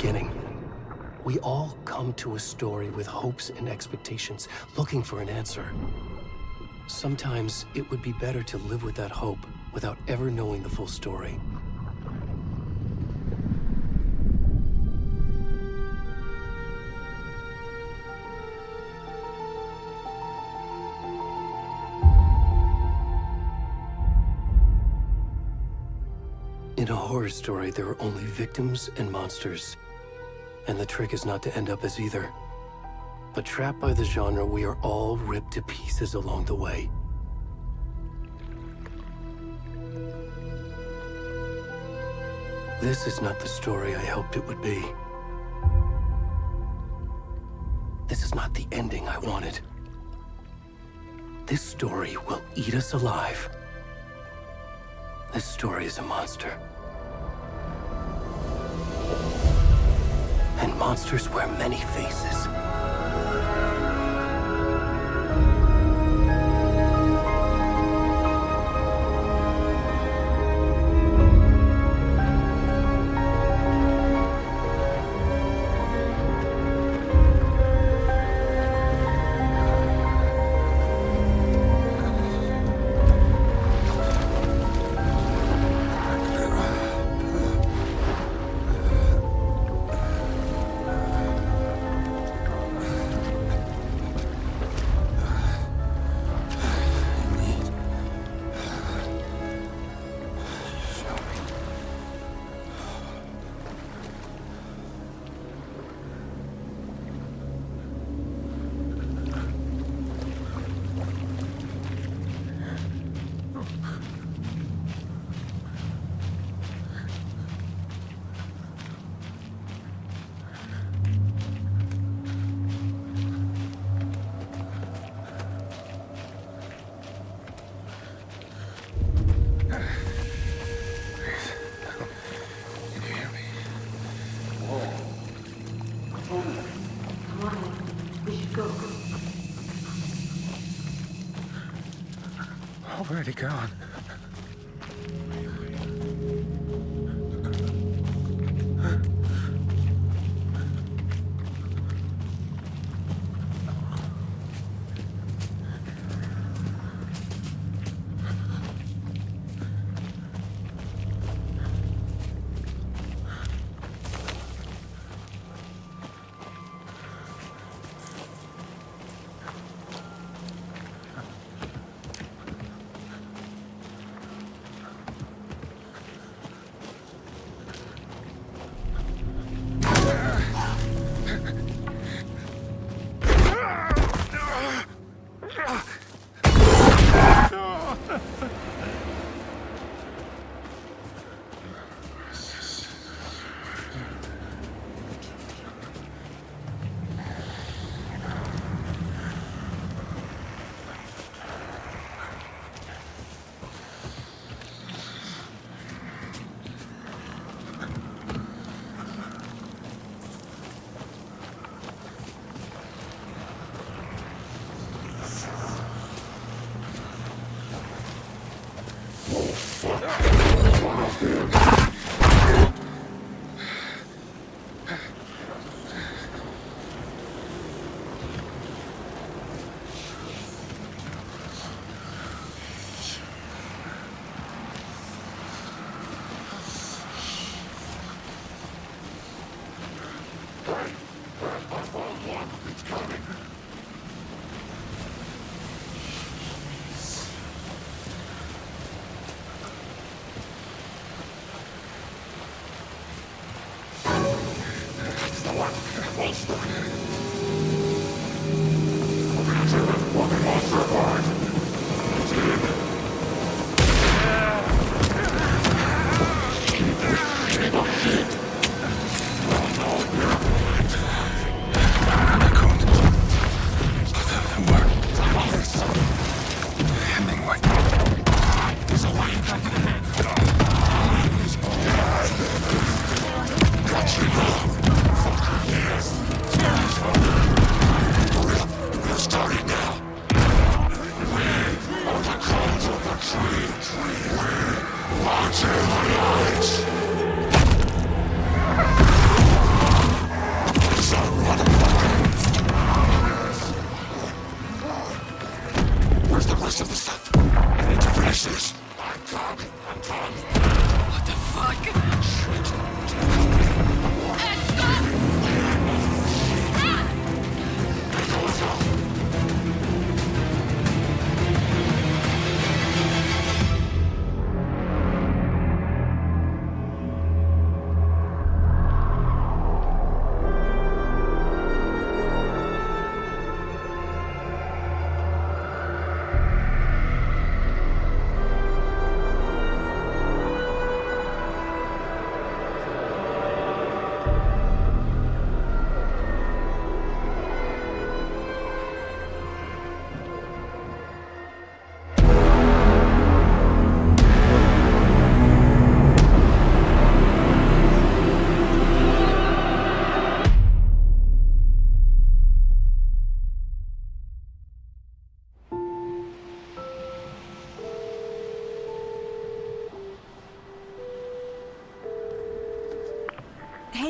beginning. We all come to a story with hopes and expectations, looking for an answer. Sometimes it would be better to live with that hope without ever knowing the full story. In a horror story, there are only victims and monsters. And the trick is not to end up as either. But trapped by the genre, we are all ripped to pieces along the way. This is not the story I hoped it would be. This is not the ending I wanted. This story will eat us alive. This story is a monster. And monsters wear many faces. Already gone.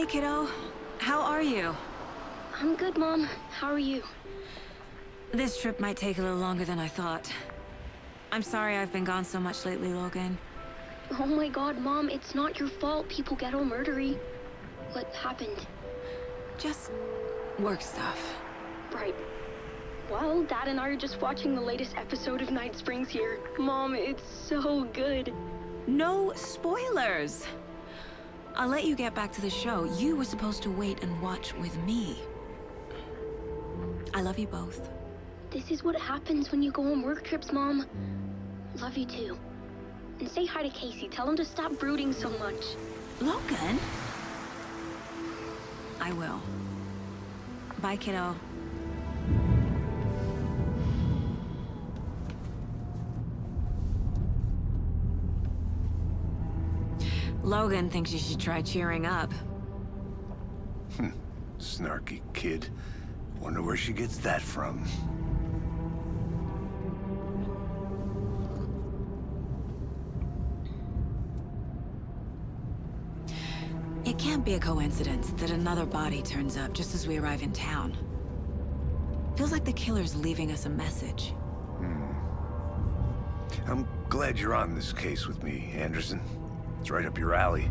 Hey, kiddo. How are you? I'm good, Mom. How are you? This trip might take a little longer than I thought. I'm sorry I've been gone so much lately, Logan. Oh my god, Mom, it's not your fault people get all murdery. What happened? Just work stuff. Right. Well, Dad and I are just watching the latest episode of Night Springs here. Mom, it's so good. No spoilers! I'll let you get back to the show. You were supposed to wait and watch with me. I love you both. This is what happens when you go on work trips, Mom. Love you too. And say hi to Casey. Tell him to stop brooding so much. Logan? I will. Bye, kiddo. Logan thinks you should try cheering up. Snarky kid. Wonder where she gets that from. It can't be a coincidence that another body turns up just as we arrive in town. Feels like the killer's leaving us a message. I'm glad you're on this case with me, Anderson. It's right up your alley.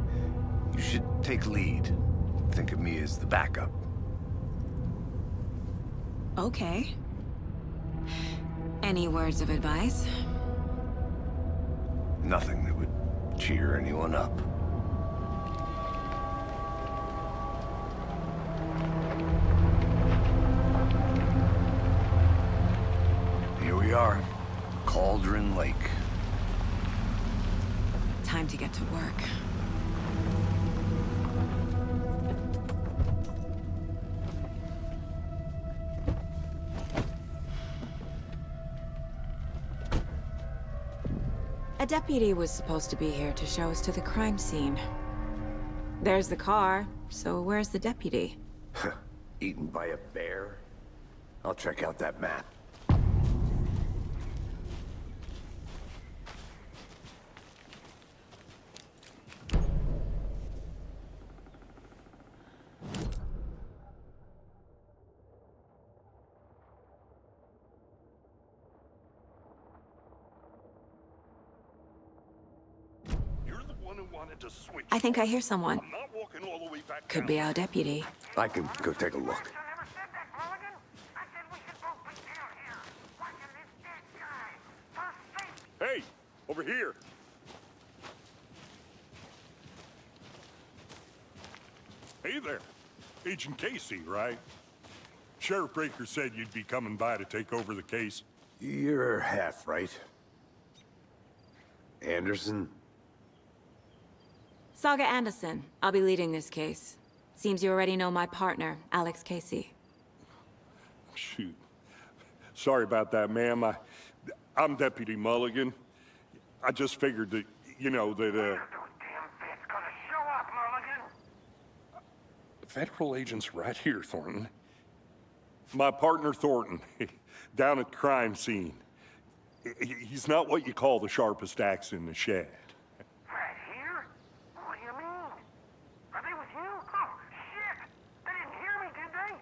You should take lead. Think of me as the backup. Okay. Any words of advice? Nothing that would cheer anyone up. Here we are. Cauldron Lake. Time to get to work. A deputy was supposed to be here to show us to the crime scene. There's the car, so where's the deputy? Eaten by a bear? I'll check out that map. I think I hear someone. Could be our deputy. I can go take a look. Hey, over here. Hey there. Agent Casey, right? Sheriff Breaker said you'd be coming by to take over the case. You're half right. Anderson? Saga Anderson. I'll be leading this case. Seems you already know my partner, Alex Casey. Shoot. Sorry about that, ma'am. I'm Deputy Mulligan. I just figured that, you know, that, Federal agent's right here, Thornton. My partner, Thornton, down at the crime scene. He's not what you call the sharpest axe in the shed. Right here? What do you mean? Are they with you? Oh, shit! They didn't hear me, did they?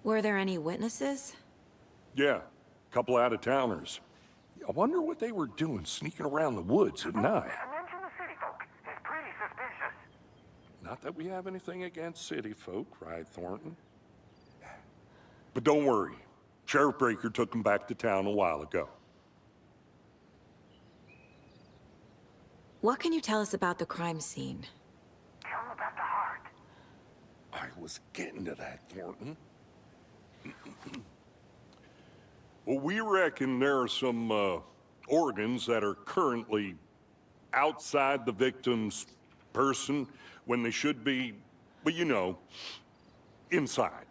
Were there any witnesses? Yeah, a couple out-of-towners. I wonder what they were doing sneaking around the woods at night. Mention the city folk. It's pretty suspicious. Not that we have anything against city folk, right, Thornton? But don't worry. Sheriff Breaker took them back to town a while ago. What can you tell us about the crime scene? Tell them about the heart. I was getting to that, Thornton. Well, we reckon there are some organs that are currently outside the victim's person when they should be, well, you know, inside.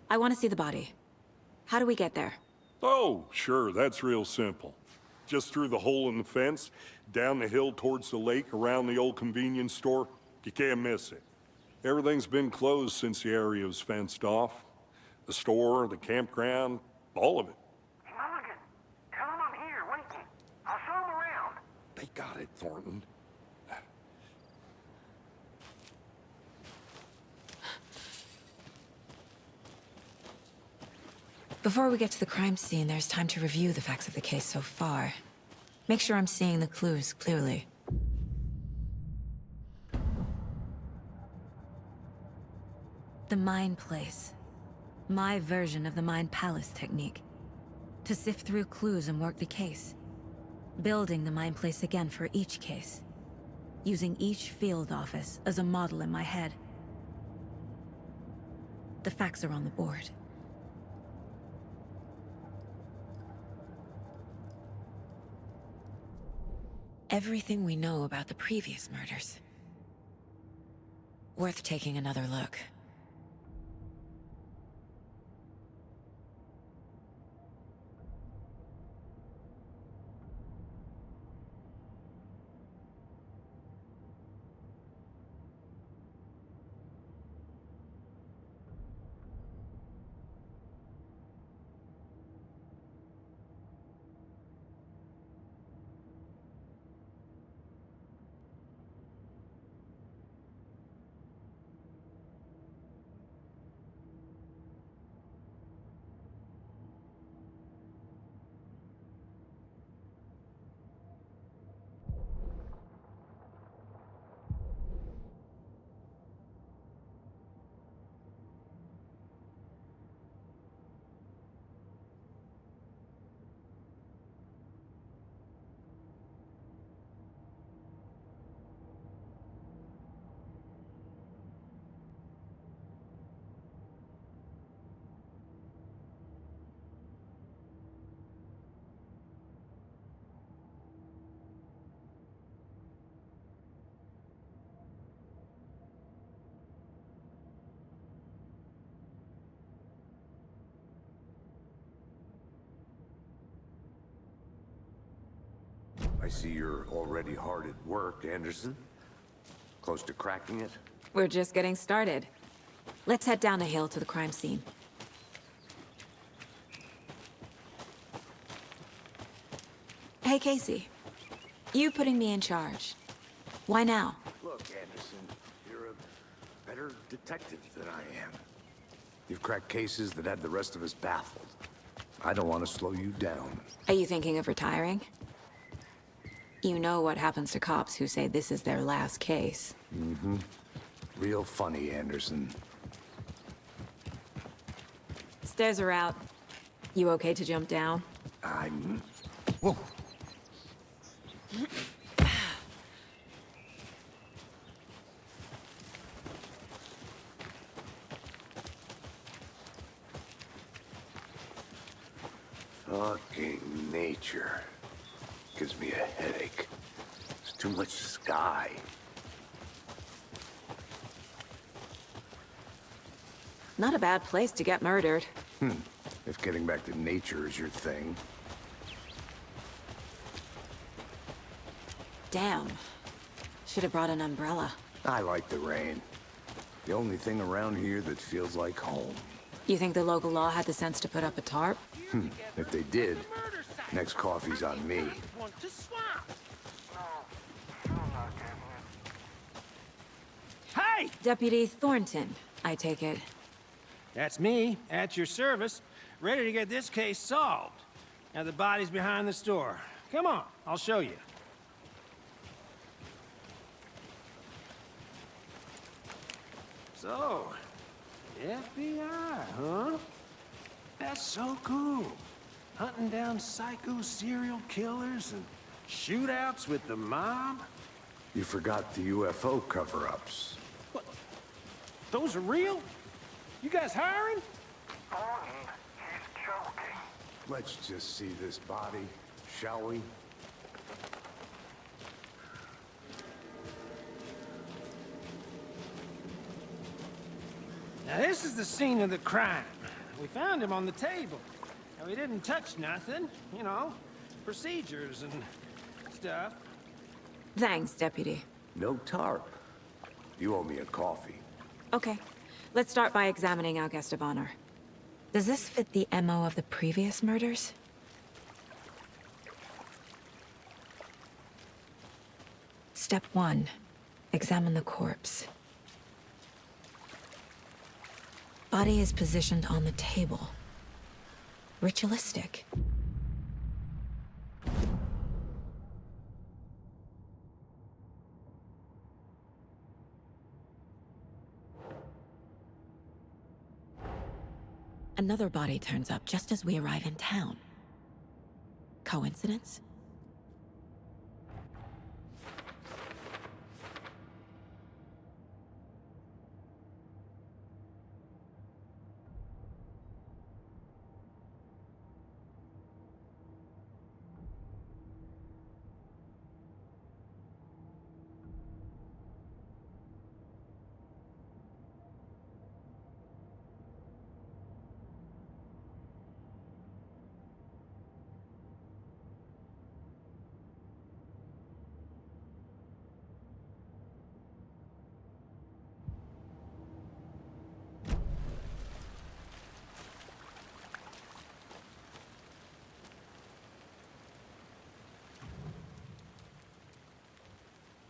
I want to see the body. How do we get there? Oh, sure, that's real simple. Just through the hole in the fence, down the hill towards the lake, around the old convenience store. You can't miss it. Everything's been closed since the area was fenced off. The store, the campground, all of it. Hey, Mulligan, tell them I'm here, waiting. I'll show them around. got it, Thornton. Before we get to the crime scene, there's time to review the facts of the case so far. Make sure I'm seeing the clues clearly. The Mind Place. My version of the Mind Palace technique. To sift through clues and work the case. Building the Mind Place again for each case. Using each field office as a model in my head. The facts are on the board. Everything we know about the previous murders. Worth taking another look. I see you're already hard at work, Anderson. Close to cracking it? We're just getting started. Let's head down the hill to the crime scene. Hey, Casey. You putting me in charge. Why now? Look, Anderson, you're a better detective than I am. You've cracked cases that had the rest of us baffled. I don't want to slow you down. Are you thinking of retiring? You know what happens to cops who say this is their last case. Mm-hmm. Real funny, Anderson. Stairs are out. You okay to jump down? I'm... Whoa! Fucking nature. Gives me a headache. It's too much sky. Not a bad place to get murdered. If getting back to nature is your thing. Damn. Should have brought an umbrella. I like the rain. The only thing around here that feels like home. You think the local law had the sense to put up a tarp? If they did, next coffee's on me. Hey! Deputy Thornton, I take it. That's me, at your service, ready to get this case solved. Now the body's behind the store. Come on, I'll show you. So, FBI, huh? That's so cool. Hunting down psycho serial killers and shootouts with the mob. You forgot the UFO cover-ups. What? Those are real? You guys hiring? Thornton, he's joking. Let's just see this body, shall we? Now this is the scene of the crime. We found him on the table. Now, he didn't touch nothing, you know, procedures and stuff. Thanks, Deputy. No tarp. You owe me a coffee. Okay. Let's start by examining our guest of honor. Does this fit the MO of the previous murders? Step 1. Examine the corpse. Body is positioned on the table. Ritualistic. Another body turns up just as we arrive in town. Coincidence?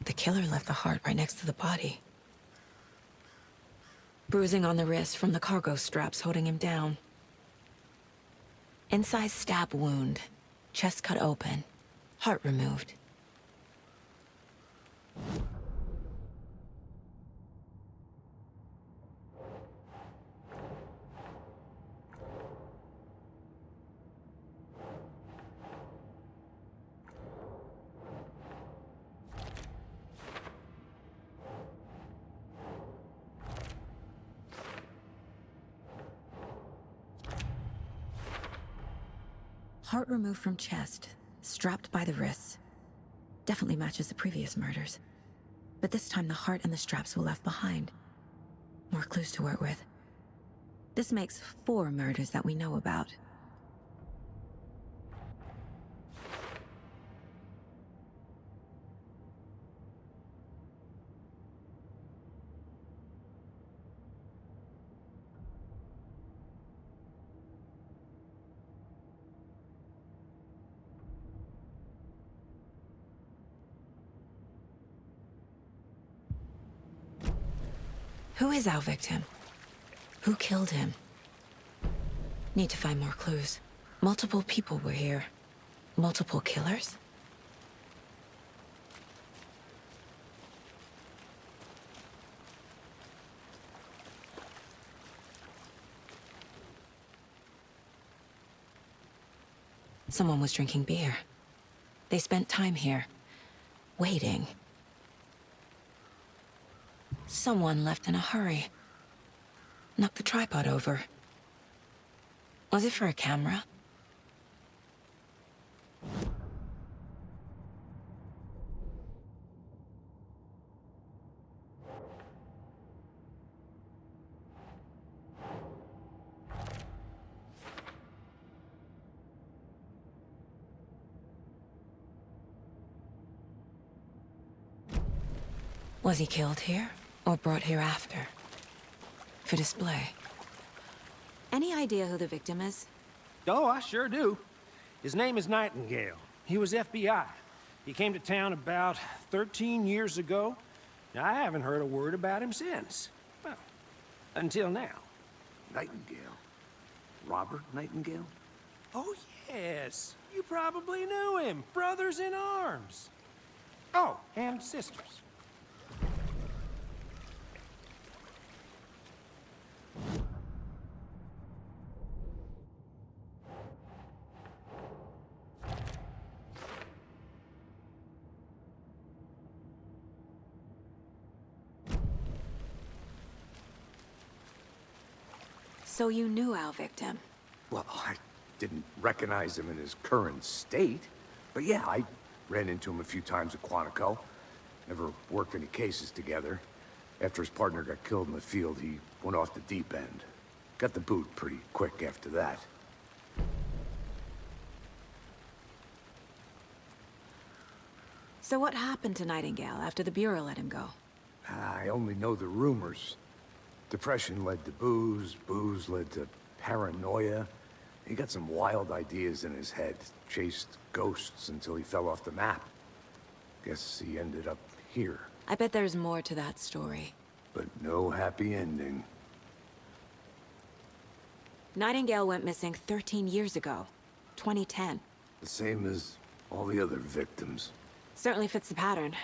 The killer left the heart right next to the body. Bruising on the wrist from the cargo straps holding him down. Incised stab wound. Chest cut open. Heart removed. Heart removed from chest, strapped by the wrists. Definitely matches the previous murders. But this time the heart and the straps were left behind. More clues to work with. This makes 4 murders that we know about. Who is our victim? Who killed him? Need to find more clues. Multiple people were here. Multiple killers? Someone was drinking beer. They spent time here, waiting. Someone left in a hurry. Knocked the tripod over. Was it for a camera? Was he killed here? Or brought here after? For display. Any idea who the victim is? Oh, I sure do. His name is Nightingale. He was FBI. He came to town about 13 years ago. Now, I haven't heard a word about him since. Well, until now. Nightingale? Robert Nightingale? Oh, yes. You probably knew him. Brothers in arms. Oh, and sisters. So you knew our victim? Well, I didn't recognize him in his current state. But yeah, I ran into him a few times at Quantico. Never worked any cases together. After his partner got killed in the field, he went off the deep end. Got the boot pretty quick after that. So what happened to Nightingale after the Bureau let him go? I only know the rumors. Depression led to booze, booze led to paranoia. He got some wild ideas in his head, chased ghosts until he fell off the map. Guess he ended up here. I bet there's more to that story. But no happy ending. Nightingale went missing 13 years ago. 2010. The same as all the other victims. Certainly fits the pattern.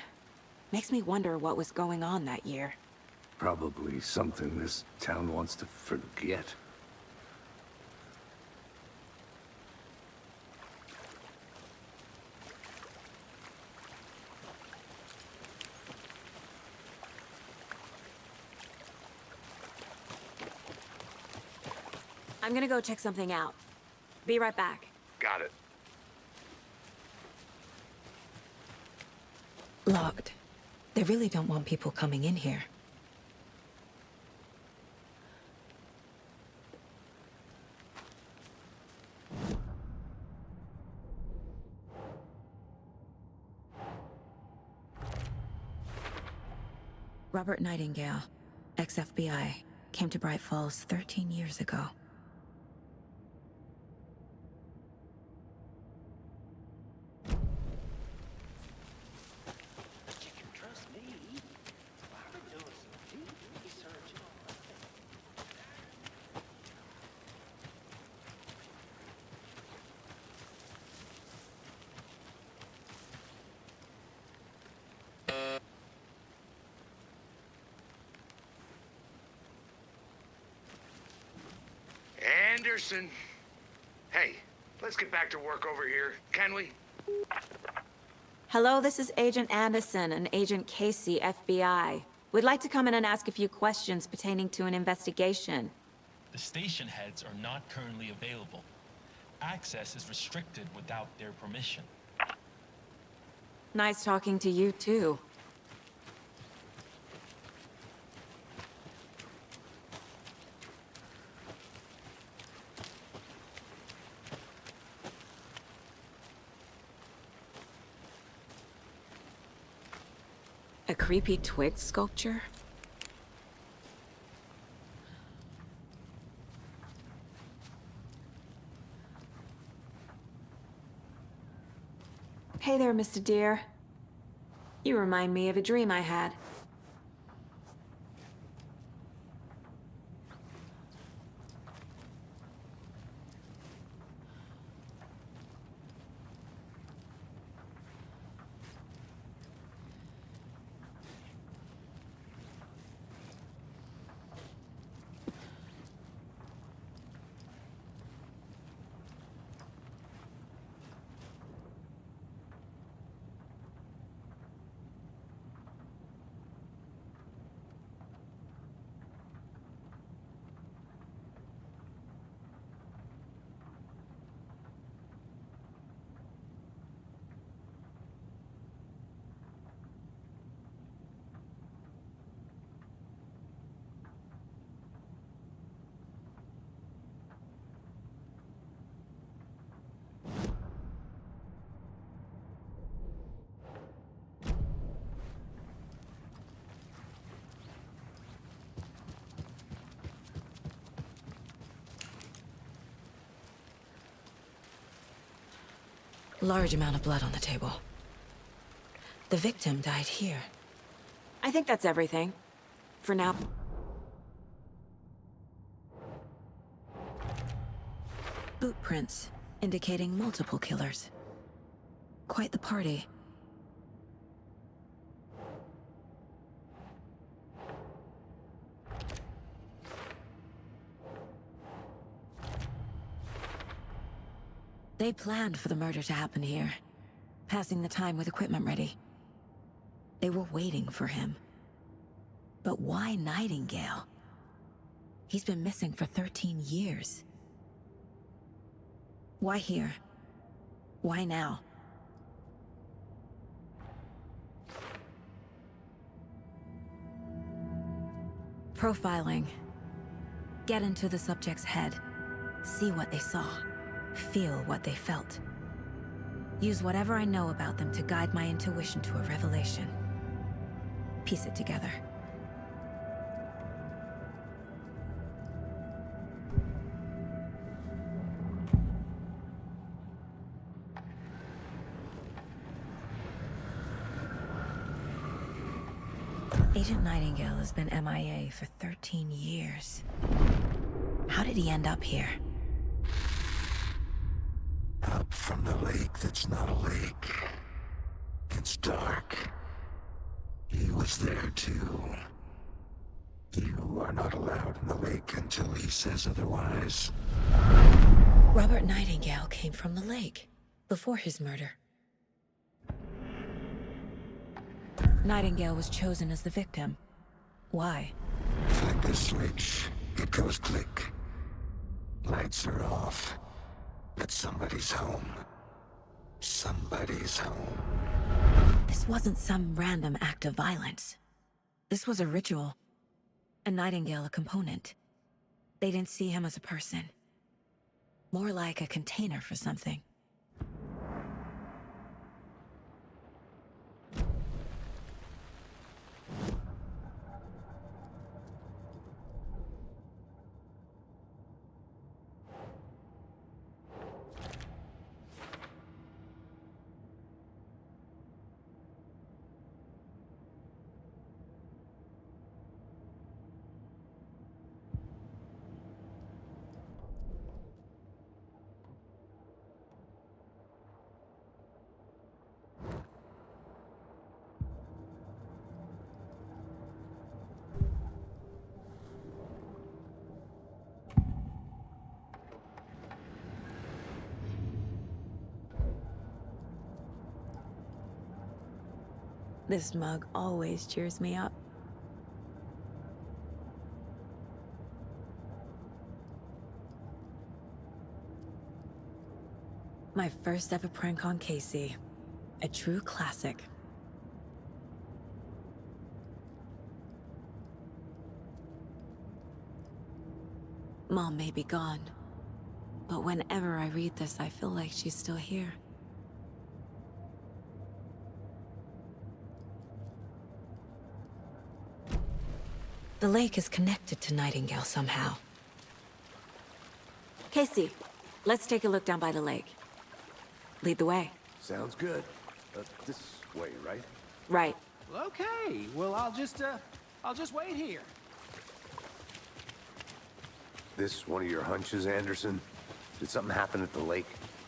Makes me wonder what was going on that year. Probably something this town wants to forget. I'm gonna go check something out. Be right back. Got it. Locked. They really don't want people coming in here. Robert Nightingale, ex-FBI, came to Bright Falls 13 years ago. Anderson. Hey, let's get back to work over here, can we? Hello, this is Agent Anderson and Agent Casey, FBI. We'd like to come in and ask a few questions pertaining to an investigation. The station heads are not currently available. Access is restricted without their permission. Nice talking to you, too. A creepy twig sculpture? Hey there, Mr. Deer. You remind me of a dream I had. Large amount of blood on the table. The victim died here. I think that's everything. For now. Boot prints, indicating multiple killers. Quite the party. They planned for the murder to happen here, passing the time with equipment ready. They were waiting for him. But why Nightingale? He's been missing for 13 years. Why here? Why now? Profiling. Get into the subject's head. See what they saw. Feel what they felt. Use whatever I know about them to guide my intuition to a revelation. Piece it together. Agent Nightingale has been MIA for 13 years. How did he end up here? Up from the lake that's not a lake. It's dark. He was there too. You are not allowed in the lake until he says otherwise. Robert Nightingale came from the lake, before his murder. Nightingale was chosen as the victim. Why? Flick the switch, it goes click. Lights are off. But somebody's home. Somebody's home. This wasn't some random act of violence. This was a ritual. And Nightingale a component. They didn't see him as a person. More like a container for something. This mug always cheers me up. My first ever prank on Casey. A true classic. Mom may be gone, but whenever I read this, I feel like she's still here. The lake is connected to Nightingale somehow. Casey, let's take a look down by the lake. Lead the way. Sounds good. This way, right? Right. Okay, well, I'll just wait here. This one of your hunches, Anderson? Did something happen at the lake?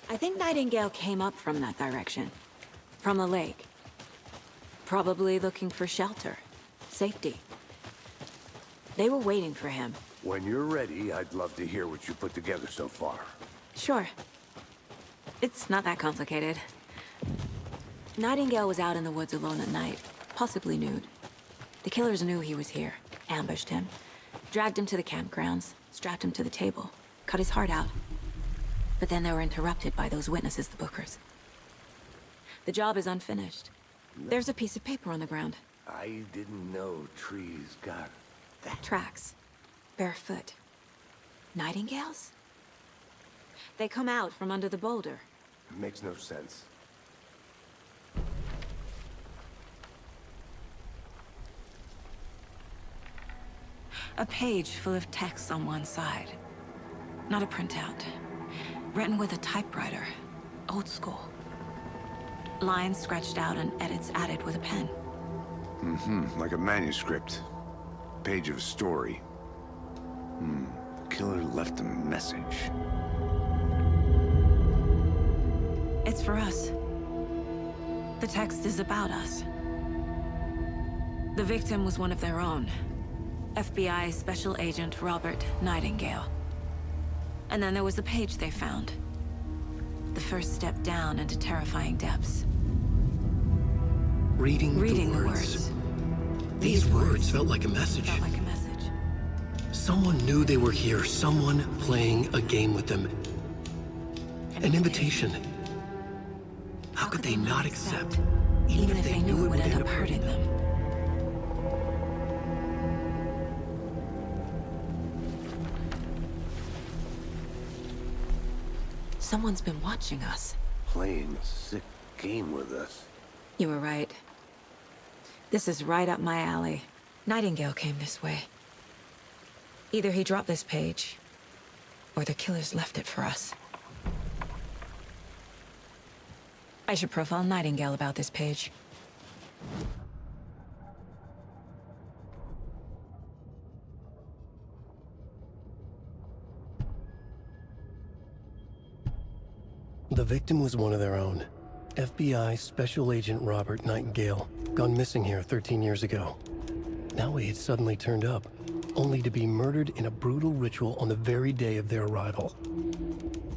I think Nightingale came up from that direction. From the lake. Probably looking for shelter. Safety. They were waiting for him. When you're ready, I'd love to hear what you put together so far. Sure. It's not that complicated. Nightingale was out in the woods alone at night, possibly nude. The killers knew he was here, ambushed him, dragged him to the campgrounds, strapped him to the table, cut his heart out. But then they were interrupted by those witnesses, the Bookers. The job is unfinished. There's a piece of paper on the ground. I didn't know trees got that. Tracks. Barefoot. Nightingales? They come out from under the boulder. Makes no sense. A page full of text on one side. Not a printout. Written with a typewriter. Old school. Lines scratched out and edits added with a pen. Like a manuscript. Page of a story. The killer left a message. It's for us. The text is about us. The victim was one of their own. FBI Special Agent Robert Nightingale. And then there was the page they found. The first step down into terrifying depths. Reading the words. These words felt like a message. Felt like a message. Someone knew they were here, someone playing a game with them. An invitation. How could they not accept, even if they knew it would end up hurting them? Someone's been watching us. Playing a sick game with us. You were right. This is right up my alley. Nightingale came this way. Either he dropped this page, or the killers left it for us. I should profile Nightingale about this page. victim was one of their own. FBI Special Agent Robert Nightingale, gone missing here 13 years ago. Now he had suddenly turned up, only to be murdered in a brutal ritual on the very day of their arrival.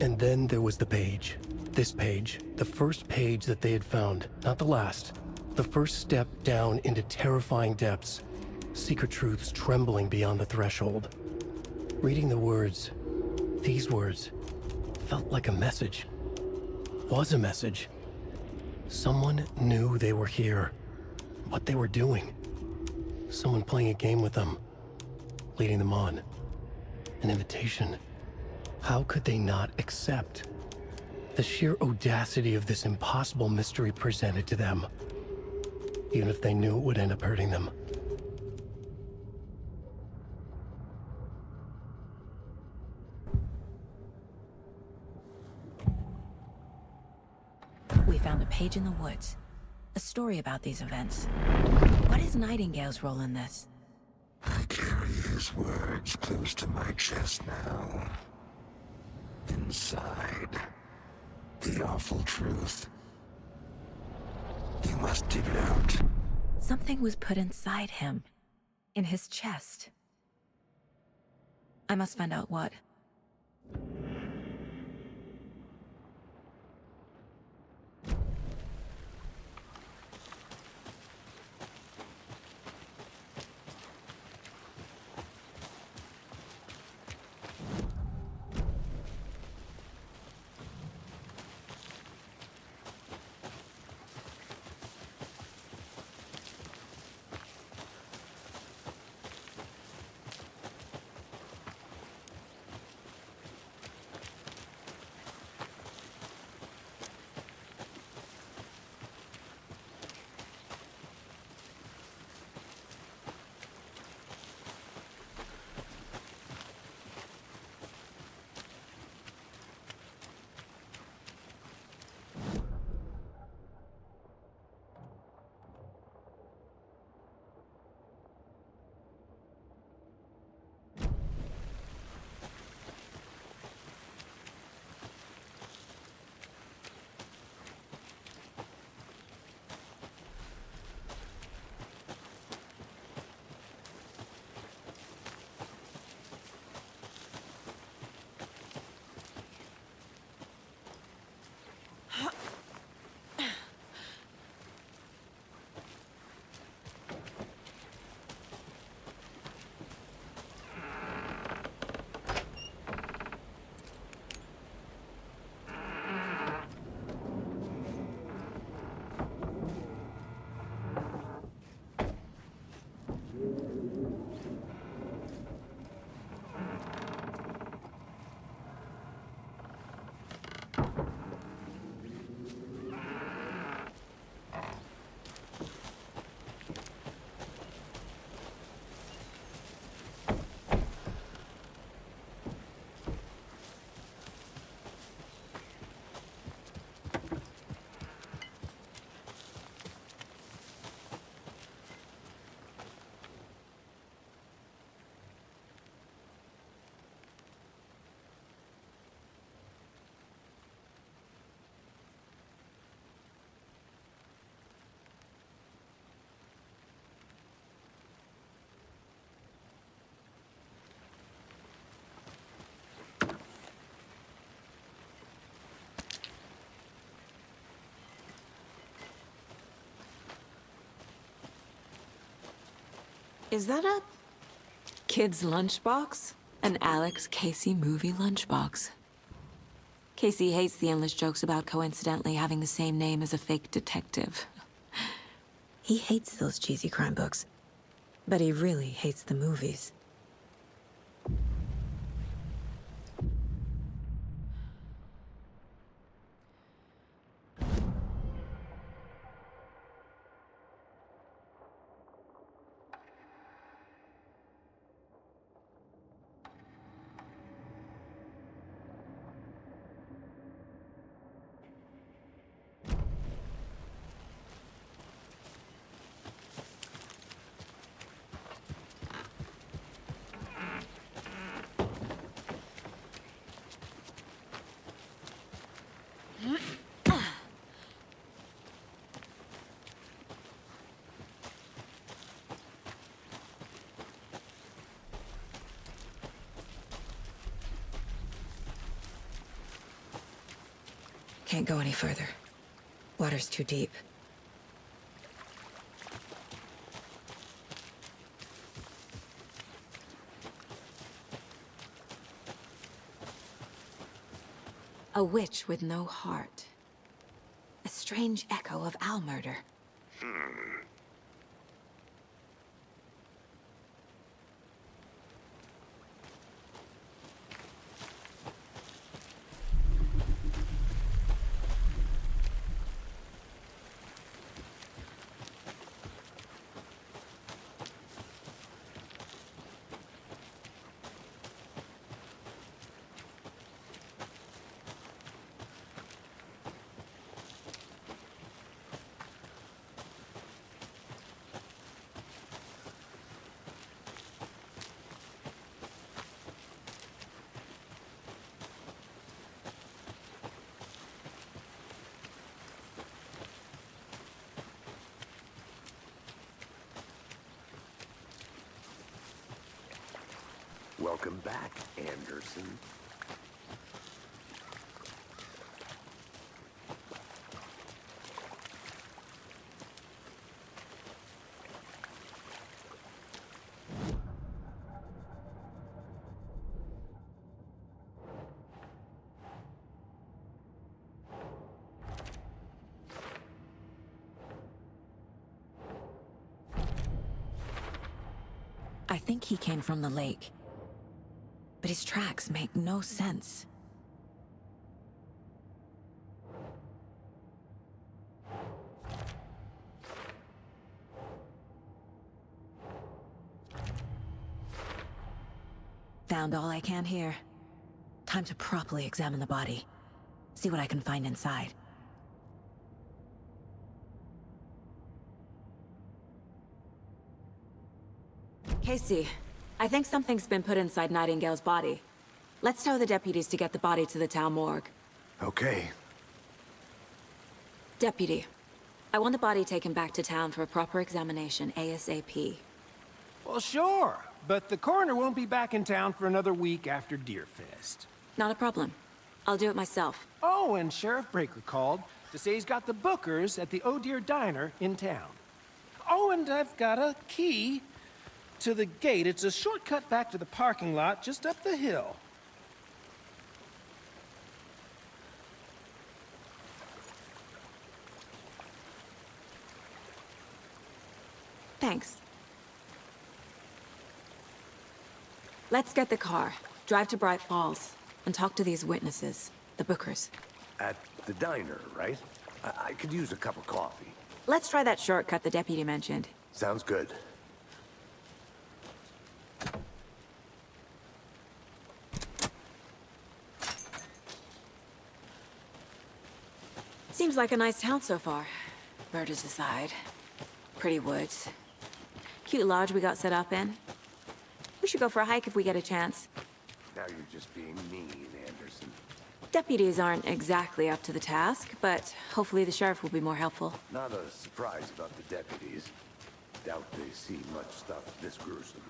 And then there was the page. This page, the first page that they had found, not the last. The first step down into terrifying depths. Secret truths trembling beyond the threshold. Reading the words, these words, felt like a message. Was a message. Someone knew they were here. What they were doing. Someone playing a game with them. Leading them on. An invitation. How could they not accept? The sheer audacity of this impossible mystery presented to them. Even if they knew it would end up hurting them. We found a page in the woods. A story about these events. What is Nightingale's role in this? I carry his words close to my chest now. Inside, the awful truth. You must dig it out. Something was put inside him. In his chest. I must find out what. Is that a kid's lunchbox? An Alex Casey movie lunchbox. Casey hates the endless jokes about coincidentally having the same name as a fake detective. He hates those cheesy crime books. But he really hates the movies. Can't go any further. Water's too deep. A witch with no heart. A strange echo of owl murder. Welcome back, Anderson. I think he came from the lake. But his tracks make no sense. Found all I can here. Time to properly examine the body. See what I can find inside. Casey, I think something's been put inside Nightingale's body. Let's tell the deputies to get the body to the town morgue. Okay. Deputy, I want the body taken back to town for a proper examination, ASAP. Well, sure. But the coroner won't be back in town for another week after Deerfest. Not a problem. I'll do it myself. Oh, and Sheriff Breaker called to say he's got the Bookers at the Oh Dear Diner in town. Oh, and I've got a key to the gate. It's a shortcut back to the parking lot just up the hill. Thanks. Let's get the car, drive to Bright Falls, and talk to these witnesses, the Bookers. At the diner, right? I could use a cup of coffee. Let's try that shortcut the deputy mentioned. Sounds good. Seems like a nice town so far. Murders aside. Pretty woods. Cute lodge we got set up in. We should go for a hike if we get a chance. Now you're just being mean, Anderson. Deputies aren't exactly up to the task, but hopefully the sheriff will be more helpful. Not a surprise about the deputies. Doubt they see much stuff this gruesome.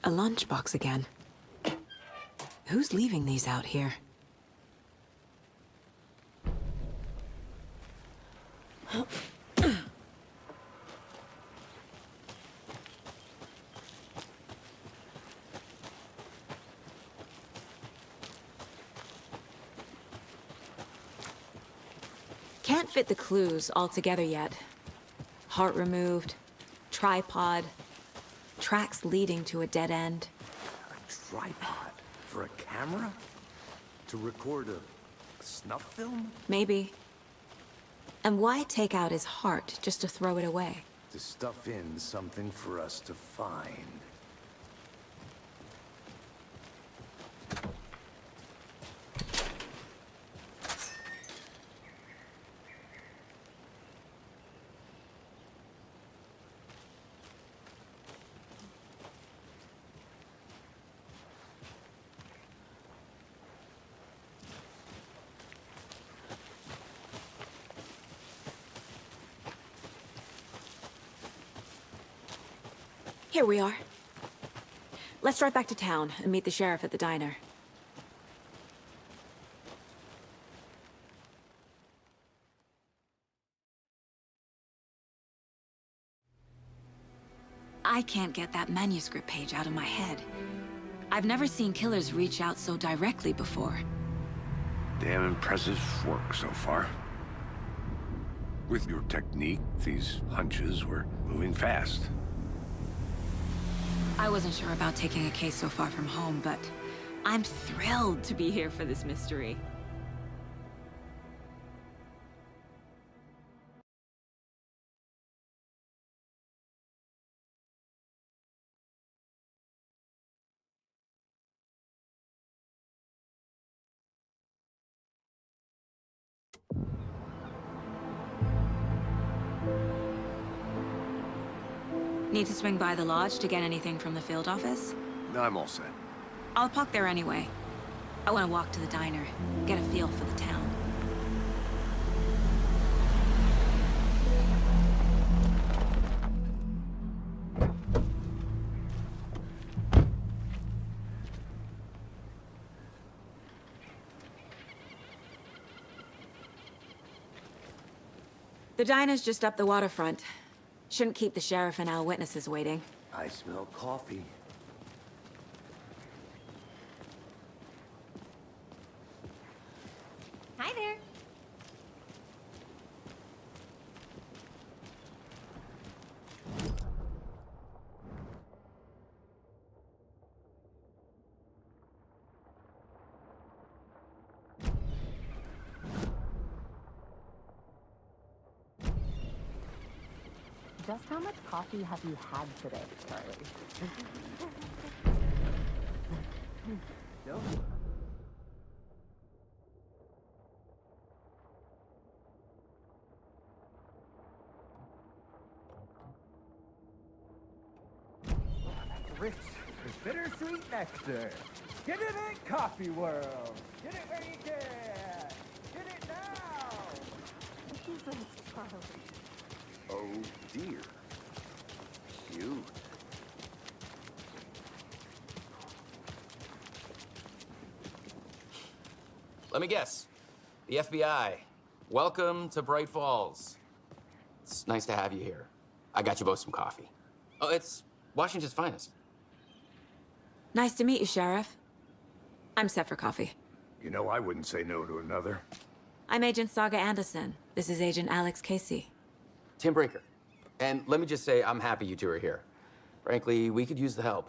A lunchbox again. Who's leaving these out here? Can't fit the clues all together yet. Heart removed, tripod, tracks leading to a dead end. A tripod? For a camera? To record a snuff film? Maybe. And why take out his heart just to throw it away? To stuff in something for us to find. Here we are. Let's drive back to town and meet the sheriff at the diner. I can't get that manuscript page out of my head. I've never seen killers reach out so directly before. Damn impressive work so far. With your technique, these hunches were moving fast. I wasn't sure about taking a case so far from home, but I'm thrilled to be here for this mystery. Need to swing by the lodge to get anything from the field office? No, I'm all set. I'll park there anyway. I want to walk to the diner, get a feel for the town. The diner's just up the waterfront. Shouldn't keep the sheriff and our witnesses waiting. I smell coffee. Hi there. Just how much coffee have you had today, Charlie? No. Rich, bittersweet nectar. Get it in Coffee World. Get it where you can. Get it now. Jesus, Charlie. Oh dear. Cute. Let me guess. The FBI. Welcome to Bright Falls. It's nice to have you here. I got you both some coffee. Oh, it's Washington's finest. Nice to meet you, Sheriff. I'm set for coffee. You know, I wouldn't say no to another. I'm Agent Saga Anderson. This is Agent Alex Casey. Tim Brinker. And let me just say, I'm happy you two are here. Frankly, we could use the help.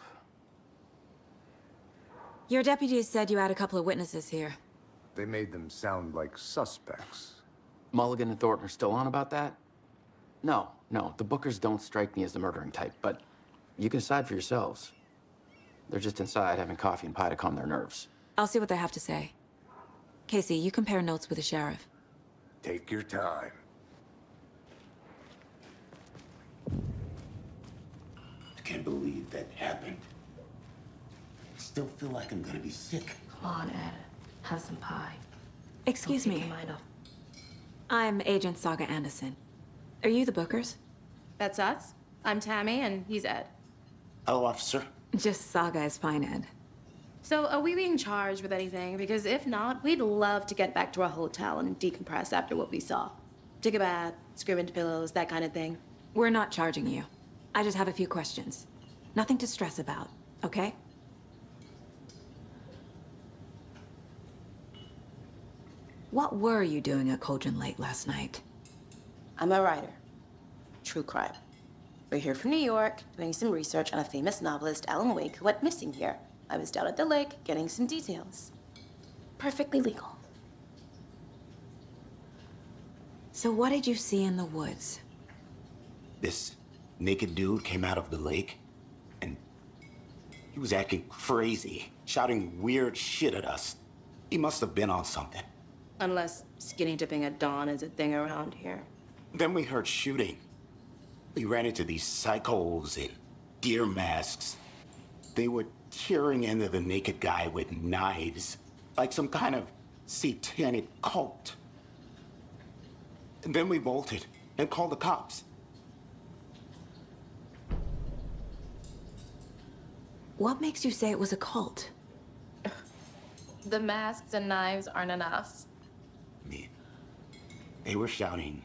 Your deputies said you had a couple of witnesses here. They made them sound like suspects. Mulligan and Thornton are still on about that? No, the Bookers don't strike me as the murdering type, but you can decide for yourselves. They're just inside having coffee and pie to calm their nerves. I'll see what they have to say. Casey, you compare notes with the sheriff. Take your time. I can't believe that happened. I still feel like I'm gonna be sick. Come on, Ed. Have some pie. Excuse Don't take me. your mind off. I'm Agent Saga Anderson. Are you the Bookers? That's us. I'm Tammy, and he's Ed. Hello, officer. Just Saga is fine, Ed. So, are we being charged with anything? Because if not, we'd love to get back to our hotel and decompress after what we saw. Take a bath, scream into pillows, that kind of thing. We're not charging you. I just have a few questions. Nothing to stress about, okay? What were you doing at Cauldron Lake last night? I'm a writer. True crime. We're here from New York, doing some research on a famous novelist, Alan Wake, who went missing here. I was down at the lake, getting some details. Perfectly legal. So what did you see in the woods? This naked dude came out of the lake, and he was acting crazy, shouting weird shit at us. He must have been on something. Unless skinny dipping at dawn is a thing around here. Then we heard shooting. We ran into these psychos in deer masks. They were tearing into the naked guy with knives, like some kind of satanic cult. And then we bolted and called the cops. What makes you say it was a cult? The masks and knives aren't enough. They were shouting,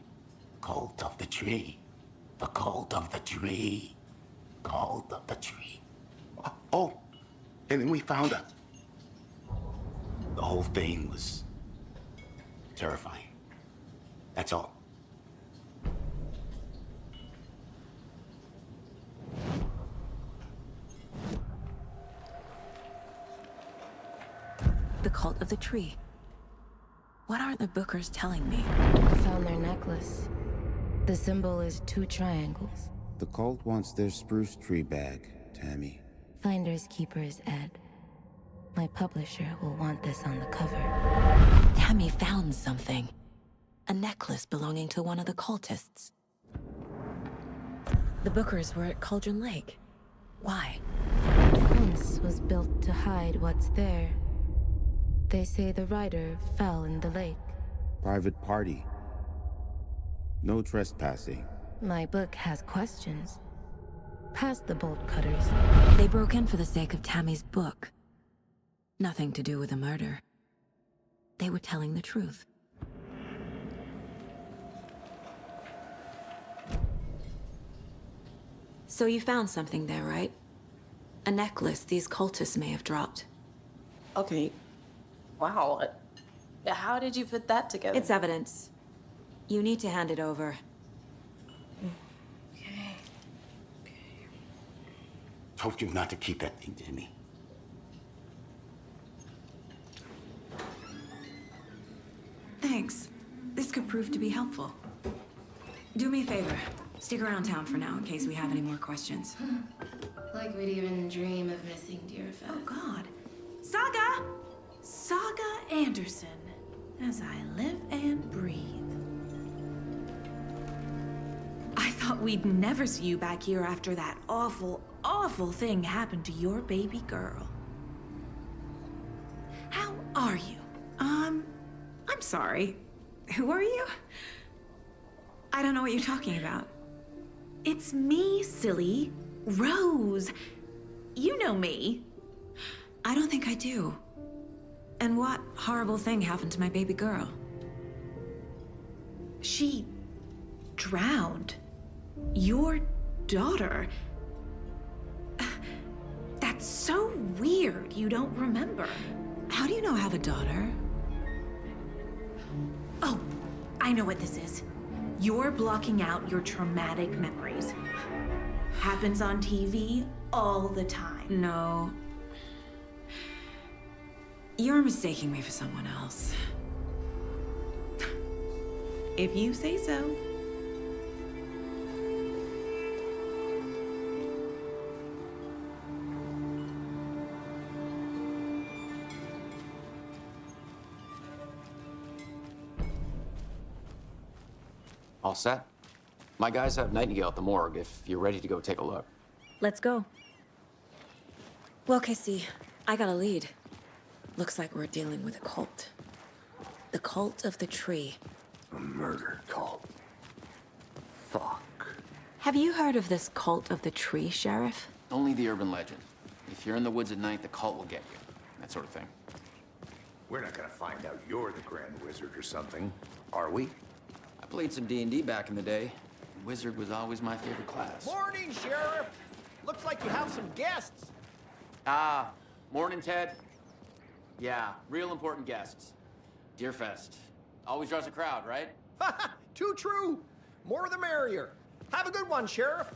"Cult of the tree. The cult of the tree. Cult of the tree." Oh, and then we found out. The whole thing was terrifying. That's all. The cult of the tree. What aren't the Bookers telling me? I found their necklace. The symbol is 2 triangles. The cult wants their spruce tree back, Tammy. Finders keepers, Ed. My publisher will want this on the cover. Tammy found something. A necklace belonging to one of the cultists. The Bookers were at Cauldron Lake. Why? The fence was built to hide what's there. They say the rider fell in the lake. Private party. No trespassing. My book has questions. Past the bolt cutters. They broke in for the sake of Tammy's book. Nothing to do with a murder. They were telling the truth. So you found something there, right? A necklace these cultists may have dropped. Okay. Wow. How did you put that together? It's evidence. You need to hand it over. Okay. Told you not to keep that thing, Tammy. Thanks. This could prove to be helpful. Do me a favor. Stick around town for now in case we have any more questions. Like we'd even dream of missing dear Fez. Oh, God. Saga! Saga Anderson. As I live and breathe. I thought we'd never see you back here after that awful, awful thing happened to your baby girl. How are you? I'm sorry. Who are you? I don't know what you're talking about. It's me, silly. Rose. You know me. I don't think I do. And what horrible thing happened to my baby girl? She drowned. Your daughter. That's so weird you don't remember. How do you know I have a daughter? Oh, I know what this is. You're blocking out your traumatic memories. Happens on TV all the time. No. You're mistaking me for someone else. If you say so. All set? My guys have Nightingale at the morgue if you're ready to go take a look. Let's go. Well, Casey, I got a lead. Looks like we're dealing with a cult. The cult of the tree. A murder cult. Fuck. Have you heard of this cult of the tree, Sheriff? Only the urban legend. If you're in the woods at night, the cult will get you. That sort of thing. We're not gonna find out you're the Grand Wizard or something, are we? I played some D&D back in the day. Wizard was always my favorite class. Morning, Sheriff! Looks like you have some guests. Ah, morning, Ted. Yeah, real important guests. Deerfest. Always draws a crowd, right? Too true. More the merrier. Have a good one, Sheriff.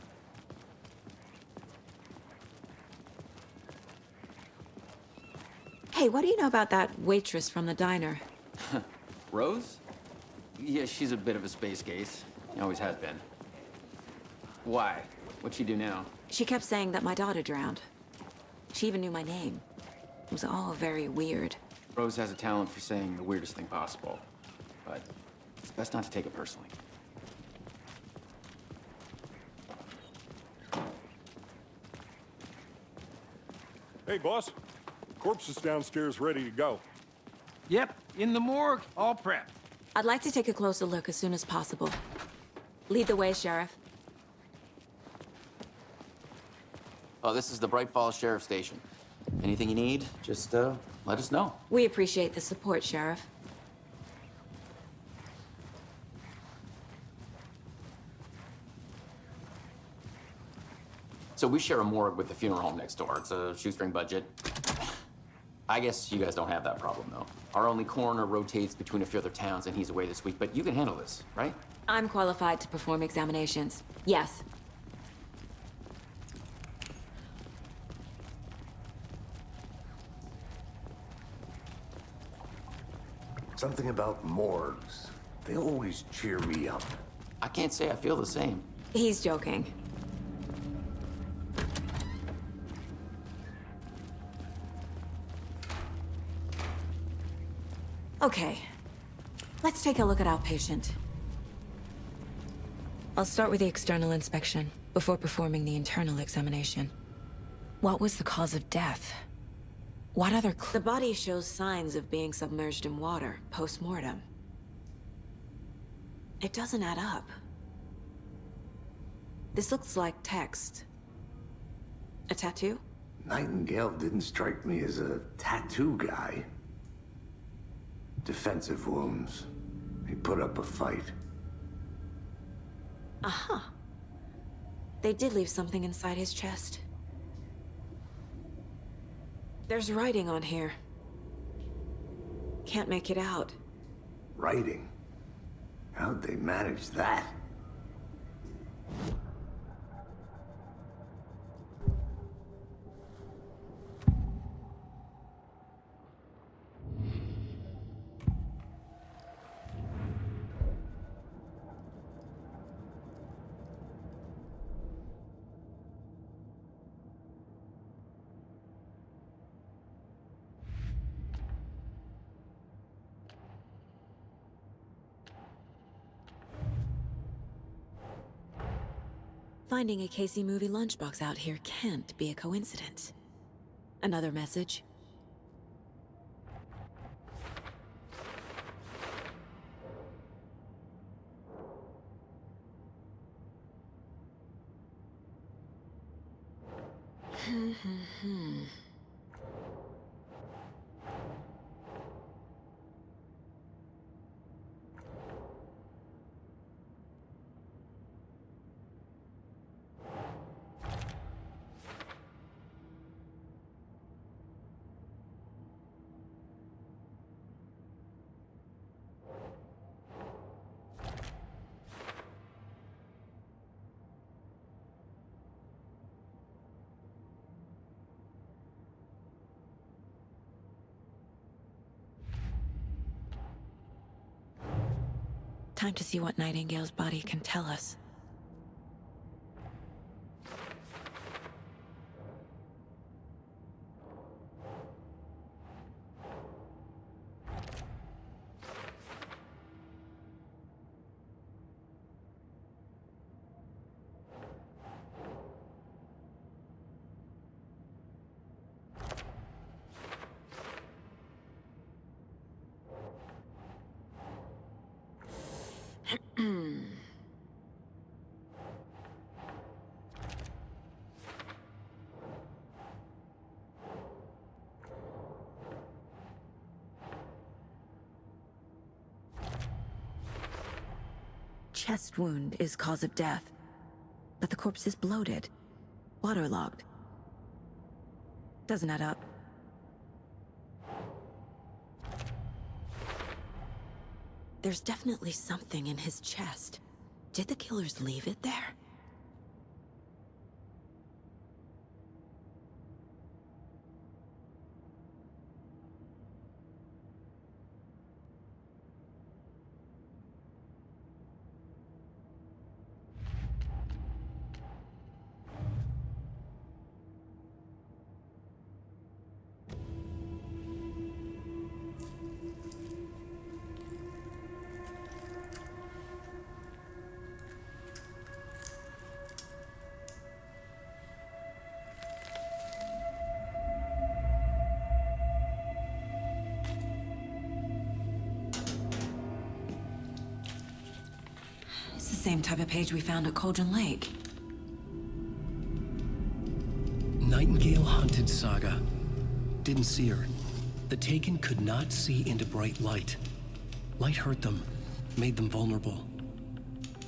Hey, what do you know about that waitress from the diner? Rose? Yeah, she's a bit of a space case. Always has been. Why? What'd she do now? She kept saying that my daughter drowned. She even knew my name. It was all very weird. Rose has a talent for saying the weirdest thing possible. But it's best not to take it personally. Hey, boss. Corpse is downstairs ready to go. Yep, in the morgue, all prepped. I'd like to take a closer look as soon as possible. Lead the way, Sheriff. Oh, this is the Bright Falls Sheriff Station. Anything you need, just let us know. We appreciate the support, Sheriff. So we share a morgue with the funeral home next door. It's a shoestring budget. I guess you guys don't have that problem, though. Our only coroner rotates between a few other towns, and he's away this week, but you can handle this, right? I'm qualified to perform examinations. Yes. Something about morgues. They always cheer me up. I can't say I feel the same. He's joking. Okay, let's take a look at our patient. I'll start with the external inspection before performing the internal examination. What was the cause of death? What other The body shows signs of being submerged in water post-mortem. It doesn't add up. This looks like text. A tattoo? Nightingale didn't strike me as a tattoo guy. Defensive wounds. He put up a fight. Uh-huh. They did leave something inside his chest. There's writing on here. Can't make it out. Writing? How'd they manage that? Finding a Casey movie lunchbox out here can't be a coincidence. Another message? Time to see what Nightingale's body can tell us. Chest wound is cause of death, but the corpse is bloated, waterlogged. Doesn't add up. There's definitely something in his chest. Did the killers leave it there? It's the same type of page we found at Cauldron Lake. hunted Saga. Didn't see her. The Taken could not see into bright light. Light hurt them, made them vulnerable.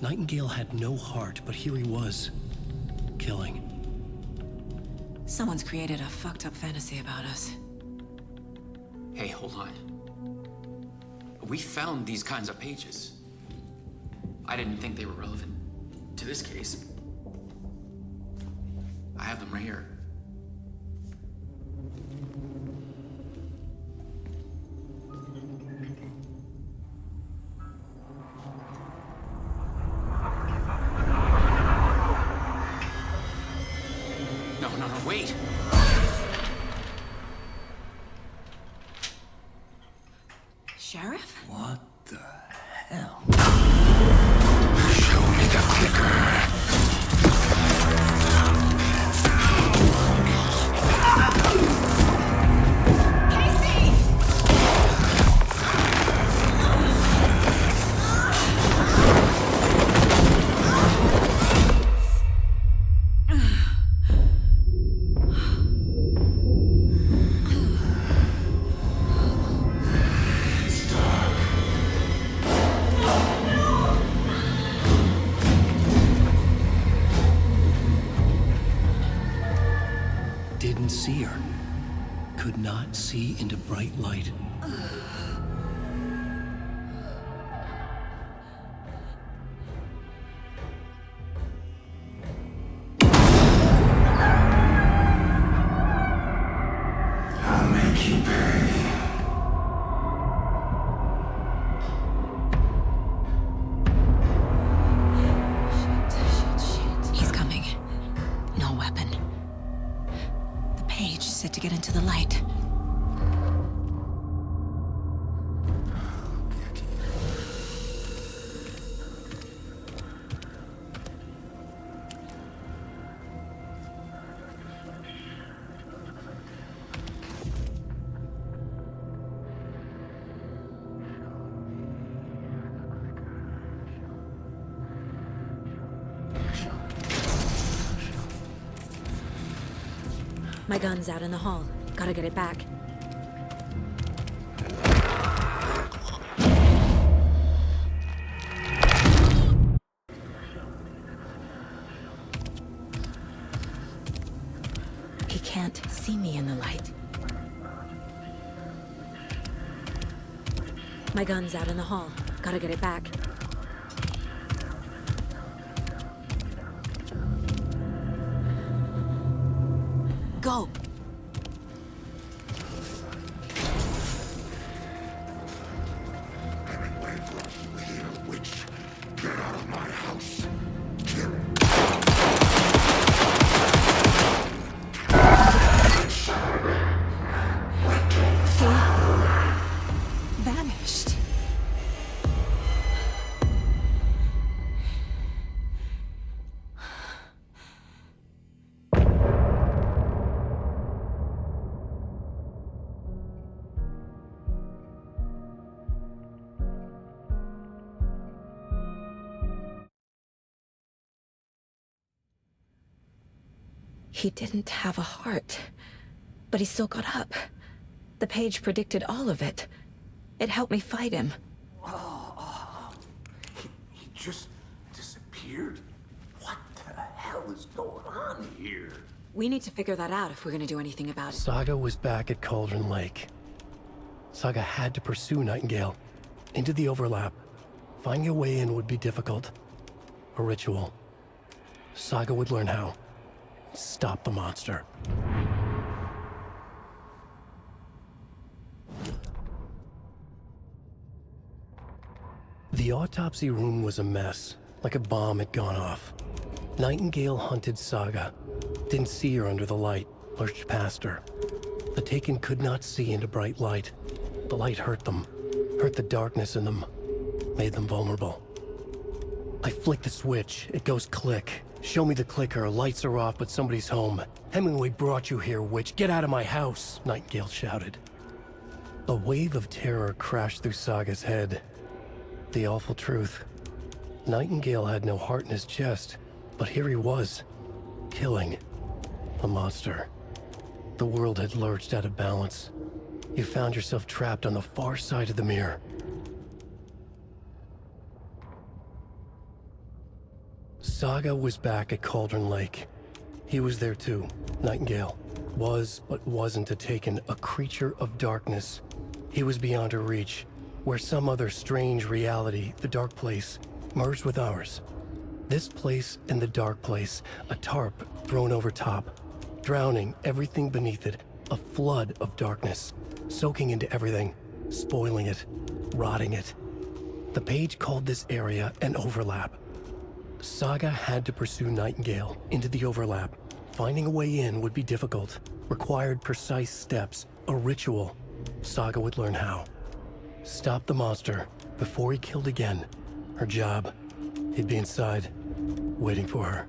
Nightingale had no heart, but here he was, killing. Someone's created a fucked up fantasy about us. Hey, hold on. We found these kinds of pages. I didn't think they were relevant to this case. I have them right here. No, wait! Sheriff? What the hell? Show me the clicker. Didn't see her. Could not see into bright light. I'll make you pay. Shit. He's coming. No weapon. The page set to get into the light. My gun's out in the hall. Gotta get it back. He can't see me in the light. My gun's out in the hall. Gotta get it back. Go! Witch, get out of my house. Vanished. He didn't have a heart, but he still got up. The page predicted all of it. It helped me fight him. He just disappeared? What the hell is going on here? We need to figure that out if we're gonna do anything about it. Saga was back at Cauldron Lake. Saga had to pursue Nightingale. Into the overlap. Finding a way in would be difficult. A ritual. Saga would learn how. Stop the monster. The autopsy room was a mess, like a bomb had gone off. Nightingale hunted Saga. Didn't see her under the light, lurched past her. The Taken could not see into bright light. The light hurt them, hurt the darkness in them, made them vulnerable. I flick the switch, it goes click. Show me the clicker, lights are off, but somebody's home. Hemingway brought you here, witch. Get out of my house, Nightingale shouted. A wave of terror crashed through Saga's head. The awful truth. Nightingale had no heart in his chest, but here he was, killing a monster. The world had lurched out of balance. You found yourself trapped on the far side of the mirror. Saga was back at Cauldron Lake. He was there too. Nightingale was, but wasn't a Taken, a creature of darkness. He was beyond her reach, where some other strange reality, the dark place, merged with ours. This place and the dark place, a tarp thrown over top, drowning everything beneath it, a flood of darkness, soaking into everything, spoiling it, rotting it. The page called this area an overlap. Saga had to pursue Nightingale into the overlap. Finding a way in would be difficult, required precise steps, a ritual. Saga would learn how. Stop the monster before he killed again. Her job. He'd be inside, waiting for her.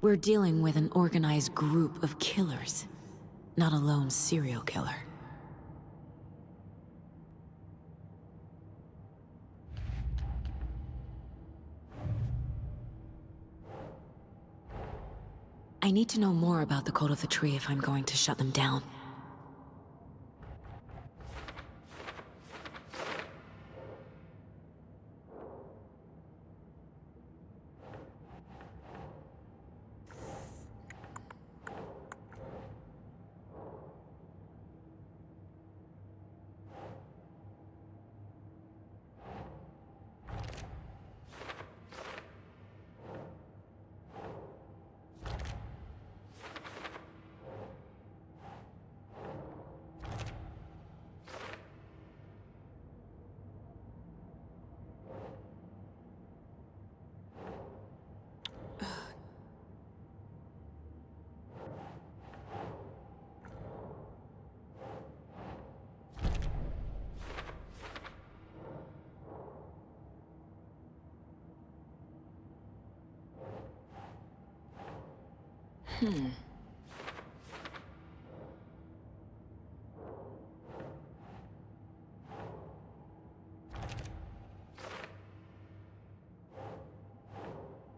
We're dealing with an organized group of killers, not a lone serial killer. I need to know more about the Cult of the Tree if I'm going to shut them down.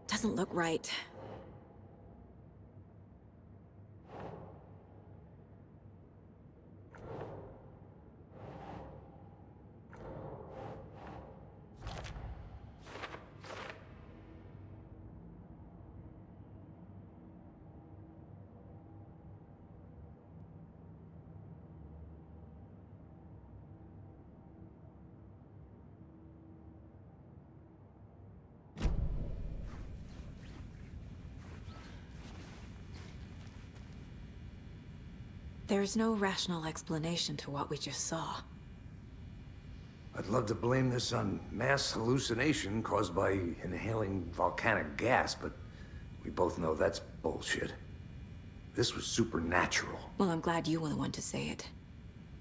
Doesn't look right. There's no rational explanation to what we just saw. I'd love to blame this on mass hallucination caused by inhaling volcanic gas, but we both know that's bullshit. This was supernatural. Well, I'm glad you were the one to say it.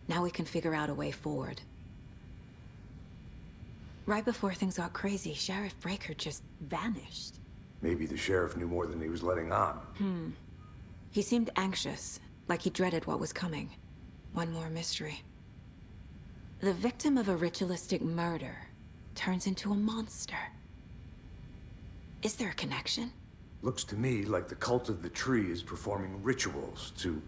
Now we can figure out a way forward. Right before things got crazy, Sheriff Breaker just vanished. Maybe the sheriff knew more than he was letting on. He seemed anxious, like he dreaded what was coming. One more mystery. The victim of a ritualistic murder turns into a monster. Is there a connection? Looks to me like the cult of the tree is performing rituals to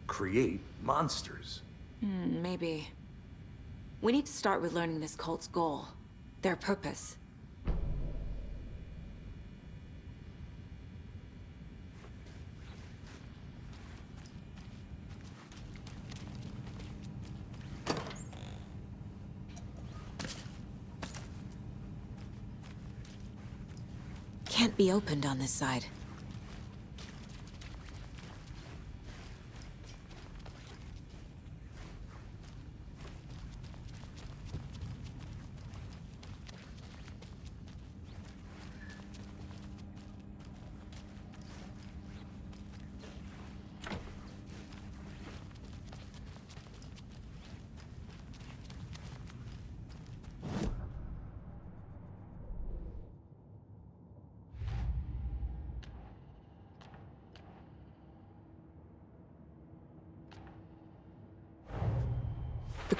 create monsters. Maybe. We need to start with learning this cult's goal, their purpose. Can't be opened on this side.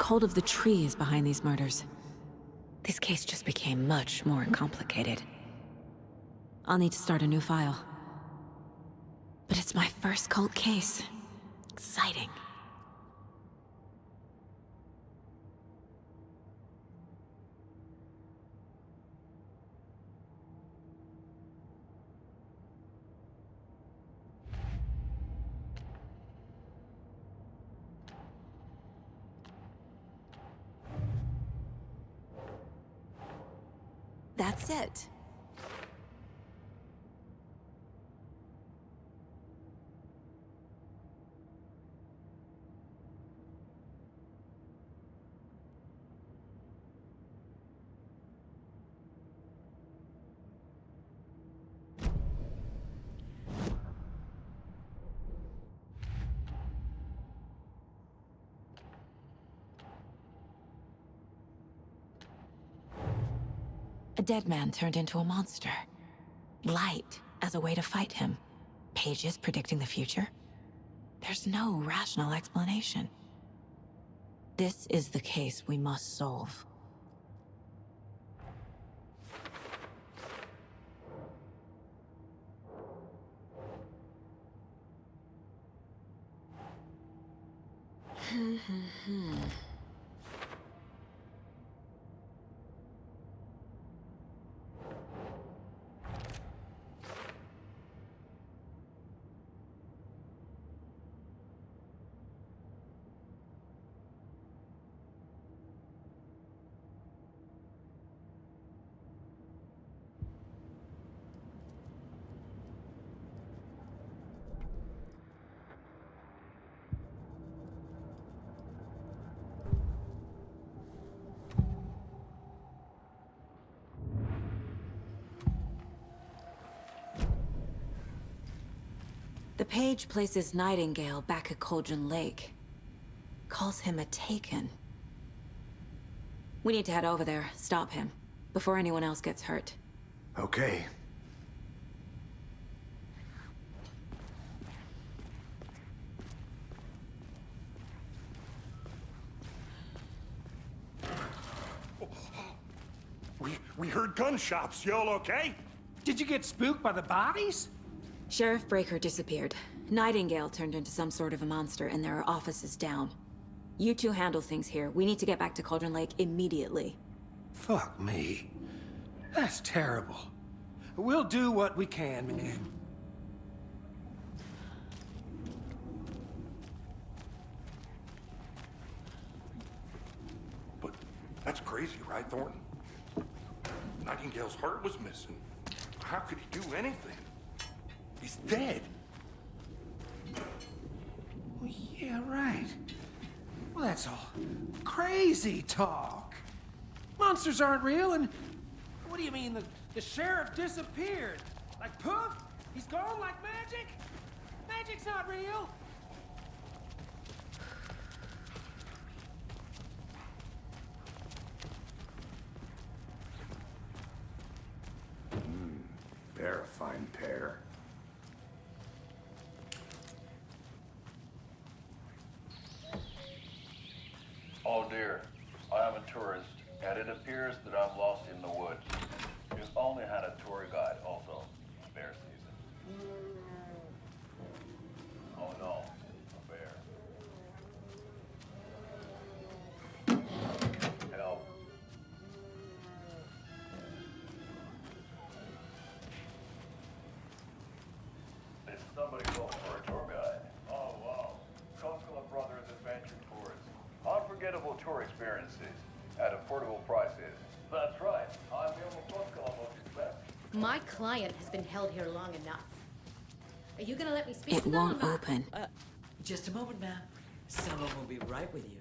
cult of the tree is behind these murders. This case just became much more complicated. I'll need to start a new file. But it's my first cult case. Exciting. That's it. A dead man turned into a monster. Light as a way to fight him. Pages predicting the future? There's no rational explanation. This is the case we must solve. The page places Nightingale back at Cauldron Lake. Calls him a Taken. We need to head over there, stop him, before anyone else gets hurt. Okay. We heard gunshots. Y'all okay? Did you get spooked by the bodies? Sheriff Breaker disappeared. Nightingale turned into some sort of a monster, and there are offices down. You two handle things here. We need to get back to Cauldron Lake immediately. Fuck me. That's terrible. We'll do what we can, man. But that's crazy, right, Thornton? Nightingale's heart was missing. How could he do anything? He's dead. Well, yeah, right. Well, that's all crazy talk. Monsters aren't real, and what do you mean the sheriff disappeared? Like poof? He's gone like magic? Magic's not real. They're a fine pair. Oh dear, I am a tourist, and it appears that I'm lost in the woods. You've only had a tour guide also. Bear season. Oh no, a bear. Help. Did somebody go for a tour guide? Oh wow. Coastal Brothers Adventure Tours. Unforgettable tour experiences at affordable prices. That's right. I'm the only Coastal best. My client has been held here long enough. Are you gonna let me speak It to them? won't open. Just a moment, ma'am. Someone will be right with you.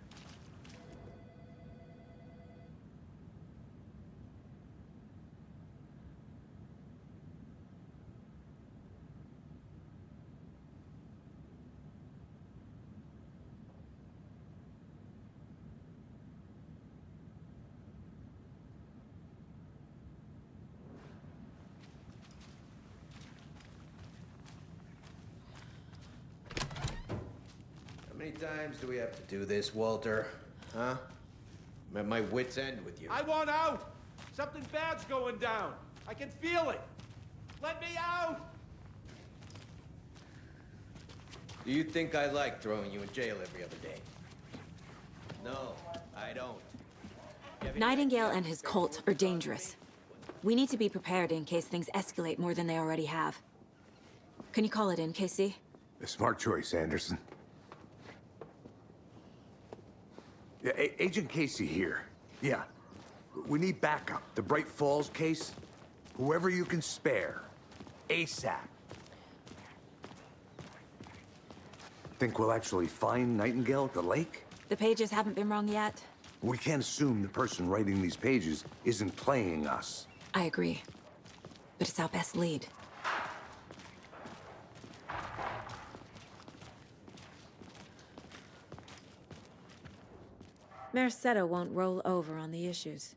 How many times do we have to do this, Walter? Huh? I'm at my wit's end with you. I want out! Something bad's going down. I can feel it. Let me out! Do you think I like throwing you in jail every other day? No, I don't. Nightingale and his cult are dangerous. We need to be prepared in case things escalate more than they already have. Can you call it in, Casey? A smart choice, Anderson. Yeah, Agent Casey here. Yeah. We need backup. The Bright Falls case. Whoever you can spare. ASAP. Think we'll actually find Nightingale at the lake? The pages haven't been wrong yet. We can't assume the person writing these pages isn't playing us. I agree. But it's our best lead. Mercado won't roll over on the issues.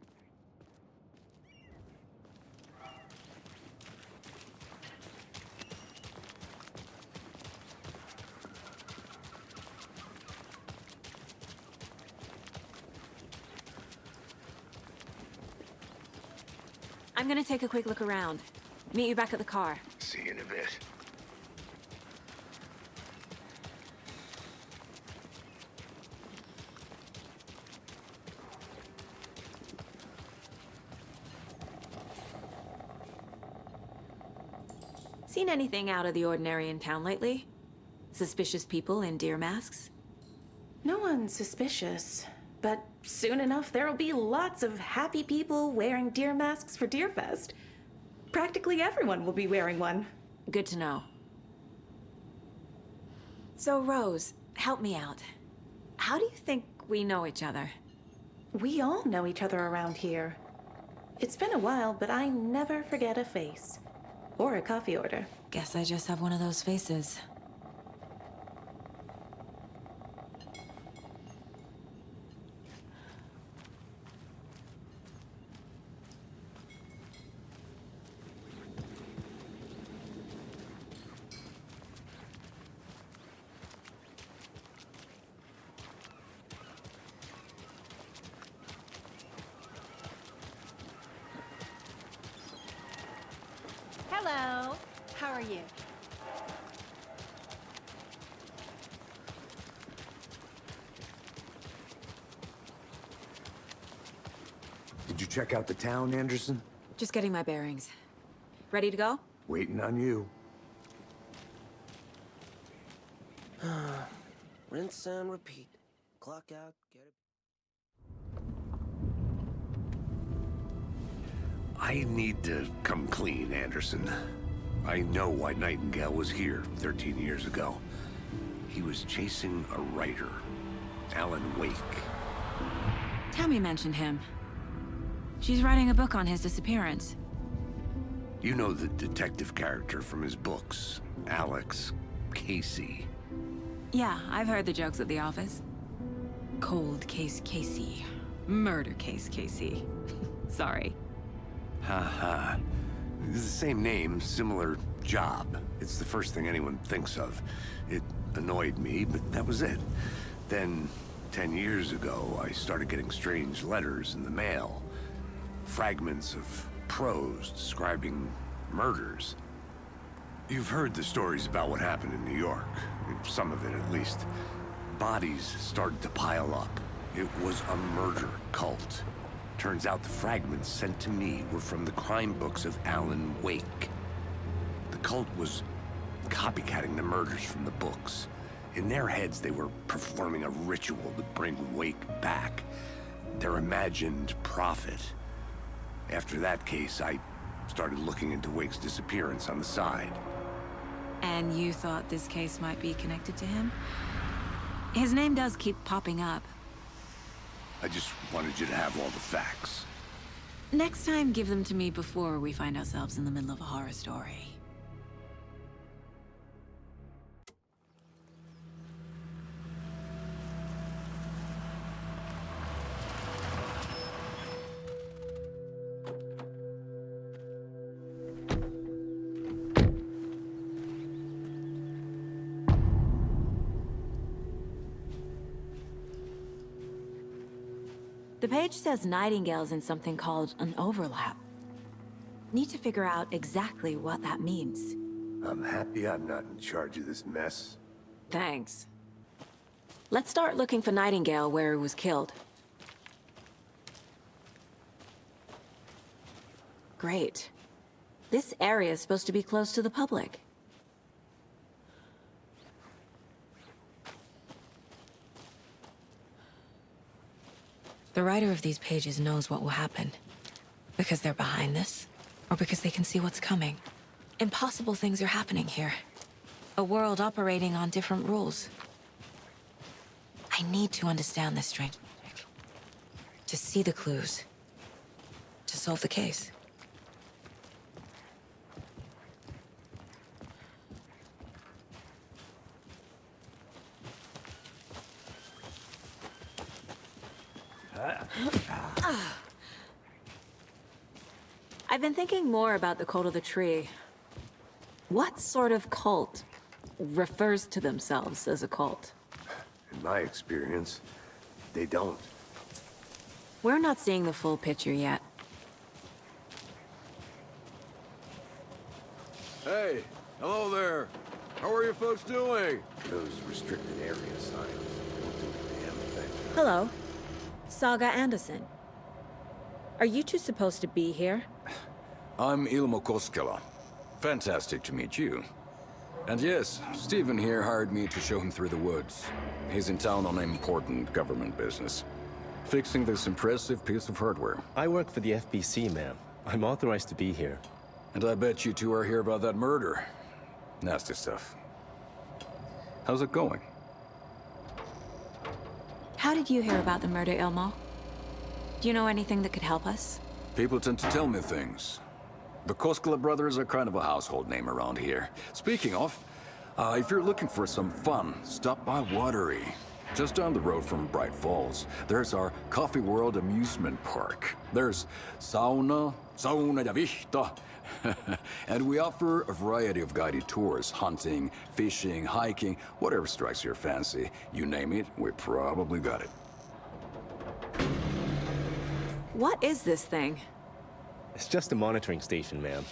I'm gonna take a quick look around. Meet you back at the car. See you in a bit. Seen anything out of the ordinary in town lately? Suspicious people in deer masks? No one's suspicious. But soon enough, there'll be lots of happy people wearing deer masks for Deerfest. Practically everyone will be wearing one. Good to know. So, Rose, help me out. How do you think we know each other? We all know each other around here. It's been a while, but I never forget a face. Or a coffee order. Guess I just have one of those faces. Hello. How are you? Did you check out the town, Anderson? Just getting my bearings. Ready to go? Waiting on you. Rinse and repeat. Clock out, get it. I need to come clean, Anderson. I know why Nightingale was here 13 years ago. He was chasing a writer, Alan Wake. Tammy mentioned him. She's writing a book on his disappearance. You know the detective character from his books, Alex Casey. Yeah, I've heard the jokes at the office. Cold case Casey. Murder case Casey. Sorry. Ha. It's the same name, similar job. It's the first thing anyone thinks of. It annoyed me, but that was it. Then, 10 years ago, I started getting strange letters in the mail. Fragments of prose describing murders. You've heard the stories about what happened in New York. Some of it, at least. Bodies started to pile up. It was a murder cult. Turns out the fragments sent to me were from the crime books of Alan Wake. The cult was copycatting the murders from the books. In their heads, they were performing a ritual to bring Wake back. Their imagined prophet. After that case, I started looking into Wake's disappearance on the side. And you thought this case might be connected to him? His name does keep popping up. I just wanted you to have all the facts. Next time, give them to me before we find ourselves in the middle of a horror story. The page says Nightingale's in something called an overlap. Need to figure out exactly what that means. I'm happy I'm not in charge of this mess. Thanks. Let's start looking for Nightingale where he was killed. Great. This area is supposed to be close to the public. The writer of these pages knows what will happen. Because they're behind this, or because they can see what's coming. Impossible things are happening here. A world operating on different rules. I need to understand this strange magic. To see the clues. To solve the case. I've been thinking more about the cult of the tree. What sort of cult refers to themselves as a cult? In my experience, they don't. We're not seeing the full picture yet. Hey, hello there. How are you folks doing? Those restricted area signs don't do a damn thing. Hello. Saga Anderson. Are you two supposed to be here? I'm Ilmo Koskela. Fantastic to meet you. And yes, Stephen here hired me to show him through the woods. He's in town on important government business. Fixing this impressive piece of hardware. I work for the FBC, ma'am. I'm authorized to be here. And I bet you two are here about that murder. Nasty stuff. How's it going? How did you hear about the murder, Ilmo? Do you know anything that could help us? People tend to tell me things. The Koskela brothers are kind of a household name around here. Speaking of, if you're looking for some fun, stop by Watery. Just down the road from Bright Falls, there's our Coffee World amusement park. There's sauna ja vihta. And we offer a variety of guided tours, hunting, fishing, hiking, whatever strikes your fancy. You name it, we probably got it. What is this thing? It's just a monitoring station, ma'am.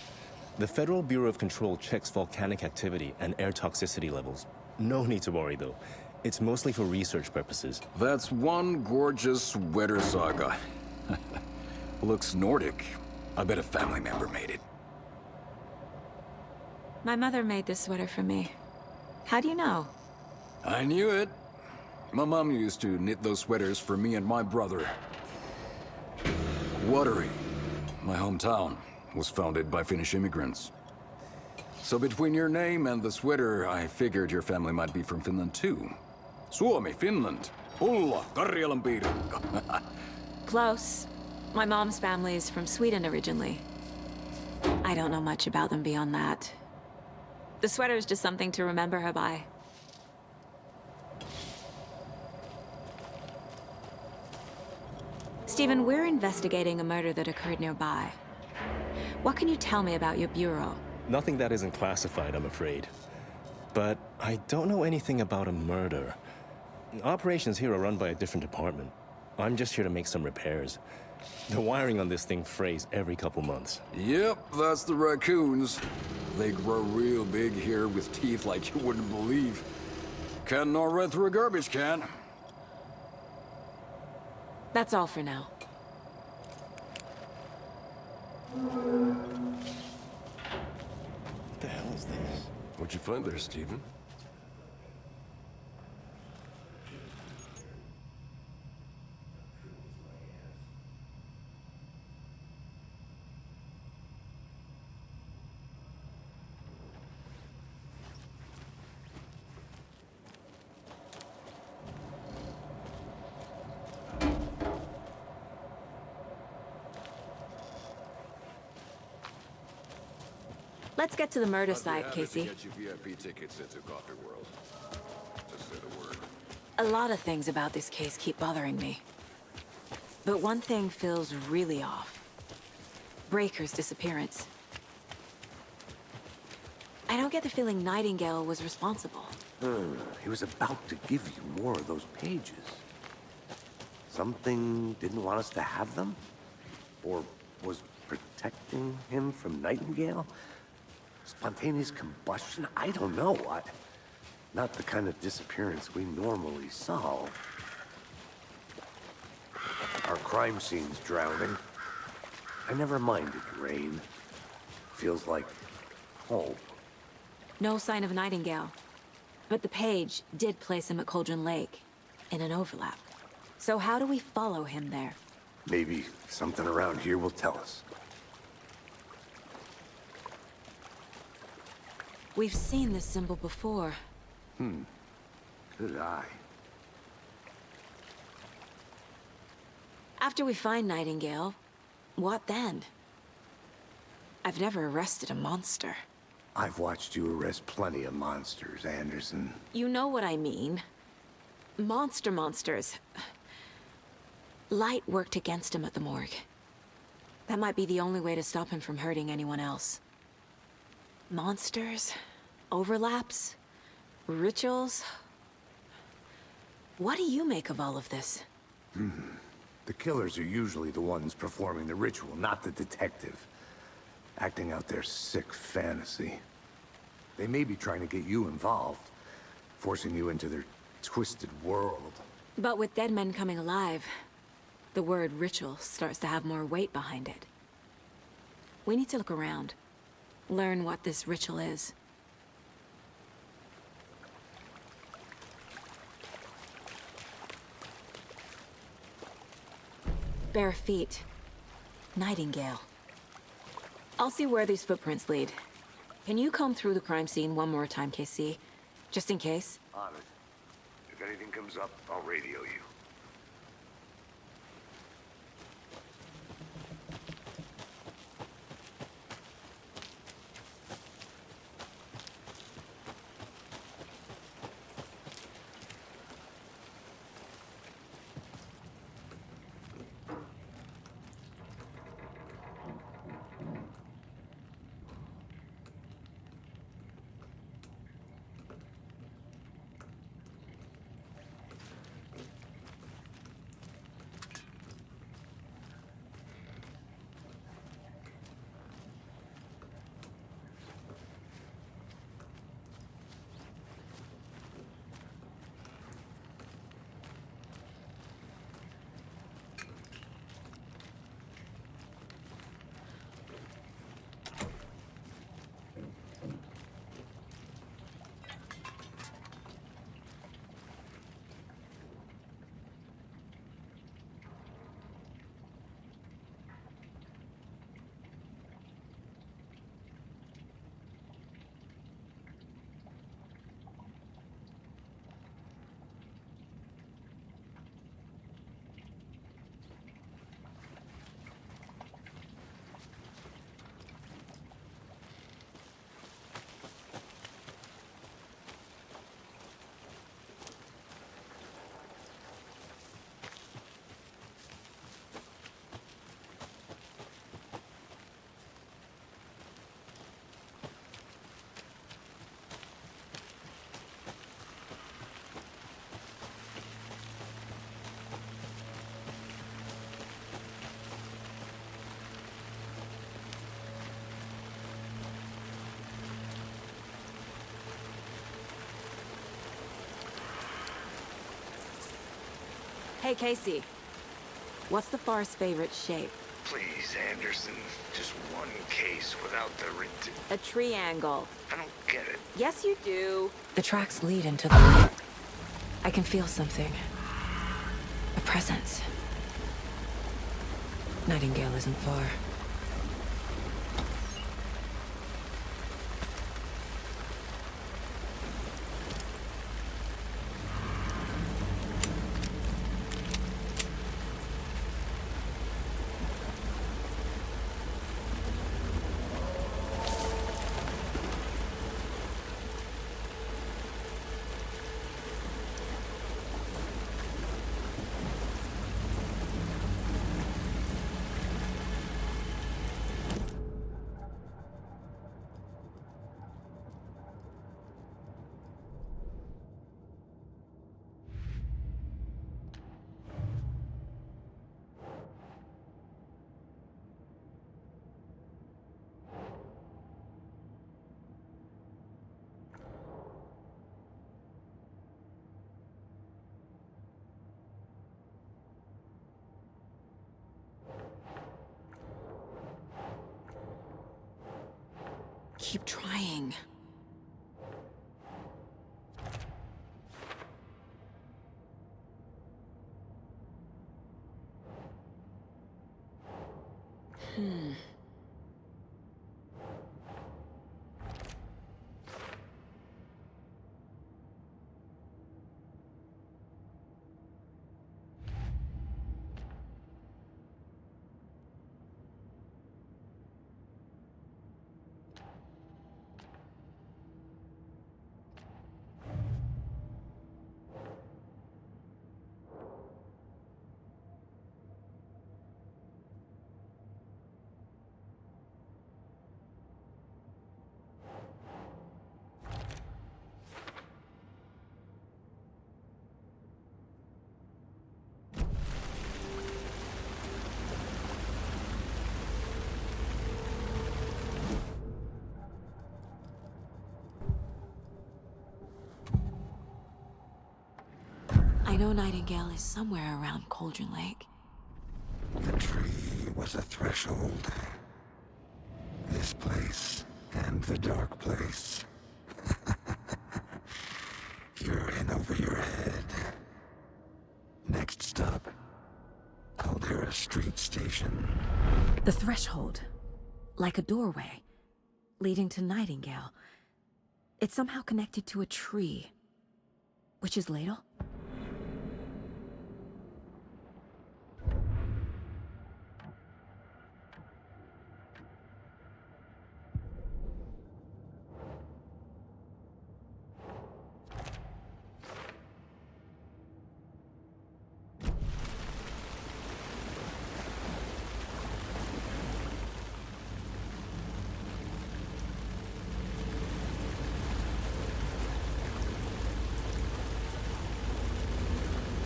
The Federal Bureau of Control checks volcanic activity and air toxicity levels. No need to worry, though. It's mostly for research purposes. That's one gorgeous sweater, Saga. Looks Nordic. I bet a family member made it. My mother made this sweater for me. How do you know? I knew it. My mom used to knit those sweaters for me and my brother. Watery, my hometown, was founded by Finnish immigrants. So between your name and the sweater, I figured your family might be from Finland too. Suomi, Finland. Ulla, Karjalan piirakka. Close. My mom's family is from Sweden originally. I don't know much about them beyond that. The sweater is just something to remember her by. Stephen, we're investigating a murder that occurred nearby. What can you tell me about your bureau? Nothing that isn't classified, I'm afraid. But I don't know anything about a murder. Operations here are run by a different department. I'm just here to make some repairs. The wiring on this thing frays every couple months. Yep, that's the raccoons. They grow real big here with teeth like you wouldn't believe. Can't gnaw right through a garbage can. That's all for now. What the hell is this? What'd you find there, Stephen? Let's get to the murder site, Casey. Get you VIP tickets into Coffee World. Just say the word. A lot of things about this case keep bothering me. But one thing feels really off. Breaker's disappearance. I don't get the feeling Nightingale was responsible. He was about to give you more of those pages. something didn't want us to have them? Or was protecting him from Nightingale? Spontaneous combustion? I don't know what. Not the kind of disappearance we normally solve. Our crime scene's drowning. I never minded rain. Feels like home. No sign of Nightingale. But the page did place him at Cauldron Lake, in an overlap. So how do we follow him there? Maybe something around here will tell us. We've seen this symbol before. Good eye. After we find Nightingale, what then? I've never arrested a monster. I've watched you arrest plenty of monsters, Anderson. You know what I mean. Monsters. Light worked against him at the morgue. That might be the only way to stop him from hurting anyone else. Monsters? Overlaps? Rituals? What do you make of all of this? The killers are usually the ones performing the ritual, not the detective. Acting out their sick fantasy. They may be trying to get you involved, forcing you into their twisted world. But with dead men coming alive, the word ritual starts to have more weight behind it. We need to look around. Learn what this ritual is. Bare feet. Nightingale. I'll see where these footprints lead. Can you comb through the crime scene one more time, KC? Just in case? On it. If anything comes up, I'll radio you. Hey, Casey. What's the far's favorite shape? Please, Anderson. Just one case without the A triangle. I don't get it. Yes, you do. The tracks lead into the light. I can feel something. A presence. Nightingale isn't far. Keep trying. I know Nightingale is somewhere around Cauldron Lake. The tree was a threshold. This place and the dark place. You're in over your head. Next stop, Caldera Street Station. The threshold. Like a doorway. Leading to Nightingale. It's somehow connected to a tree. Witch's Ladle?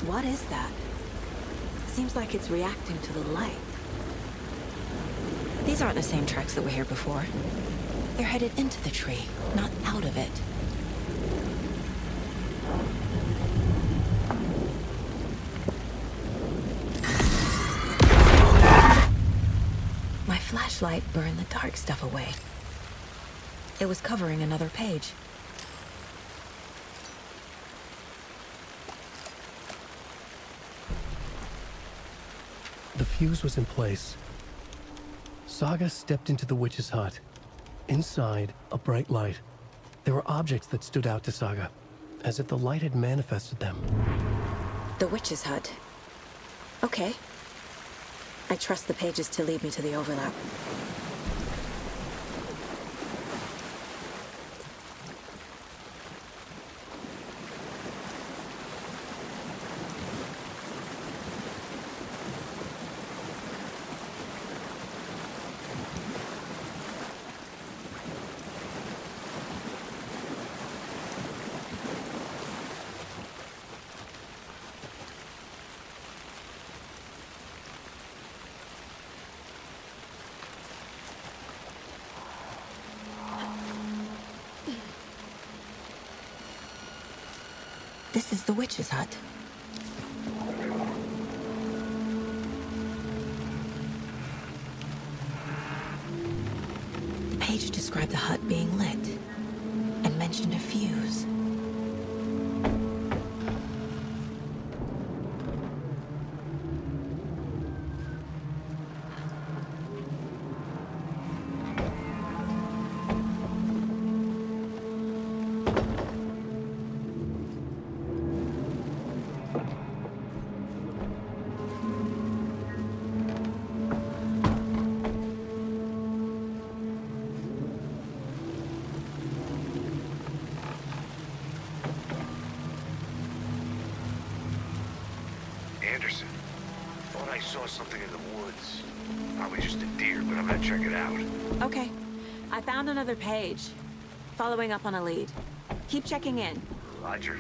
What is that? Seems like it's reacting to the light. These aren't the same tracks that were here before. They're headed into the tree, not out of it. My flashlight burned the dark stuff away. It was covering another page. The fuse was in place. Saga stepped into the witch's hut. Inside, a bright light. There were objects that stood out to Saga, as if the light had manifested them. The witch's hut. Okay. I trust the pages to lead me to the overlap. This is the witch's hut. The page described the hut being lit and mentioned a fuse. Anderson. Thought I saw something in the woods. Probably just a deer, but I'm gonna check it out. Okay. I found another page. Following up on a lead. Keep checking in. Roger.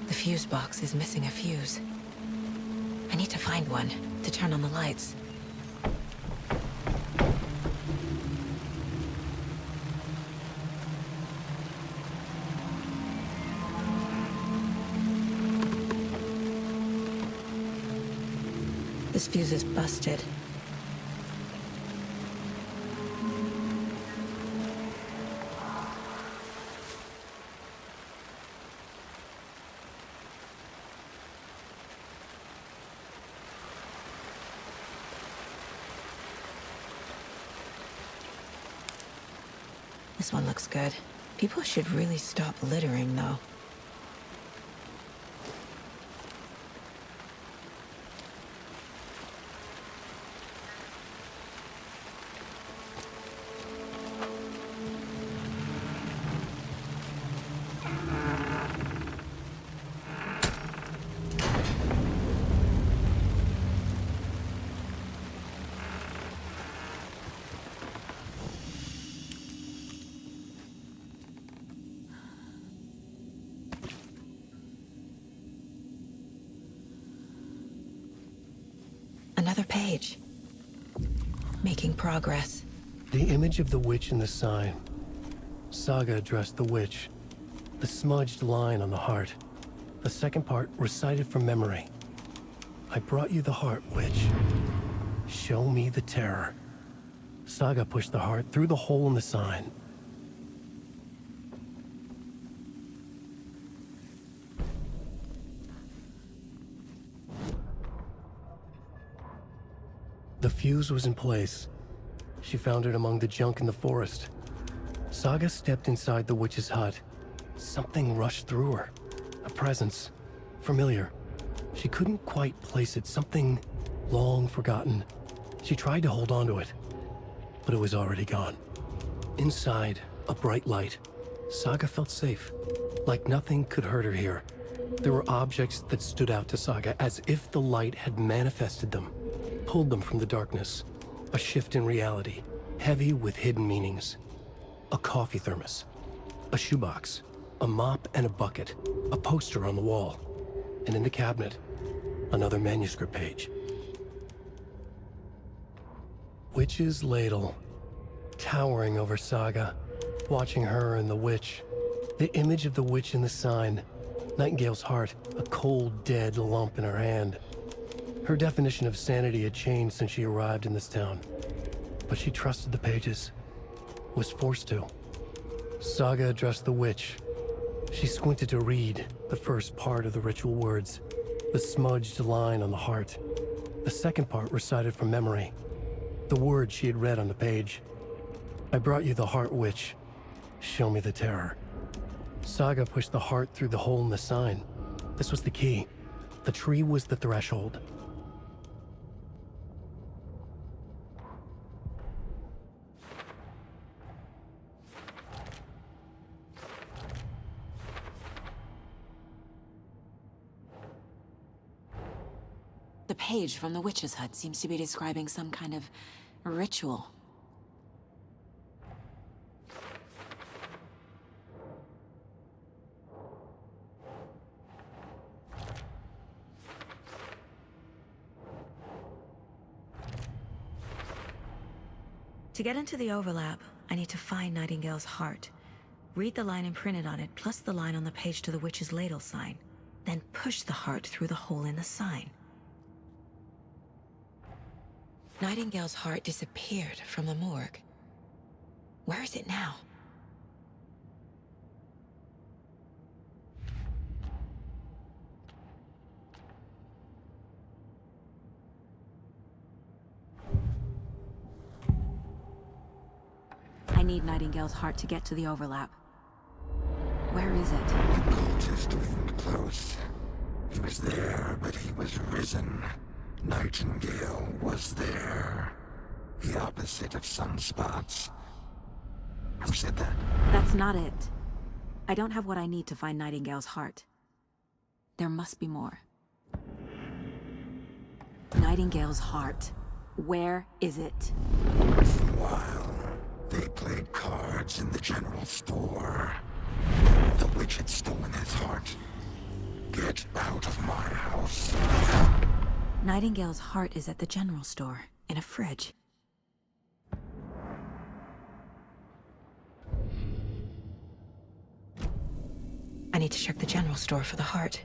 The fuse box is missing a fuse. I need to find one to turn on the lights. This fuse is busted. This one looks good. People should really stop littering, though. Another page. Making progress. The image of the witch in the sign. Saga addressed the witch. The smudged line on the heart. The second part recited from memory. I brought you the heart, witch. Show me the terror. Saga pushed the heart through the hole in the sign. The fuse was in place. She found it among the junk in the forest. Saga stepped inside the witch's hut. Something rushed through her. A presence. Familiar. She couldn't quite place it. Something long forgotten. She tried to hold on to it, but it was already gone. Inside, a bright light. Saga felt safe. Like nothing could hurt her here. There were objects that stood out to Saga as if the light had manifested them. Pulled them from the darkness. A shift in reality, heavy with hidden meanings. A coffee thermos, a shoebox, a mop and a bucket, a poster on the wall, and in the cabinet, another manuscript page. Witch's ladle, towering over Saga, watching her and the witch. The image of the witch in the sign, Nightingale's heart, a cold, dead lump in her hand. Her definition of sanity had changed since she arrived in this town. But she trusted the pages. Was forced to. Saga addressed the witch. She squinted to read the first part of the ritual words. The smudged line on the heart. The second part recited from memory. The words she had read on the page. I brought you the heart, witch. Show me the terror. Saga pushed the heart through the hole in the sign. This was the key. The tree was the threshold. The page from the witch's hut seems to be describing some kind of ritual. To get into the overlap, I need to find Nightingale's heart. Read the line imprinted on it, plus the line on the page to the witch's ladle sign. Then push the heart through the hole in the sign. Nightingale's heart disappeared from the morgue. Where is it now? I need Nightingale's heart to get to the overlap. Where is it? The cultist leaned close. He was there, but he was risen. Nightingale was there. The opposite of sunspots. Who said that? That's not it. I don't have what I need to find Nightingale's heart. There must be more. Nightingale's heart. Where is it? While they played cards in the general store, the witch had stolen his heart. Get out of my house. Nightingale's heart is at the general store, in a fridge. I need to check the general store for the heart.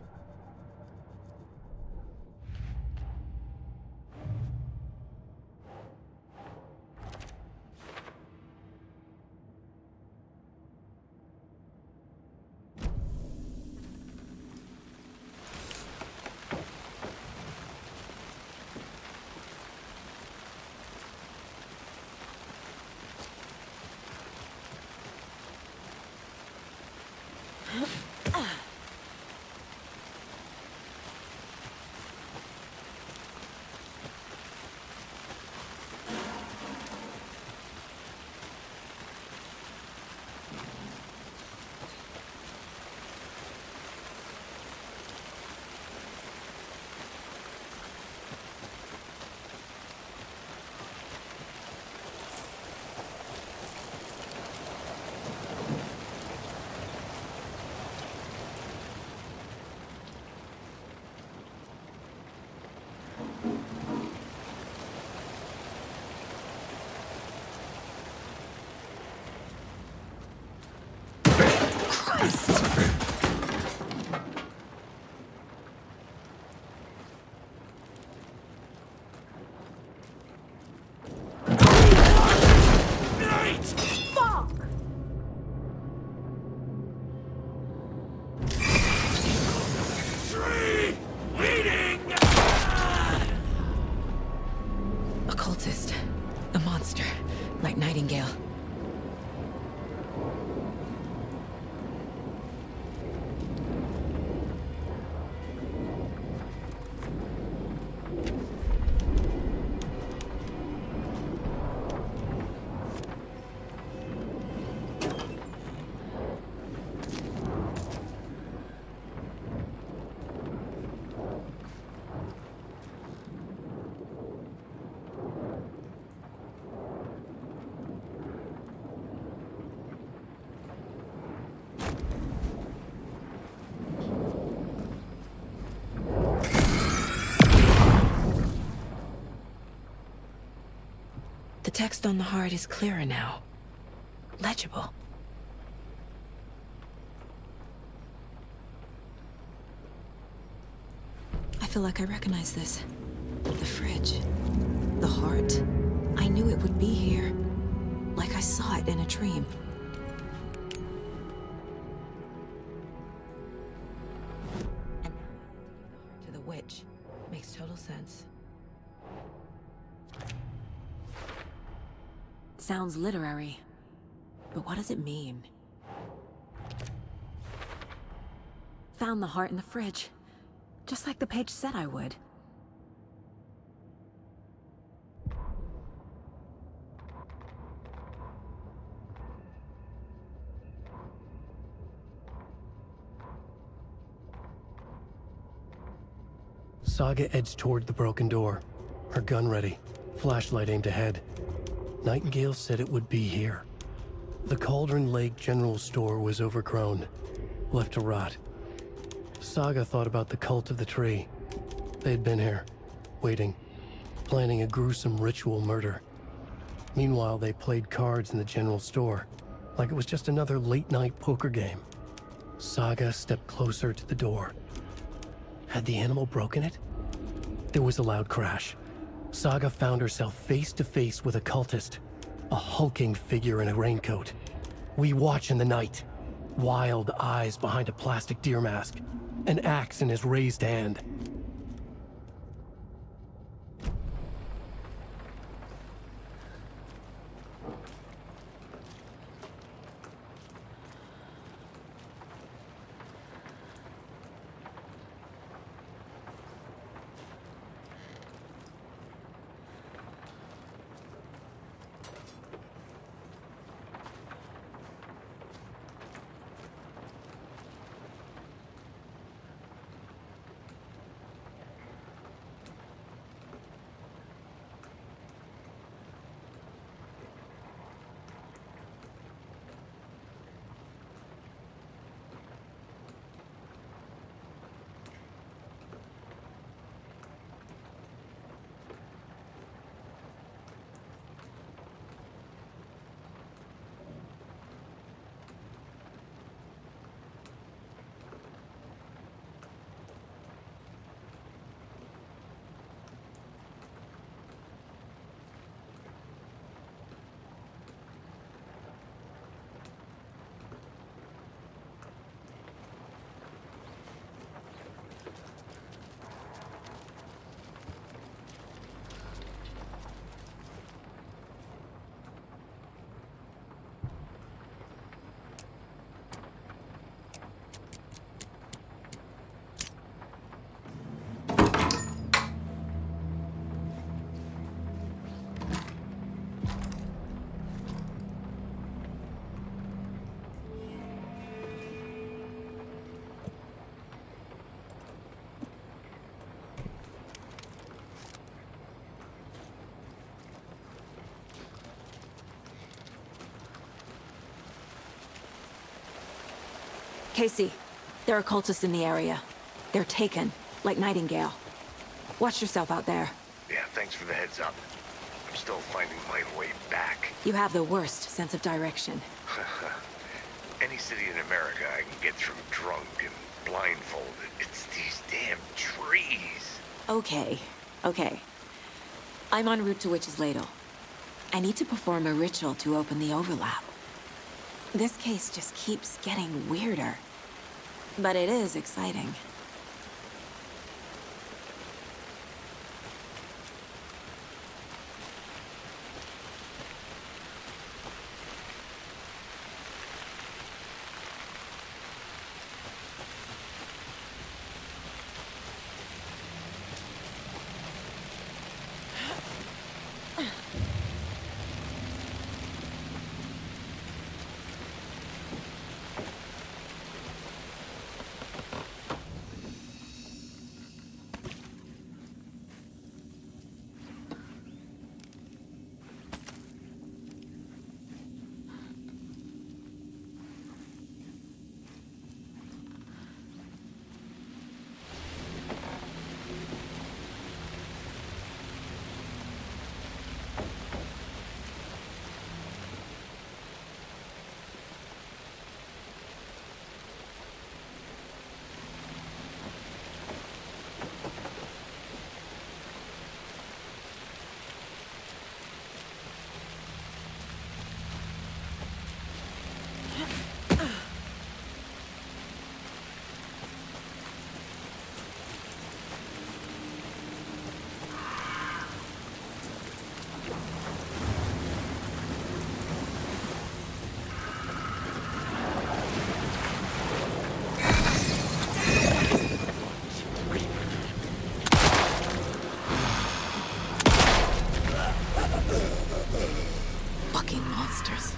best. Fuck! A cultist. A monster. Like Nightingale. The text on the heart is clearer now. Legible. I feel like I recognize this. The fridge. The heart. I knew it would be here. Like I saw it in a dream. And to the witch. Makes total sense. Sounds literary, but what does it mean? Found the heart in the fridge, just like the page said I would. Saga edged toward the broken door, her gun ready, flashlight aimed ahead. Nightingale said it would be here. The Cauldron Lake General Store was overgrown, left to rot. Saga thought about the cult of the tree. They had been here, waiting, planning a gruesome ritual murder. Meanwhile, they played cards in the general store, like it was just another late-night poker game. Saga stepped closer to the door. Had the animal broken it? There was a loud crash. Saga found herself face to face with a cultist, a hulking figure in a raincoat. We watch in the night, wild eyes behind a plastic deer mask, an axe in his raised hand. Casey, there are cultists in the area. They're taken, like Nightingale. Watch yourself out there. Yeah, thanks for the heads up. I'm still finding my way back. You have the worst sense of direction. Any any city in America I can get through drunk and blindfolded. It's these damn trees. Okay, okay. I'm en route to Witch's Ladle. I need to perform a ritual to open the overlap. This case just keeps getting weirder. But it is exciting. Fucking monsters.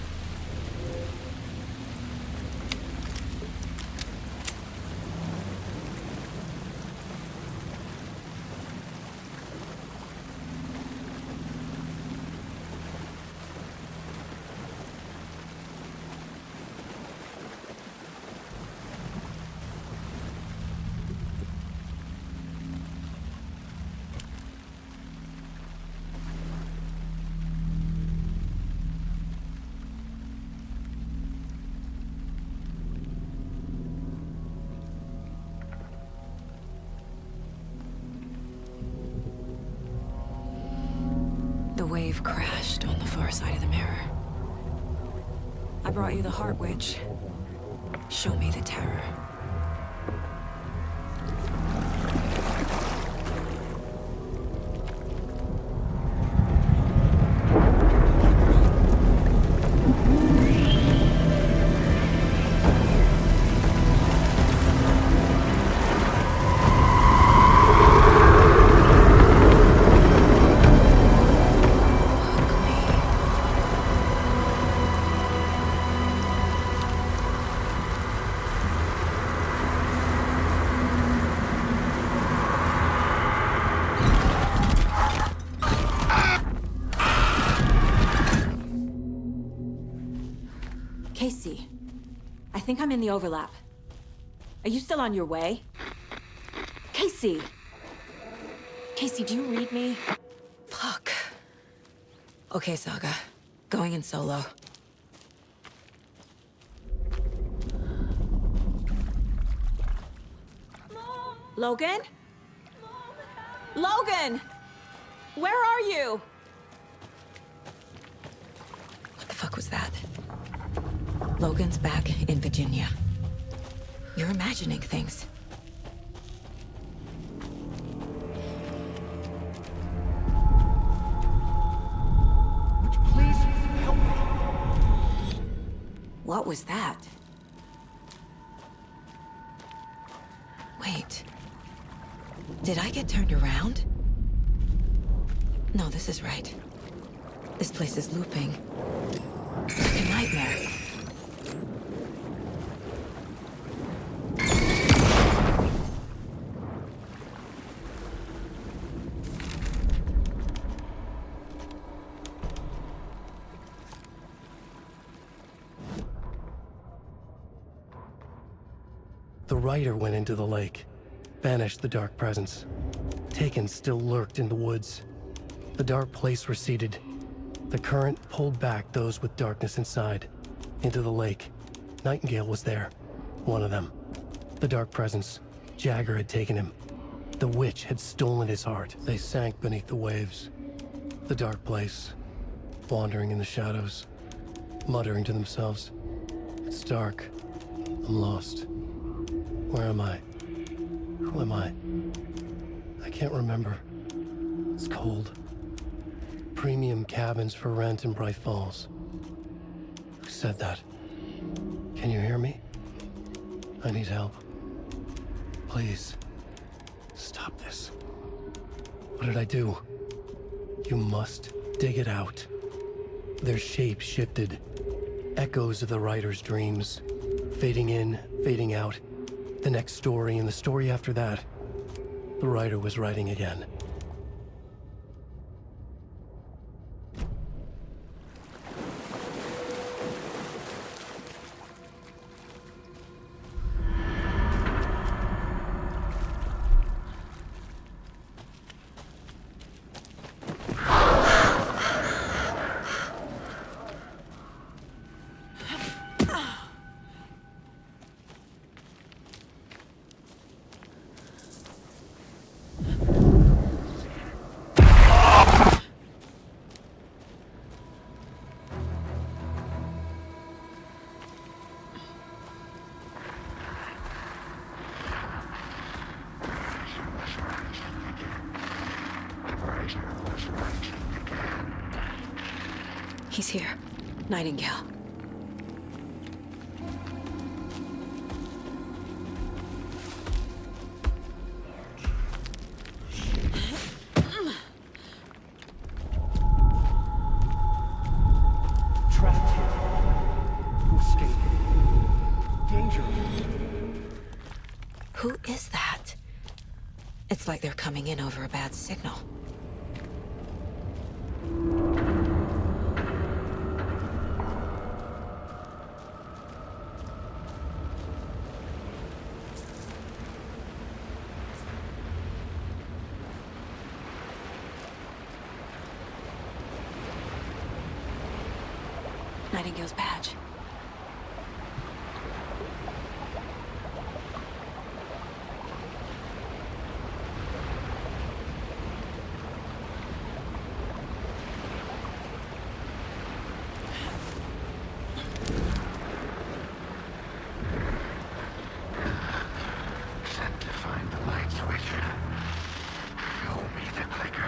The wave crashed on the far side of the mirror. I brought you the Heart Witch. Show me the terror. Casey, I think I'm in the overlap. Are you still on your way? Casey! Casey, do you read me? Fuck. Okay, Saga. Going in solo. Logan? Logan! Where are you? What the fuck was that? Logan's back in Virginia. You're imagining things. Would you please help me? What was that? Wait. Did I get turned around? No, this is right. This place is looping. It's like a nightmare. The rider went into the lake, banished the dark presence. Taken still lurked in the woods. The dark place receded. The current pulled back those with darkness inside, into the lake. Nightingale was there. One of them. The Dark Presence. Jagger had taken him. The witch had stolen his heart. They sank beneath the waves. The dark place. Wandering in the shadows. Muttering to themselves. It's dark. I'm lost. Where am I? Who am I? I can't remember. It's cold. Premium cabins for rent in Bright Falls. Who said that? Can you hear me? I need help. Please. Stop this. What did I do? You must dig it out. Their shape shifted. Echoes of the writer's dreams. Fading in, fading out. The next story and the story after that. The writer was writing again. He's here. Nightingale. Trapped here. To escape. Danger. Who is that? It's like they're coming in over a bad signal. Nightingale's badge. Sent to find the light switch. Show me the clicker.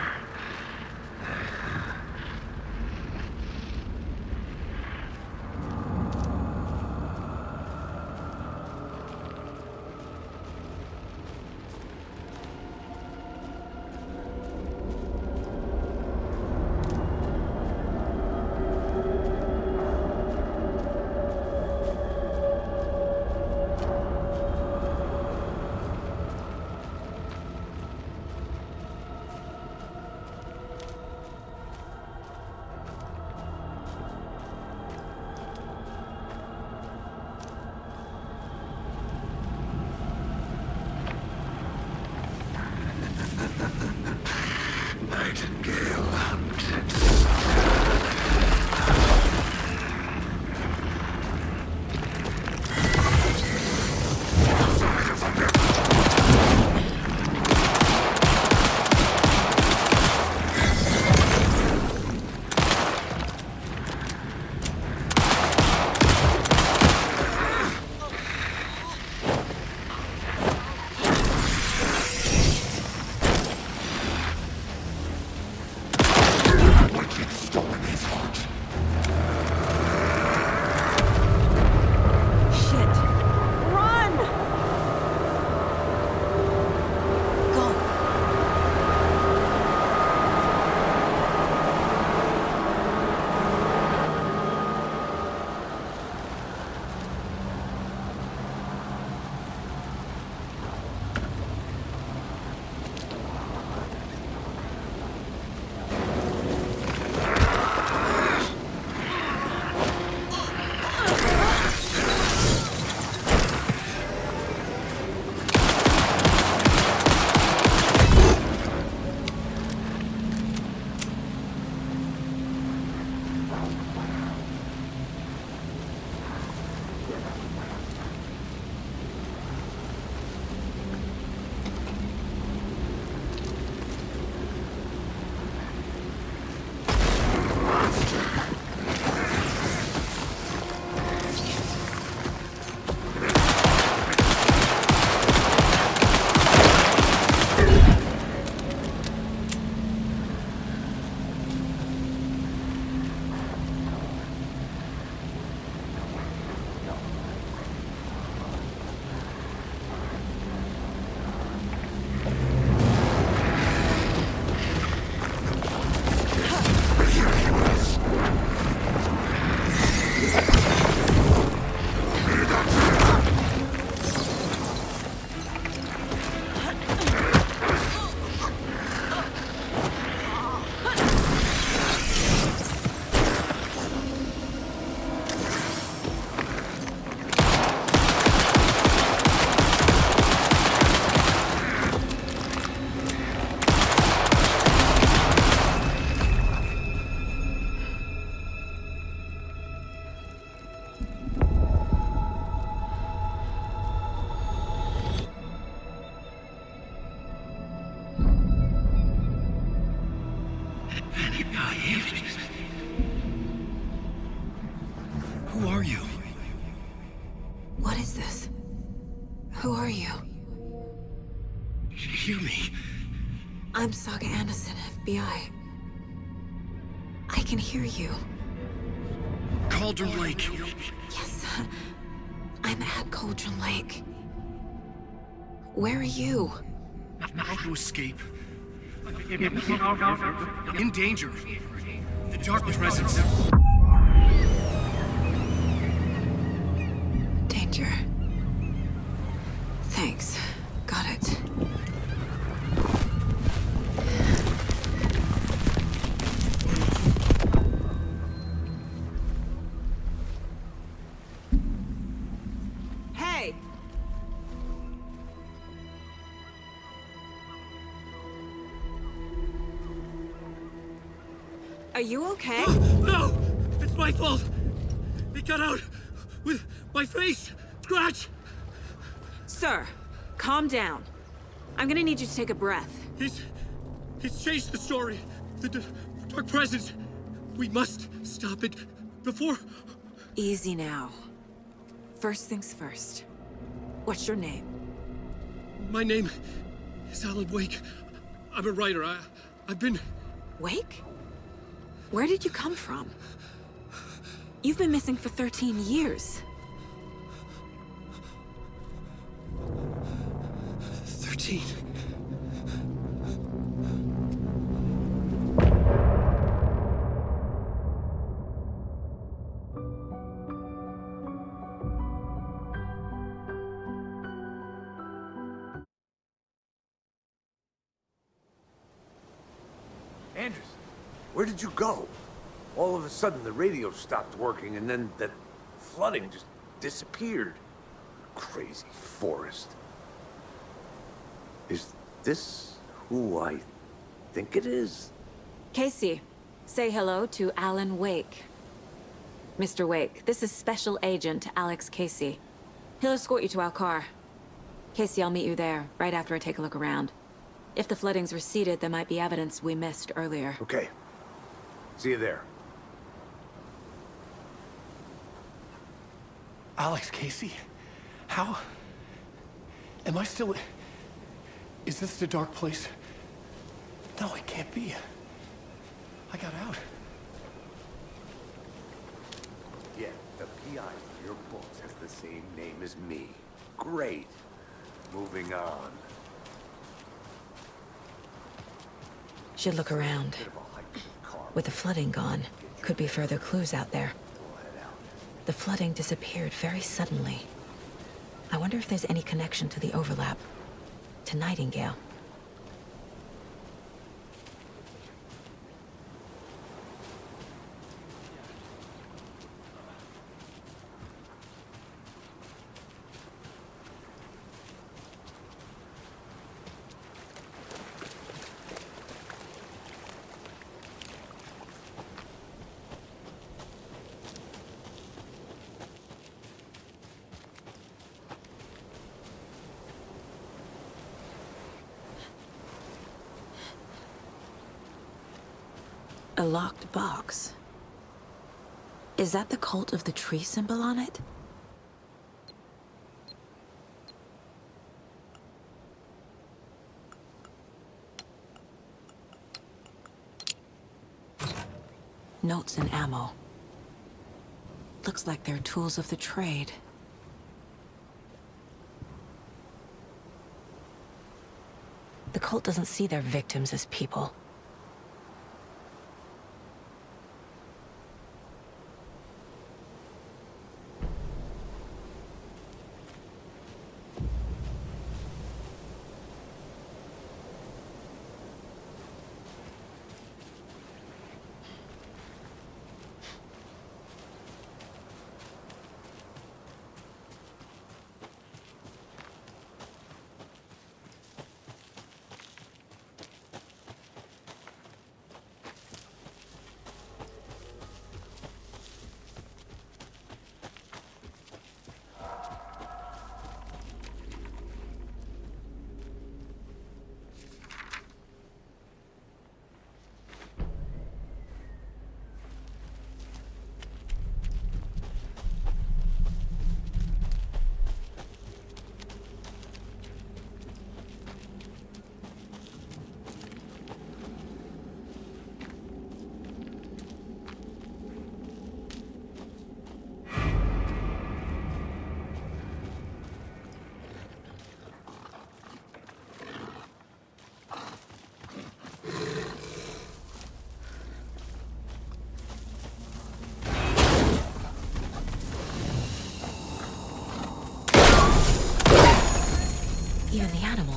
Who are you? What is this? Who are you? Hear me. I'm Saga Anderson, FBI. I can hear you. Cauldron Lake. Yes, I'm at Cauldron Lake. Where are you? How to escape. In danger. The dark presence. Danger. Thanks. Got it. Hey! Are you okay? No! It's my fault! It got out with my face! Scratch! Sir, calm down. I'm gonna need you to take a breath. He's changed the story. The dark presence. We must stop it before... Easy now. First things first. What's your name? My name is Alan Wake. I'm a writer. I've been... Wake? Where did you come from? You've been missing for 13 years. 13. Anderson, where did you go? All of a sudden, the radio stopped working, and then that flooding just disappeared. Crazy forest. Is this who I think it is? Casey, say hello to Alan Wake. Mr. Wake, this is Special Agent Alex Casey. He'll escort you to our car. Casey, I'll meet you there, right after I take a look around. If the flooding's receded, there might be evidence we missed earlier. Okay. See you there. Alex Casey? How? Am I still... Is this the dark place? No, it can't be. I got out. Yeah, the PI for your books has the same name as me. Great. Moving on. Should look around. With the flooding gone, could be further clues out there. The flooding disappeared very suddenly. I wonder if there's any connection to the overlap. To Nightingale. A locked box. Is that the cult of the tree symbol on it? Notes and ammo. Looks like they're tools of the trade. The cult doesn't see their victims as people.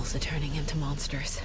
also turning into monsters.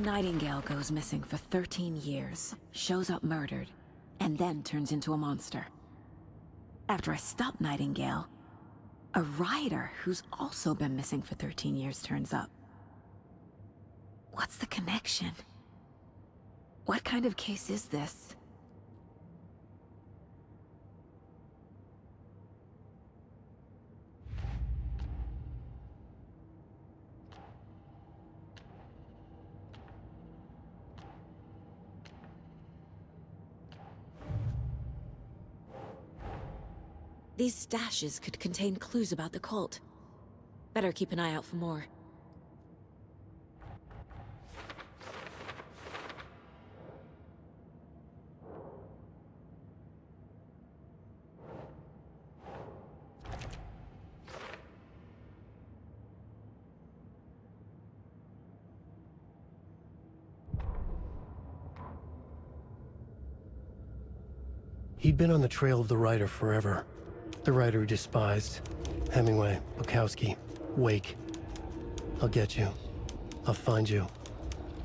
Nightingale goes missing for 13 years, shows up murdered, and then turns into a monster. After I stop Nightingale, a rider who's also been missing for 13 years turns up. What's the connection? What kind of case is this? These stashes could contain clues about the cult. Better keep an eye out for more. He'd been on the trail of the writer forever. The writer he despised. Hemingway, Bukowski, Wake. I'll get you. I'll find you.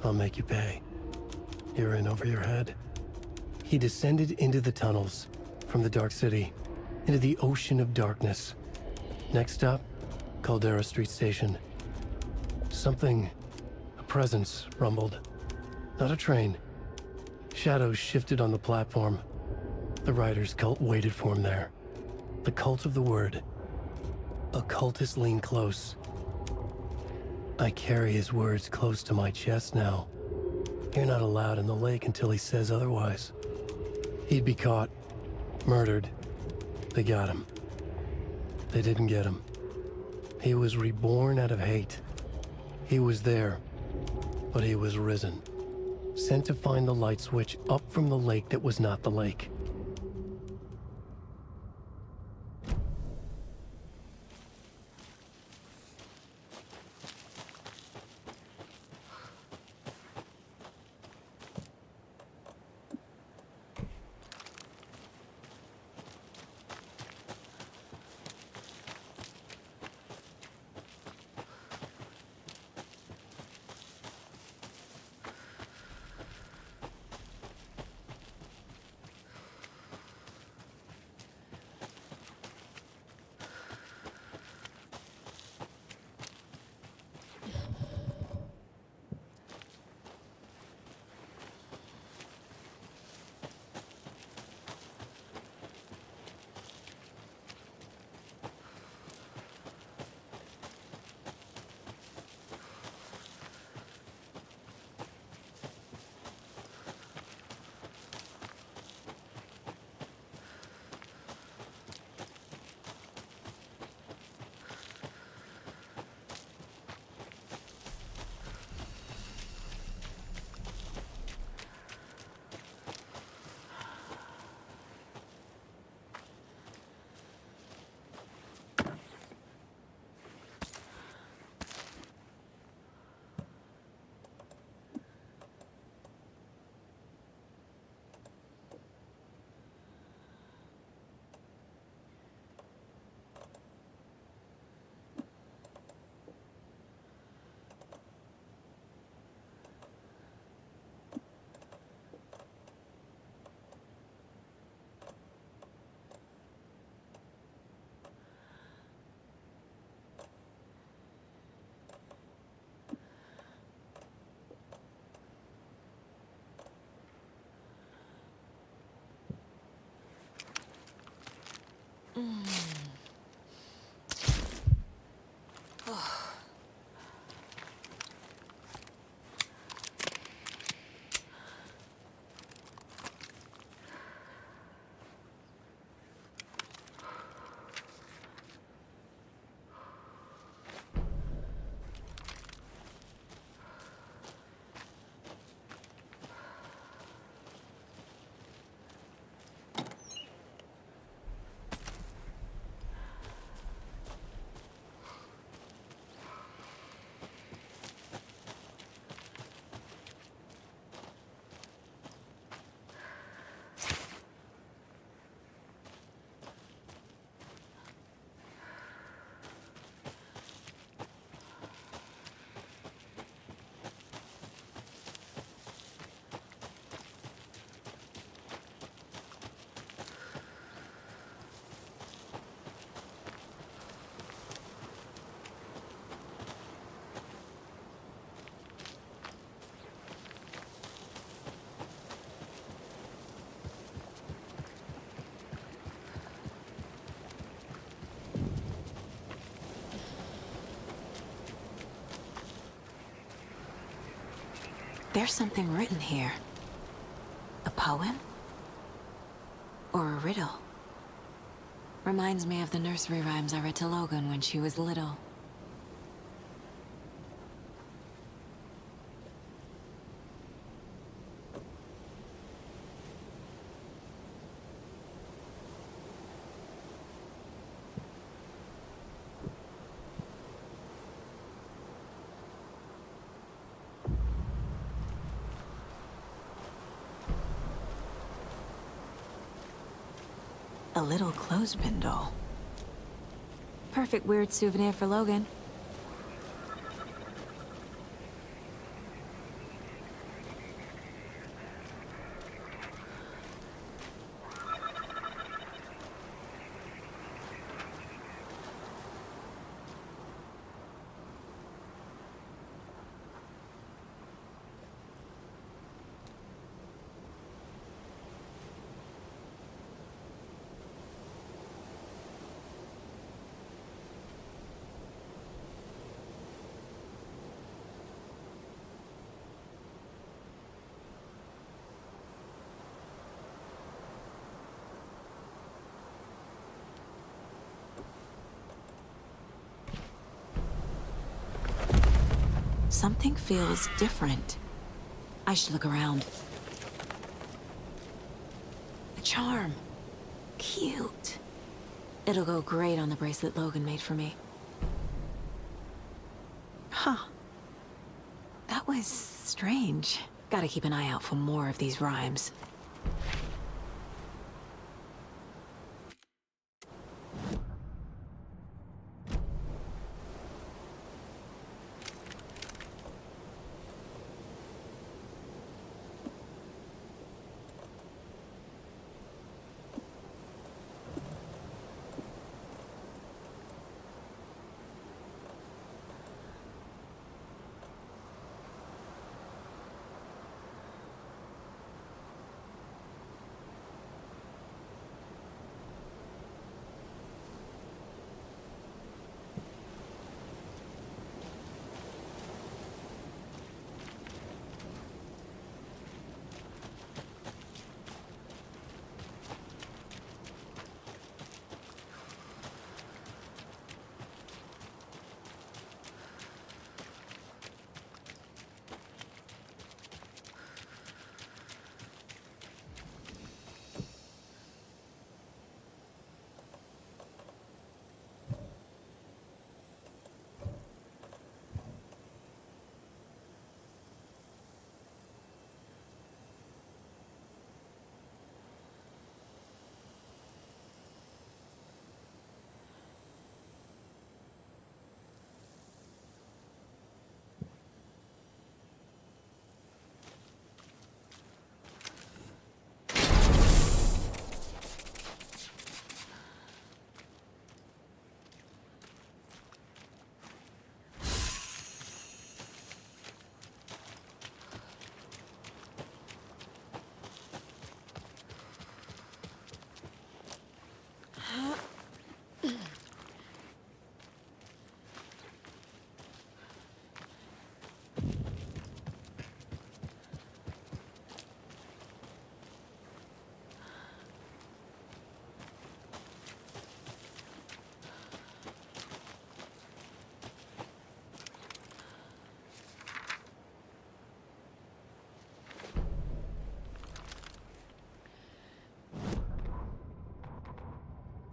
I'll make you pay. You're in over your head. He descended into the tunnels, from the Dark City, into the ocean of darkness. Next stop, Caldera Street Station. Something, a presence, rumbled. Not a train. Shadows shifted on the platform. The writer's cult waited for him there. The cult of the word. Occultists lean close. I carry his words close to my chest now. You're not allowed in the lake until he says otherwise. He'd be caught, murdered. They got him. They didn't get him. He was reborn out of hate. He was there, but he was risen. Sent to find the light switch up from the lake that was not the lake. There's something written here. A poem? Or a riddle? Reminds me of the nursery rhymes I read to Logan when she was little. A little clothespin doll. Perfect weird souvenir for Logan. Something feels different. I should look around. A charm. Cute. It'll go great on the bracelet Logan made for me. Huh. That was strange. Gotta keep an eye out for more of these rhymes.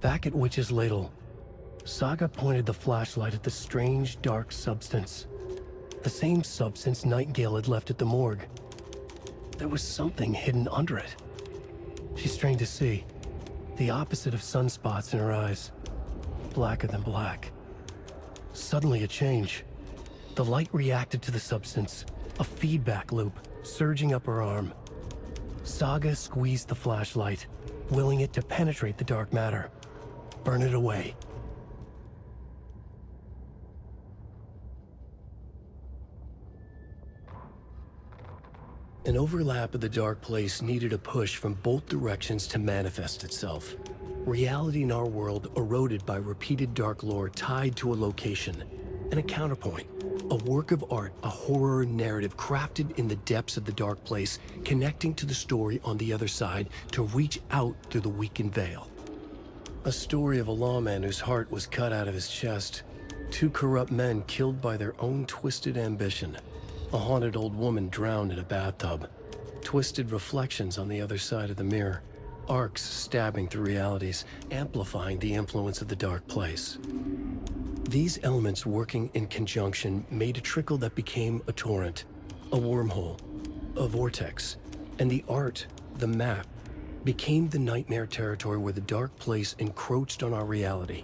Back at Witch's Ladle, Saga pointed the flashlight at the strange, dark substance. The same substance Nightingale had left at the morgue. There was something hidden under it. She strained to see. The opposite of sunspots in her eyes. Blacker than black. Suddenly a change. The light reacted to the substance. A feedback loop surging up her arm. Saga squeezed the flashlight, willing it to penetrate the dark matter. Burn it away. An overlap of the dark place needed a push from both directions to manifest itself. Reality in our world eroded by repeated dark lore tied to a location, and a counterpoint. A work of art, a horror narrative crafted in the depths of the dark place, connecting to the story on the other side to reach out through the weakened veil. A story of a lawman whose heart was cut out of his chest. Two corrupt men killed by their own twisted ambition. A haunted old woman drowned in a bathtub. Twisted reflections on the other side of the mirror. Arcs stabbing through realities, amplifying the influence of the dark place. These elements working in conjunction made a trickle that became a torrent, a wormhole, a vortex, and the art, the map, became the nightmare territory where the dark place encroached on our reality,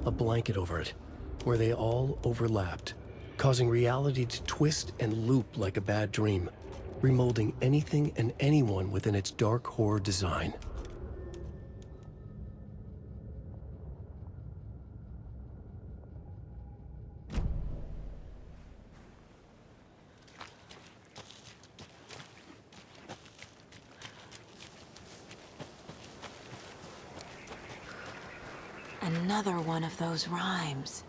a blanket over it, where they all overlapped, causing reality to twist and loop like a bad dream, remolding anything and anyone within its dark horror design. Another one of those rhymes.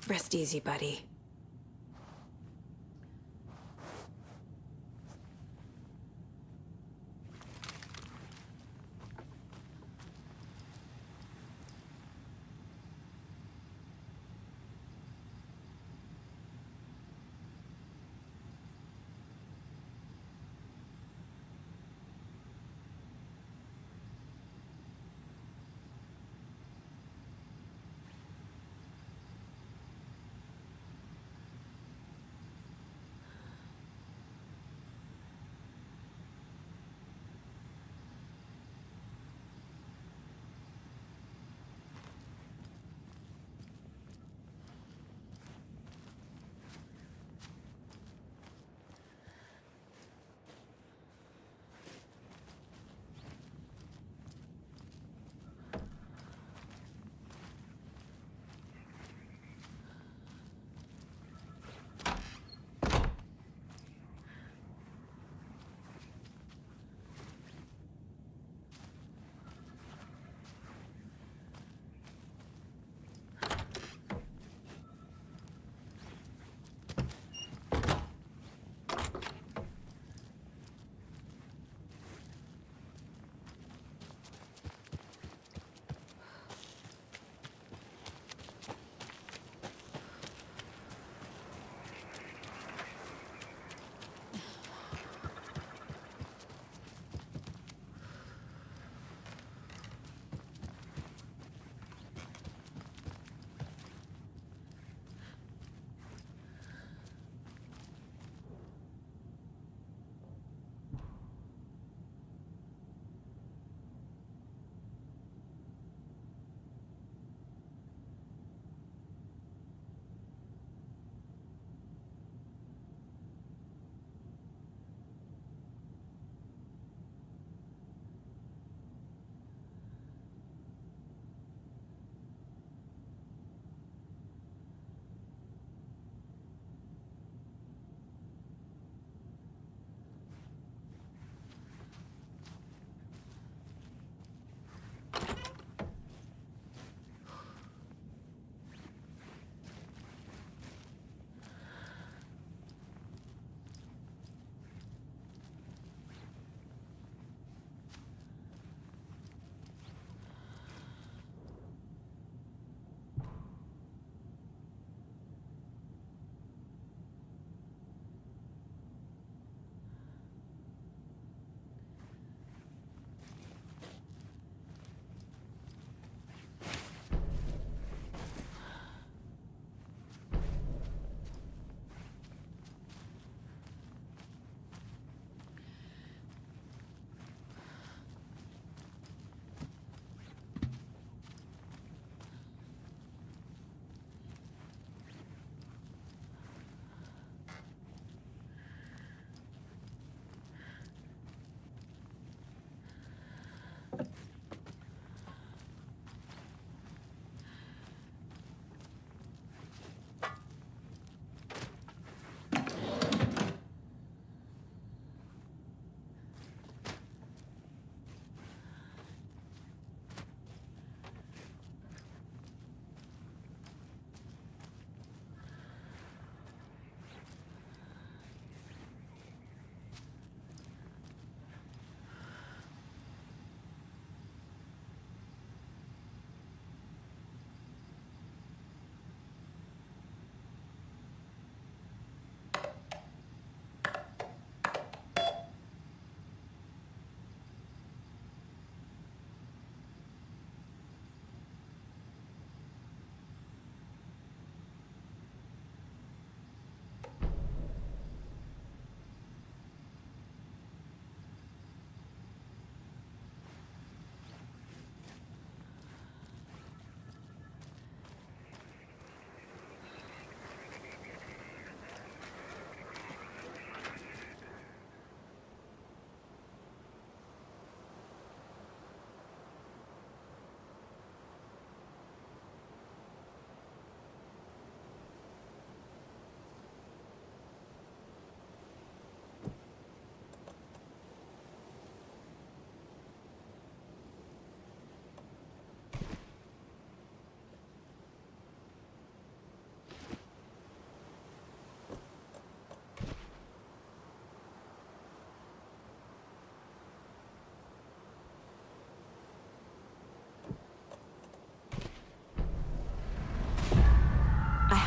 Rest easy, buddy.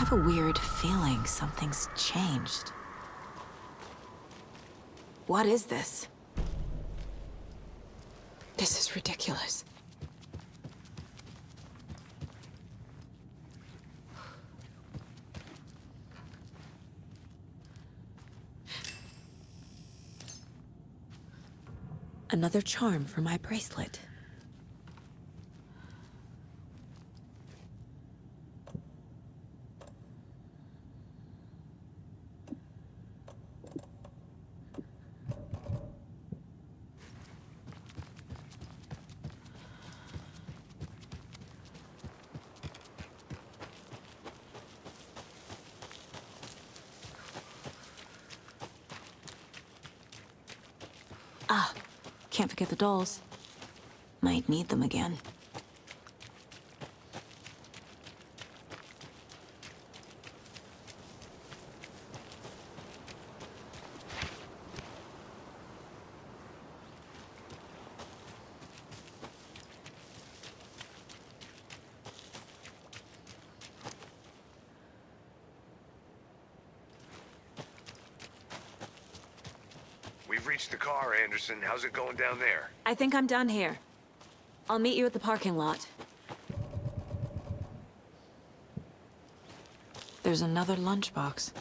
have a weird feeling something's changed. What is this? This is ridiculous. Another charm for my bracelet. Ah, can't forget the dolls. Might need them again. We've reached the car, Anderson. How's it going down there? I think I'm done here. I'll meet you at the parking lot. There's another lunchbox.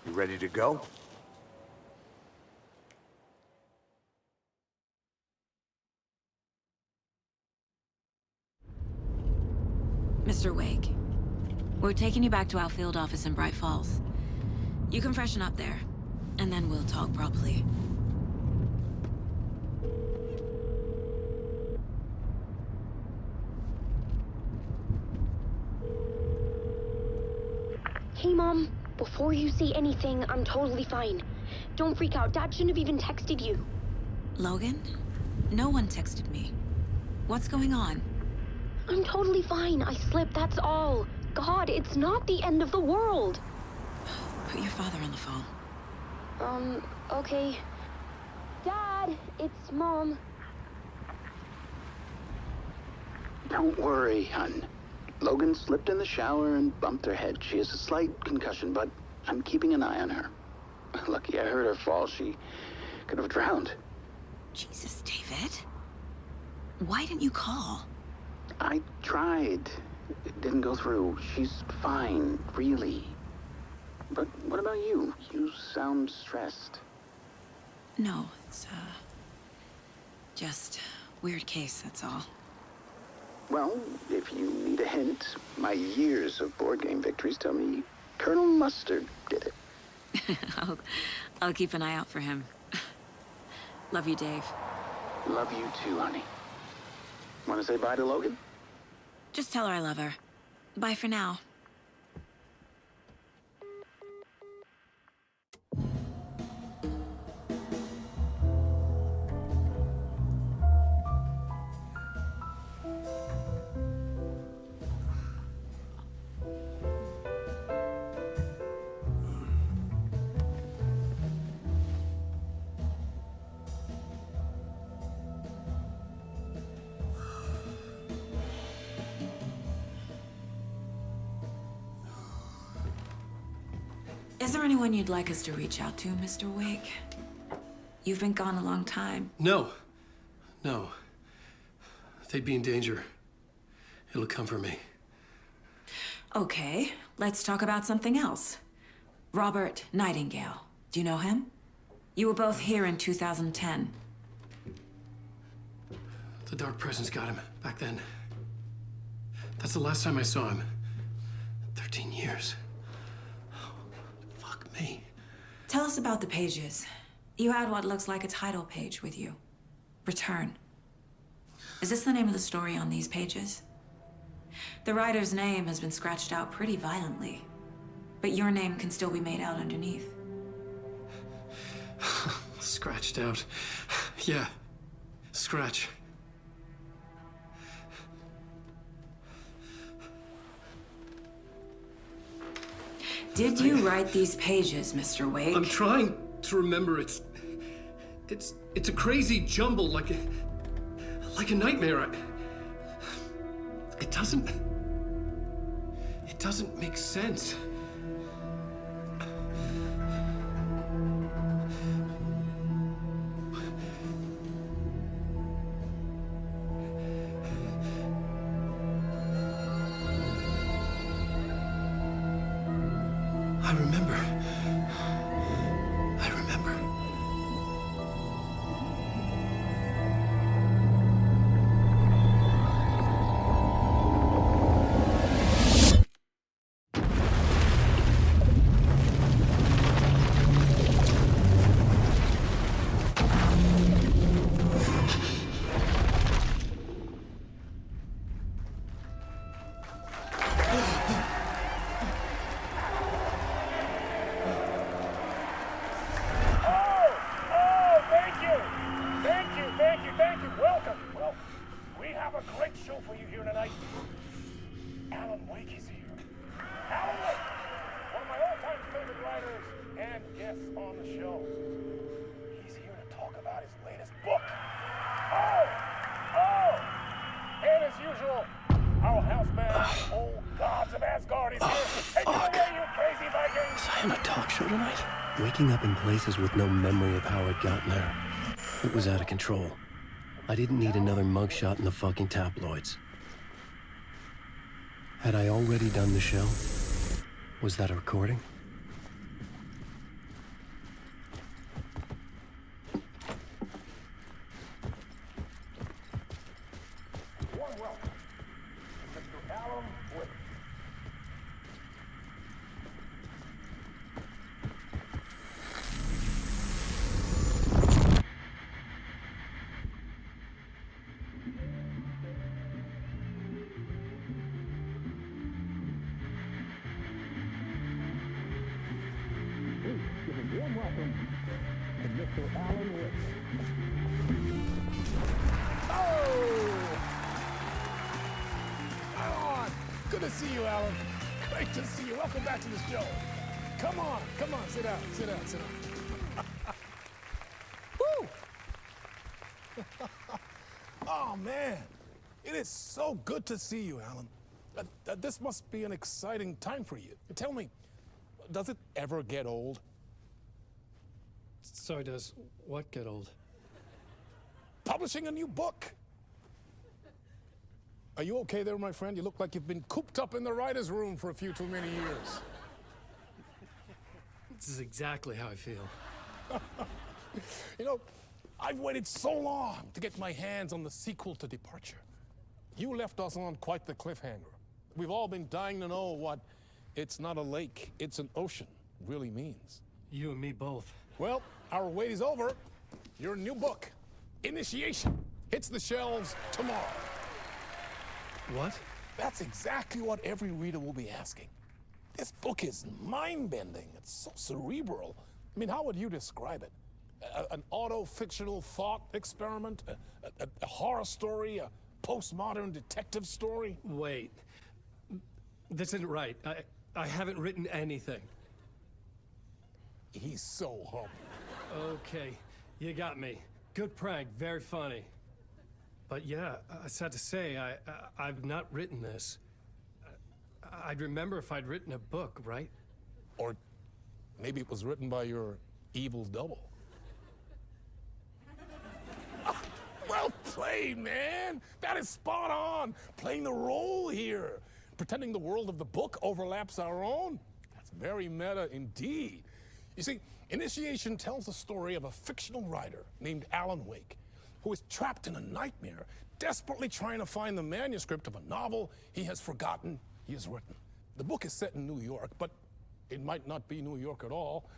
You ready to go? Mr. Wake, we're taking you back to our field office in Bright Falls. You can freshen up there, and then we'll talk properly. Hey, Mom. Before you say anything, I'm totally fine. Don't freak out. Dad shouldn't have even texted you. Logan? No one texted me. What's going on? I'm totally fine. I slipped, that's all. God, it's not the end of the world. Put your father on the phone. Okay. Dad, it's Mom. Don't worry, hun. Logan slipped in the shower and bumped her head. She has a slight concussion, but I'm keeping an eye on her. Lucky I heard her fall. She could have drowned. Jesus, David. Why didn't you call? I tried. It didn't go through. She's fine, really. But what about you? You sound stressed. No, it's, just weird case, that's all. Well, if you need a hint, my years of board game victories tell me Colonel Mustard did it. I'll keep an eye out for him. Love you, Dave. Love you too, honey. Want to say bye to Logan? Just tell her I love her. Bye for now. Is there anyone you'd like us to reach out to, Mr. Wake? You've been gone a long time. No. No. They'd be in danger. It'll come for me. Okay, let's talk about something else. Robert Nightingale. Do you know him? You were both here in 2010. The Dark Presence got him back then. That's the last time I saw him. 13 years. Fuck me. Tell us about the pages. You had what looks like a title page with you. Return. Is this the name of the story on these pages? The writer's name has been scratched out pretty violently, but your name can still be made out underneath. Scratched out. Yeah. Scratch. Did you write these pages, Mr. Wake? I'm trying to remember. It's a crazy jumble, like a nightmare. It doesn't make sense. I remember. Guard is here! Take it away, you crazy Viking! Was I on a talk show tonight? Waking up in places with no memory of how I'd gotten there. It was out of control. I didn't need another mugshot in the fucking tabloids. Had I already done the show? Was that a recording? Warm welcome to Mr. Alan Wake. Warm welcome to Mr. Alan Wake. Oh! Alan! Good to see you, Alan. Great to see you. Welcome back to the show. Come on, sit down, sit down, sit down. Woo! Oh, man. It is so good to see you, Alan. This must be an exciting time for you. Tell me, does it ever get old? So does what get old? Publishing a new book. Are you okay there, my friend? You look like you've been cooped up in the writer's room for a few too many years. This is exactly how I feel. You know, I've waited so long to get my hands on the sequel to Departure. You left us on quite the cliffhanger. We've all been dying to know what "it's not a lake, it's an ocean" really means. You and me both. Well, our wait is over. Your new book, Initiation, hits the shelves tomorrow. What? That's exactly what every reader will be asking. This book is mind-bending. It's so cerebral. I mean, how would you describe it? An auto-fictional thought experiment? A horror story? A postmodern detective story? Wait. This isn't right. I haven't written anything. He's so humble. Okay, you got me. Good prank, very funny. But yeah, I sad to say, I've not written this. I'd remember if I'd written a book, right? Or maybe it was written by your evil double. Well played, man! That is spot on! Playing the role here. Pretending the world of the book overlaps our own. That's very meta indeed. You see, Initiation tells the story of a fictional writer named Alan Wake, who is trapped in a nightmare, desperately trying to find the manuscript of a novel he has forgotten he has written. The book is set in New York, but it might not be New York at all.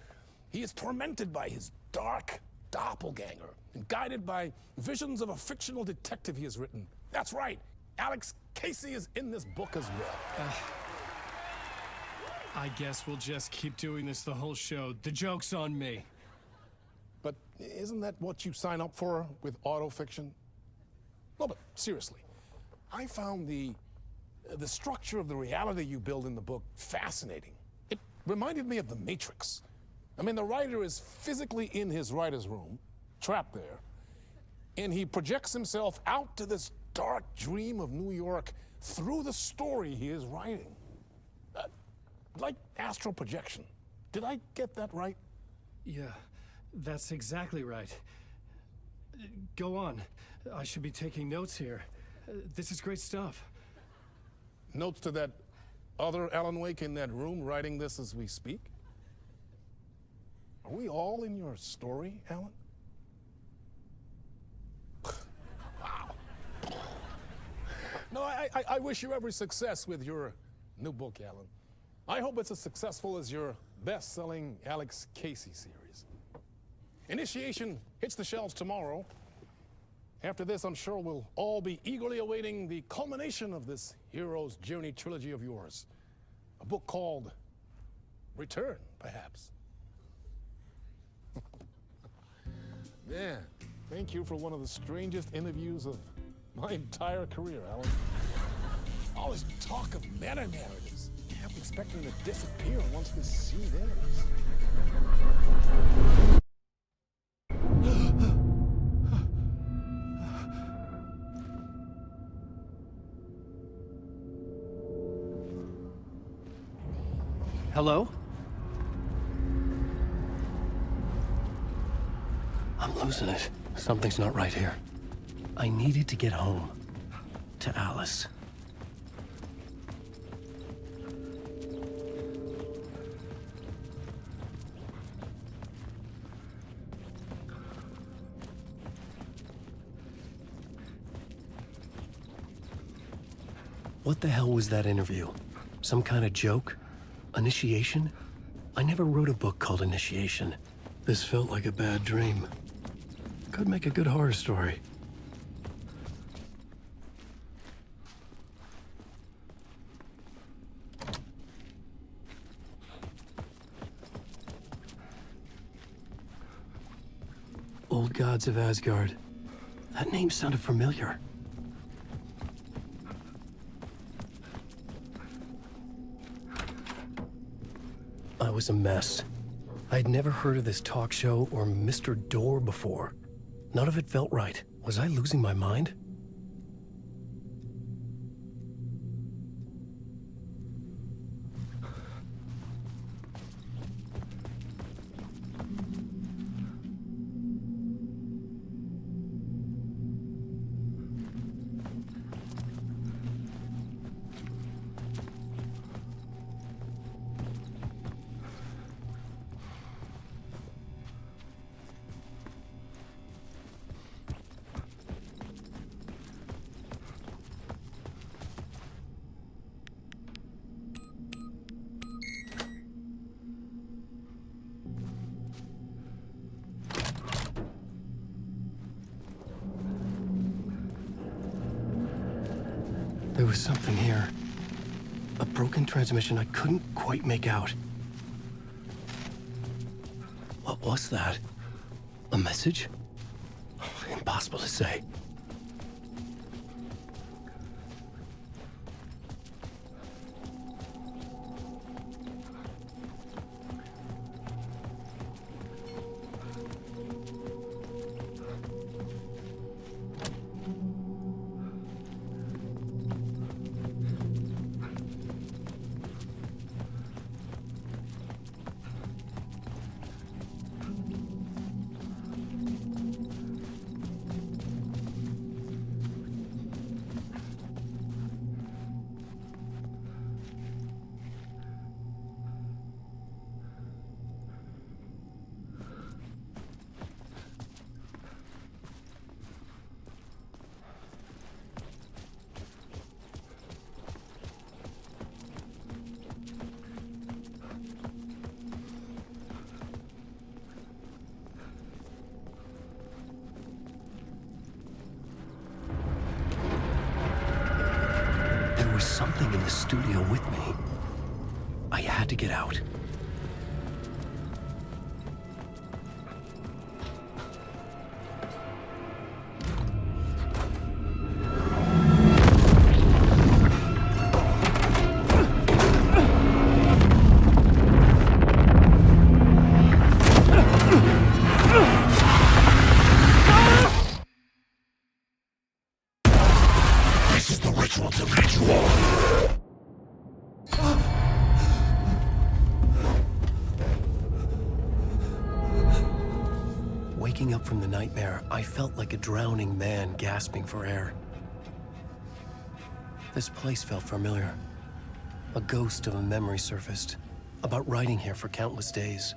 He is tormented by his dark doppelganger and guided by visions of a fictional detective he has written. That's right, Alex Casey is in this book as well. I guess we'll just keep doing this the whole show. The joke's on me. But isn't that what you sign up for with autofiction? No, but seriously, I found the structure of the reality you build in the book fascinating. It reminded me of The Matrix. I mean, the writer is physically in his writer's room, trapped there, and he projects himself out to this dark dream of New York through the story he is writing. Like astral projection. Did I get that right? Yeah, that's exactly right. Go on. I should be taking notes here. This is great stuff. Notes to that other Alan Wake in that room writing this as we speak? Are we all in your story, Alan? Wow. No, I wish you every success with your new book, Alan. I hope it's as successful as your best-selling Alex Casey series. Initiation hits the shelves tomorrow. After this, I'm sure we'll all be eagerly awaiting the culmination of this hero's journey trilogy of yours. A book called Return, perhaps. Man, thank you for one of the strangest interviews of my entire career, Alan. All this talk of meta-narratives. I'm expecting to disappear once this scene ends. Hello? I'm losing it. Something's not right here. I needed to get home. To Alice. What the hell was that interview? Some kind of joke? Initiation? I never wrote a book called Initiation. This felt like a bad dream. Could make a good horror story. Old Gods of Asgard. That name sounded familiar. I was a mess. I'd never heard of this talk show or Mr. Door before. None of it felt right. Was I losing my mind? There was something here. A broken transmission I couldn't quite make out. What was that? A message? Impossible to say. There was something in the studio with me. I had to get out. This is the ritual to lead you on. Waking up from the nightmare, I felt like a drowning man gasping for air. This place felt familiar. A ghost of a memory surfaced, about writing here for countless days.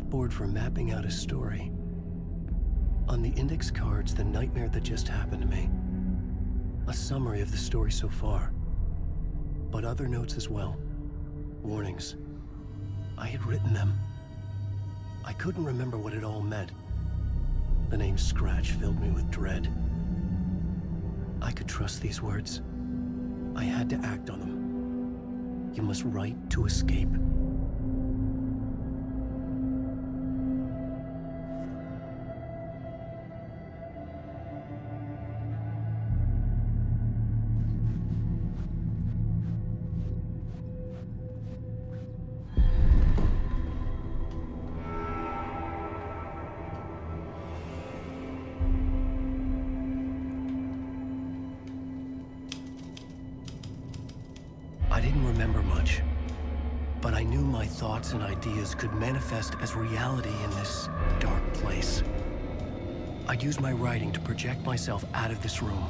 Board for mapping out a story. On the index cards, the nightmare that just happened to me. A summary of the story so far. But other notes as well. Warnings. I had written them. I couldn't remember what it all meant. The name Scratch filled me with dread. I could trust these words. I had to act on them. You must write to escape. I didn't remember much, but I knew my thoughts and ideas could manifest as reality in this dark place. I'd use my writing to project myself out of this room,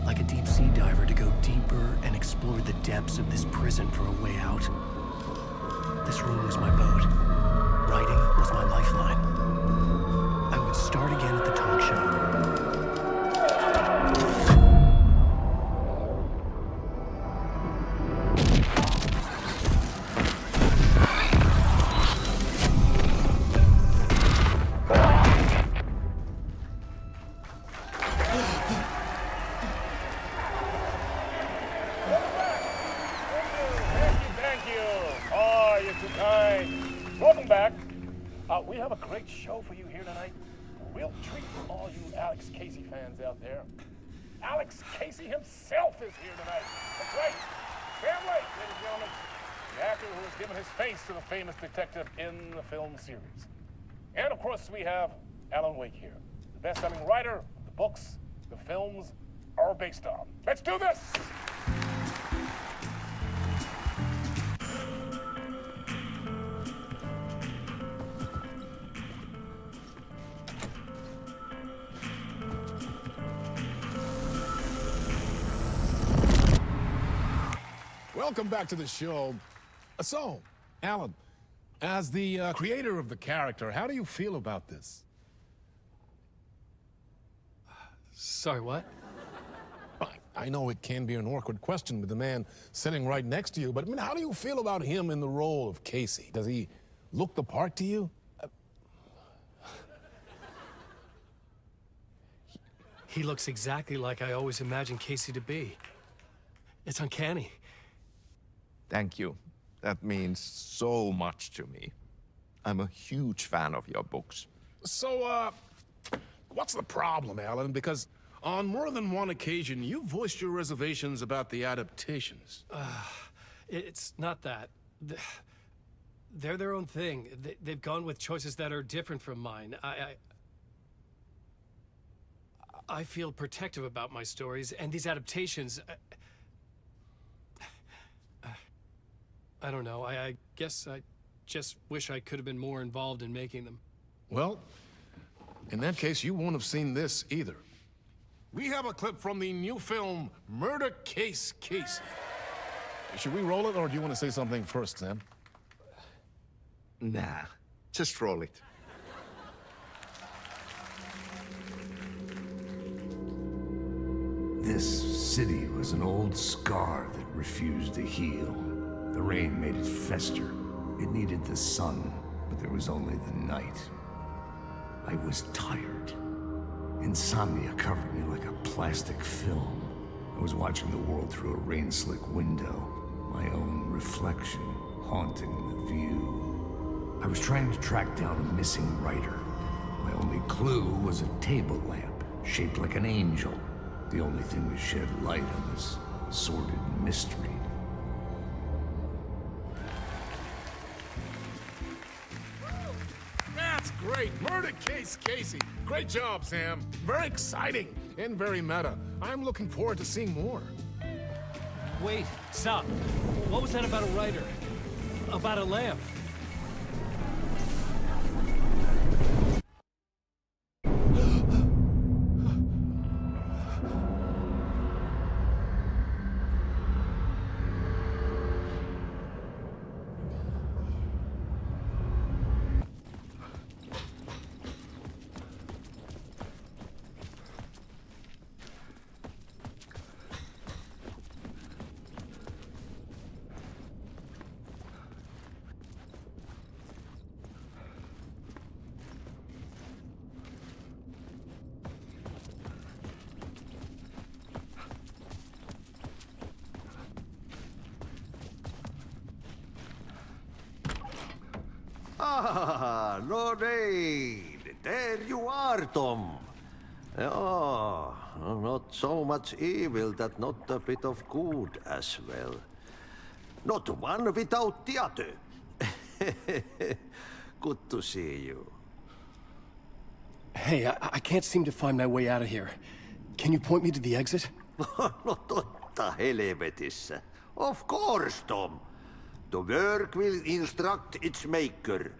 like a deep sea diver to go deeper and explore the depths of this prison for a way out. This room was my boat. Writing was my lifeline. I would start again at the talk show. Welcome back. We have a great show for you here tonight. A real treat for all you Alex Casey fans out there. Alex Casey himself is here tonight. That's right. Sam Lake, ladies and gentlemen. The actor who has given his face to the famous detective in the film series. And of course, we have Alan Wake here, the best-selling writer the books the films are based on. Let's do this! Welcome back to the show. So, Alan, as the creator of the character, how do you feel about this? Sorry, what? I know it can be an awkward question with the man sitting right next to you, but I mean, how do you feel about him in the role of Casey? Does he look the part to you? He looks exactly like I always imagined Casey to be. It's uncanny. Thank you. That means so much to me. I'm a huge fan of your books. So, what's the problem, Alan? Because on more than one occasion, you voiced your reservations about the adaptations. It's not that. They're their own thing. They've gone with choices that are different from mine. I feel protective about my stories, and these adaptations... I don't know. I guess I just wish I could have been more involved in making them. Well, in that case, you won't have seen this either. We have a clip from the new film, Murder Case Casey. Should we roll it, or do you want to say something first, Sam? Nah, just roll it. This city was an old scar that refused to heal. The rain made it fester. It needed the sun, but there was only the night. I was tired. Insomnia covered me like a plastic film. I was watching the world through a rain-slick window, my own reflection haunting the view. I was trying to track down a missing writer. My only clue was a table lamp, shaped like an angel. The only thing to shed light on this sordid mystery. That's great! Murder Case Casey! Great job, Sam. Very exciting and very meta. I'm looking forward to seeing more. Wait, stop. What was that about a writer? About a lamp? Ah, Lorraine! There you are, Tom. Oh, not so much evil that not a bit of good as well. Not one without the other. Good to see you. Hey, I can't seem to find my way out of here. Can you point me to the exit? Mutta helvetissä. Of course, Tom. The work will instruct its maker.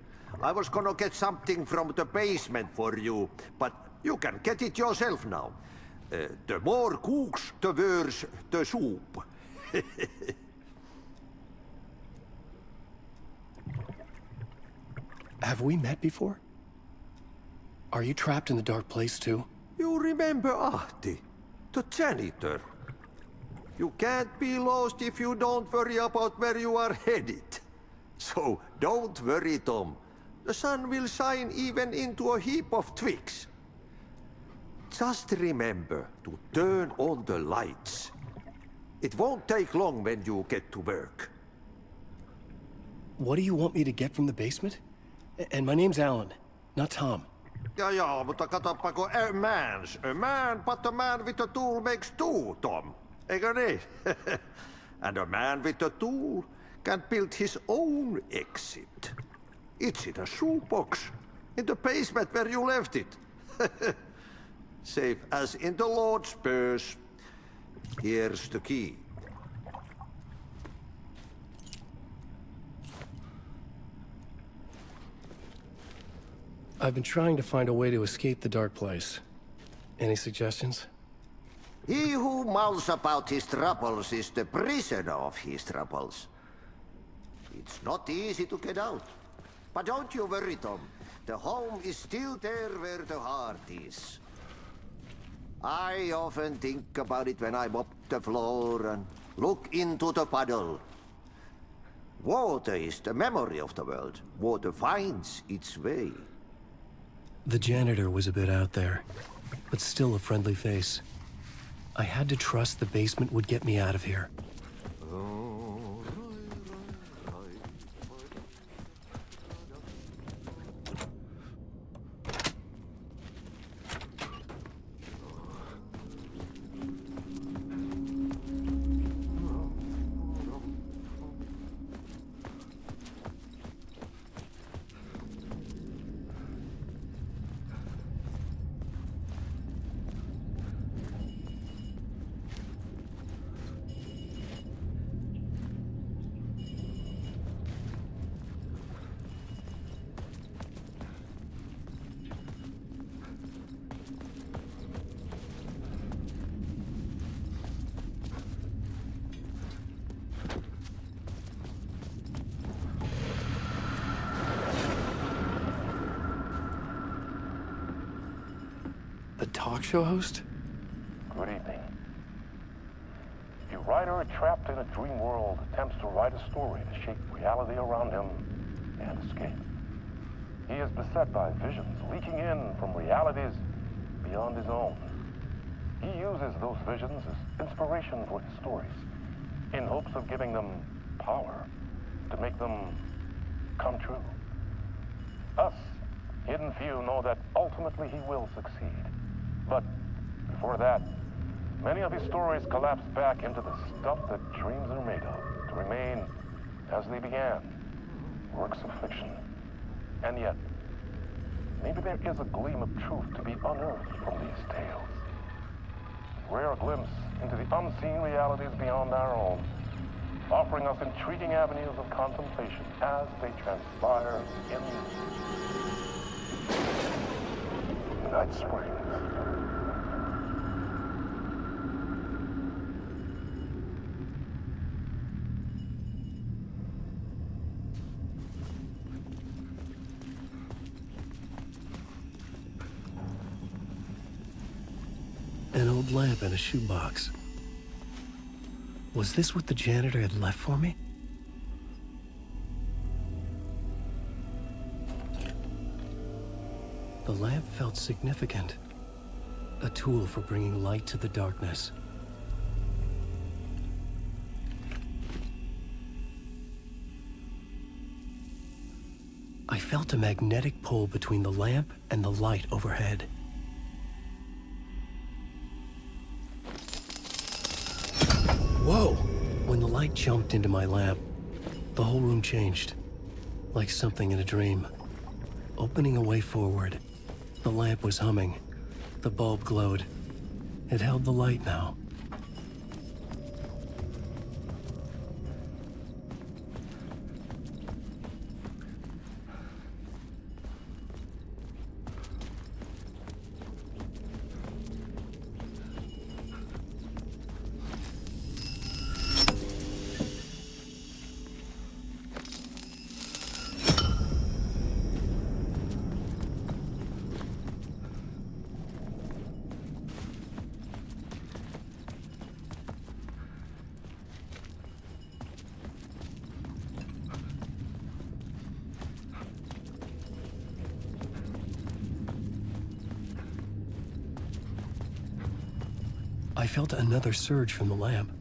I was gonna get something from the basement for you, but you can get it yourself now. The more cooks, the worse the soup. Have we met before? Are you trapped in the dark place too? You remember Ahti, the janitor. You can't be lost if you don't worry about where you are headed. So don't worry, Tom. The sun will shine even into a heap of twigs. Just remember to turn on the lights. It won't take long when you get to work. What do you want me to get from the basement? And my name's Alan, not Tom. Ja, mutta katopako a man, but a man with a tool makes two, Tom. Eikö niin? And a man with a tool can build his own exit. It's in a shoebox, in the basement where you left it. Safe as in the Lord's purse. Here's the key. I've been trying to find a way to escape the dark place. Any suggestions? He who mulls about his troubles is the prisoner of his troubles. It's not easy to get out. But don't you worry, Tom. The home is still there where the heart is. I often think about it when I mop the floor and look into the puddle. Water is the memory of the world. Water finds its way. The janitor was a bit out there, but still a friendly face. I had to trust the basement would get me out of here. The talk show host? Good evening. A writer trapped in a dream world attempts to write a story to shape reality around him and escape. He is beset by visions leaking in from realities beyond his own. He uses those visions as inspiration for his stories, in hopes of giving them power to make them come true. Us, hidden few, know that ultimately he will succeed. But before that, many of his stories collapse back into the stuff that dreams are made of, to remain as they began, works of fiction. And yet, maybe there is a gleam of truth to be unearthed from these tales. A rare glimpse into the unseen realities beyond our own, offering us intriguing avenues of contemplation as they transpire in Night Springs. An old lamp in a shoebox. Was this what the janitor had left for me? The lamp felt significant. A tool for bringing light to the darkness. I felt a magnetic pull between the lamp and the light overhead. Whoa! When the light jumped into my lamp, the whole room changed. Like something in a dream. Opening a way forward. The lamp was humming. The bulb glowed. It held the light now. I felt another surge from the lamp.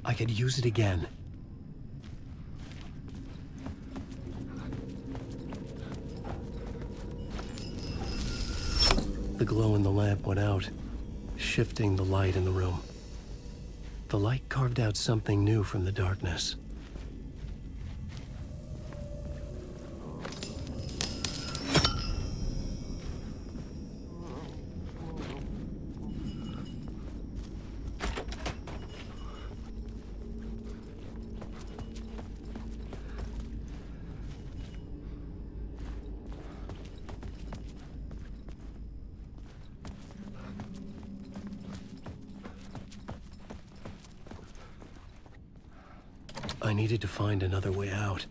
I could use it again. The glow in the lamp went out, shifting the light in the room. The light carved out something new from the darkness. I needed to find another way out.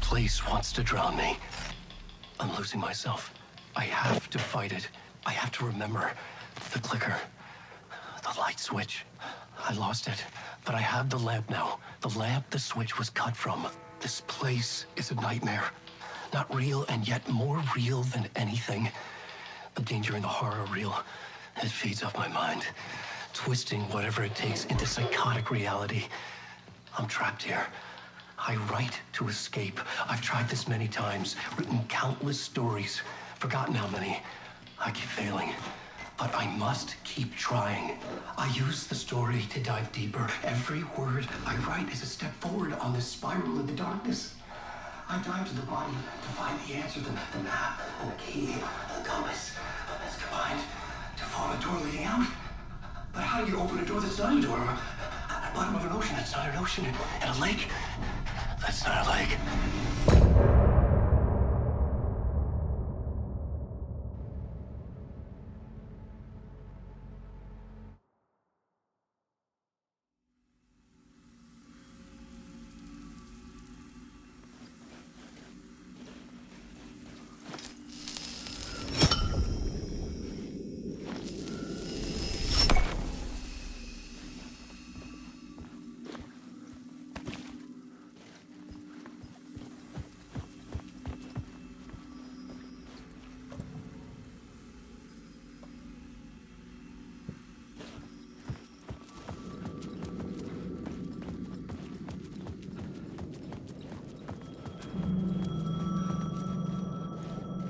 Place wants to drown me. I'm losing myself. I have to fight it. I have to remember. The clicker. The light switch. I lost it. But I have the lamp now. The lamp the switch was cut from. This place is a nightmare. Not real, and yet more real than anything. The danger and the horror are real. It feeds off my mind. Twisting whatever it takes into psychotic reality. I'm trapped here. I write to escape. I've tried this many times, written countless stories, forgotten how many. I keep failing, but I must keep trying. I use the story to dive deeper. Every word I write is a step forward on this spiral in the darkness. I dive to the body to find the answer, the map, and the key, and the compass. It's combined to form a door leading out. But how do you open a door that's not a door? At the bottom of an ocean that's not an ocean, and a lake that's not a lake.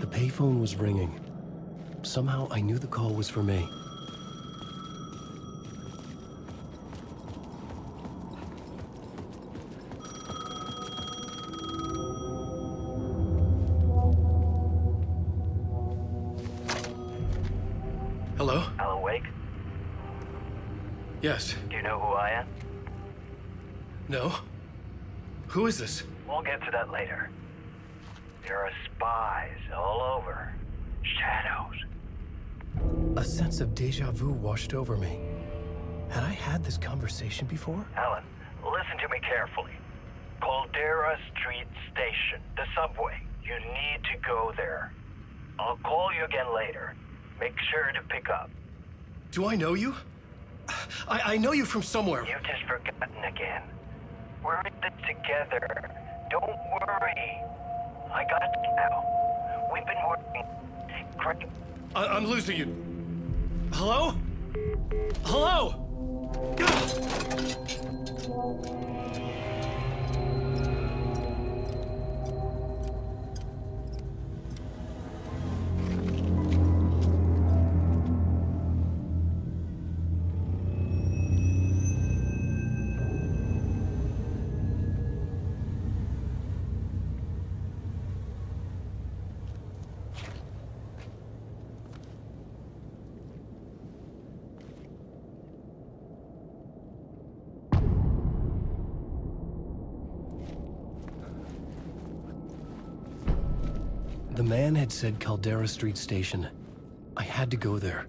The payphone was ringing. Somehow I knew the call was for me. Hello? Alan Wake? Yes. Do you know who I am? No? Who is this? We'll get to that later. There are spies all over. Shadows. A sense of deja vu washed over me. Had I had this conversation before? Alan, listen to me carefully. Caldera Street Station, the subway. You need to go there. I'll call you again later. Make sure to pick up. Do I know you? I know you from somewhere. You've just forgotten again. We're in this together. Don't worry. I got you now. We've been working. Great. I'm losing you. Hello? Hello? The man had said Caldera Street Station. I had to go there.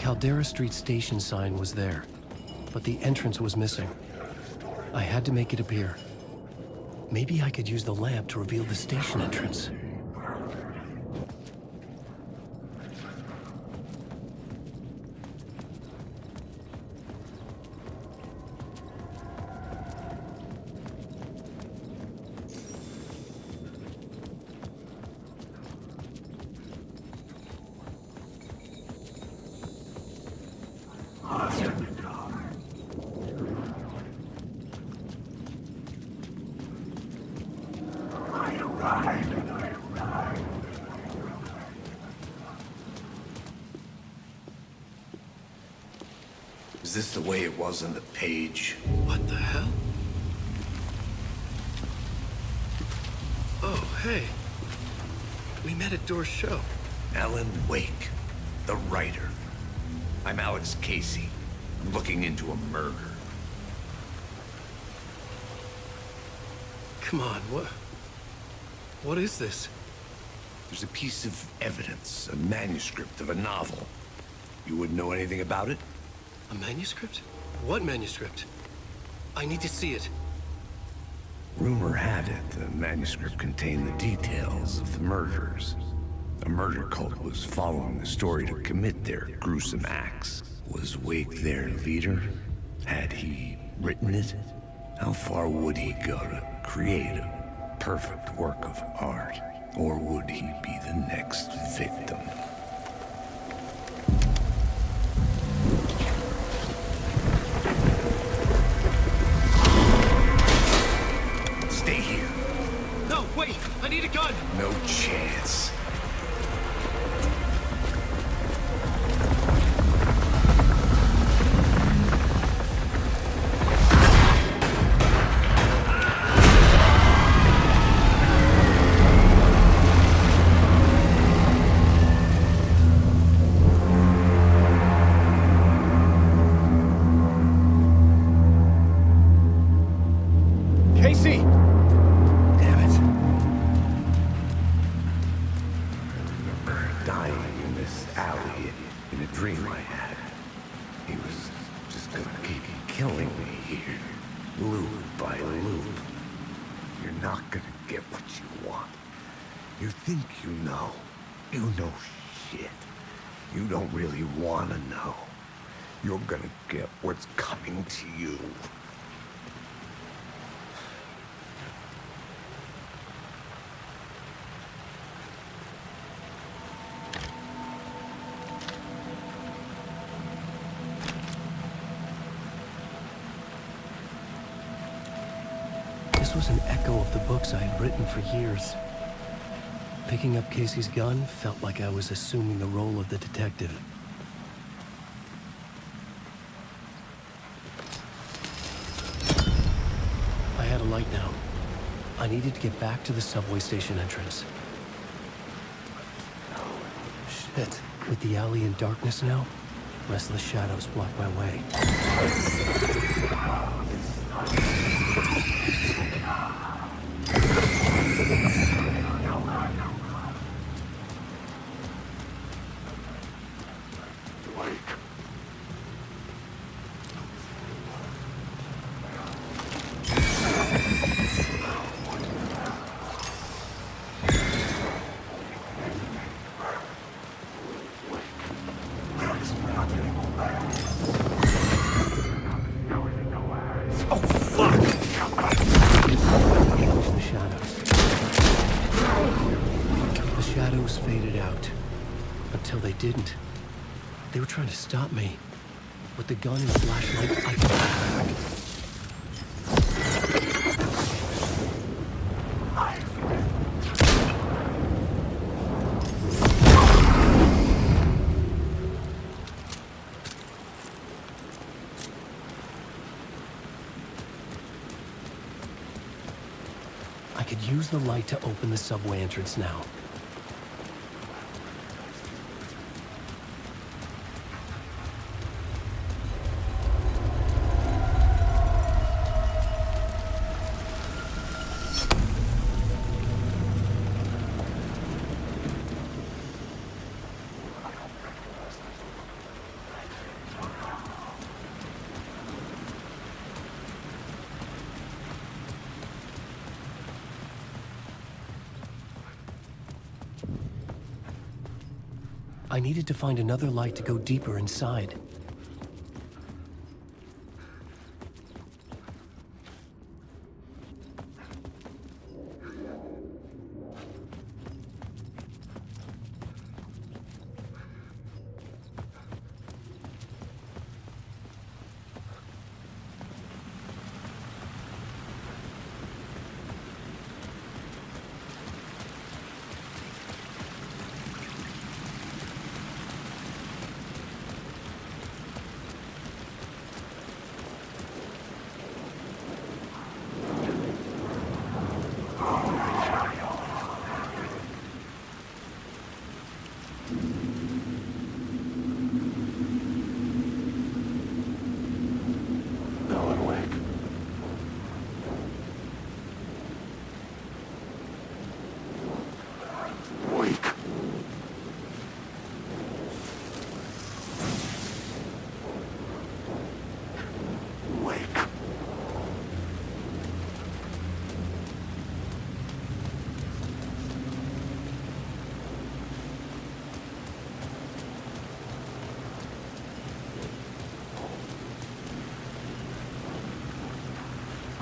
Caldera Street station sign was there, but the entrance was missing. I had to make it appear. Maybe I could use the lamp to reveal the station entrance. Is this the way it was on the page? What the hell? Oh, hey. We met at Door's show. Alan Wake, the writer. I'm Alex Casey. I'm looking into a murder. Come on, what is this? There's a piece of evidence, a manuscript of a novel. You wouldn't know anything about it? A manuscript? What manuscript? I need to see it. Rumor had it the manuscript contained the details of the murders. A murder cult was following the story to commit their gruesome acts. Was Wake their leader? Had he written it? How far would he go to create a perfect work of art? Or would he be the next victim? Stay here. No, wait! I need a gun! No chance. Casey! Damn it. I remember dying in this alley in a dream I had. He was just gonna keep killing me here, loop by loop. You're not gonna get what you want. You think you know. You know shit. You don't really wanna know. You're gonna get what's coming to you. This was an echo of the books I had written for years. Picking up Casey's gun felt like I was assuming the role of the detective. I had a light now. I needed to get back to the subway station entrance. Shit. With the alley in darkness now, restless shadows block my way. Didn't. They were trying to stop me. With the gun and flashlight, I could back. I could use the light to open the subway entrance now. I needed to find another light to go deeper inside.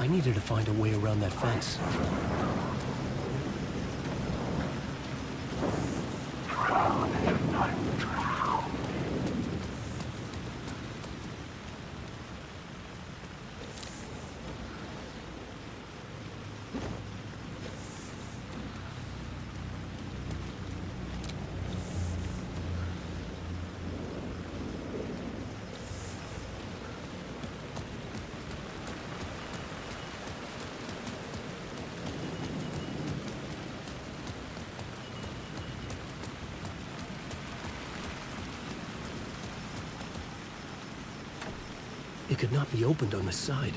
I needed to find a way around that fence. It could not be opened on the side.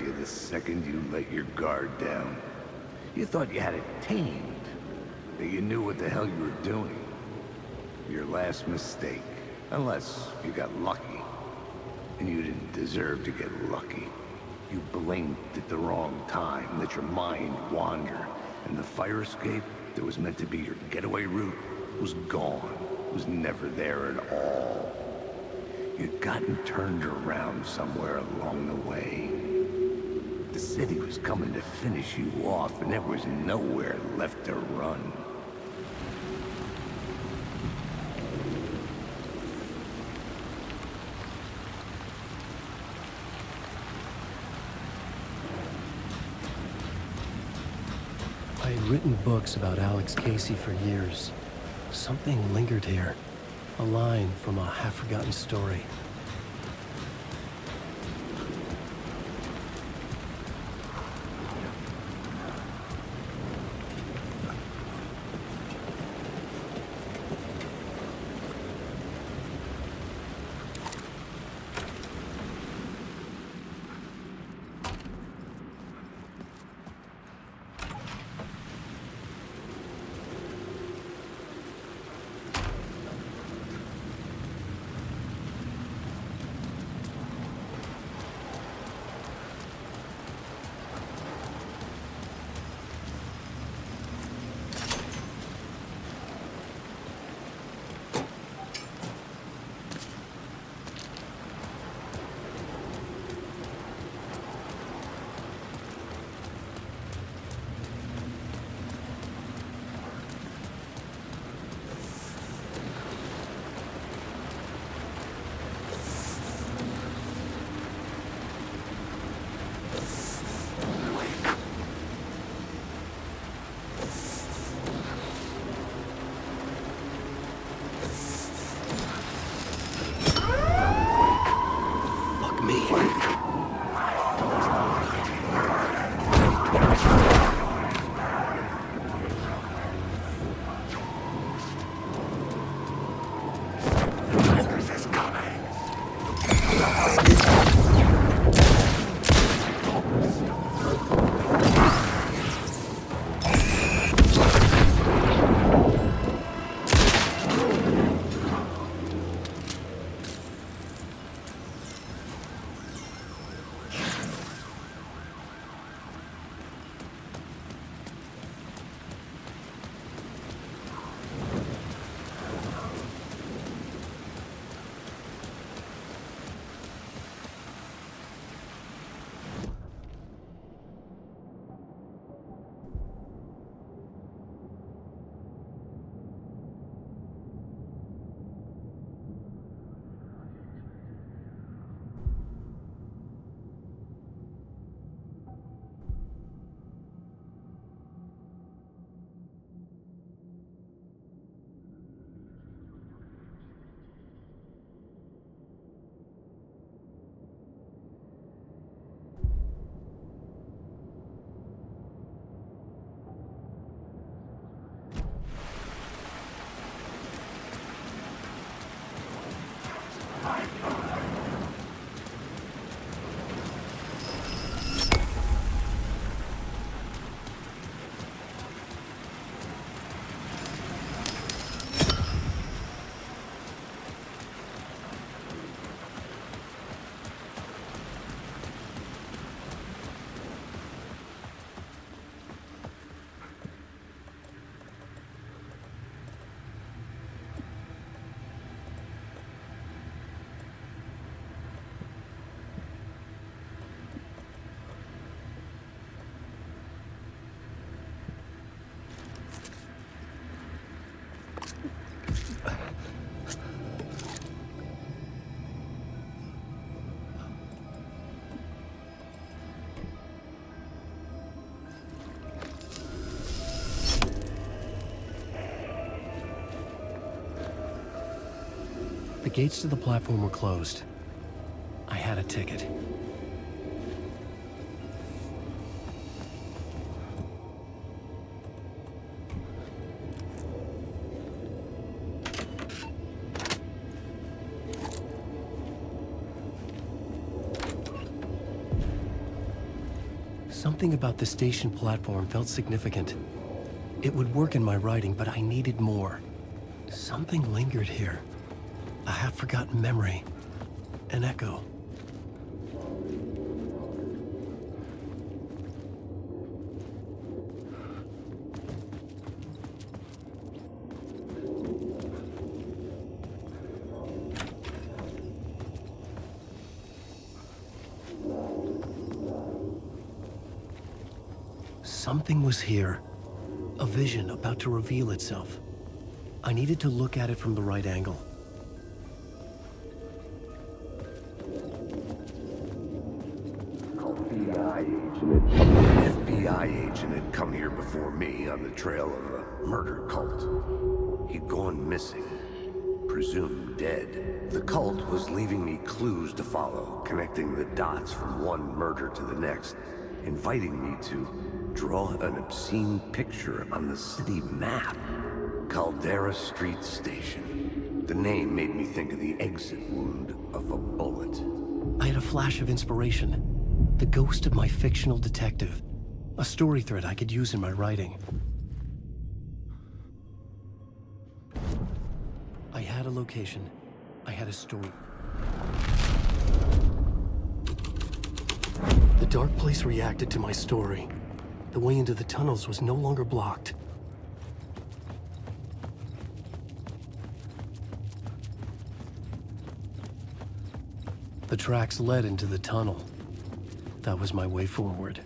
you the second you let your guard down. You thought you had it tamed, that you knew what the hell you were doing. Your last mistake, unless you got lucky. And you didn't deserve to get lucky. You blinked at the wrong time, let your mind wander, and the fire escape that was meant to be your getaway route was gone, was never there at all. You'd gotten turned around somewhere along the way. The city was coming to finish you off, and there was nowhere left to run. I had written books about Alex Casey for years. Something lingered here. A line from a half-forgotten story. The gates to the platform were closed. I had a ticket. Something about the station platform felt significant. It would work in my writing, but I needed more. Something lingered here. A half-forgotten memory. An echo. Something was here. A vision about to reveal itself. I needed to look at it from the right angle. An FBI agent had come here before me on the trail of a murder cult. He'd gone missing, presumed dead. The cult was leaving me clues to follow, connecting the dots from one murder to the next, inviting me to draw an obscene picture on the city map. Caldera Street Station. The name made me think of the exit wound of a bullet. I had a flash of inspiration. The ghost of my fictional detective. A story thread I could use in my writing. I had a location. I had a story. The dark place reacted to my story. The way into the tunnels was no longer blocked. The tracks led into the tunnel. That was my way forward.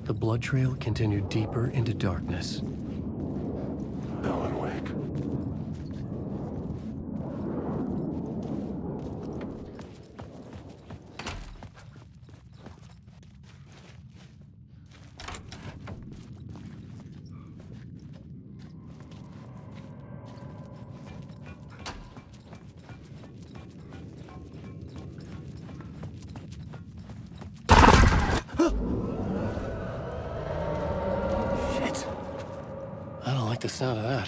The blood trail continued deeper into darkness. Alan Wake. I don't like the sound of that.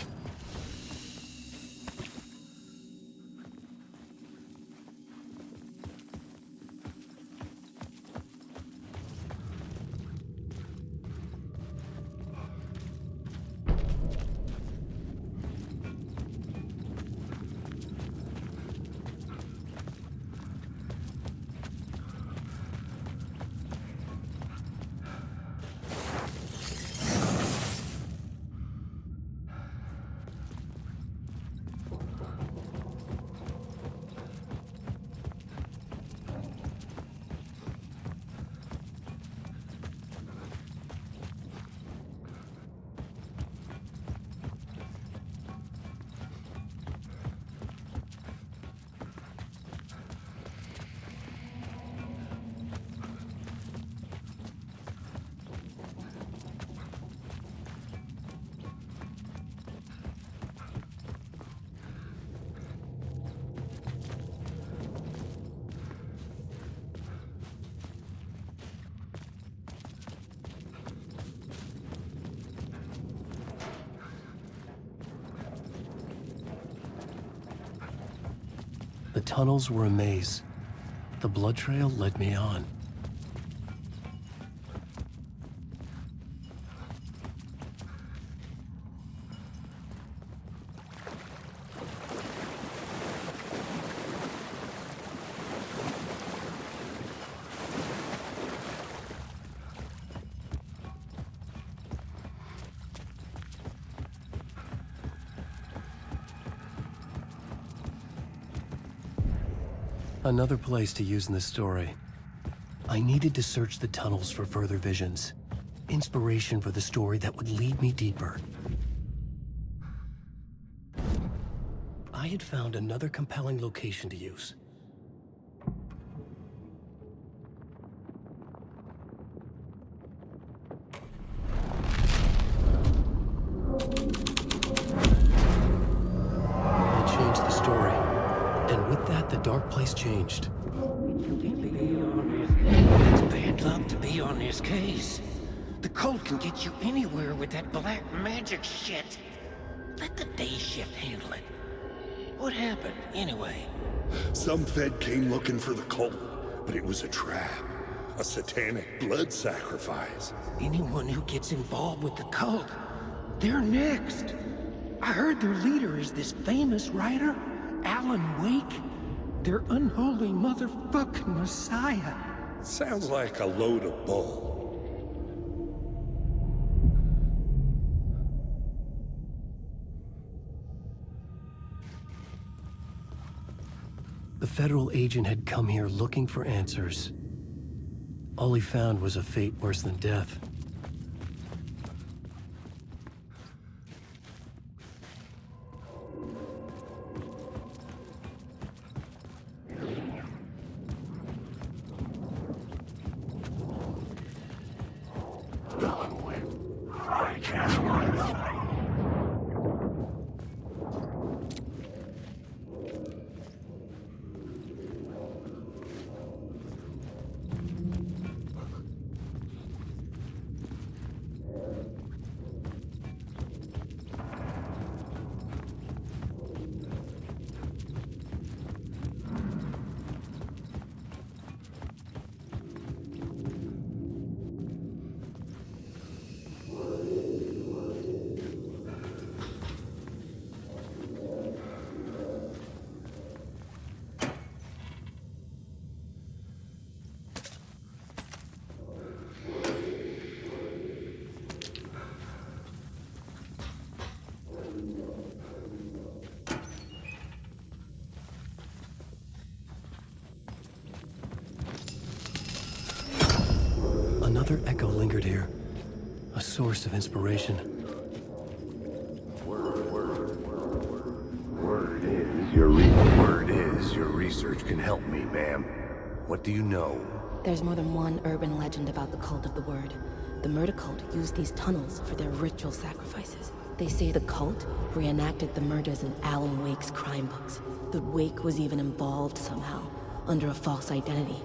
The tunnels were a maze. The blood trail led me on. Another place to use in this story. I needed to search the tunnels for further visions. Inspiration for the story that would lead me deeper. I had found another compelling location to use. I changed the story. And with that, the dark place changed. It's bad luck to be on this case. The cult can get you anywhere with that black magic shit. Let the day shift handle it. What happened, anyway? Some Fed came looking for the cult, but it was a trap. A satanic blood sacrifice. Anyone who gets involved with the cult, they're next. I heard their leader is this famous writer, Alan Wake. Their unholy motherfucking messiah. Sounds like a load of bull. The federal agent had come here looking for answers. All he found was a fate worse than death. I can't live. Another echo lingered here, a source of inspiration. Word is your research can help me, ma'am. What do you know? There's more than one urban legend about the cult of the Word. The murder cult used these tunnels for their ritual sacrifices. They say the cult reenacted the murders in Alan Wake's crime books. The Wake was even involved somehow, under a false identity.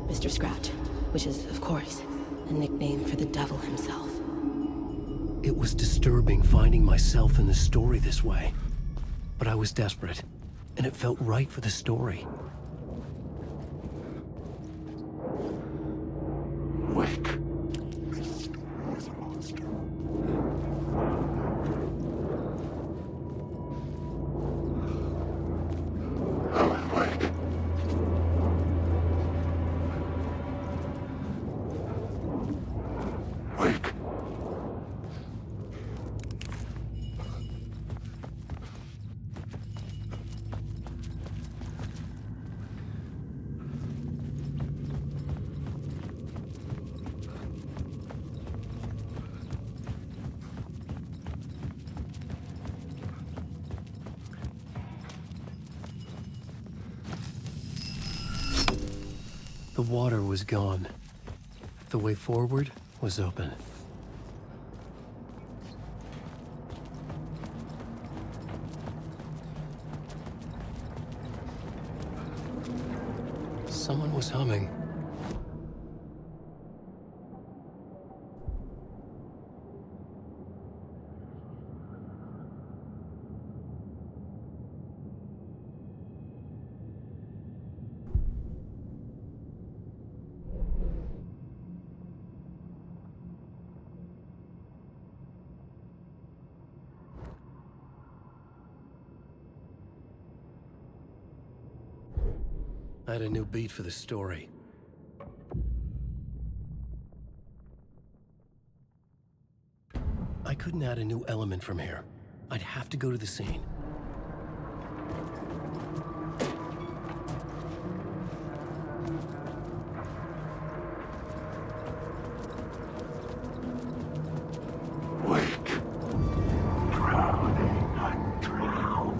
Mr. Scratch, which is, of course, a nickname for the devil himself. It was disturbing finding myself in the story this way. But I was desperate, and it felt right for the story. Wake. Alan Wake. Wake. The water was gone. The way forward was open. Someone was humming. I had a new beat for the story. I couldn't add a new element from here. I'd have to go to the scene. Wake. Drowning, I'm drowning.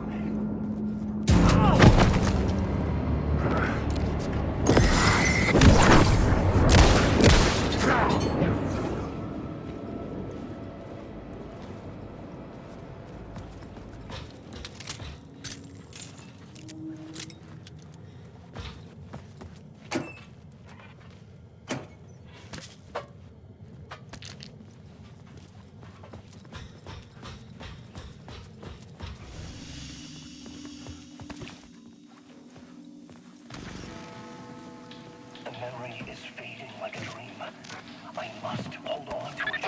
I must hold on to it.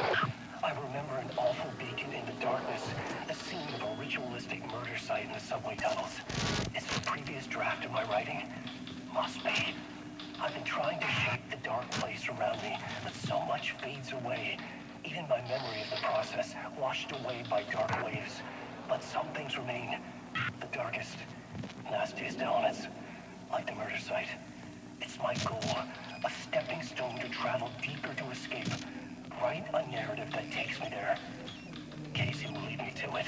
I remember an awful beacon in the darkness, a scene of a ritualistic murder site in the subway tunnels. Is it a previous draft of my writing? Must be. I've been trying to shape the dark place around me, but so much fades away. Even my memory of the process, washed away by dark waves. But some things remain. The darkest, nastiest elements, like the murder site. It's my goal, a stepping stone to travel deeper to escape. Write a narrative that takes me there. Casey will lead me to it.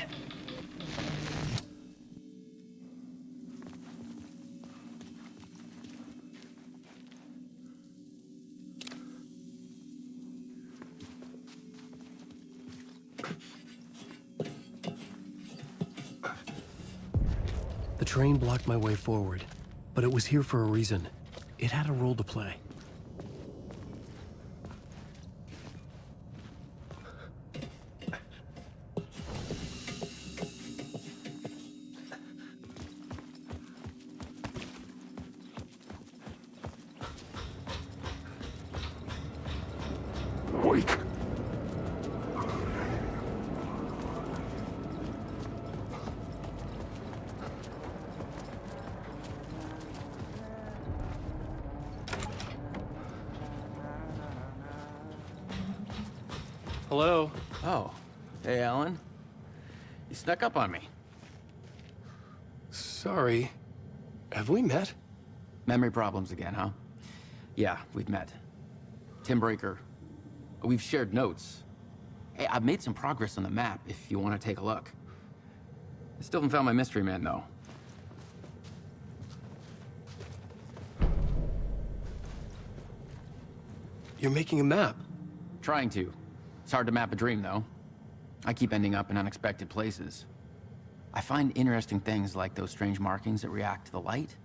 The train blocked my way forward, but it was here for a reason. It had a role to play. Wake! Hello? Oh. Hey, Alan. You snuck up on me. Sorry. Have we met? Memory problems again, huh? Yeah, we've met. Tim Breaker. We've shared notes. Hey, I've made some progress on the map if you want to take a look. I still haven't found my mystery man, though. You're making a map? Trying to. It's hard to map a dream, though. I keep ending up in unexpected places. I find interesting things like those strange markings that react to the light,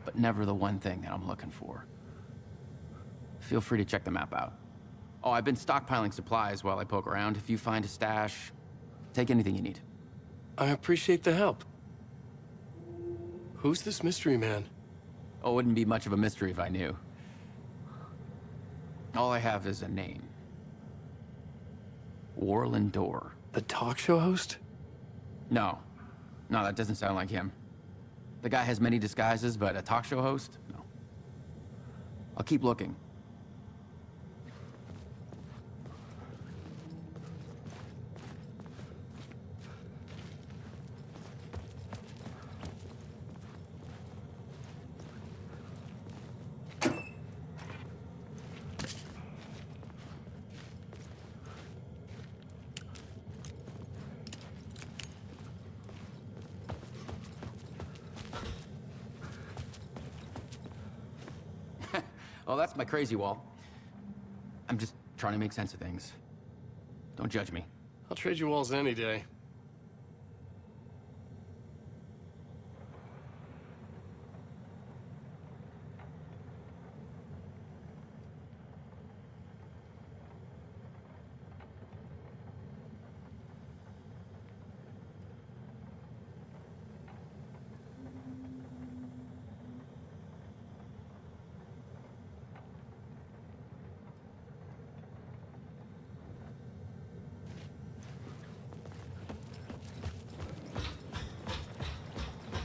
but never the one thing that I'm looking for. Feel free to check the map out. Oh, I've been stockpiling supplies while I poke around. If you find a stash, take anything you need. I appreciate the help. Who's this mystery man? Oh, it wouldn't be much of a mystery if I knew. All I have is a name. Warland Door. The talk show host? No. No, that doesn't sound like him. The guy has many disguises, but a talk show host? No. I'll keep looking. Oh, that's my crazy wall. I'm just trying to make sense of things. Don't judge me. I'll trade you walls any day.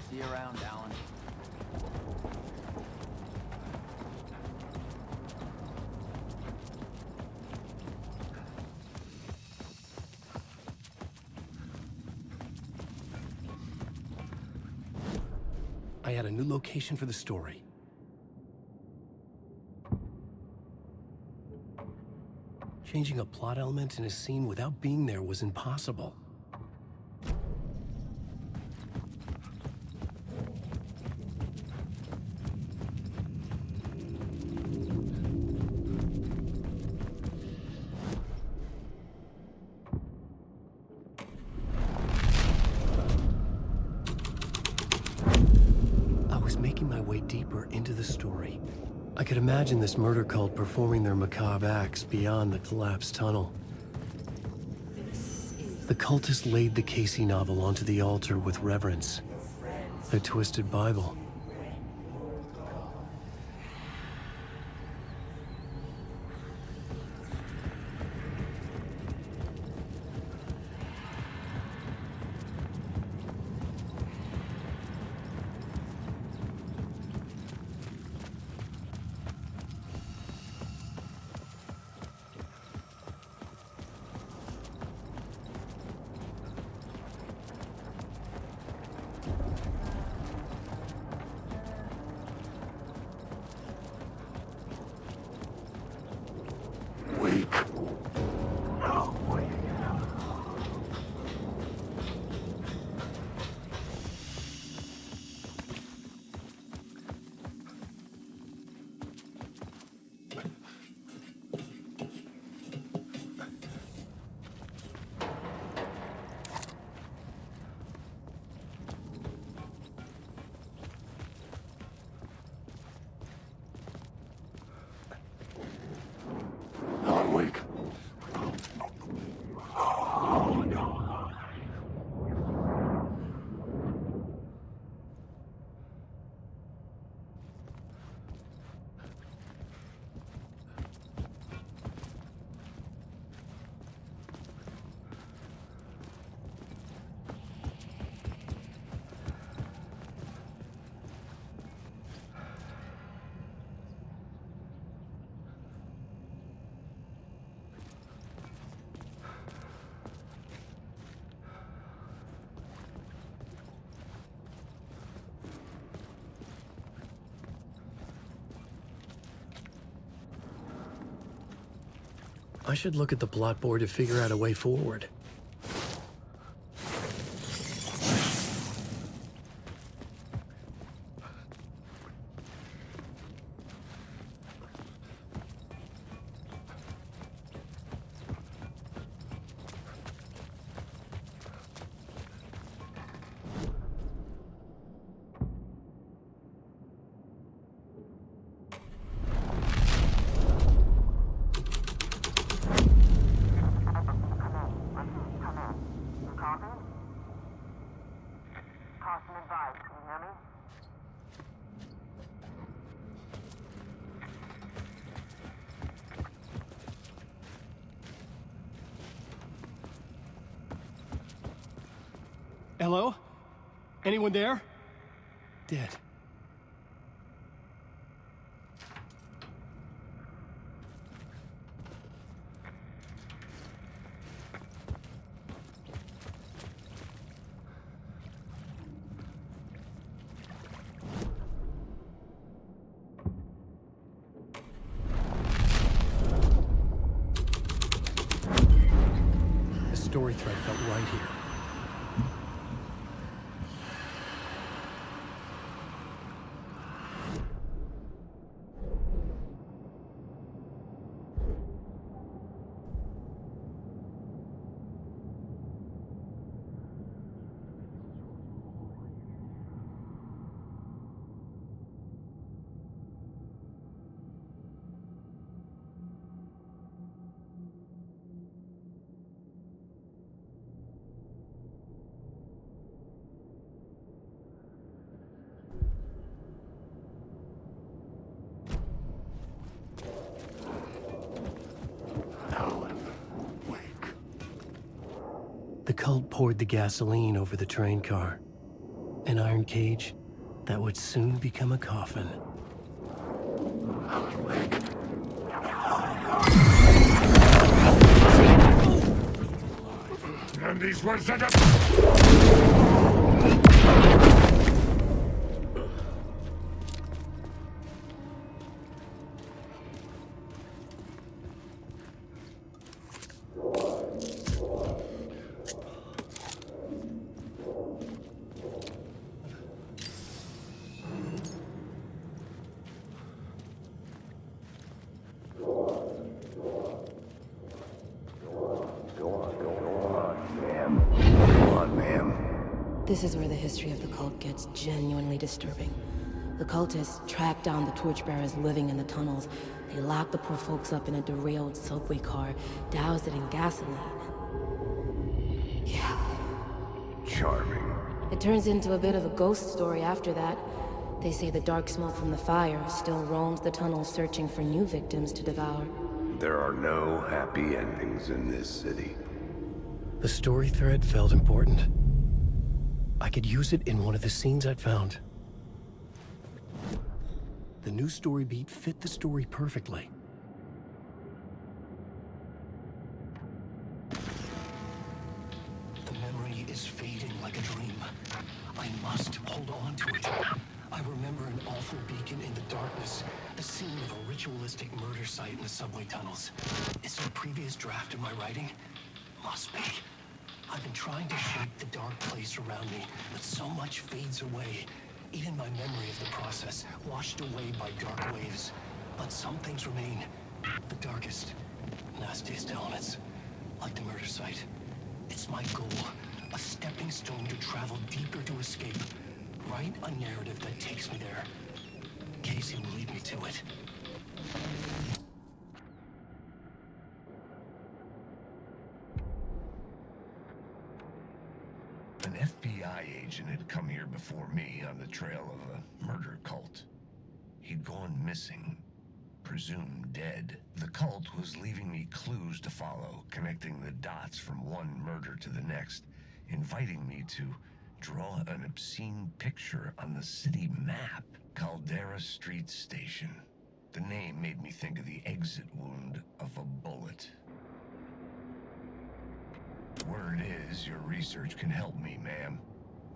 See you around, Alan. I had a new location for the story. Changing a plot element in a scene without being there was impossible. Making my way deeper into the story. I could imagine this murder cult performing their macabre acts beyond the collapsed tunnel. The cultists laid the Casey novel onto the altar with reverence. Their twisted Bible. I should look at the plot board to figure out a way forward. Hello? Anyone there? Dead. The story thread felt right here. The cult poured the gasoline over the train car. An iron cage that would soon become a coffin. And these were the... This is where the history of the cult gets genuinely disturbing. The cultists tracked down the torchbearers living in the tunnels. They locked the poor folks up in a derailed subway car, doused it in gasoline. Yeah. Charming. It turns into a bit of a ghost story after that. They say the dark smoke from the fire still roams the tunnels searching for new victims to devour. There are no happy endings in this city. The story thread felt important. I could use it in one of the scenes I'd found. The new story beat fit the story perfectly. The memory is fading like a dream. I must hold on to it. I remember an awful beacon in the darkness, the scene of a ritualistic murder site in the subway tunnels. Is it a previous draft of my writing? Must be. I've been trying to shape the dark place around me, but so much fades away. Even my memory of the process, washed away by dark waves. But some things remain. The darkest, nastiest elements, like the murder site. It's my goal, a stepping stone to travel deeper to escape. Write a narrative that takes me there. Casey will lead me to it. An FBI agent had come here before me on the trail of a murder cult. He'd gone missing, presumed dead. The cult was leaving me clues to follow, connecting the dots from one murder to the next, inviting me to draw an obscene picture on the city map. Caldera Street Station. The name made me think of the exit wound of a bullet. Word is, your research can help me, ma'am.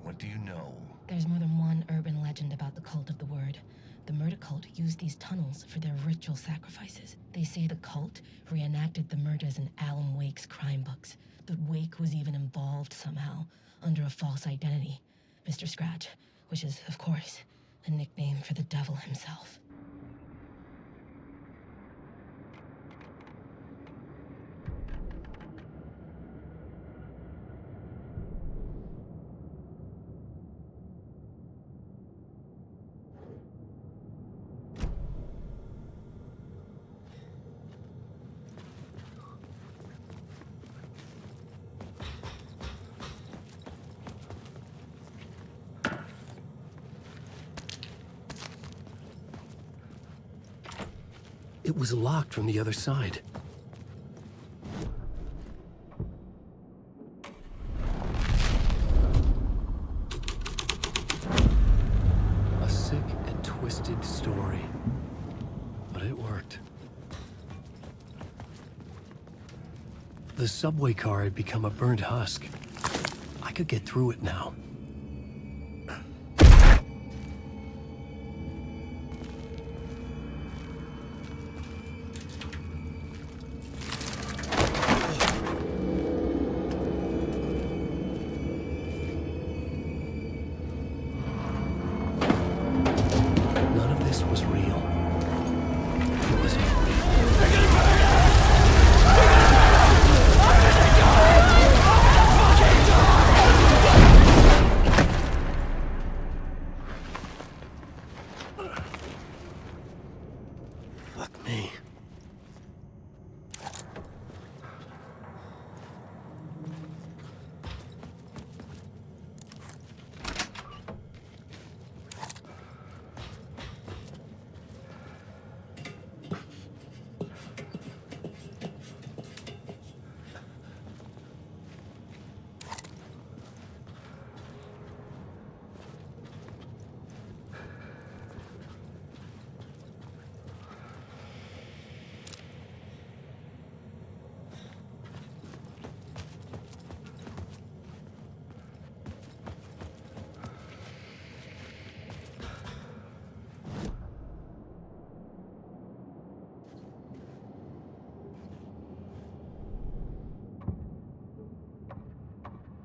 What do you know? There's more than one urban legend legend about the Cult of the Word. The murder cult used these tunnels for their ritual sacrifices. They say the cult reenacted the murders in Alan Wake's crime books. That Wake was even involved somehow, under a false identity. Mr. Scratch, which is, of course, a nickname for the devil himself. It was locked from the other side. A sick and twisted story. But it worked. The subway car had become a burnt husk. I could get through it now.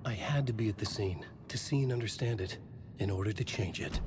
I had to be at the scene, to see and understand it, in order to change it.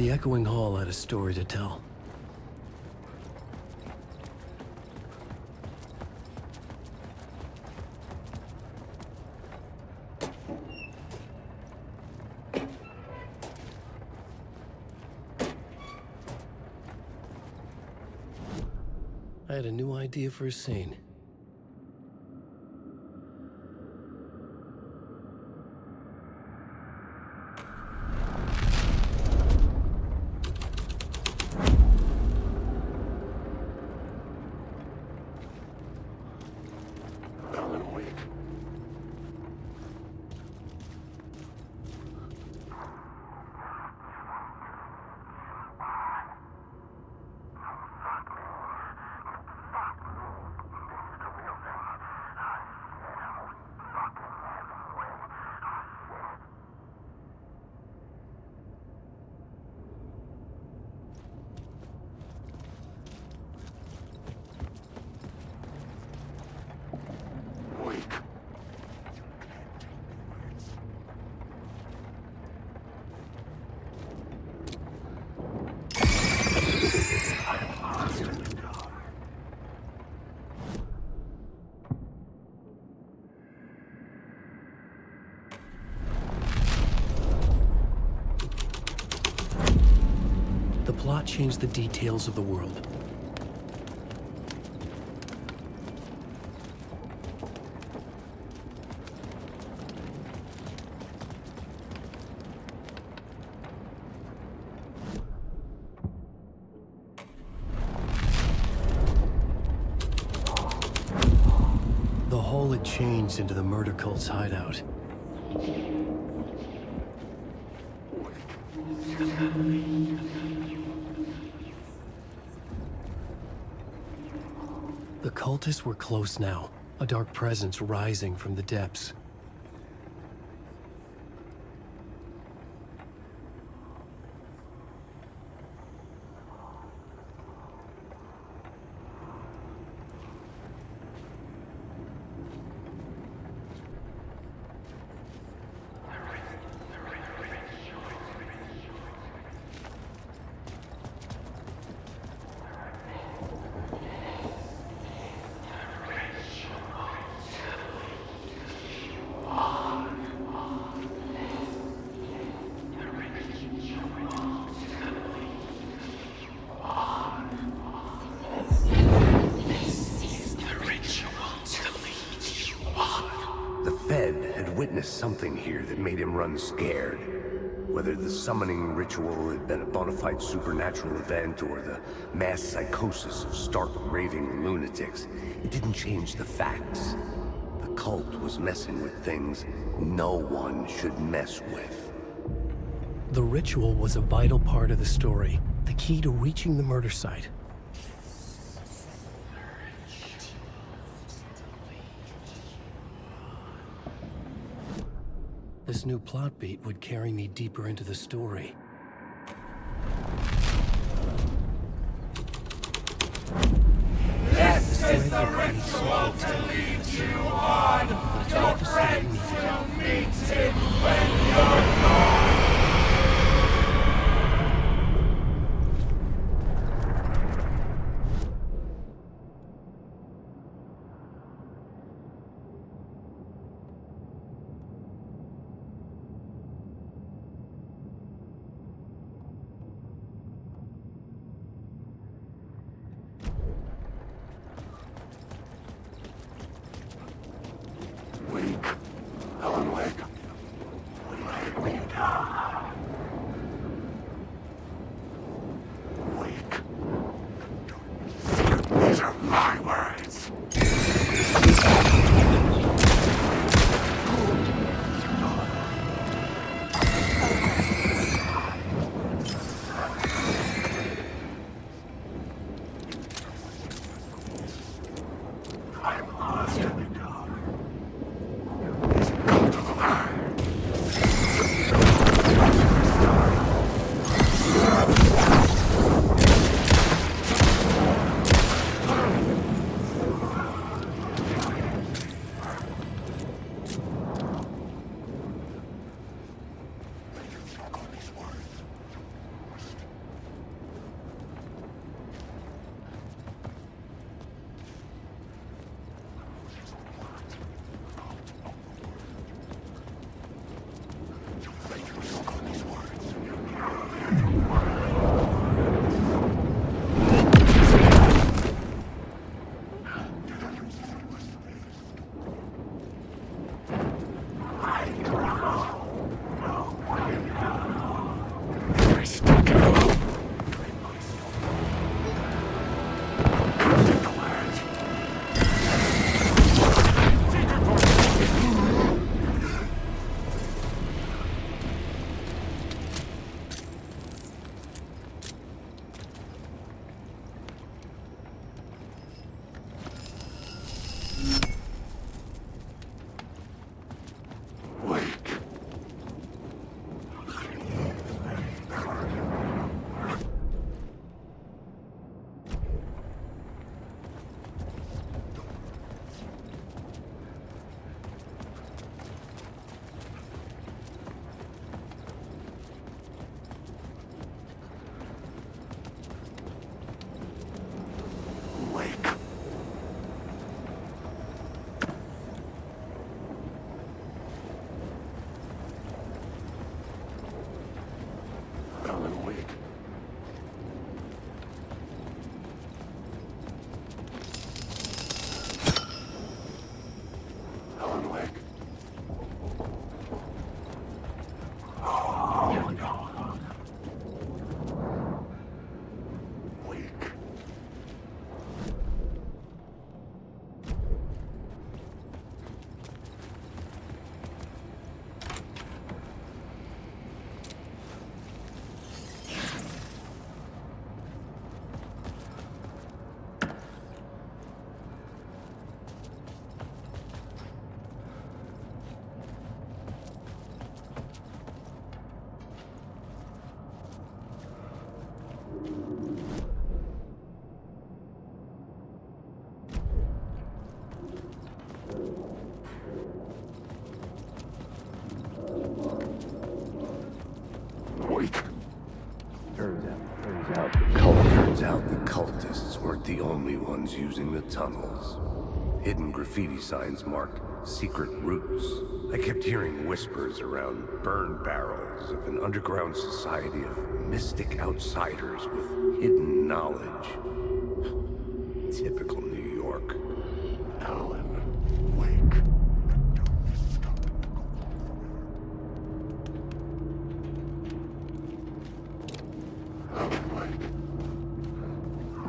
The echoing hall had a story to tell. I had a new idea for a scene. Alan Wake. The plot changed the details of the world. The hole had changed into the murder cult's hideout. The cultists were close now, a dark presence rising from the depths. Witnessed something here that made him run scared. Whether the summoning ritual had been a bona fide supernatural event or the mass psychosis of stark raving lunatics, it didn't change the facts. The cult was messing with things no one should mess with. The ritual was a vital part of the story, the key to reaching the murder site. This new plot beat would carry me deeper into the story. This is the ritual to lead you on. Your friends will meet him when you're gone. Alan Wake. Wake. These are my words. I'm lost in the dark. about the cult. Turns out the cultists weren't the only ones using the tunnels. Hidden graffiti signs marked secret routes. I kept hearing whispers around burn barrels of an underground society of mystic outsiders with hidden knowledge. Typical New York. Alan Wake.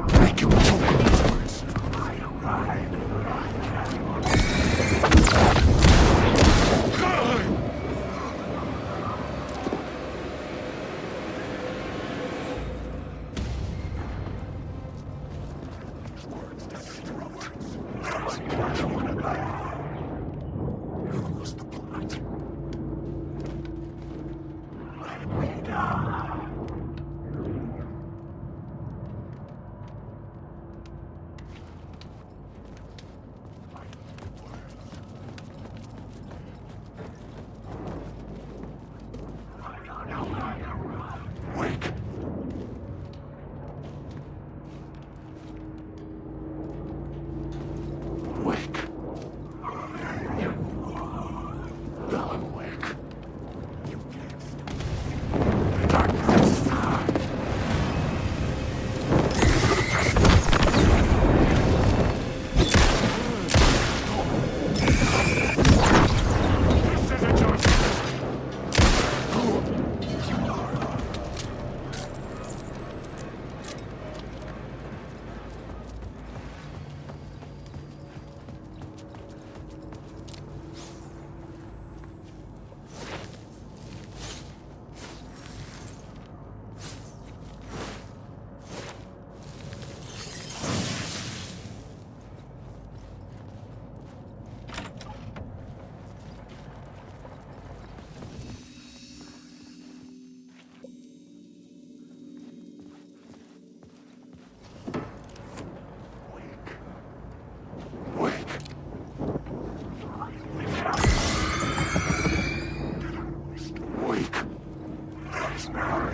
Thank you, Lords. I ride. Who's the plot? Let me die. Wake. Wake. Alan Wake. You can't stop. The darkness is high. This isn't your Wake. There's no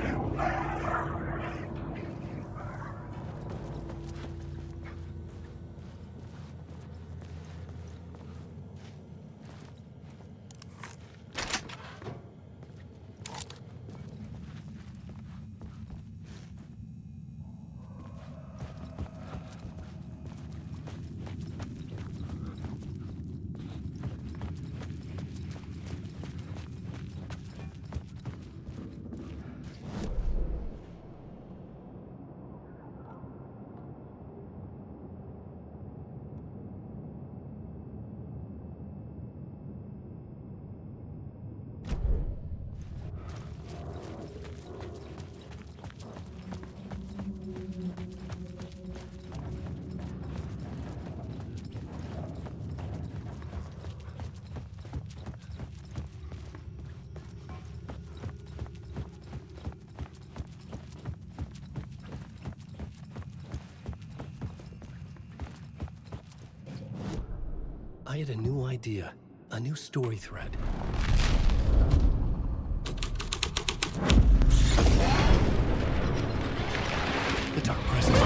I had a new idea, a new story thread. The Dark Presence.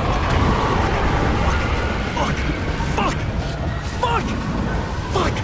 Fuck! Fuck! Fuck! Fuck!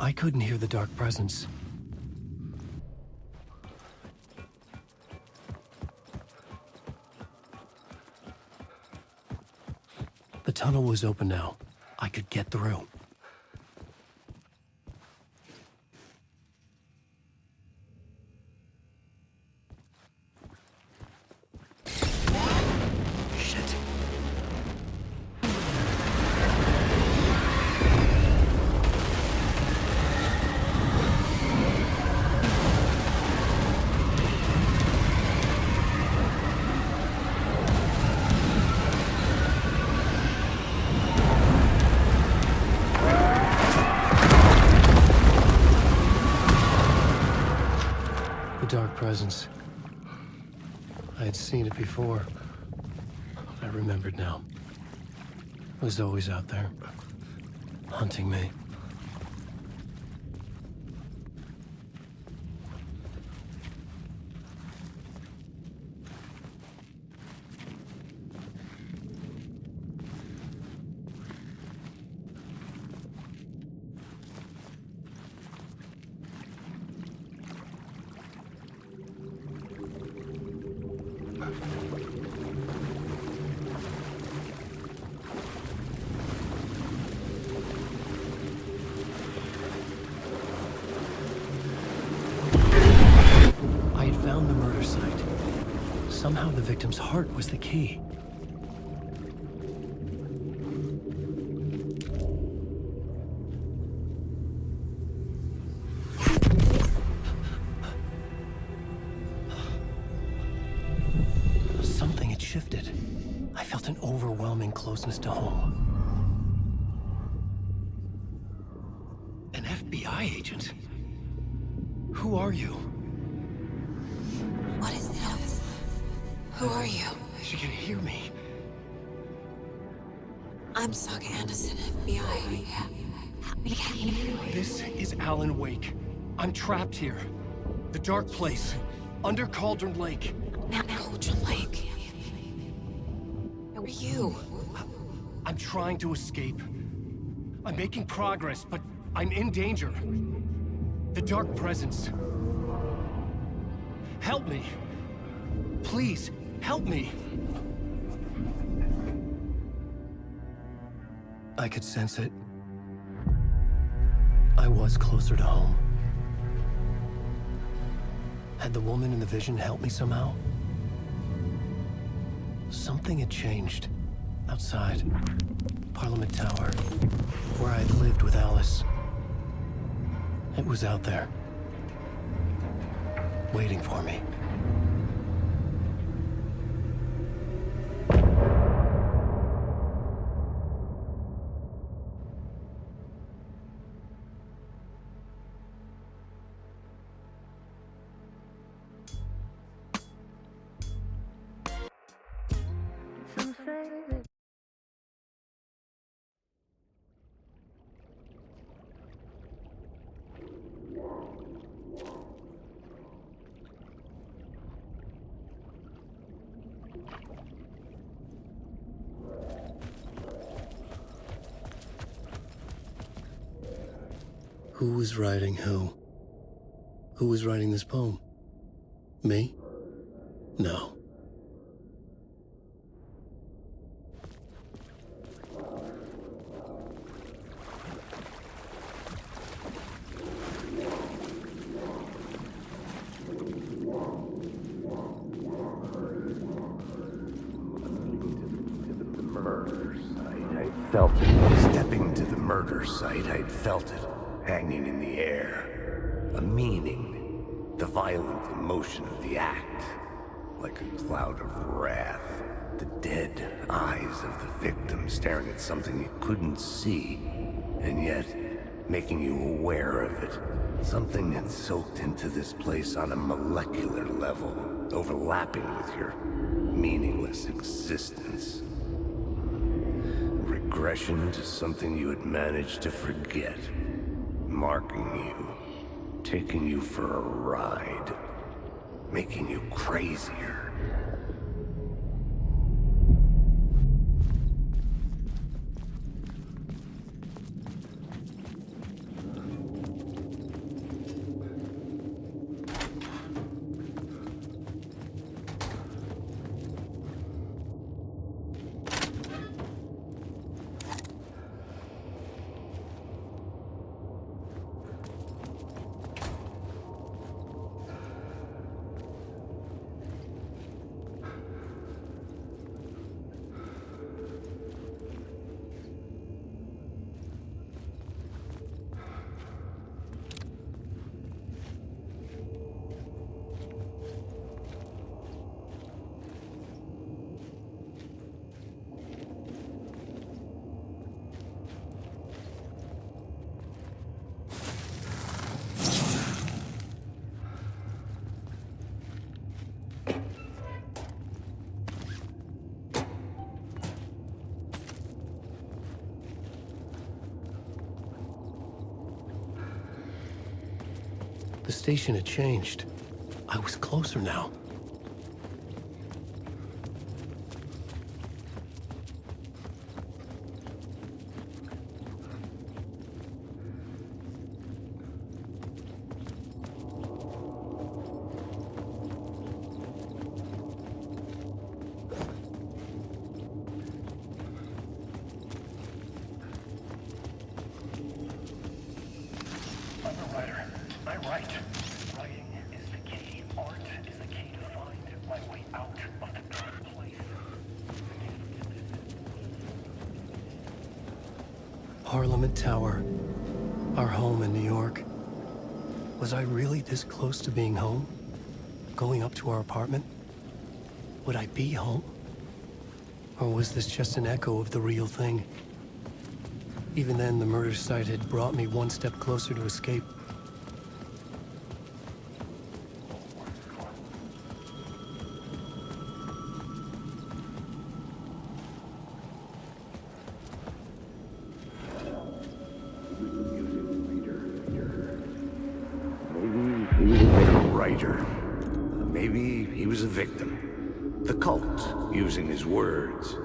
I couldn't hear the Dark Presence. The tunnel was open now. I could get through. Shit. presence. I had seen it before. I remembered now. It was always out there, hunting me. Somehow the victim's heart was the key. Something had shifted. I felt an overwhelming closeness to home. An FBI agent? Who are you? What is this? Who are you? She can hear me. I'm Saga Anderson, FBI. This is Alan Wake. I'm trapped here. The dark place. Under Cauldron Lake. Cauldron Lake? Who are you? I'm trying to escape. I'm making progress, but I'm in danger. The dark presence. Help me. Please, help me. I could sense it. I was closer to home. Had the woman in the vision helped me somehow? Something had changed. Outside. Parliament Tower. Where I'd lived with Alice. It was out there. Waiting for me. Who was writing who? Who was writing this poem? Me? No. Felt it. Stepping to the murder site, I'd felt it, hanging in the air. A meaning, the violent emotion of the act, like a cloud of wrath. The dead eyes of the victim staring at something you couldn't see, and yet making you aware of it. Something had soaked into this place on a molecular level, overlapping with your meaningless existence. Regression to something you had managed to forget. Marking you. Taking you for a ride. Making you crazier. The station had changed. I was closer now. Parliament Tower, our home in New York. Was I really this close to being home? Going up to our apartment? Would I be home? Or was this just an echo of the real thing? Even then, the murder site had brought me one step closer to escape. Maybe he was a victim. The cult, using his words.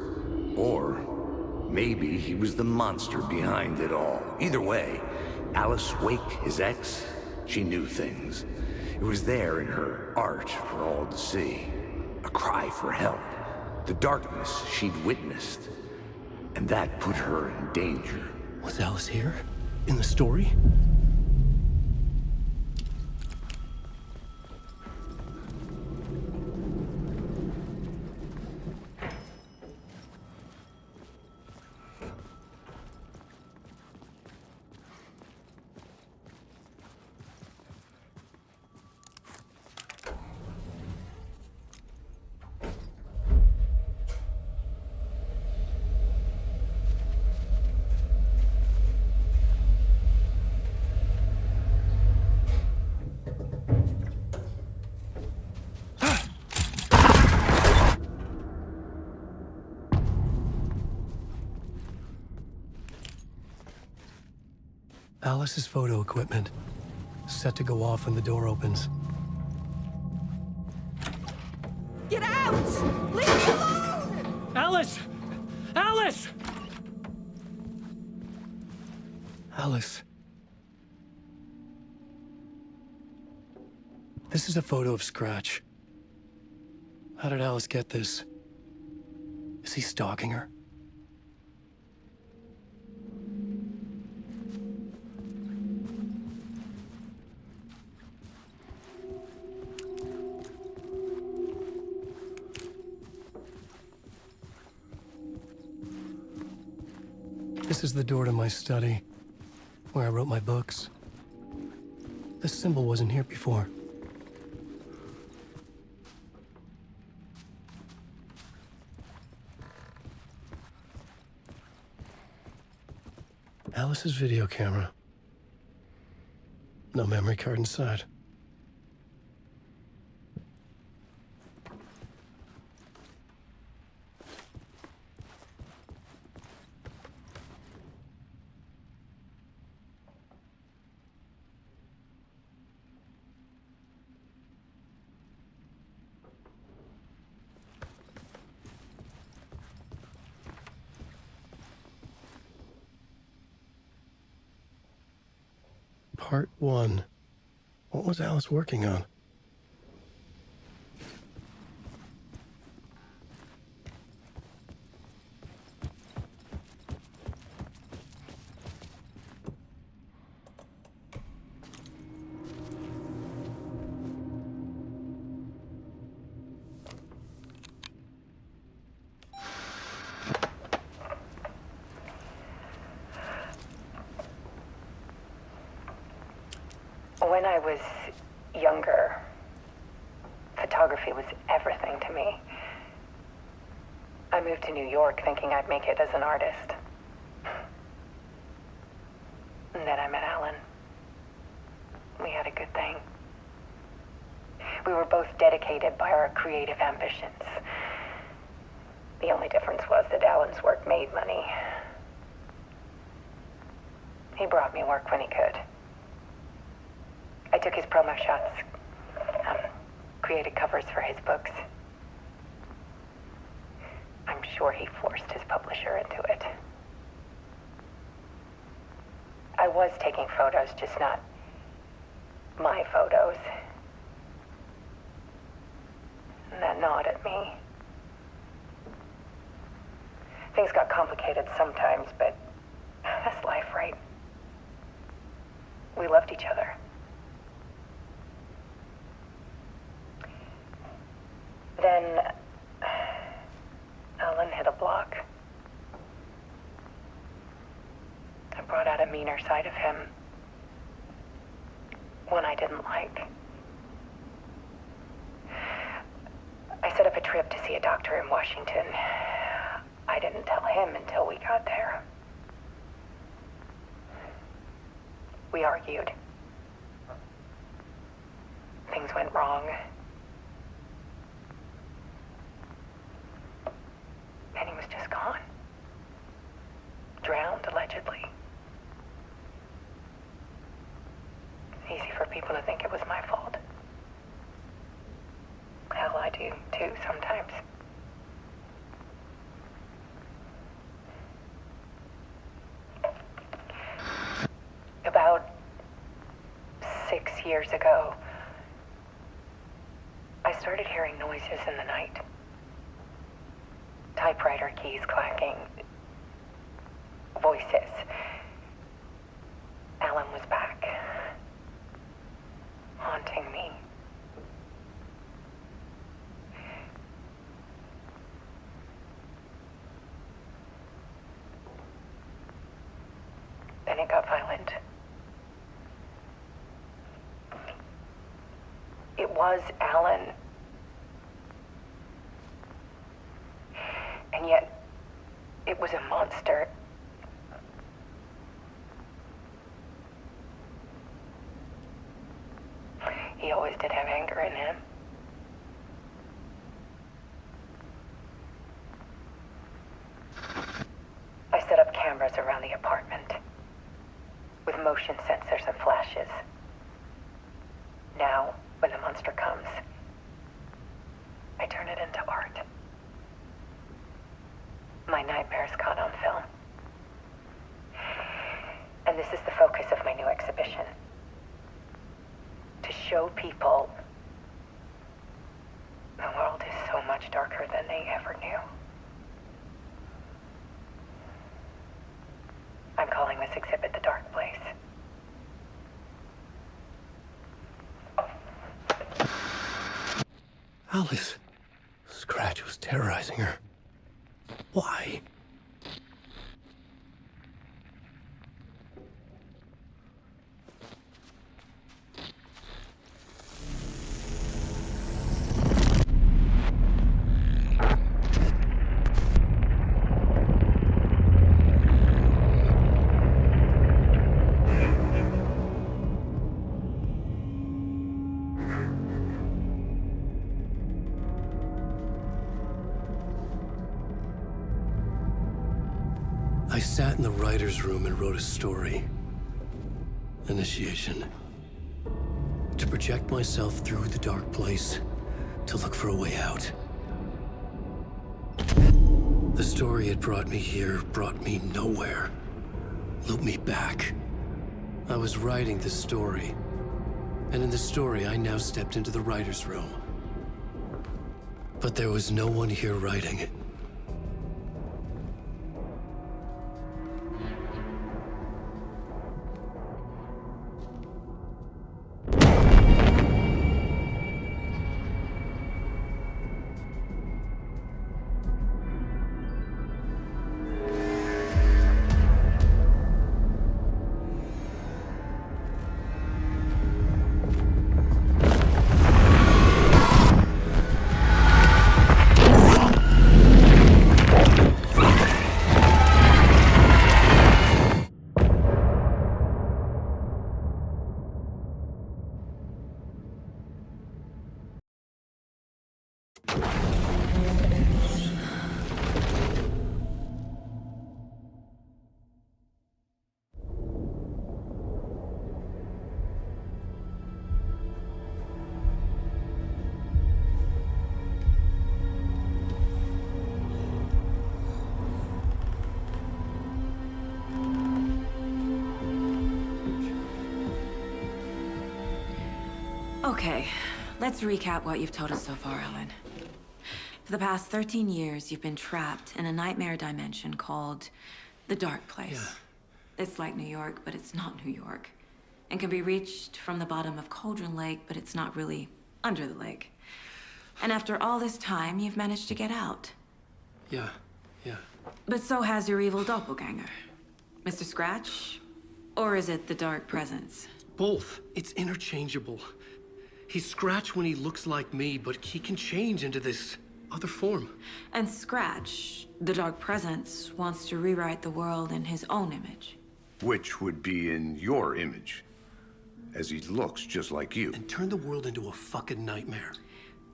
Or maybe he was the monster behind it all. Either way, Alice Wake, his ex, she knew things. It was there in her art for all to see. A cry for help. The darkness she'd witnessed. And that put her in danger. Was Alice here? In the story? Alice's photo equipment, set to go off when the door opens. Get out! Leave me alone! Alice! Alice! Alice. This is a photo of Scratch. How did Alice get this? Is he stalking her? This is the door to my study, where I wrote my books. This symbol wasn't here before. Alice's video camera. No memory card inside. Part 1. What was Alice working on? When I was younger, photography was everything to me. I moved to New York thinking I'd make it as an artist. And then I met Alan. We had a good thing. We were both dedicated by our creative ambitions. The only difference was that Alan's work made money. He brought me work when he could. I took his promo shots. Created covers for his books. I'm sure he forced his publisher into it. I was taking photos, just not my photos. And that gnawed at me. Things got complicated sometimes, but that's life, right? We loved each other. Then Alan hit a block. I brought out a meaner side of him. One I didn't like. I set up a trip to see a doctor in Washington. I didn't tell him until we got there. We argued. Things went wrong. And he was just gone. Drowned, allegedly. Easy for people to think it was my fault. Hell, I do too sometimes. About 6 years ago, I started hearing noises in the night. Typewriter keys clacking. Voices. Alan was back. Haunting me. Then it got violent. It was Alan. And yet, it was a monster. He always did have anger in him. I set up cameras around the apartment with motion sensors and flashes. Now, when the monster comes, I turn it into art. My nightmares caught on film. And this is the focus of my new exhibition. To show people the world is so much darker than they ever knew. I'm calling this exhibit The Dark Place. Alice. Scratch was terrorizing her. Why? I sat in the writer's room and wrote a story. Initiation. To project myself through the dark place, to look for a way out. The story had brought me here, brought me nowhere. Looped me back. I was writing the story. And in the story, I now stepped into the writer's room. But there was no one here writing it. Okay, let's recap what you've told us so far, Ellen. For the past 13 years, you've been trapped in a nightmare dimension called the Dark Place. Yeah. It's like New York, but it's not New York. And can be reached from the bottom of Cauldron Lake, but it's not really under the lake. And after all this time, you've managed to get out. Yeah. But so has your evil doppelganger. Mr. Scratch? Or is it the Dark Presence? Both. It's interchangeable. He's Scratch when he looks like me, but he can change into this other form. And Scratch, the Dark Presence, wants to rewrite the world in his own image. Which would be in your image, as he looks just like you. And turn the world into a fucking nightmare.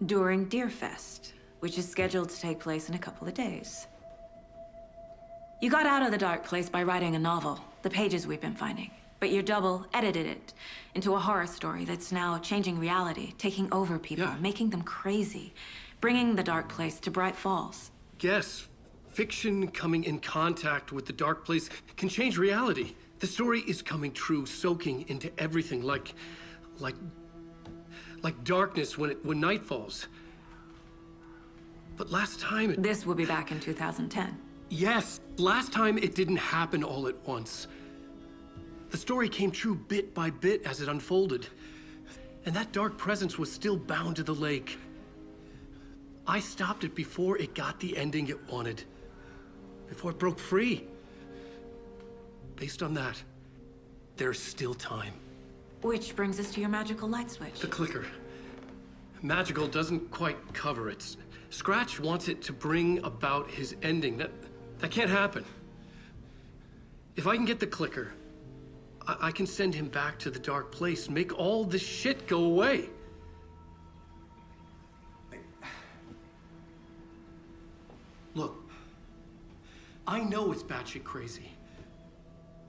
During Deerfest, which is scheduled to take place in a couple of days. You got out of the Dark Place by writing a novel, the pages we've been finding. But your double edited it into a horror story that's now changing reality, taking over people, making them crazy, bringing the Dark Place to Bright Falls. Yes, fiction coming in contact with the Dark Place can change reality. The story is coming true, soaking into everything like darkness when night falls. But last time This will be back in 2010. Yes, last time it didn't happen all at once. The story came true bit by bit as it unfolded. And that dark presence was still bound to the lake. I stopped it before it got the ending it wanted. Before it broke free. Based on that, there's still time. Which brings us to your magical light switch. The clicker. Magical doesn't quite cover it. Scratch wants it to bring about his ending. That can't happen. If I can get the clicker, I can send him back to the Dark Place, make all this shit go away. Look, I know it's batshit crazy.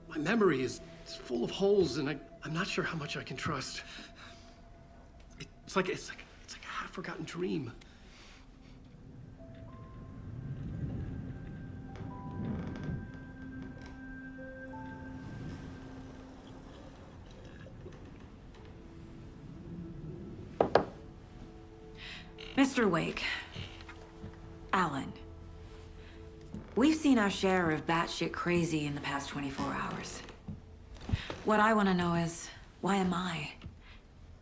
My memory is full of holes, and I'm not sure how much I can trust. It's like a half-forgotten dream. Mr. Wake, Alan, we've seen our share of batshit crazy in the past 24 hours. What I want to know is, why am I?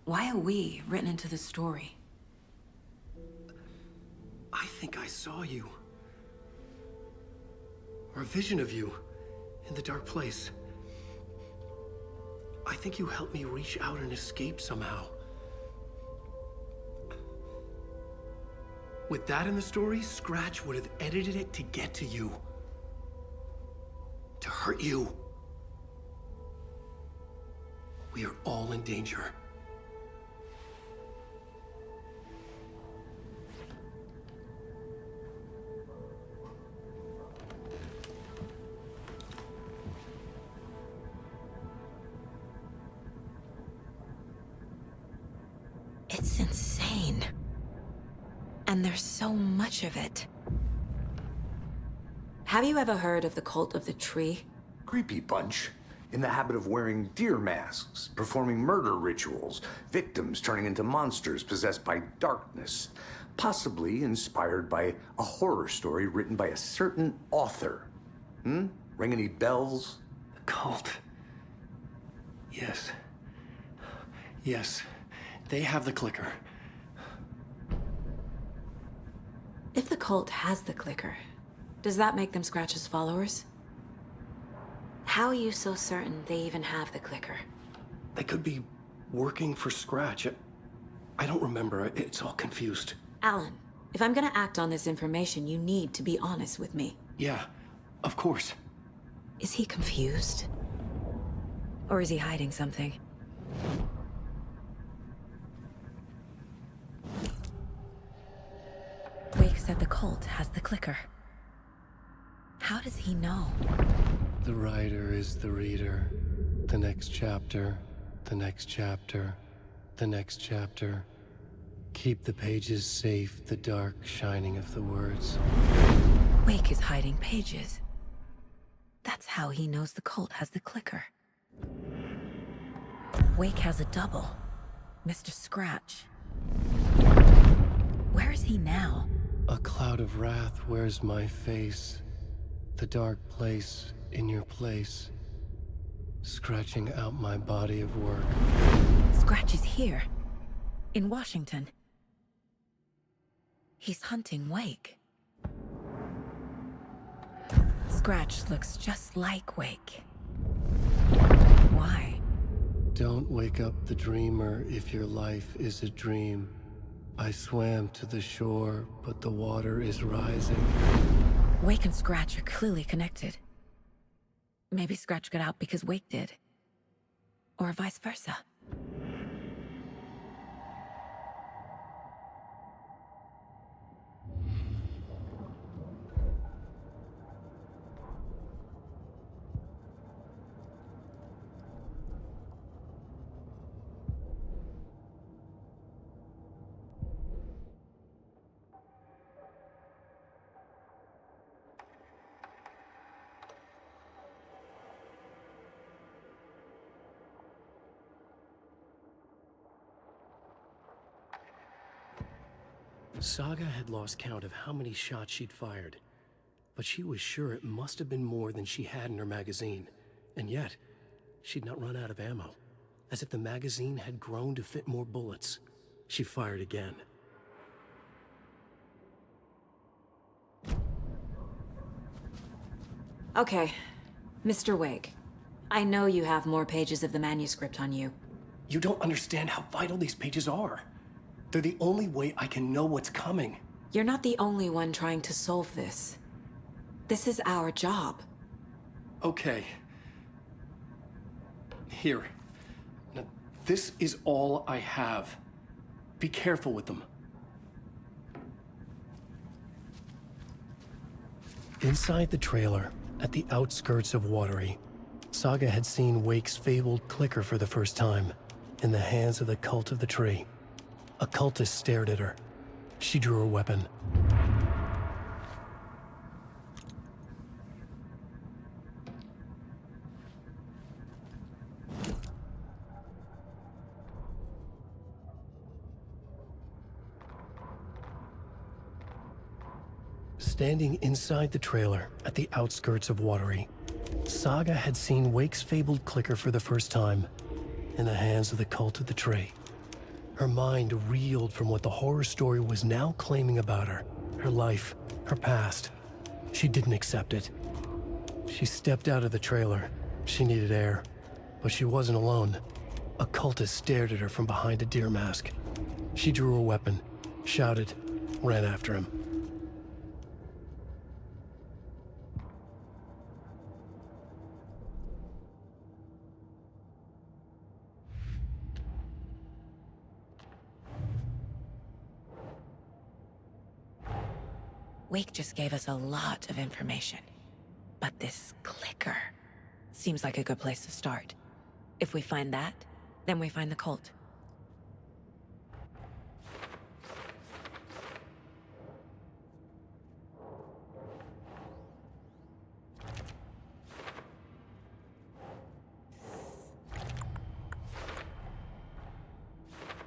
Why are we written into the story? I think I saw you. Or a vision of you in the Dark Place. I think you helped me reach out and escape somehow. With that in the story, Scratch would have edited it to get to you. To hurt you. We are all in danger. It's insane. And there's so much of it. Have you ever heard of the Cult of the Tree? Creepy bunch. In the habit of wearing deer masks, performing murder rituals, victims turning into monsters possessed by darkness, possibly inspired by a horror story written by a certain author. Ring any bells? The cult. Yes. Yes. They have the clicker. If the cult has the clicker, does that make them Scratch's followers? How are you so certain they even have the clicker? They could be working for Scratch. I don't remember. It's all confused. Alan, if I'm gonna act on this information, you need to be honest with me. Yeah, of course. Is he confused? Or is he hiding something? Wake said the cult has the clicker. How does he know? The writer is the reader. The next chapter, the next chapter, the next chapter. Keep the pages safe, the dark shining of the words. Wake is hiding pages. That's how he knows the cult has the clicker. Wake has a double. Mr. Scratch. Where is he now? A cloud of wrath wears my face, the dark place in your place, scratching out my body of work. Scratch is here, in Washington. He's hunting Wake. Scratch looks just like Wake. Why? Don't wake up the dreamer if your life is a dream. I swam to the shore, but the water is rising. Wake and Scratch are clearly connected. Maybe Scratch got out because Wake did. Or vice versa. Saga had lost count of how many shots she'd fired, but she was sure it must have been more than she had in her magazine. And yet, she'd not run out of ammo. As if the magazine had grown to fit more bullets. She fired again. Okay, Mr. Wake. I know you have more pages of the manuscript on you. You don't understand how vital these pages are. They're the only way I can know what's coming. You're not the only one trying to solve this. This is our job. Okay. Here. Now, this is all I have. Be careful with them. Inside the trailer, at the outskirts of Watery, Saga had seen Wake's fabled clicker for the first time, in the hands of the Cult of the Tree. A cultist stared at her. She drew her weapon. Standing inside the trailer at the outskirts of Watery, Saga had seen Wake's fabled clicker for the first time, in the hands of the Cult of the Tree. Her mind reeled from what the horror story was now claiming about her. Her life, her past. She didn't accept it. She stepped out of the trailer. She needed air. But she wasn't alone. A cultist stared at her from behind a deer mask. She drew her weapon, shouted, ran after him. Wake just gave us a lot of information. But this clicker seems like a good place to start. If we find that, then we find the cult.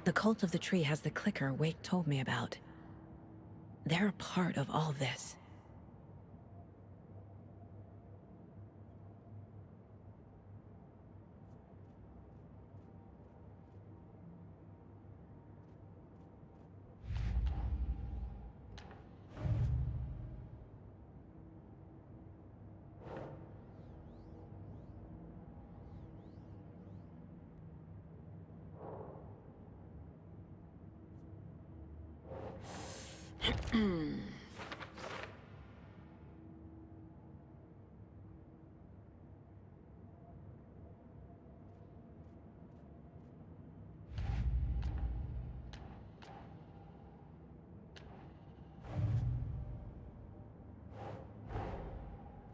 The Cult of the Tree has the clicker Wake told me about. They're a part of all this.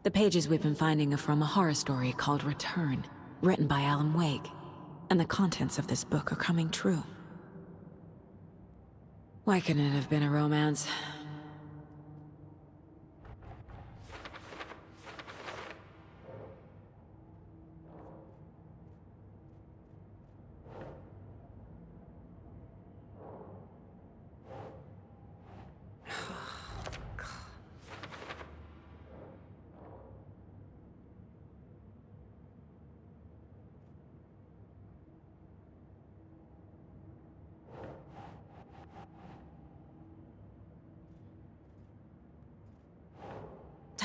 The pages we've been finding are from a horror story called Return, written by Alan Wake, and the contents of this book are coming true. Why couldn't it have been a romance?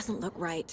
doesn't look right.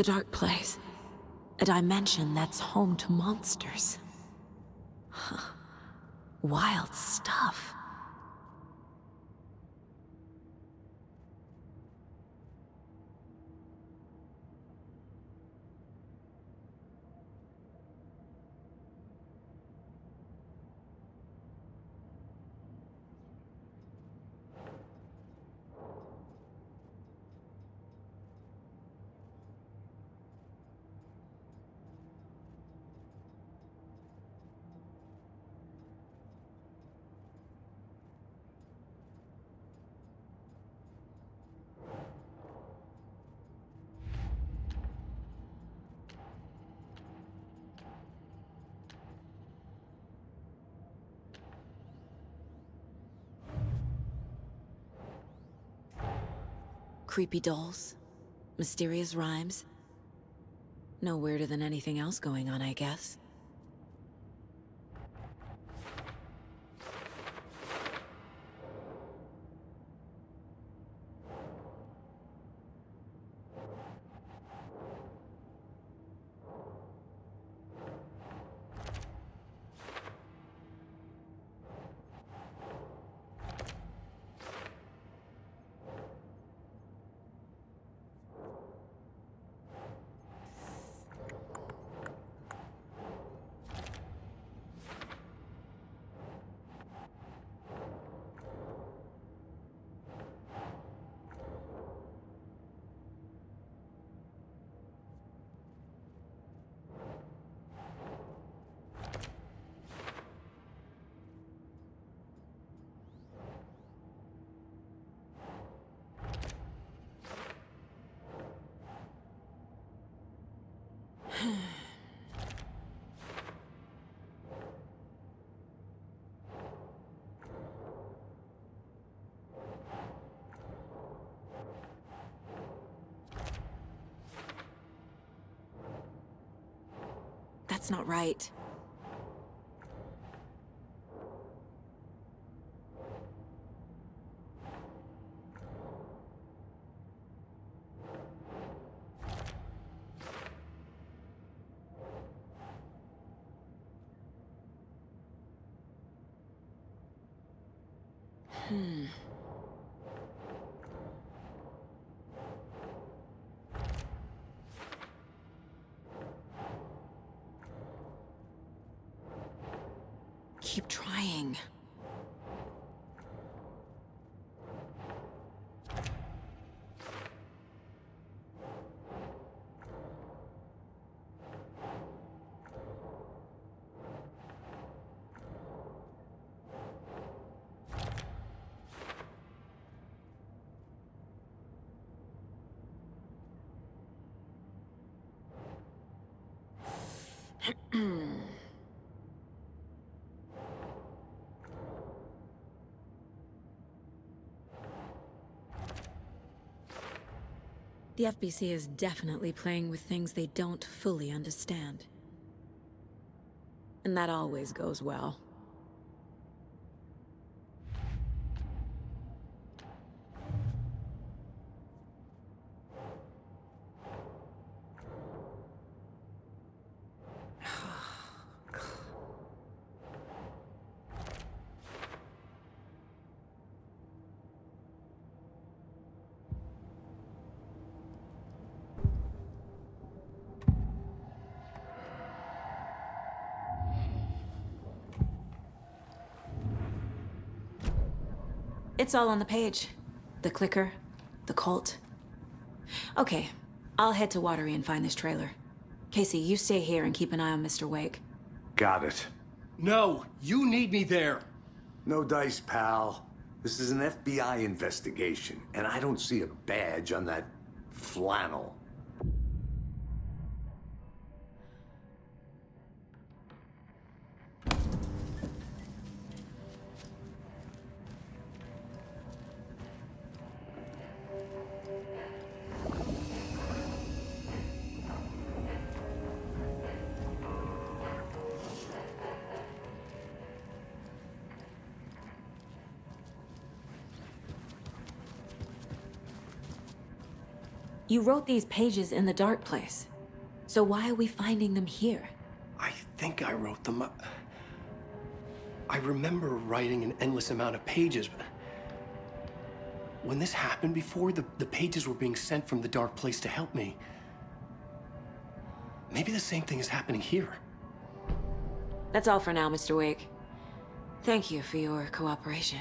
The Dark Place. A dimension that's home to monsters. Huh. Wild stuff. Creepy dolls, mysterious rhymes. No weirder than anything else going on, I guess. That's not right. Keep trying. The FBC is definitely playing with things they don't fully understand. And that always goes well. It's all on the page. The clicker, the cult. Okay, I'll head to Watery and find this trailer. Casey, you stay here and keep an eye on Mr. Wake. Got it. No, you need me there. No dice, pal. This is an FBI investigation, and I don't see a badge on that flannel. You wrote these pages in the dark place. So why are we finding them here? I think I wrote them. I remember writing an endless amount of pages, but when this happened before, the pages were being sent from the dark place to help me. Maybe the same thing is happening here. That's all for now, Mr. Wake. Thank you for your cooperation.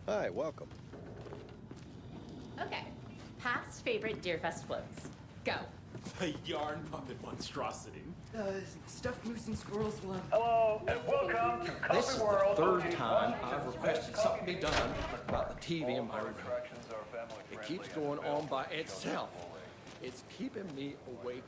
Hi, welcome. Okay. Past favorite Deerfest floats. Go. A yarn puppet monstrosity. Stuffed moose and squirrels love. Hello, and welcome to This is Coffee the World. third time I've requested something be done about the TV in my room. It keeps going on by itself. It's keeping me awake.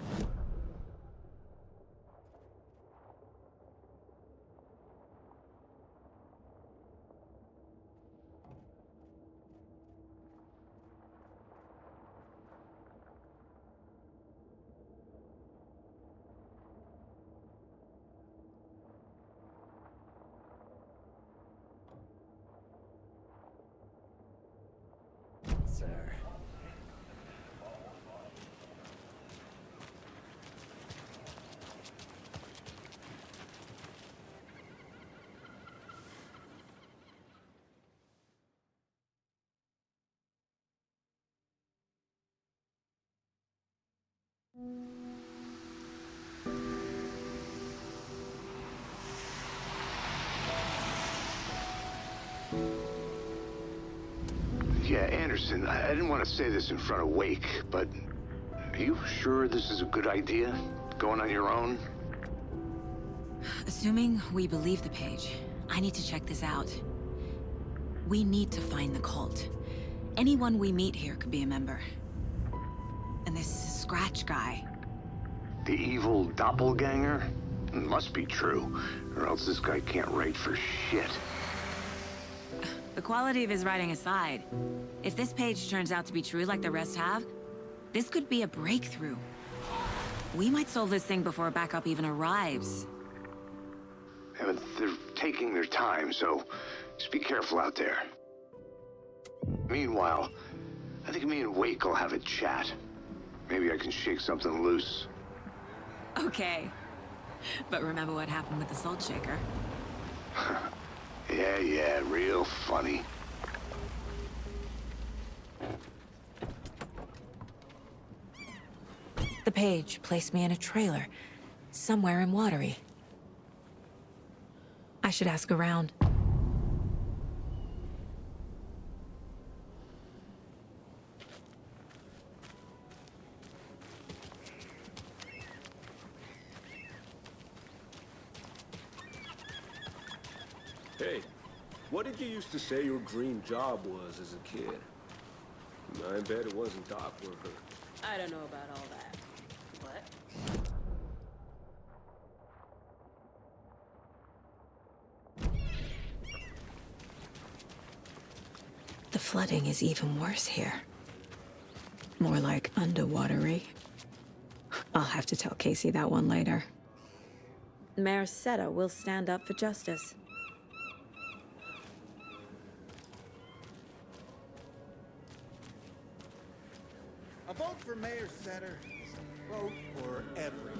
Sir. Yeah, Anderson, I didn't want to say this in front of Wake, but are you sure this is a good idea? Going on your own? Assuming we believe the page, I need to check this out. We need to find the cult. Anyone we meet here could be a member. And this Scratch guy. The evil doppelganger? It must be true, or else this guy can't write for shit. The quality of his writing aside, if this page turns out to be true like the rest have, this could be a breakthrough. We might solve this thing before a backup even arrives. Yeah, but they're taking their time, so just be careful out there. Meanwhile, I think me and Wake will have a chat. Maybe I can shake something loose. Okay. But remember what happened with the salt shaker? Yeah, real funny. The page placed me in a trailer, somewhere in Watery. I should ask around. Hey, what did you used to say your dream job was as a kid? I bet it wasn't dock worker. I don't know about all that. What? The flooding is even worse here. More like underwatery. I'll have to tell Casey that one later. Mayor Seta will stand up for justice. A vote for Mayor Setter is a vote for everyone.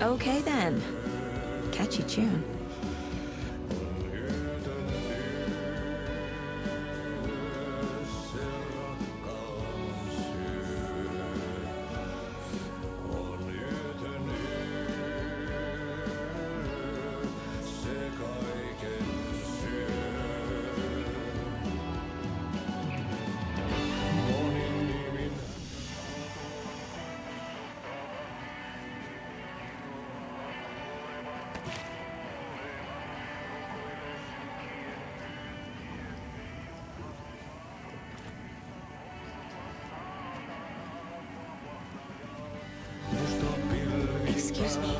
Okay then. Catchy tune. Excuse me.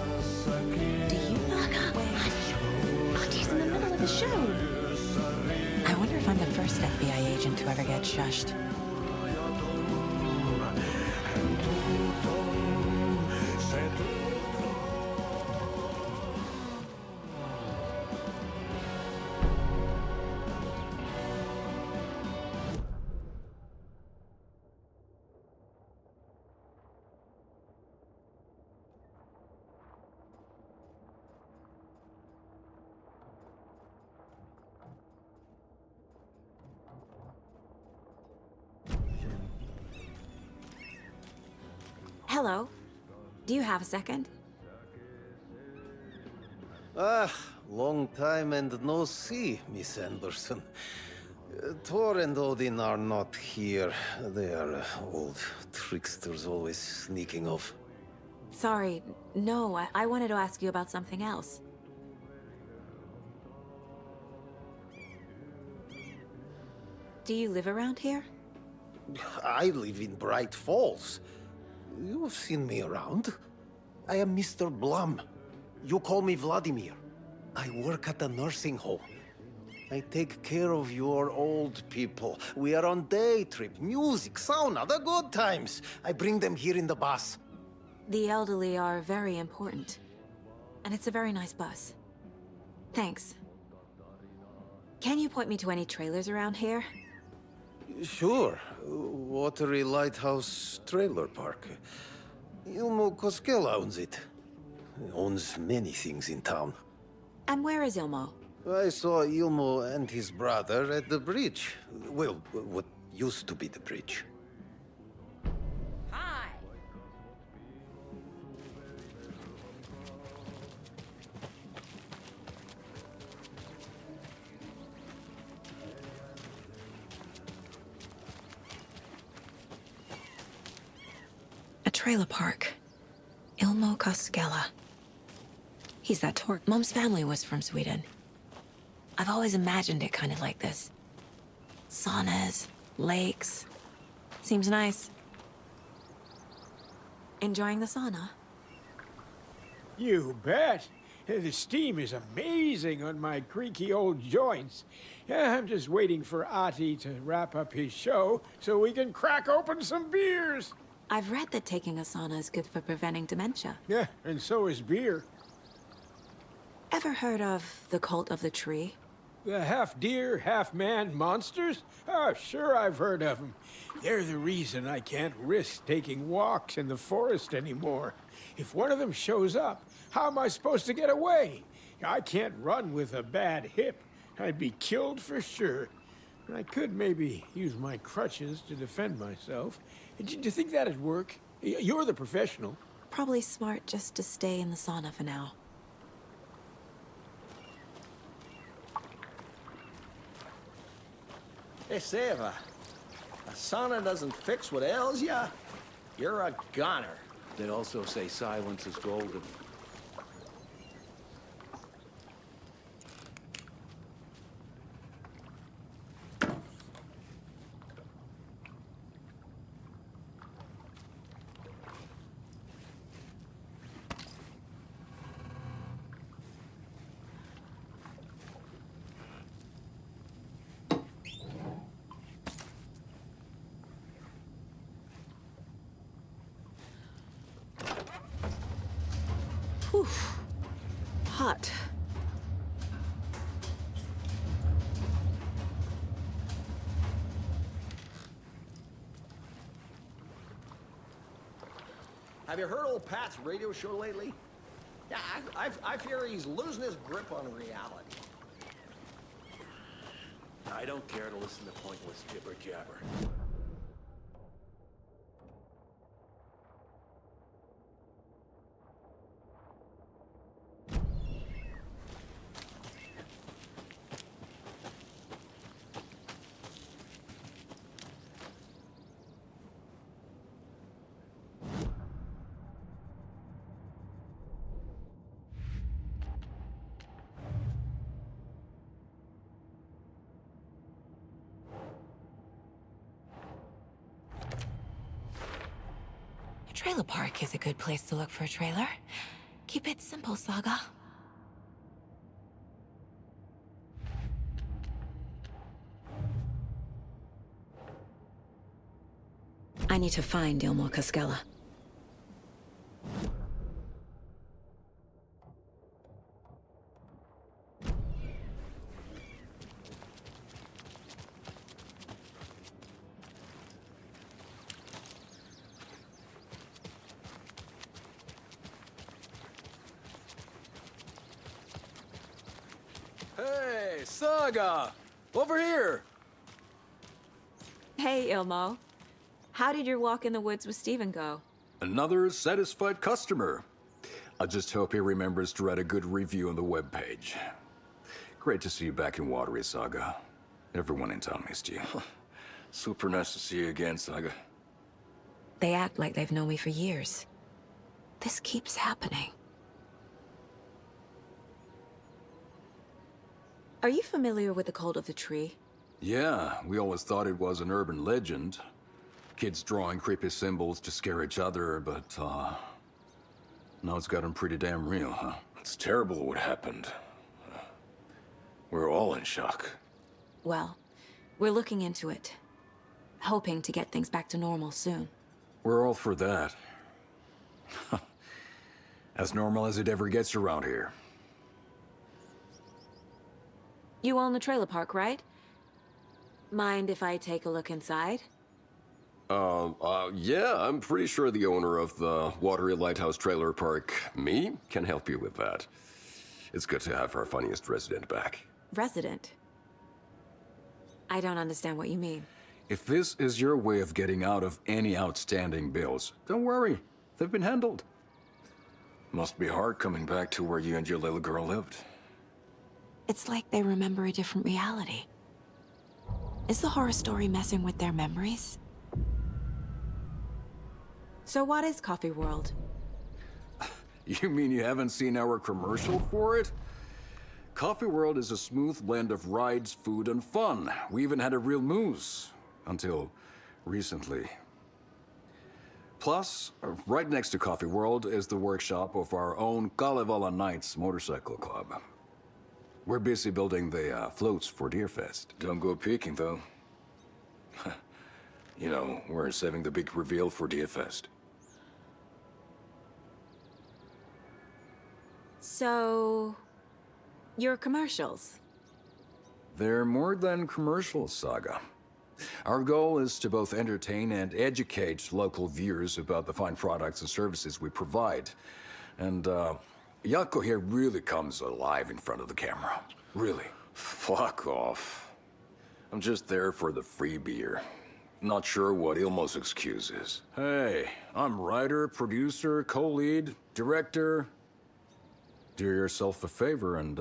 Do you knock up? Auntie in the middle of the show. I wonder if I'm the first FBI agent to ever get shushed. Hello. Do you have a second? Ah, long time and no see, Miss Anderson. Thor and Odin are not here. They are old tricksters always sneaking off. Sorry. No, I wanted to ask you about something else. Do you live around here? I live in Bright Falls. You've seen me around. I am Mr. Blum. You call me Vladimir. I work at a nursing home. I take care of your old people. We are on day trip, music, sauna, the good times. I bring them here in the bus. The elderly are very important. And it's a very nice bus. Thanks. Can you point me to any trailers around here? Sure. Watery Lighthouse Trailer Park. Ilmo Koskela owns it. He owns many things in town. And where is Ilmo? I saw Ilmo and his brother at the bridge. Well, what used to be the bridge. Hi. A trailer park. Ilmo Koskela. He's that Torque. Mom's family was from Sweden. I've always imagined it kind of like this. Saunas, lakes. Seems nice. Enjoying the sauna? You bet. The steam is amazing on my creaky old joints. I'm just waiting for Ati to wrap up his show so we can crack open some beers. I've read that taking a sauna is good for preventing dementia. Yeah, and so is beer. Ever heard of the cult of the tree? The half-deer, half-man monsters? Oh, sure I've heard of them. They're the reason I can't risk taking walks in the forest anymore. If one of them shows up, how am I supposed to get away? I can't run with a bad hip. I'd be killed for sure. I could maybe use my crutches to defend myself. Do you think that'd work? You're the professional. Probably smart just to stay in the sauna for now. They say if a sauna doesn't fix what ails ya, you're a goner. They also say silence is golden. Whew. Hot. Have you heard old Pat's radio show lately? Yeah, I fear he's losing his grip on reality. I don't care to listen to pointless jibber-jabber. Trailer park is a good place to look for a trailer. Keep it simple, Saga. I need to find Ilmo Cascella. Hey, Saga! Over here! Hey, Ilmo. How did your walk in the woods with Steven go? Another satisfied customer. I just hope he remembers to write a good review on the webpage. Great to see you back in Watery, Saga. Everyone in town missed you. Super nice to see you again, Saga. They act like they've known me for years. This keeps happening. Are you familiar with the cult of the tree? Yeah, we always thought it was an urban legend. Kids drawing creepy symbols to scare each other, but, now it's gotten pretty damn real, huh? It's terrible what happened. We're all in shock. Well, we're looking into it. Hoping to get things back to normal soon. We're all for that. As normal as it ever gets around here. You own the trailer park, right? Mind if I take a look inside? Yeah, I'm pretty sure the owner of the Watery Lighthouse Trailer Park, me, can help you with that. It's good to have our funniest resident back. Resident? I don't understand what you mean. If this is your way of getting out of any outstanding bills, don't worry. They've been handled. Must be hard coming back to where you and your little girl lived. It's like they remember a different reality. Is the horror story messing with their memories? So what is Coffee World? You mean you haven't seen our commercial for it? Coffee World is a smooth blend of rides, food, and fun. We even had a real moose. Until recently. Plus, right next to Coffee World is the workshop of our own Kalevala Knights Motorcycle Club. We're busy building the floats for Deerfest. Don't go peeking, though. You know, we're saving the big reveal for Deerfest. So, your commercials? They're more than commercials, Saga. Our goal is to both entertain and educate local viewers about the fine products and services we provide. And, Jaakko here really comes alive in front of the camera. Really. Fuck off. I'm just there for the free beer. Not sure what Ilmo's excuse is. Hey, I'm writer, producer, co-lead, director. Do yourself a favor and,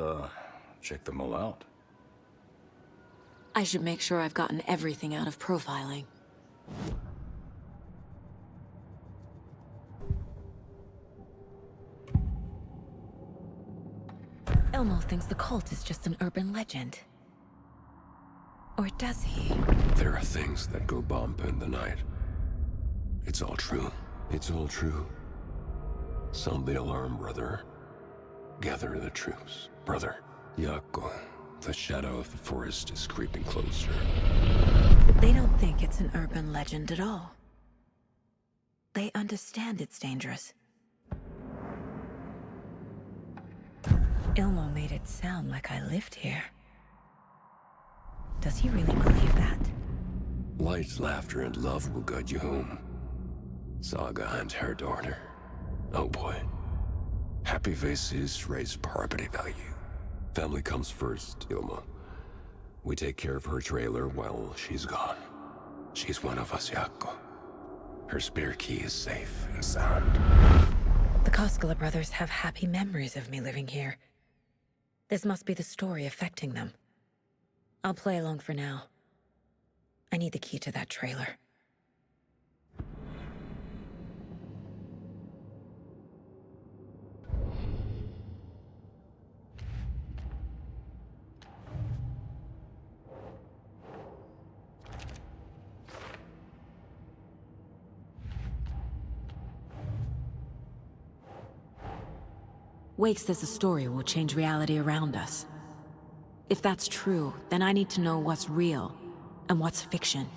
check them all out. I should make sure I've gotten everything out of profiling. Ilmo thinks the cult is just an urban legend. Or does he? There are things that go bump in the night. It's all true. It's all true. Sound the alarm, brother. Gather the troops, brother. Jaakko, the shadow of the forest is creeping closer. They don't think it's an urban legend at all. They understand it's dangerous. Ilmo made it sound like I lived here. Does he really believe that? Light, laughter, and love will guide you home. Saga and her daughter. Oh boy. Happy faces raise property value. Family comes first, Ilma. We take care of her trailer while she's gone. She's one of us, Jaakko. Her spare key is safe and sound. The Koskela brothers have happy memories of me living here. This must be the story affecting them. I'll play along for now. I need the key to that trailer. Wake says the story will change reality around us. If that's true, then I need to know what's real and what's fiction.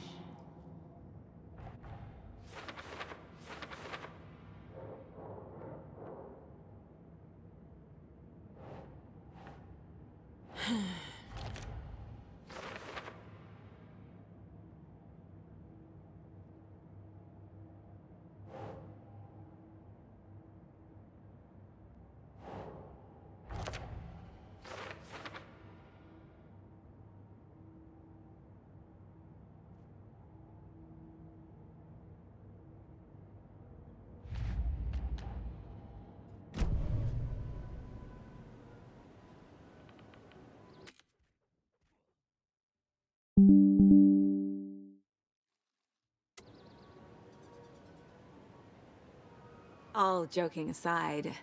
All joking aside,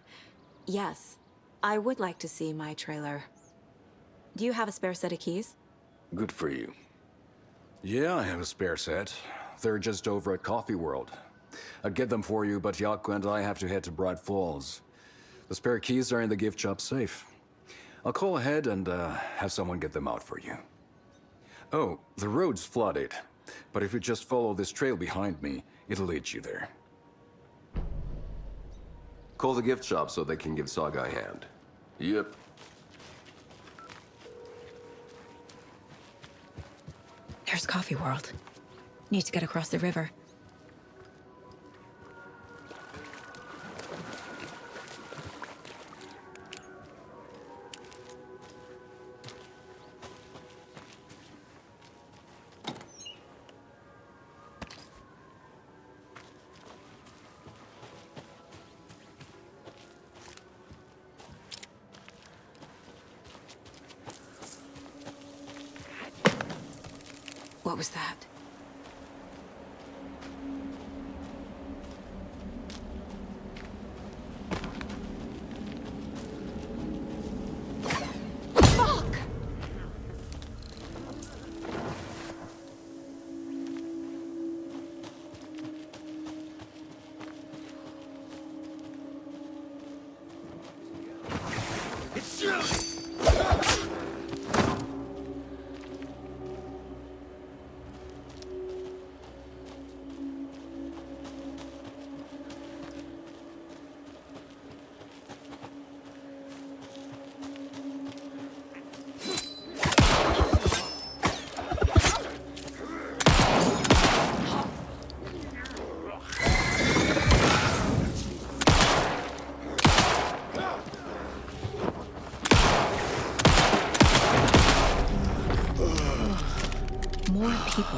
yes, I would like to see my trailer. Do you have a spare set of keys? Good for you. Yeah, I have a spare set. They're just over at Coffee World. I'd get them for you, but Jaakko and I have to head to Bright Falls. The spare keys are in the gift shop safe. I'll call ahead and have someone get them out for you. Oh, the road's flooded, but if you just follow this trail behind me, it'll lead you there. Call the gift shop so they can give Saga a hand. Yep. There's Coffee World. Need to get across the river. What was that? Fuck!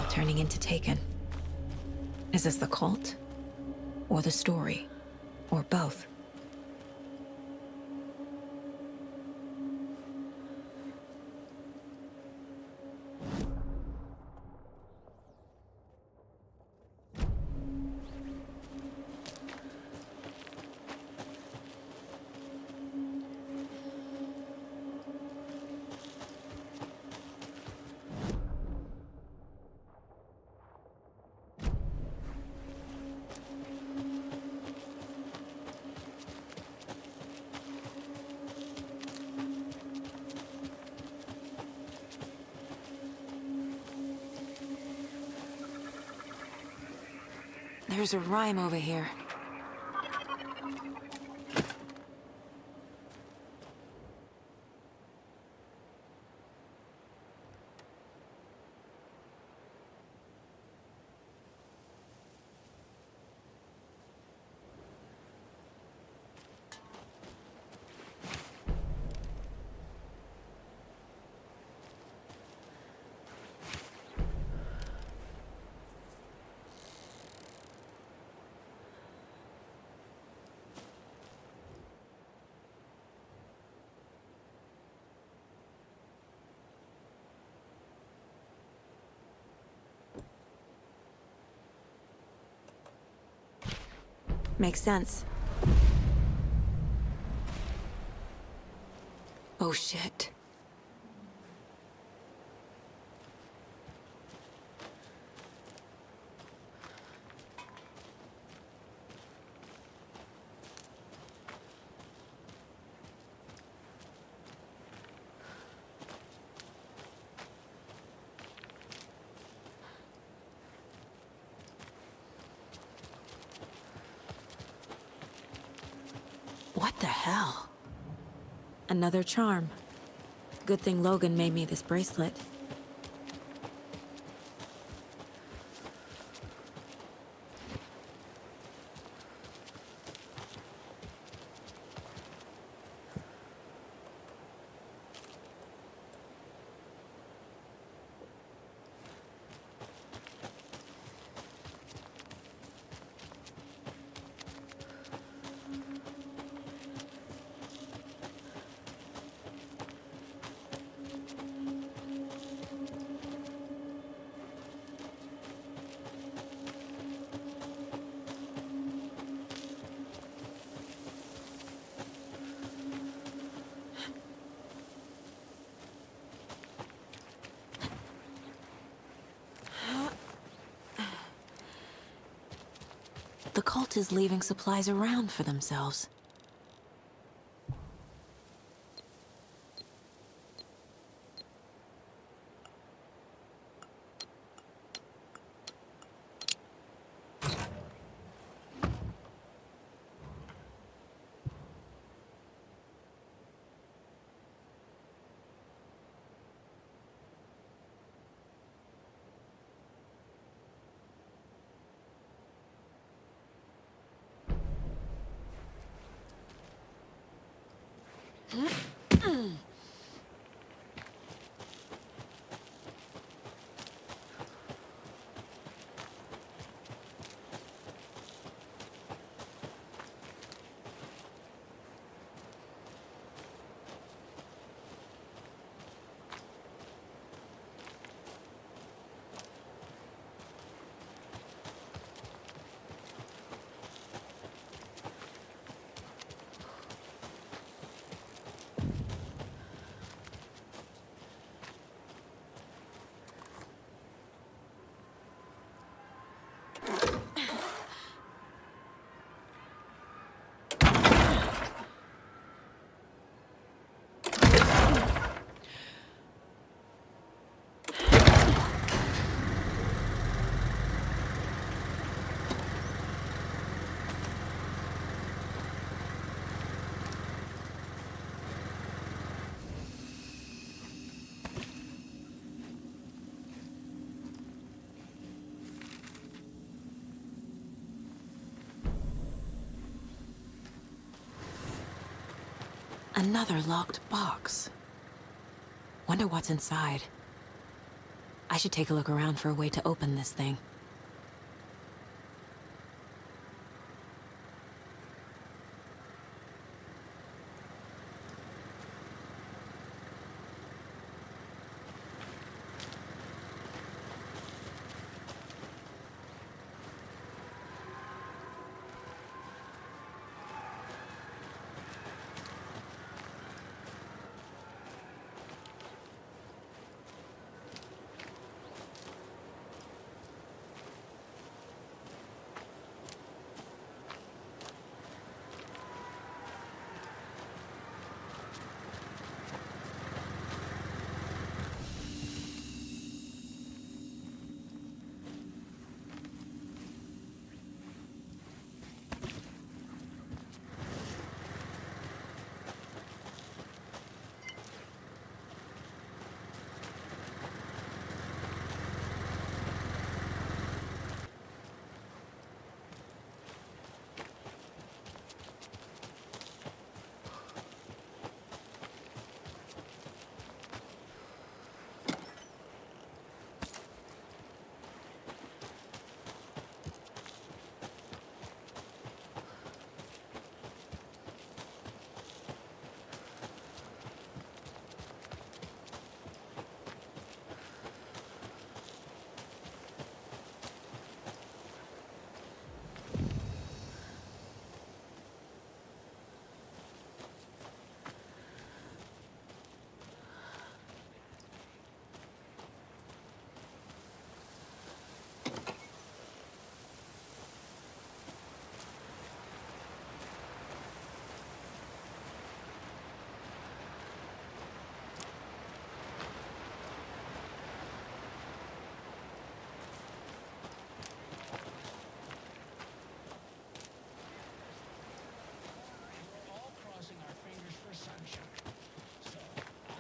turning into Taken. Is this the cult? Or the story? Or both? There's a rhyme over here. Makes sense. Oh shit. What the hell? Another charm. Good thing Logan made me this bracelet. The cult is leaving supplies around for themselves. Another locked box. Wonder what's inside. I should take a look around for a way to open this thing.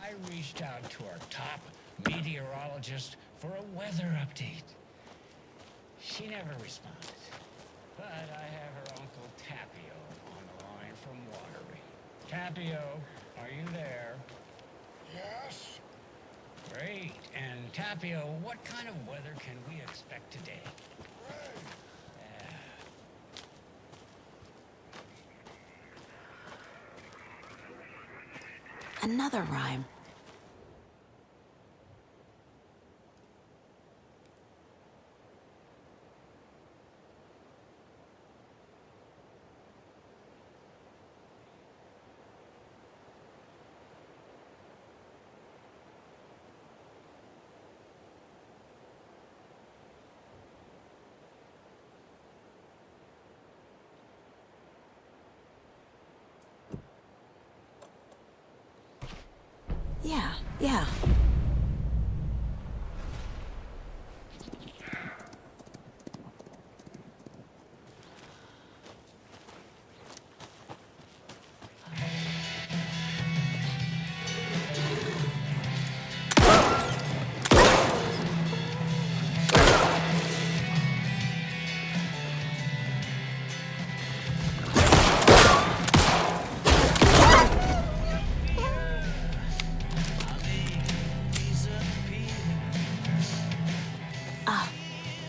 I reached out to our top meteorologist for a weather update. She never responded. But I have her uncle Tapio on the line from Watery. Tapio, are you there? Yes. Great. And Tapio, what kind of weather can we expect today? Another rhyme. Yeah.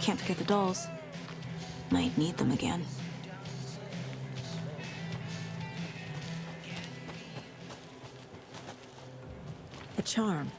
Can't forget the dolls. Might need them again. A charm.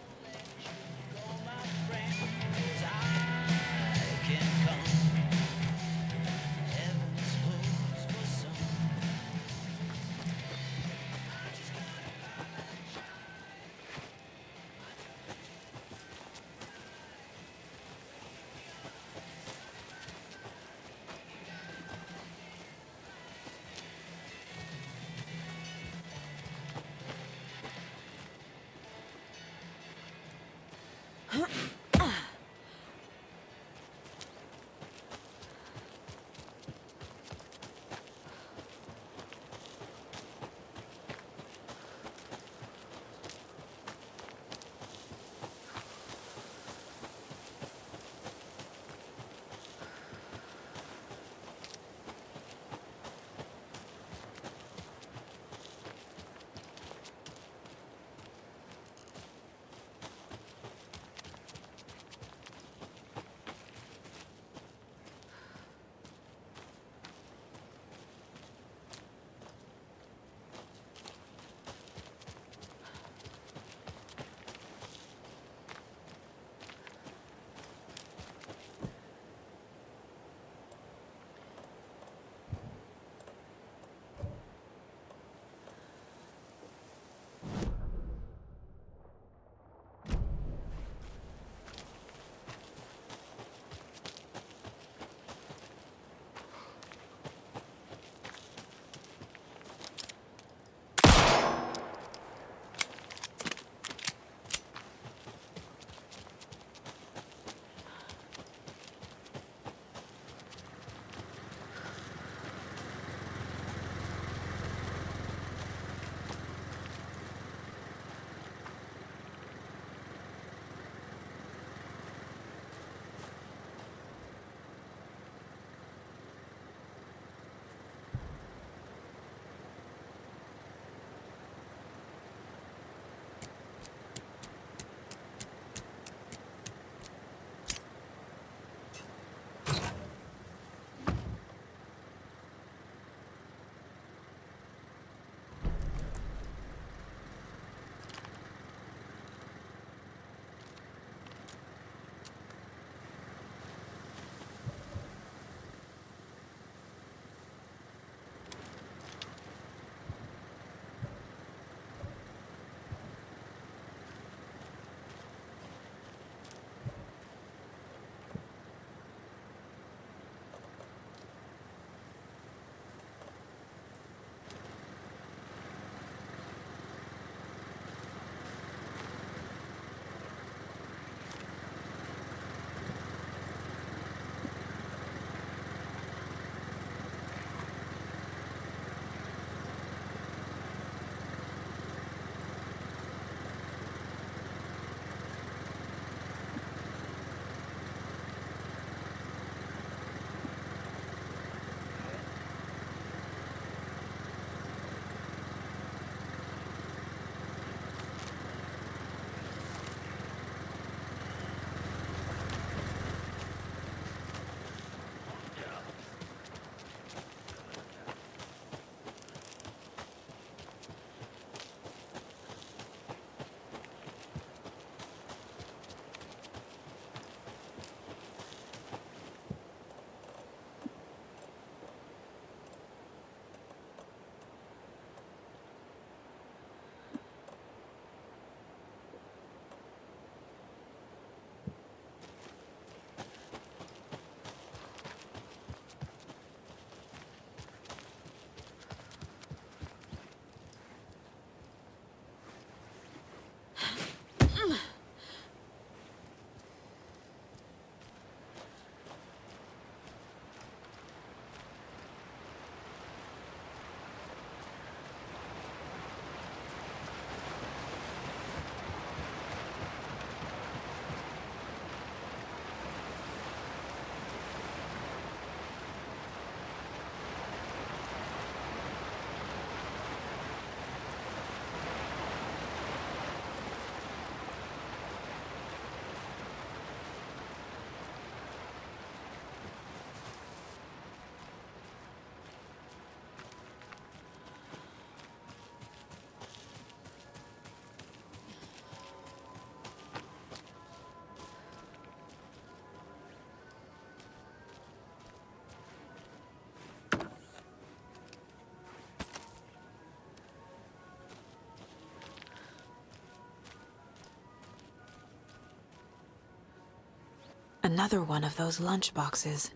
Another one of those lunchboxes.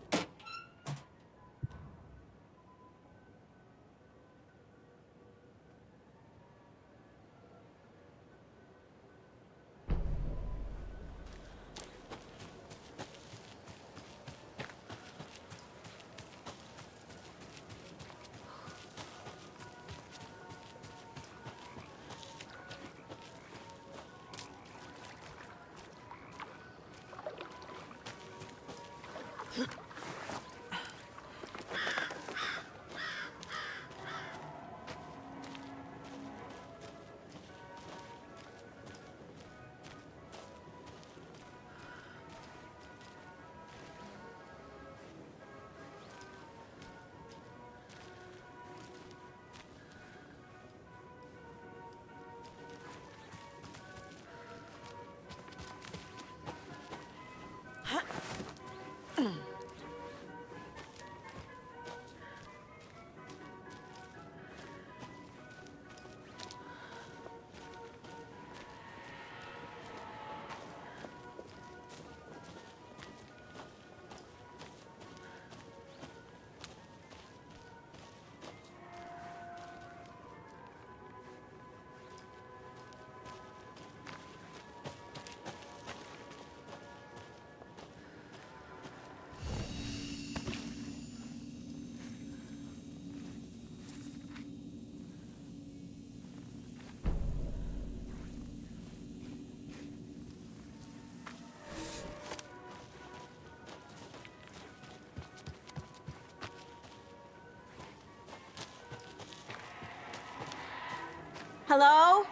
Hello?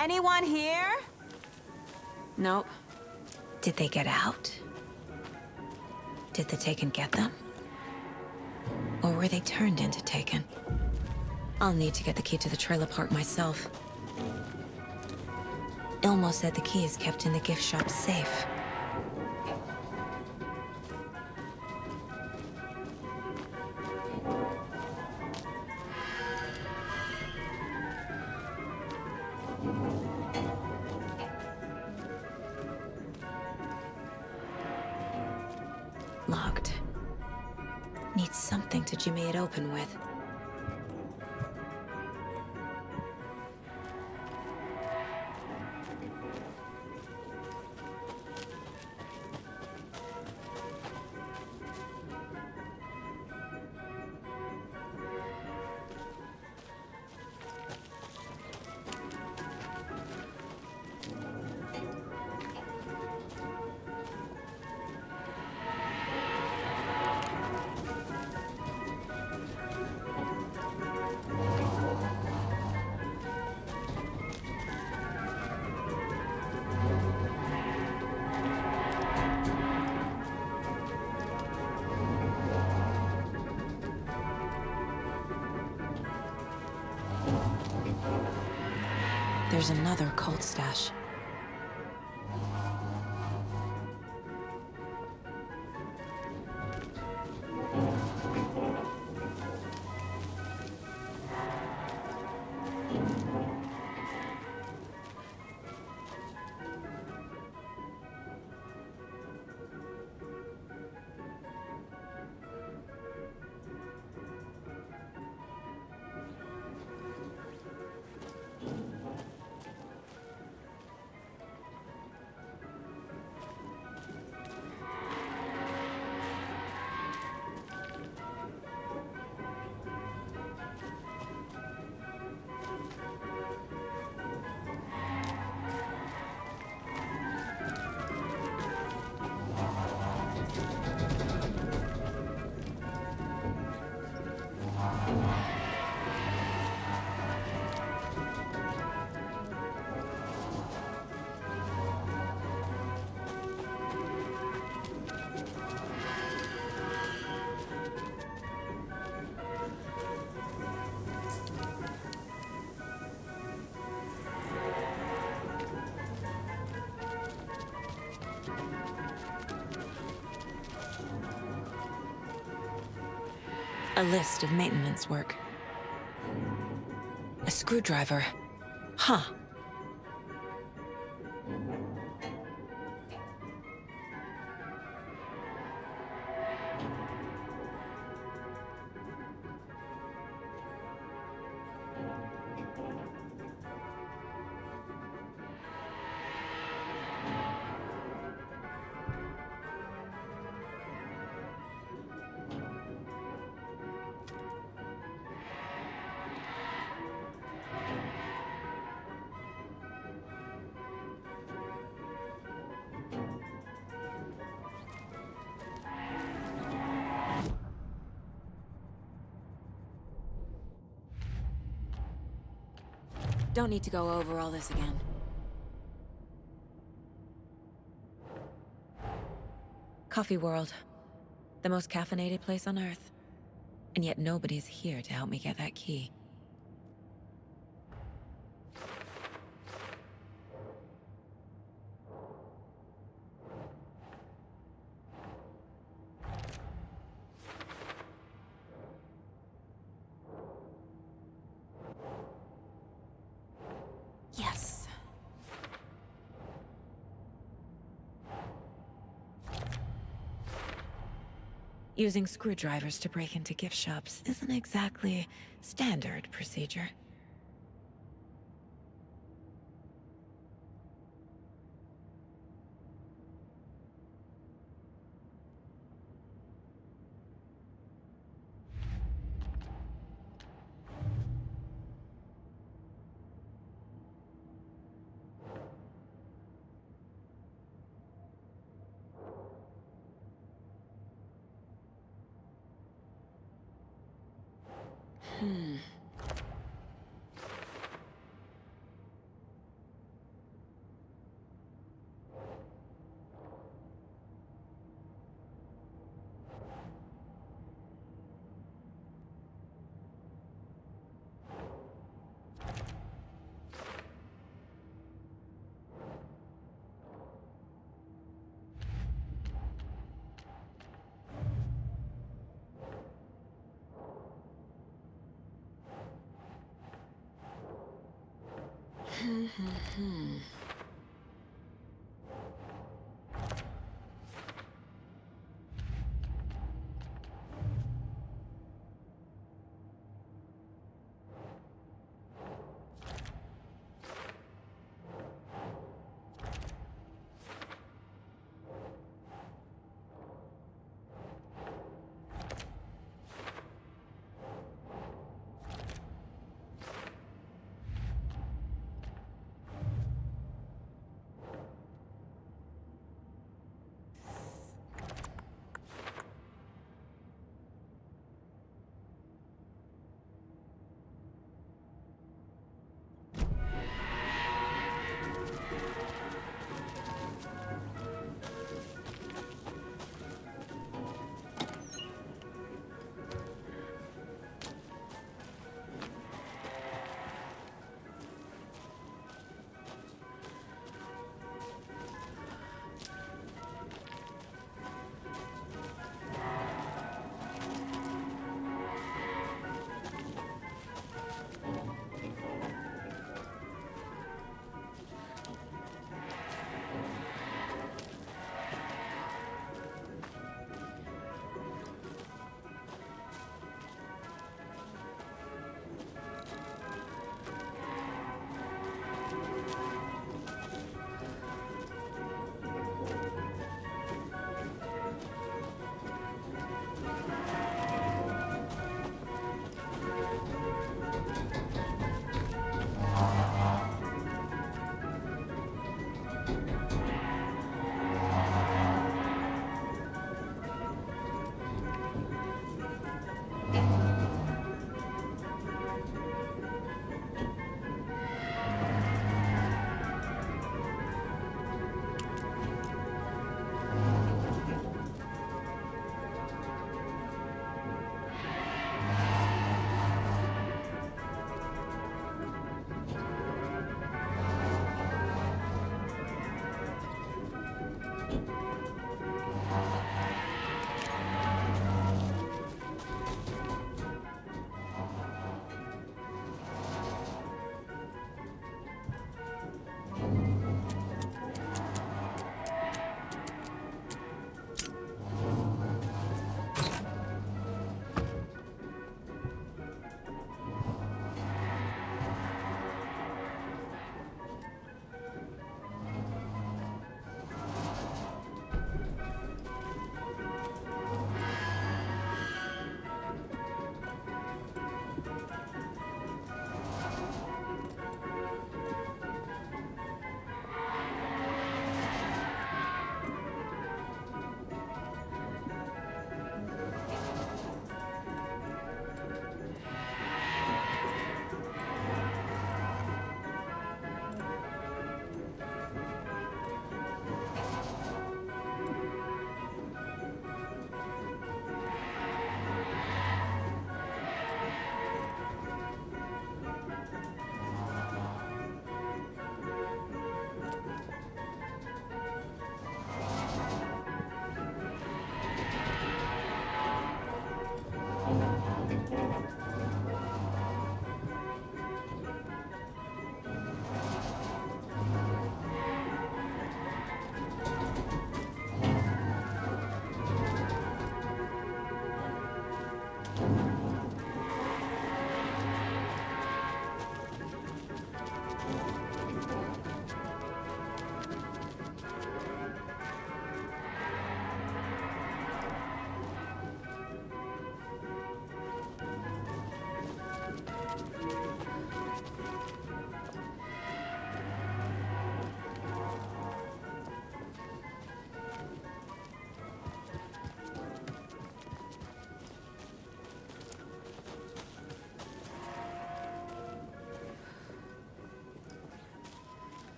Anyone here? Nope. Did they get out? Did the Taken get them? Or were they turned into Taken? I'll need to get the key to the trailer park myself. Ilmo said the key is kept in the gift shop safe. Locked. Needs something to jimmy it open with. There's another cult stash. A list of maintenance work. A screwdriver. Huh. Don't need to go over all this again. Coffee World. The most caffeinated place on Earth. And yet nobody's here to help me get that key. Yes. Using screwdrivers to break into gift shops isn't exactly standard procedure.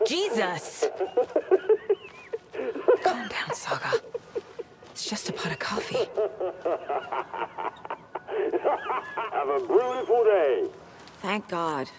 Jesus! Calm down, Saga. It's just a pot of coffee. Have a beautiful day. Thank God.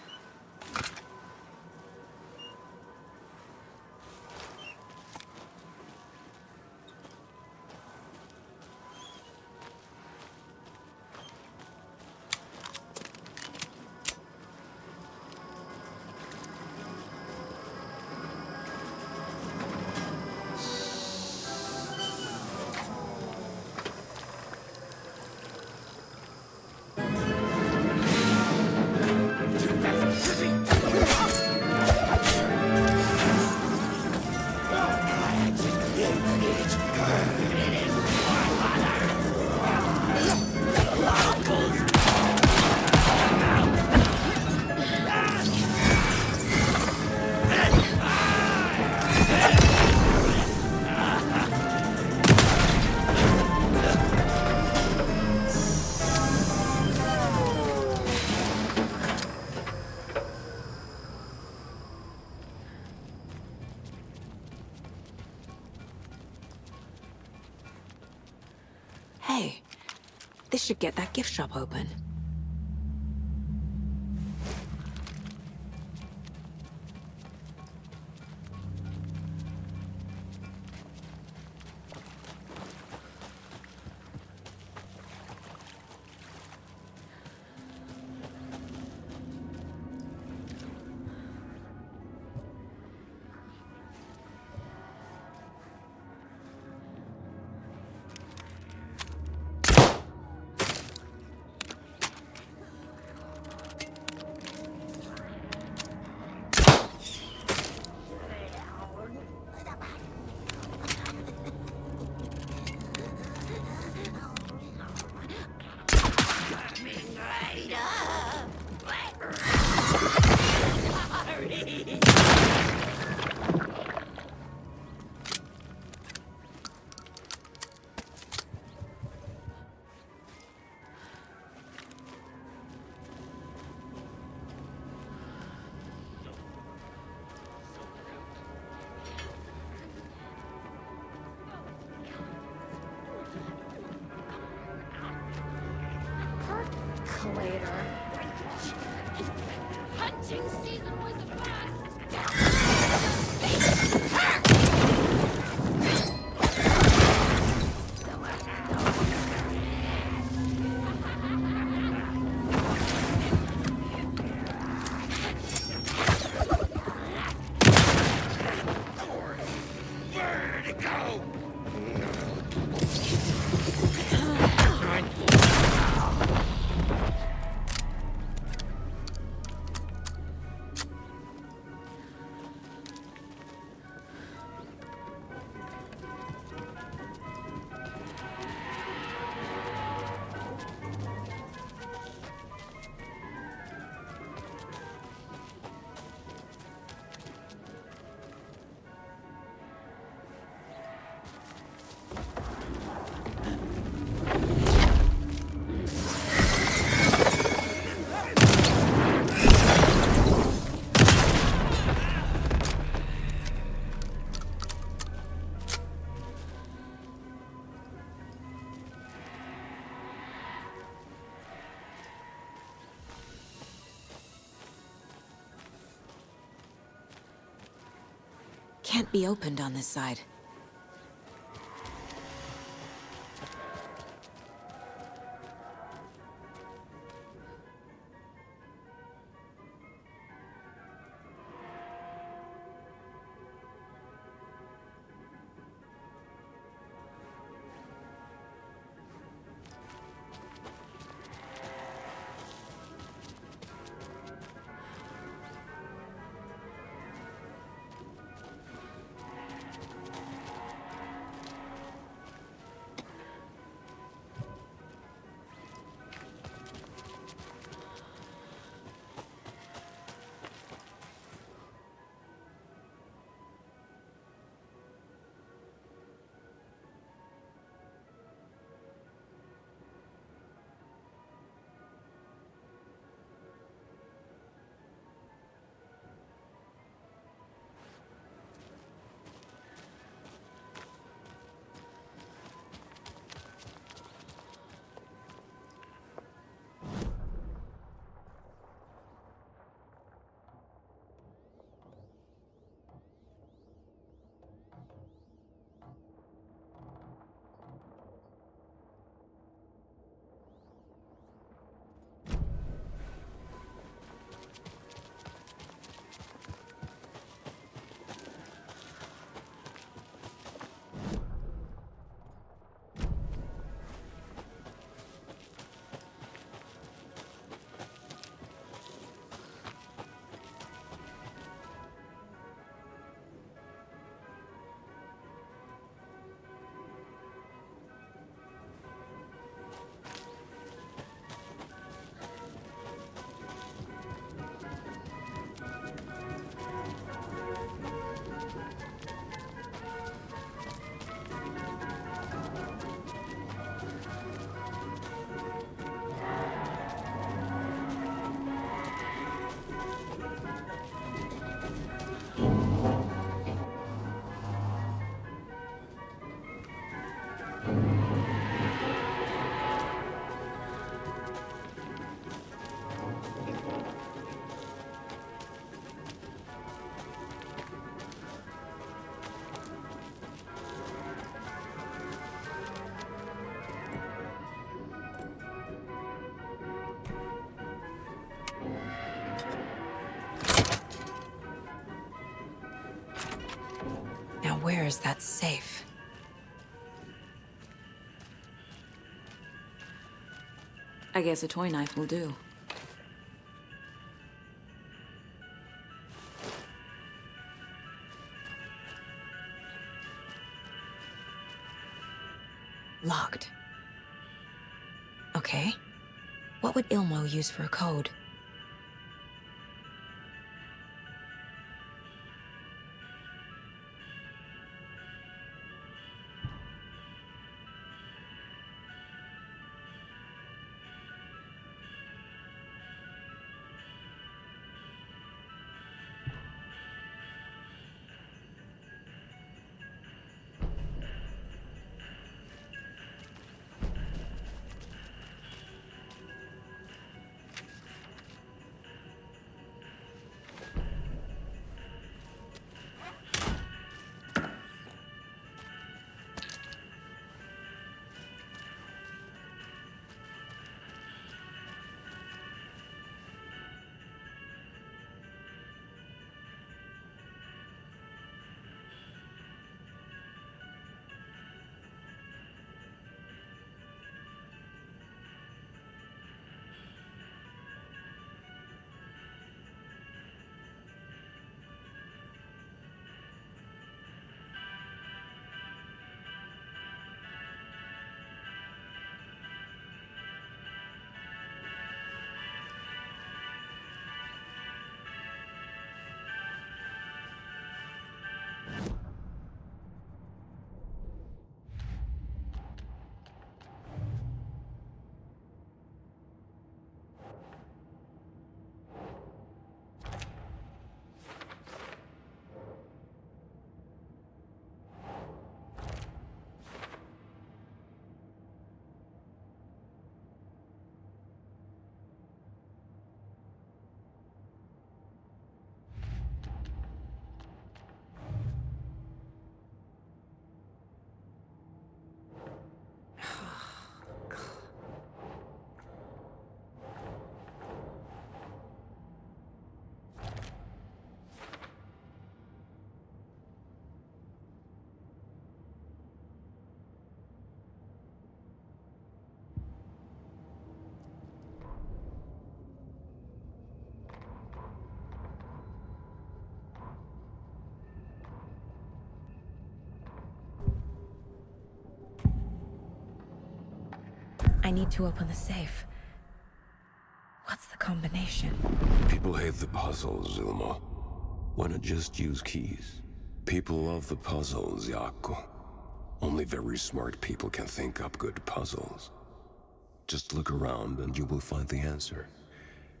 Hey, this should get that gift shop open. Later. Hunting season was a blast! Vertigo! Can't be opened on this side. where is that safe? I guess a toy knife will do. Locked. Okay. What would Ilmo use for a code? I need to open the safe. What's the combination? People hate the puzzles, Ilmo. Why not just use keys? People love the puzzles, Jaakko. Only very smart people can think up good puzzles. Just look around and you will find the answer.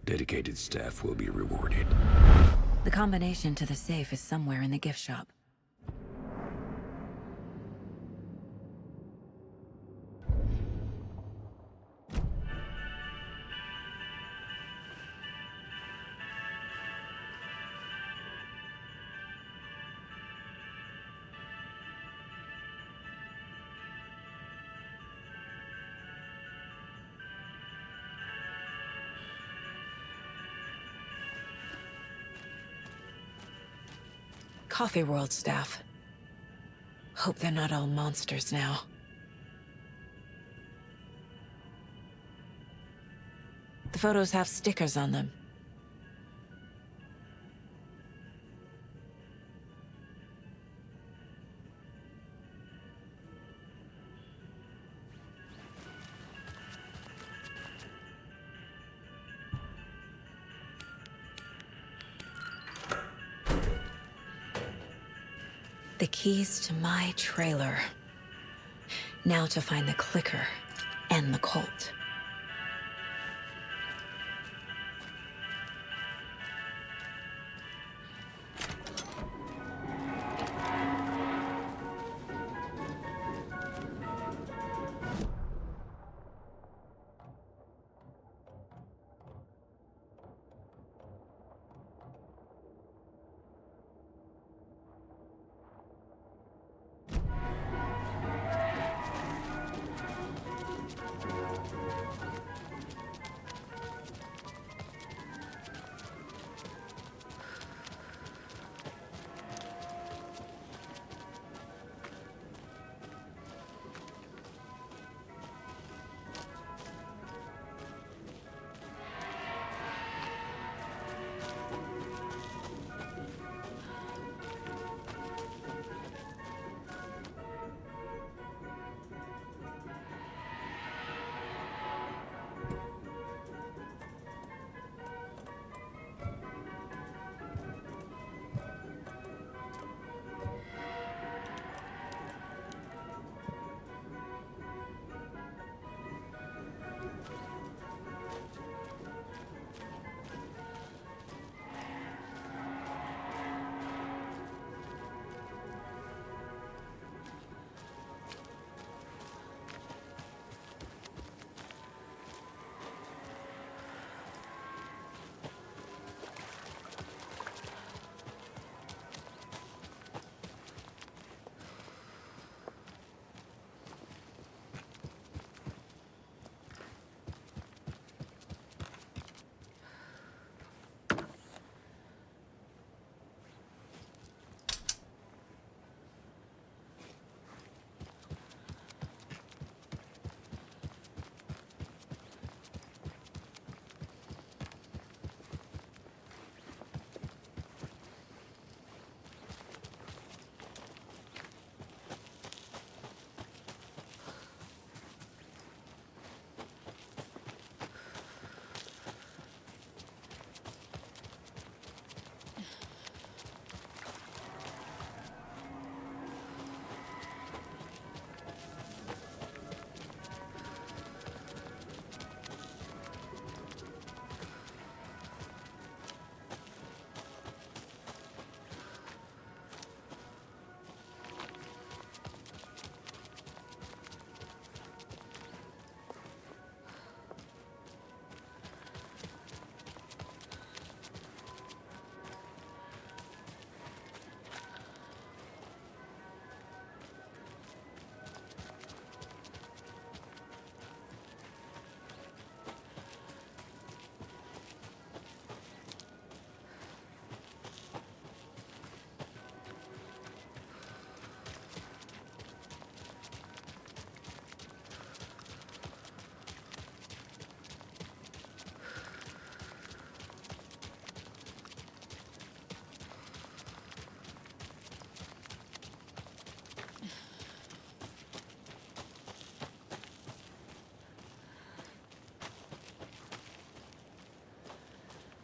Dedicated staff will be rewarded. The combination to the safe is somewhere in the gift shop. Coffee World staff. Hope they're not all monsters now. The photos have stickers on them. The keys to my trailer. Now to find the clicker and the Colt.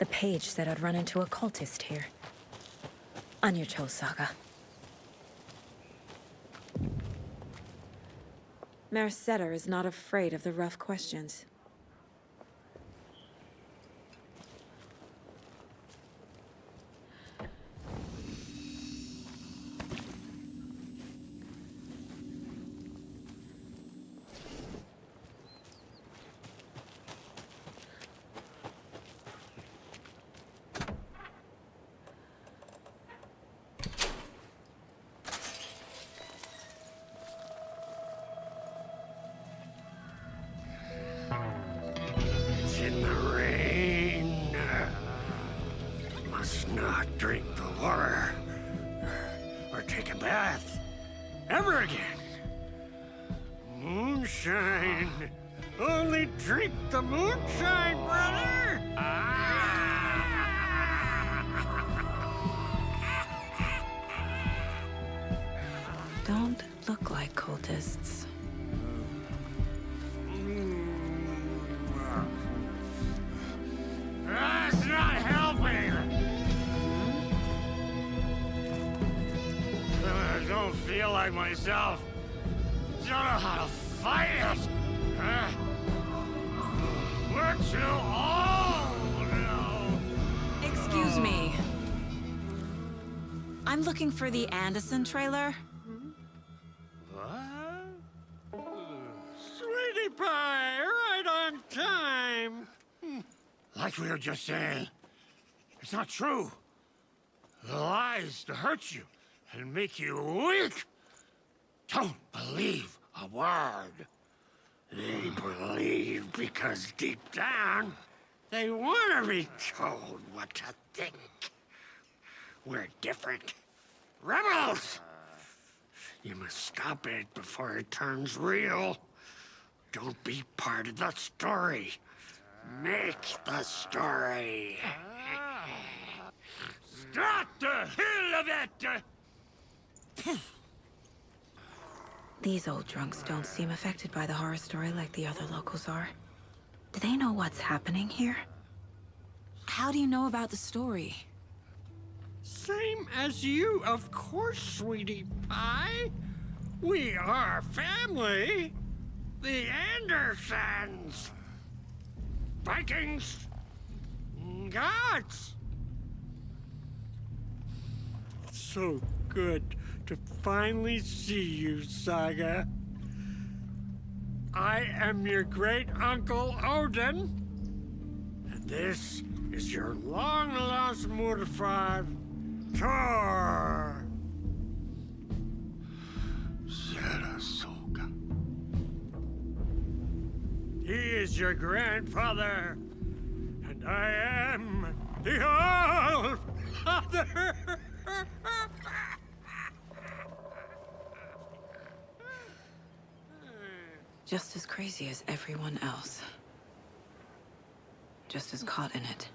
The page said I'd run into a cultist here. On your toes, Saga. Merceder is not afraid of the rough questions. It's in the rain. Must not drink the water or take a bath ever again. Moonshine. Only drink the moonshine, brother. Don't look like cultists. That's not helping. I don't feel like myself. Don't know how to fight it. We're too old now. Excuse me. I'm looking for the Anderson trailer. What? Sweetie pie, right on time. Like we were just saying, it's not true. The lies to hurt you and make you weak. Don't believe a word. They believe because deep down, they want to be told what to think. We're different. Rebels! You must stop it before it turns real. Don't be part of the story. Make the story. Start the hell of it! These old drunks don't seem affected by the horror story like the other locals are. Do they know what's happening here? How do you know about the story? Same as you, of course, sweetie pie. We are family. The Andersons. Vikings. Gods. It's so good to finally see you, Saga. I am your great uncle Odin, and this is your long-lost Murfar, Thor. Sarasota. He is your grandfather, and I am the All-Father. Just as crazy as everyone else. Just as caught in it.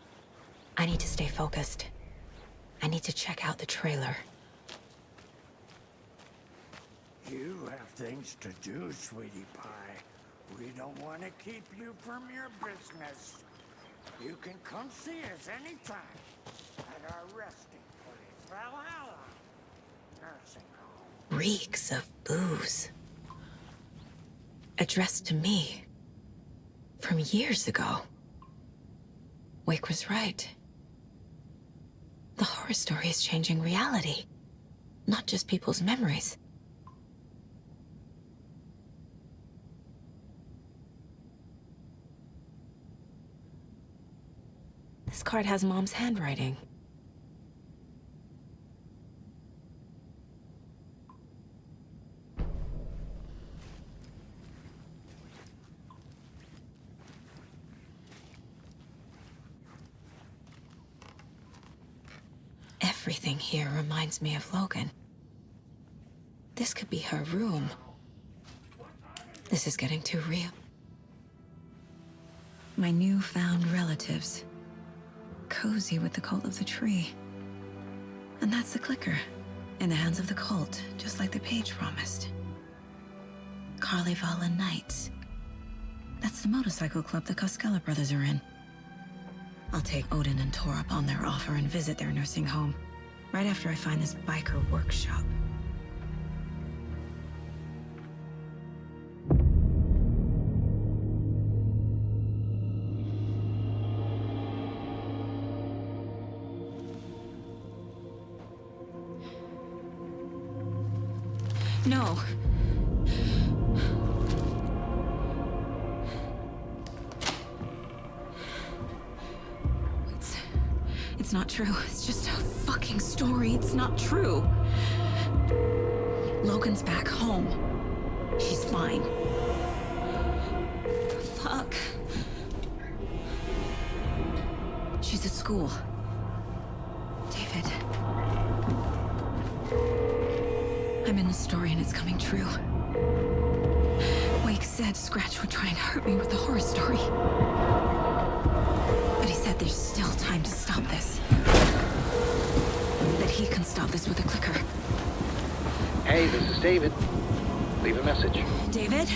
I need to stay focused. I need to check out the trailer. You have things to do, sweetie pie. We don't want to keep you from your business. You can come see us anytime at our resting place, Valhalla Nursing Home. Reeks of booze. Addressed to me. From years ago. Wake was right. The horror story is changing reality. Not just people's memories. This card has Mom's handwriting. Everything here reminds me of Logan. This could be her room. This is getting too real. My newfound relatives. Cozy with the cult of the tree. And that's the clicker. In the hands of the cult, just like the page promised. Carnival Knights. That's the motorcycle club the Costello brothers are in. I'll take Odin and Tor up on their offer and visit their nursing home. Right after I find this biker workshop. No. It's not true. It's just a fucking story. It's not true. Logan's back home. She's fine. Fuck. She's at school. David. I'm in the story and it's coming true. Wake said Scratch would try and hurt me with the horror story. But he said there's still time to stop this. That he can stop this with a clicker. Hey, this is David. Leave a message. David?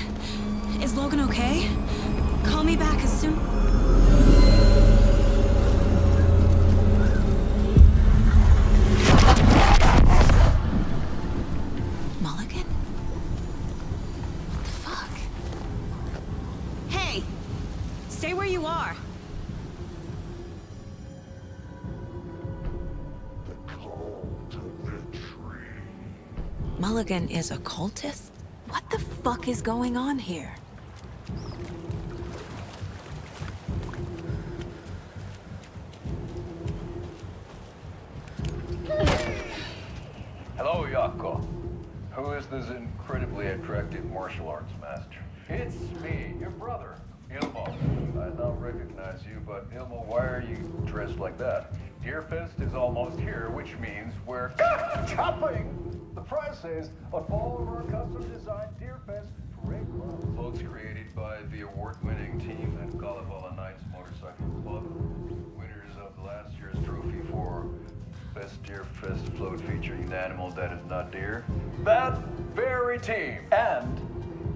Is Logan okay? Call me back as soon... Mulligan? Fuck. Hey! Stay where you are. Mulligan is a cultist? What the fuck is going on here? Hello, Yako. Who is this incredibly attractive martial arts master? It's me, your brother, Ilmo. I don't recognize you, but Ilmo, why are you dressed like that? Deerfest is almost here, which means we're chopping the prices on all of our custom-designed Deerfest parade clothes. Clothes created by the award-winning team at Kalevala Knights Motorcycle Club, winners of last year's trophy for Best Deerfest float featuring an animal that is not deer. That very team. And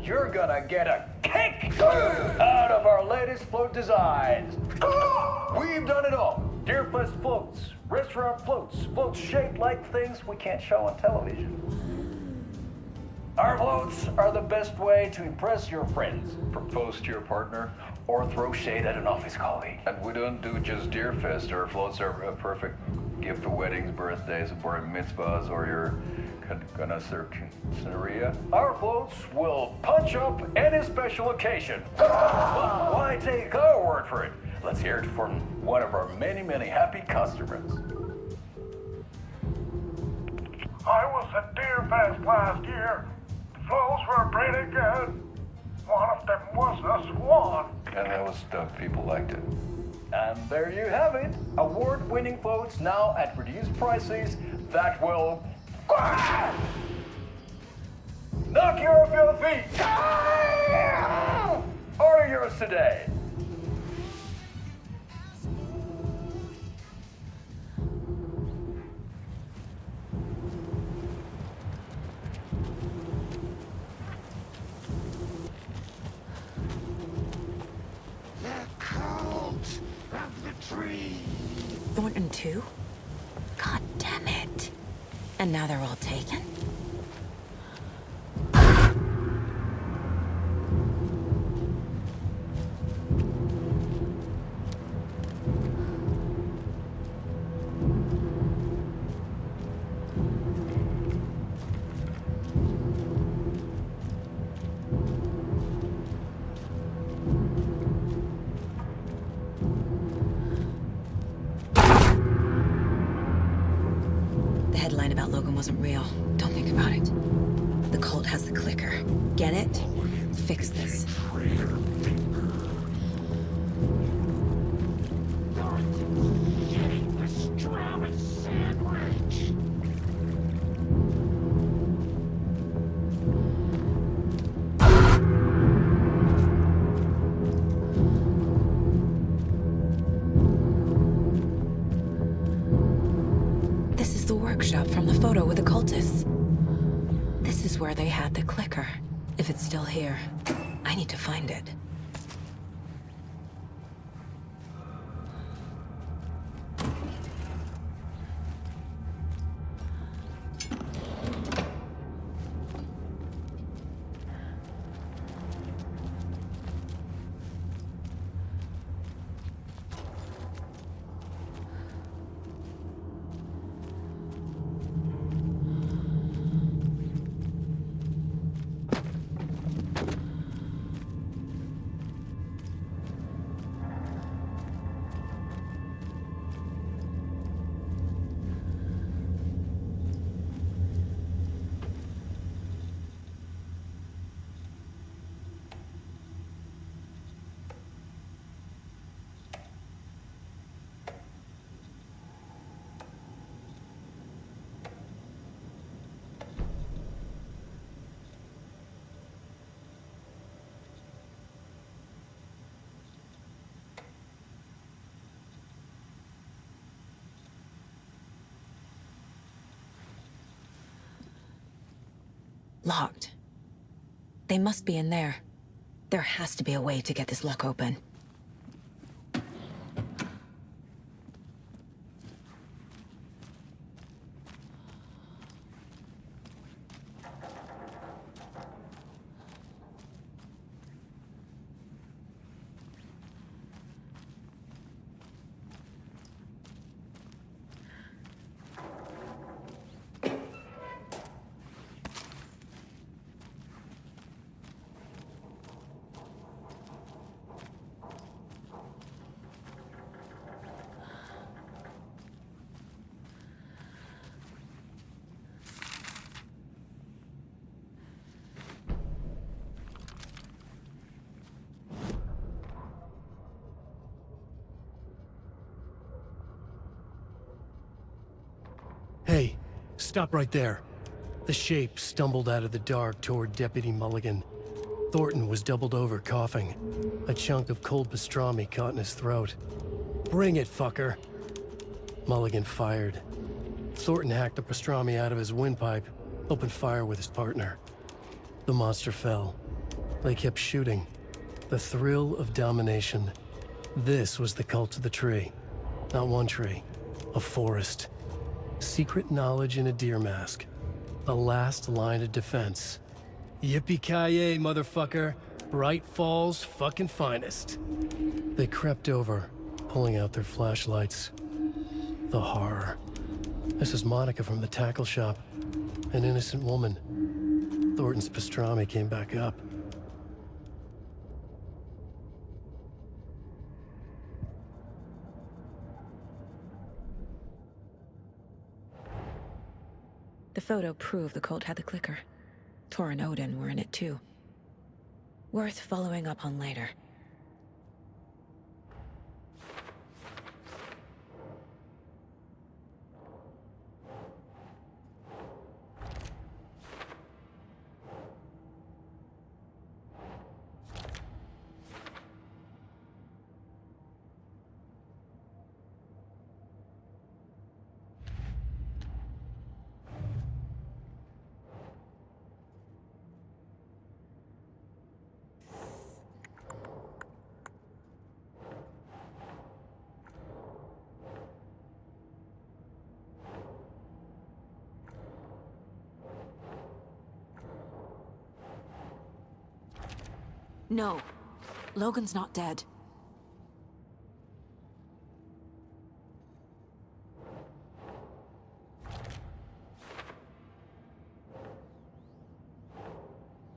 you're gonna get a kick out of our latest float designs. We've done it all. Deerfest floats, restaurant floats, floats shaped like things we can't show on television. Our floats are the best way to impress your friends, propose to your partner, or throw shade at an office colleague. And we don't do just Deerfest. Our floats are a perfect gift for weddings, birthdays, bar mitzvahs, or your Scenaria. Our floats will punch up any special occasion. But why take our word for it? Let's hear it from one of our many, many happy customers. I was at Deerfest last year. The floats were pretty good. One of them was a swan. And that was stuff people liked it. And there you have it. Award-winning floats now at reduced prices that will knock you off your feet. Order yours today. Thornton too? God damn it. And now they're all taken? The headline about Logan wasn't real. Don't think about it. The cult has the clicker. Get it? Fix this. This is the workshop from the photo with the cultists. This is where they had the clicker. If it's still here, I need to find it. Locked. They must be in there. There has to be a way to get this lock open. Hey, stop right there. The shape stumbled out of the dark toward Deputy Mulligan. Thornton was doubled over, coughing. A chunk of cold pastrami caught in his throat. Bring it, fucker. Mulligan fired. Thornton hacked the pastrami out of his windpipe, opened fire with his partner. The monster fell. They kept shooting. The thrill of domination. This was the cult of the tree. Not one tree, a forest. Secret knowledge in a deer mask. The last line of defense. Yippee-ki-yay, motherfucker. Bright Falls' fucking finest. They crept over, pulling out their flashlights. The horror. This is Monica from the tackle shop. An innocent woman. Thornton's pastrami came back up. The photo proved the cult had the clicker. Tor and Odin were in it too. Worth following up on later. No. Logan's not dead.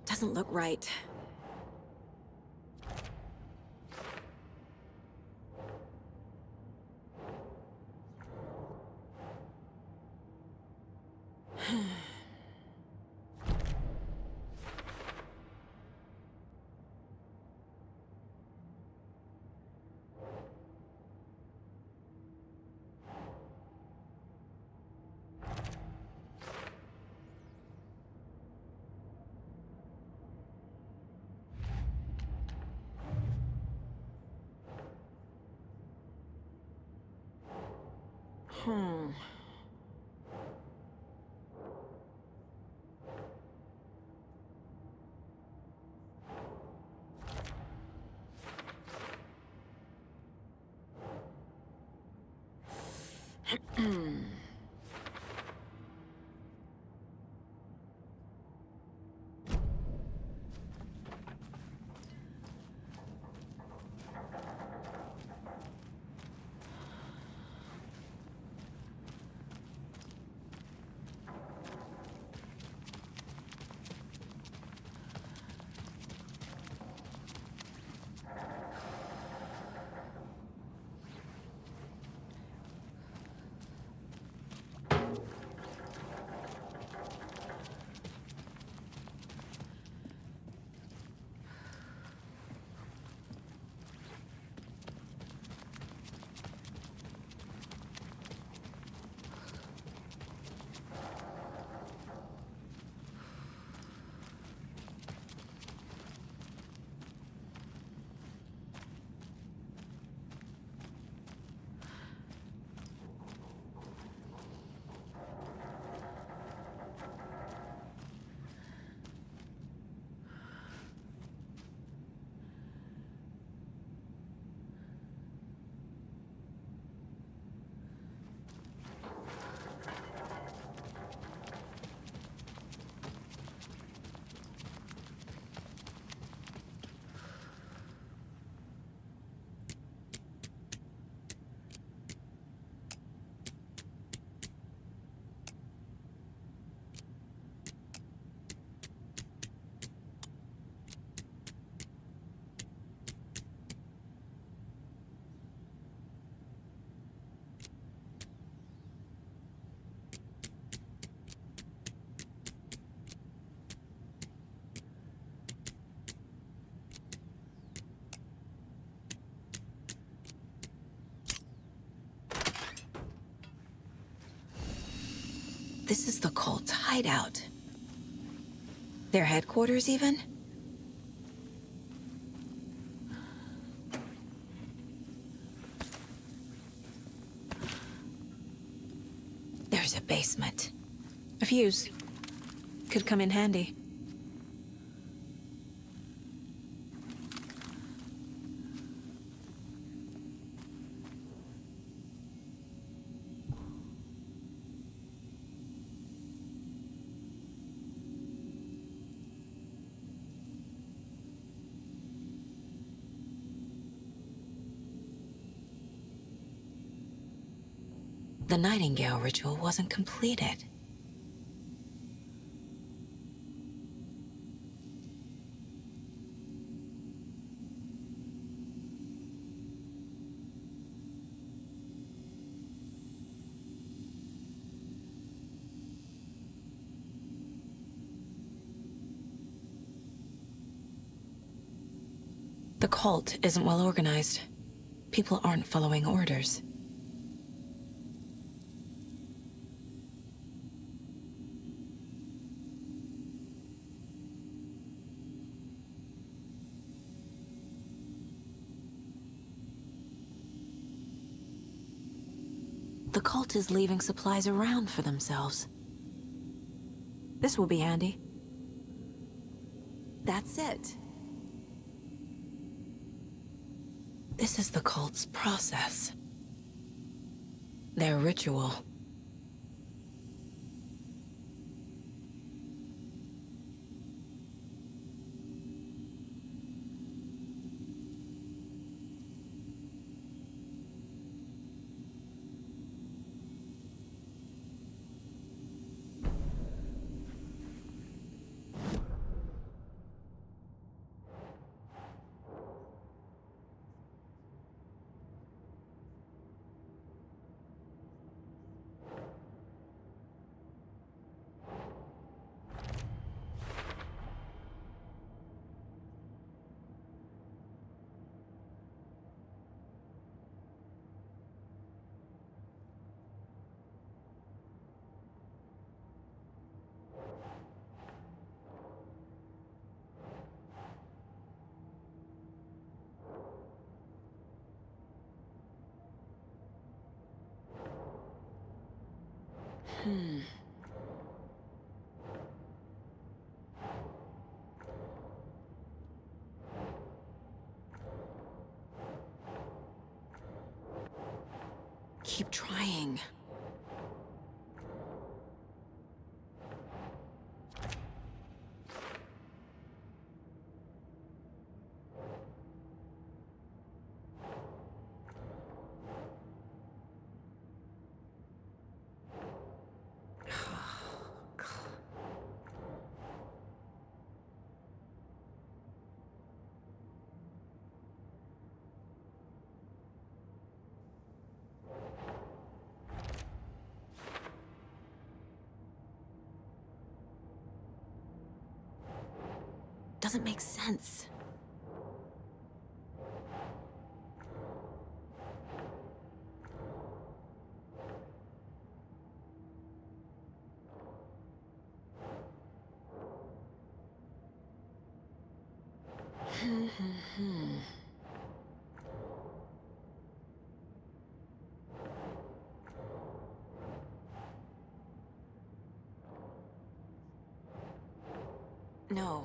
Doesn't look right. This is the cult's hideout. Their headquarters, even? There's a basement. A fuse. Could come in handy. The Nightingale ritual wasn't completed. The cult isn't well organized. People aren't following orders. The cult is leaving supplies around for themselves. This will be handy. That's it. This is the cult's process. Their ritual. Keep trying. Doesn't make sense. No.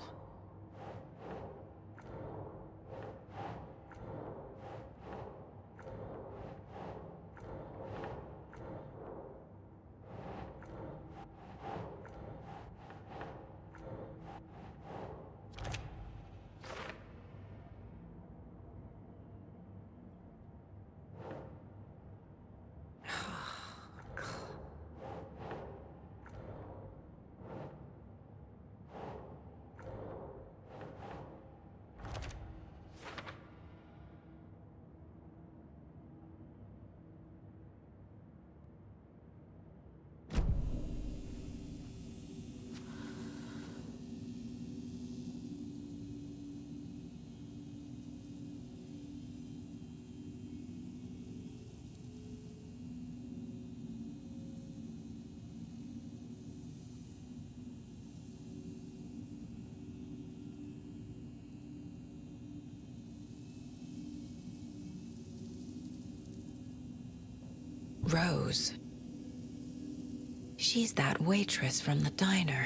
Rose. She's that waitress from the diner.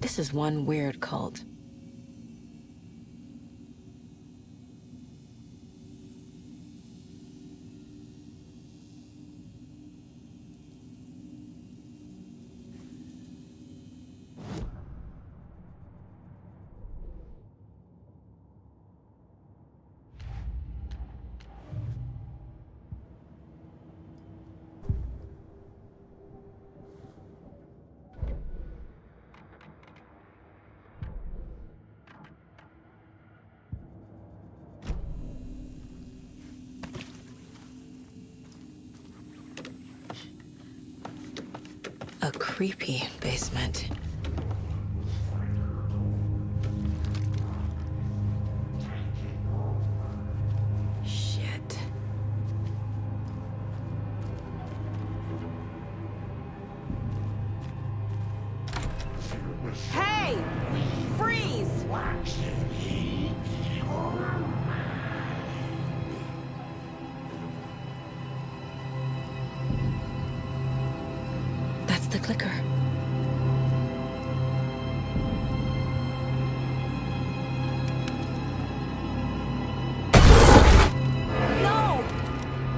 This is one weird cult. A creepy basement. Shit. Hey! Freeze! That's the clicker. No!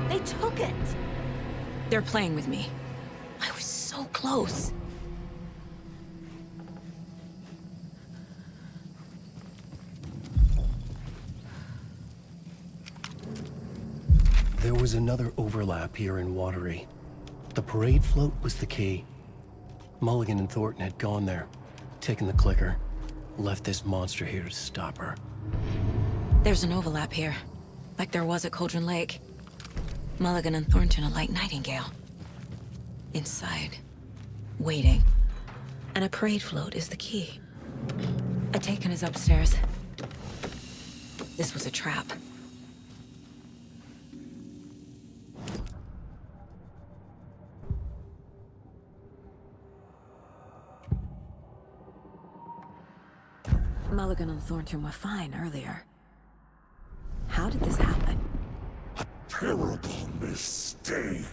They took it! They're playing with me. I was so close. There was another overlap here in Watery. The parade float was the key. Mulligan and Thornton had gone there, taken the clicker, left this monster here to stop her. There's an overlap here, like there was at Cauldron Lake. Mulligan and Thornton are like Nightingale. Inside, waiting. And a parade float is the key. Atakan is upstairs. This was a trap. Mulligan and Thornton were fine earlier. How did this happen? Terrible mistake.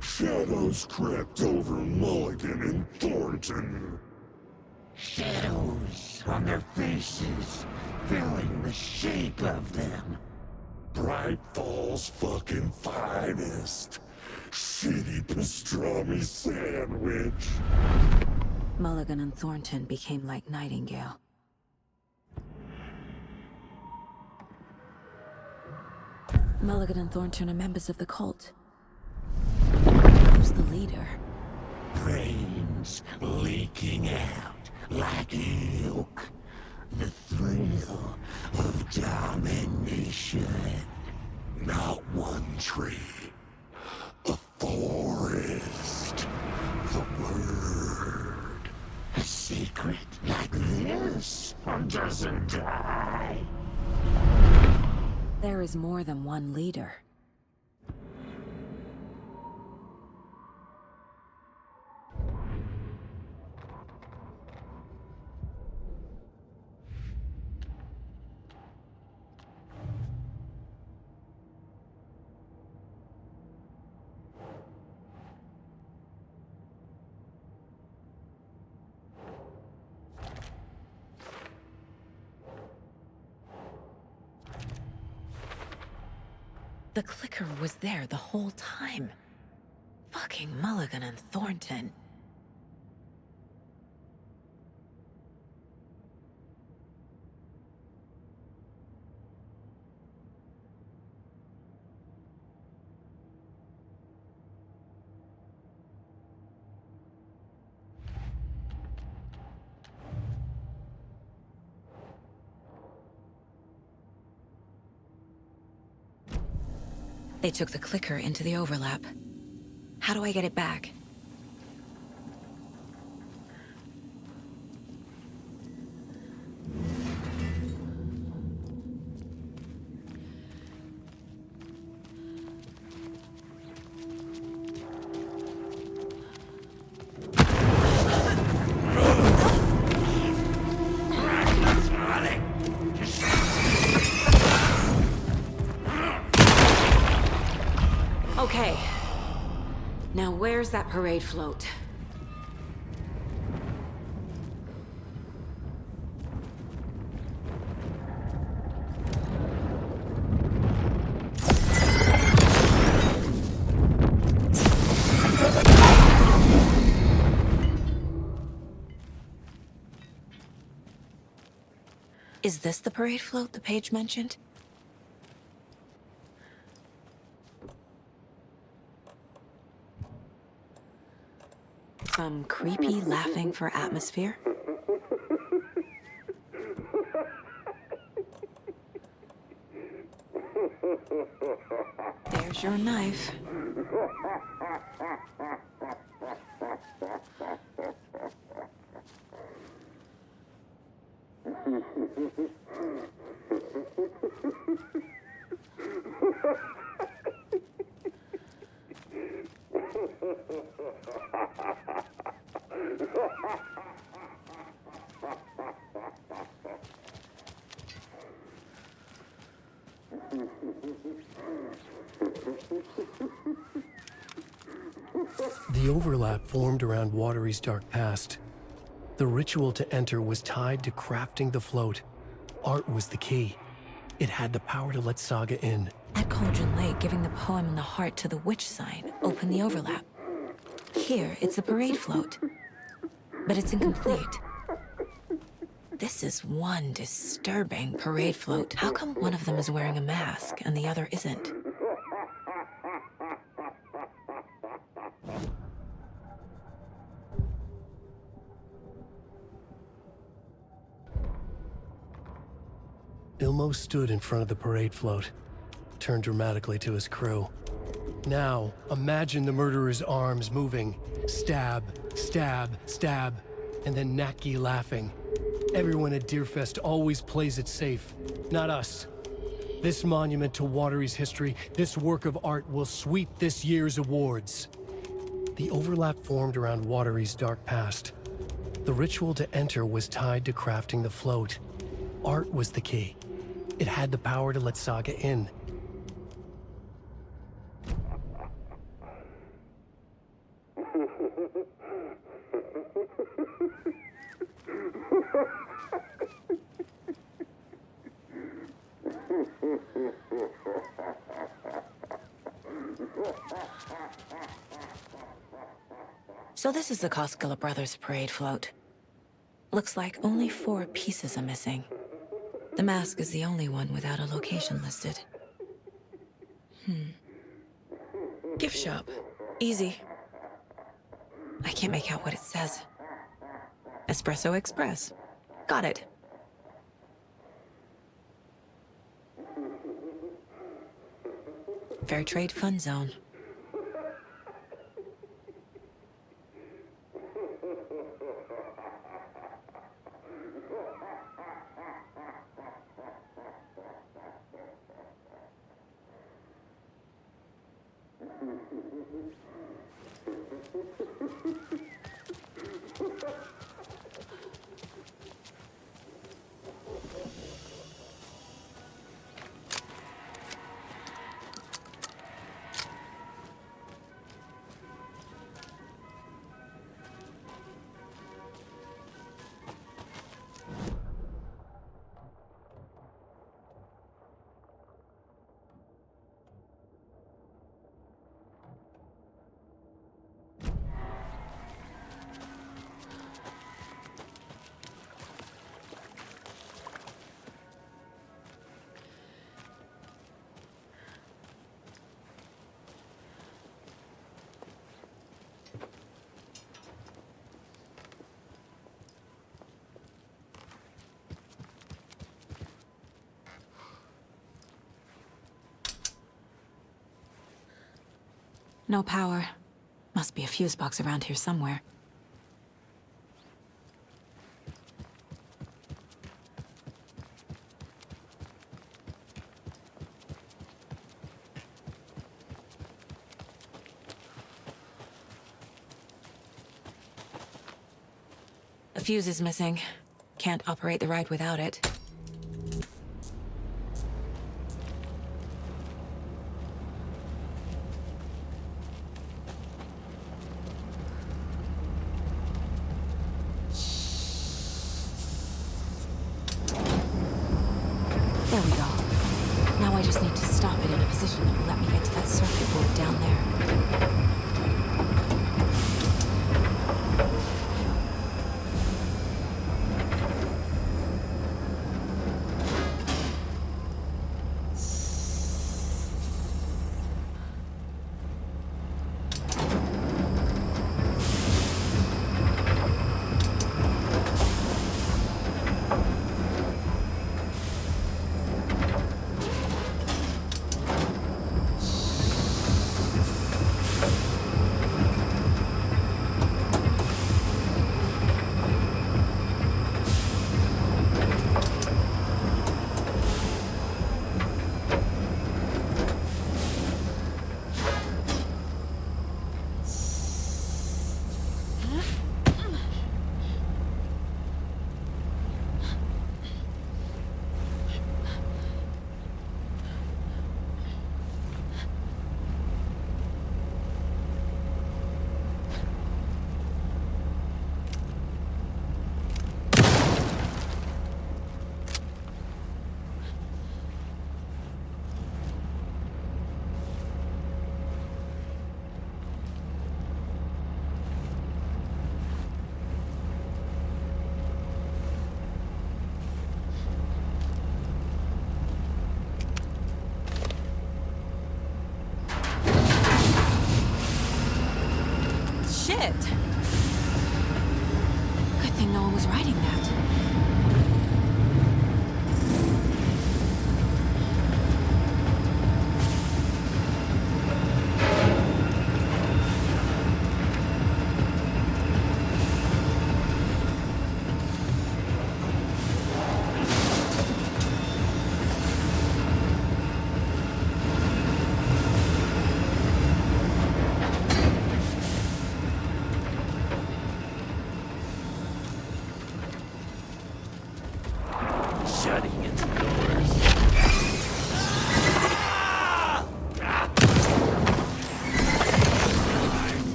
Shadows crept over Mulligan and Thornton. Shadows on their faces, filling the shape of them. Bright Falls fucking finest. Shitty pastrami sandwich. Mulligan and Thornton became like Nightingale. Mulligan and Thornton are members of the cult. Who's the leader? Brains leaking out like ilk. The thrill of domination. Not one tree. A forest. The word. A secret like this doesn't die. There is more than one leader. The clicker was there the whole time. Fucking Mulligan and Thornton. They took the clicker into the overlap. How do I get it back? Okay. Now where's that parade float? Is this the parade float the page mentioned? Some creepy laughing for atmosphere? There's your knife. The overlap formed around Watery's dark past. The ritual to enter was tied to crafting the float. Art was the key. It had the power to let Saga in. At Cauldron Lake, giving the poem and the heart to the witch sign opened the overlap. Here, it's the parade float. But it's incomplete. This is one disturbing parade float. How come one of them is wearing a mask and the other isn't? Ilmo stood in front of the parade float, turned dramatically to his crew. Now, imagine the murderer's arms moving. Stab, stab, stab, and then Naki laughing. Everyone at Deerfest always plays it safe, not us. This monument to Watery's history, this work of art will sweep this year's awards. The overlap formed around Watery's dark past. The ritual to enter was tied to crafting the float. Art was the key. It had the power to let Saga in. So this is the Koskela Brothers parade float. Looks like only 4 pieces are missing. The mask is the only one without a location listed. Gift shop. Easy. I can't make out what it says. Espresso Express. Got it. Fair Trade Fun Zone. No power. Must be a fuse box around here somewhere. A fuse is missing. Can't operate the ride without it. There we go. Now I just need to stop it in a position that will let me get to that circuit board down there. Shit! Good thing no one was riding that. Shutting its doors.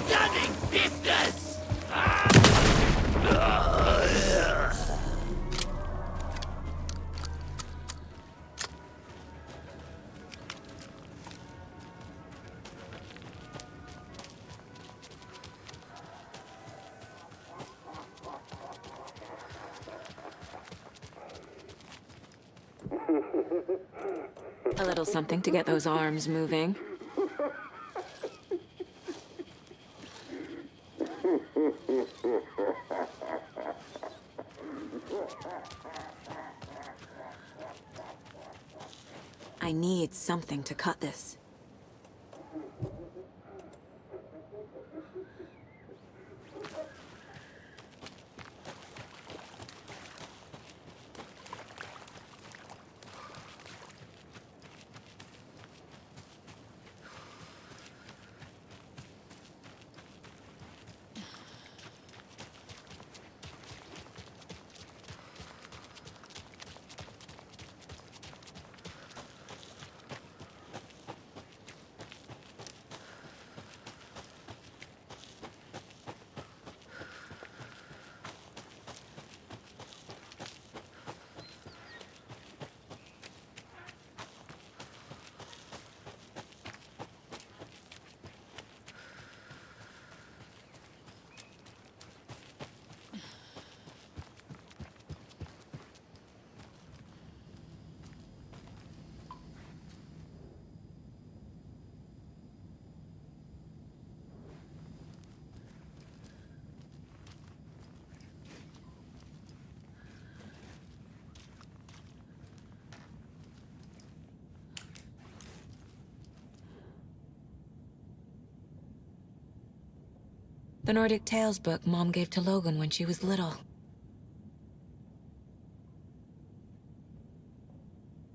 Stunning business! A little something to get those arms moving. I need something to cut this. The Nordic Tales book Mom gave to Logan when she was little.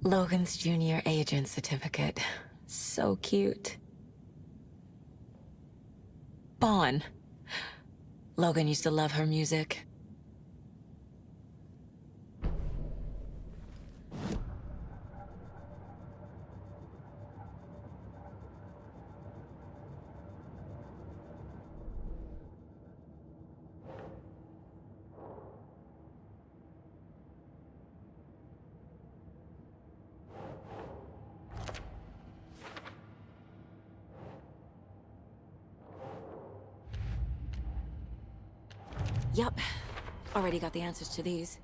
Logan's junior agent certificate. So cute. Bon. Logan used to love her music. Yup. Already got the answers to these.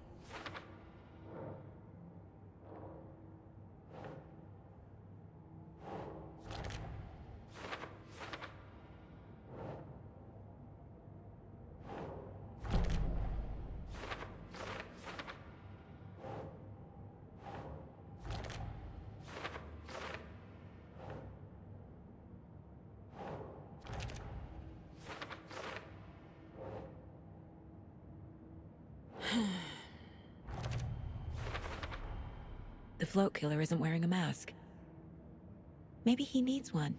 The float killer isn't wearing a mask. Maybe he needs one.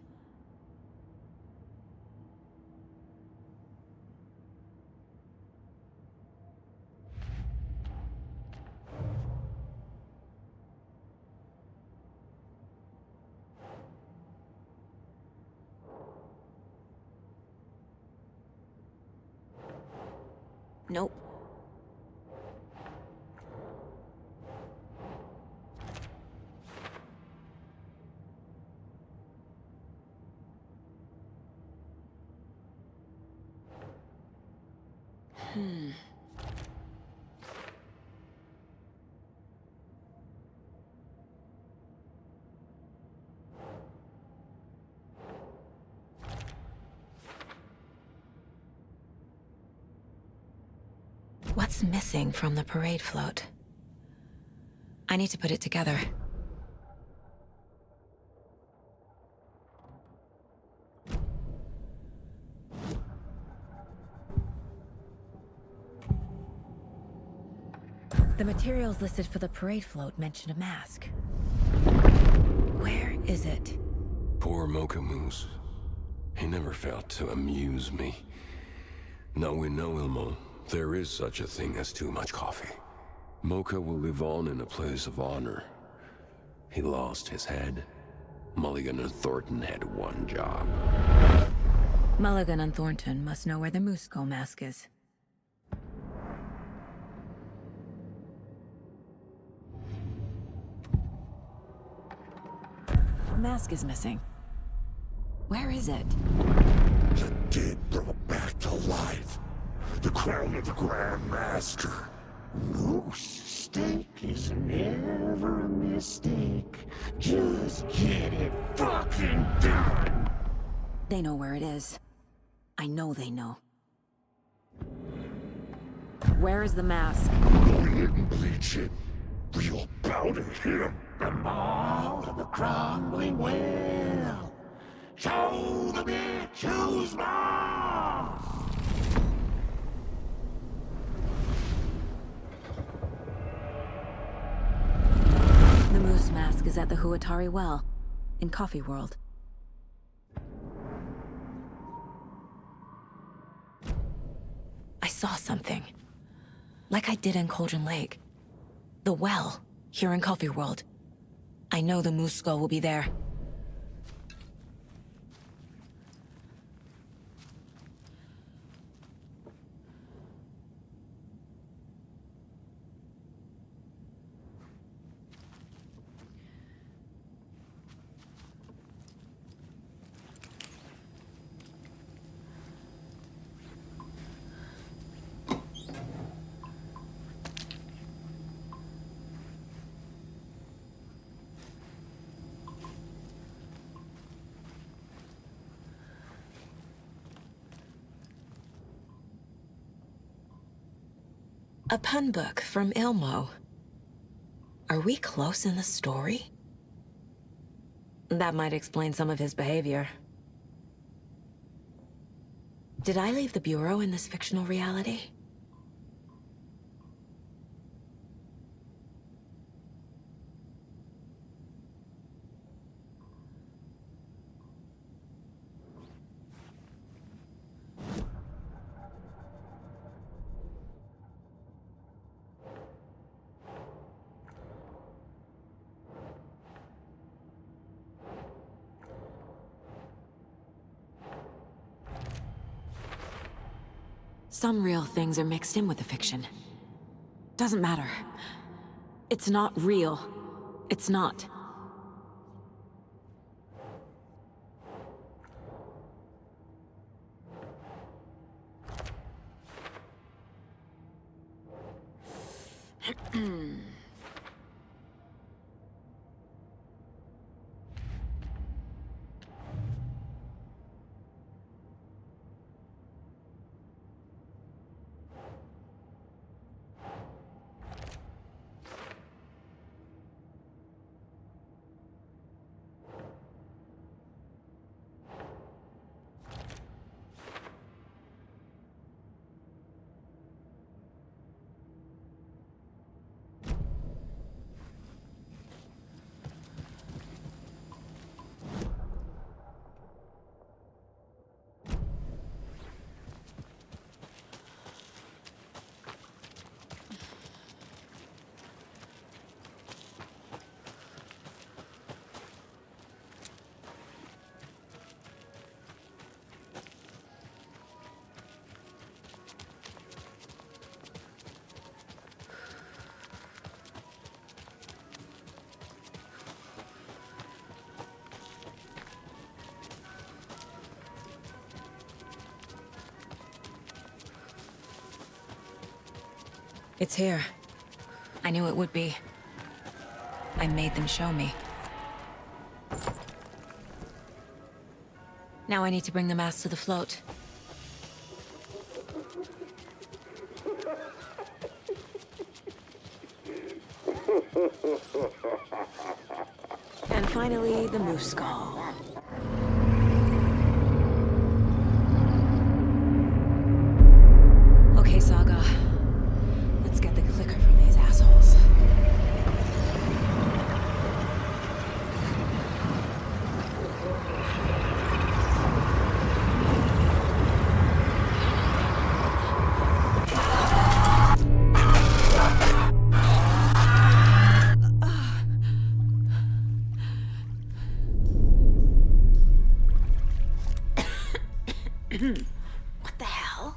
Nope. What's missing from the parade float? I need to put it together. The materials listed for the parade float mention a mask. Where is it? Poor Mocha Moose. He never failed to amuse me. Now we know, Ilmo, there is such a thing as too much coffee. Mocha will live on in a place of honor. He lost his head. Mulligan and Thornton had one job. Mulligan and Thornton must know where the Moose Skull mask is. The mask is missing. Where is it? The dead brought back to life. The crown of the Grand Master. Moose steak is never a mistake. Just get it fucking done. They know where it is. I know they know. Where is the mask? Go ahead and bleach it. Real bout of him. The maw of the crumbling well. Show the bitch who's boss. The moose mask is at the Huatari Well, in Coffee World. I saw something. Like I did in Cauldron Lake. The well, here in Coffee World. I know the Moose Skull will be there. A pun book from Ilmo. Are we close in the story? That might explain some of his behavior. Did I leave the Bureau in this fictional reality? Some real things are mixed in with the fiction. Doesn't matter. It's not real. It's not. It's here. I knew it would be. I made them show me. Now I need to bring the mask to the float. And finally, the moose skull. Okay, Saga. Let's get the clicker from these assholes. What the hell?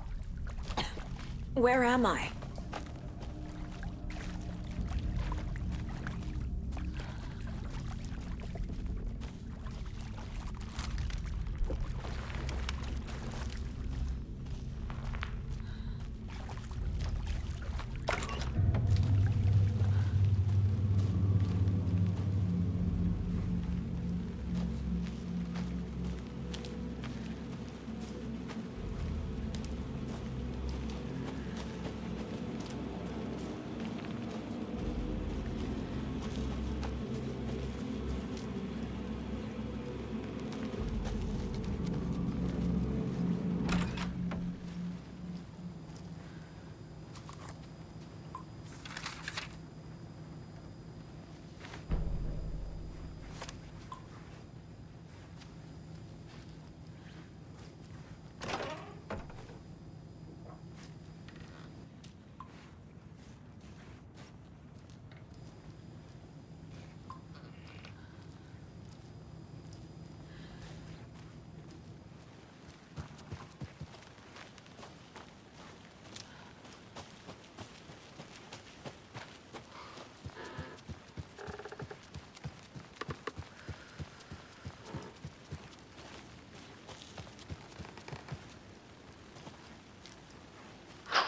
Where am I?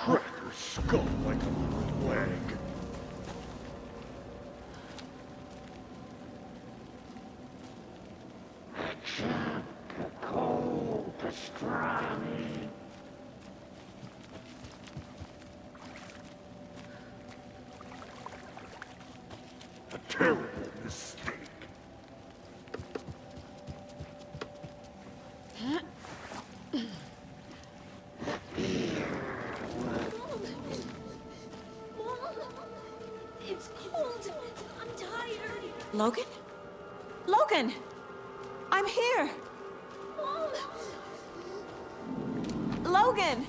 Crack her skull like a good leg. Aciapico pastrami. A terrible mistake. Logan? Logan! I'm here! Logan!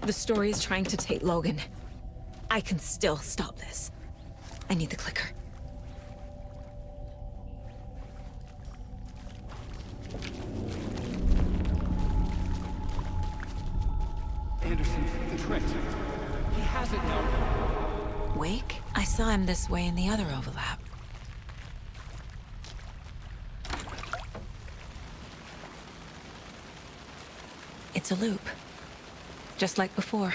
The story is trying to take Logan. I can still stop this. I need the clicker. Anderson, the trick. He has it now. Wake? I saw him this way in the other overlap. It's a loop. Just like before.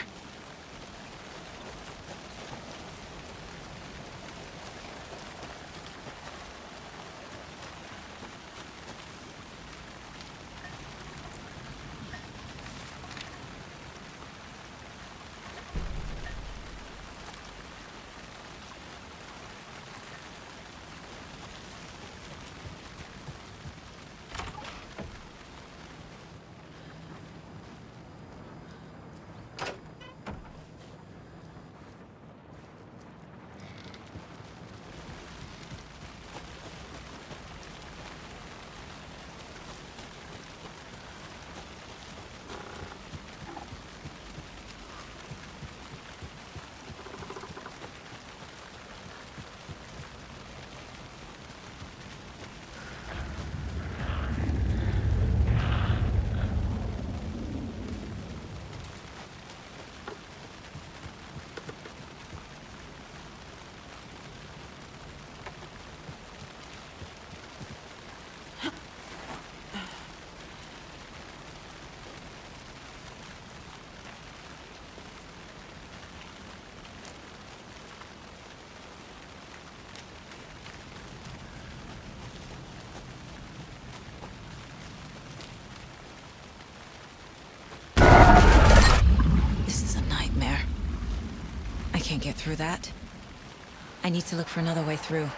I can't get through that. I need to look for another way through.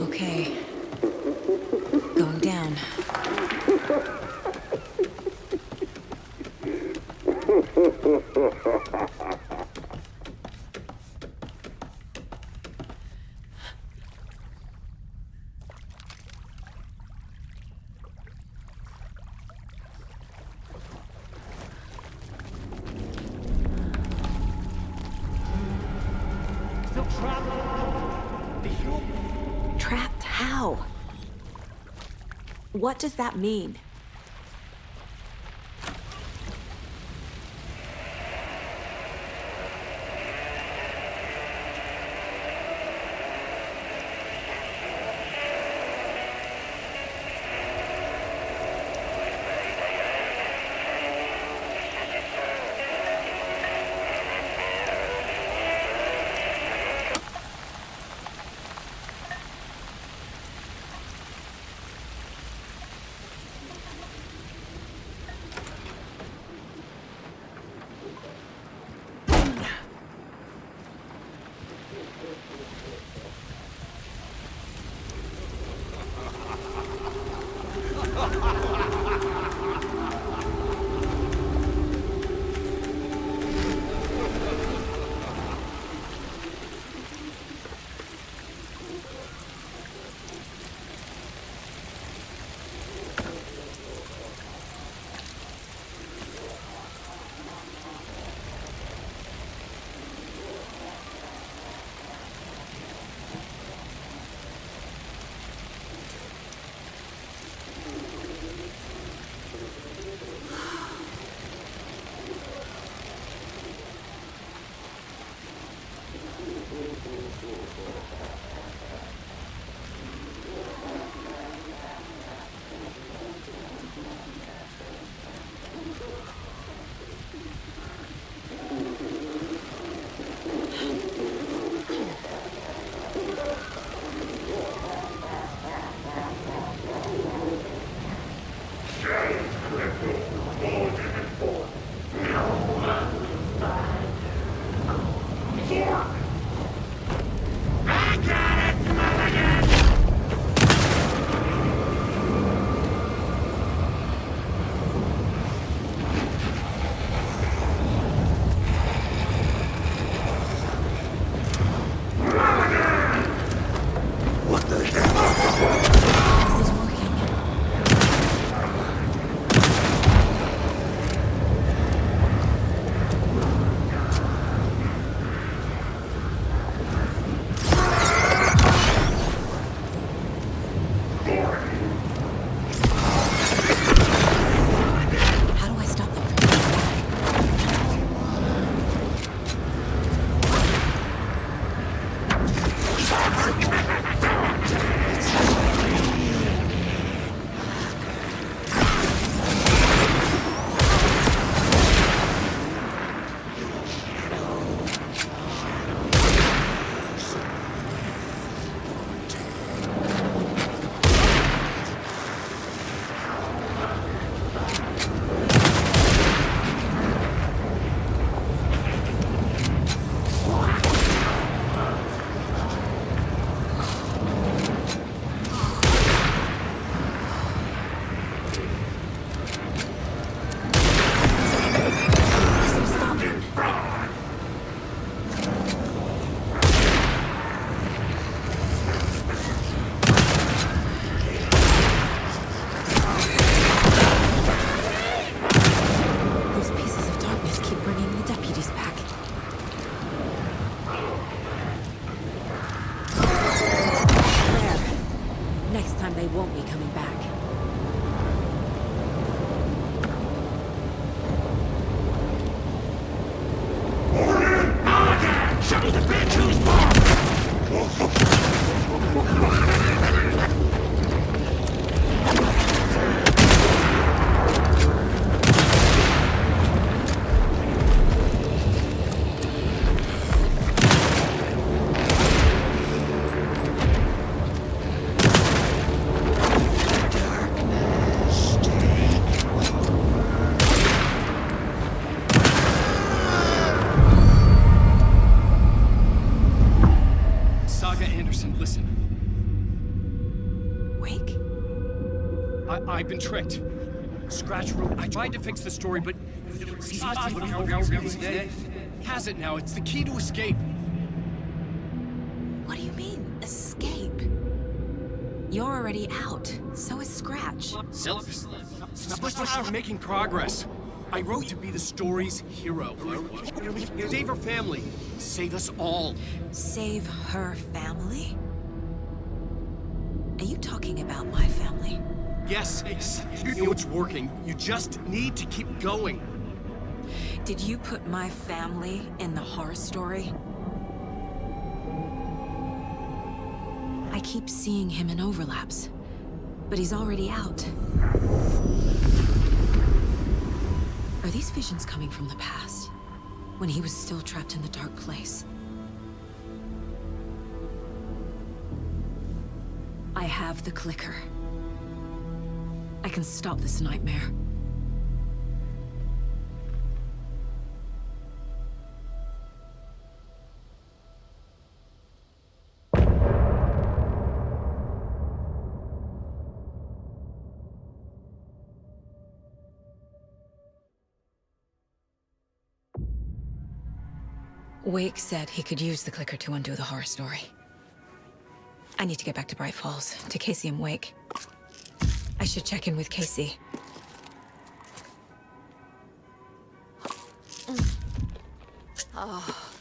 Okay. Going down. Still trapped. The human. Trapped how? What does that mean? Anderson, listen. Wake? I've been tricked. Scratch wrote. I tried to fix the story, but has it now. It's the key to escape. What do you mean, escape? You're already out. So is Scratch. We're making progress. I wrote to be the story's hero. Save her family. Save us all. Save her family? Are you talking about my family? Yes, you know it's working. You just need to keep going. Did you put my family in the horror story? I keep seeing him in overlaps, but he's already out. Are these visions coming from the past, when he was still trapped in the dark place? I have the clicker. I can stop this nightmare. Wake said he could use the clicker to undo the horror story. I need to get back to Bright Falls, to Casey and Wake. I should check in with Casey. Oh.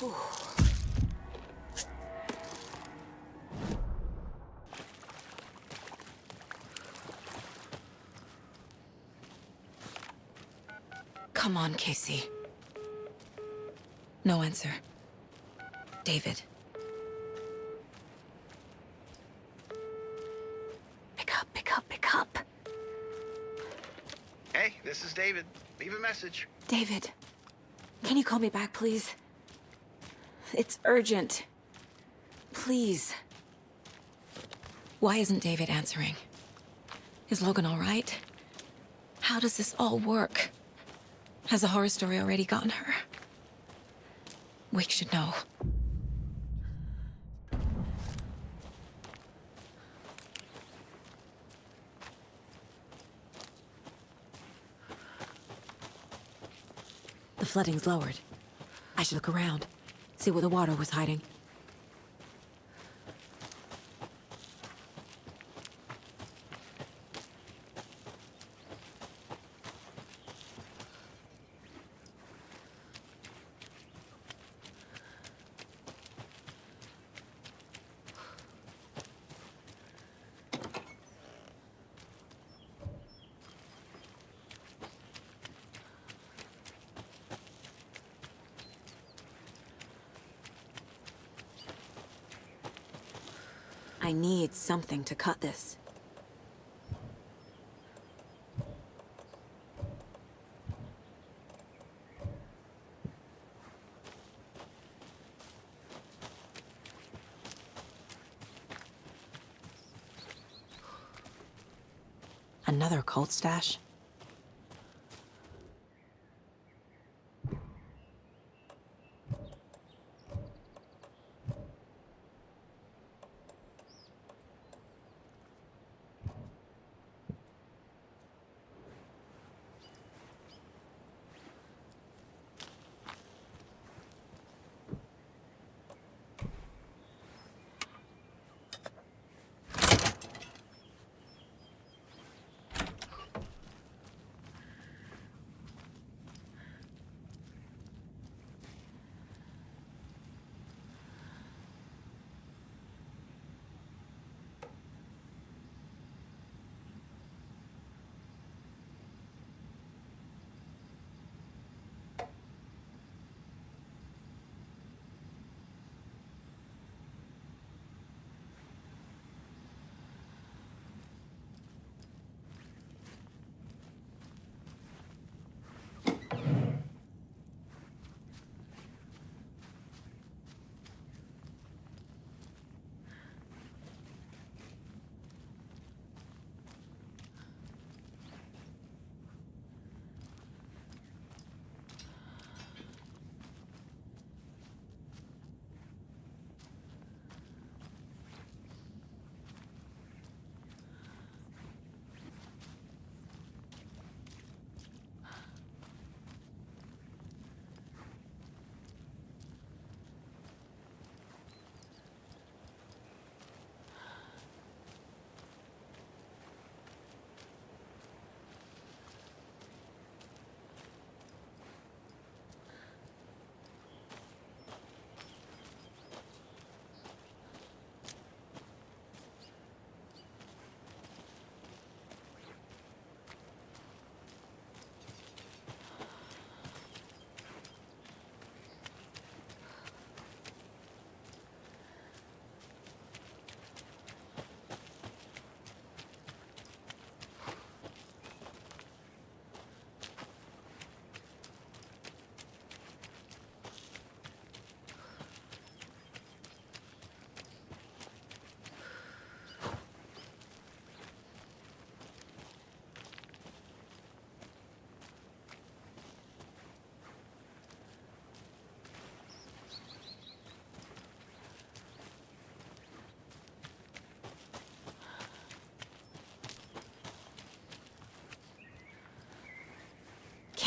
Ooh. Come on, Casey. No answer. David. Pick up. Hey, this is David. Leave a message. David, can you call me back, please? It's urgent. Please. Why isn't David answering? Is Logan all right? How does this all work? Has the horror story already gotten her? Wake should know. The flooding's lowered. I should look around, see where the water was hiding. I need something to cut this. Another cult stash?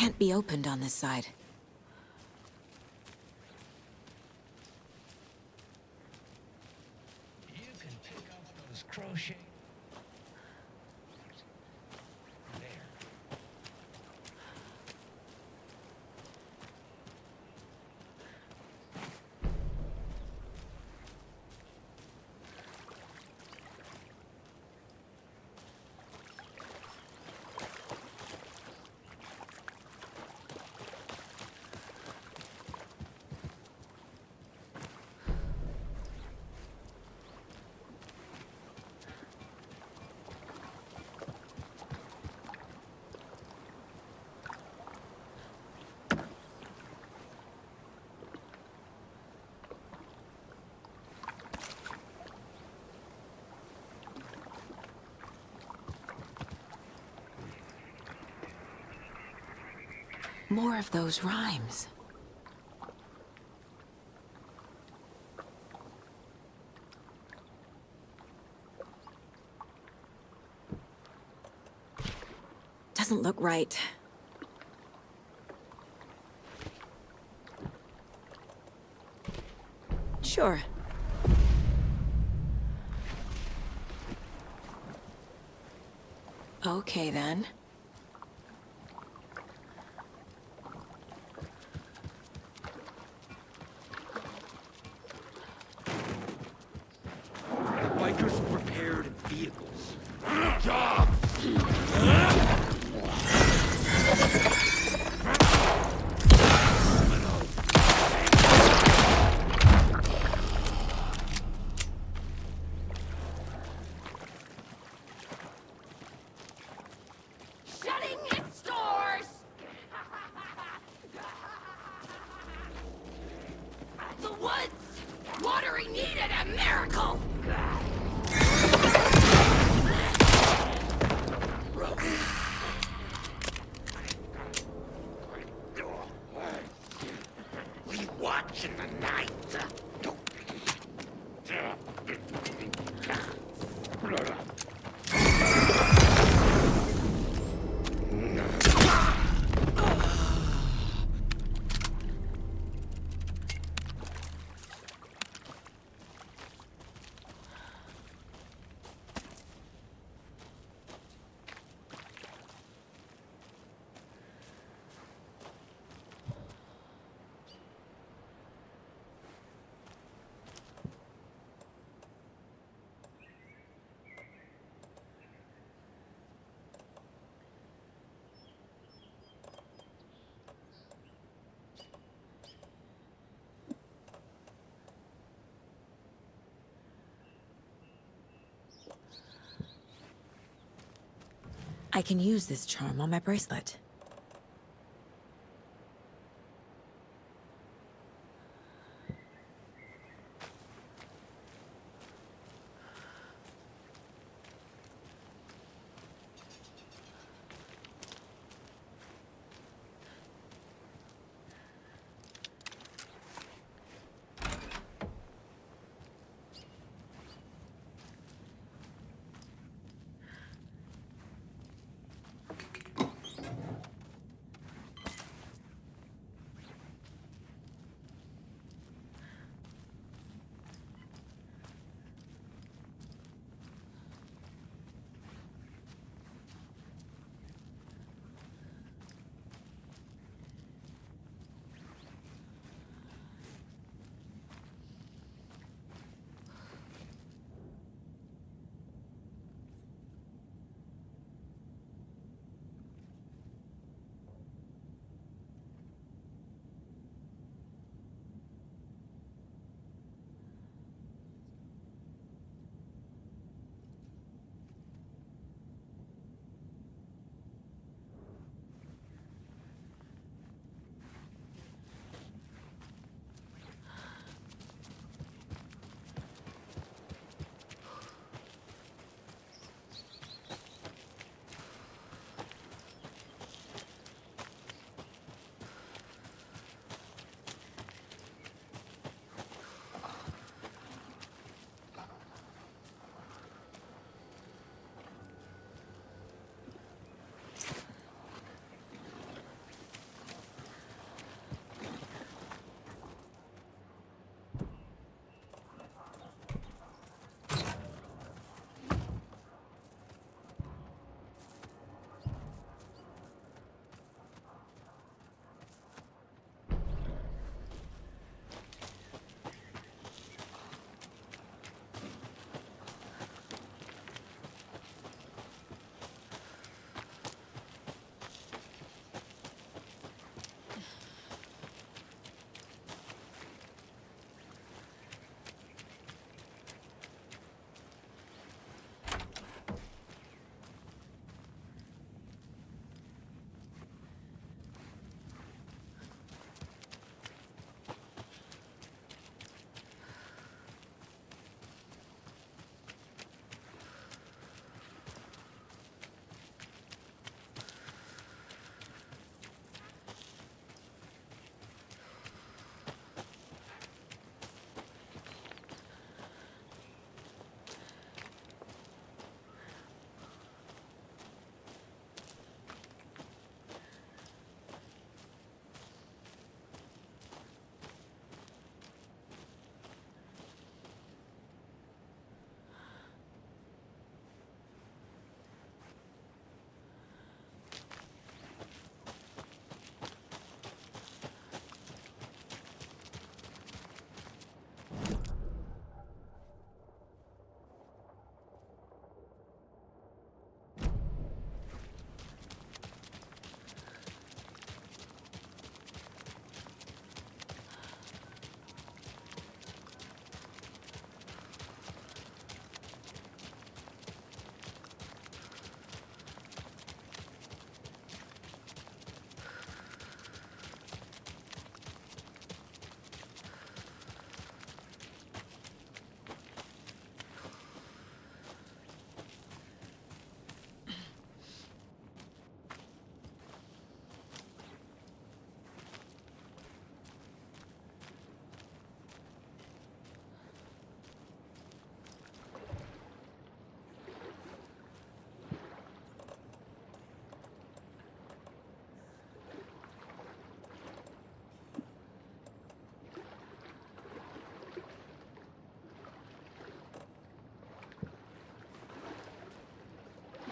can't be opened on this side. You can pick up those crochet. More of those rhymes. Doesn't look right. Sure. Okay, then. Bikers repaired vehicles. Job! Shutting its doors! The woods! Watering needed a miracle! We watch in the night. I can use this charm on my bracelet.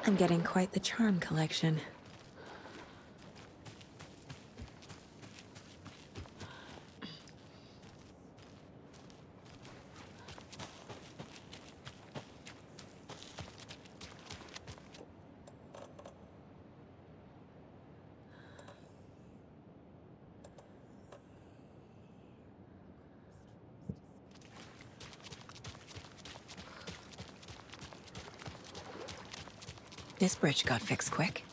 I'm getting quite the charm collection. This bridge got fixed quick.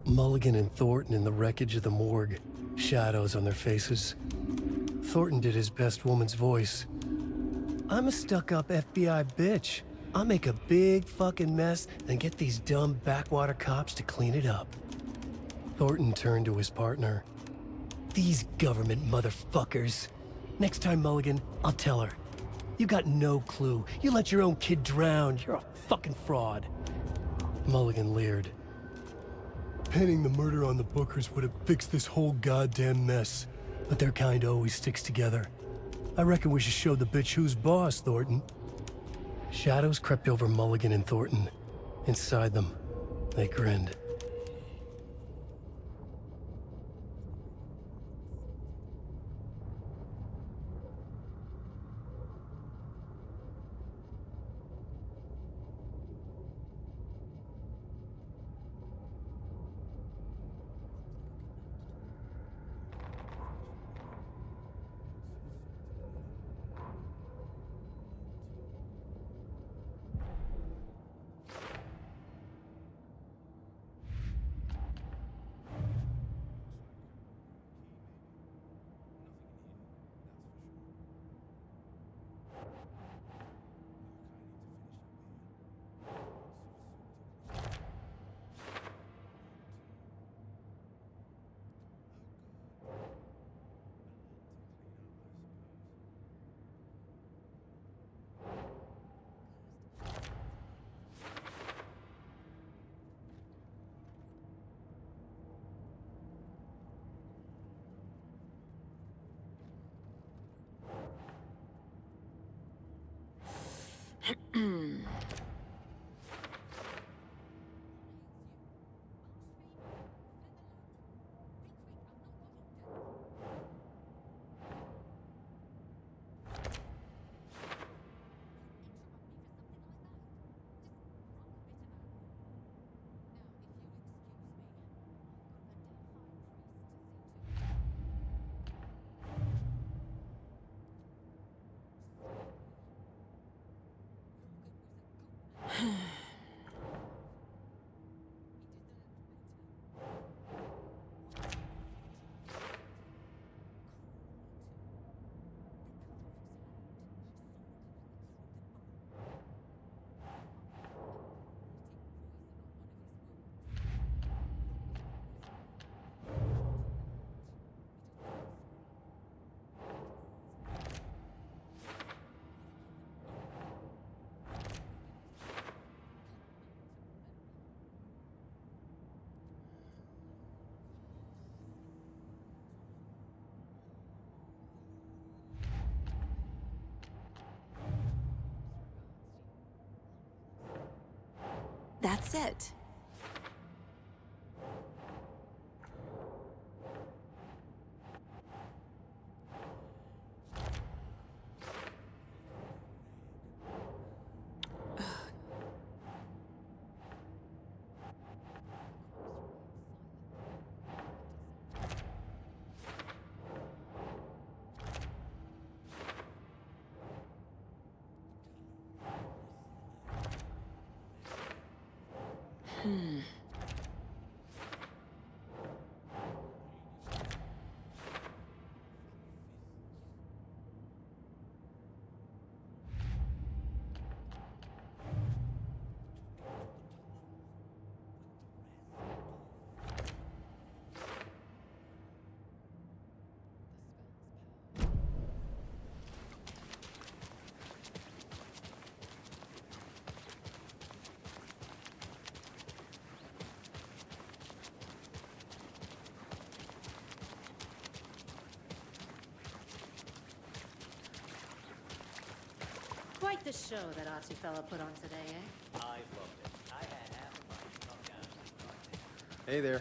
Mulligan and Thornton in the wreckage of the morgue, shadows on their faces. Thornton did his best woman's voice. I'm a stuck-up FBI bitch. I'll make a big fucking mess and get these dumb backwater cops to clean it up. Thornton turned to his partner. These government motherfuckers. Next time, Mulligan, I'll tell her. You got no clue. You let your own kid drown. You're a fucking fraud. Mulligan leered. Pinning the murder on the Bookers would have fixed this whole goddamn mess. But their kind always sticks together. I reckon we should show the bitch who's boss, Thornton. Shadows crept over Mulligan and Thornton. Inside them, they grinned. That's it. like the show that Archie fella put on today, eh? I loved it. I had half of my tongue out. Hey there.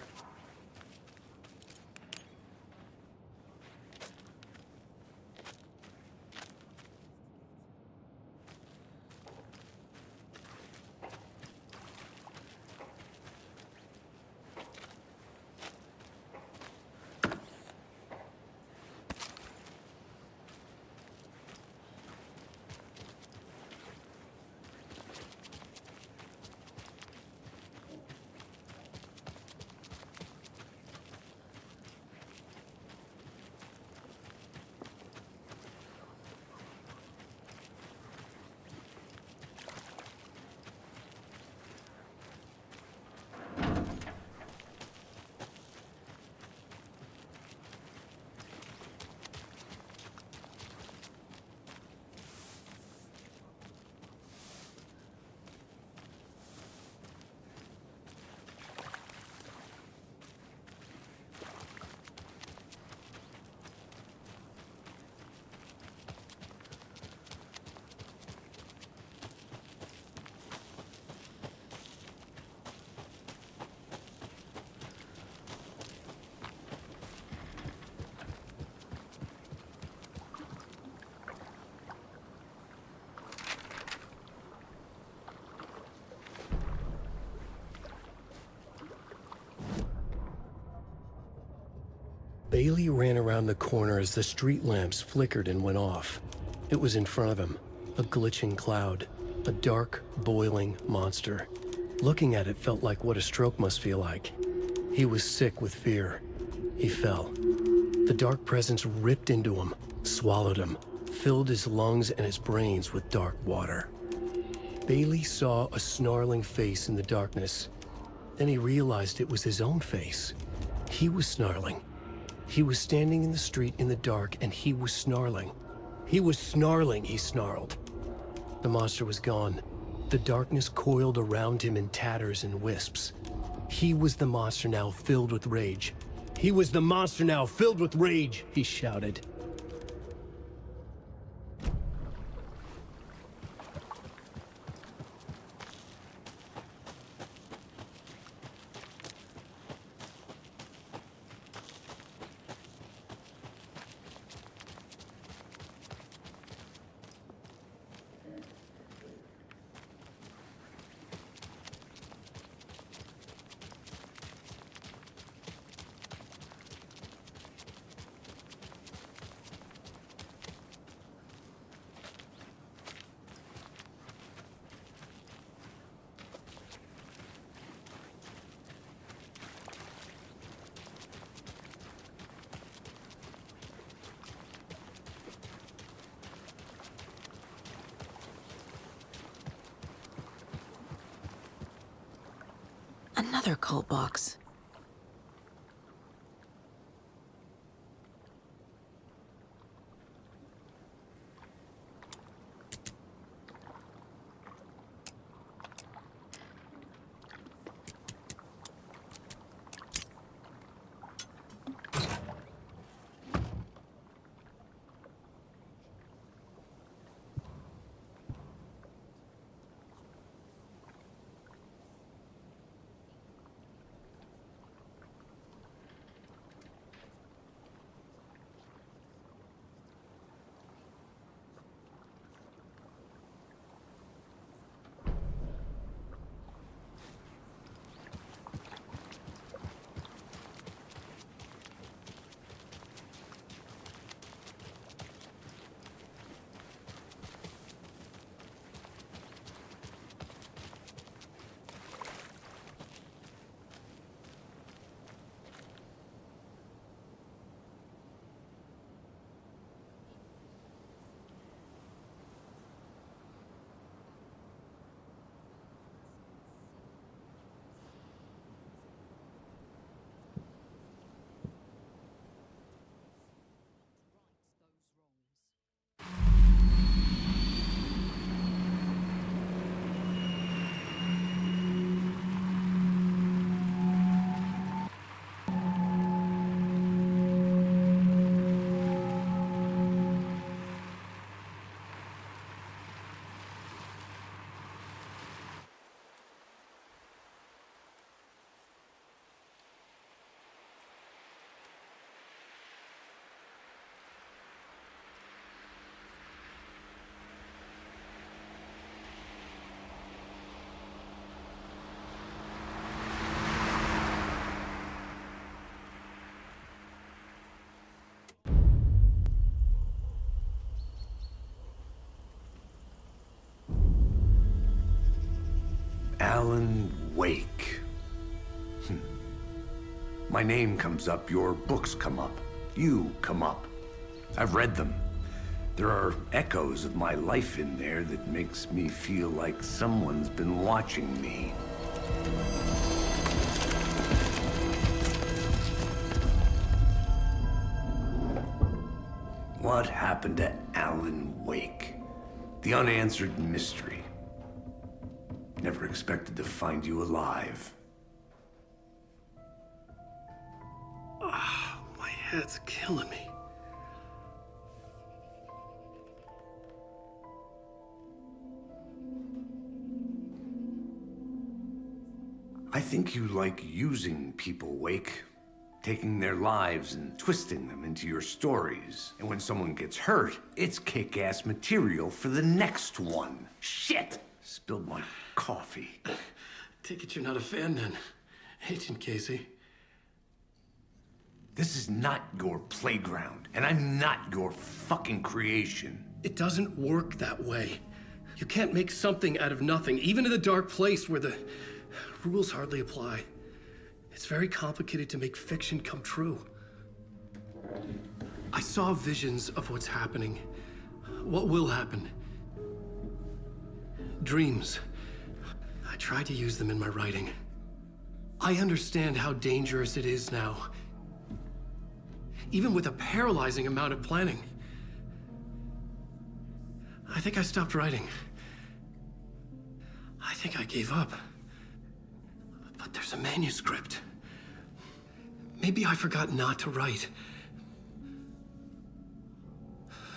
Bailey ran around the corner as the street lamps flickered and went off. It was in front of him, a glitching cloud, a dark, boiling monster. Looking at it felt like what a stroke must feel like. He was sick with fear. He fell. The dark presence ripped into him, swallowed him, filled his lungs and his brains with dark water. Bailey saw a snarling face in the darkness. Then he realized it was his own face. He was snarling. He was standing in the street in the dark, and he was snarling. He was snarling, he snarled. The monster was gone. The darkness coiled around him in tatters and wisps. He was the monster now filled with rage. He was the monster now filled with rage, he shouted. Another cult box. Alan Wake. My name comes up, your books come up, you come up. I've read them. There are echoes of my life in there that makes me feel like someone's been watching me. What happened to Alan Wake? The unanswered mystery. Never expected to find you alive. My head's killing me. I think you like using people, Wake. Taking their lives and twisting them into your stories. And when someone gets hurt, it's kick-ass material for the next one. Shit! Spilled my coffee. Take it you're not a fan then, Agent Casey. This is not your playground, and I'm not your fucking creation. It doesn't work that way. You can't make something out of nothing, even in the dark place where the rules hardly apply. It's very complicated to make fiction come true. I saw visions of what's happening, what will happen. Dreams. I tried to use them in my writing. I understand how dangerous it is now, even with a paralyzing amount of planning. I think I stopped writing. I think I gave up. But there's a manuscript. Maybe I forgot not to write.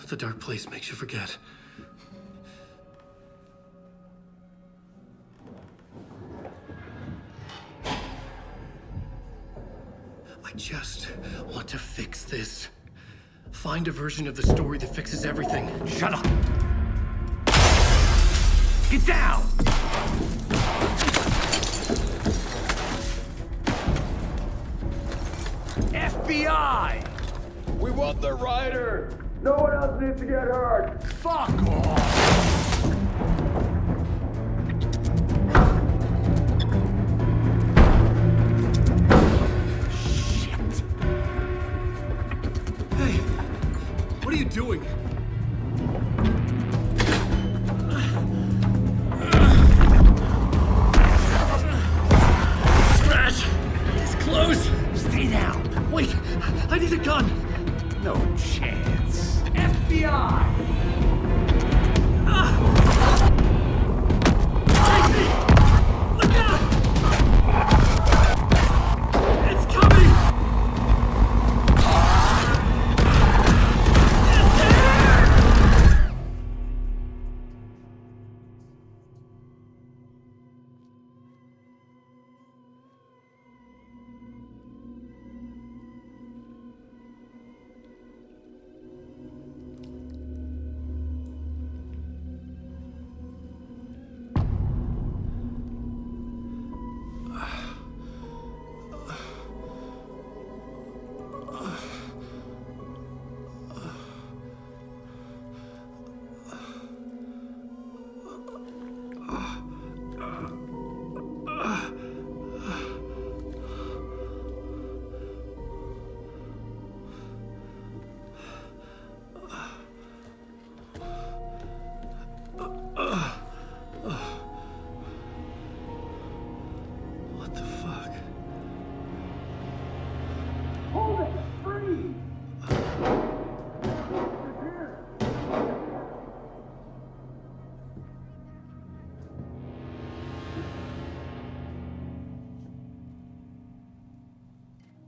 The dark place makes you forget. I just want to fix this. Find a version of the story that fixes everything. Shut up! Get down! FBI! We want the writer! No one else needs to get hurt! Fuck off! What are you doing? Scratch! It's close! Stay down! Wait! I need a gun! No chance. FBI! Tracy! Look out! It's coming! What the fuck? Hold it! Freeze!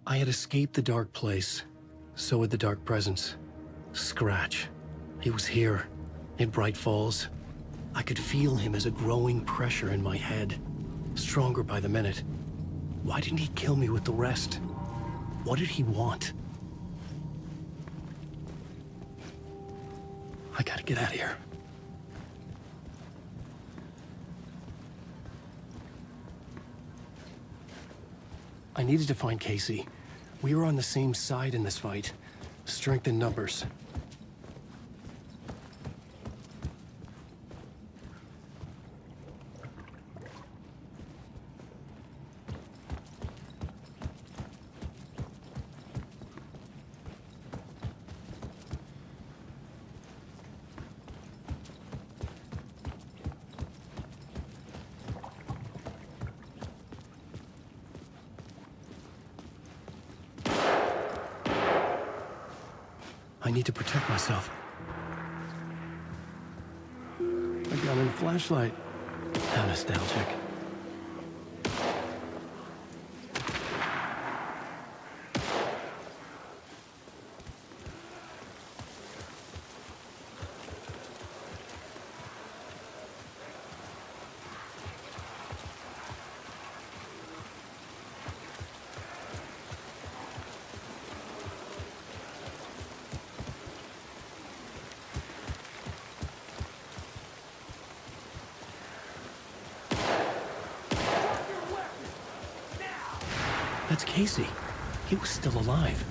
I had escaped the dark place. So had the dark presence. Scratch. He was here, in Bright Falls. I could feel him as a growing pressure in my head. Stronger by the minute. Why didn't he kill me with the rest? What did he want? I gotta get out of here. I needed to find Casey. We were on the same side in this fight. Strength in numbers. I need to protect myself. A gun and a flashlight. How nostalgic. That's Casey. He was still alive.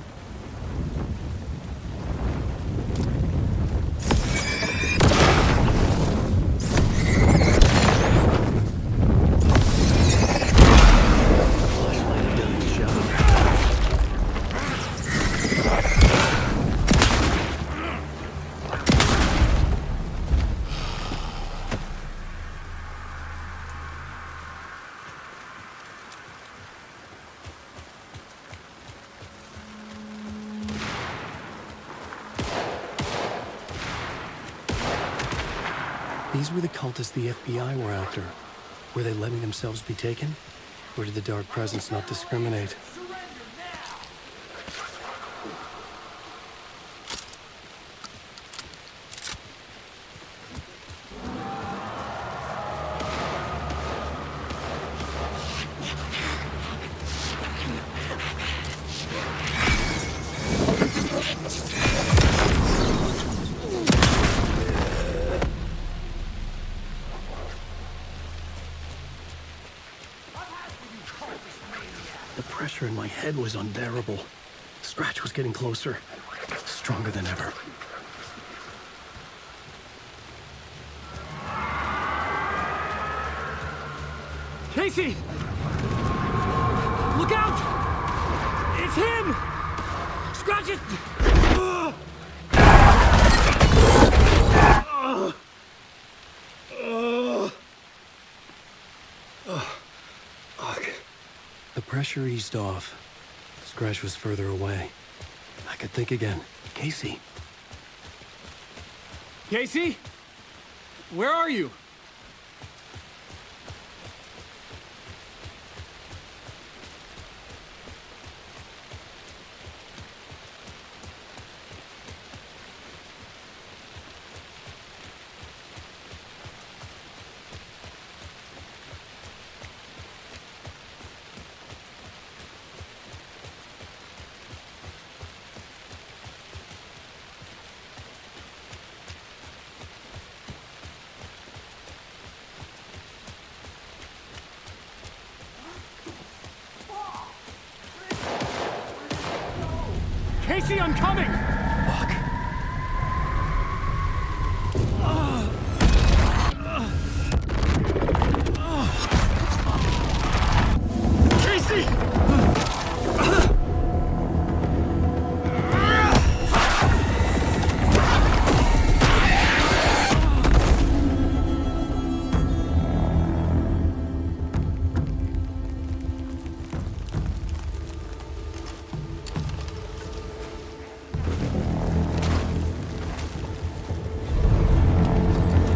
Flashlight had done its job. These were the cultists the FBI were after. Were they letting themselves be taken? Or did the Dark Presence not discriminate? The pressure in my head was unbearable. Scratch was getting closer, stronger than ever. Casey! Look out! It's him! Scratch it! The pressure eased off. Scratch was further away. I could think again. Casey. Casey? Where are you? Casey, I'm coming! Fuck. Casey!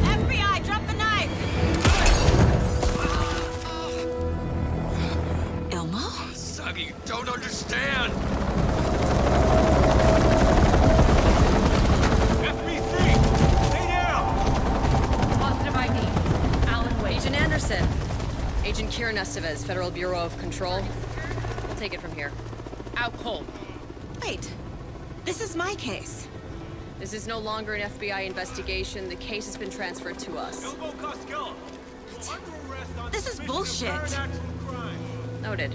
FBI, drop the knife! Ilmo? Saga, you don't understand! FBC! Stay down! Positive ID. Alan Wade. Agent Anderson. Agent Kieran Estevez, Federal Bureau of Control. We'll take it from here. Out cold. Wait, this is my case. This is no longer an FBI investigation. The case has been transferred to us. This is bullshit. Noted.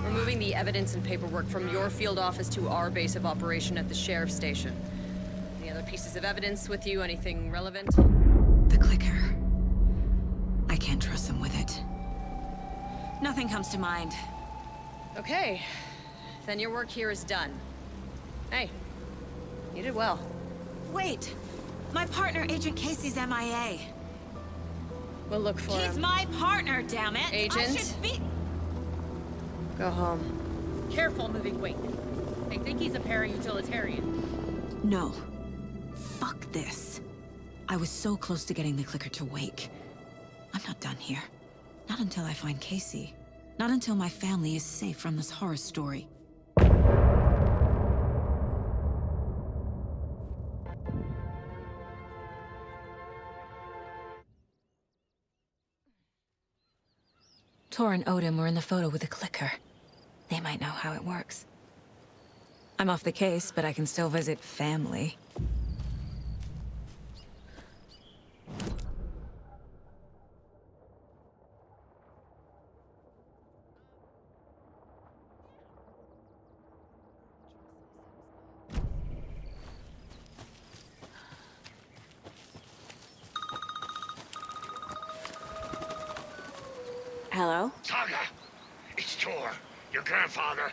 We're moving the evidence and paperwork from your field office to our base of operation at the sheriff's station. Any other pieces of evidence with you? Anything relevant? The clicker. I can't trust them with it. Nothing comes to mind. Okay. Then your work here is done. Hey, you did well. Wait, my partner, Agent Casey's MIA. We'll look for him. He's my partner, damn it! Agent? I should be... Go home. Careful moving weight. They think he's a para-utilitarian. No. Fuck this. I was so close to getting the clicker to wake. I'm not done here. Not until I find Casey. Not until my family is safe from this horror story. Tor and Odin were in the photo with the clicker. They might know how it works. I'm off the case, but I can still visit family. Hello? Saga, it's Tor, your grandfather.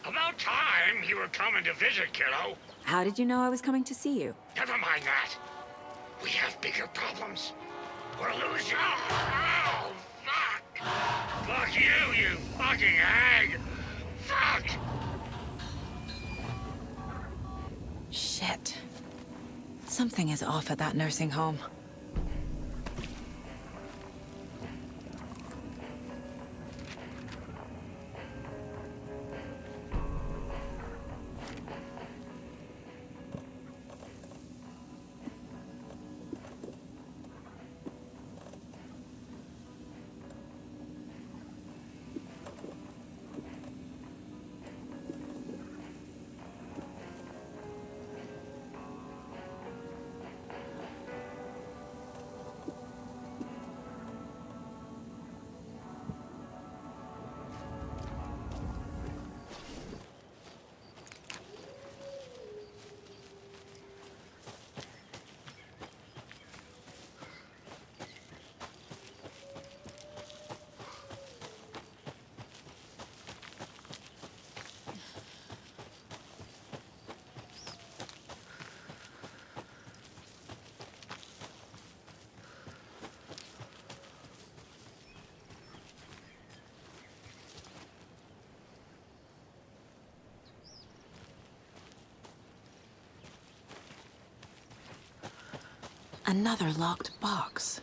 About time you were coming to visit, kiddo. How did you know I was coming to see you? Never mind that. We have bigger problems. We're losing. Oh, fuck! Fuck you, you fucking hag! Fuck! Shit. Something is off at that nursing home. Another locked box.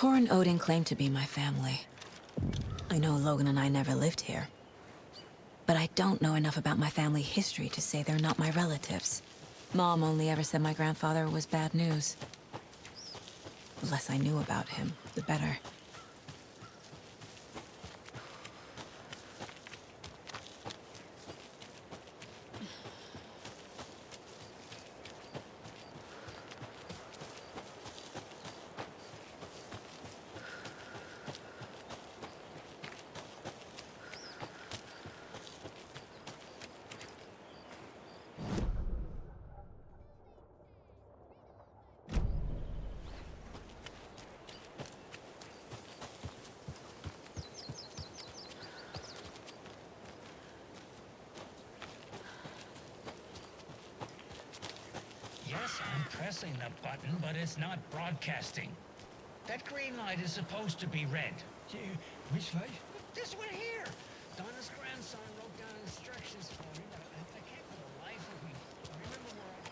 Tor and Odin claim to be my family. I know Logan and I never lived here. But I don't know enough about my family history to say they're not my relatives. Mom only ever said my grandfather was bad news. The less I knew about him, the better. Yes, I'm pressing the button, but it's not broadcasting. That green light is supposed to be red. Which light? This one here. Donna's grandson wrote down instructions for me, but I can't for the life of me remember where I...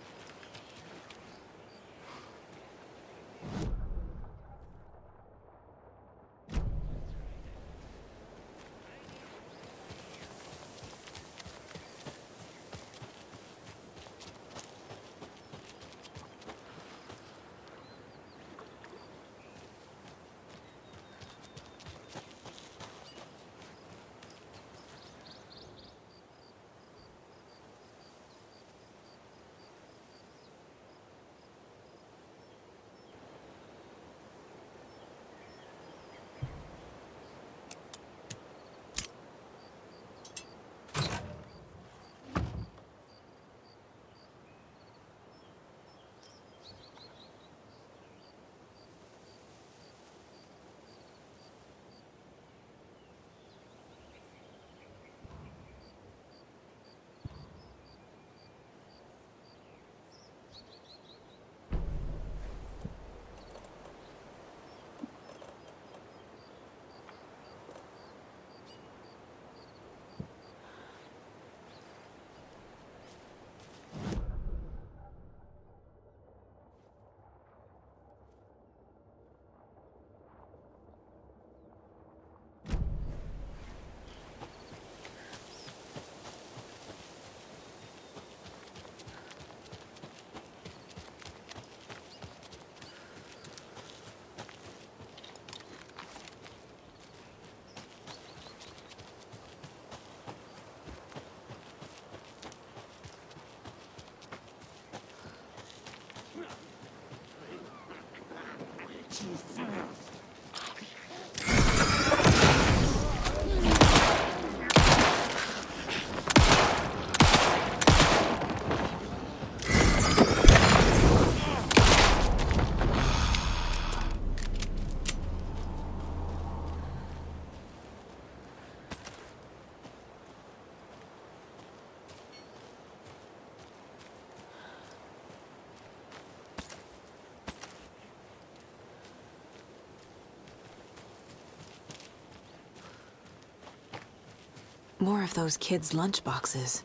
More of those kids' lunchboxes.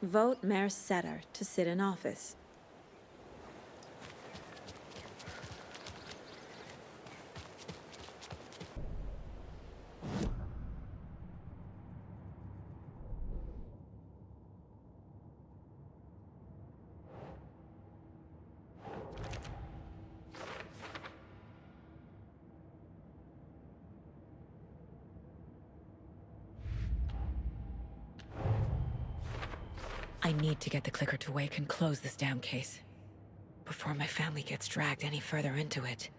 Vote Mayor Setter to sit in office. I need to get the clicker to wake and close this damn case before my family gets dragged any further into it.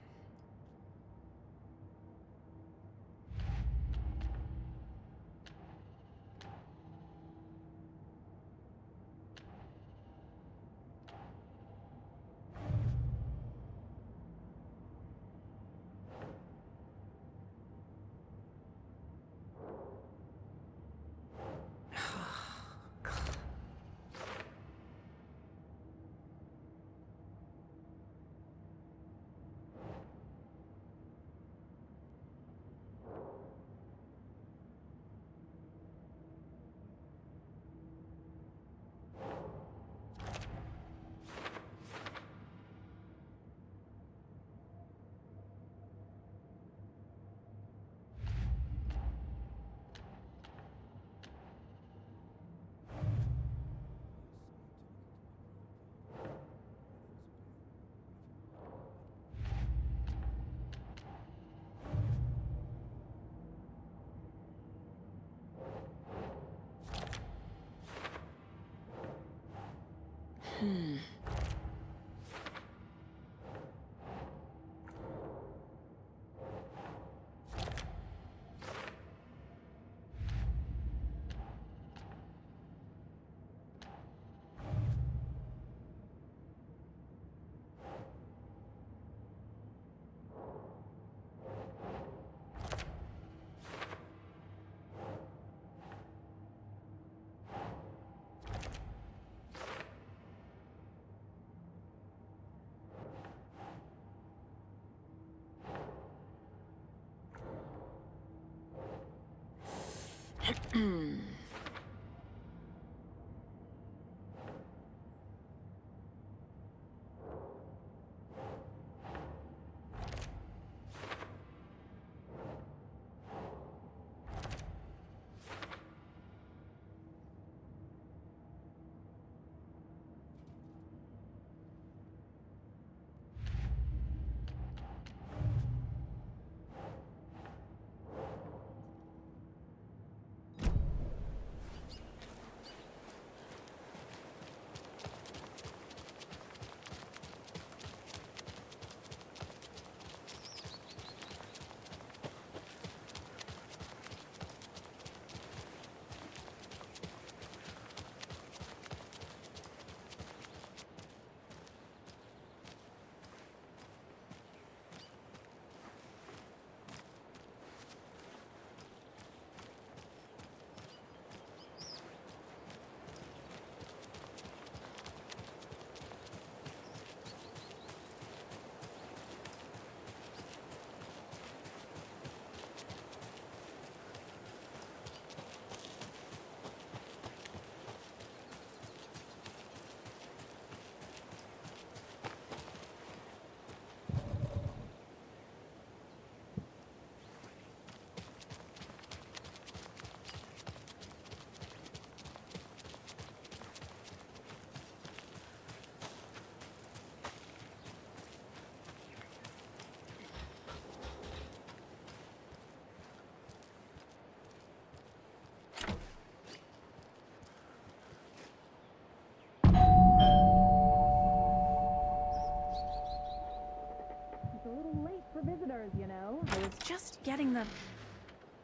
visitors, you know. I was just getting the...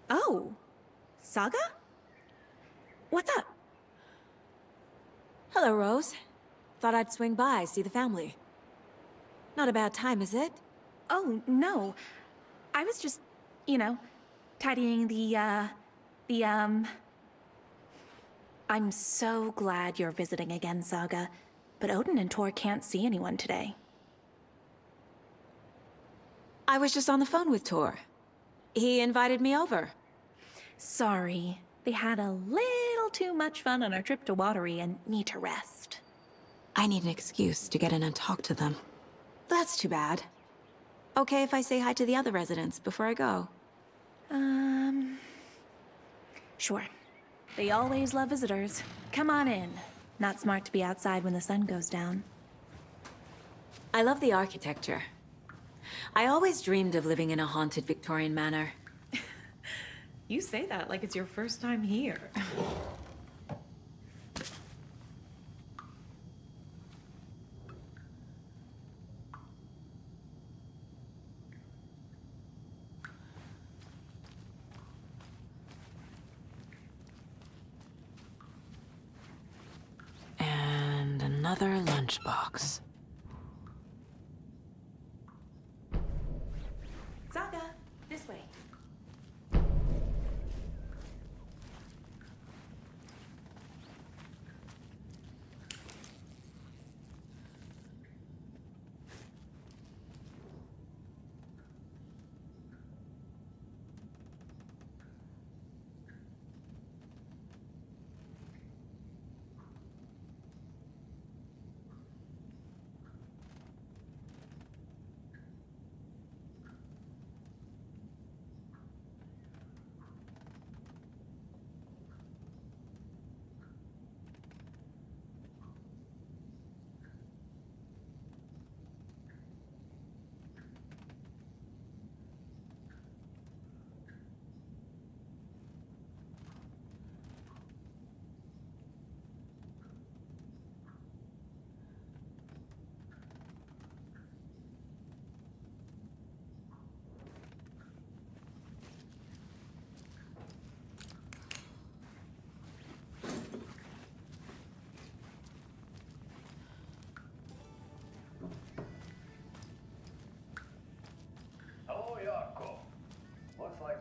Oh, Saga? What's up? Hello, Rose. Thought I'd swing by, see the family. Not a bad time, is it? Oh, no. I was just, you know, tidying I'm so glad you're visiting again, Saga. But Odin and Tor can't see anyone today. I was just on the phone with Tor. He invited me over. Sorry. They had a little too much fun on our trip to Watery and need to rest. I need an excuse to get in and talk to them. That's too bad. Okay if I say hi to the other residents before I go? Sure. They always love visitors. Come on in. Not smart to be outside when the sun goes down. I love the architecture. I always dreamed of living in a haunted Victorian manor. You say that like it's your first time here. And another lunchbox. Saga, this way.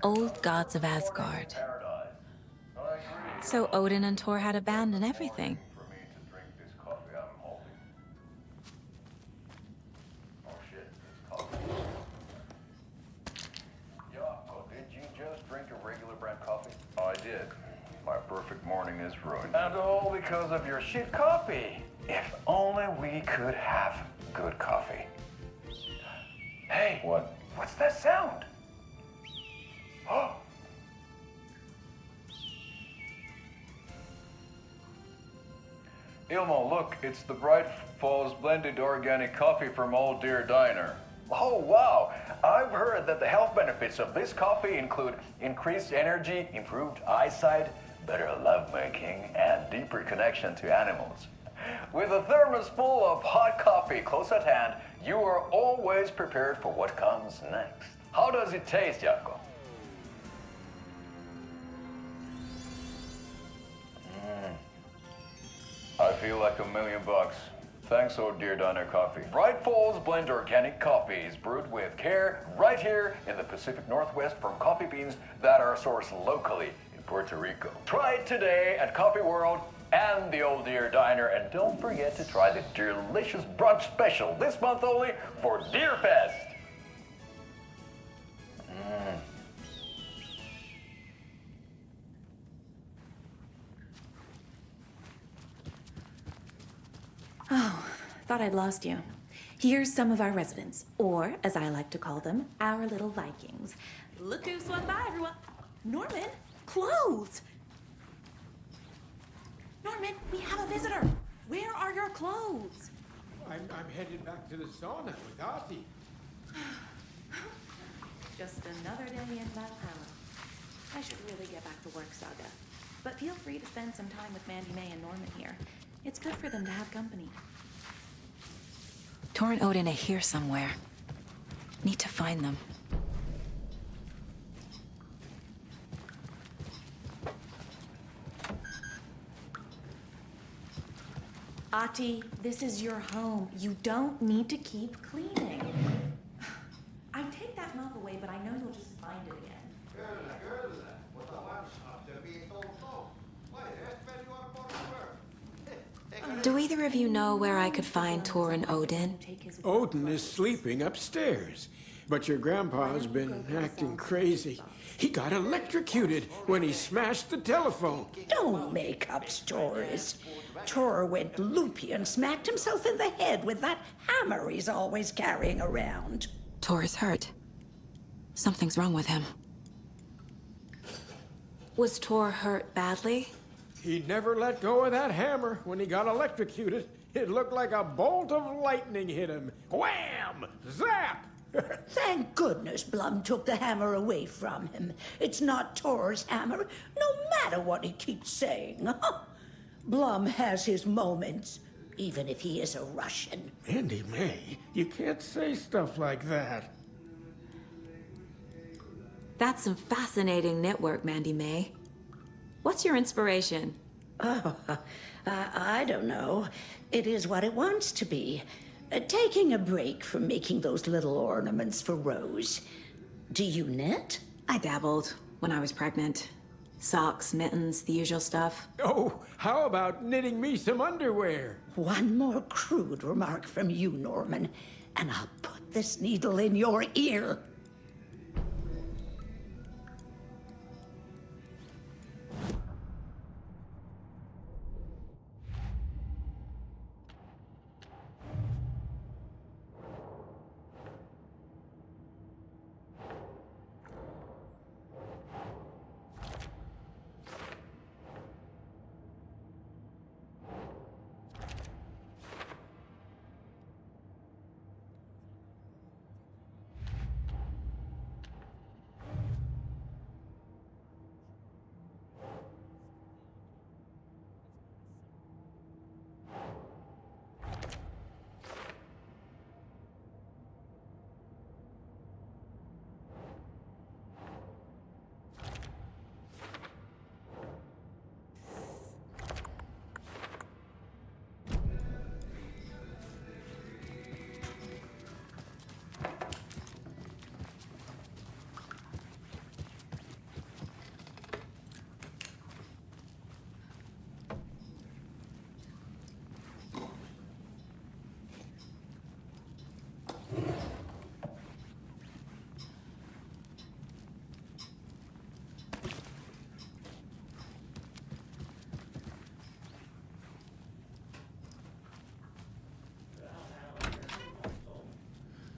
Old gods of Asgard. So Odin and Thor had a band and everything. Did you just drink a regular brand coffee? I did. My perfect morning is ruined. And all because of your shit coffee. If only we could have good coffee. Hey. What? What's that sound? Oh. Ilmo, look, it's the Bright Falls blended organic coffee from Old Deer Diner. Oh, wow. I've heard that the health benefits of this coffee include increased energy, improved eyesight, better lovemaking, and deeper connection to animals. With a thermos full of hot coffee close at hand, you are always prepared for what comes next. How does it taste, Jaakko? I feel like $1 million. Thanks, Old Deer Diner Coffee. Bright Falls Blend Organic Coffee is brewed with care right here in the Pacific Northwest from coffee beans that are sourced locally in Puerto Rico. Try it today at Coffee World and the Old Deer Diner, and don't forget to try the delicious brunch special this month only for Deer Fest. Oh, thought I'd lost you. Here's some of our residents, or as I like to call them, our little Vikings. Look who swung by, everyone. Norman, clothes! Norman, we have a visitor. Where are your clothes? I'm headed back to the sauna with Artie. Just another day in Valhalla. I should really get back to work, Saga. But feel free to spend some time with Mandy May and Norman here. It's good for them to have company. Thor and Odin are here somewhere. Need to find them. Ati, this is your home. You don't need to keep cleaning. I take that mop away, but I know you'll just find it again. Do either of you know where I could find Thor and Odin? Odin is sleeping upstairs. But your grandpa's been acting crazy. He got electrocuted when he smashed the telephone. Don't make up stories. Tor went loopy and smacked himself in the head with that hammer he's always carrying around. Tor is hurt. Something's wrong with him. Was Tor hurt badly? He never let go of that hammer when he got electrocuted. It looked like a bolt of lightning hit him. Wham! Zap! Thank goodness Blum took the hammer away from him. It's not Tor's hammer, no matter what he keeps saying. Blum has his moments, even if he is a Russian. Mandy May, you can't say stuff like that. That's some fascinating knitwork, Mandy May. What's your inspiration? Oh, I don't know. It is what it wants to be. Taking a break from making those little ornaments for Rose. Do you knit? I dabbled when I was pregnant. Socks, mittens, the usual stuff. Oh, how about knitting me some underwear? One more crude remark from you, Norman, and I'll put this needle in your ear.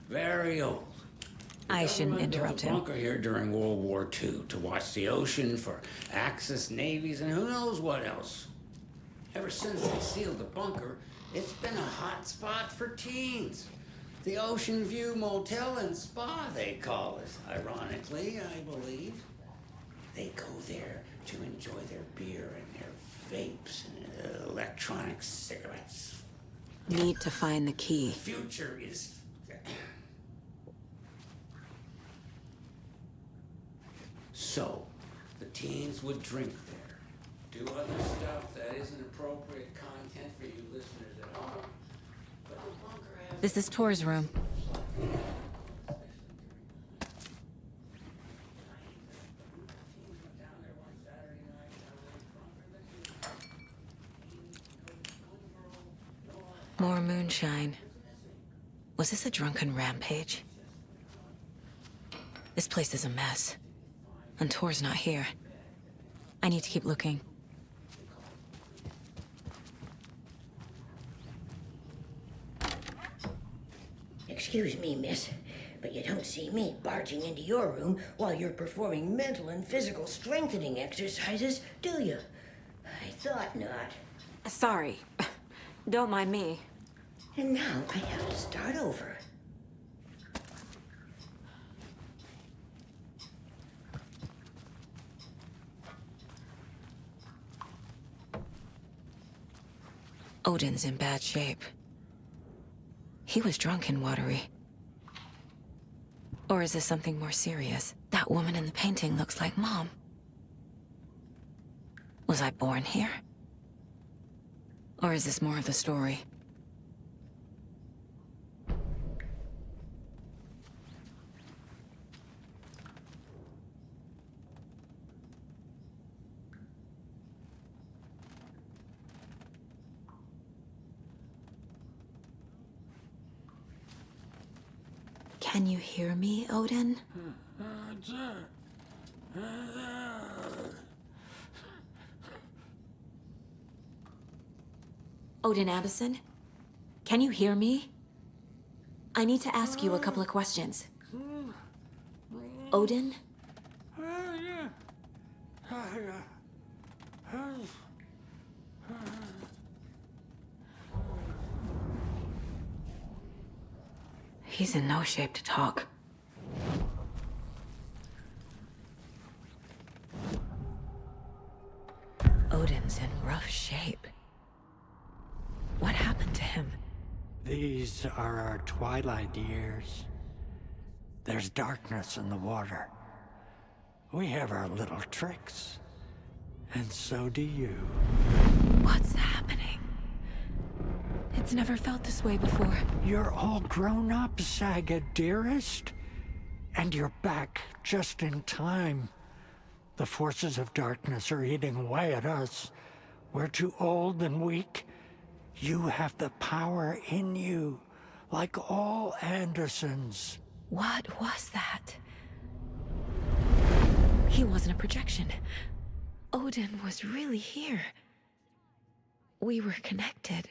Very old. I shouldn't interrupt him. Bunker here during World War II to watch the ocean for Axis navies and who knows what else. Ever since they sealed the bunker, it's been a hot spot for teens. The Ocean View Motel and Spa, they call it. Ironically, I believe. They go there to enjoy their beer and their vapes and electronic cigarettes. Need to find the key. The future is... So, the teens would drink there, do other stuff that isn't appropriate content for you listeners at home. But the bunker has... This is Tor's room. More moonshine. Was this a drunken rampage? This place is a mess. And Tor's not here. I need to keep looking. Excuse me, miss, but you don't see me barging into your room while you're performing mental and physical strengthening exercises, do you? I thought not. Sorry. Don't mind me. And now I have to start over. Odin's in bad shape. He was drunk and watery. Or is this something more serious? That woman in the painting looks like Mom. Was I born here? Or is this more of the story? Can you hear me, Odin? Odin Anderson? Can you hear me? I need to ask you a couple of questions. Odin? He's in no shape to talk. Odin's in rough shape. What happened to him? These are our twilight years. There's darkness in the water. We have our little tricks. And so do you. What's happening? It's never felt this way before. You're all grown up, Saga, dearest. And you're back just in time. The forces of darkness are eating away at us. We're too old and weak. You have the power in you, like all Andersons. What was that? He wasn't a projection. Odin was really here. We were connected.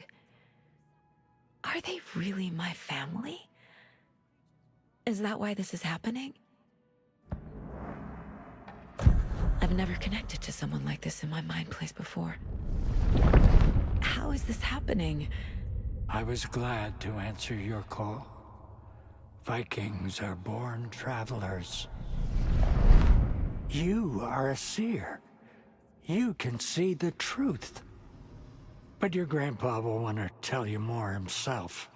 Are they really my family? Is that why this is happening? I've never connected to someone like this in my mind place before. How is this happening? I was glad to answer your call. Vikings are born travelers. You are a seer. You can see the truth. But your grandpa will want to tell you more himself.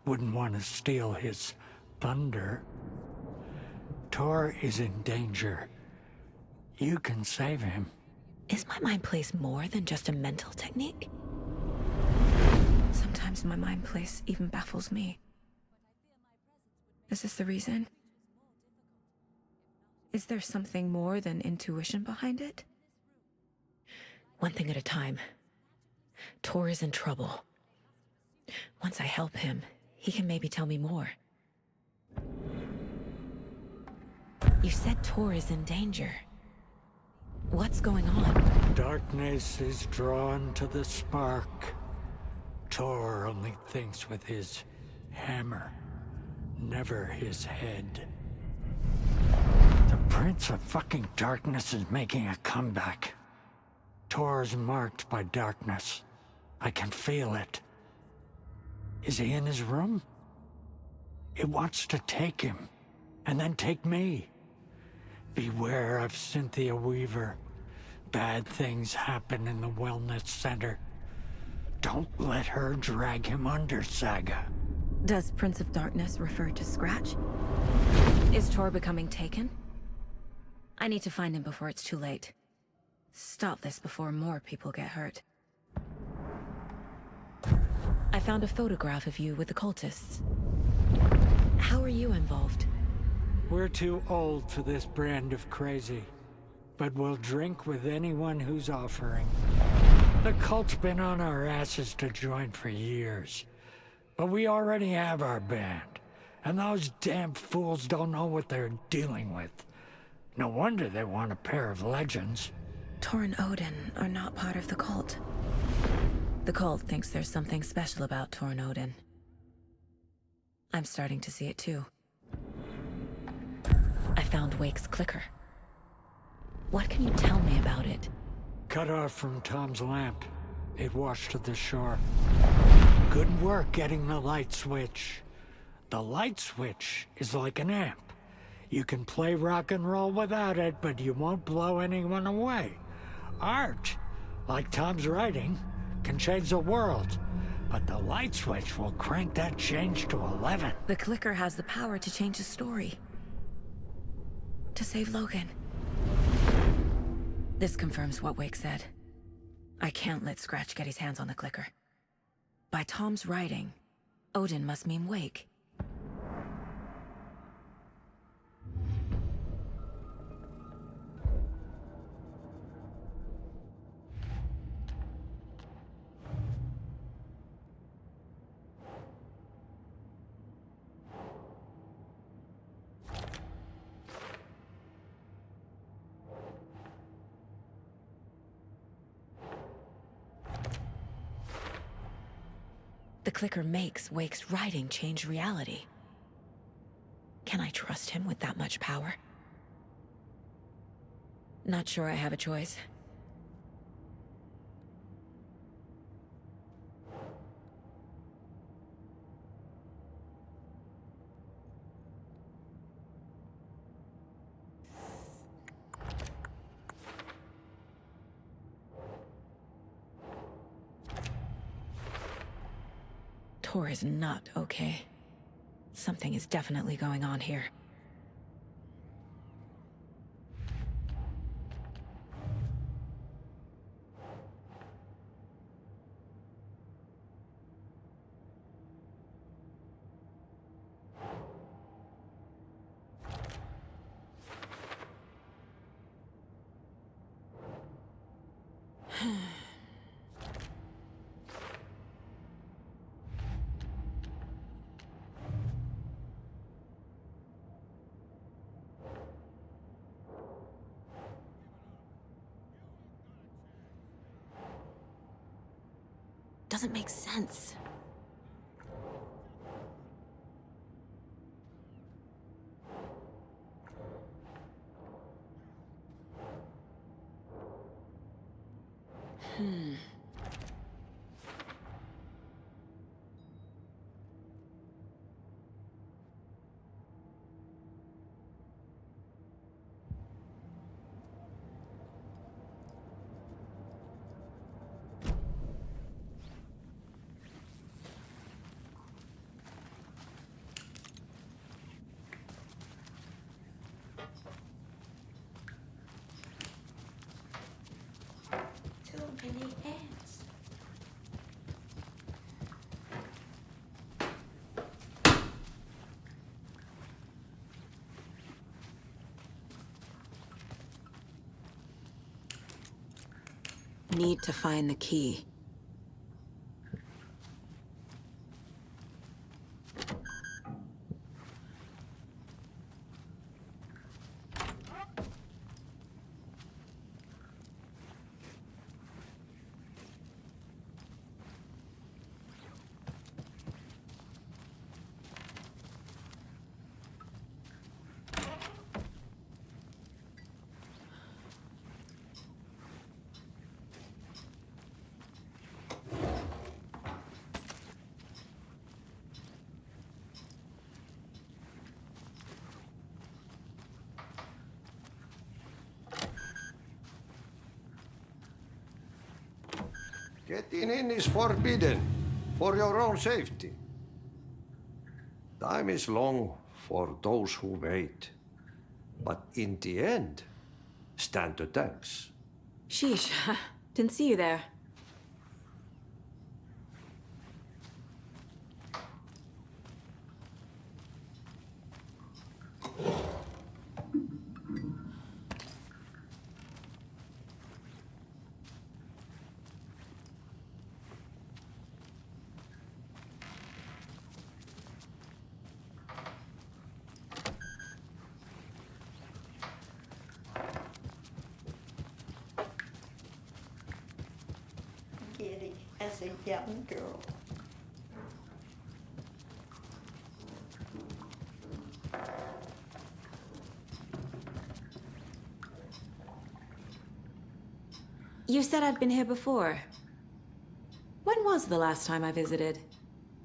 Wouldn't want to steal his thunder. Tor is in danger. You can save him. Is my mind place more than just a mental technique? Sometimes my mind place even baffles me. Is this the reason? Is there something more than intuition behind it? One thing at a time. Tor is in trouble. Once I help him, he can maybe tell me more. You said Tor is in danger. What's going on? Darkness is drawn to the spark. Tor only thinks with his hammer, never his head. The Prince of fucking Darkness is making a comeback. Tor's marked by darkness. I can feel it. Is he in his room? It wants to take him, and then take me. Beware of Cynthia Weaver. Bad things happen in the wellness center. Don't let her drag him under, Saga. Does Prince of Darkness refer to Scratch? Is Tor becoming taken? I need to find him before it's too late. Stop this before more people get hurt. I found a photograph of you with the cultists. How are you involved? We're too old for this brand of crazy, but we'll drink with anyone who's offering. The cult's been on our asses to join for years, but we already have our band, and those damn fools don't know what they're dealing with. No wonder they want a pair of legends. Tor and Odin are not part of the cult. The cult thinks there's something special about Tor and Odin. I'm starting to see it too. I found Wake's clicker. What can you tell me about it? Cut off from Tom's lamp. It washed to the shore. Good work getting the light switch. The light switch is like an amp. You can play rock and roll without it, but you won't blow anyone away. Art, like Tom's writing, can change the world, but the light switch will crank that change to 11. The clicker has the power to change the story. To save Logan. This confirms what Wake said. I can't let Scratch get his hands on the clicker. By Tom's writing, Odin must mean Wake. the clicker makes Wake's writing change reality. Can I trust him with that much power? Not sure I have a choice. Tor is not okay. Something is definitely going on here. Doesn't make sense. Too many ants. Need to find the key. Getting in is forbidden, for your own safety. Time is long for those who wait. But in the end, stand the thanks. Sheesh, didn't see you there. Giddy as a young girl. You said I'd been here before. When was the last time I visited?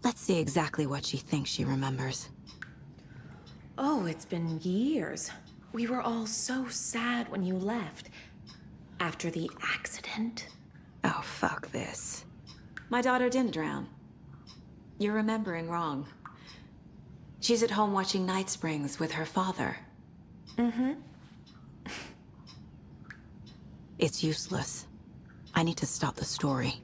Let's see exactly what she thinks she remembers. Oh, it's been years. We were all so sad when you left. After the accident. Oh, fuck this. My daughter didn't drown. You're remembering wrong. She's at home watching Night Springs with her father. Mm-hmm. It's useless. I need to stop the story.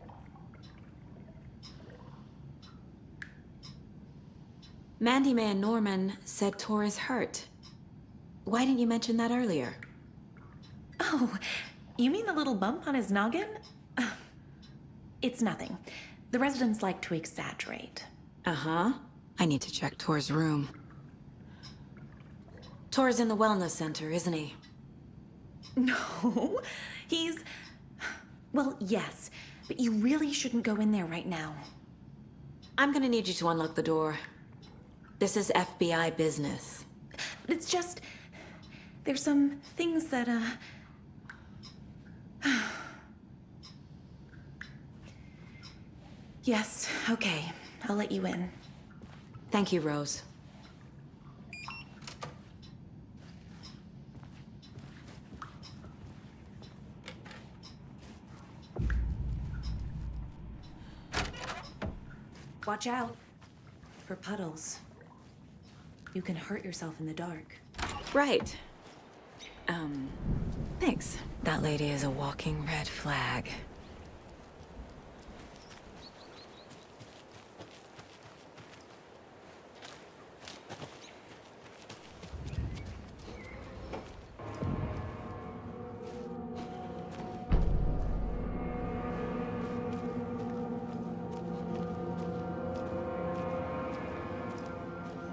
Mandy May and Norman said Tor is hurt. Why didn't you mention that earlier? Oh, you mean the little bump on his noggin? It's nothing. The residents like to exaggerate. Uh-huh. I need to check Tor's room. Tor's in the wellness center, isn't he? No, he's... Well, yes, but you really shouldn't go in there right now. I'm gonna need you to unlock the door. This is FBI business. It's just... there's some things that, Yes, okay. I'll let you in. Thank you, Rose. Watch out for puddles. You can hurt yourself in the dark. Right. Thanks. That lady is a walking red flag.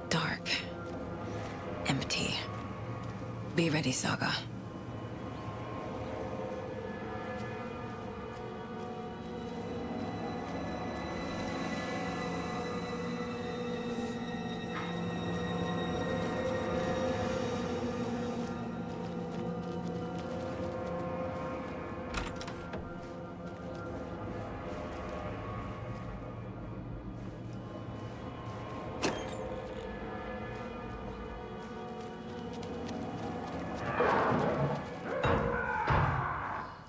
Dark. Empty. Be ready, Saga.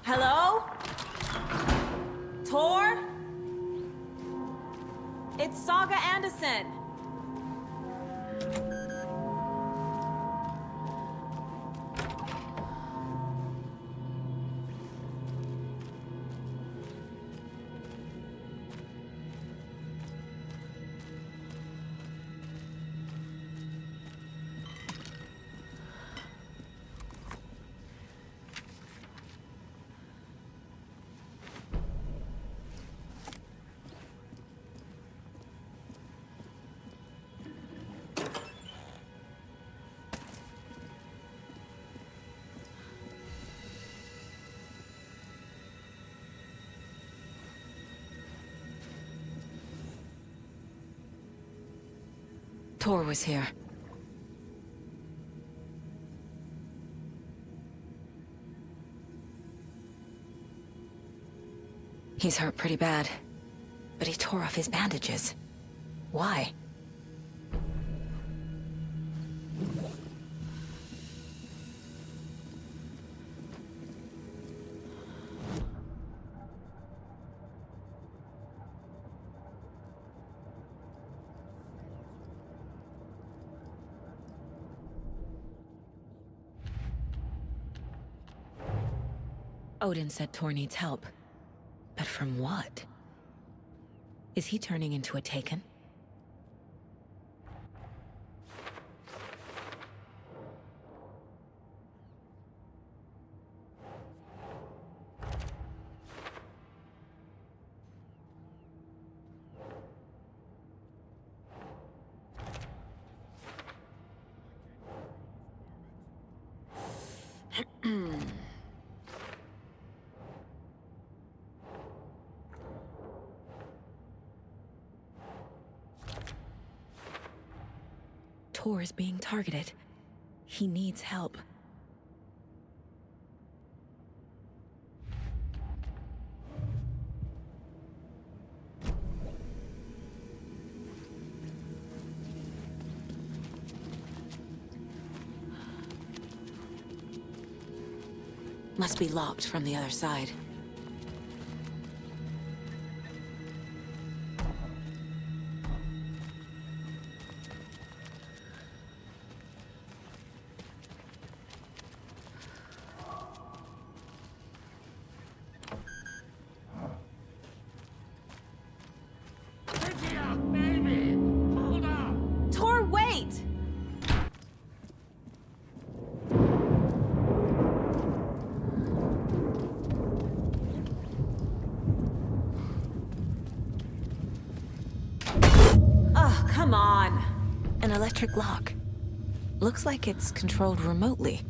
Hello? Tor? It's Saga Anderson. Tor was here. He's hurt pretty bad, but he tore off his bandages. Why? Odin said Tor needs help. But from what? Is he turning into a Taken? Tor is being targeted. He needs help. Must be locked from the other side. Tor, wait! Oh, come on! An electric lock. Looks like it's controlled remotely.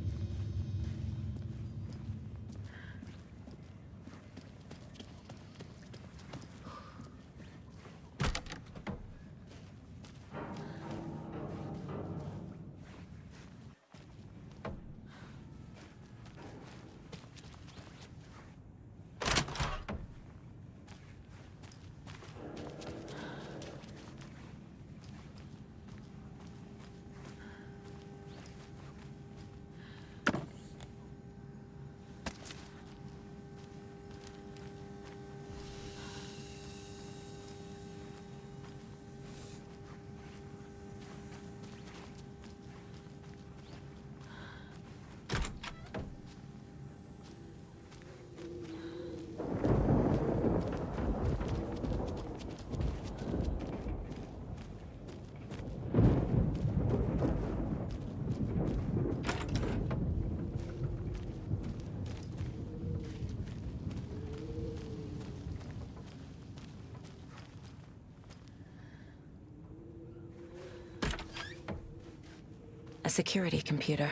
security computer.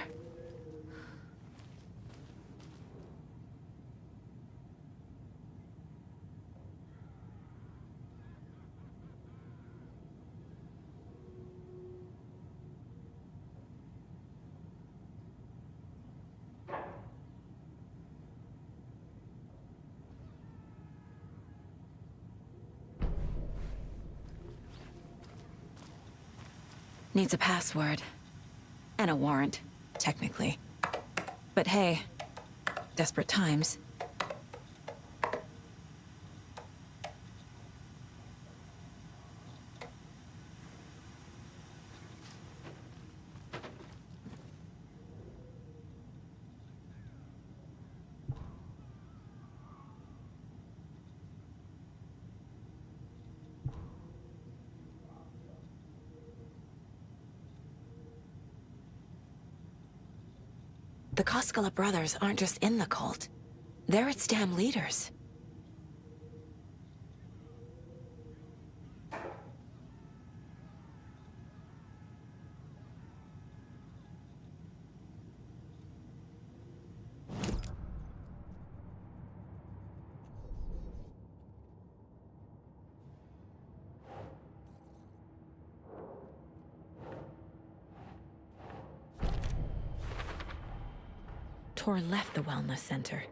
Needs a password. And a warrant, technically. But hey, desperate times. The Koskela brothers aren't just in the cult. They're its damn leaders. Tor left the wellness center.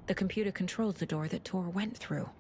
The computer controls the door that Tor went through.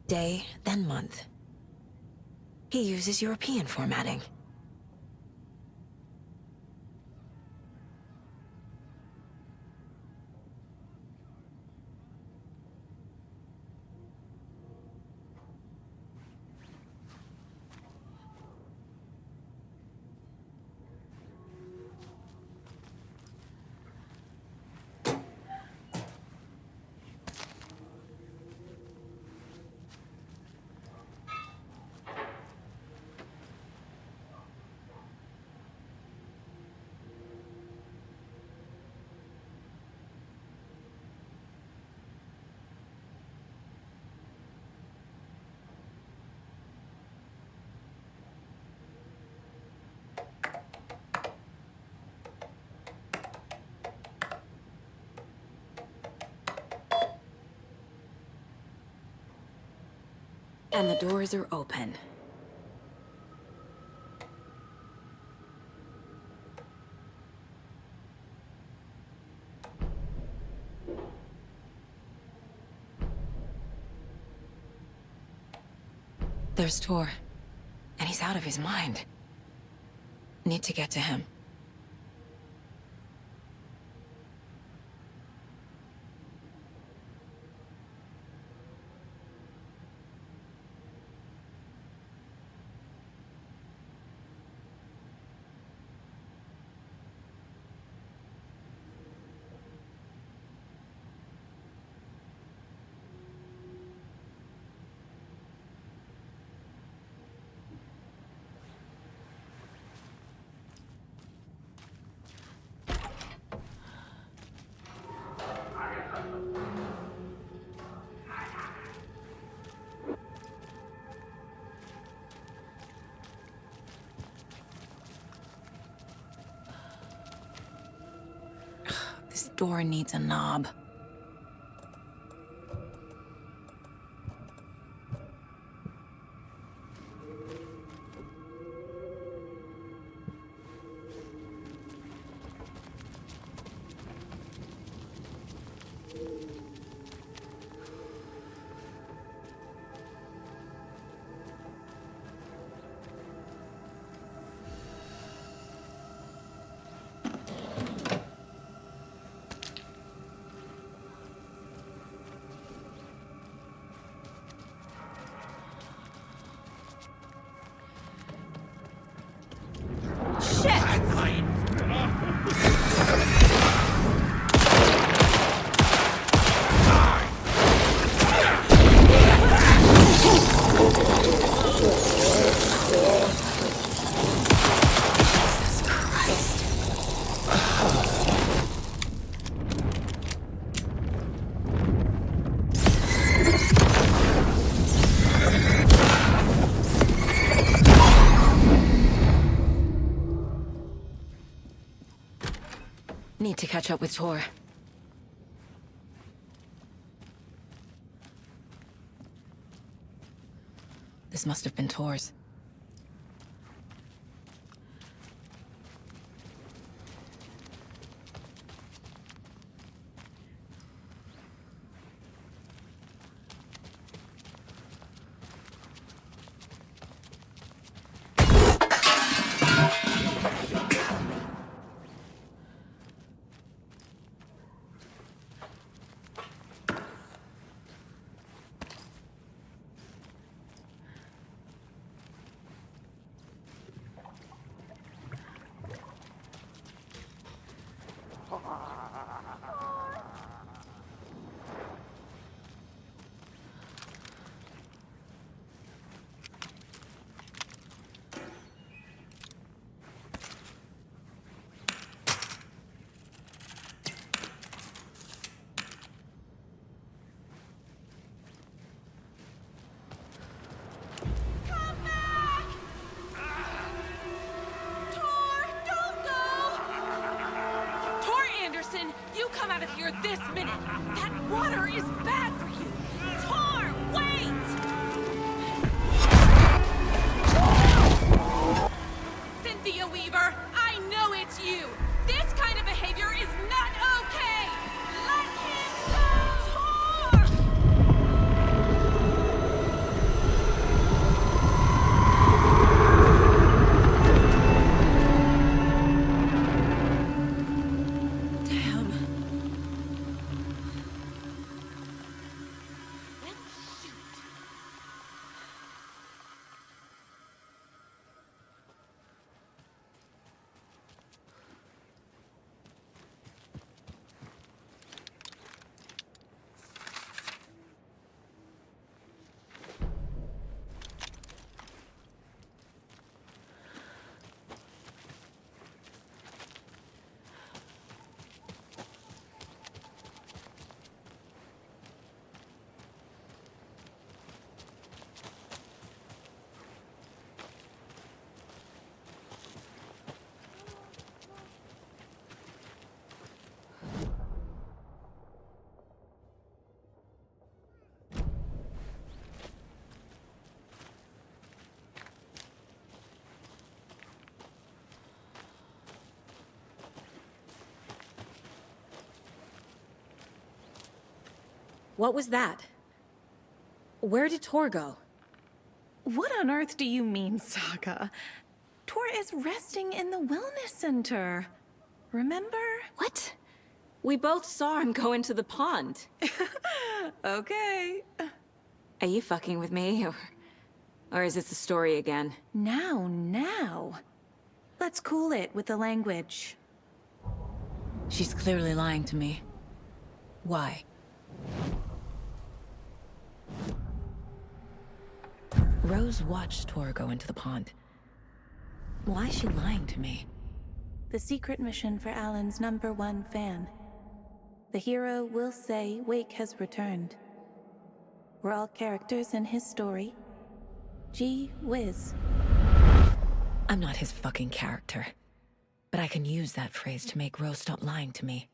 Day, then month. He uses European formatting. And the doors are open. There's Tor, and he's out of his mind. Need to get to him. This door needs a knob. Need to catch up with Tor. This must have been Tor's. You come out of here this minute! That water is bad for you! Tor, wait! Cynthia Weaver, I know it's you! This kind of behavior is not okay! Let him go! Tor! What was that? Where did Tor go? What on earth do you mean, Saga? Tor is resting in the wellness center. Remember? What? We both saw him go into the pond. Okay. Are you fucking with me, or is this a story again? Now. Let's cool it with the language. She's clearly lying to me. Why? Rose watched Tor go into the pond. Why is she lying to me? The secret mission for Alan's #1 fan. The hero will say Wake has returned. We're all characters in his story. Gee whiz. I'm not his fucking character. But I can use that phrase to make Rose stop lying to me.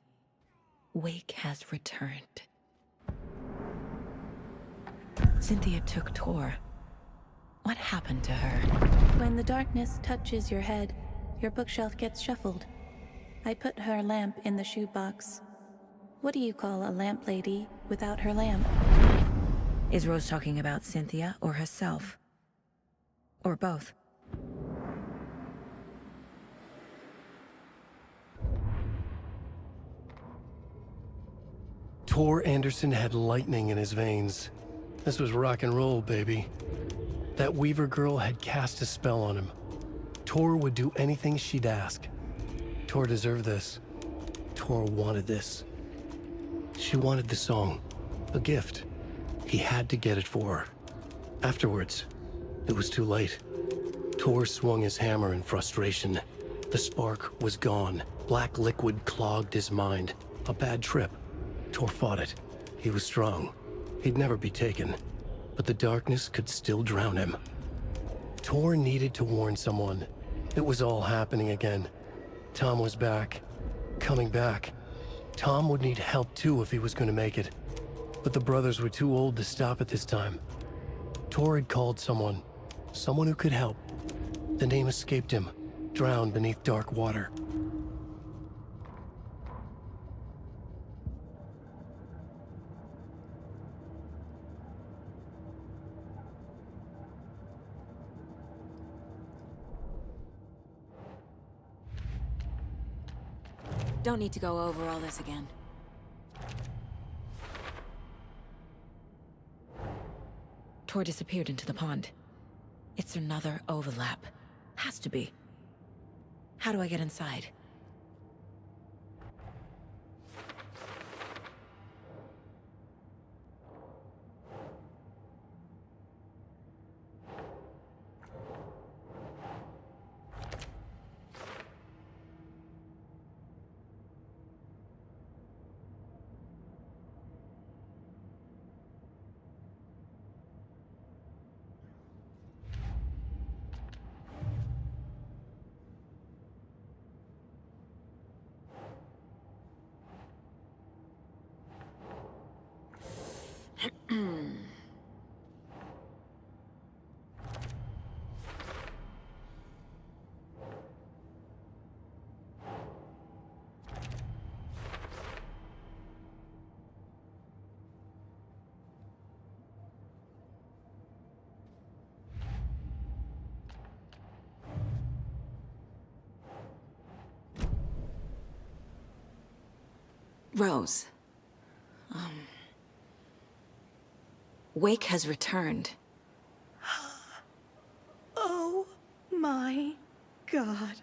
Wake has returned. Cynthia took Tor. What happened to her? When the darkness touches your head, your bookshelf gets shuffled. I put her lamp in the shoebox. What do you call a lamp lady without her lamp? Is Rose talking about Cynthia or herself? Or both? Tor Anderson had lightning in his veins. This was rock and roll, baby. That Weaver girl had cast a spell on him. Tor would do anything she'd ask. Tor deserved this. Tor wanted this. She wanted the song, a gift. He had to get it for her. Afterwards, it was too late. Tor swung his hammer in frustration. The spark was gone. Black liquid clogged his mind. A bad trip. Tor fought it. He was strong. He'd never be taken. But the darkness could still drown him. Tor needed to warn someone. It was all happening again. Tom was back. coming back. Tom would need help too if he was going to make it. But the brothers were too old to stop at this time. Tor had called someone who could help. The name escaped him, drowned beneath dark water. Don't need to go over all this again. Tor disappeared into the pond. It's another overlap. Has to be. How do I get inside? Rose. Wake has returned. Oh my God.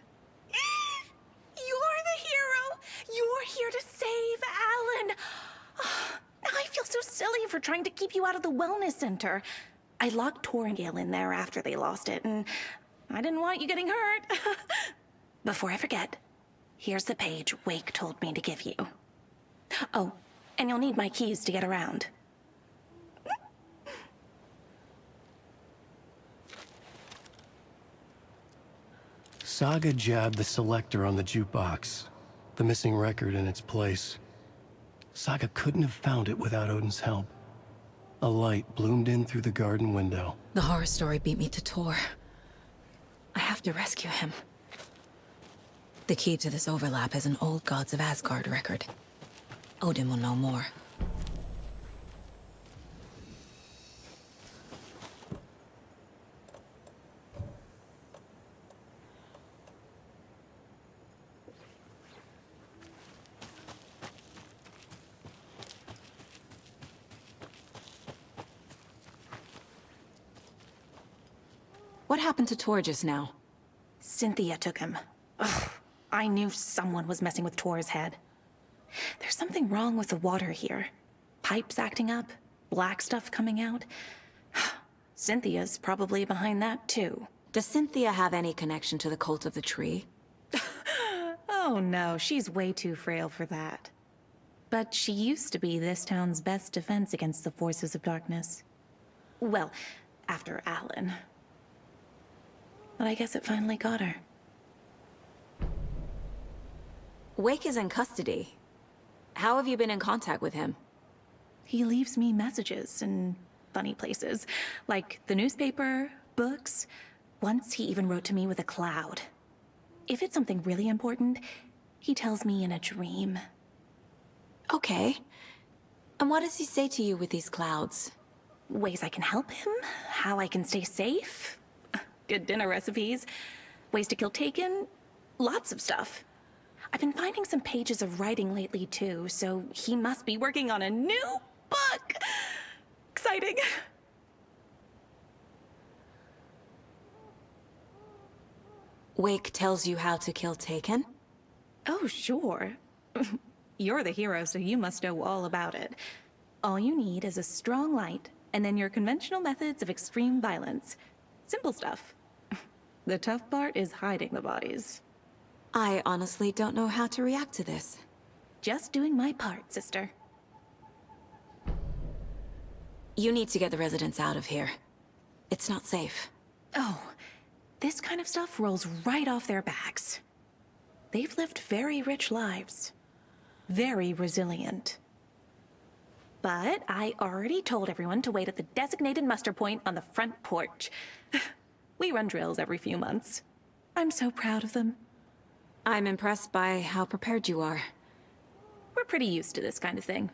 You're the hero! You're here to save Alan! I feel so silly for trying to keep you out of the wellness center. I locked Tor and Gale in there after they lost it, and I didn't want you getting hurt. Before I forget, here's the page Wake told me to give you. Oh, and you'll need my keys to get around. Saga jabbed the selector on the jukebox, the missing record in its place. Saga couldn't have found it without Odin's help. A light bloomed in through the garden window. The horror story beat me to Tor. I have to rescue him. The key to this overlap is an old Gods of Asgard record. Odin will know more. What happened to Tor just now? Cynthia took him. Ugh, I knew someone was messing with Tor's head. There's something wrong with the water here. Pipes acting up, black stuff coming out. Cynthia's probably behind that too. Does Cynthia have any connection to the cult of the tree? Oh no, she's way too frail for that. But she used to be this town's best defense against the forces of darkness. Well, after Alan. But I guess it finally got her. Wake is in custody. How have you been in contact with him? He leaves me messages in funny places, like the newspaper, books. Once he even wrote to me with a cloud. If it's something really important, he tells me in a dream. Okay. And what does he say to you with these clouds? Ways I can help him, how I can stay safe, good dinner recipes, ways to kill Taken, lots of stuff. I've been finding some pages of writing lately too, so he must be working on a new book. Exciting. Wake tells you how to kill Taken? Oh, sure. You're the hero, so you must know all about it. All you need is a strong light, and then your conventional methods of extreme violence. Simple stuff. The tough part is hiding the bodies. I honestly don't know how to react to this. Just doing my part, sister. You need to get the residents out of here. It's not safe. Oh, this kind of stuff rolls right off their backs. they've lived very rich lives. Very resilient. But I already told everyone to wait at the designated muster point on the front porch. We run drills every few months. I'm so proud of them. I'm impressed by how prepared you are. We're pretty used to this kind of thing.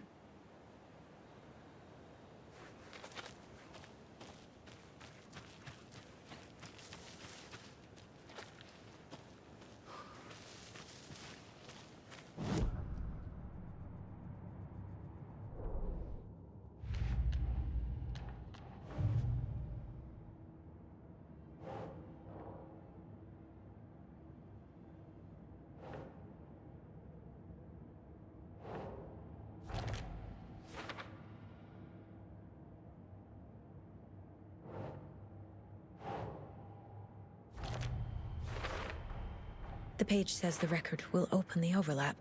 The page says the record will open the overlap.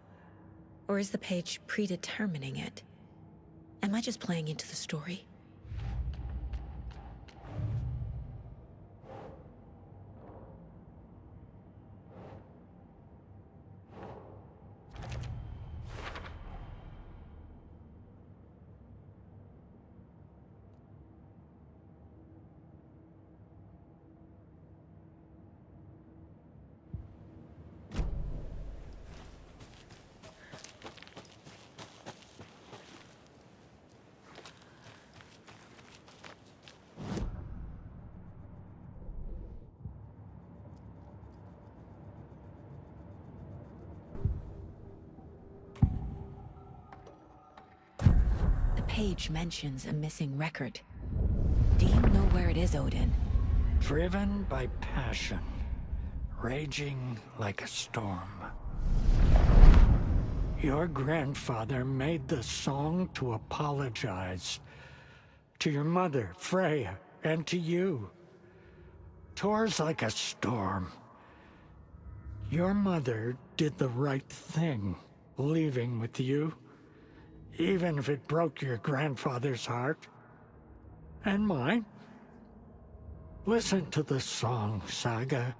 Or is the page predetermining it? Am I just playing into the story? The page mentions a missing record. Do you know where it is, Odin? Driven by passion, raging like a storm. Your grandfather made the song to apologize. To your mother, Freya, and to you. Tor's like a storm. Your mother did the right thing, leaving with you. Even if it broke your grandfather's heart. And mine. Listen to the song, Saga.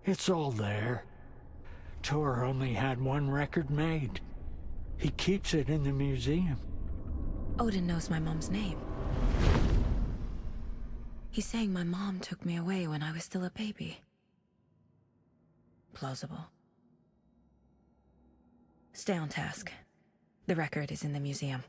It's all there. Tor only had one record made. He keeps it in the museum. Odin knows my mom's name. He's saying my mom took me away when I was still a baby. Plausible. Stay on task. The record is in the museum.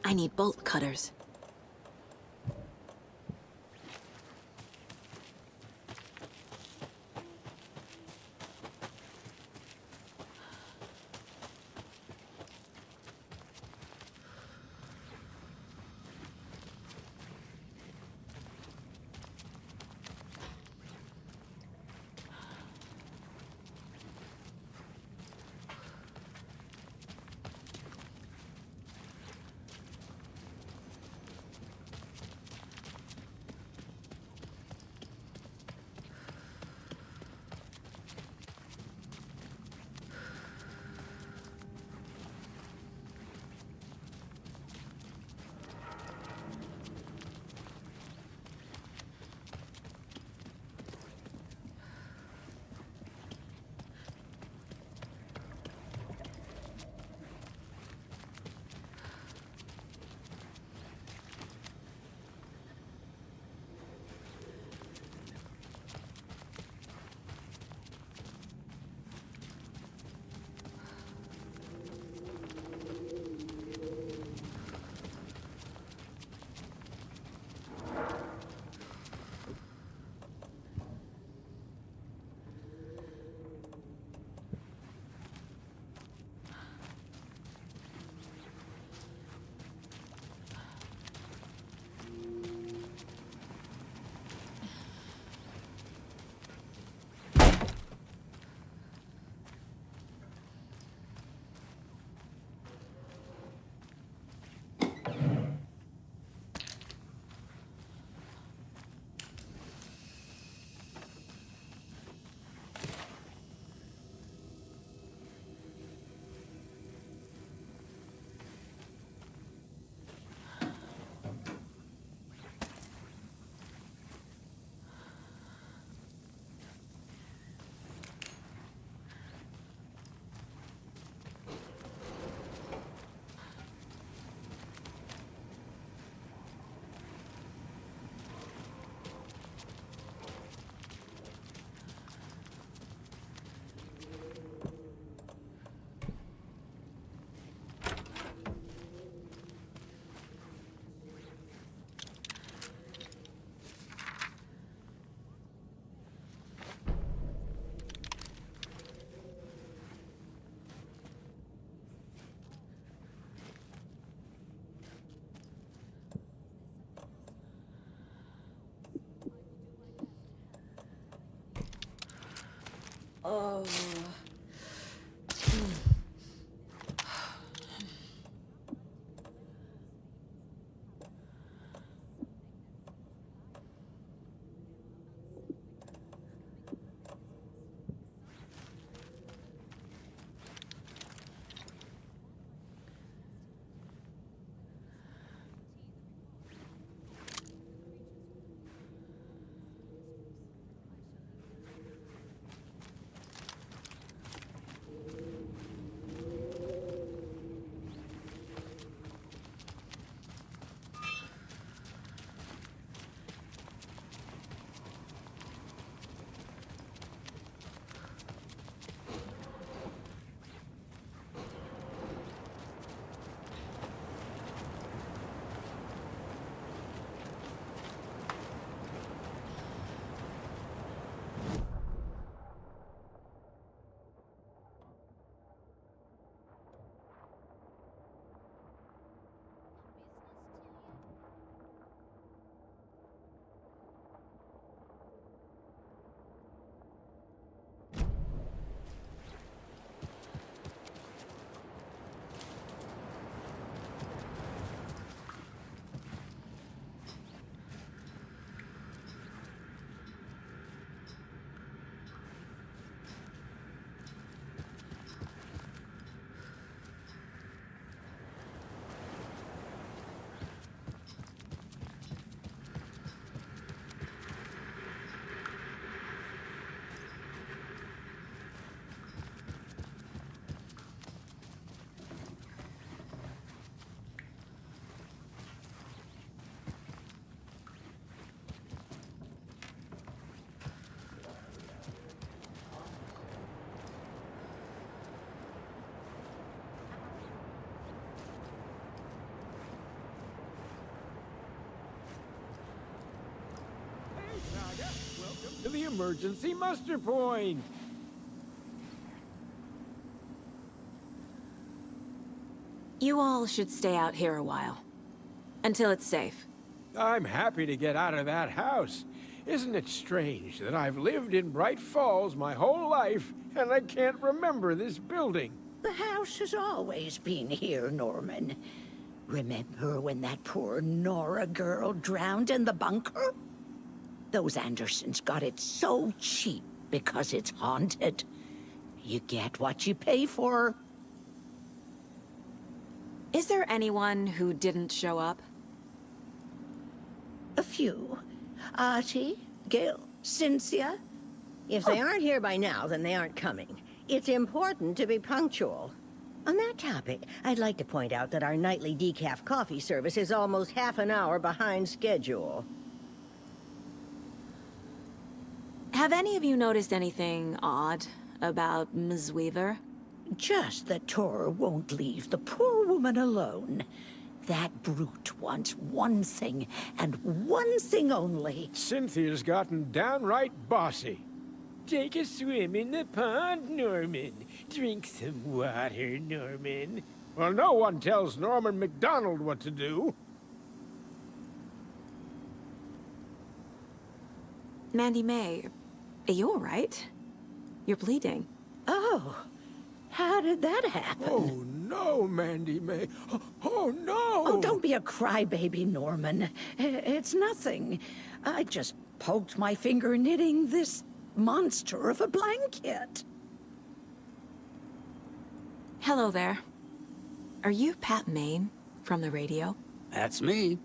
I need bolt cutters. Oh. Saga, welcome to the emergency muster point. You all should stay out here a while. Until it's safe. I'm happy to get out of that house. Isn't it strange that I've lived in Bright Falls my whole life, and I can't remember this building? The house has always been here, Norman. Remember when that poor Nora girl drowned in the bunker? Those Andersons got it so cheap because it's haunted. You get what you pay for. Is there anyone who didn't show up? A few. Artie, Gil, Cynthia. If they aren't here by now, then they aren't coming. It's important to be punctual. On that topic, I'd like to point out that our nightly decaf coffee service is almost half an hour behind schedule. Have any of you noticed anything odd about Ms. Weaver? Just that Tor won't leave the poor woman alone. That brute wants one thing, and one thing only. Cynthia's gotten downright bossy. Take a swim in the pond, Norman. Drink some water, Norman. Well, no one tells Norman MacDonald what to do. Mandy May, are you all right? You're bleeding. Oh, how did that happen? Oh, no, Mandy May. Oh, no! Oh, don't be a crybaby, Norman. It's nothing. I just poked my finger knitting this monster of a blanket. Hello there. Are you Pat Maine from the radio? That's me.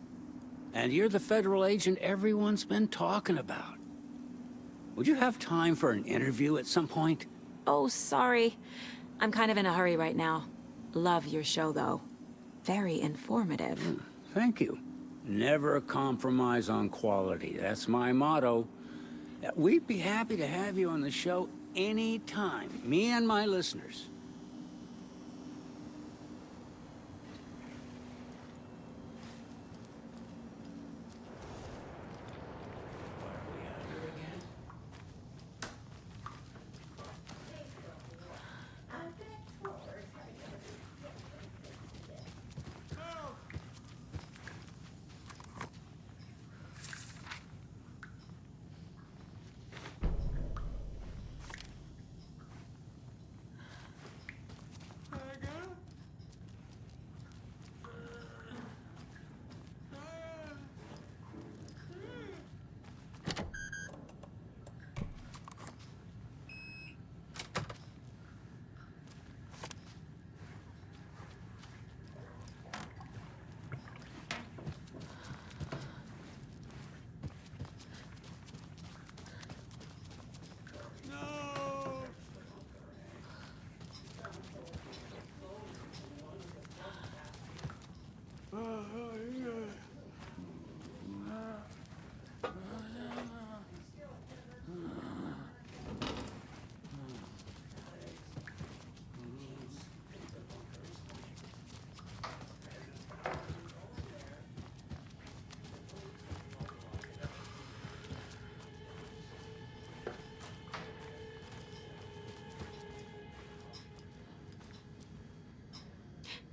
And you're the federal agent everyone's been talking about. Would you have time for an interview at some point? Oh, sorry. I'm kind of in a hurry right now. Love your show, though. Very informative. Thank you. Never compromise on quality. That's my motto. We'd be happy to have you on the show anytime. Me and my listeners.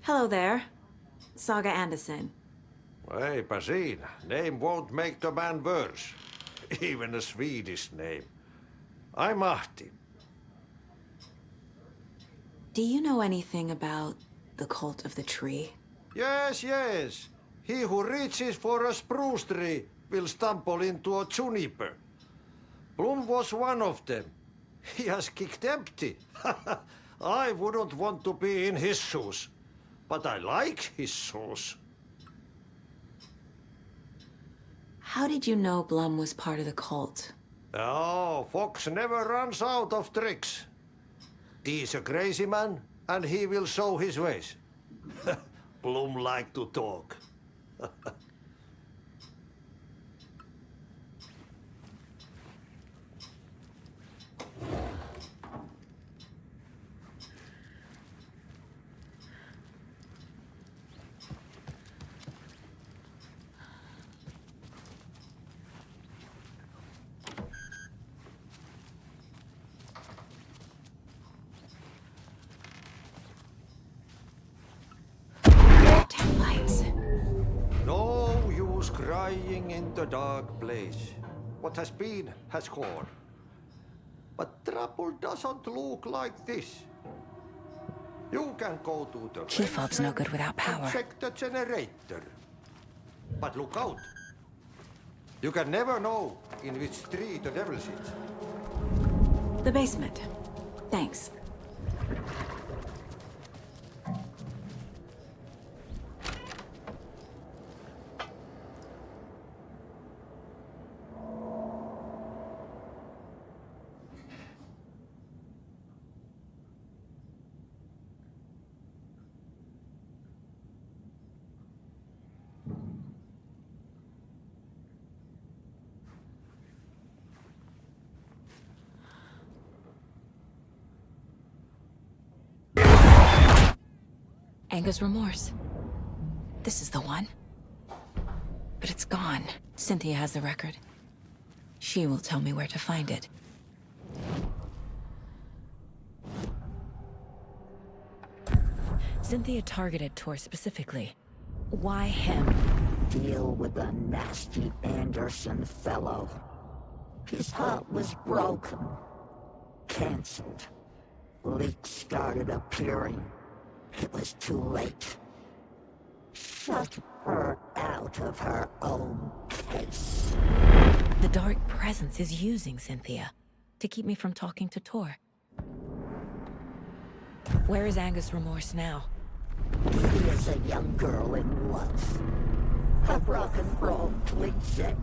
Hello there. Saga Anderson. Eipä siinä. Name won't make the man worse. Even a Swedish name. I'm Ahti. Do you know anything about the cult of the tree? Yes, yes. He who reaches for a spruce tree will stumble into a juniper. Blum was one of them. He has kicked empty. I wouldn't want to be in his shoes. But I like his shoes. How did you know Blum was part of the cult? Oh, Fox never runs out of tricks. He's a crazy man, and he will show his ways. Blum like to talk. No use crying in the dark place. What has been has gone. But trouble doesn't look like this. You can go to the Chief Fob's no good without power. and check the generator. But look out. You can never know in which tree the devil sits. The basement. Thanks. Anger's remorse. This is the one. But it's gone. Cynthia has the record. She will tell me where to find it. Cynthia targeted Tor specifically. Why him? Deal with the nasty Anderson fellow. His heart was broken. Cancelled. Leaks started appearing. It was too late. Shut her out of her own case. The dark presence is using Cynthia to keep me from talking to Tor. Where is Anger's remorse now? He is a young girl in love. A rock and roll cliche.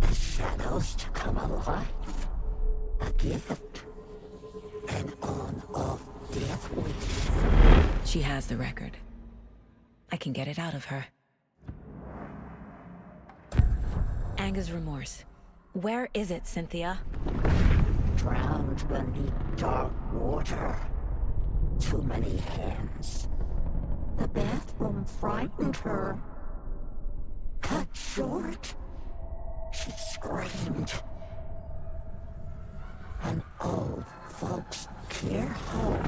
The shadows to come alive. A gift. An on-off death wish. She has the record. I can get it out of her. Anger's remorse. Where is it, Cynthia? Drowned beneath dark water. Too many hands. The bathroom frightened her. Cut short. She screamed. An old folks care home.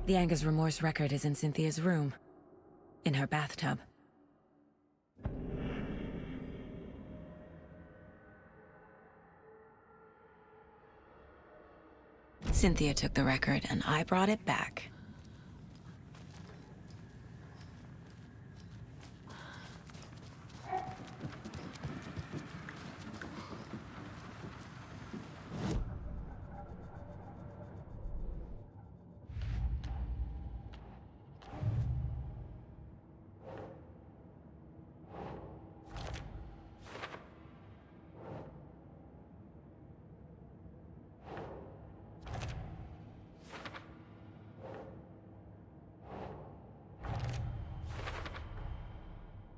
The Anger's remorse record is in Cynthia's room. In her bathtub. Cynthia took the record, and I brought it back.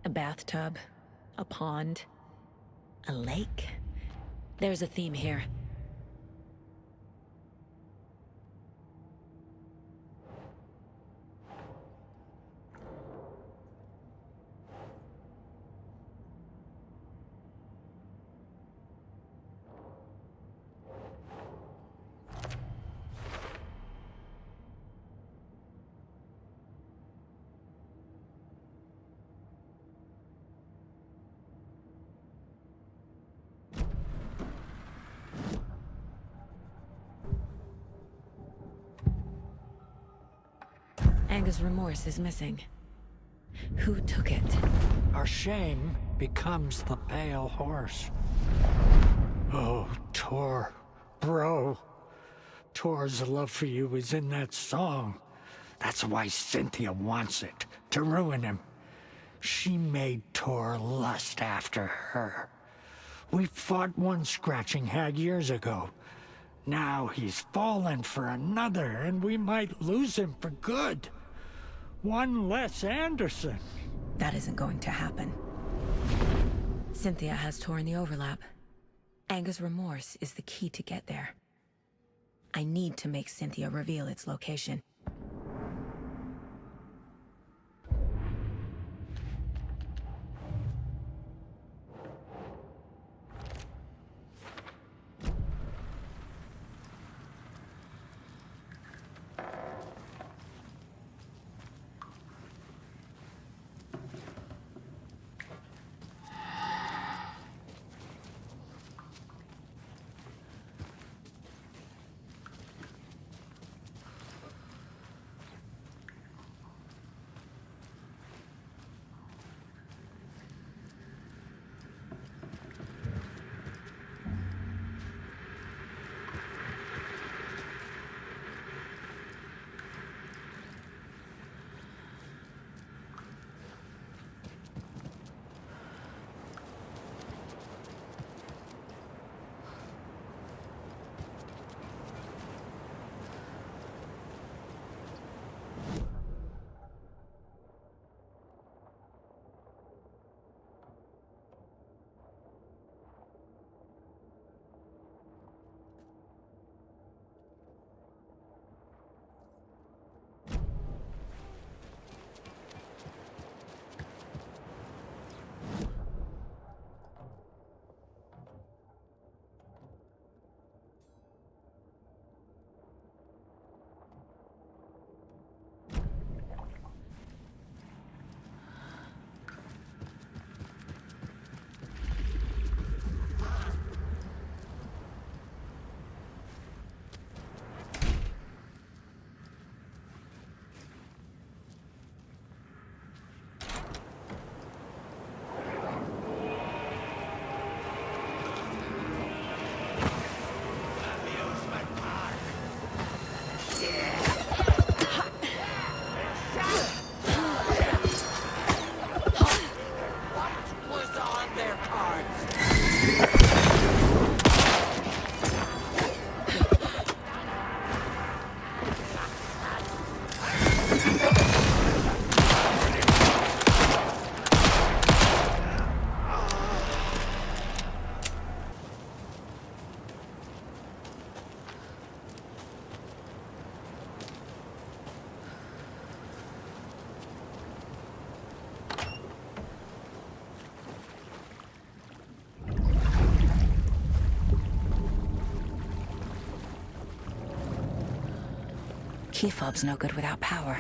A bathtub, a pond, a lake. There's a theme here. Anga's remorse is missing. Who took it? Our shame becomes the pale horse. Oh, Tor. Bro. Tor's love for you is in that song. That's why Cynthia wants it, to ruin him. She made Tor lust after her. We fought one scratching hag years ago. Now he's fallen for another, and we might lose him for good. One less Anderson. That isn't going to happen. Cynthia has Tor in the overlap. Anga's remorse is the key to get there. I need to make Cynthia reveal its location. Key fob's no good without power.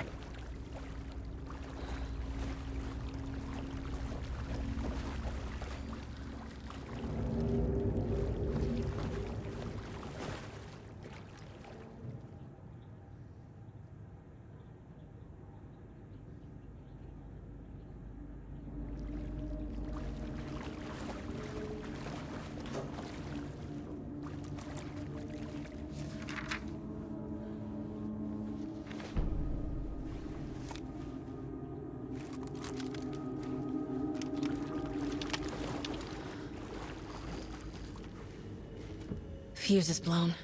Fuse is blown.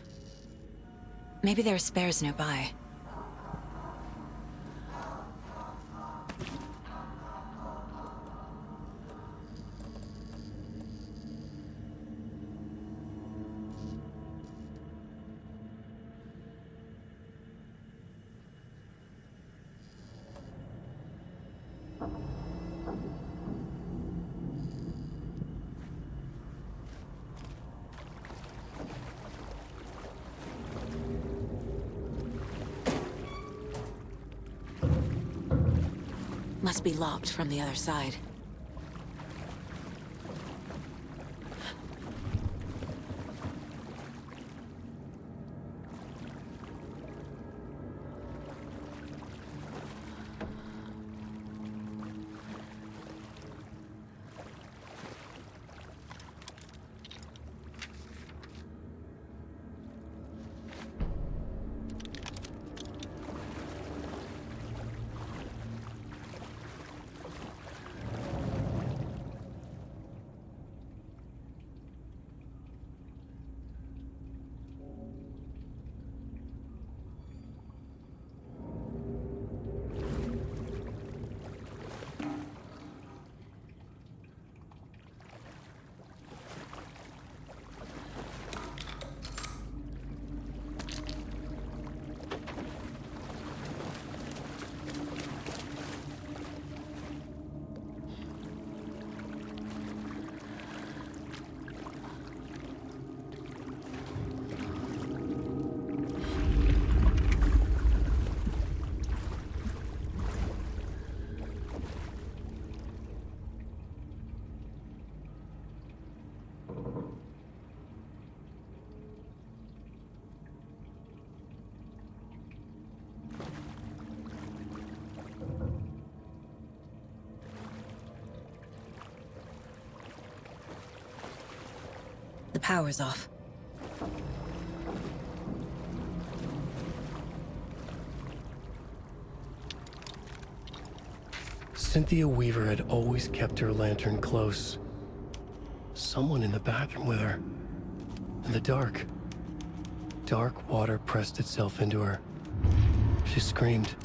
Maybe there are spares nearby. Must be locked from the other side. The power's off. Cynthia Weaver had always kept her lantern close. Someone in the bathroom with her. In the dark. Dark water pressed itself into her. She screamed.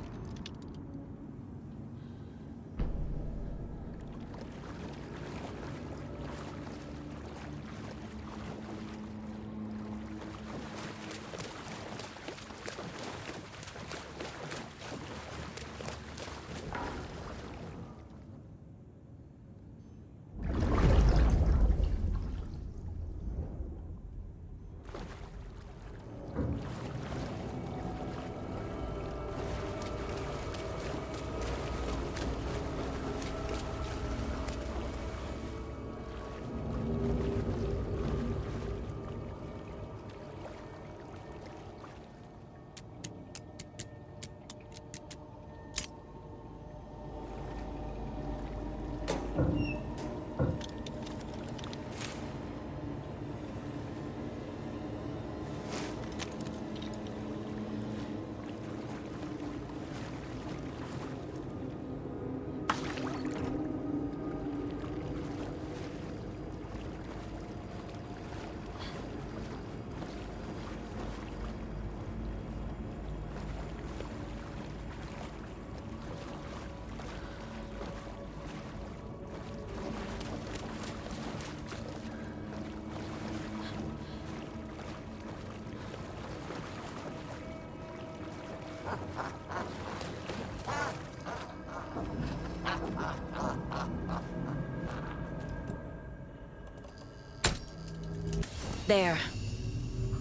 There.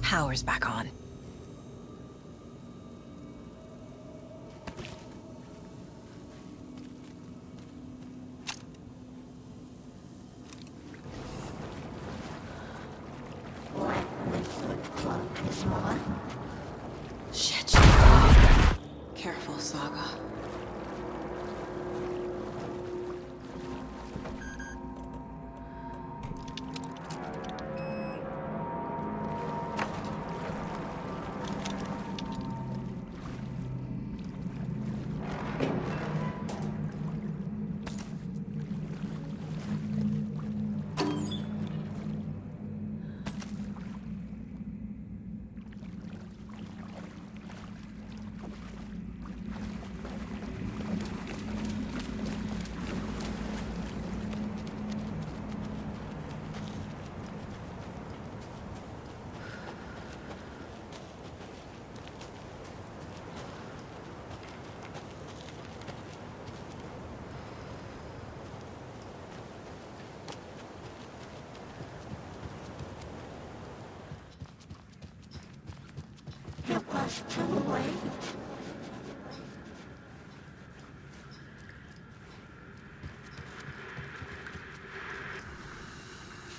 Power's back on. Shit. Careful, Saga. It was too late.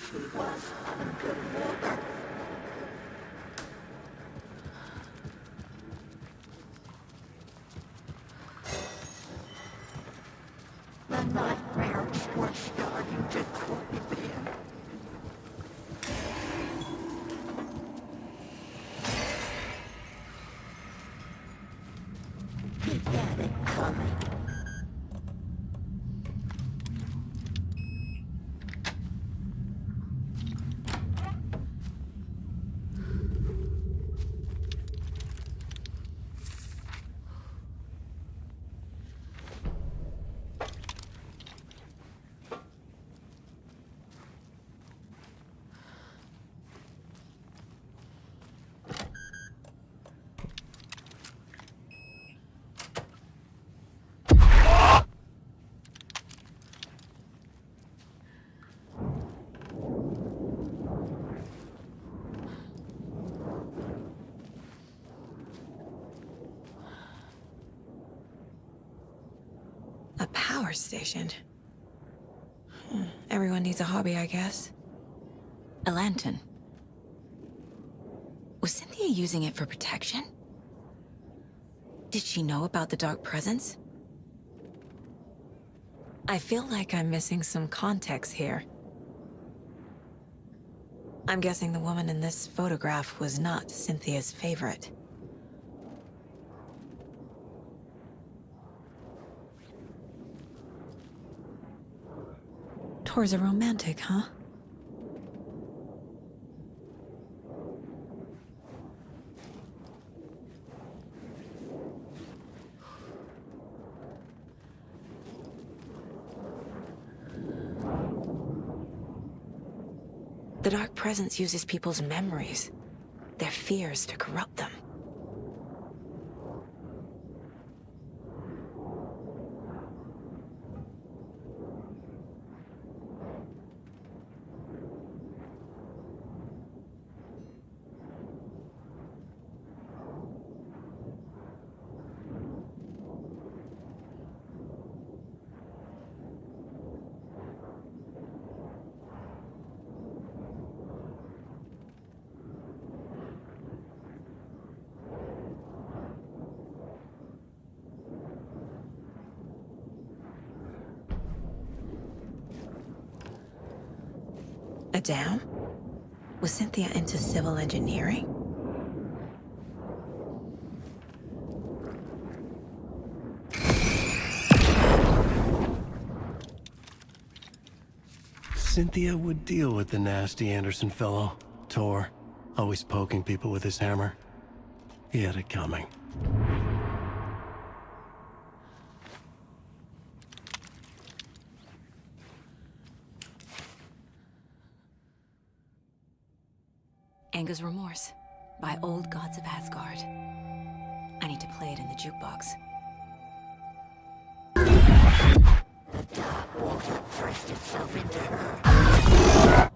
She was underwater. The nightmares were starting to creep in. He had it coming. A power station. Everyone needs a hobby, I guess. A lantern. Was Cynthia using it for protection? Did she know about the dark presence? I feel like I'm missing some context here. I'm guessing the woman in this photograph was not Cynthia's favorite. Tor's a romantic, huh? The Dark Presence uses people's memories, their fears to corrupt them. A dam? Was Cynthia into civil engineering? Cynthia would deal with the nasty Anderson fellow, Tor, always poking people with his hammer. He had it coming. Anger's Remorse by Old Gods of Asgard. I need to play it in the jukebox. The dark water pressed itself into her.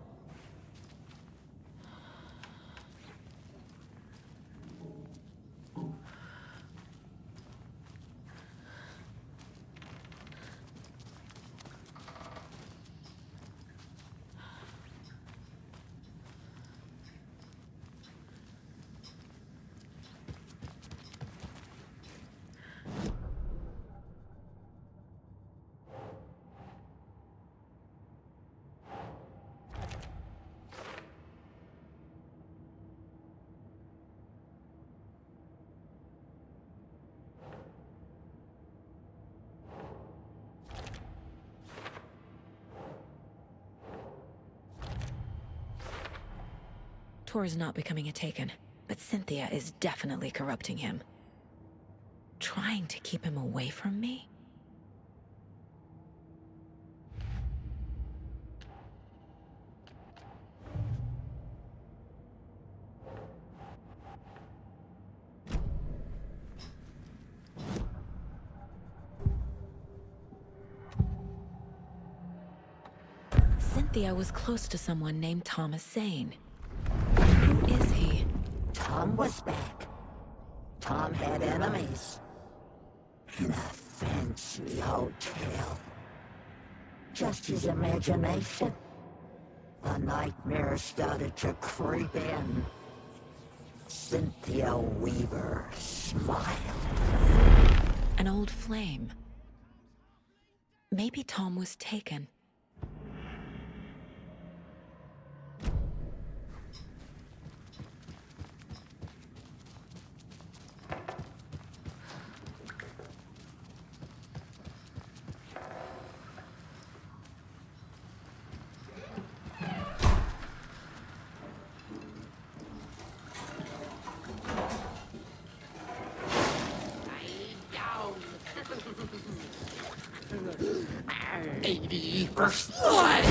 Tor is not becoming a Taken, but Cynthia is definitely corrupting him. Trying to keep him away from me? Cynthia was close to someone named Thomas Zane. Who is he? Tom was back. Tom had enemies. In a fancy hotel. Just his imagination. A nightmare started to creep in. Cynthia Weaver smiled. An old flame. Maybe Tom was taken. First one!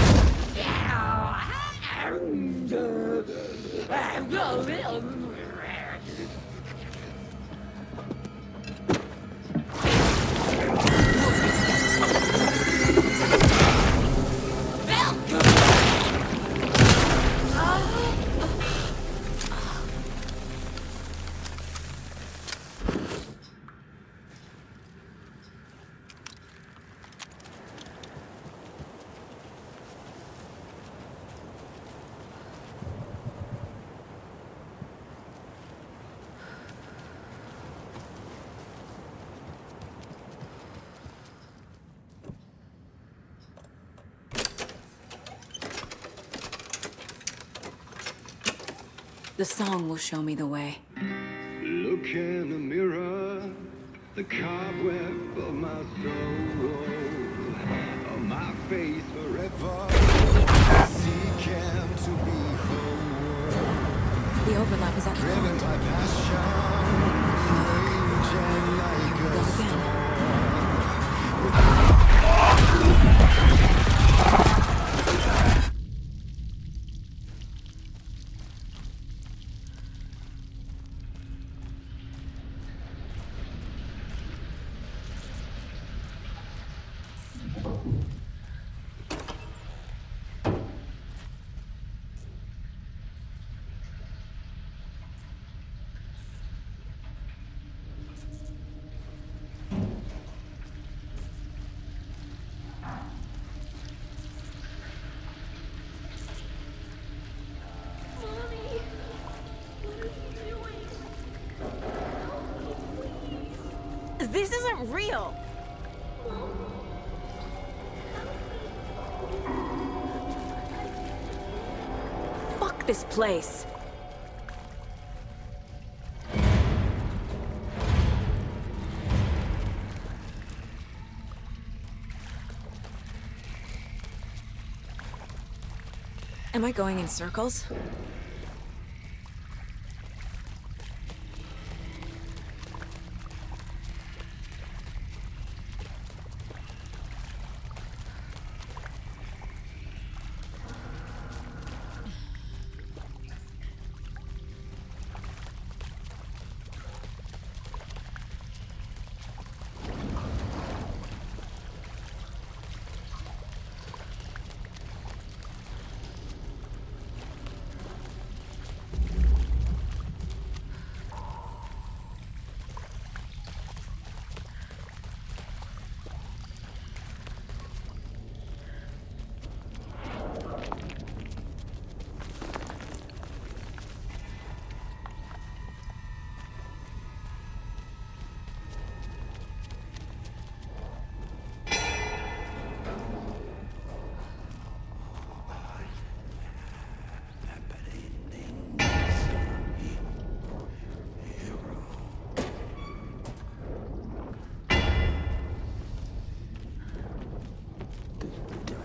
The song will show me the way. Look in the mirror, the cobweb of my soul, of my face forever, seeking to be whole. The overlap is at the driven by passion, raging like a storm. This isn't real! Fuck this place! Am I going in circles?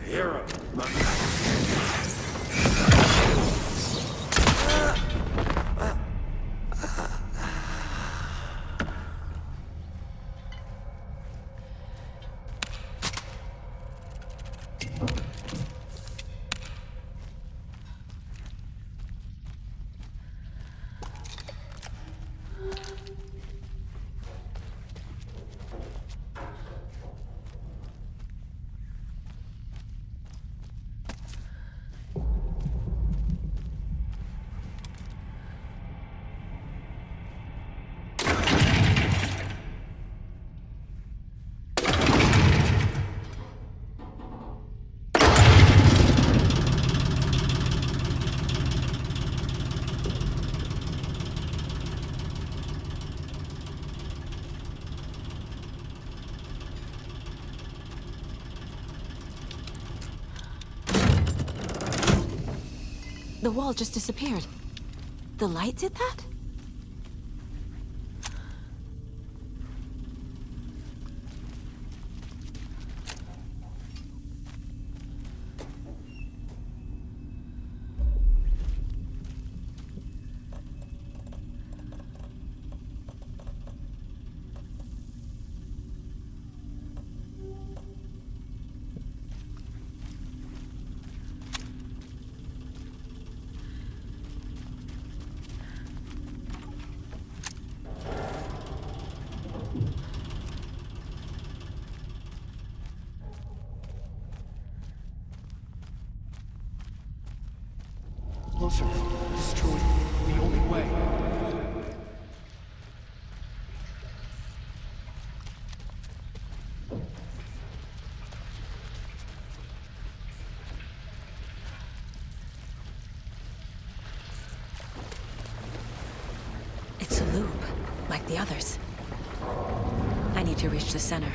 Hero. The wall just disappeared. The light did that? Closer. Destroy. The only way. It's a loop, like the others. I need to reach the center.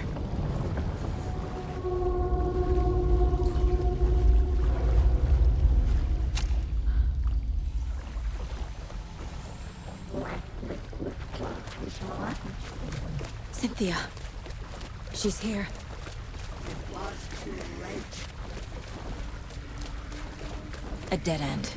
Cynthia. She's here. It was too late. A dead end.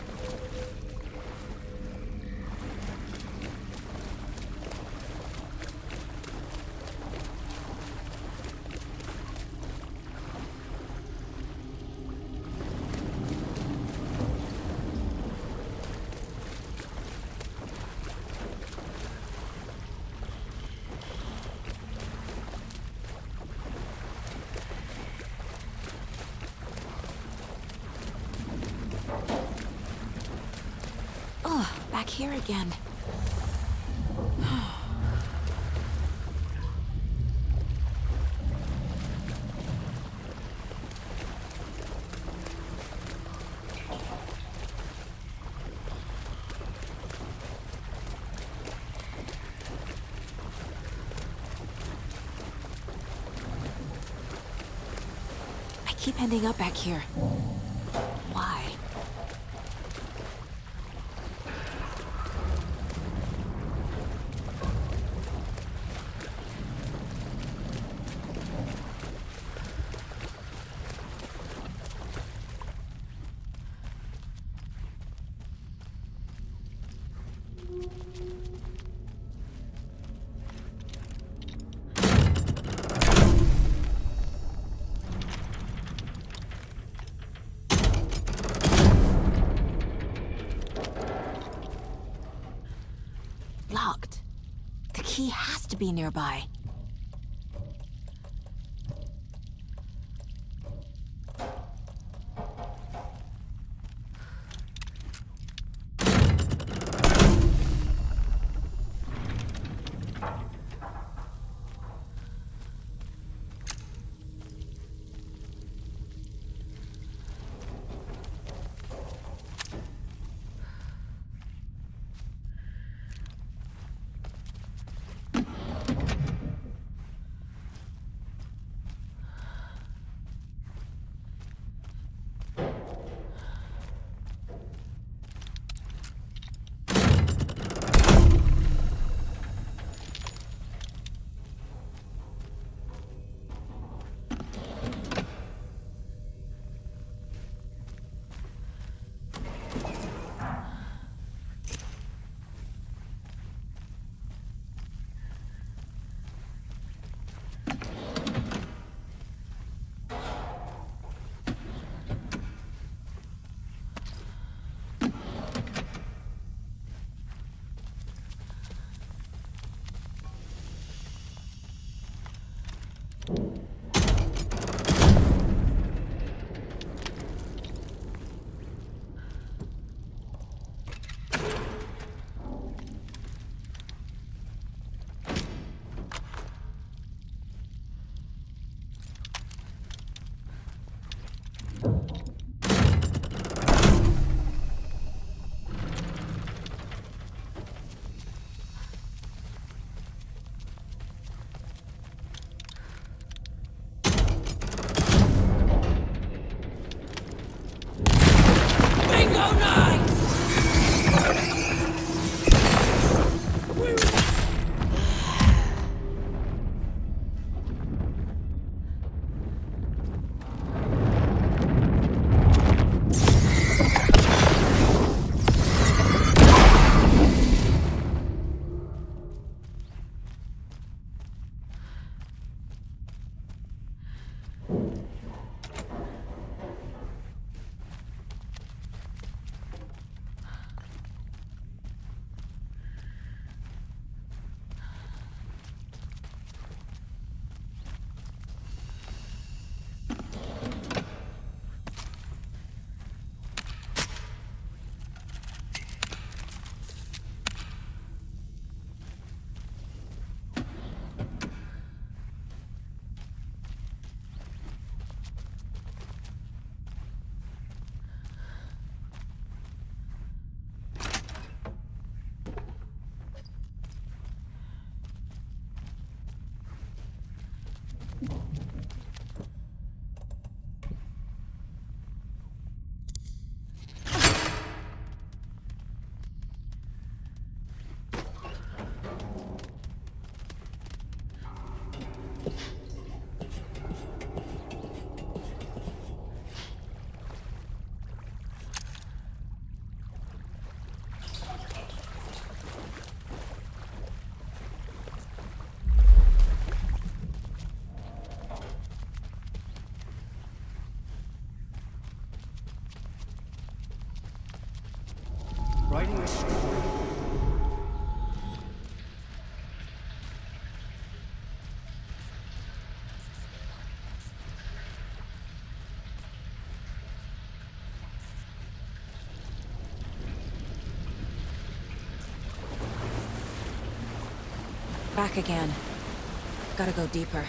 Oh, back here again. I keep ending up back here. Why? Locked. The key has to be nearby. back again. Gotta go deeper.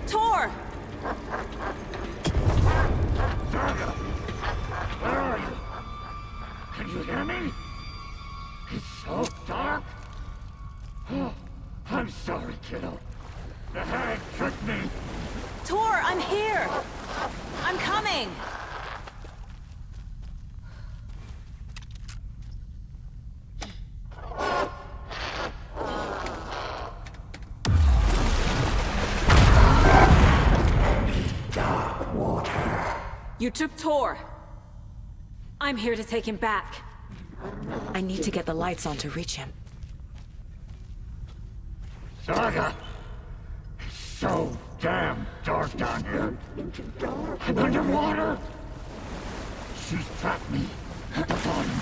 Tor! Where are you? Can you hear me? It's so dark. Oh, I'm sorry, kiddo. The hag tricked me. Tor, I'm here! I'm coming! You took Tor. I'm here to take him back. I need to get the lights on to reach him. Saga! It's so damn dark down here. I'm underwater. She's trapped me at the bottom.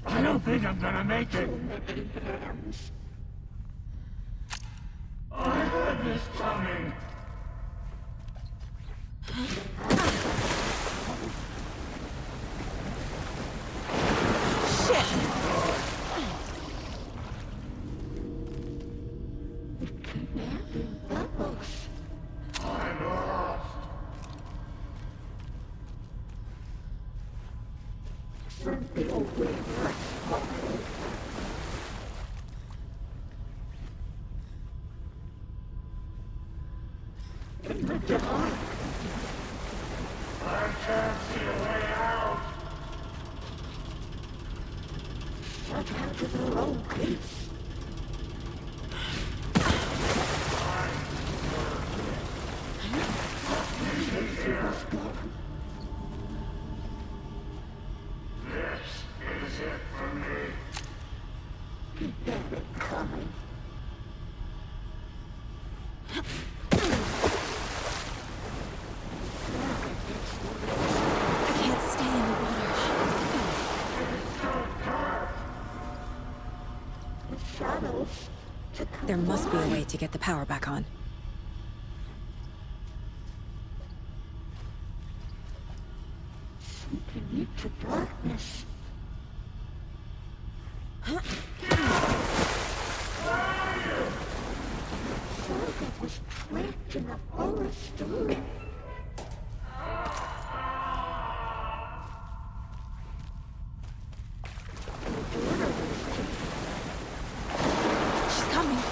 I don't think I'm gonna make it. I had this coming. I'm lost. In the dark. I can't see a way out. Shut out to their own peace. This is it for me. Keep it coming. I can't stay in the water. The shadows. There must be a way to get the power back on. Sinking into darkness. Saga was trapped in the forest. She's coming.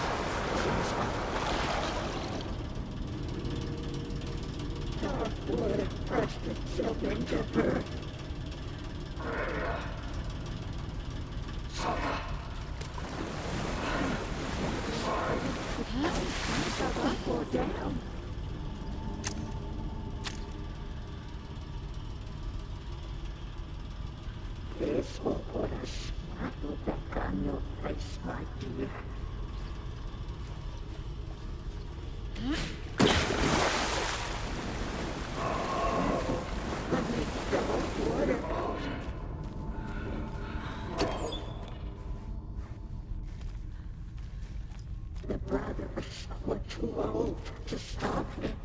Dark water pressed itself into her. Saga. Up or down? This will put a smile back on your face, my dear. Let me go waterboat. The brothers were too old to stop it.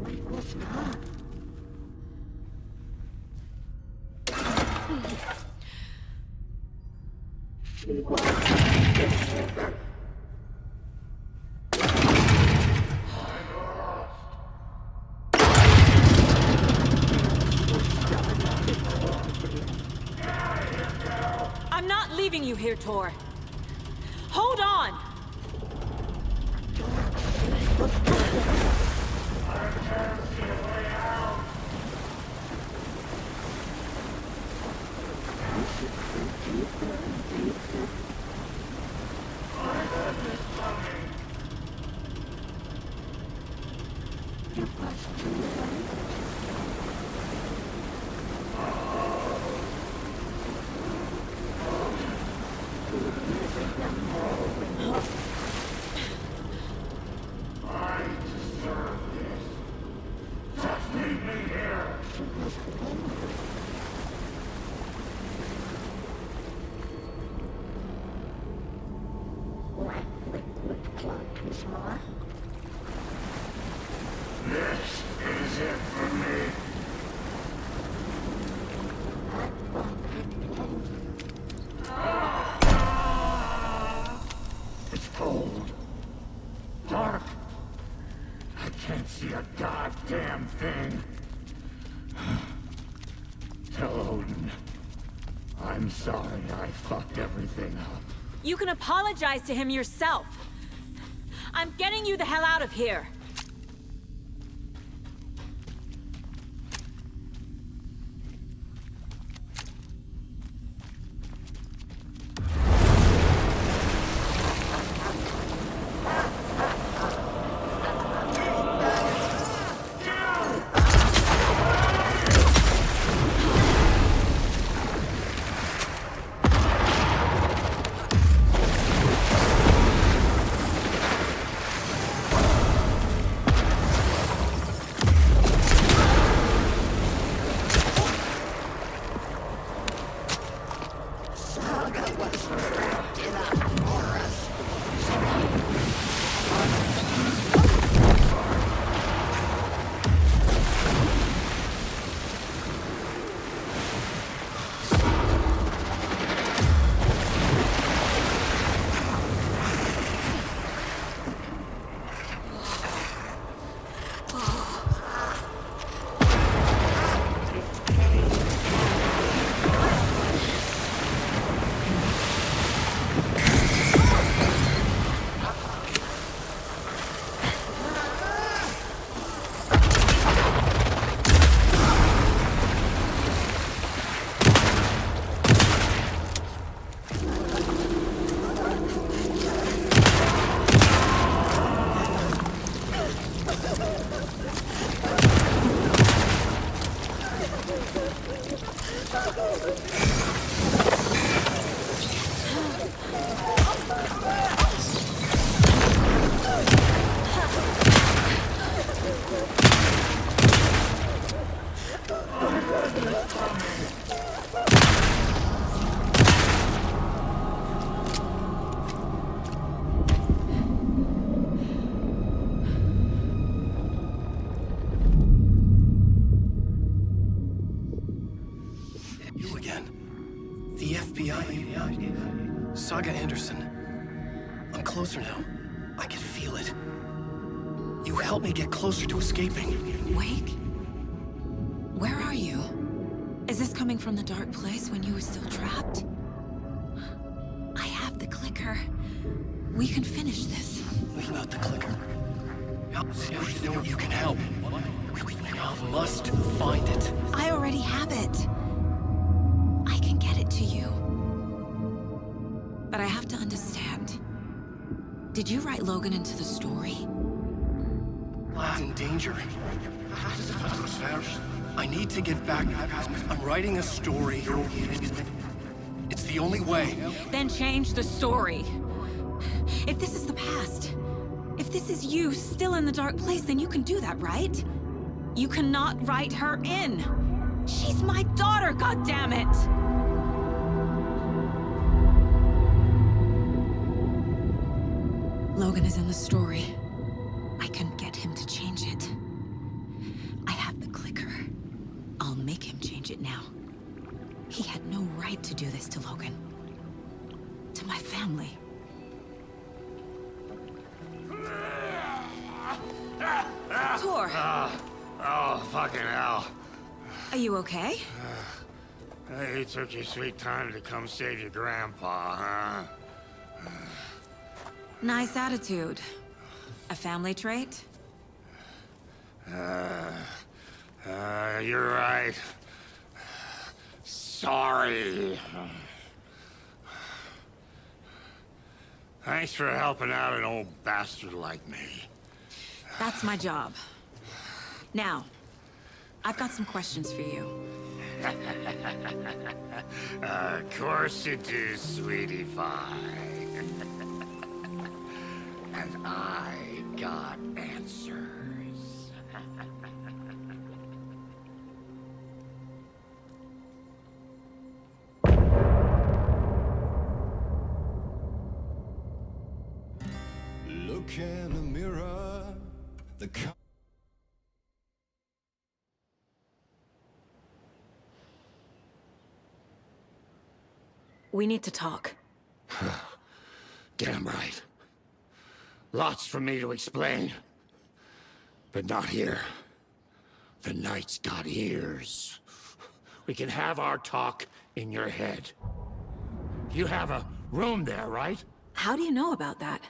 It was not. She was the I'm not leaving you here, Tor. Hold on! This is it for me. It's cold. Dark. I can't see a goddamn thing. Tell Odin. I'm sorry I fucked everything up. You can apologize to him yourself. I'm getting you the hell out of here. Saga Anderson. I'm closer now. I can feel it. You helped me get closer to escaping. Wake? Where are you? Is this coming from the dark place when you were still trapped? I have the clicker. We can finish this. Without the clicker, you can help. I must find it. I already have it. I can get it to you. But I have to understand. Did you write Logan into the story? I'm in danger. I need to get back. I'm writing a story. It's the only way. Then change the story. If this is the past, if this is you still in the dark place, then you can do that, right? You cannot write her in. She's my daughter, goddammit! Logan is in the story. I can get him to change it. I have the clicker. I'll make him change it now. He had no right to do this to Logan. To my family. Tor! Oh, fucking hell. Are you okay? You took your sweet time to come save your grandpa, huh? Nice attitude. A family trait? You're right. Sorry. Thanks for helping out an old bastard like me. That's my job. Now, I've got some questions for you. Of course you do, sweetie pie. And I got answers. Look in the mirror, We need to talk. Damn right. Lots for me to explain. But not here. The night's got ears. We can have our talk in your head. You have a room there, right? How do you know about that?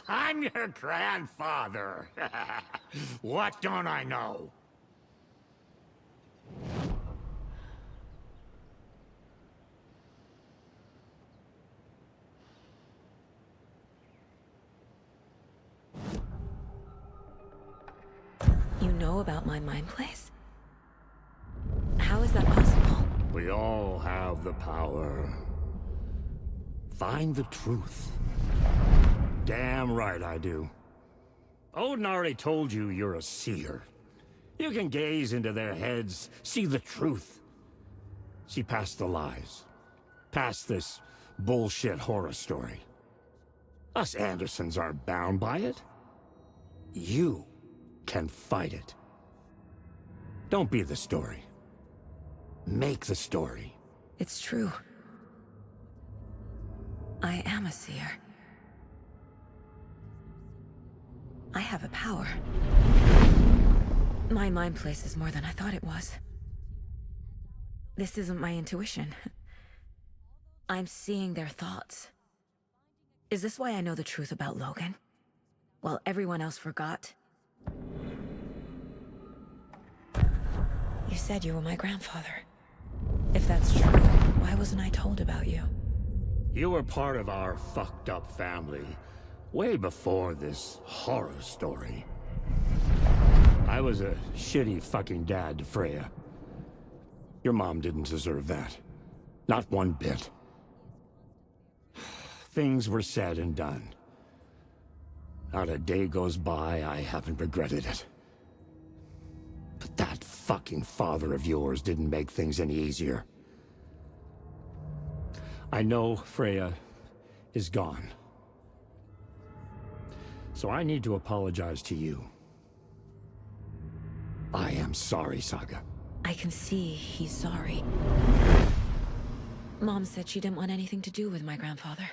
I'm your grandfather. What don't I know? You know about my mind place? How is that possible? We all have the power. Find the truth. Damn right I do. Odin already told you you're a seer. You can gaze into their heads, see the truth. See past the lies. Past this bullshit horror story. Us Andersons aren't bound by it. You can fight it. Don't be the story. Make the story. It's true. I am a seer. I have a power. My mind place is more than I thought it was. This isn't my intuition. I'm seeing their thoughts. Is this why I know the truth about Logan? While everyone else forgot? You said you were my grandfather. If that's true, why wasn't I told about you? You were part of our fucked up family, way before this horror story. I was a shitty fucking dad to Freya. Your mom didn't deserve that. Not one bit. Things were said and done. Not a day goes by I haven't regretted it. But that fucking father of yours didn't make things any easier. I know Freya is gone. So I need to apologize to you. I am sorry, Saga. I can see he's sorry. Mom said she didn't want anything to do with my grandfather.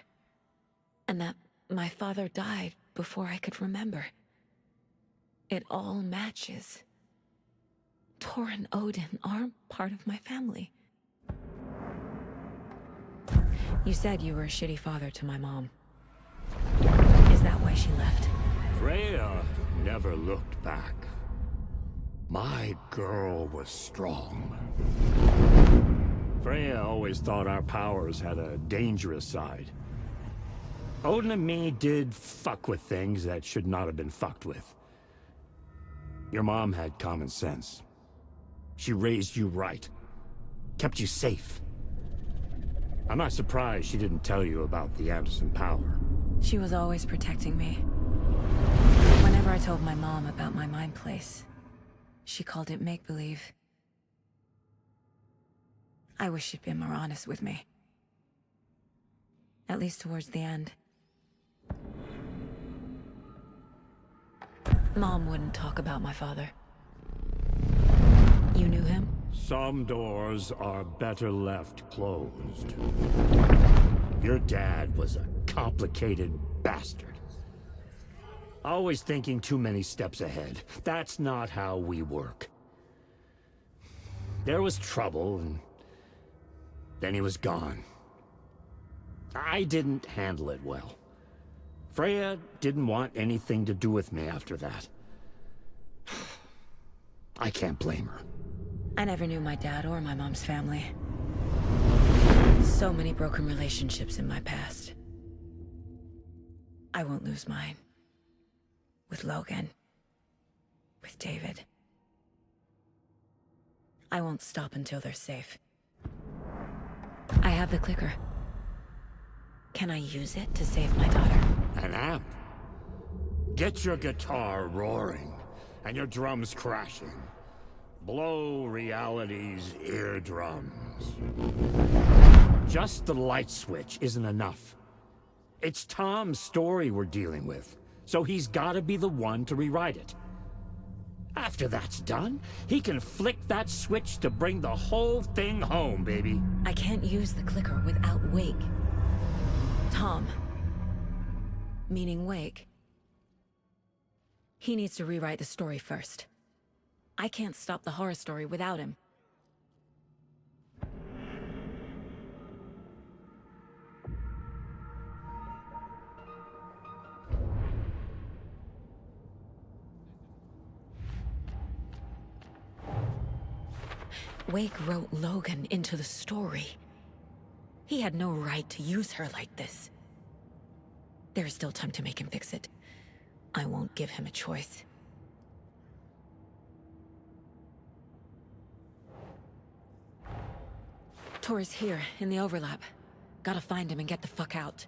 And that my father died before I could remember. It all matches. Tor and Odin aren't part of my family. You said you were a shitty father to my mom. Is that why she left? Freya never looked back. My girl was strong. Freya always thought our powers had a dangerous side. Odin and me did fuck with things that should not have been fucked with. Your mom had common sense. She raised you right. Kept you safe. I'm not surprised she didn't tell you about the Anderson power. She was always protecting me. Whenever I told my mom about my mind place, she called it make-believe. I wish she'd been more honest with me. At least towards the end. Mom wouldn't talk about my father. You knew him? Some doors are better left closed. Your dad was a complicated bastard. Always thinking too many steps ahead. That's not how we work. There was trouble, and then he was gone. I didn't handle it well. Freya didn't want anything to do with me after that. I can't blame her. I never knew my dad or my mom's family. So many broken relationships in my past. I won't lose mine. With Logan. With David. I won't stop until they're safe. I have the clicker. Can I use it to save my daughter? An amp? Get your guitar roaring, and your drums crashing. Blow reality's eardrums. Just the light switch isn't enough. It's Tom's story we're dealing with, so he's gotta be the one to rewrite it. After that's done, he can flick that switch to bring the whole thing home, baby. I can't use the clicker without Wake. Tom. Meaning Wake. He needs to rewrite the story first. I can't stop the horror story without him. Wake wrote Logan into the story. He had no right to use her like this. There's still time to make him fix it. I won't give him a choice. Tor's here, in the overlap. Gotta find him and get the fuck out.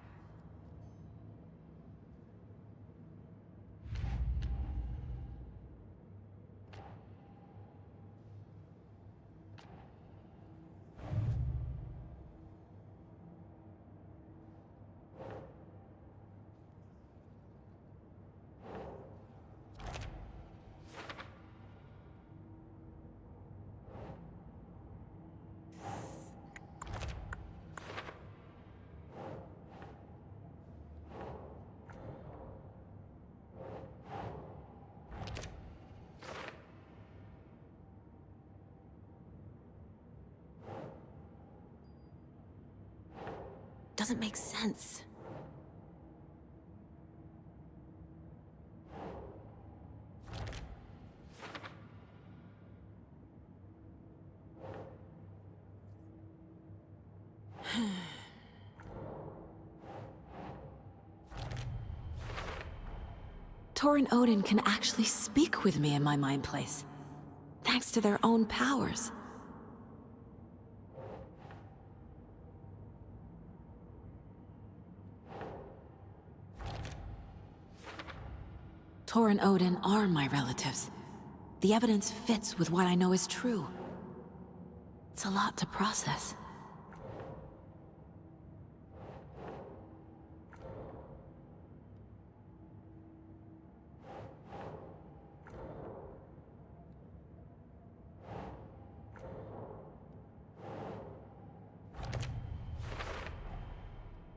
Doesn't make sense. Tor and Odin can actually speak with me in my mind place, thanks to their own powers. Tor and Odin are my relatives. The evidence fits with what I know is true. It's a lot to process.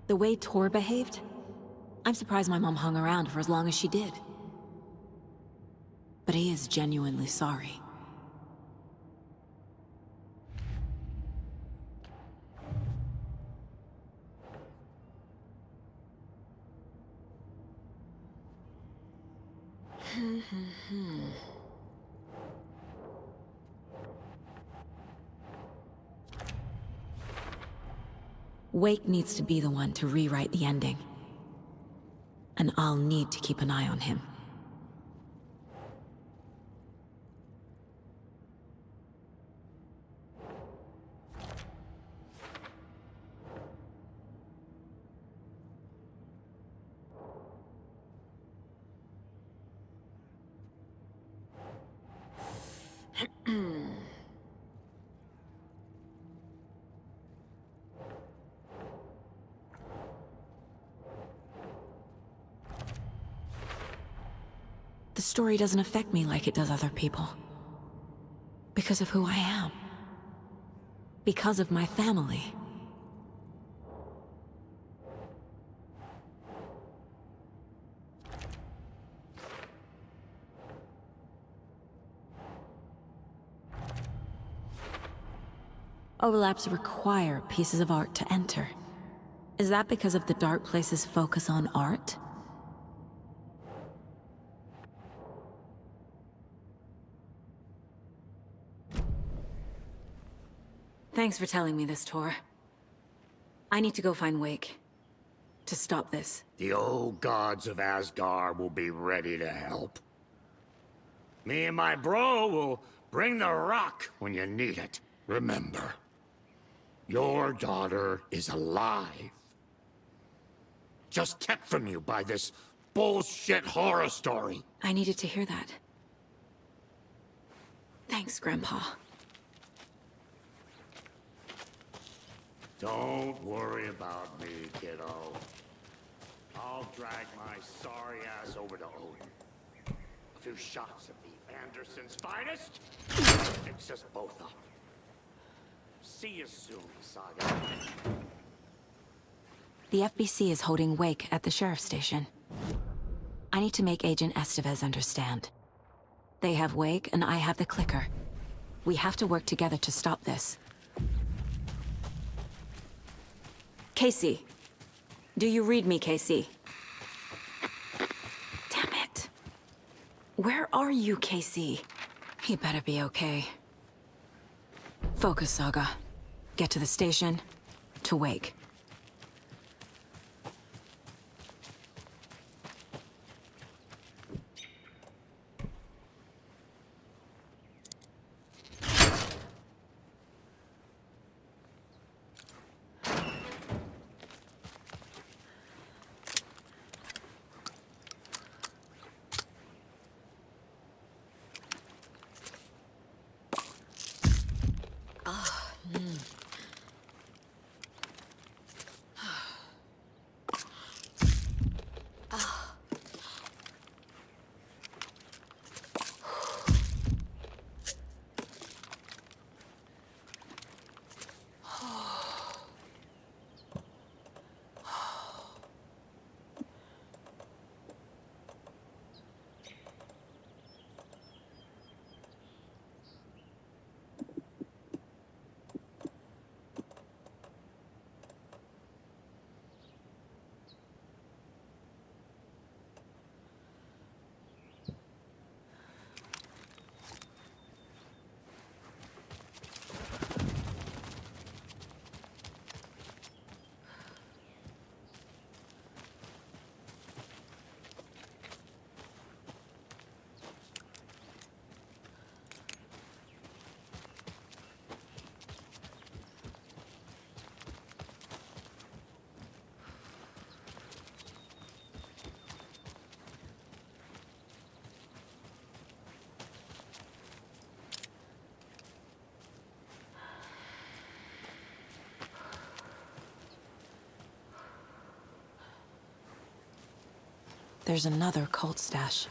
The way Tor behaved, I'm surprised my mom hung around for as long as she did. But he is genuinely sorry. Wake needs to be the one to rewrite the ending. And I'll need to keep an eye on him. The story doesn't affect me like it does other people. Because of who I am. Because of my family. Overlaps require pieces of art to enter. Is that because of the Dark Place's focus on art? Thanks for telling me this, Tor. I need to go find Wake. To stop this. The old gods of Asgard will be ready to help. Me and my bro will Bring the rock when you need it. Remember, your daughter is alive. Just kept from you by this bullshit horror story. I needed to hear that. Thanks, Grandpa. Don't worry about me, kiddo. I'll drag my sorry ass over to Odin. A few shots of the Anderson's finest. Fix us both up. See you soon, Saga. The FBC is holding wake at the sheriff's station. I need to make Agent Estevez understand. They have wake and I have the clicker. We have to work together to stop this. Casey. Do you read me, Casey? Damn it. Where are you, Casey? He better be okay. Focus, Saga. Get to the station, to wake. There's another cult stash.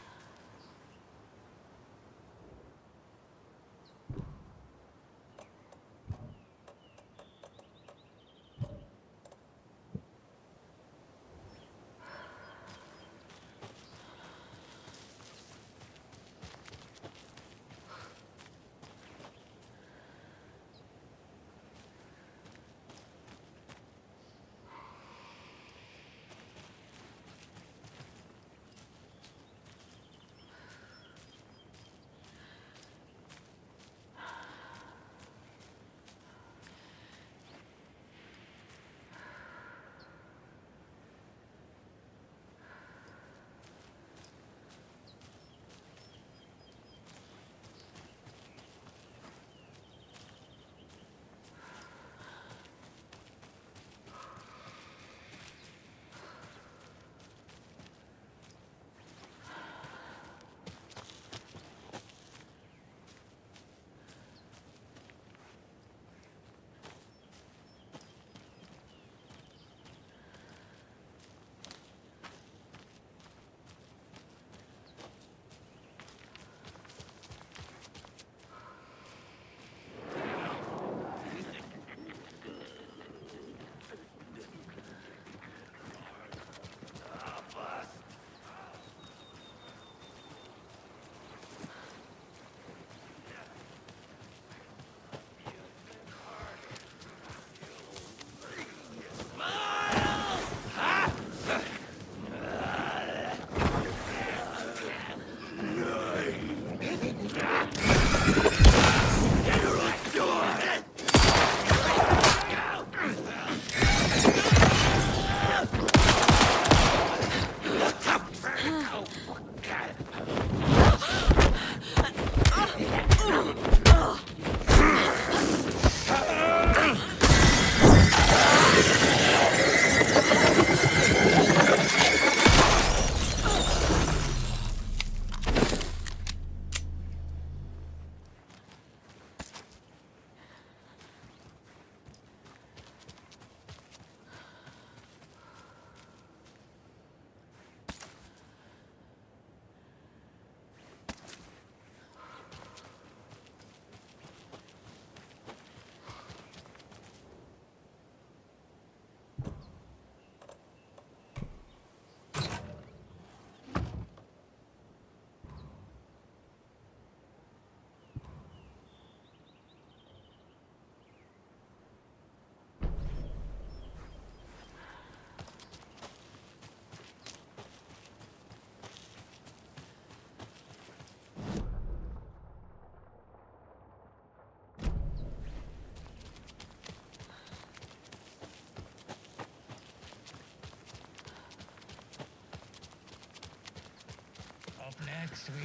next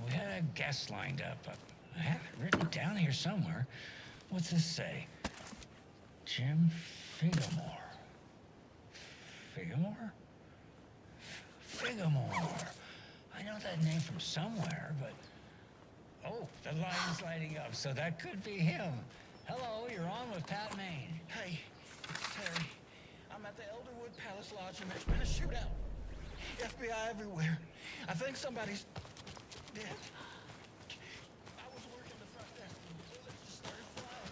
we had a guest lined up. I have it written down here somewhere. What's this say? Jim Figamore. Figamore? Figamore. I know that name from somewhere, but... Oh, the line's lighting up, so that could be him. Hello, you're on with Pat Maine. Hey, it's Terry. I'm at the Elderwood Palace Lodge and there's been a shootout. FBI everywhere. I think somebody's dead. I was working the front desk and bullets just started flying.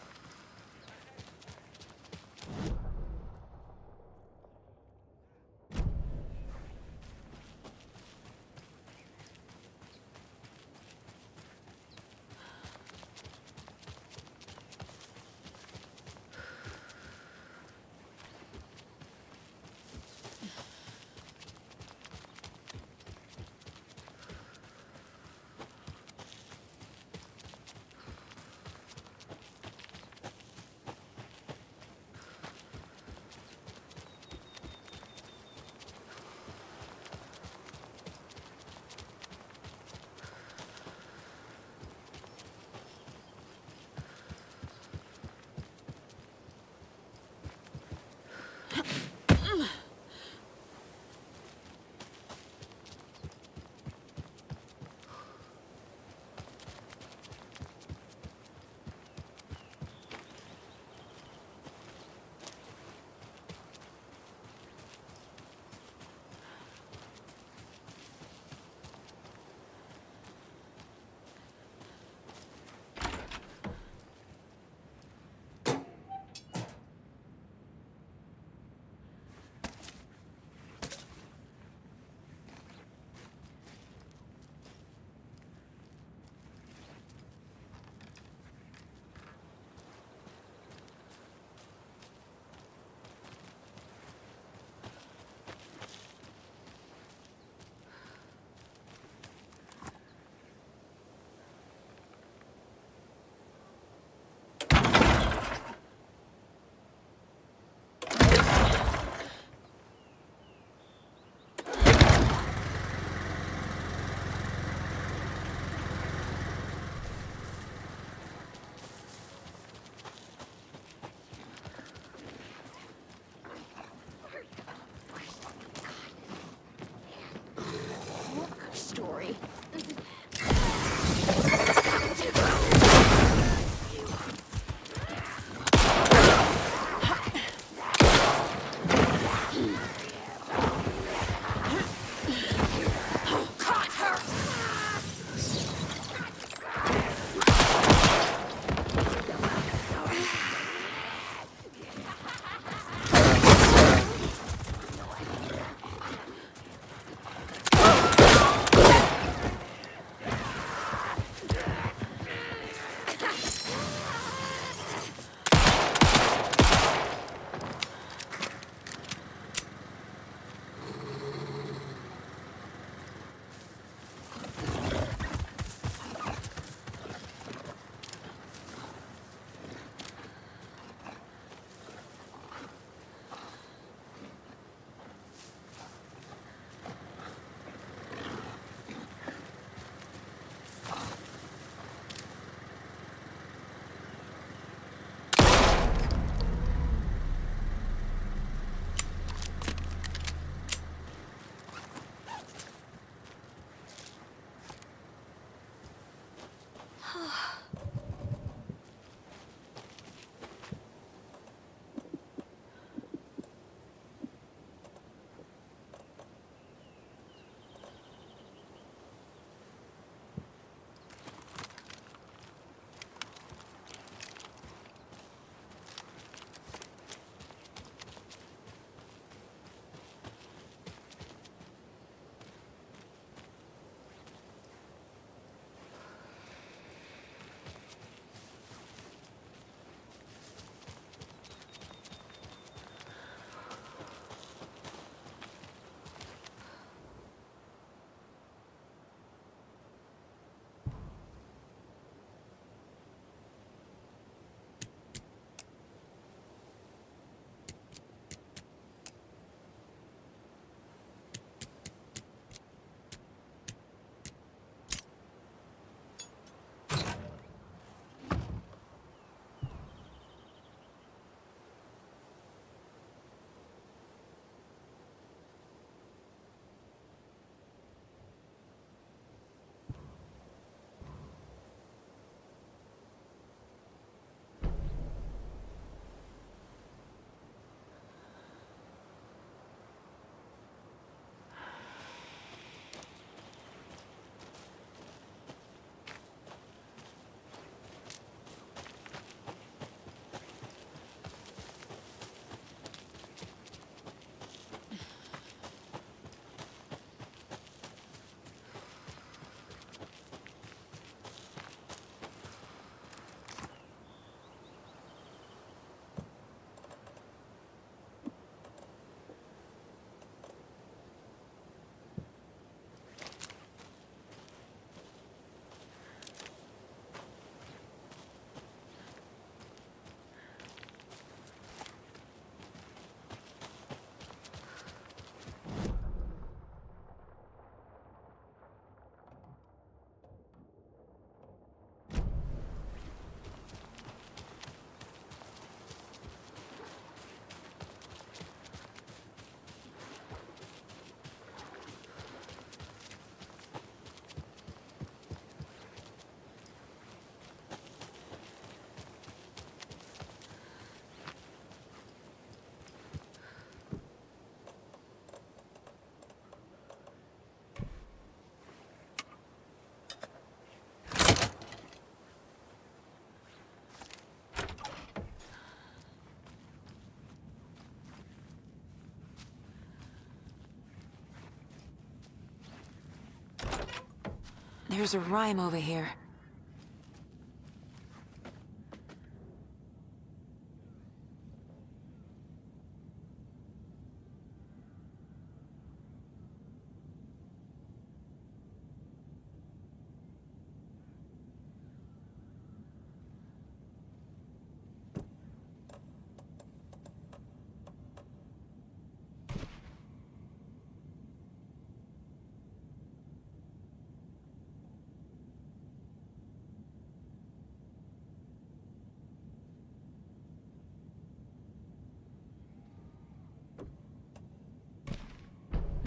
There's a rhyme over here.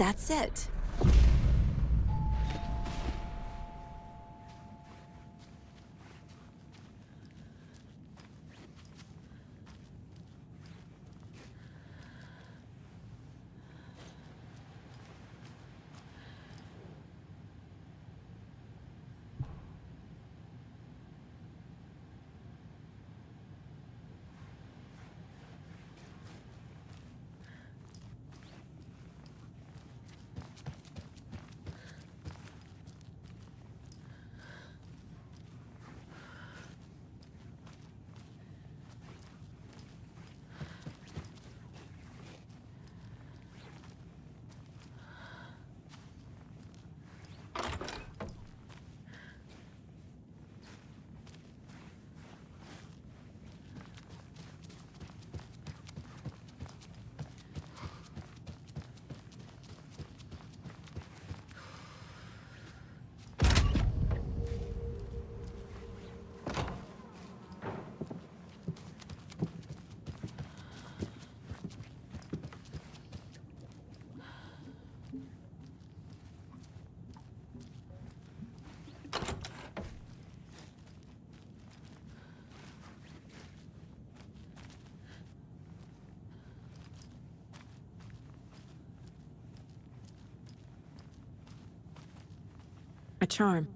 That's it. A charm.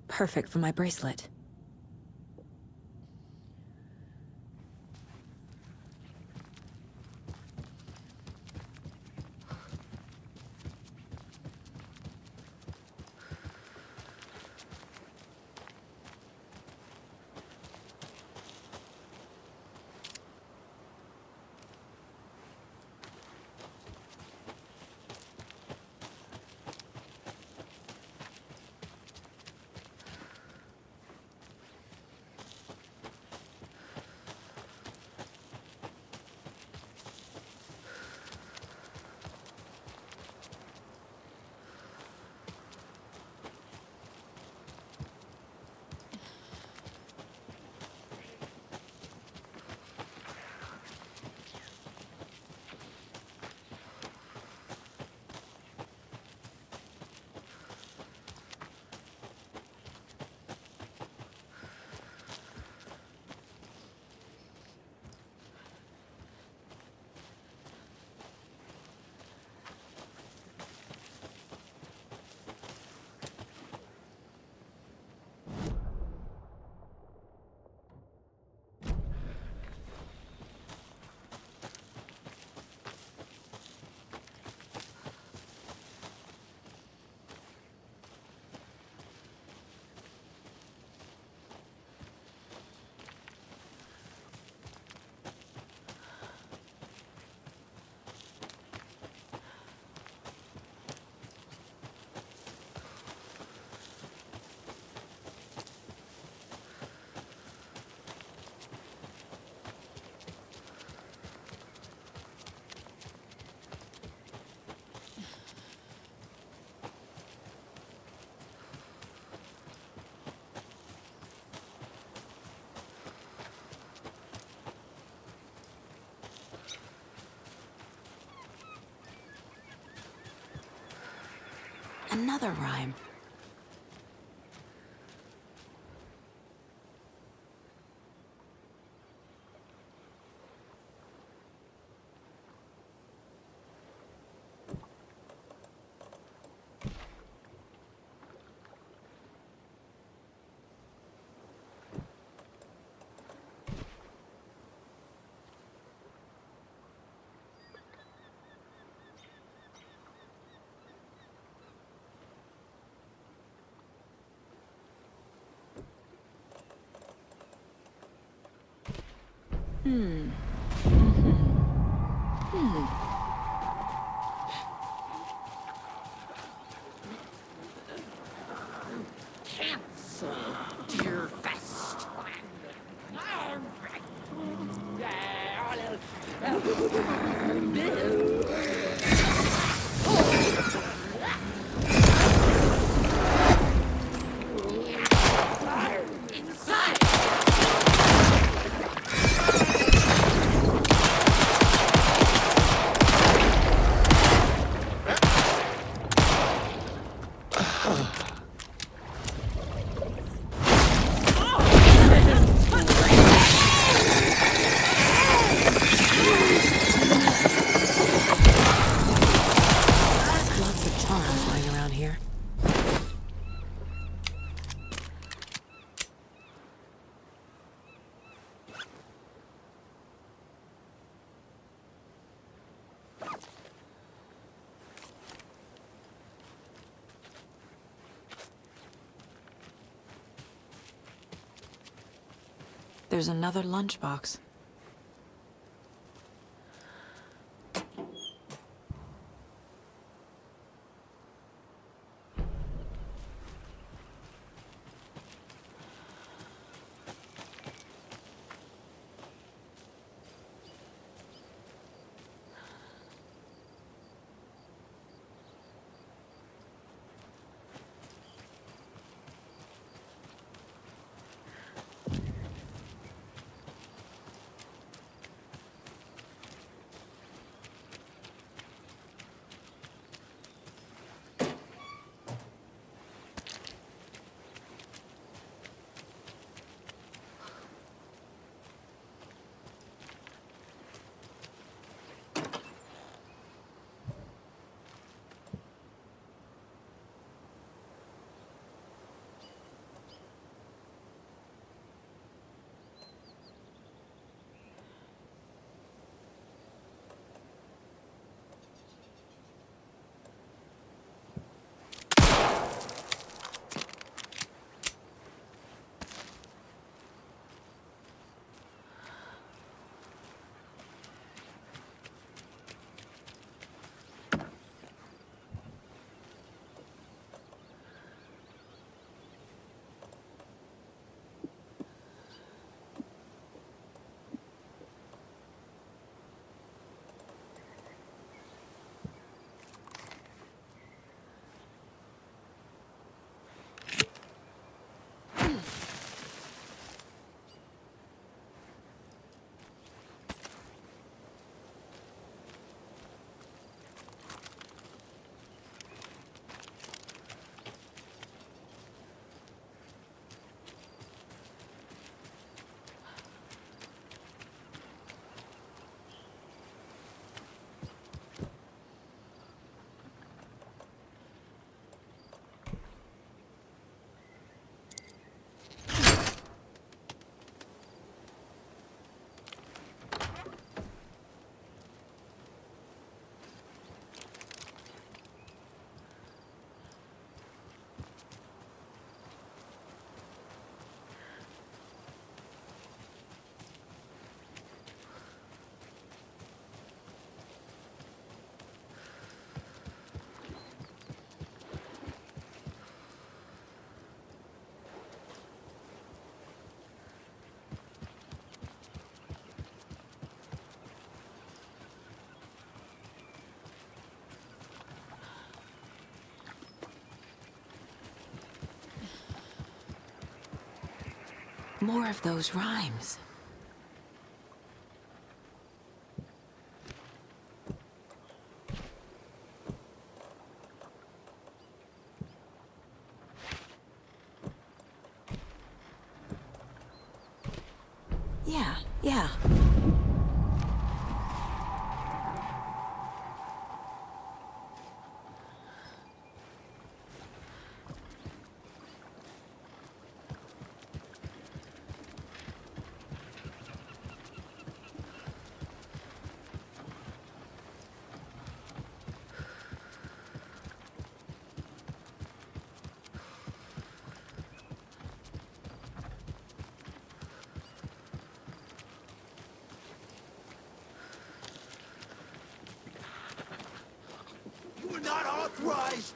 Perfect for my bracelet. Another rhyme. Cancel, dear fest. Lots of tar flying around here. There's another lunchbox. More of those rhymes. Yeah. Christ!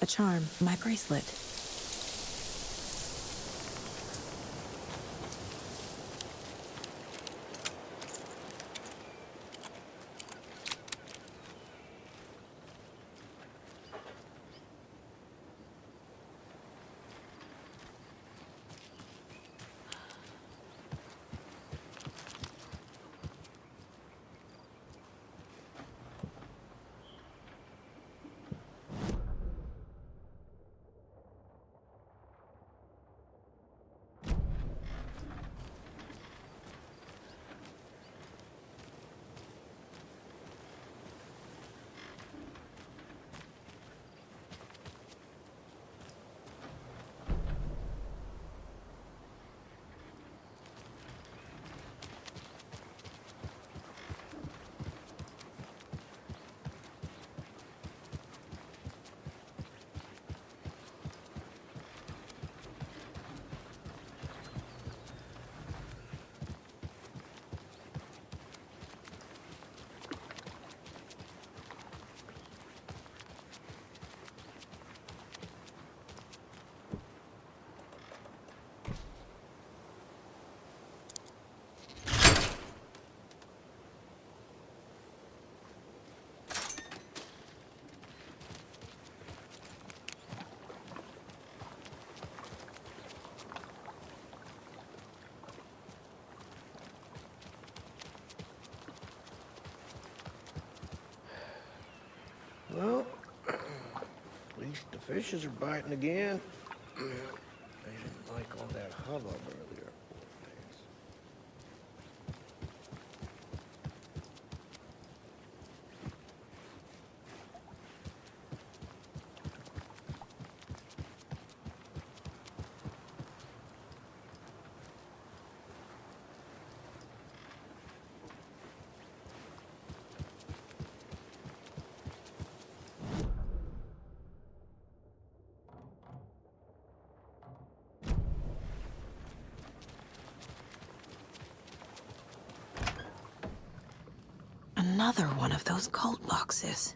A charm, my bracelet. Well, at least the fishes are biting again. They didn't like all that hubbub earlier. Another one of those cult boxes.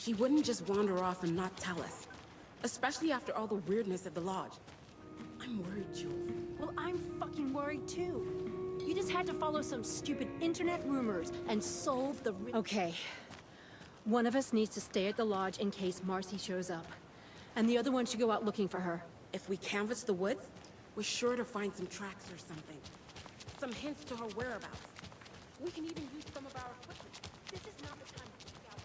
She wouldn't just wander off and not tell us. Especially after all the weirdness at the lodge. I'm worried, Jules. Well, I'm fucking worried too. You just had to follow some stupid internet rumors and solve the Okay. One of us needs to stay at the lodge in case Marcy shows up. And the other one should go out looking for her. If we canvass the woods, we're sure to find some tracks or something. Some hints to her whereabouts. We can even use some of our equipment. This is not the time to freak out.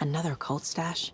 Another cult stash?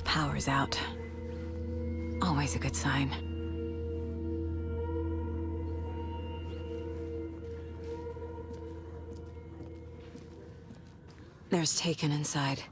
Power's out. Always a good sign. There's Taken inside.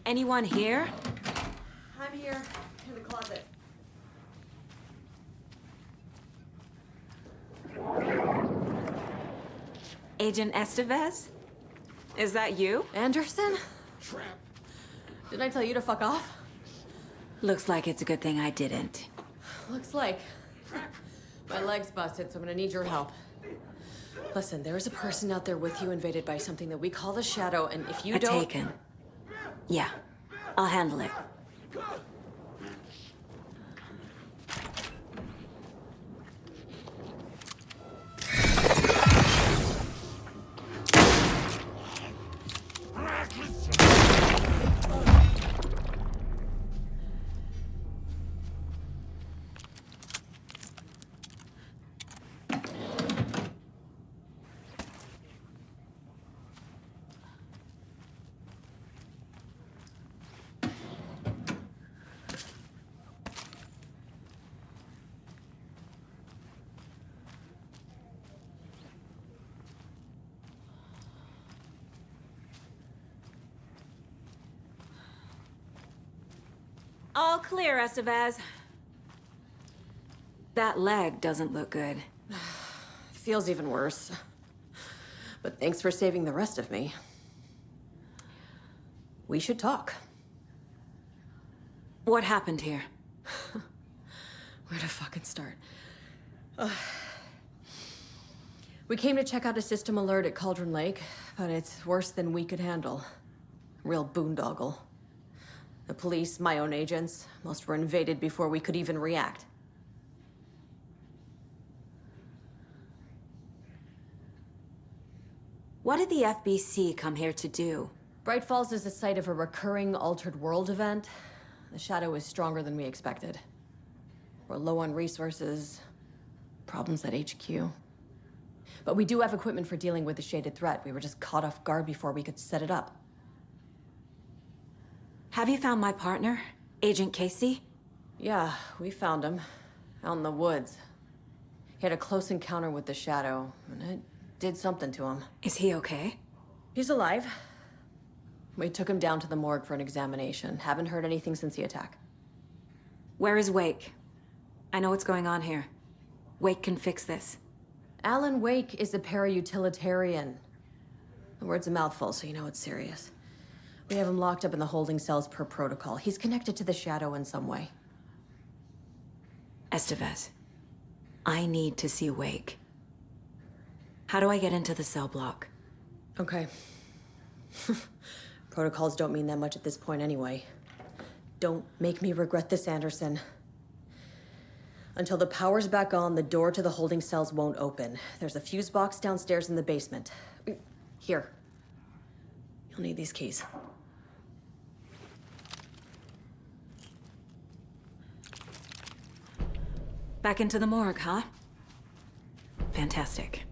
Anyone here? I'm here, in the closet. Agent Estevez? Is that you? Anderson? Didn't I tell you to fuck off? Looks like it's a good thing I didn't. Looks like. My leg's busted, so I'm gonna need your help. Listen, there is a person out there with you invaded by something that we call the Shadow, and if you don't... Taken. Yeah, I'll handle it. All clear, Estevez. That leg doesn't look good. Feels even worse. But thanks for saving the rest of me. We should talk. What happened here? Where to fucking start? We came to check out a system alert at Cauldron Lake, but it's worse than we could handle. Real boondoggle. The police, my own agents, most were invaded before we could even react. What did the FBC come here to do? Bright Falls is the site of a recurring Altered World event. The Shadow is stronger than we expected. We're low on resources, problems at HQ. But we do have equipment for dealing with the shaded threat. We were just caught off guard before we could set it up. Have you found my partner, Agent Casey? Yeah, we found him. Out in the woods. He had a close encounter with the Shadow, and it did something to him. Is he okay? He's alive. We took him down to the morgue for an examination. Haven't heard anything since the attack. Where is Wake? I know what's going on here. Wake can fix this. Alan Wake is a para-utilitarian. The word's a mouthful, so you know it's serious. We have him locked up in the holding cells per protocol. He's connected to the Shadow in some way. Estevez, I need to see Wake. How do I get into the cell block? Okay. Protocols don't mean that much at this point anyway. Don't make me regret this, Anderson. Until the power's back on, the door to the holding cells won't open. There's a fuse box downstairs in the basement. Here. You'll need these keys. Back into the morgue, huh? Fantastic.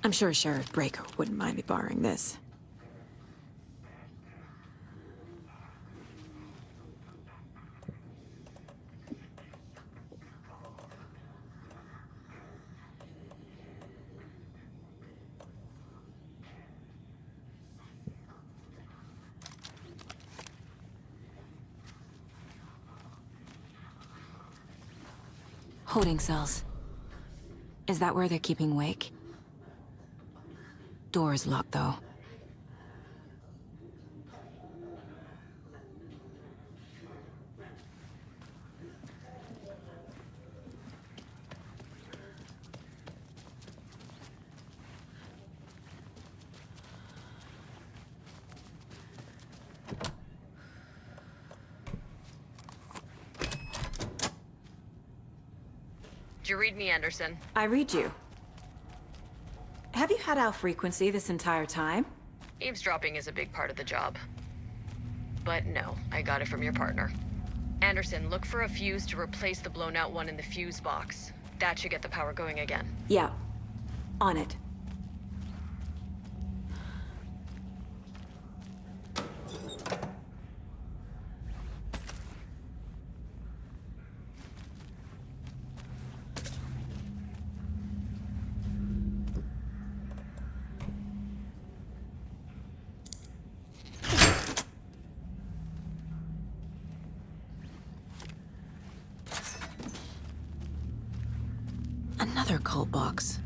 I'm sure Sheriff Breaker wouldn't mind me borrowing this. Holding cells. Is that where they're keeping Wake? Door is locked, though. Did you read me, Anderson? I read you. Have you had our frequency this entire time? Eavesdropping is a big part of the job. But no, I got it from your partner. Anderson, look for a fuse to replace the blown out one in the fuse box. That should get the power going again. Yeah. On it. Another cult box.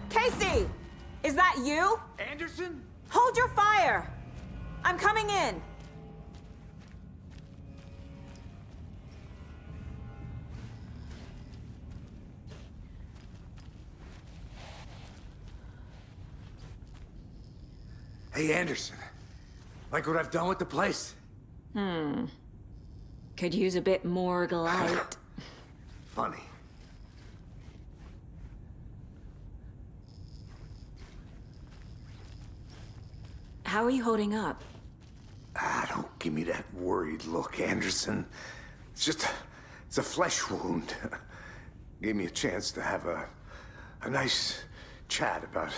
Casey! Is that you? Anderson? Hold your fire! I'm coming in. Hey, Anderson. Like what I've done with the place? Could use a bit more light. Funny. How are you holding up? Don't give me that worried look, Anderson. It's a flesh wound. Gave me a chance to have a nice chat about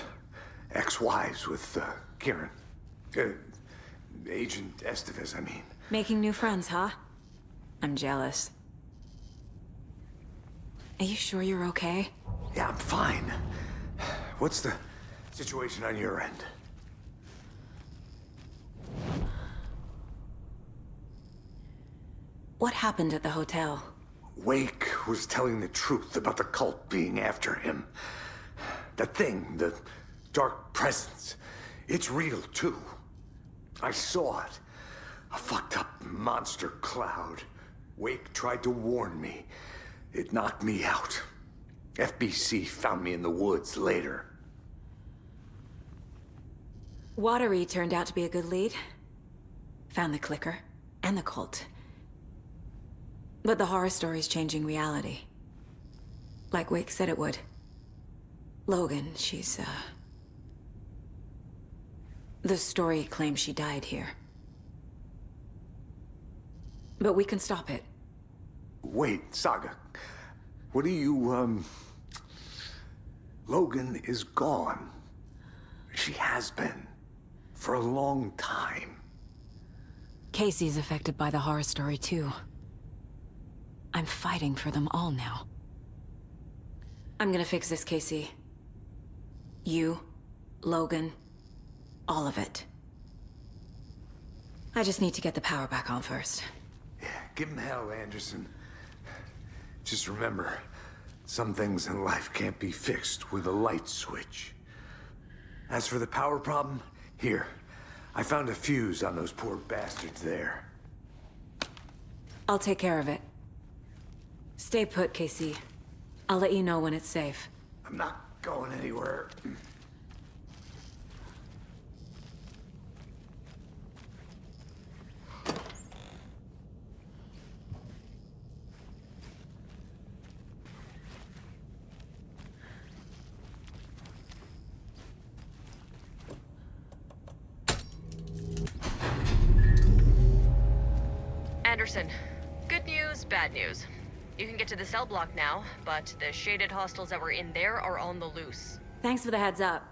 ex-wives with Kieran. Agent Estevez, I mean. Making new friends, huh? I'm jealous. Are you sure you're okay? Yeah, I'm fine. What's the situation on your end? What happened at the hotel? Wake was telling the truth about the cult being after him. That thing, the dark presence, it's real too. I saw it. A fucked up monster cloud. Wake tried to warn me. It knocked me out. FBC found me in the woods later. Watery turned out to be a good lead. Found the clicker and the cult. But the horror story's changing reality. Like Wake said it would. Logan, she's, the story claims she died here. But we can stop it. Wait, Saga. What do you, Logan is gone. She has been. For a long time. Casey's affected by the horror story, too. I'm fighting for them all now. I'm gonna fix this, Casey. You, Logan, all of it. I just need to get the power back on first. Yeah, give him hell, Anderson. Just remember, some things in life can't be fixed with a light switch. As for the power problem, here, I found a fuse on those poor bastards there. I'll take care of it. Stay put, Casey. I'll let you know when it's safe. I'm not going anywhere. Anderson, good news, bad news. You can get to the cell block now, but the shaded hostiles that were in there are on the loose. Thanks for the heads up.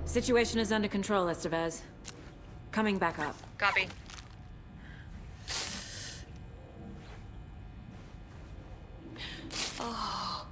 Situation is under control, Estevez. Coming back up. Copy. Oh.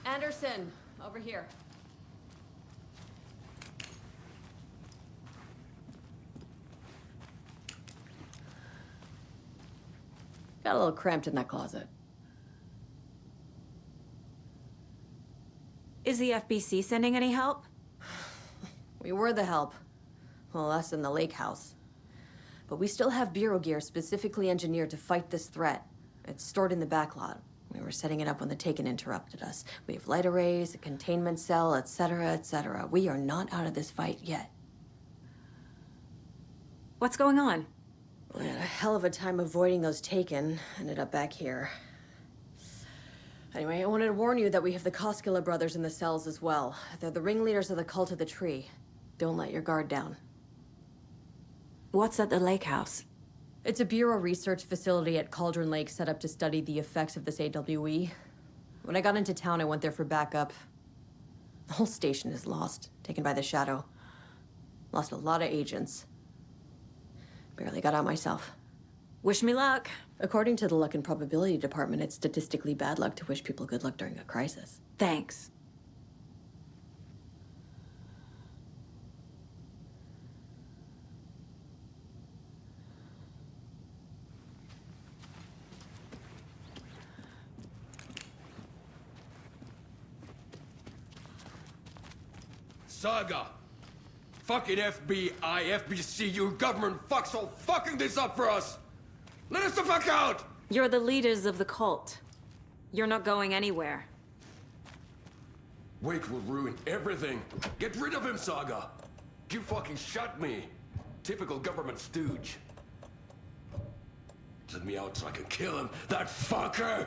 Anderson, over here. Got a little cramped in that closet. Is the FBC sending any help? We were the help. Well, us in the lake house. But we still have Bureau gear specifically engineered to fight this threat. It's stored in the backlot. We were setting it up when the Taken interrupted us. We have light arrays, a containment cell, etc., etc. We are not out of this fight yet. What's going on? We had a hell of a time avoiding those Taken. Ended up back here. Anyway, I wanted to warn you that we have the Koskela brothers in the cells as well. They're the ringleaders of the Cult of the Tree. Don't let your guard down. What's at the lake house? It's a Bureau research facility at Cauldron Lake set up to study the effects of this AWE. When I got into town, I went there for backup. The whole station is lost, taken by the Shadow. Lost a lot of agents. Barely got out myself. Wish me luck. According to the Luck and Probability Department, it's statistically bad luck to wish people good luck during a crisis. Thanks. Saga! Fucking FBI, FBC, you government fucks all fucking this up for us! Let us the fuck out! You're the leaders of the cult. You're not going anywhere. Wake will ruin everything. Get rid of him, Saga! You fucking shot me! Typical government stooge. Let me out so I can kill him, that fucker!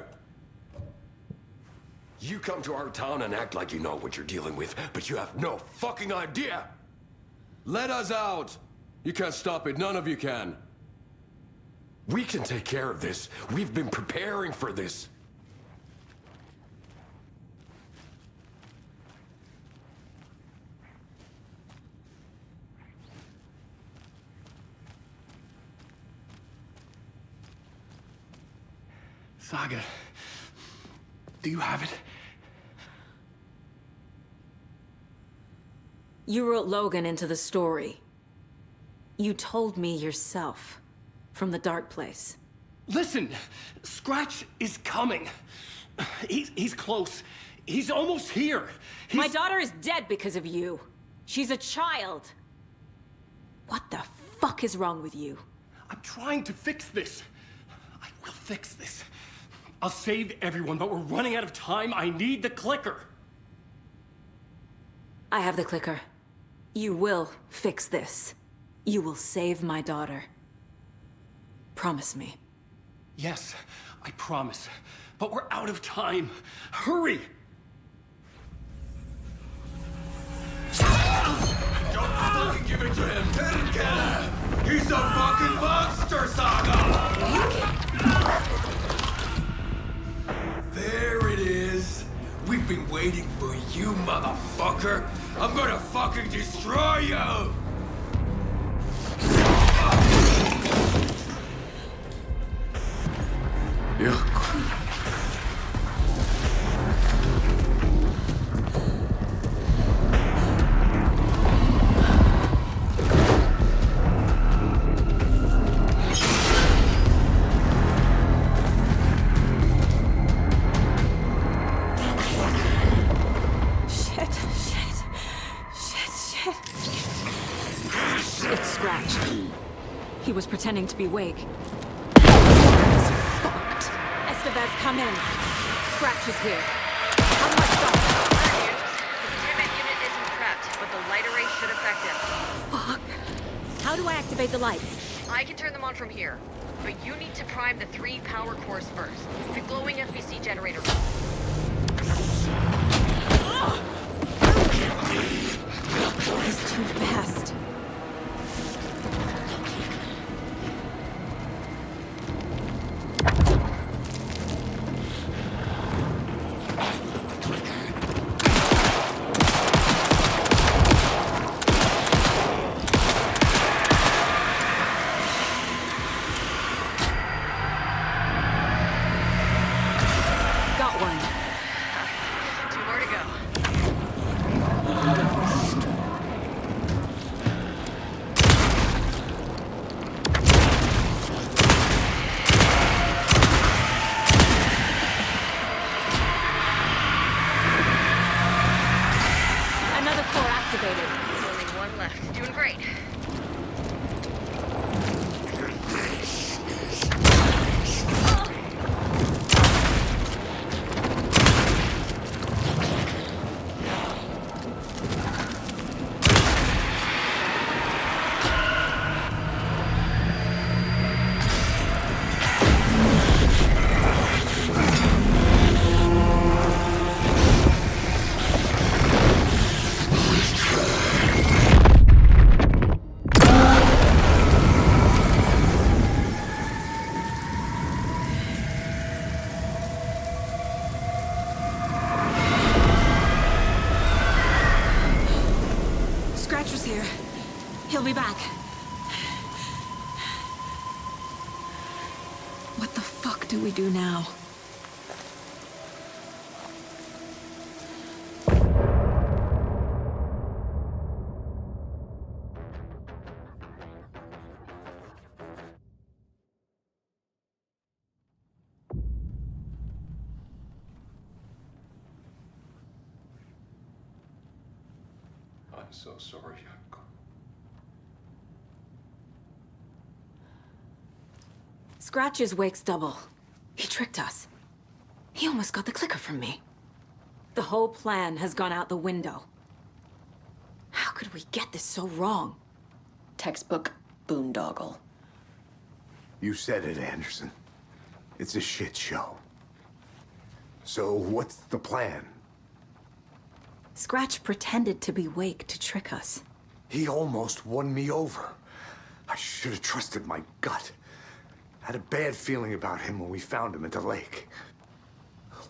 You come to our town and act like you know what you're dealing with, but you have no fucking idea! Let us out! You can't stop it, none of you can. We can take care of this. We've been preparing for this. Saga, do you have it? You wrote Logan into the story. You told me yourself. From the dark place. Listen, Scratch is coming. He's close. He's almost here. My daughter is dead because of you. She's a child. What the fuck is wrong with you? I'm trying to fix this. I will fix this. I'll save everyone, but we're running out of time. I need the clicker. I have the clicker. You will fix this. You will save my daughter. Promise me. Yes, I promise. But we're out of time. Hurry! Don't fucking give it to him! He's a fucking monster, Saga! There it is. We've been waiting for you, motherfucker. I'm gonna fucking destroy you! Yeah. It's Scratch. He was pretending to be Wake. Estevez, come in. Scratch is here. How do I stop him? The containment unit isn't prepped, but the light array should affect him. Fuck. How do I activate the lights? I can turn them on from here, but you need to prime the 3 power cores first. The glowing FBC generator. He's too fast. He'll be back. What the fuck do we do now? I'm so sorry, Uncle. Scratch's wake's double. He tricked us. He almost got the clicker from me. The whole plan has gone out the window. How could we get this so wrong? Textbook boondoggle. You said it, Anderson. It's a shit show. So what's the plan? Scratch pretended to be Wake to trick us. He almost won me over. I should have trusted my gut. Had a bad feeling about him when we found him at the lake.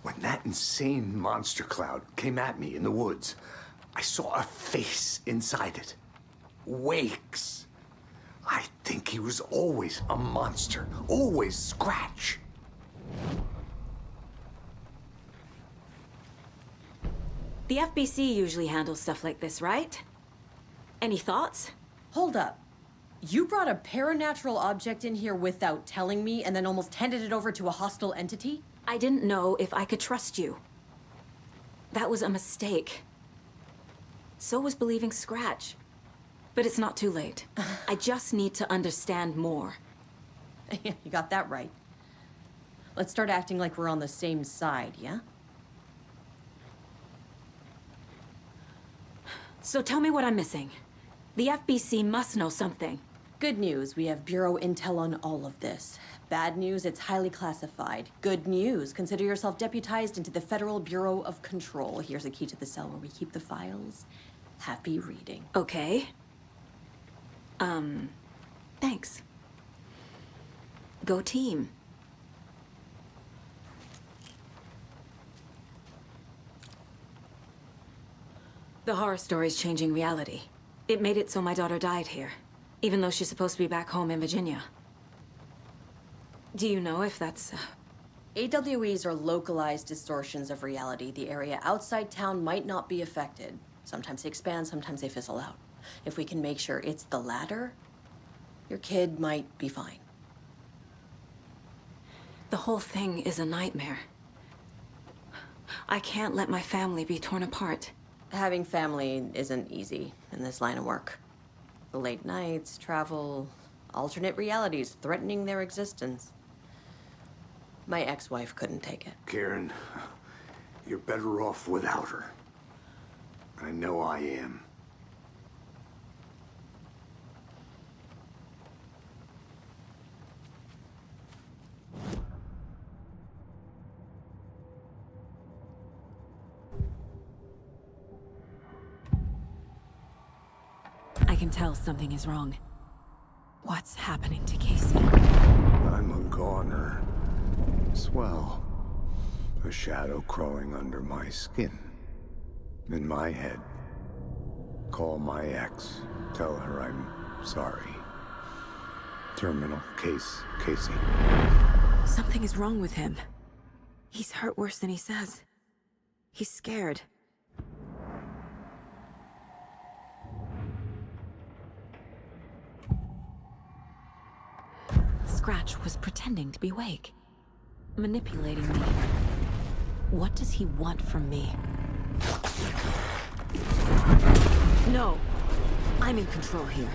When that insane monster cloud came at me in the woods, I saw a face inside it. Wake's. I think he was always a monster. Always Scratch. The FBC usually handles stuff like this, right? Any thoughts? Hold up. You brought a paranatural object in here without telling me and then almost handed it over to a hostile entity? I didn't know if I could trust you. That was a mistake. So was believing Scratch. But it's not too late. I just need to understand more. You got that right. Let's start acting like we're on the same side, yeah? So tell me what I'm missing. The FBC must know something. Good news, we have Bureau intel on all of this. Bad news, it's highly classified. Good news, consider yourself deputized into the Federal Bureau of Control. Here's a key to the cell where we keep the files. Happy reading. Okay. Thanks. Go team. The horror story's changing reality. It made it so my daughter died here, even though she's supposed to be back home in Virginia. Do you know if that's... AWEs are localized distortions of reality. The area outside town might not be affected. Sometimes they expand, sometimes they fizzle out. If we can make sure it's the latter, your kid might be fine. The whole thing is a nightmare. I can't let my family be torn apart. Having family isn't easy in this line of work. The late nights, travel, alternate realities threatening their existence. My ex-wife couldn't take it. Karen, you're better off without her. I know I am. can tell something is wrong. What's happening to Casey? I'm a goner. Swell. A shadow crawling under my skin. In my head. Call my ex. Tell her I'm sorry. Terminal case, Casey. Something is wrong with him. He's hurt worse than he says. He's scared. Scratch was pretending to be Wake. Manipulating me. What does he want from me? No! I'm in control here.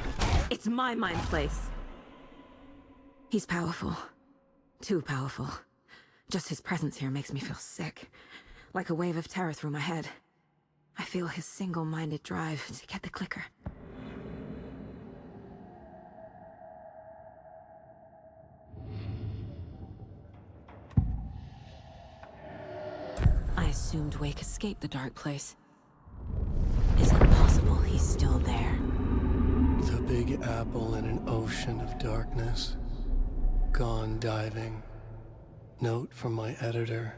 It's my mind place. He's powerful. Too powerful. Just his presence here makes me feel sick. Like a wave of terror through my head. I feel his single-minded drive to get the clicker. I assumed Wake escaped the dark place. Is it possible he's still there? The Big Apple in an ocean of darkness. Gone diving. Note from my editor.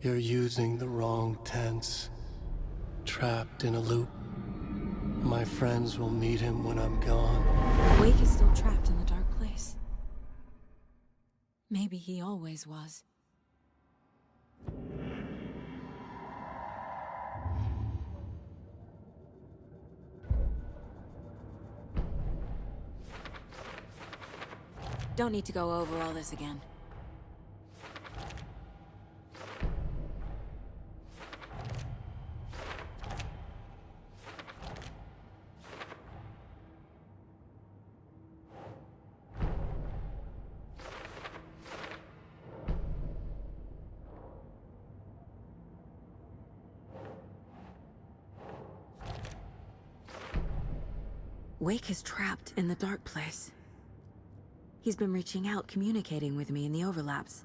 You're using the wrong tense. Trapped in a loop. My friends will meet him when I'm gone. Wake is still trapped in the dark place. Maybe he always was. Don't need to go over all this again. Wake is trapped in the dark place. He's been reaching out, communicating with me in the overlaps.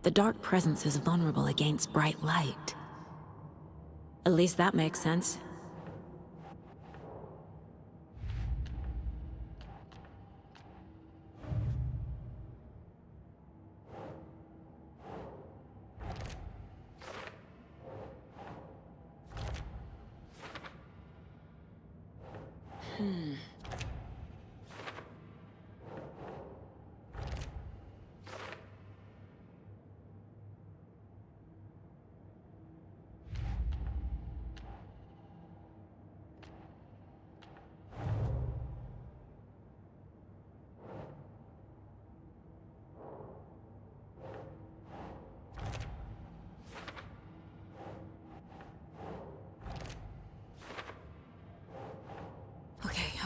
The dark presence is vulnerable against bright light. At least that makes sense.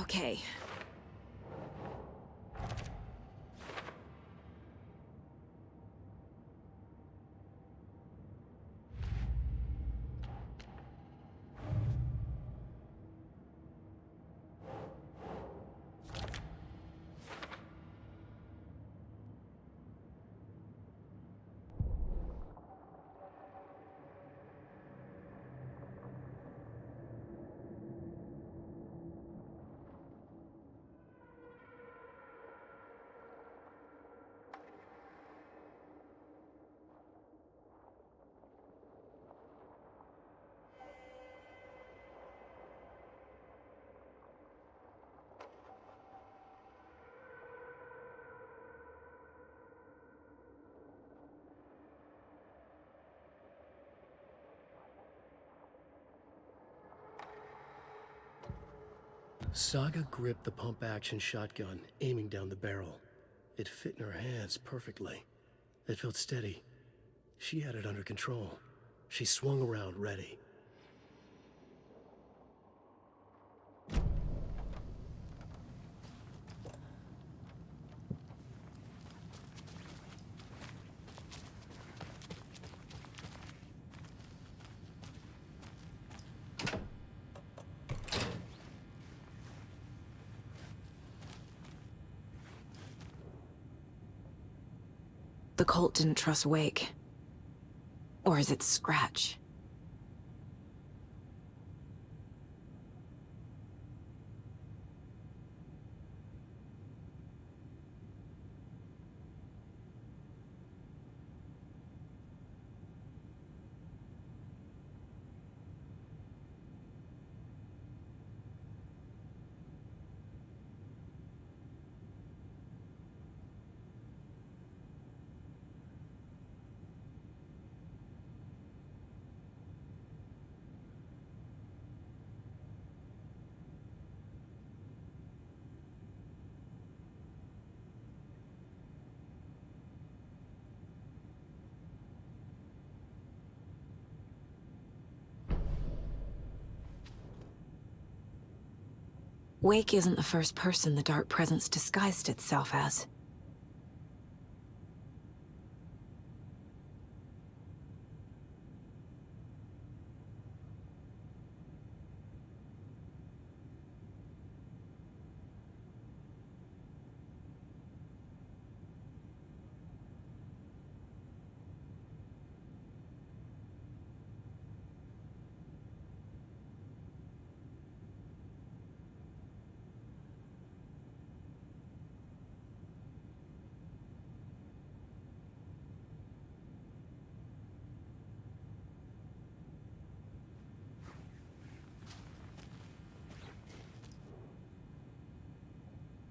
Okay. Saga gripped the pump-action shotgun, aiming down the barrel. It fit in her hands perfectly. It felt steady. She had it under control. She swung around, ready. The cult didn't trust Wake. Or is it Scratch? Wake isn't the first person the Dark Presence disguised itself as.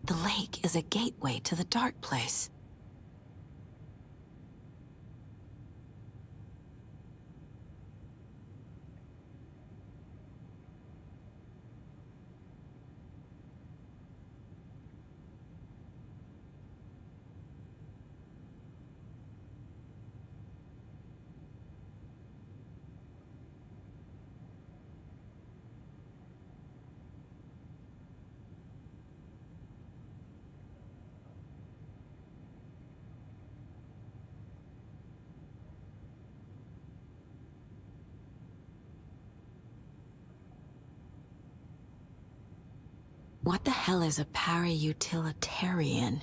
The lake is a gateway to the dark place. What the hell is a para-utilitarian?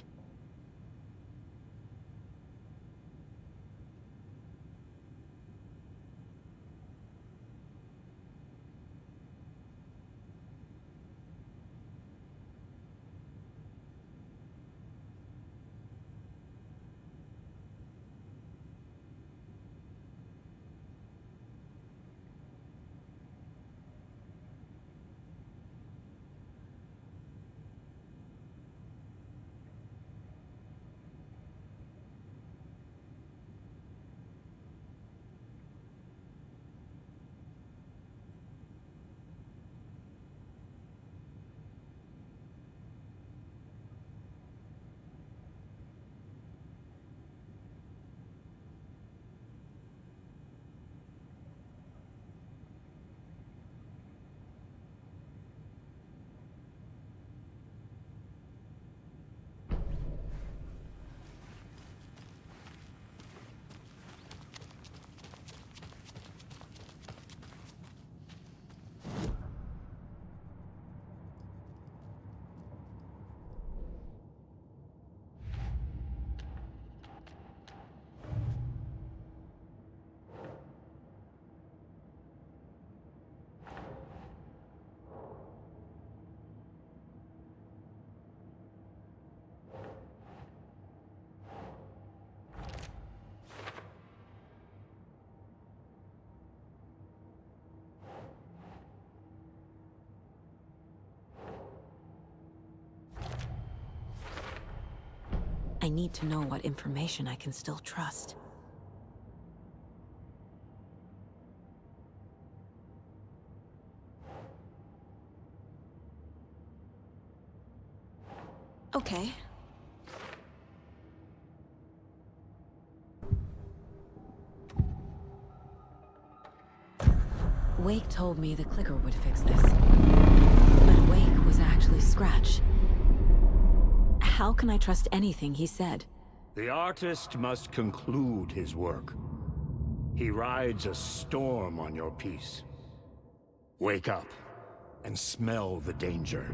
I need to know what information I can still trust. Okay. Wake told me the clicker would fix this. But Wake was actually Scratch. How can I trust anything he said? The artist must conclude his work. He rides a storm on your piece. Wake up and smell the danger.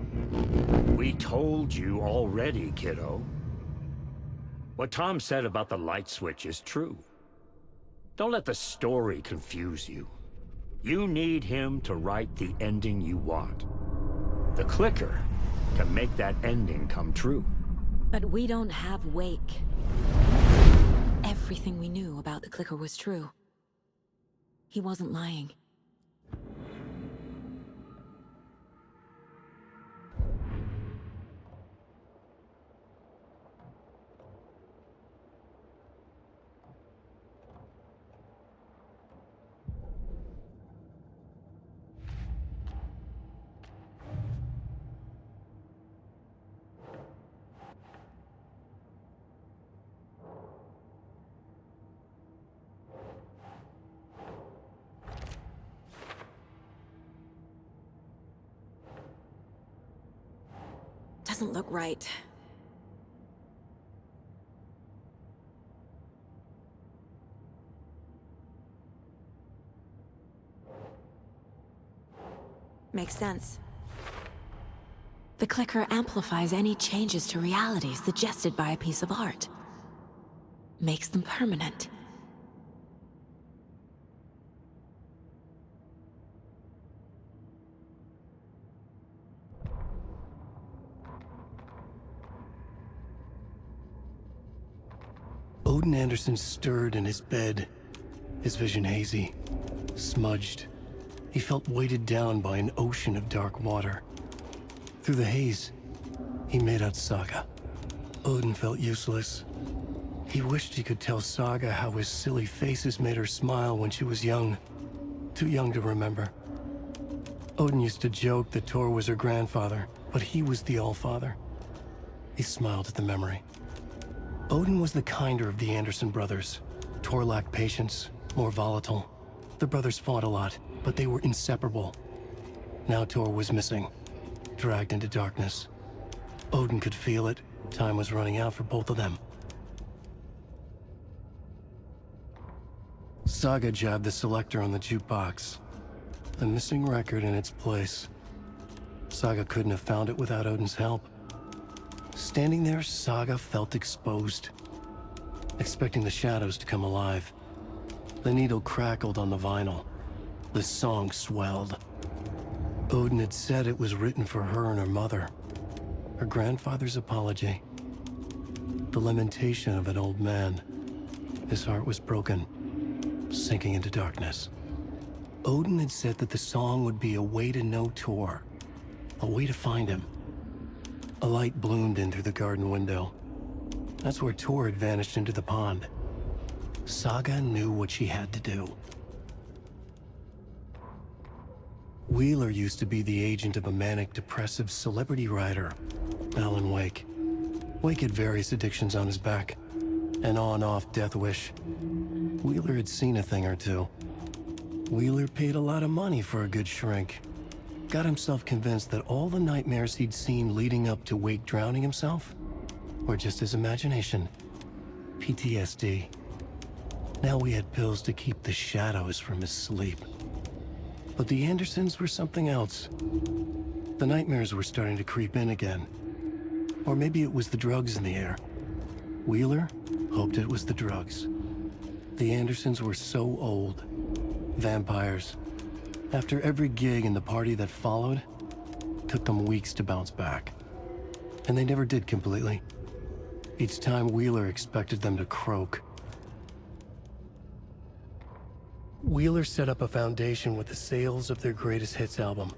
We told you already, kiddo. What Tom said about the light switch is true. Don't let the story confuse you. You need him to write the ending you want. The clicker can make that ending come true. But we don't have Wake. Everything we knew about the clicker was true. He wasn't lying. Doesn't look right. Makes sense. The clicker amplifies any changes to reality suggested by a piece of art. Makes them permanent. Odin Anderson stirred in his bed, his vision hazy, smudged. He felt weighted down by an ocean of dark water. Through the haze, he made out Saga. Odin felt useless. He wished he could tell Saga how his silly faces made her smile when she was young. Too young to remember. Odin used to joke that Tor was her grandfather, but he was the Allfather. He smiled at the memory. Odin was the kinder of the Anderson brothers. Tor lacked patience, more volatile. The brothers fought a lot, but they were inseparable. Now Tor was missing, dragged into darkness. Odin could feel it. Time was running out for both of them. Saga jabbed the selector on the jukebox. The missing record in its place. Saga couldn't have found it without Odin's help. Standing there, Saga felt exposed, expecting the shadows to come alive. The needle crackled on the vinyl. The song swelled. Odin had said it was written for her and her mother. Her grandfather's apology. The lamentation of an old man. His heart was broken, sinking into darkness. Odin had said that the song would be a way to know Tor, a way to find him. A light bloomed in through the garden window. That's where Tor had vanished into the pond. Saga knew what she had to do. Wheeler used to be the agent of a manic-depressive celebrity writer, Alan Wake. Wake had various addictions on his back. An on-off death wish. Wheeler had seen a thing or two. Wheeler paid a lot of money for a good shrink. Got himself convinced that all the nightmares he'd seen leading up to Wake drowning himself were just his imagination. PTSD. Now we had pills to keep the shadows from his sleep. But the Andersons were something else. The nightmares were starting to creep in again. Or maybe it was the drugs in the air. Wheeler hoped it was the drugs. The Andersons were so old. Vampires. After every gig and the party that followed, took them weeks to bounce back. And they never did completely. Each time Wheeler expected them to croak. Wheeler set up a foundation with the sales of their greatest hits album.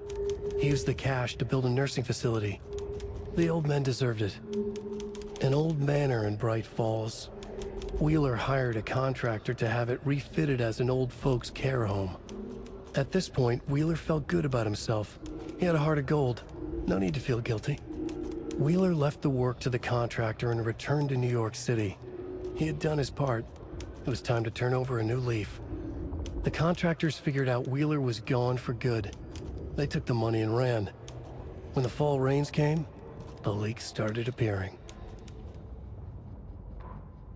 He used the cash to build a nursing facility. The old men deserved it. An old manor in Bright Falls. Wheeler hired a contractor to have it refitted as an old folks' care home. At this point, Wheeler felt good about himself. He had a heart of gold. No need to feel guilty. Wheeler left the work to the contractor and returned to New York City. He had done his part. It was time to turn over a new leaf. The contractors figured out Wheeler was gone for good. They took the money and ran. When the fall rains came, the leaks started appearing.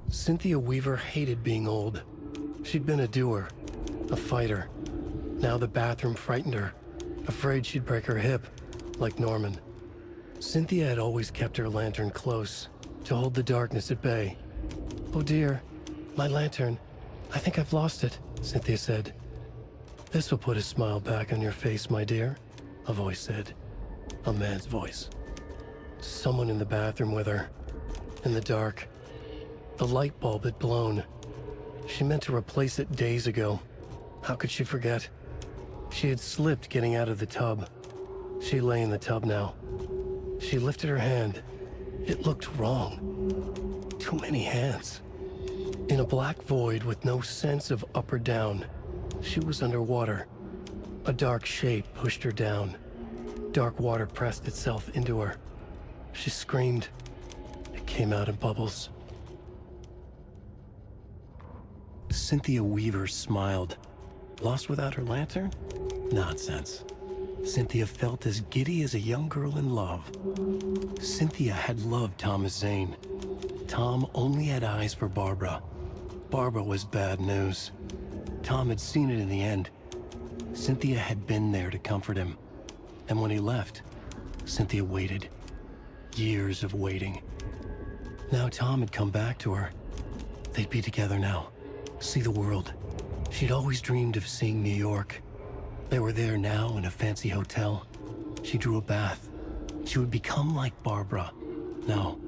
Cynthia Weaver hated being old. She'd been a doer, a fighter. Now the bathroom frightened her, afraid she'd break her hip, like Norman. Cynthia had always kept her lantern close, to hold the darkness at bay. "Oh dear, my lantern. I think I've lost it," Cynthia said. "This will put a smile back on your face, my dear," a voice said. A man's voice. Someone in the bathroom with her. In the dark. The light bulb had blown. She meant to replace it days ago. How could she forget? She had slipped getting out of the tub. She lay in the tub now. She lifted her hand. It looked wrong. Too many hands. In a black void with no sense of up or down, she was underwater. A dark shape pushed her down. Dark water pressed itself into her. She screamed. It came out in bubbles. Cynthia Weaver smiled. Lost without her lantern? Nonsense. Cynthia felt as giddy as a young girl in love. Cynthia had loved Thomas Zane. Tom only had eyes for Barbara. Barbara was bad news. Tom had seen it in the end. Cynthia had been there to comfort him. And when he left, Cynthia waited. Years of waiting. Now Tom had come back to her. They'd be together now. See the world. She'd always dreamed of seeing New York. They were there now in a fancy hotel. She drew a bath. She would become like Barbara. No,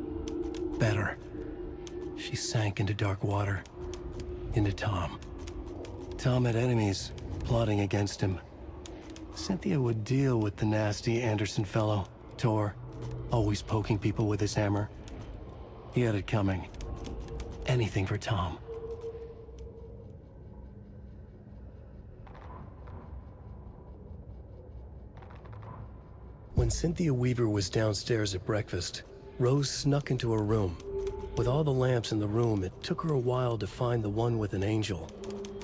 better. She sank into dark water. Into Tom. Tom had enemies plotting against him. Cynthia would deal with the nasty Anderson fellow, Tor, always poking people with his hammer. He had it coming. Anything for Tom. When Cynthia Weaver was downstairs at breakfast, Rose snuck into her room. With all the lamps in the room, it took her a while to find the one with an angel.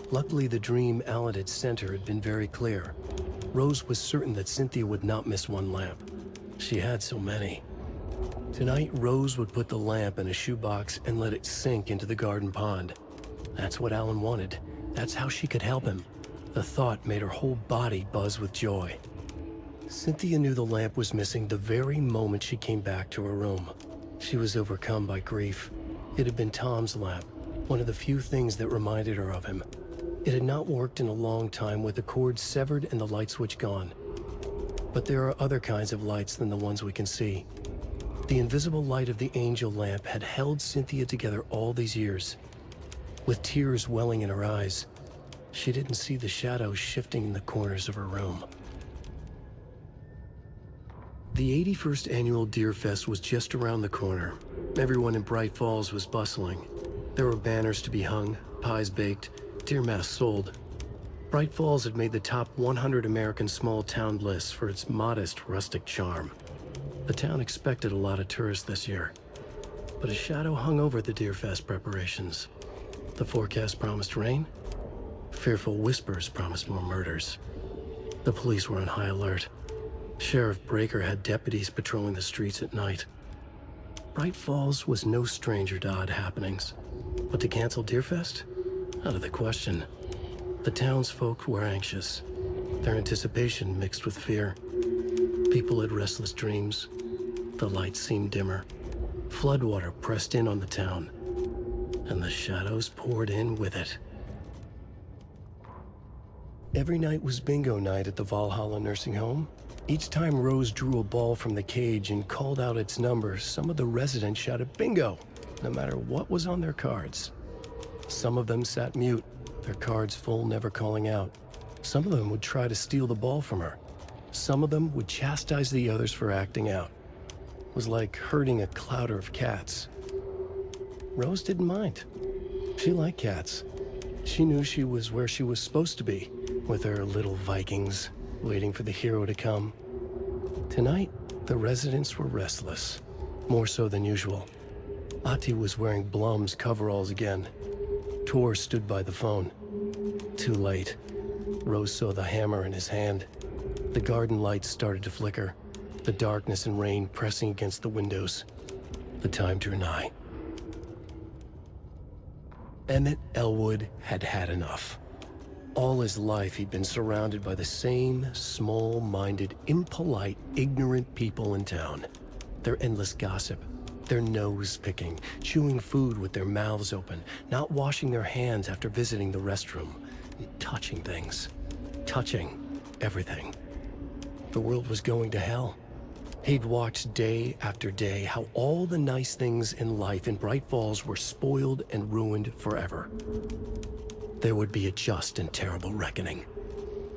Luckily, the dream Alan had sent her had been very clear. Rose was certain that Cynthia would not miss one lamp. She had so many. Tonight, Rose would put the lamp in a shoebox and let it sink into the garden pond. That's what Alan wanted. That's how she could help him. The thought made her whole body buzz with joy. Cynthia knew the lamp was missing the very moment she came back to her room. She was overcome by grief. It had been Tom's lamp, one of the few things that reminded her of him. It had not worked in a long time with the cord severed and the light switch gone. But there are other kinds of lights than the ones we can see. The invisible light of the angel lamp had held Cynthia together all these years. With tears welling in her eyes, she didn't see the shadows shifting in the corners of her room. The 81st annual Deer Fest was just around the corner. Everyone in Bright Falls was bustling. There were banners to be hung, pies baked, deer masks sold. Bright Falls had made the top 100 American small town lists for its modest, rustic charm. The town expected a lot of tourists this year, but a shadow hung over the Deer Fest preparations. The forecast promised rain. Fearful whispers promised more murders. The police were on high alert. Sheriff Breaker had deputies patrolling the streets at night. Bright Falls was no stranger to odd happenings, but to cancel Deerfest? Out of the question. The townsfolk were anxious, their anticipation mixed with fear. People had restless dreams. The lights seemed dimmer. Floodwater pressed in on the town, and the shadows poured in with it. Every night was bingo night at the Valhalla nursing home. Each time Rose drew a ball from the cage and called out its number, some of the residents shouted bingo, no matter what was on their cards. Some of them sat mute, their cards full, never calling out. Some of them would try to steal the ball from her. Some of them would chastise the others for acting out. was like herding a clouder of cats. Rose didn't mind. She liked cats. She knew she was where she was supposed to be, with her little Vikings, waiting for the hero to come. Tonight, the residents were restless, more so than usual. Ati was wearing Blum's coveralls again. Tor stood by the phone. Too late. Rose saw the hammer in his hand. The garden lights started to flicker, the darkness and rain pressing against the windows. The time drew nigh. Emmett Elwood had had enough. All his life, he'd been surrounded by the same small-minded, impolite, ignorant people in town. Their endless gossip, their nose-picking, chewing food with their mouths open, not washing their hands after visiting the restroom, touching things, touching everything. The world was going to hell. He'd watched day after day how all the nice things in life in Bright Falls were spoiled and ruined forever. There would be a just and terrible reckoning.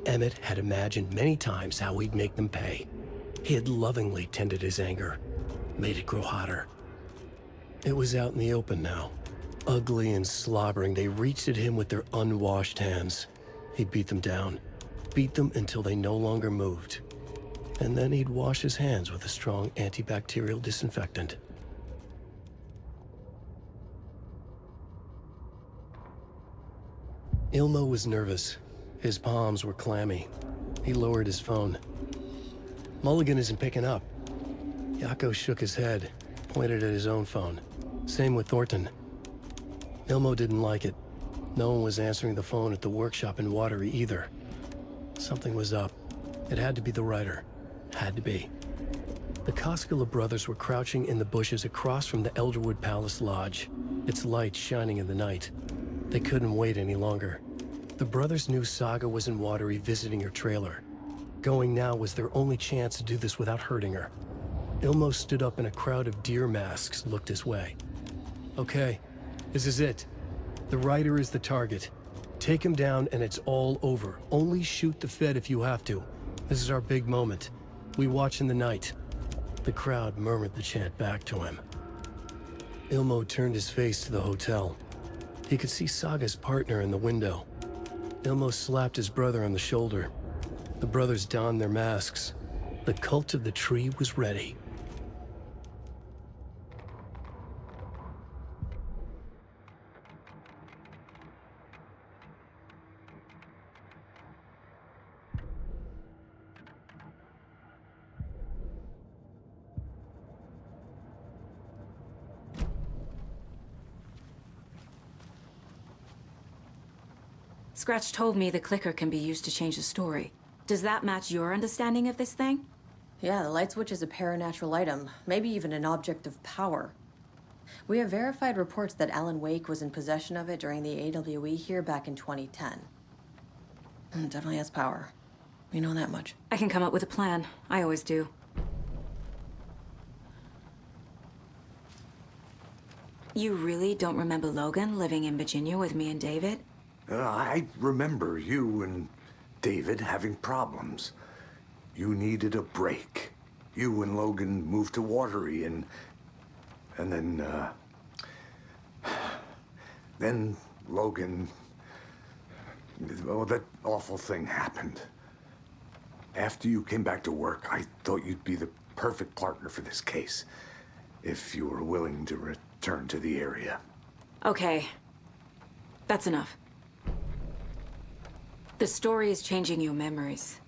Emmett had imagined many times how he'd make them pay. He had lovingly tended his anger, made it grow hotter. It was out in the open now. Ugly and slobbering, they reached at him with their unwashed hands. He beat them down, beat them until they no longer moved. And then he'd wash his hands with a strong antibacterial disinfectant. Ilmo was nervous. His palms were clammy. He lowered his phone. Mulligan isn't picking up. Yako shook his head, pointed at his own phone. Same with Thornton. Ilmo didn't like it. No one was answering the phone at the workshop in Watery either. Something was up. It had to be the writer. Had to be. The Koskela brothers were crouching in the bushes across from the Elderwood Palace Lodge, its lights shining in the night. They couldn't wait any longer. The brothers knew Saga was in Watery visiting her trailer. Going now was their only chance to do this without hurting her. Ilmo stood up and a crowd of deer masks looked his way. Okay, this is it. The writer is the target. Take him down and it's all over. Only shoot the Fed if you have to. This is our big moment. We watch in the night. The crowd murmured the chant back to him. Ilmo turned his face to the hotel. He could see Saga's partner in the window. Ilmo slapped his brother on the shoulder. The brothers donned their masks. The cult of the tree was ready. Scratch told me the clicker can be used to change the story. Does that match your understanding of this thing? Yeah, the light switch is a paranatural item, maybe even an object of power. We have verified reports that Alan Wake was in possession of it during the AWE here back in 2010. It definitely has power. We know that much. I can come up with a plan. I always do. You really don't remember Logan living in Virginia with me and David? I remember you and David having problems. You needed a break. You and Logan moved to Watery and then Logan, oh, that awful thing happened. After you came back to work, I thought you'd be the perfect partner for this case, if you were willing to return to the area. Okay. That's enough. The story is changing your memories.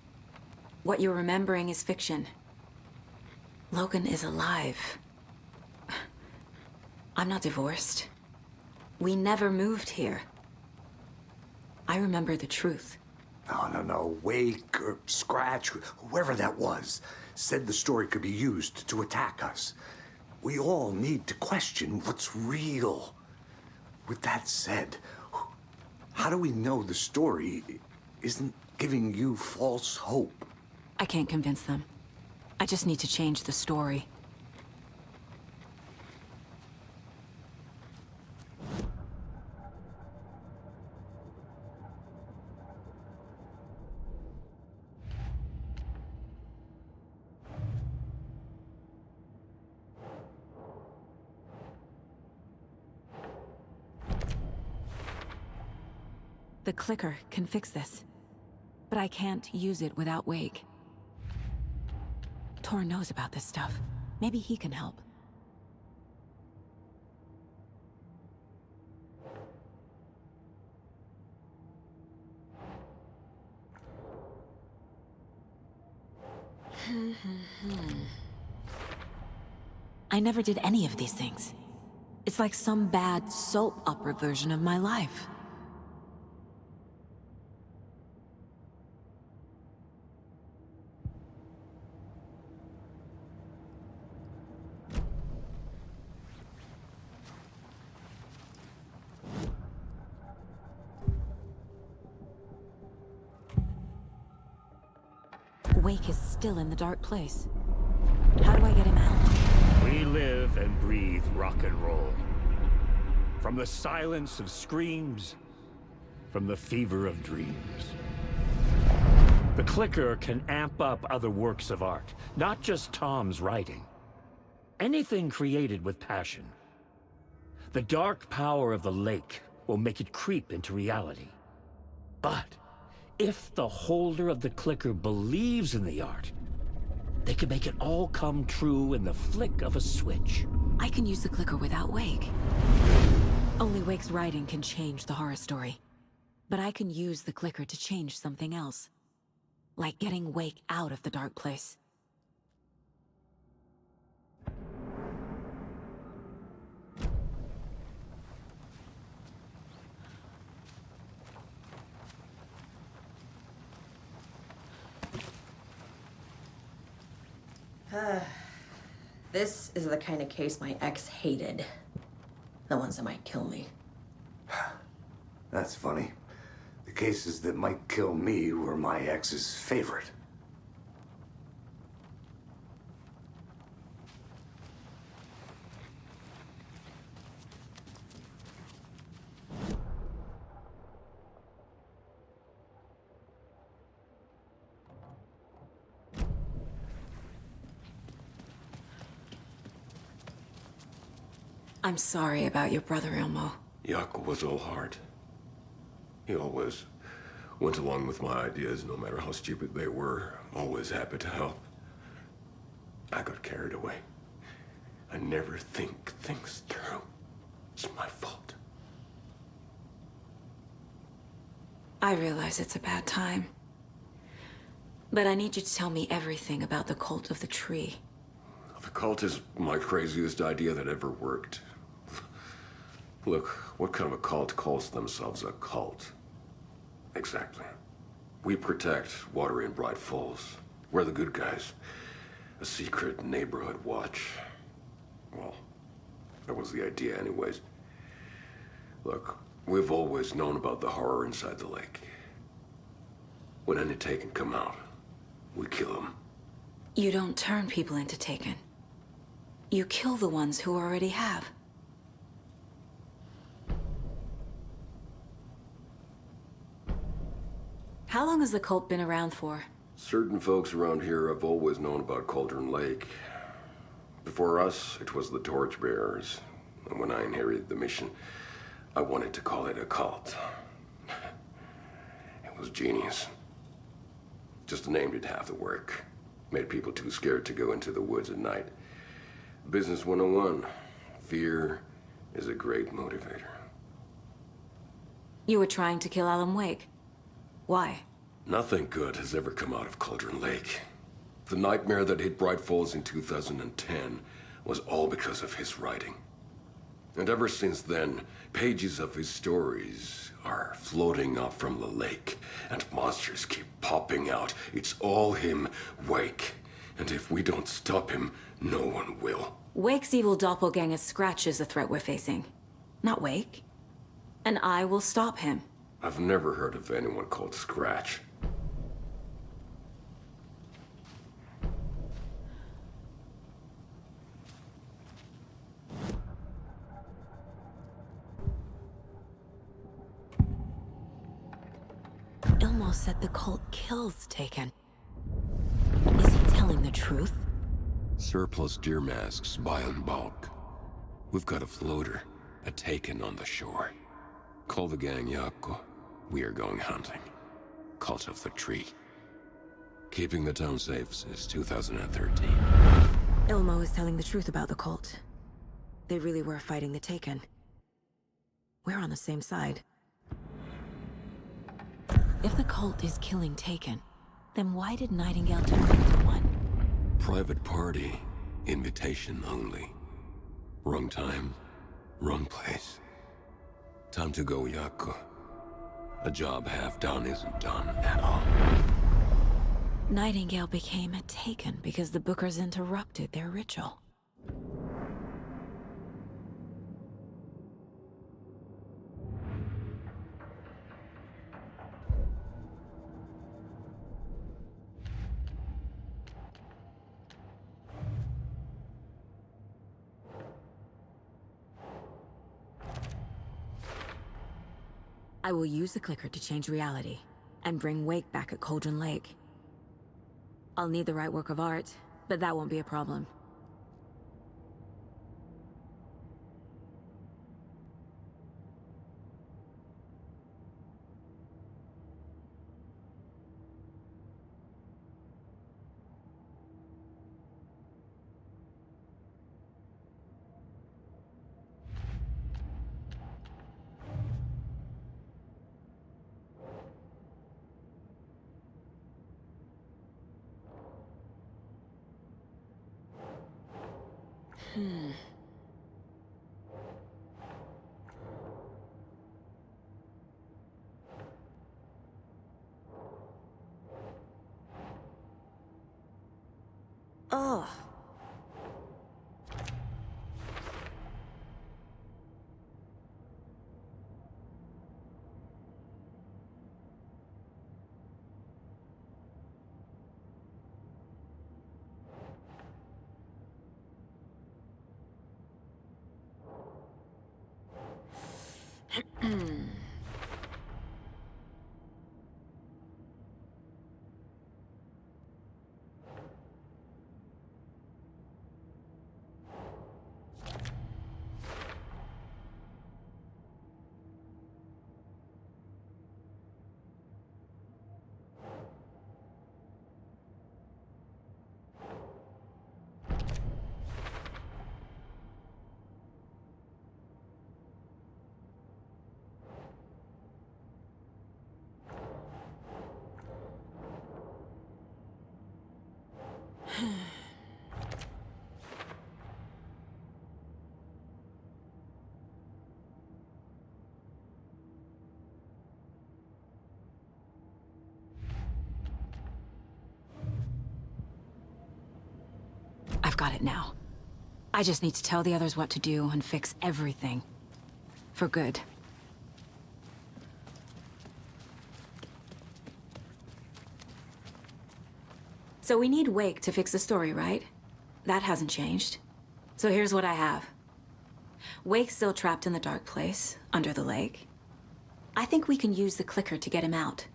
What you're remembering is fiction. Logan is alive. I'm not divorced. We never moved here. I remember the truth. No. Wake or Scratch, whoever that was, said the story could be used to attack us. We all need to question what's real. With that said, how do we know the story isn't giving you false hope? I can't convince them. I just need to change the story. The clicker can fix this. But I can't use it without Wake. Tor knows about this stuff. Maybe he can help. I never did any of these things. It's like some bad soap opera version of my life. Wake is still in the dark place. How do I get him out? We live and breathe rock and roll. From the silence of screams, from the fever of dreams. The clicker can amp up other works of art, not just Tom's writing. Anything created with passion. The dark power of the lake will make it creep into reality. But if the holder of the clicker believes in the art, they can make it all come true in the flick of a switch. I can use the clicker without Wake. Only Wake's writing can change the horror story. But I can use the clicker to change something else. Like getting Wake out of the dark place. This is the kind of case my ex hated. The ones that might kill me. That's funny. The cases that might kill me were my ex's favorite. I'm sorry about your brother, Ilmo. Jaakko was all heart. He always went along with my ideas, no matter how stupid they were. Always happy to help. I got carried away. I never think things through. It's my fault. I realize it's a bad time. But I need you to tell me everything about the cult of the tree. The cult is my craziest idea that ever worked. Look, what kind of a cult calls themselves a cult? Exactly. We protect Water in Bright Falls. We're the good guys. A secret neighborhood watch. Well, that was the idea anyways. Look, we've always known about the horror inside the lake. When any Taken come out, we kill them. You don't turn people into Taken. You kill the ones who already have. How long has the cult been around for? Certain folks around here have always known about Cauldron Lake. Before us, it was the Torchbearers. And when I inherited the mission, I wanted to call it a cult. It was genius. Just the name did half the work. Made people too scared to go into the woods at night. Business 101. Fear is a great motivator. You were trying to kill Alan Wake. Why? Nothing good has ever come out of Cauldron Lake. The nightmare that hit Bright Falls in 2010 was all because of his writing. And ever since then, pages of his stories are floating up from the lake, and monsters keep popping out. It's all him, Wake. And if we don't stop him, no one will. Wake's evil doppelganger Scratch is the threat we're facing. Not Wake. And I will stop him. I've never heard of anyone called Scratch. Ilmo said the cult kills Taken. Is he telling the truth? Surplus deer masks buy in bulk. We've got a floater, a Taken on the shore. Call the gang, Jaakko. We are going hunting. Cult of the Tree. Keeping the town safe since 2013. Ilmo is telling the truth about the cult. They really were fighting the Taken. We're on the same side. If the cult is killing Taken, then why did Nightingale turn into one? Private party. Invitation only. Wrong time. Wrong place. Time to go, Yaku. A job half done isn't done at all. Nightingale became a Taken because the Bookers interrupted their ritual. I will use the clicker to change reality and bring Wake back at Cauldron Lake. I'll need the right work of art, but that won't be a problem. Ugh. I've got it now. I just need to tell the others what to do and fix everything. For good. So we need Wake to fix the story, right? That hasn't changed. So here's what I have. Wake's still trapped in the dark place, under the lake. I think we can use the clicker to get him out.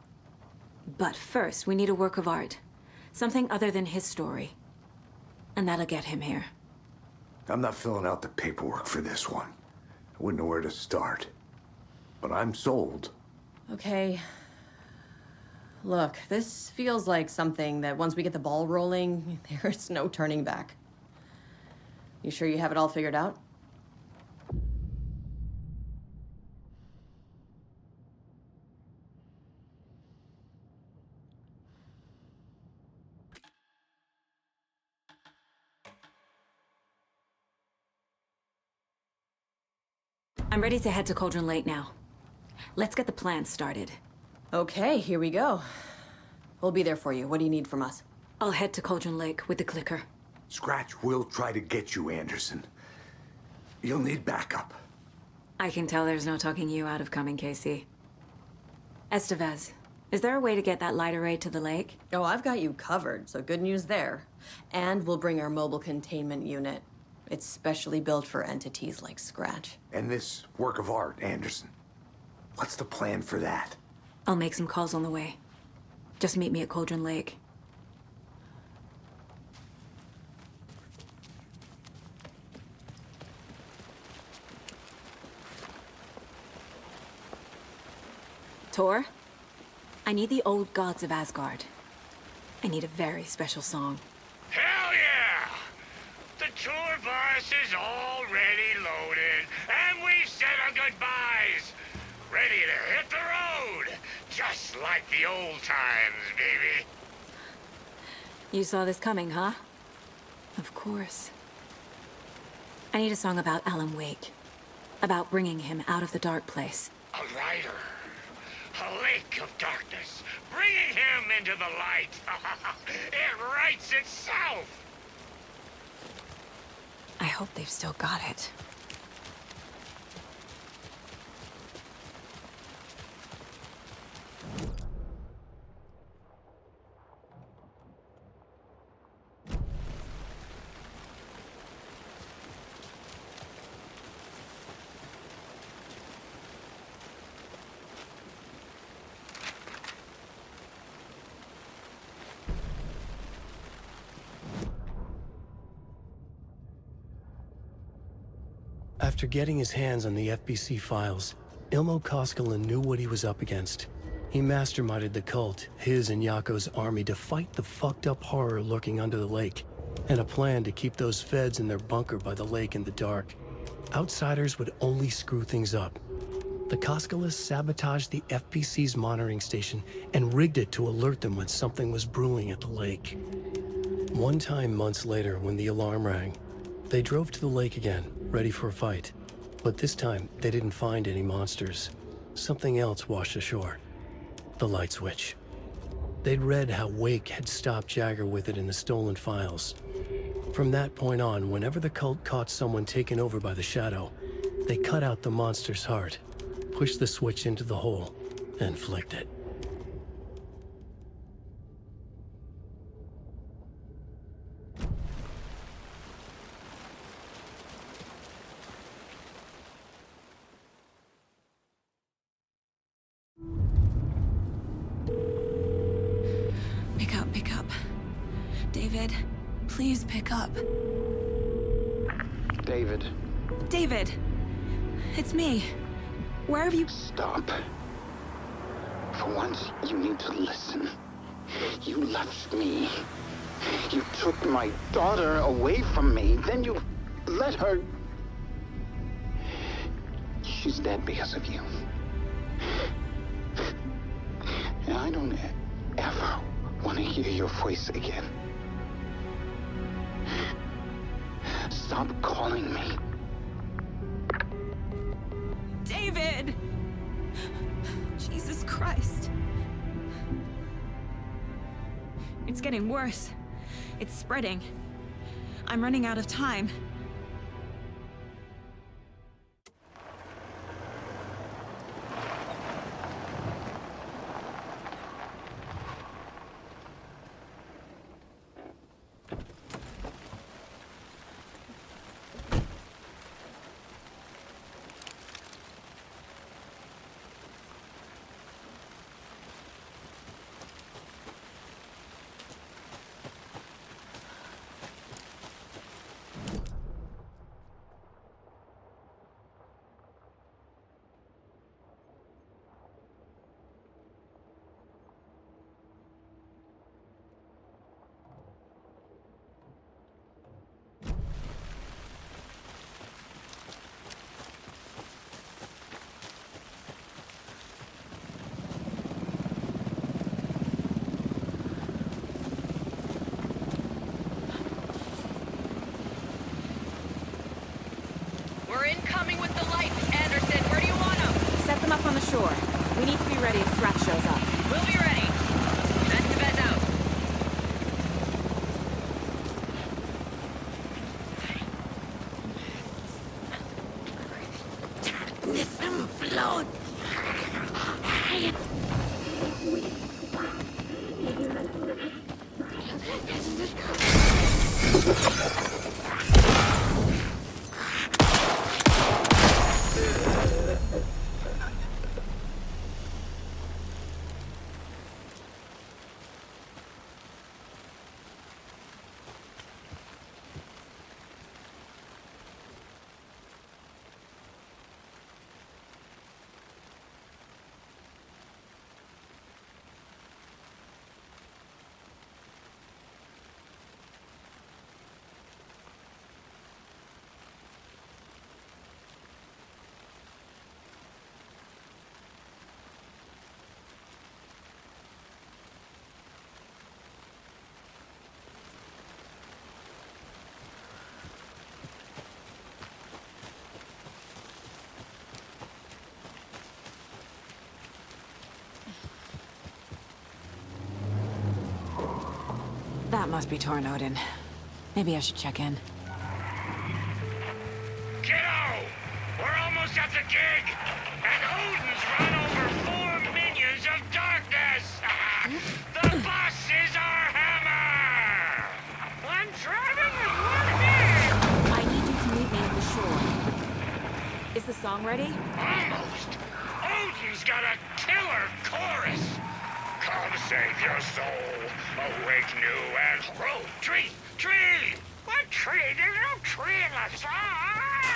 But first, we need a work of art. Something other than his story. And that'll get him here. I'm not filling out the paperwork for this one. I wouldn't know where to start. But I'm sold. Okay. Look, this feels like something that once we get the ball rolling, there's no turning back. You sure you have it all figured out? I'm ready to head to Cauldron Lake now. Let's get the plan started. Okay, here we go. We'll be there for you. What do you need from us? I'll head to Cauldron Lake with the clicker. Scratch will try to get you, Anderson. You'll need backup. I can tell there's no talking you out of coming, Casey. Estevez, is there a way to get that light array to the lake? Oh, I've got you covered, so good news there. And we'll bring our mobile containment unit. It's specially built for entities like Scratch. And this work of art, Anderson. What's the plan for that? I'll make some calls on the way. Just meet me at Cauldron Lake. Tor, I need the old gods of Asgard. I need a very special song. Hell yeah! The tour bus is already loaded, and we've said our goodbyes. Ready to hit the road, just like the old times, baby. You saw this coming, huh? Of course. I need a song about Alan Wake. About bringing him out of the dark place. A rider. A lake of darkness. Bringing him into the light. It writes itself. I hope they've still got it. After getting his hands on the FBC files, Ilmo Koskinen knew what he was up against. He masterminded the cult, his and Yako's army, to fight the fucked up horror lurking under the lake, and a plan to keep those feds in their bunker by the lake in the dark. Outsiders would only screw things up. The Koskinen sabotaged the FBC's monitoring station and rigged it to alert them when something was brewing at the lake. One time months later, when the alarm rang, they drove to the lake again, ready for a fight. But this time, they didn't find any monsters. Something else washed ashore. The light switch. They'd read how Wake had stopped Jagger with it in the stolen files. From that point on, whenever the cult caught someone taken over by the Shadow, they cut out the monster's heart, pushed the switch into the hole, and flicked it. Pick up. David, please pick up. David. David! It's me. Where have you... Stop. For once, you need to listen. You left me. You took my daughter away from me. Then you let her... She's dead because of you. And I don't ever want to hear your voice again. Stop calling me. David! Jesus Christ. It's getting worse. It's spreading. I'm running out of time. We're incoming with the lights. Anderson, where do you want them? Set them up on the shore. We need to be ready if Threat shows up. We'll be ready. Vent to vent out. Listen, float. That must be torn, Odin. Maybe I should check in. Kiddo! We're almost at the gig! And Odin's run over 4 minions of darkness! The bus is our hammer! I'm driving with one hand! I need you to meet me at the shore. Is the song ready? Almost! Odin's got a killer chorus! Come save your soul, awake new and... Oh, tree! Tree! What tree? There's no tree in the song!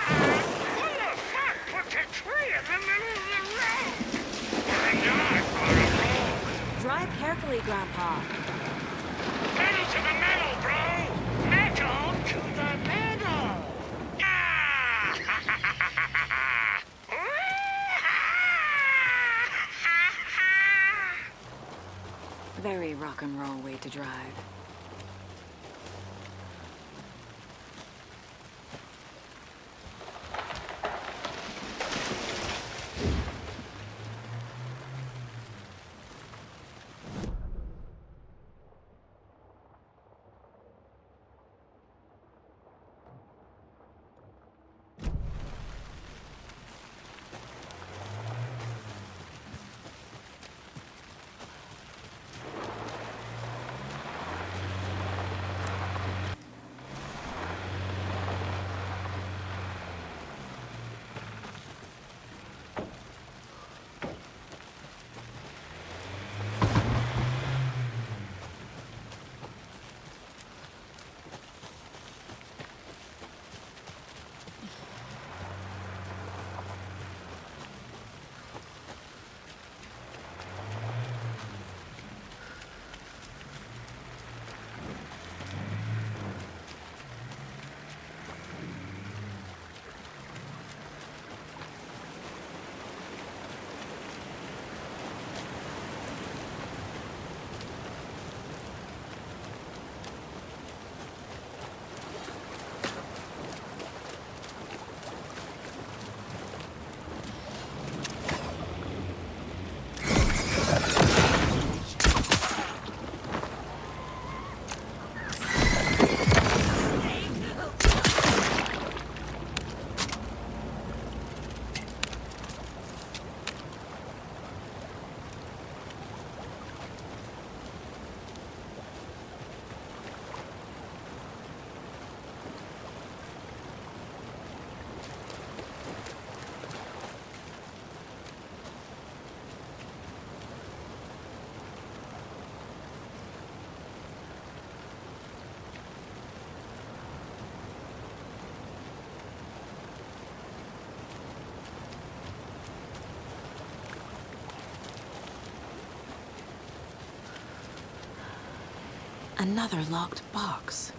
Who the fuck put the tree in the middle of the road? We're not on a roll! Drive carefully, Grandpa. Pedal to the metal, bro! Metal to the metal! Ah! Very rock and roll way to drive. Another locked box.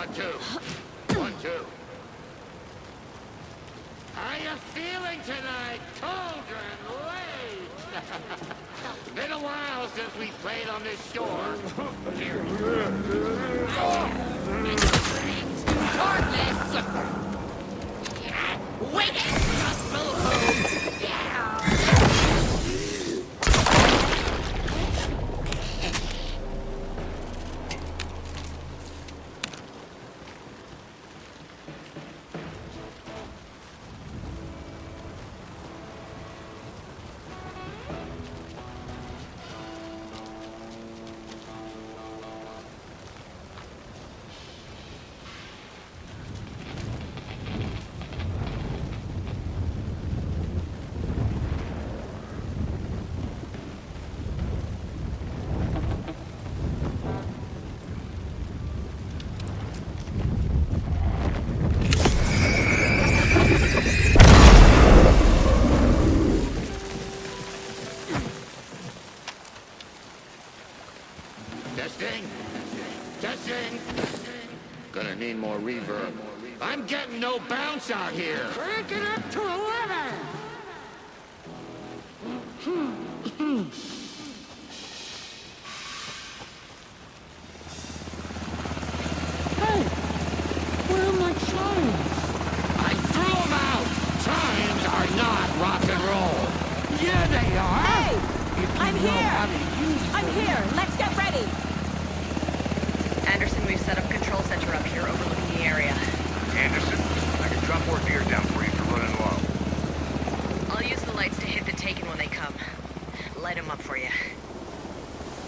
1, 2. 1, 2. How you feeling tonight, Cauldron Lake? Been a while since we played on this shore. Here. Darkness! Wicked gospel home! Yeah! Testing. Gonna need more reverb. I'm getting no bounce out here. Crank it up to 11. Hey, where are my chimes? I threw them out. Chimes are not rock and roll. Yeah, they are. Hey, I'm here. I'm here. Let's get ready. Anderson, we've set up control center up here overlooking the area. Anderson, I can drop more gear down for you if you're running low. I'll use the lights to hit the Taken when they come. Light them up for you.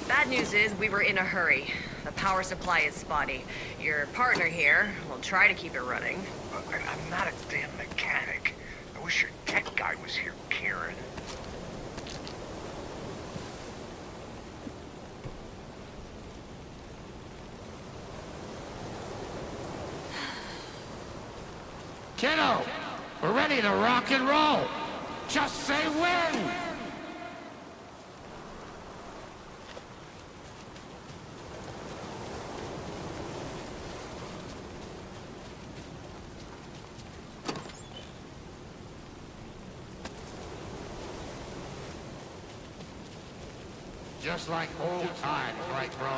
Bad news is we were in a hurry. The power supply is spotty. Your partner here will try to keep it running. I'm not a damn mechanic. I wish your tech guy was here, Karen. Kiddo, we're ready to rock and roll. Just say when. Just like old times, right, bro?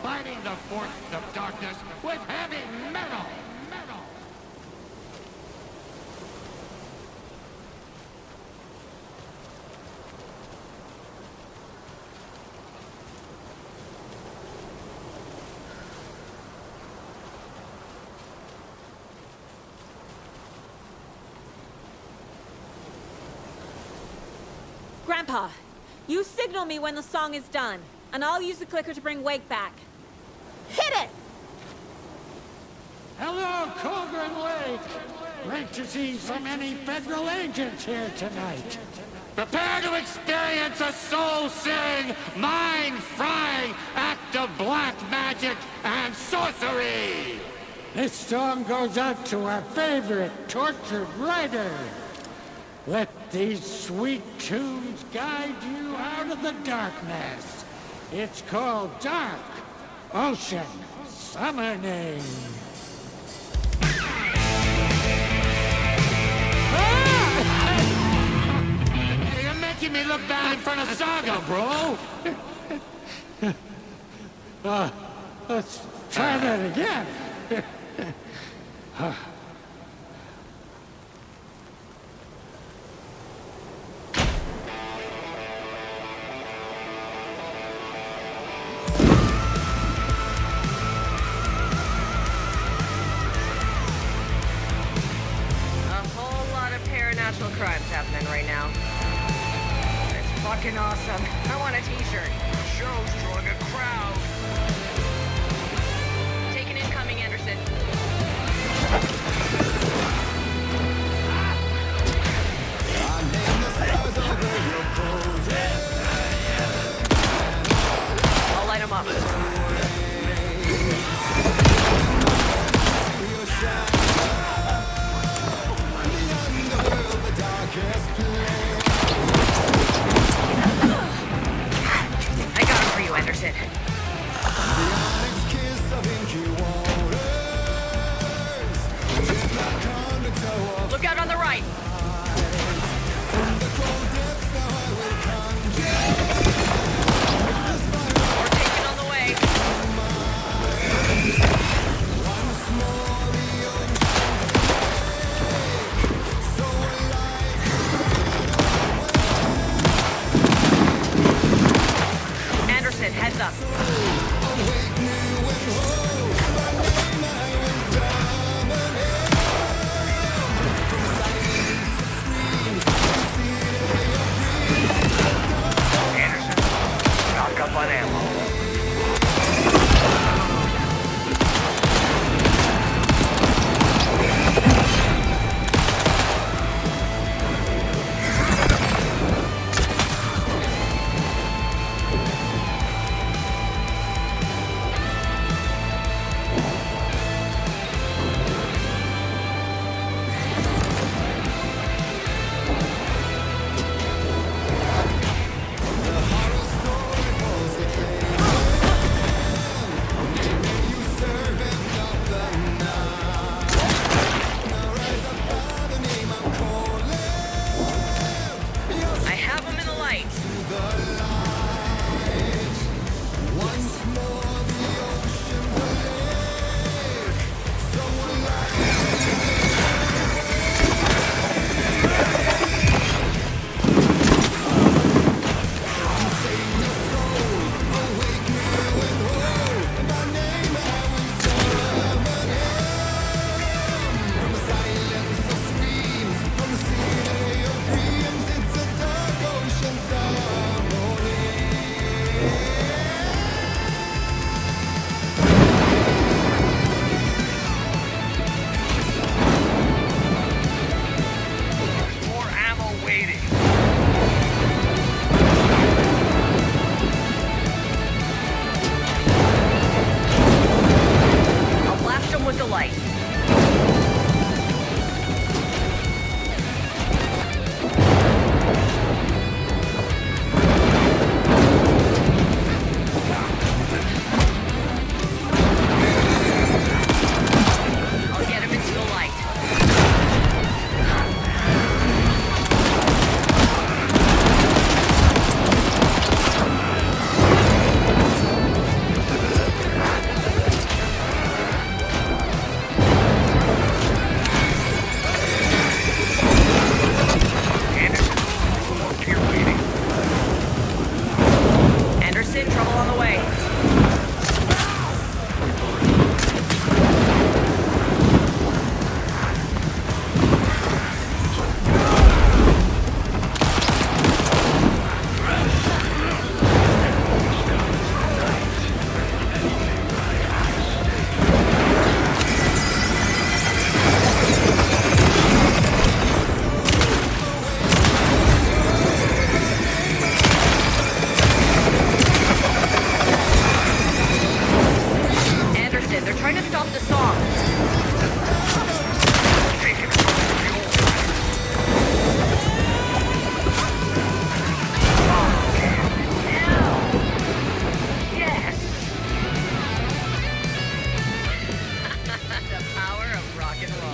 Fighting the forces of darkness with heavy metal. Grandpa, you signal me when the song is done, and I'll use the clicker to bring Wake back. Hit it! Hello, Cauldron Lake. Great to see so many federal agents here tonight. Prepare to experience a soul-searing, mind-frying act of black magic and sorcery! This song goes out to our favorite tortured writer. Let these sweet tunes guide you out of the darkness. It's called Dark Ocean Summoning. Hey, you're making me look bad in front of Saga, bro! Let's try that again. Natural crimes happening right now. It's fucking awesome. I want a t-shirt. The show's drawing a crowd. Taken incoming, Anderson. I'll light him up. I got him for you, Anderson. light. I'll get him into the light. Anderson, trouble on the way. Anderson, they're trying to stop the song. Yes! The power of rock and roll.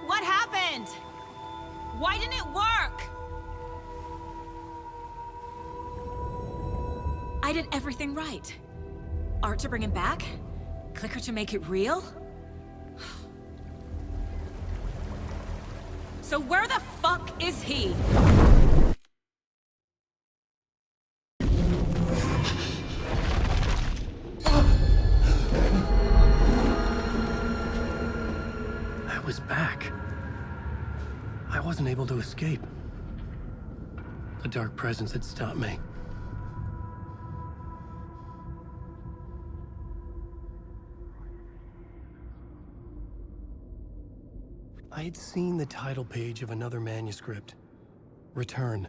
What happened? Why didn't it work? I did everything right. Art to bring him back? Clicker to make it real? So where the fuck is he? I was back. I wasn't able to escape. A dark presence had stopped me. I had seen the title page of another manuscript. Return.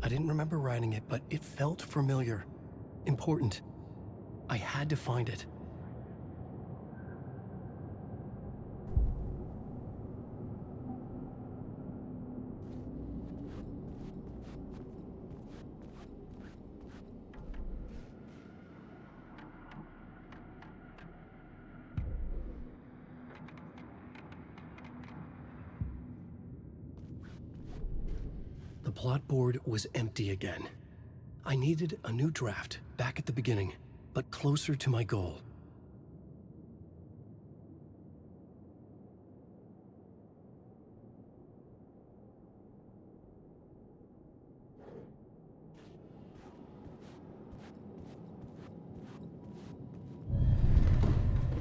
I didn't remember writing it, but it felt familiar. Important. I had to find it. The plot board was empty again. I needed a new draft, back at the beginning, but closer to my goal.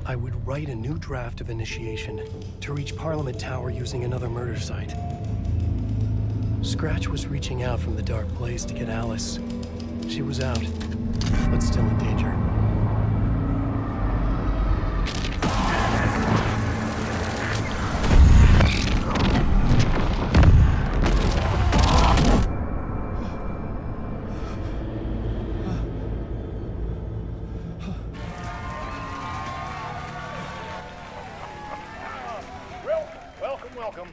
I would write a new draft of initiation to reach Parliament Tower using another murder site. Scratch was reaching out from the dark place to get Alice. She was out, but still in danger. Well, welcome.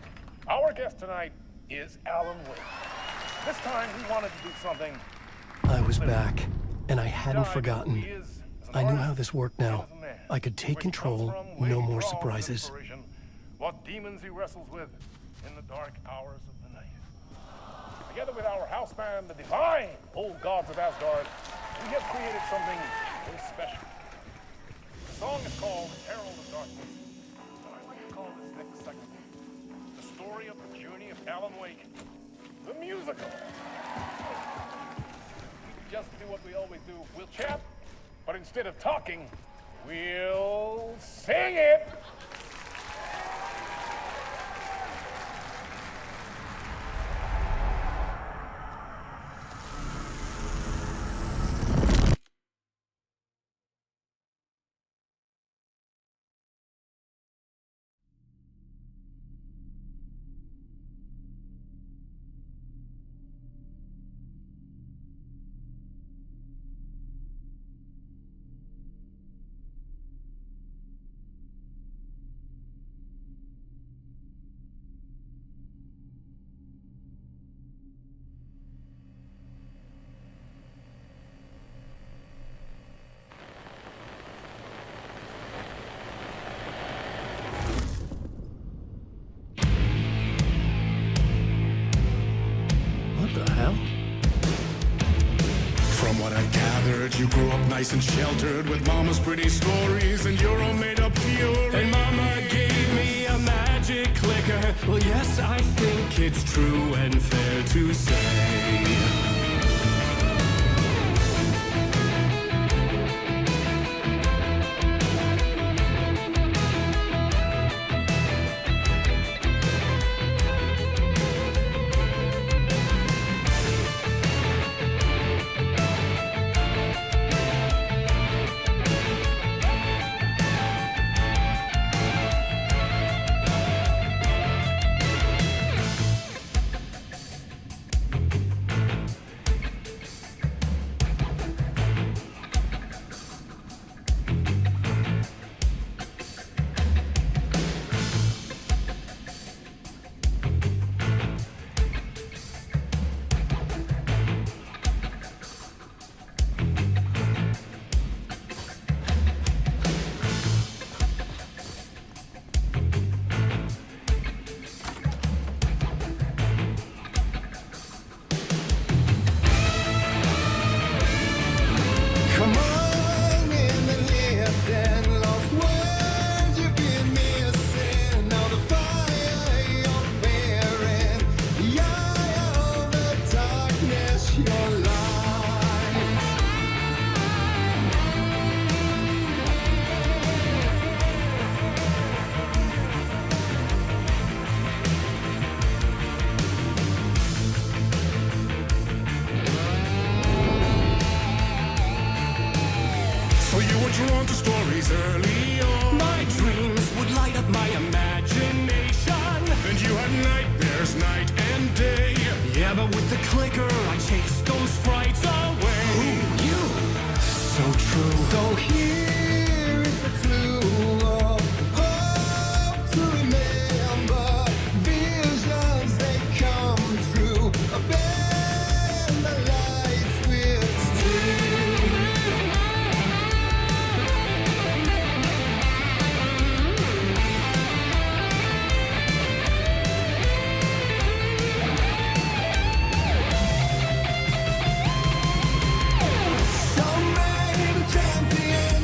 Our guest tonight is Alan Wake. This time we wanted to do something. I was back, and I hadn't forgotten. I knew how this worked now. I could take control, no more surprises. What demons he wrestles with in the dark hours of the night. Together with our house band, the divine old gods of Asgard, we have created something very special. The song is called Herald of Darkness. What I'd like to call this next segment, the story of the journey of Alan Wake, the musical. just do what we always do. We'll chat, but instead of talking, we'll sing it. From what I've gathered, you grew up nice and sheltered with mama's pretty stories and your own made-up fury. And mama gave me a magic clicker. Well, yes, I think it's true and fair to say. Drawn to stories early on. My dreams would light up my imagination. And you had nightmares night and day. Yeah, but with the clicker, I chased those frights away. Who, you? So true. So here is the clue of hope to remember. Visions, they come true. Bend the lights with steel. So many champions.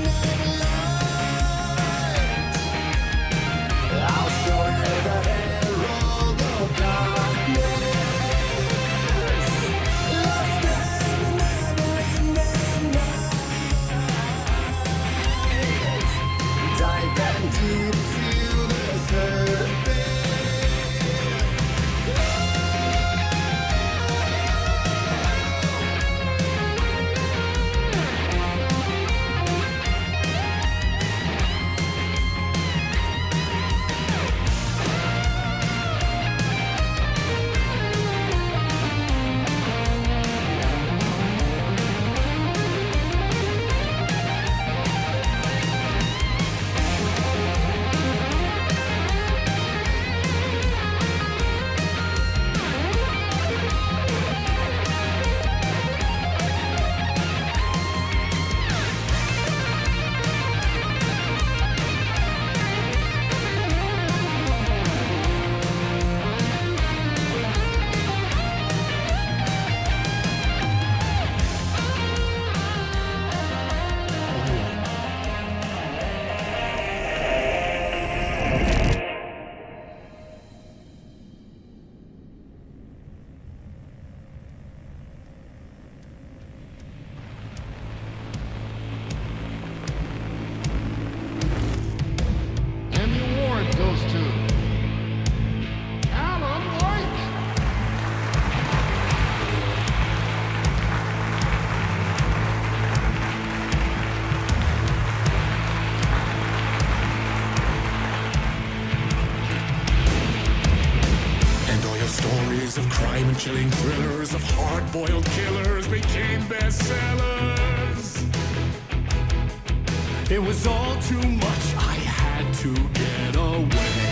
Bone-chilling thrillers of hard-boiled killers became bestsellers. It was all too much, I had to get away.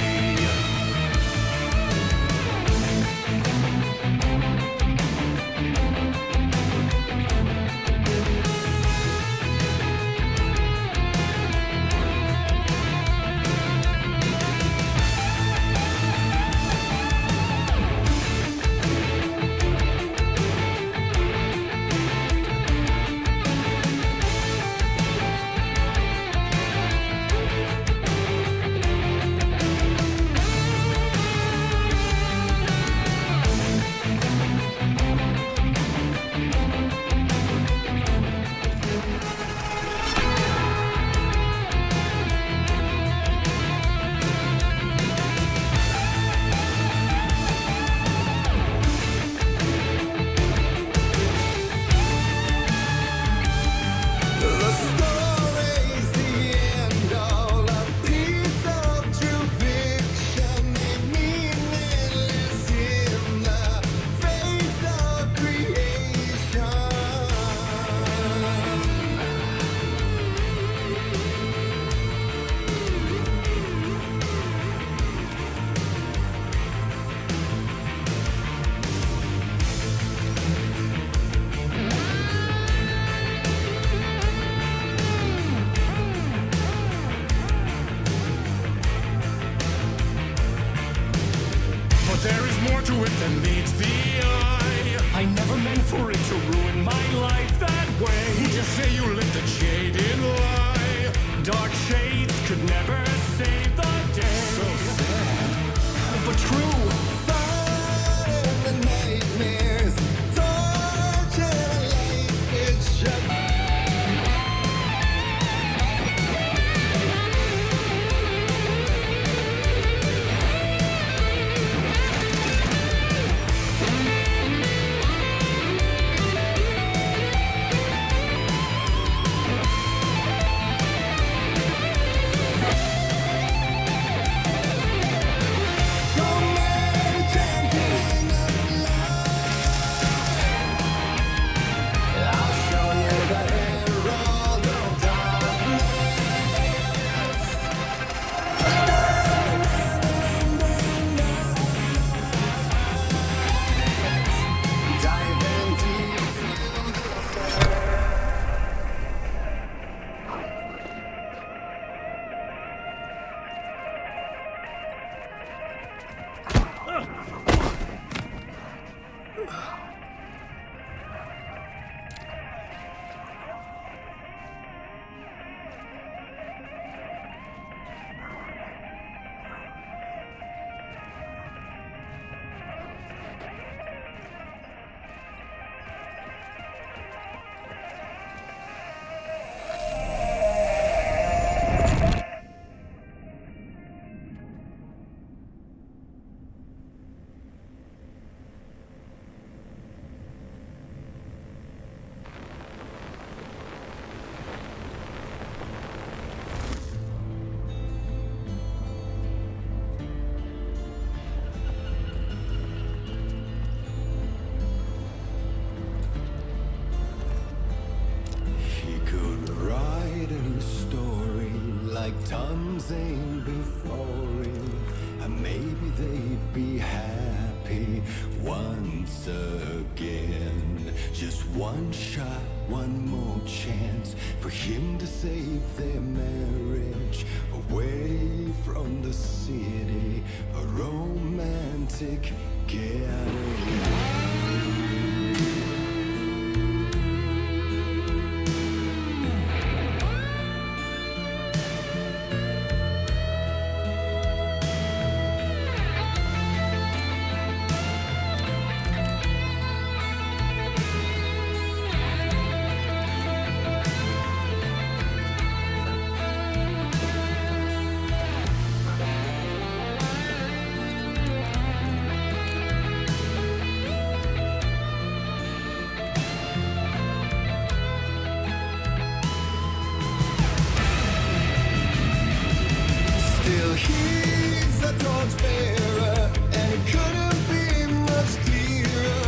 There is more to it than meets the eye. I never meant for it to ruin my life that way. Just say you lived a jaded lie. Dark shades could never save the day. So sad, but true. Fire in the nightmares, torture life, it's just... Tom's ain't before him, and maybe they'd be happy once again. Just one shot, one more chance for him to save their marriage. Away from the city, a romantic getaway. He's a torchbearer, and it couldn't be much clearer.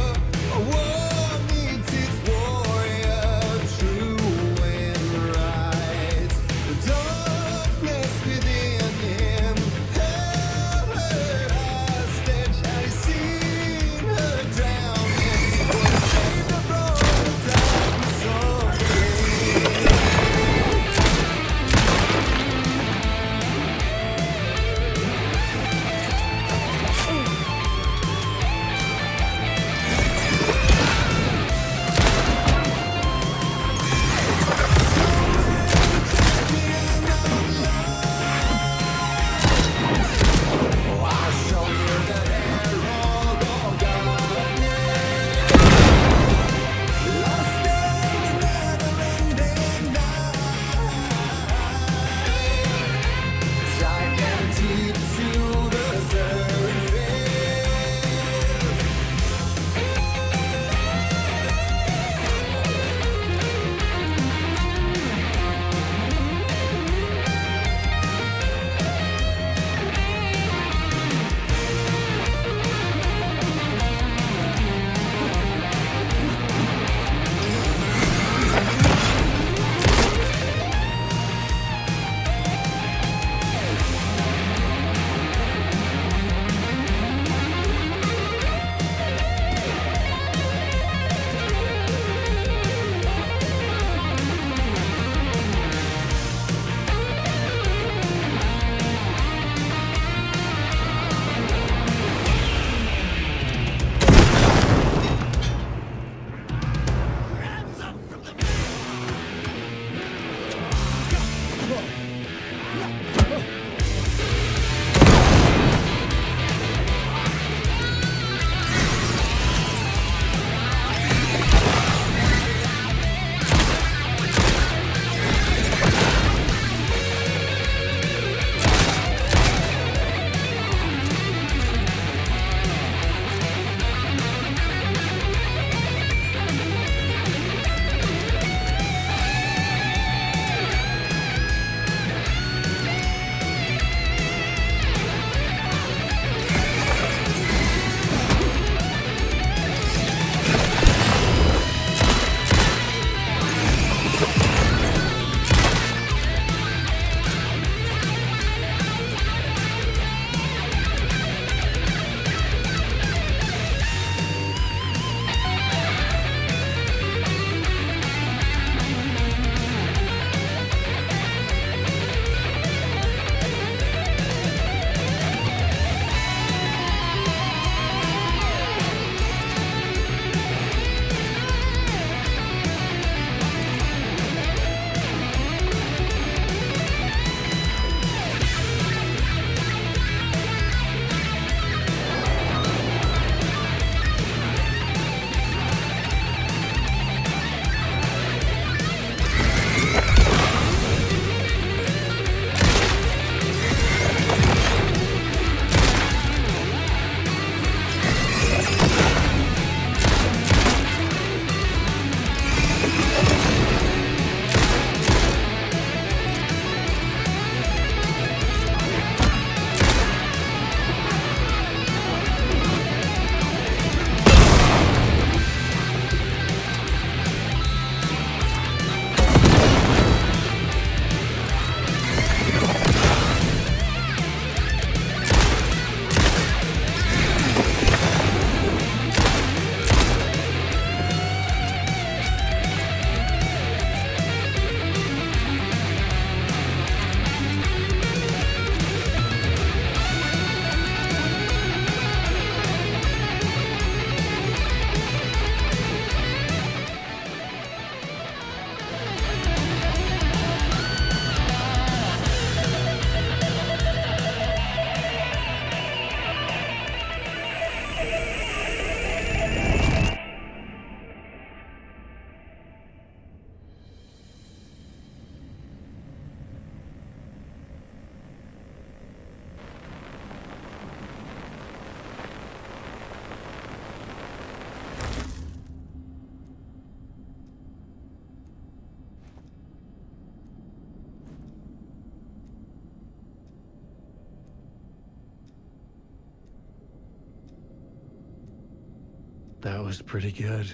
That was pretty good.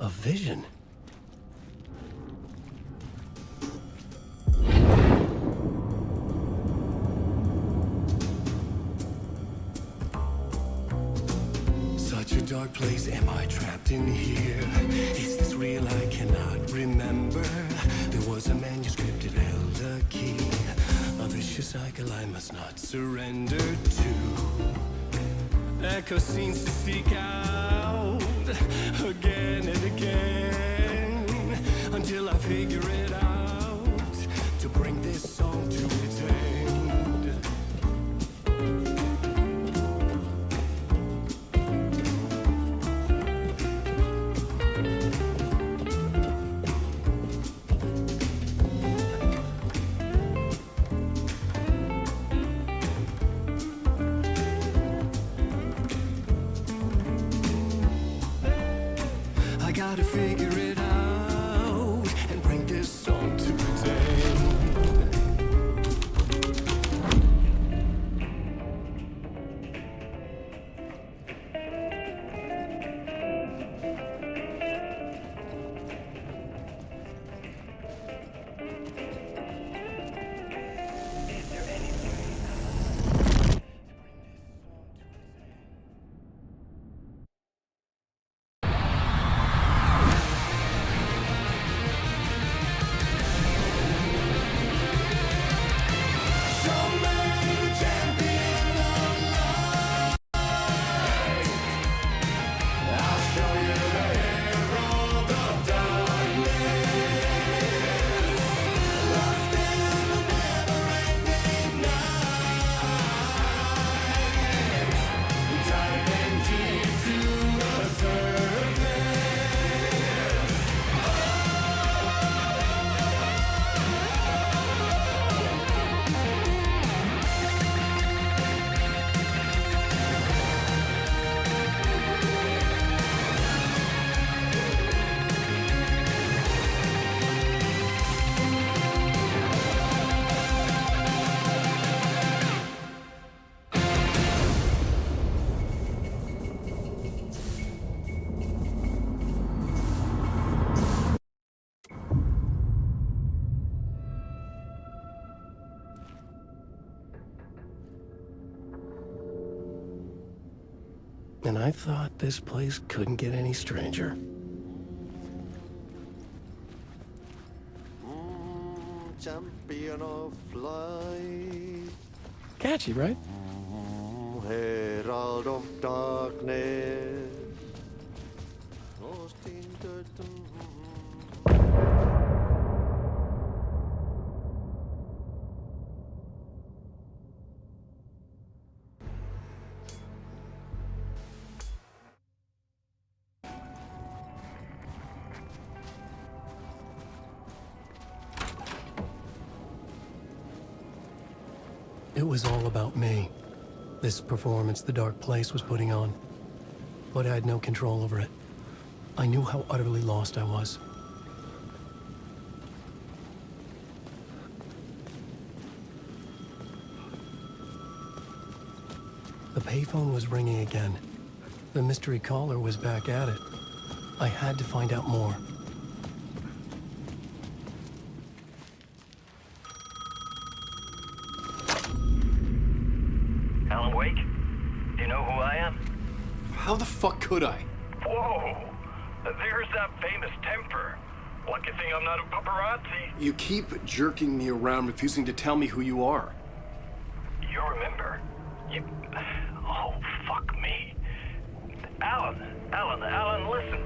A vision? Such a dark place, am I trapped in here? Is this real? I cannot remember. There was a manuscript, it held a key. A vicious cycle I must not surrender to. Echo scenes to seek out again and again until I figure it out to bring this song to its end. I gotta figure it out and bring this song to its end. And I thought this place couldn't get any stranger. Champion of light. Catchy, right? Herald of darkness. Lost in the It was all about me. This performance the dark place was putting on. But I had no control over it. I knew how utterly lost I was. The payphone was ringing again. The mystery caller was back at it. I had to find out more. Alan Wake? Do you know who I am? How the fuck could I? Whoa! There's that famous temper. Lucky thing I'm not a paparazzi. You keep jerking me around, refusing to tell me who you are. You remember? You... Oh, fuck me. Alan, listen.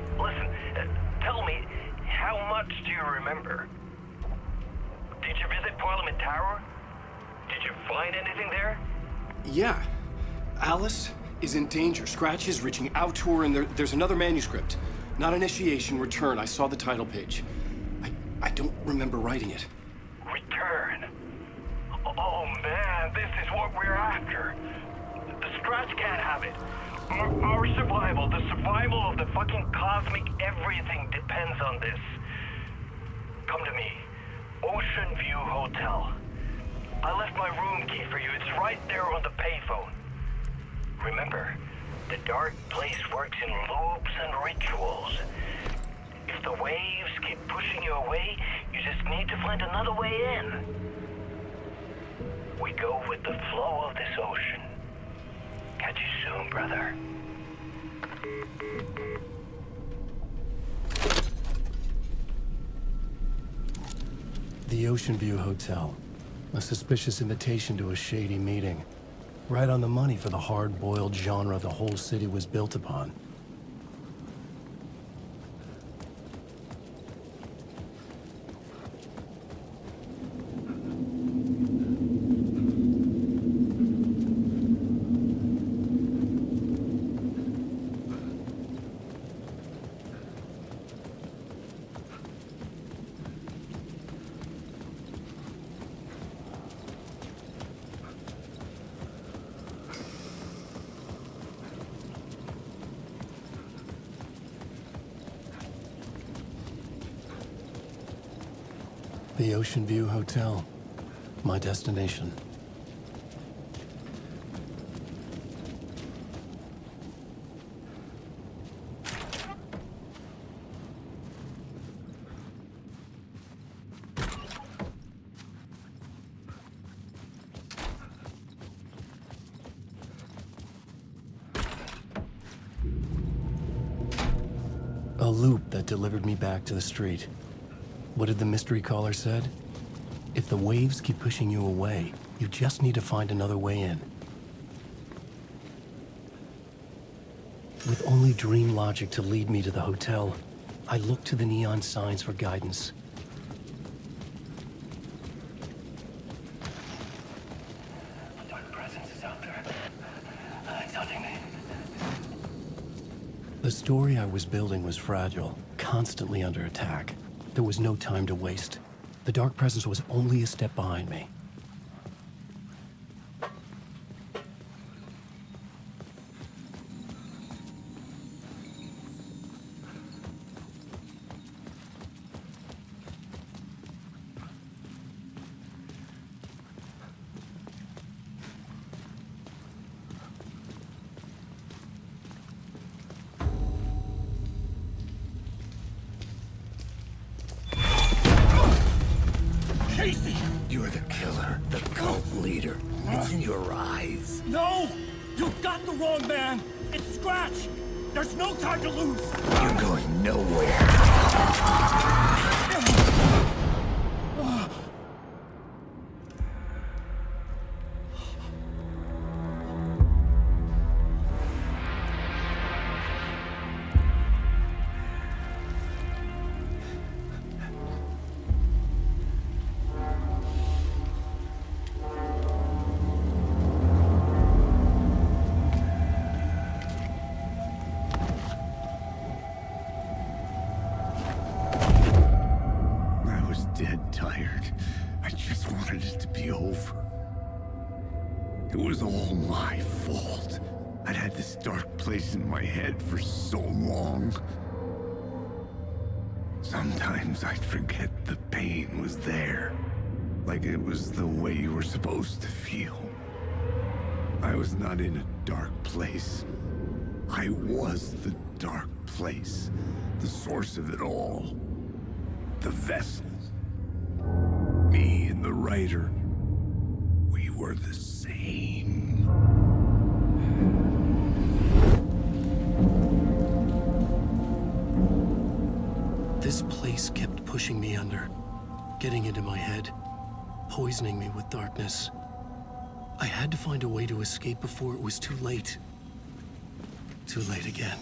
Tell me, how much do you remember? Did you visit Parliament Tower? Did you find anything there? Yeah. Alice is in danger. Scratch is reaching out to her, and there's another manuscript. Not initiation, return. I saw the title page. I don't remember writing it. Return? Oh, man, this is what we're after. The Scratch can't have it. Our survival, the survival of the fucking cosmic everything depends on this. Come to me. Ocean View Hotel. I left my room key for you. It's right there on the payphone. Remember, the dark place works in loops and rituals. If the waves keep pushing you away, you just need to find another way in. We go with the flow of this ocean. Catch you soon, brother. The Ocean View Hotel. A suspicious invitation to a shady meeting. Right on the money for the hard-boiled genre the whole city was built upon. The Ocean View Hotel. My destination. A loop that delivered me back to the street. What did the mystery caller said? If the waves keep pushing you away, you just need to find another way in. With only dream logic to lead me to the hotel, I looked to the neon signs for guidance. A dark presence is out there. It's hunting me. The story I was building was fragile, constantly under attack. There was no time to waste. The dark presence was only a step behind me. Casey! You're the killer, the cult leader. It's in your eyes. No! You've got the wrong man! It's Scratch! There's no time to lose! You're going nowhere. Dead tired. I just wanted it to be over. It was all my fault. I'd had this dark place in my head for so long. Sometimes I'd forget the pain was there. Like it was the way you were supposed to feel. I was not in a dark place. I was the dark place. The source of it all. The vessel. Me and the writer, we were the same. This place kept pushing me under, getting into my head, poisoning me with darkness. I had to find a way to escape before it was too late. Too late again.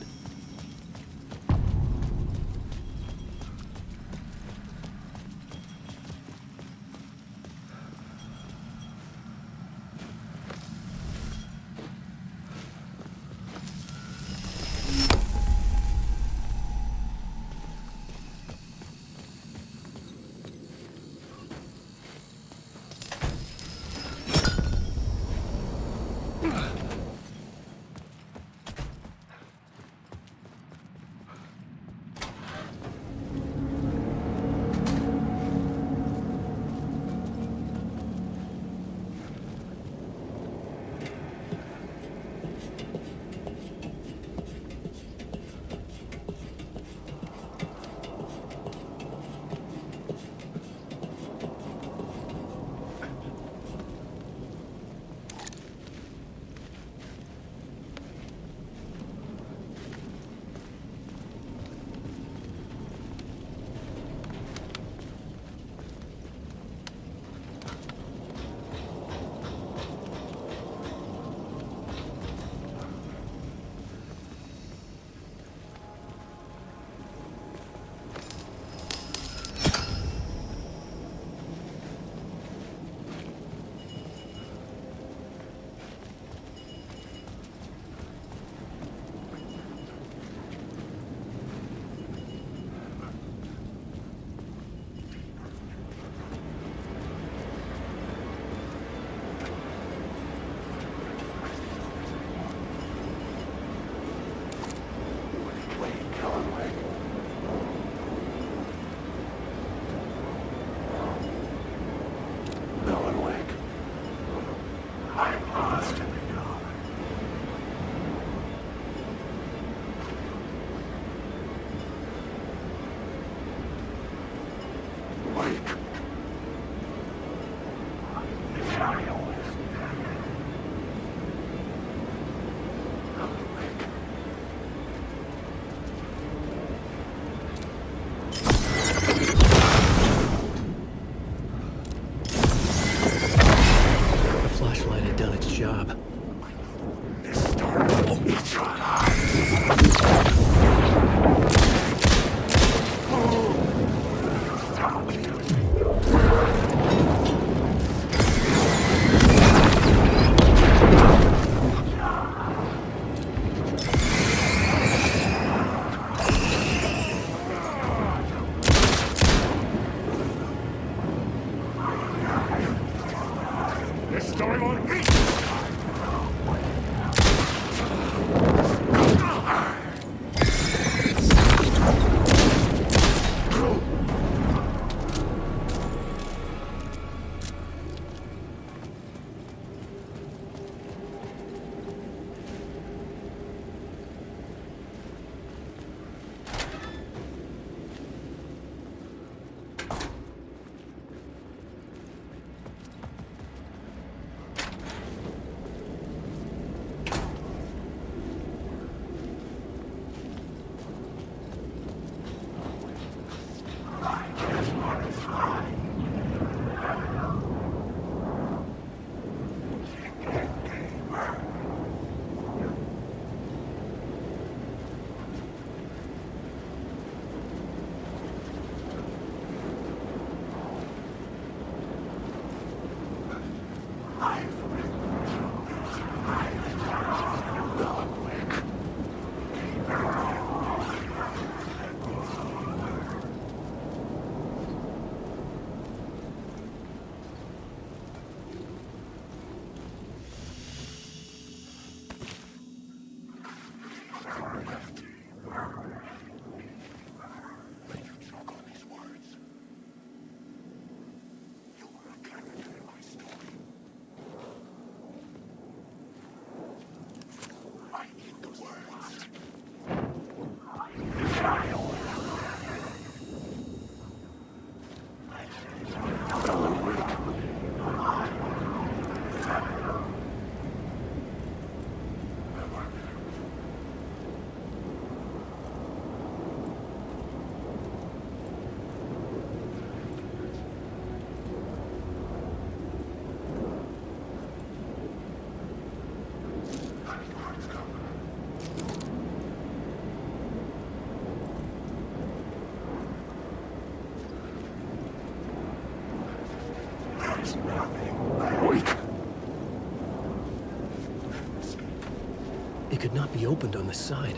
It could not be opened on this side.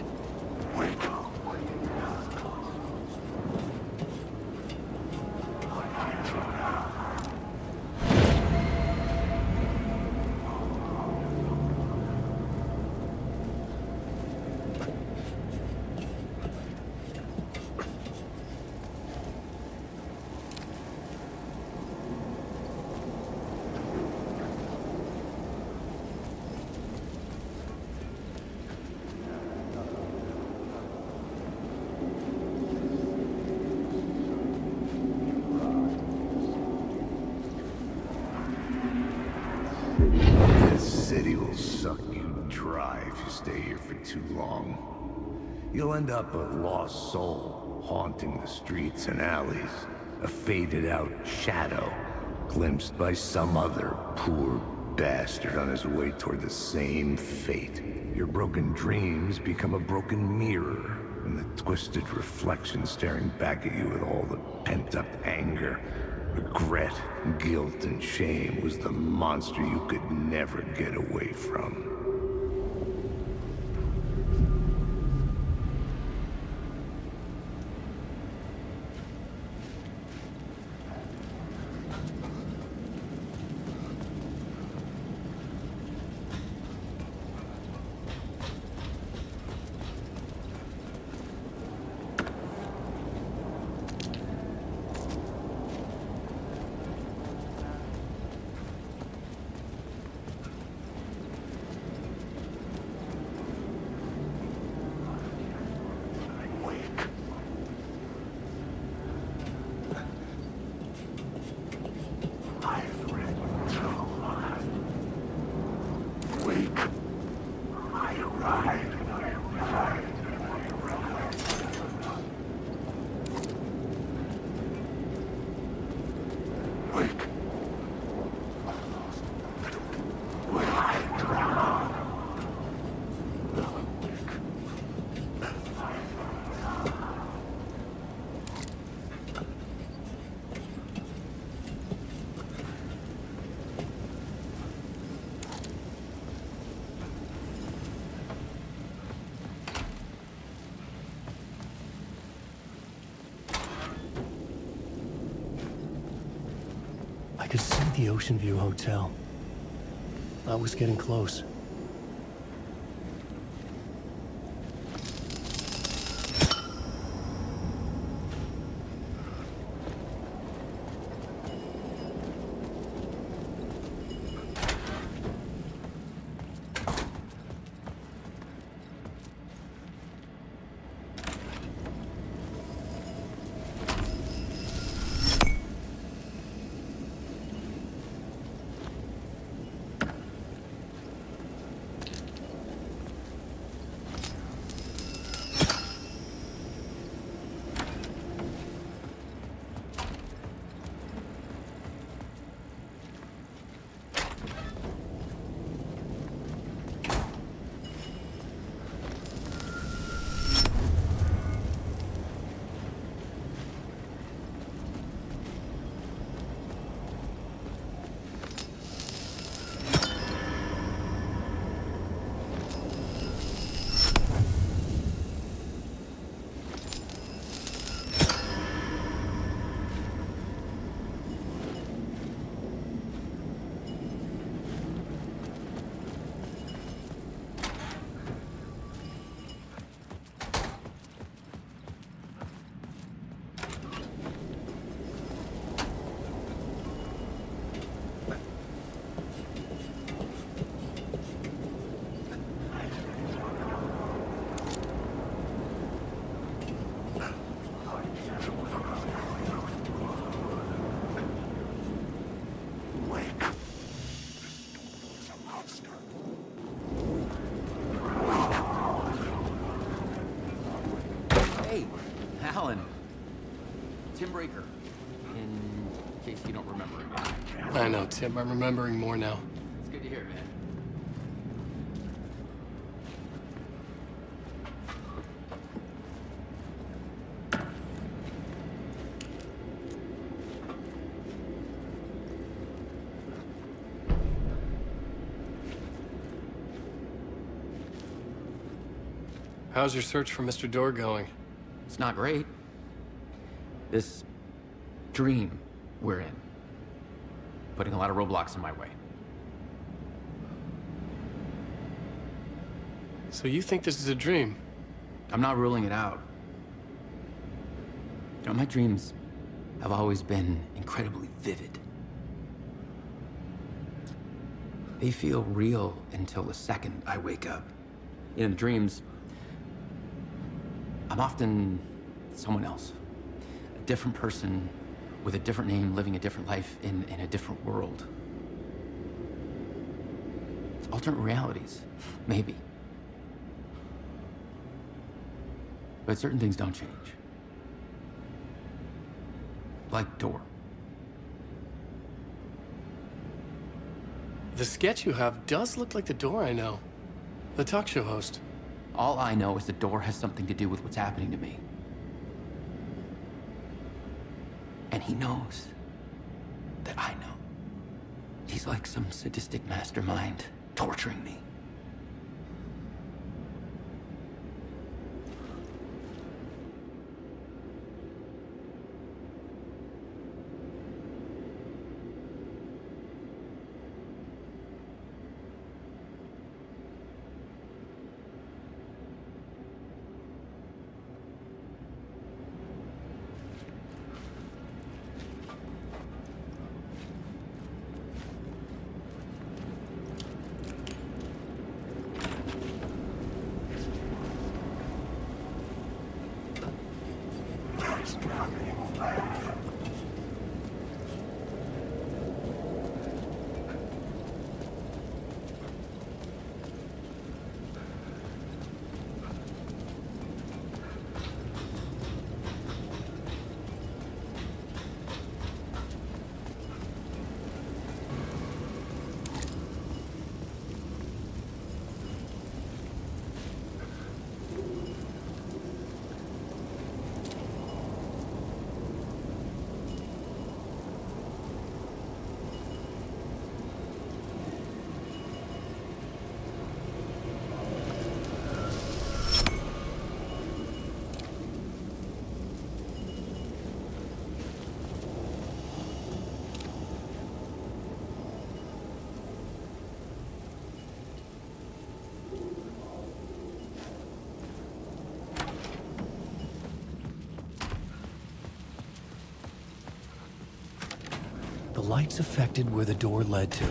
This city will suck you dry if you stay here for too long. You'll end up a lost soul, haunting the streets and alleys. A faded-out shadow, glimpsed by some other poor bastard on his way toward the same fate. Your broken dreams become a broken mirror, and the twisted reflection staring back at you with all the pent-up anger, regret, guilt, and shame was the monster you could never get away from. the Ocean View Hotel. I was getting close. Breaker, in case you don't remember again. I know, Tim. I'm remembering more now. It's good to hear, man. How's your search for Mr. Door going? It's not great. This dream we're in, putting a lot of roadblocks in my way. So you think this is a dream? I'm not ruling it out. You know, my dreams have always been incredibly vivid. They feel real until the second I wake up. In dreams, I'm often someone else. A different person with a different name, living a different life in a different world. It's alternate realities, maybe. But certain things don't change. Like Door. The sketch you have does look like the Door I know. The talk show host. All I know is the Door has something to do with what's happening to me. And he knows that I know. He's like some sadistic mastermind torturing me. lights affected where the door led to.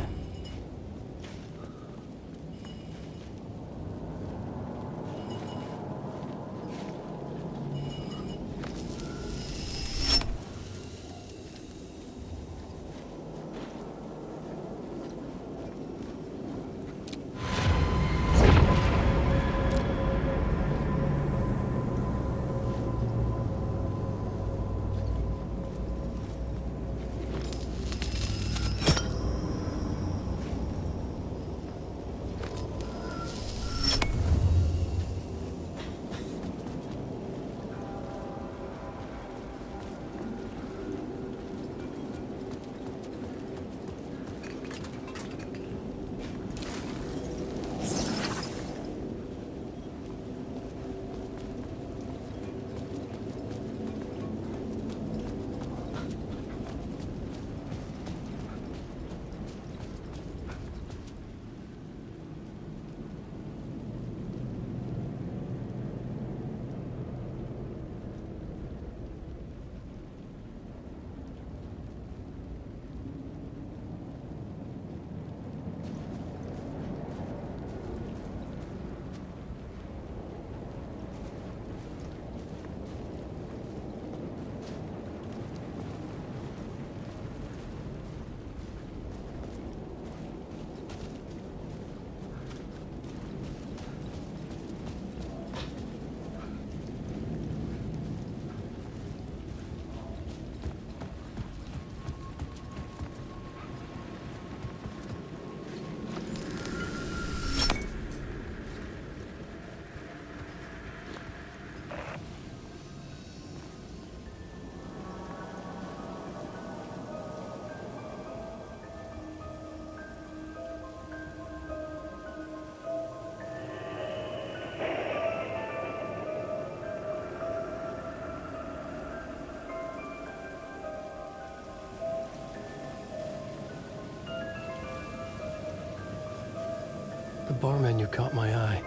The bar menu caught my eye.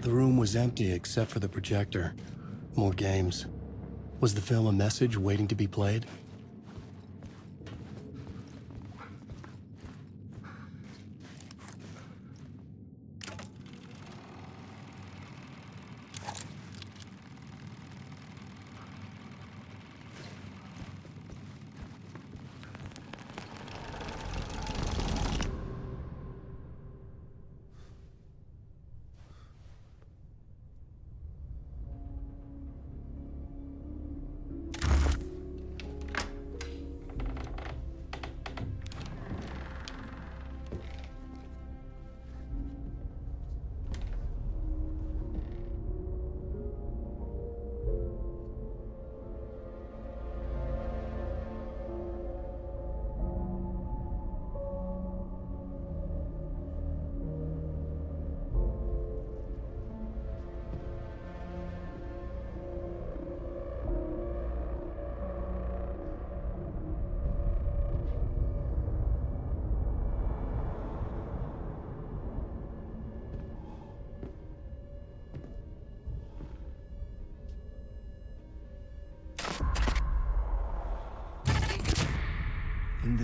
The room was empty except for the projector. More games. Was the film a message waiting to be played?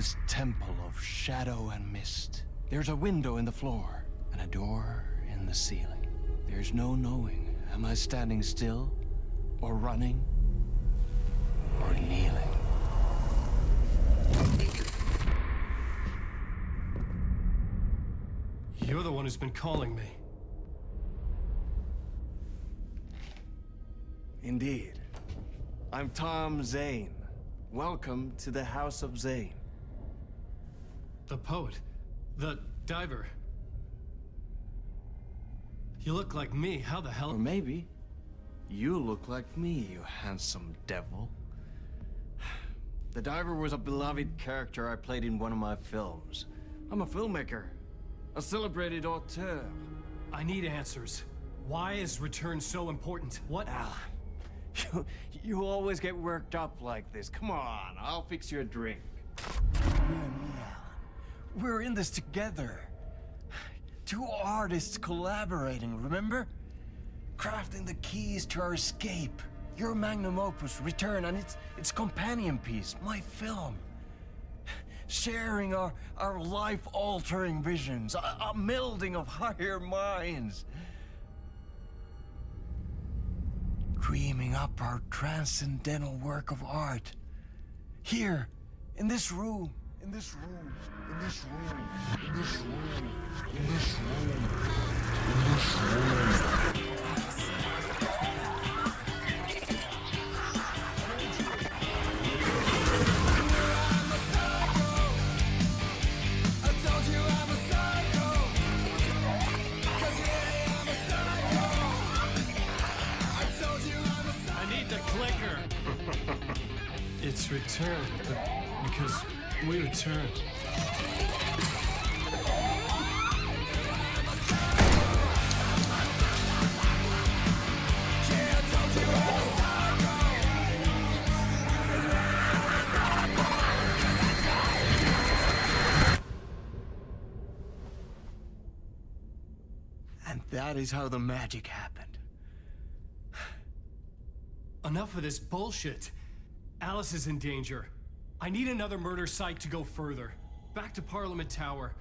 this temple of shadow and mist. There's a window in the floor and a door in the ceiling. There's no knowing, am I standing still, or running, or kneeling? You're the one who's been calling me. Indeed. I'm Tom Zane. Welcome to the House of Zane. The poet. The diver. You look like me. How the hell? Or maybe you look like me, you handsome devil. The diver was a beloved character I played in one of my films. I'm a filmmaker, a celebrated auteur. I need answers. Why is Return so important? What? Alan, you always get worked up like this. Come on, I'll fix you a drink. You and me, Alan. We're in this together. Two artists collaborating, remember? Crafting the keys to our escape. Your magnum opus, Return, and its companion piece, my film. Sharing our life-altering visions, a melding of higher minds. Dreaming up our transcendental work of art. Here, in this room, in this room, in this room, in this room, in this room, in this room. It's Return, because we return. And that is how the magic happened. Enough of this bullshit. Alice is in danger. I need another murder site to go further. Back to Parliament Tower.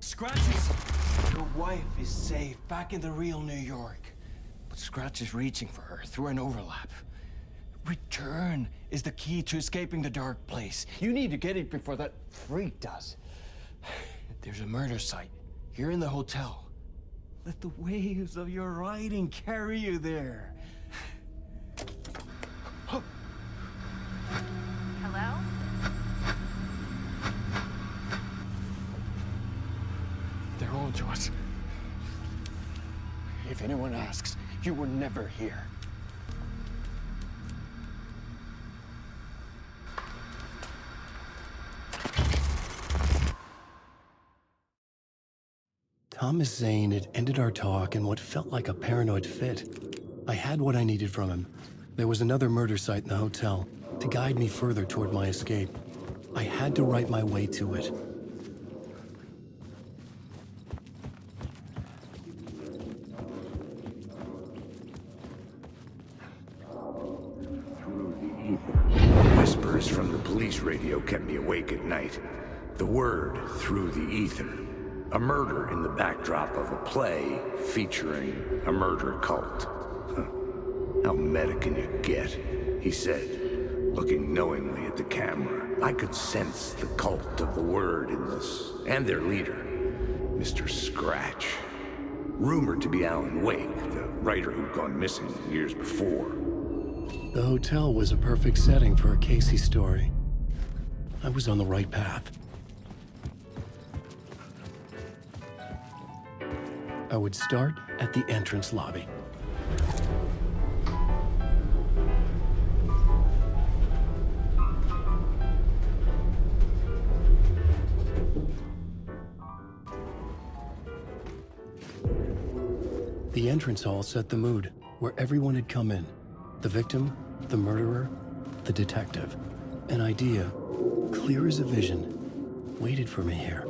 Scratch is... Your wife is safe, back in the real New York. But Scratch is reaching for her through an overlap. Return is the key to escaping the dark place. You need to get it before that freak does. There's a murder site here in the hotel. Let the waves of your writing carry you there. Hello? They're on to us. If anyone asks, you were never here. Thomas Zane had ended our talk in what felt like a paranoid fit. I had what I needed from him. There was another murder site in the hotel to guide me further toward my escape. I had to write my way to it. Whispers from the police radio kept me awake at night. The word through the ether. A murder in the backdrop of a play featuring a murder cult. How meta can you get? He said, looking knowingly at the camera. I could sense the cult of the word in this, and their leader, Mr. Scratch. Rumored to be Alan Wake, the writer who'd gone missing years before. The hotel was a perfect setting for a Casey story. I was on the right path. I would start at the entrance lobby. The entrance hall set the mood, where everyone had come in. The victim, the murderer, the detective. An idea, clear as a vision, waited for me here.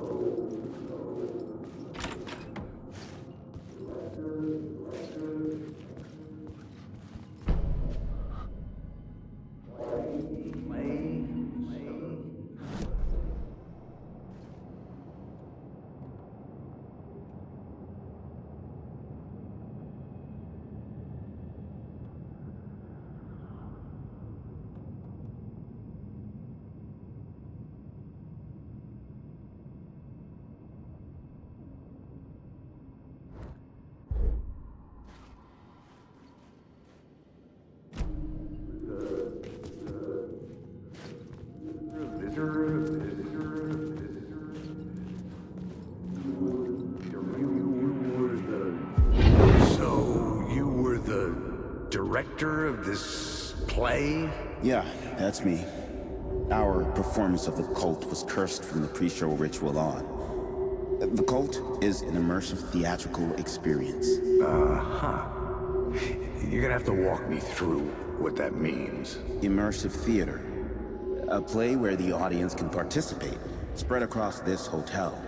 director of this play? Yeah, that's me. Our performance of the cult was cursed from the pre-show ritual on. The cult is an immersive theatrical experience. Uh-huh. You're gonna have to walk me through what that means. Immersive theater. A play where the audience can participate, spread across this hotel.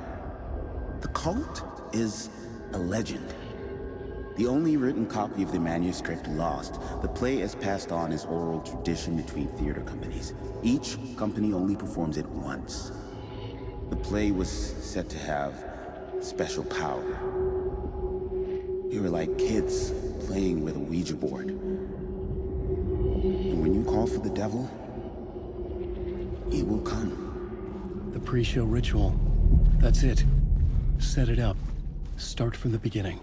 The cult is a legend. The only written copy of the manuscript lost, the play is passed on as oral tradition between theater companies. Each company only performs it once. The play was said to have special power. We were like kids playing with a Ouija board. And when you call for the devil, he will come. The pre-show ritual. That's it. Set it up. Start from the beginning.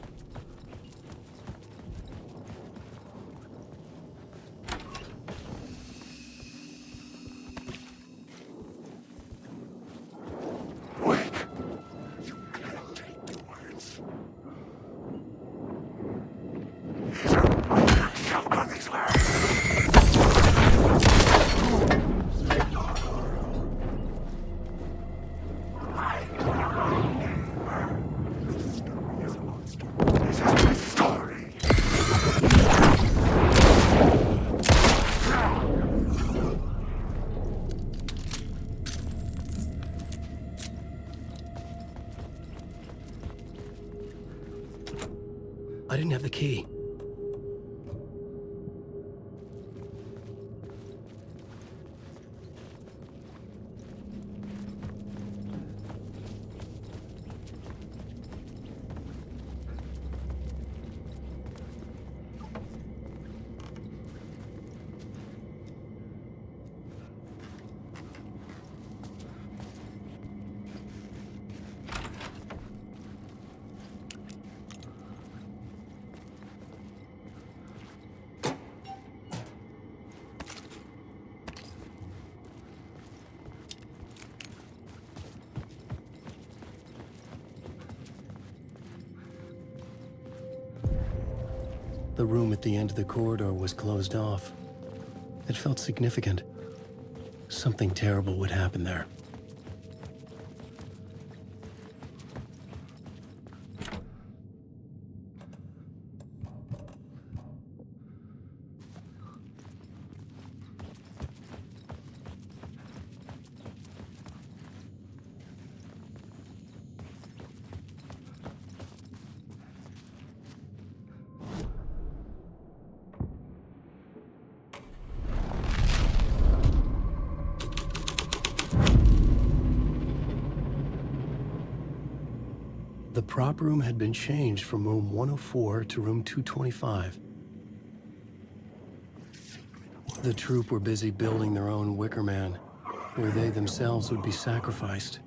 I didn't have the key. The room at the end of the corridor was closed off. It felt significant. Something terrible would happen there. The prop room had been changed from room 104 to room 225. The troupe were busy building their own Wicker Man, where they themselves would be sacrificed.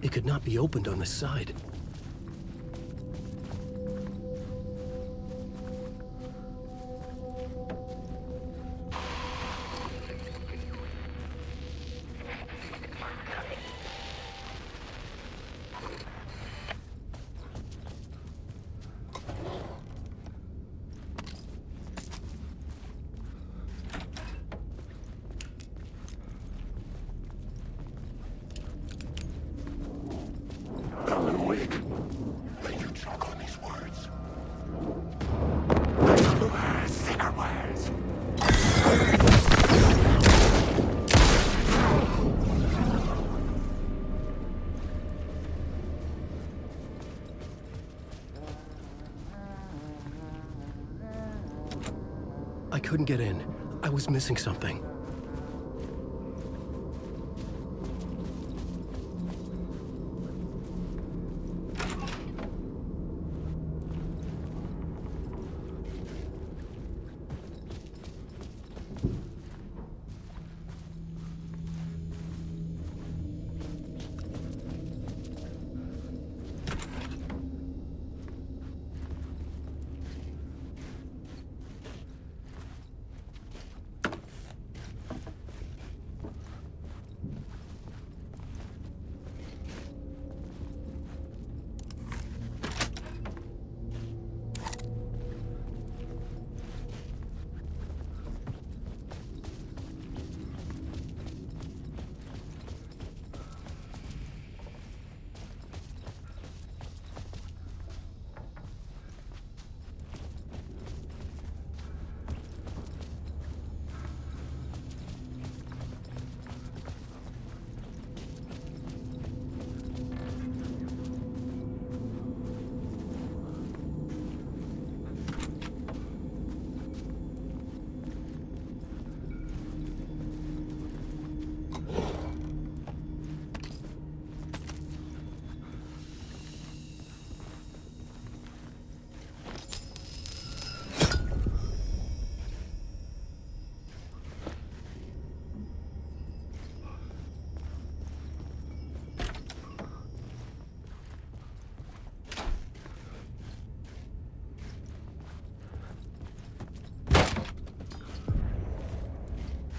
It could not be opened on this side. Alan Wake, made you choke on these words. Thicker words. I couldn't get in. I was missing something.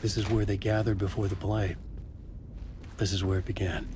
This is where they gathered before the play. This is where it began.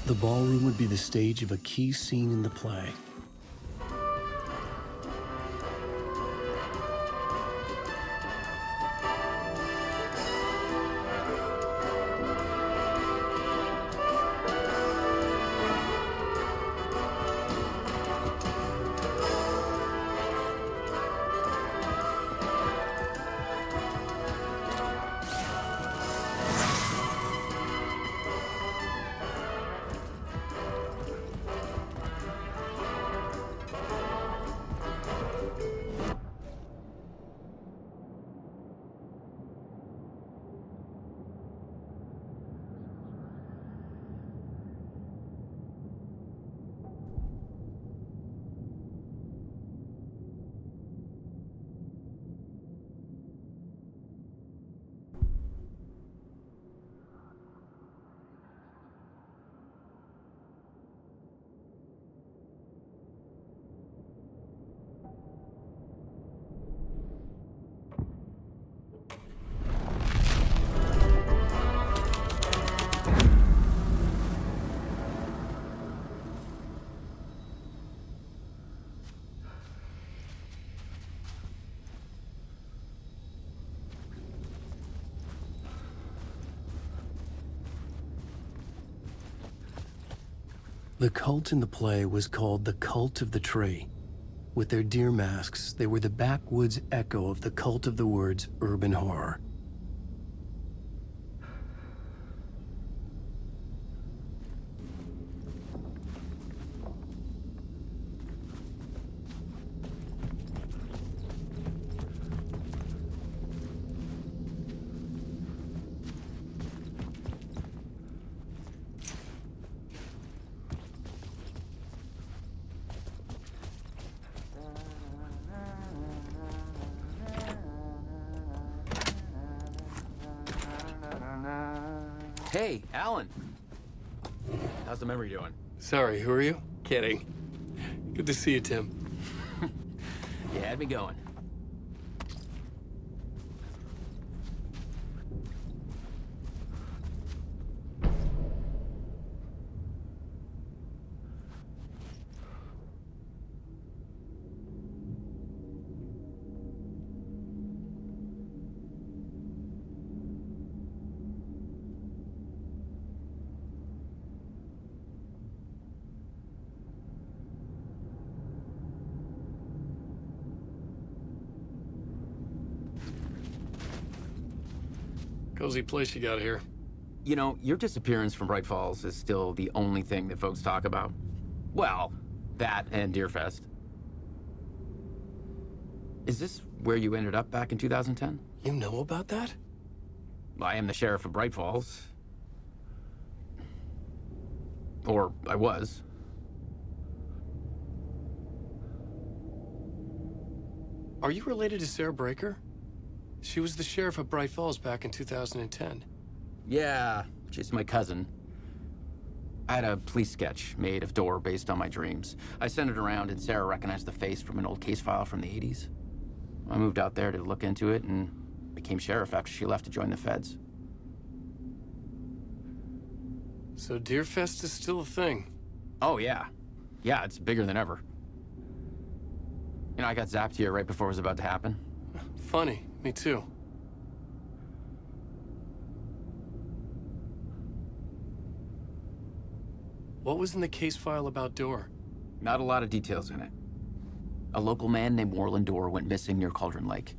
The ballroom would be the stage of a key scene in the play. The cult in the play was called the Cult of the Tree. With their deer masks, they were the backwoods echo of the cult of the woods urban horror. Hey, Alan. How's the memory doing? Sorry, who are you? Kidding. Good to see you, Tim. You had me going. Cozy place you got here. You know, your disappearance from Bright Falls is still the only thing that folks talk about. Well, that and Deerfest. Is this where you ended up back in 2010? You know about that? I am the sheriff of Bright Falls. Or I was. Are you related to Sarah Breaker? She was the sheriff of Bright Falls back in 2010. Yeah, she's my cousin. I had a police sketch made of Door based on my dreams. I sent it around and Sarah recognized the face from an old case file from the 80s. I moved out there to look into it and became sheriff after she left to join the feds. So Deerfest is still a thing? Oh, yeah. Yeah, it's bigger than ever. You know, I got zapped here right before it was about to happen. Funny. Me too. What was in the case file about Door? Not a lot of details in it. A local man named Warland Door went missing near Cauldron Lake.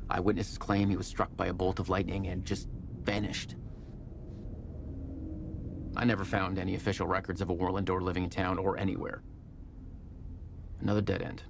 Eyewitnesses claim he was struck by a bolt of lightning and just vanished. I never found any official records of a Warland Door living in town or anywhere. Another dead end.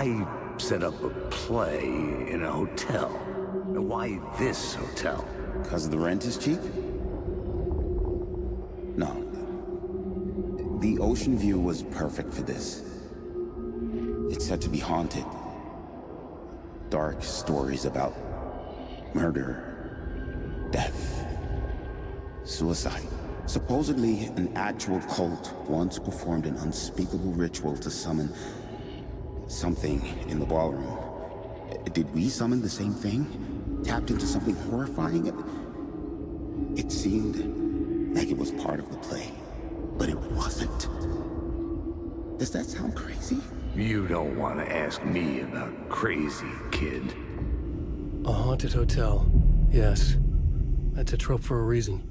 I set up a play in a hotel. Why this hotel? Because the rent is cheap? No. The ocean view was perfect for this. It's said to be haunted. Dark stories about murder, death, suicide. Supposedly, an actual cult once performed an unspeakable ritual to summon something in the ballroom. Did we summon the same thing? Tapped into something horrifying? It seemed like it was part of the play, but it wasn't. Does that sound crazy? You don't want to ask me about crazy, kid. A haunted hotel. Yes. That's a trope for a reason.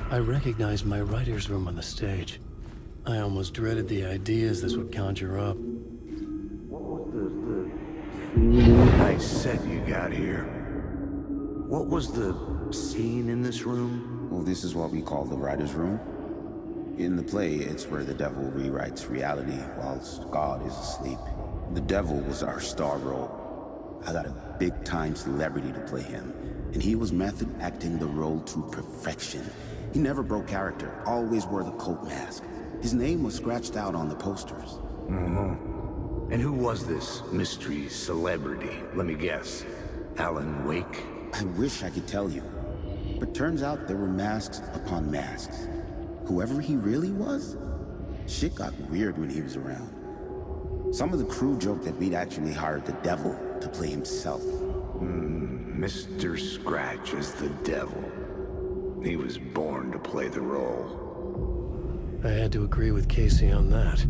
I recognized my writer's room on the stage. I almost dreaded the ideas this would conjure up. Nice set you got here. What was the scene in this room? Well, this is what we call the writer's room. In the play, it's where the devil rewrites reality whilst God is asleep. The devil was our star role. I got a big-time celebrity to play him, and he was method acting the role to perfection. He never broke character, always wore the cult mask. His name was scratched out on the posters. Mm-hmm. And who was this mystery celebrity? Let me guess. Alan Wake? I wish I could tell you. But turns out there were masks upon masks. Whoever he really was, shit got weird when he was around. Some of the crew joked that we'd actually hired the devil to play himself. Mr. Scratch is the devil. He was born to play the role. I had to agree with Casey on that.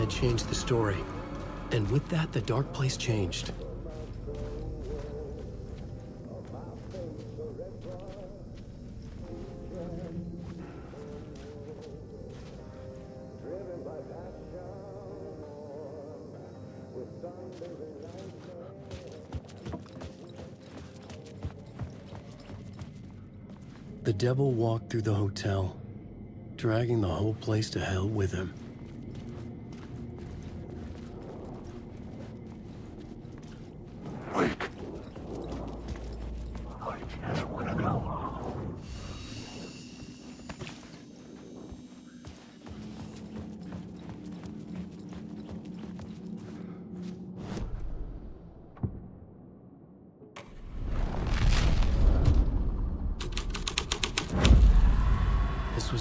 had changed the story. And with that, the dark place changed. The devil walked through the hotel, dragging the whole place to hell with him.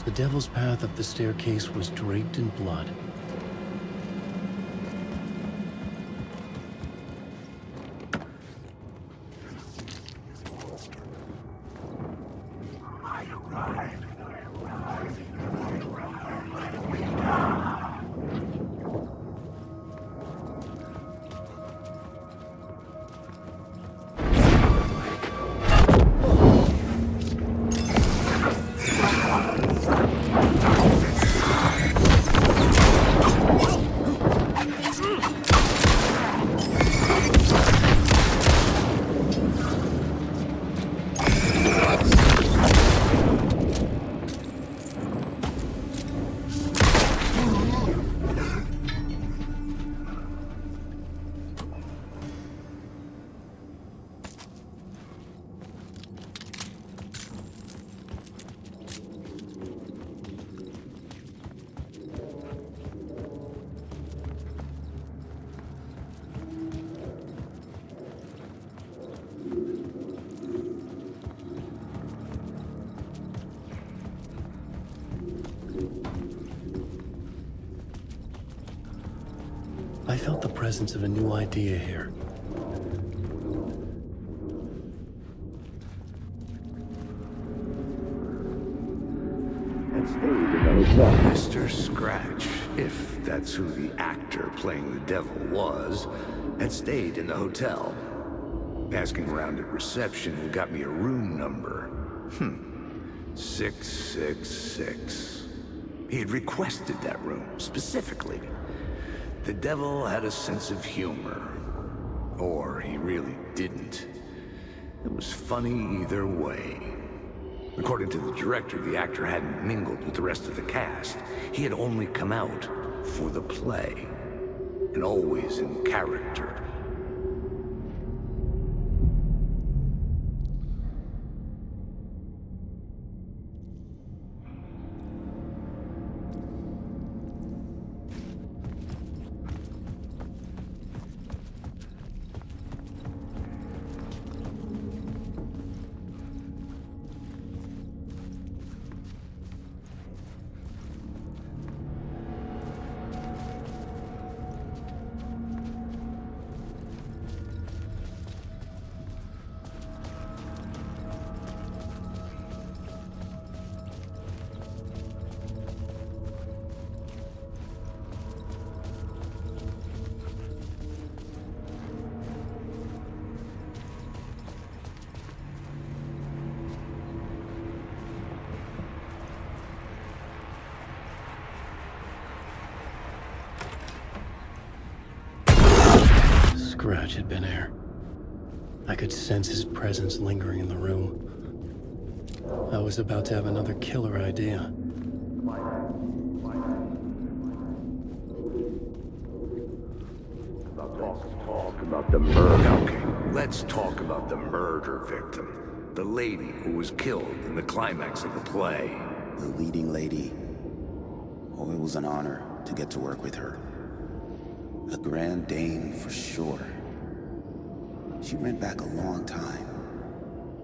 The devil's path up the staircase was draped in blood. I felt the presence of a new idea here. Mr. Scratch, if that's who the actor playing the devil was, had stayed in the hotel. Asking around at reception got me a room number. 666. He had requested that room, specifically. The devil had a sense of humor. Or he really didn't. It was funny either way. According to the director, the actor hadn't mingled with the rest of the cast. He had only come out for the play. And always in character. Scratch had been here. I could sense his presence lingering in the room. I was about to have another killer idea. Talk about the murder. Okay, let's talk about the murder victim. The lady who was killed in the climax of the play. The leading lady. Oh, it was an honor to get to work with her. A grand dame for sure. She went back a long time.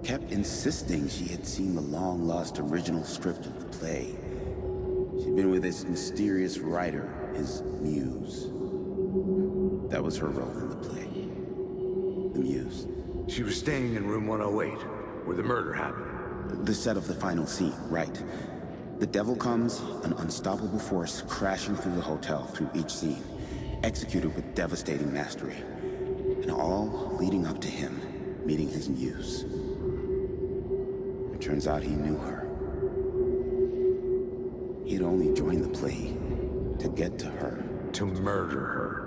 Kept insisting she had seen the long-lost original script of the play. She'd been with this mysterious writer, his muse. That was her role in the play. The muse. She was staying in room 108, where the murder happened. The set of the final scene, right. The devil comes, an unstoppable force crashing through the hotel through each scene, executed with devastating mastery, and all leading up to him meeting his muse. It turns out he knew her. He'd only joined the play to get to her. To murder her.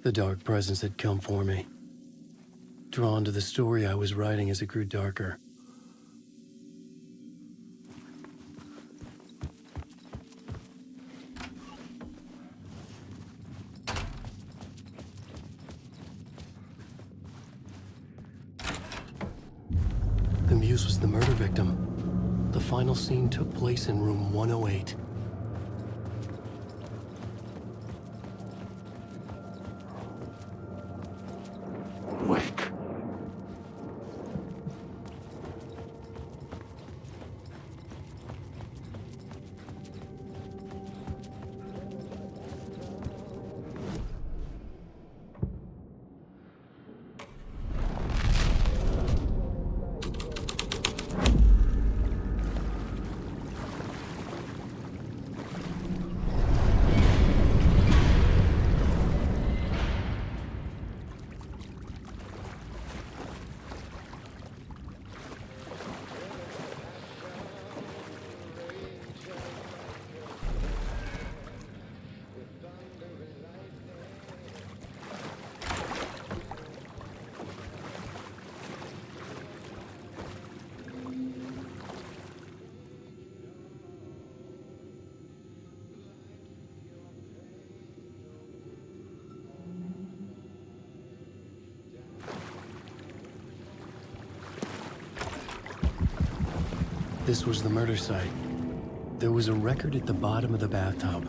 The dark presence had come for me. Drawn to the story I was writing as it grew darker. The muse was the murder victim. The final scene took place in room 108. This was the murder site. There was a record at the bottom of the bathtub,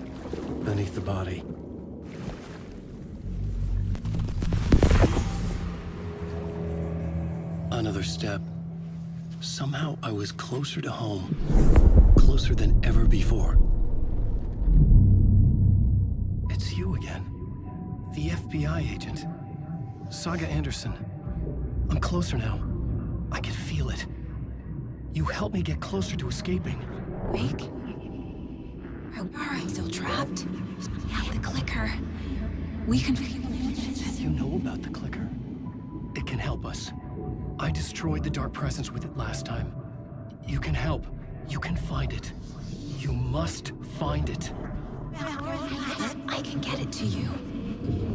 beneath the body. Another step. Somehow I was closer to home. Closer than ever before. It's you again. The FBI agent. Saga Anderson. I'm closer now. I can feel it. You helped me get closer to escaping. Wake? Are I still trapped? Yeah, the clicker. We can... You know about the clicker? It can help us. I destroyed the dark presence with it last time. You can help. You can find it. You must find it. I can get it to you.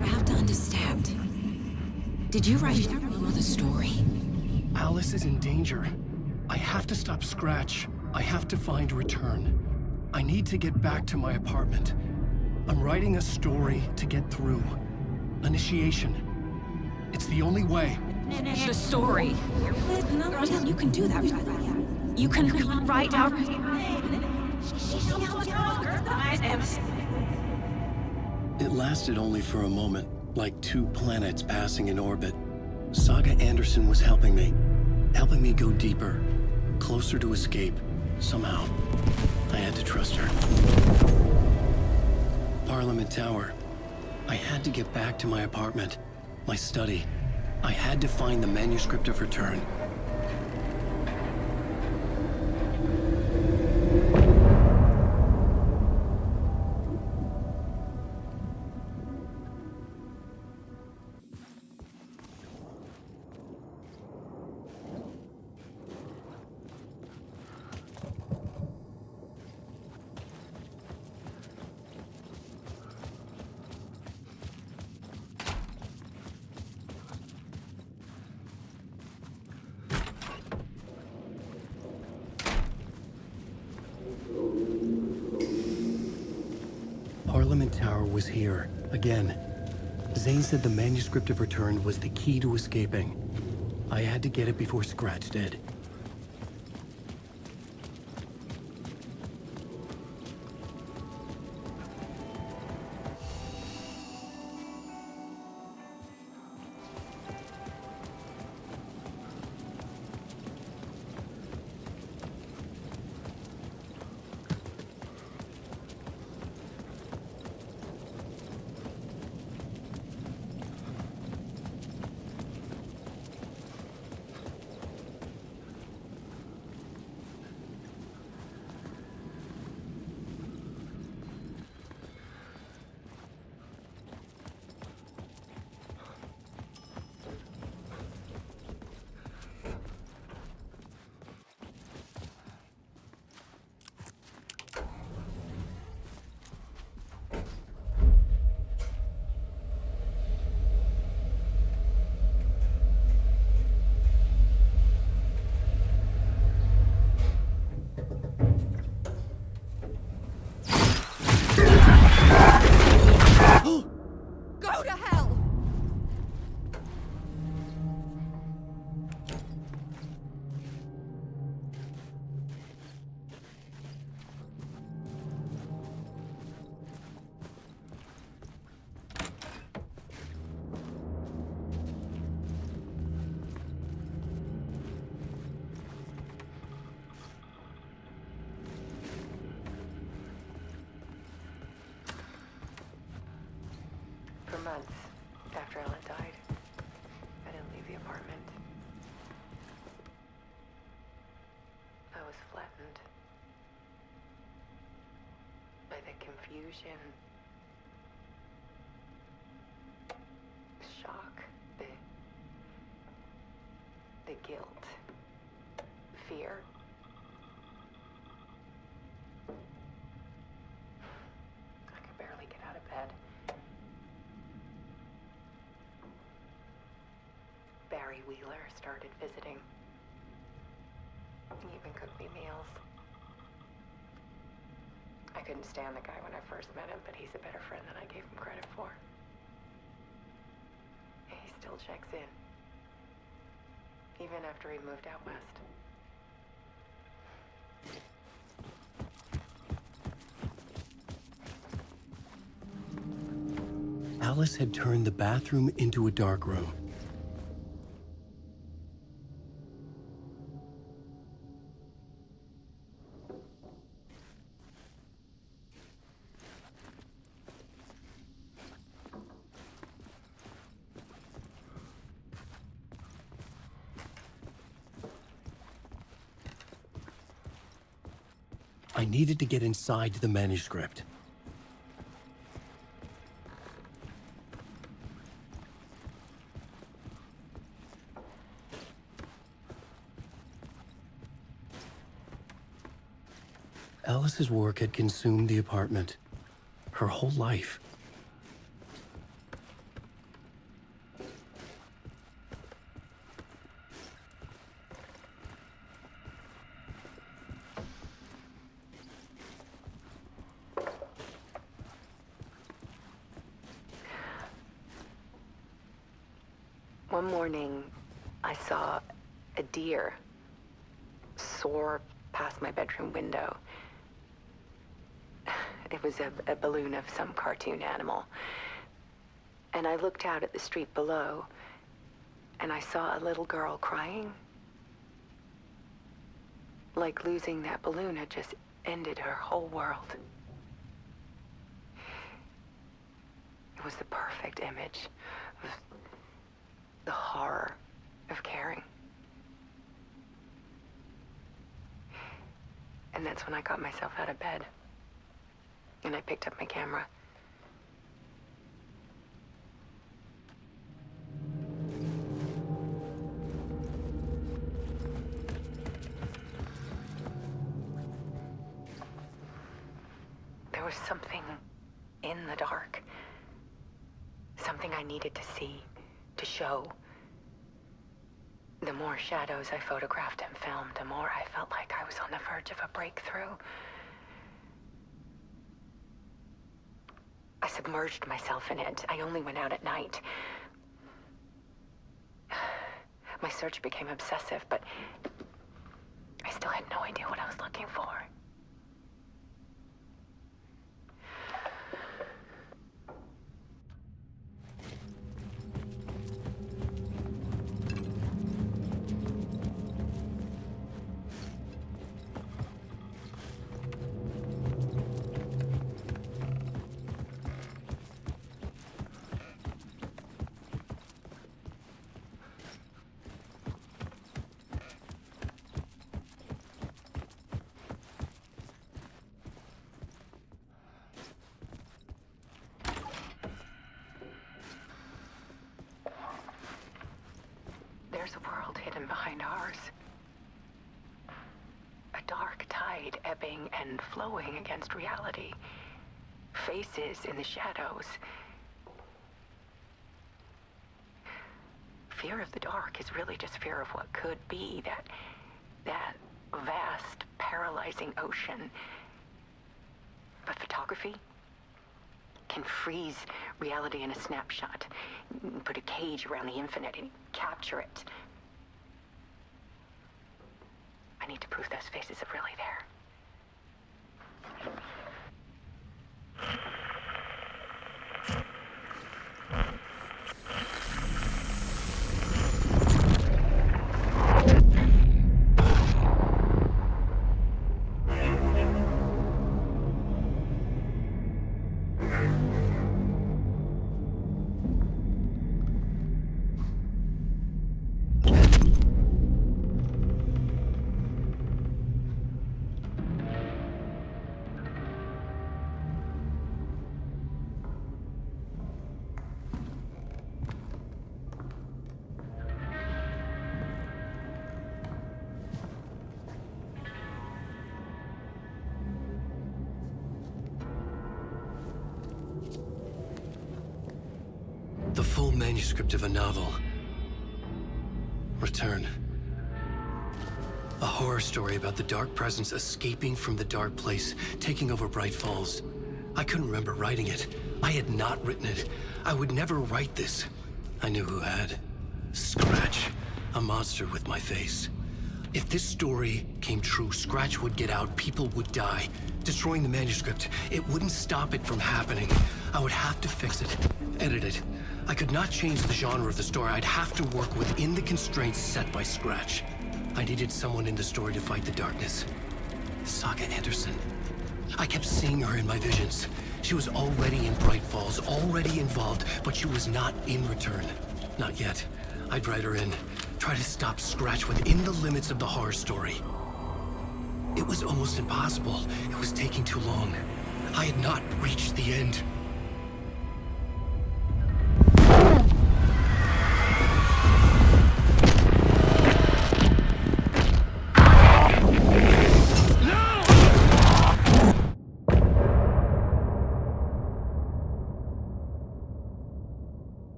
I have to understand. Did you write the story? Alice is in danger. I have to stop Scratch. I have to find Return. I need to get back to my apartment. I'm writing a story to get through. Initiation. It's the only way. The story. You can do that. You can write out... It lasted only for a moment, like two planets passing in orbit. Saga Anderson was helping me go deeper, closer to escape, somehow. I had to trust her. Parliament Tower. I had to get back to my apartment, my study. I had to find the manuscript of Return. tower was here, again. Zane said the manuscript of Return was the key to escaping. I had to get it before Scratch did. Go to hell! For months after Ellen died, I didn't leave the apartment. I was flattened by the confusion, shock, the guilt, fear. I could barely get out of bed. Barry Wheeler started visiting. He even cooked me meals. I couldn't stand the guy when I first met him, but he's a better friend than I gave him credit for. He still checks in, even after he moved out west. Alice had turned the bathroom into a dark room. I needed to get inside the manuscript. Alice's work had consumed the apartment. Her whole life. One morning, I saw a deer soar past my bedroom window. It was a balloon of some cartoon animal. And I looked out at the street below, and I saw a little girl crying. Like losing that balloon had just ended her whole world. It was the perfect image of the horror of caring. And that's when I got myself out of bed. And I picked up my camera. There was something in the dark. Something I needed to see, to show. The more shadows I photographed and filmed, the more I felt like I was on the verge of a breakthrough. I submerged myself in it. I only went out at night. My search became obsessive, but I still had no idea what I was looking for. There's a world hidden behind ours. A dark tide ebbing and flowing against reality. Faces in the shadows. Fear of the dark is really just fear of what could be, that vast, paralyzing ocean. But photography can freeze reality in a snapshot, put a cage around the infinite and capture it. I need to prove those faces are really there. The full manuscript of a novel. Return. A horror story about the dark presence escaping from the dark place, taking over Bright Falls. I couldn't remember writing it. I had not written it. I would never write this. I knew who had. Scratch. A monster with my face. If this story came true, Scratch would get out, people would die. Destroying the manuscript, it wouldn't stop it from happening. I would have to fix it, edit it. I could not change the genre of the story. I'd have to work within the constraints set by Scratch. I needed someone in the story to fight the darkness. Saga Anderson. I kept seeing her in my visions. She was already in Bright Falls, already involved, but she was not in Return. Not yet. I'd write her in. Try to stop Scratch within the limits of the horror story. It was almost impossible. It was taking too long. I had not reached the end.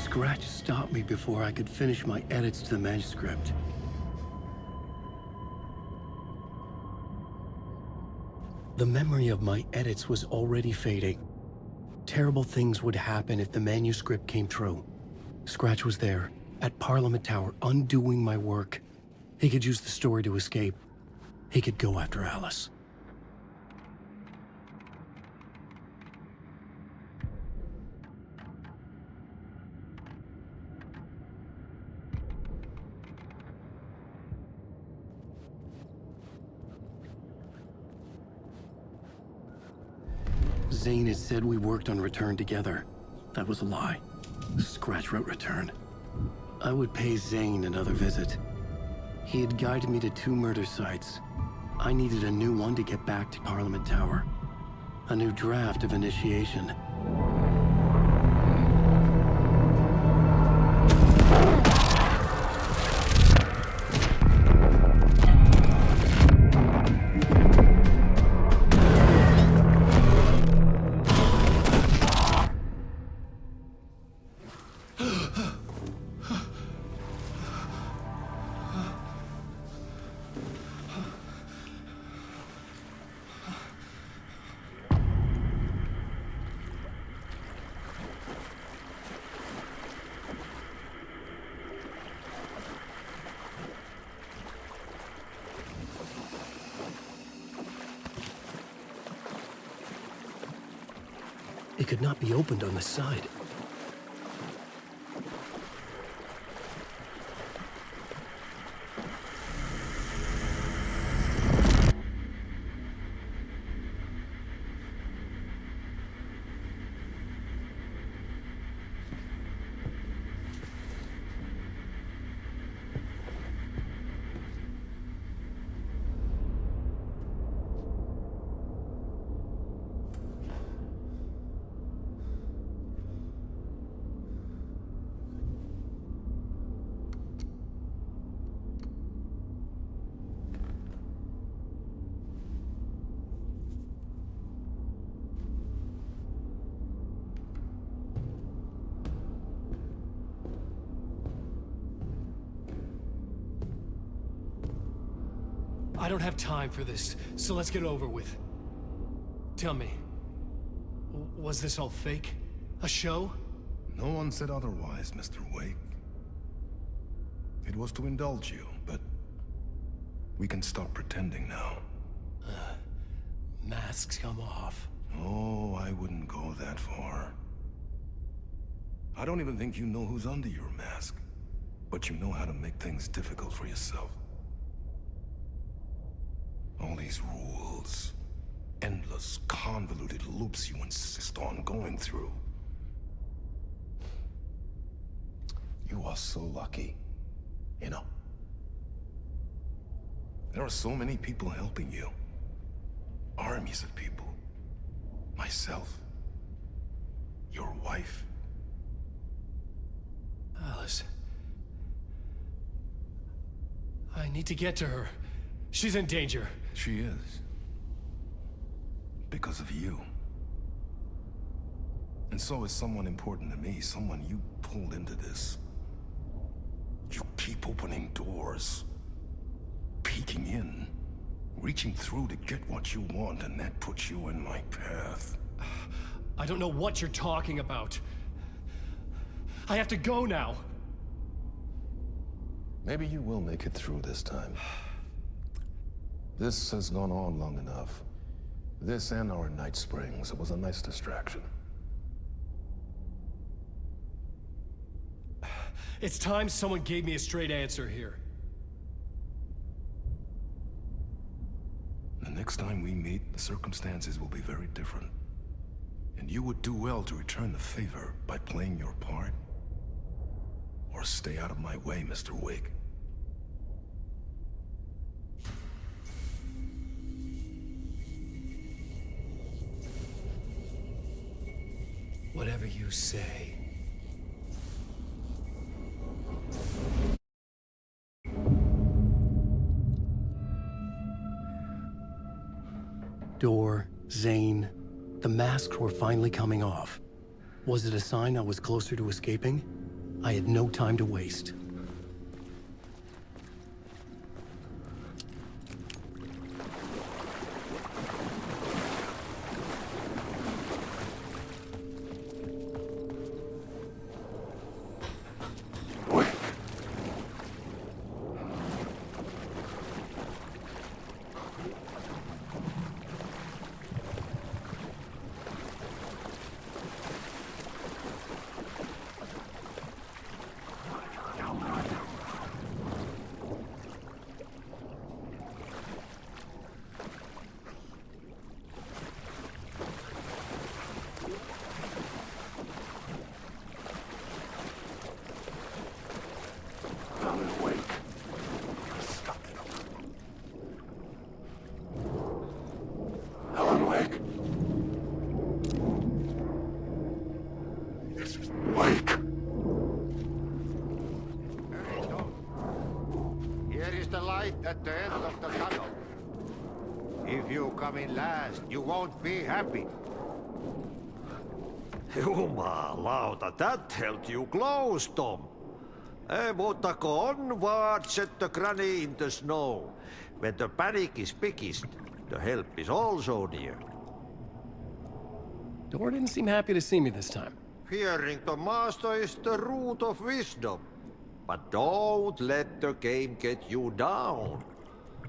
Scratch stopped me before I could finish my edits to the manuscript. The memory of my edits was already fading. Terrible things would happen if the manuscript came true. Scratch was there, at Parliament Tower, undoing my work. He could use the story to escape. He could go after Alice. Zane had said we worked on Return together. That was a lie. Scratch wrote Return. I would pay Zane another visit. He had guided me to 2 murder sites. I needed a new one to get back to Parliament Tower. A new draft of initiation. It could not be opened on the side. I don't have time for this, so let's get it over with. Tell me, was this all fake? A show? No one said otherwise, Mr. Wake. It was to indulge you, but we can stop pretending now. Masks come off. Oh, I wouldn't go that far. I don't even think you know who's under your mask, but you know how to make things difficult for yourself. All these rules, endless, convoluted loops you insist on going through. You are so lucky, you know. There are so many people helping you. Armies of people. Myself. Your wife. Alice. I need to get to her. She's in danger. She is. Because of you. And so is someone important to me, someone you pulled into this. You keep opening doors. Peeking in. Reaching through to get what you want, and that puts you in my path. I don't know what you're talking about. I have to go now. Maybe you will make it through this time. This has gone on long enough. This and our Night Springs, it was a nice distraction. It's time someone gave me a straight answer here. The next time we meet, the circumstances will be very different. And you would do well to return the favor by playing your part. Or stay out of my way, Mr. Wake. Whatever you say. Door, Zane, the masks were finally coming off. Was it a sign I was closer to escaping? I had no time to waste. At the end of the tunnel. If you come in last, you won't be happy. Jumalauta, that held you close, Tom. Mutta go onward, set the granny in the snow. When the panic is biggest, the help is also near. Door didn't seem happy to see me this time. Fearing the master is the root of wisdom. But don't let the game get you down.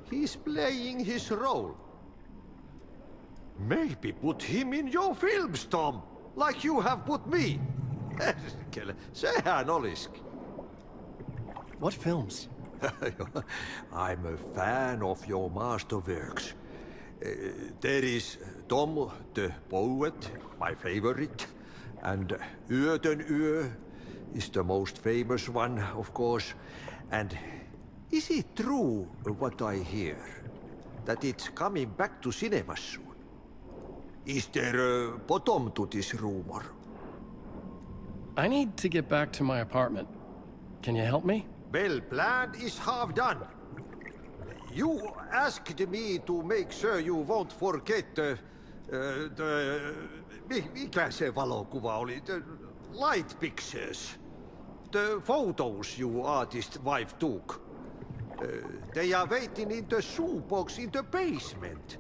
He's playing his role. Maybe put him in your films, Tom. like you have put me. Sehän olisikin. What films? I'm a fan of your masterworks. There is Tom the Poet, my favorite, and Yötön Yö is the most famous one, of course. And is it true what I hear, that it's coming back to cinemas soon? Is there a bottom to this rumor? I need to get back to my apartment. Can you help me? Well, plan is half done. You asked me to make sure you won't forget mikä se valokuva oli? The light pictures. The photos your artist wife took. They are waiting in the shoebox in the basement.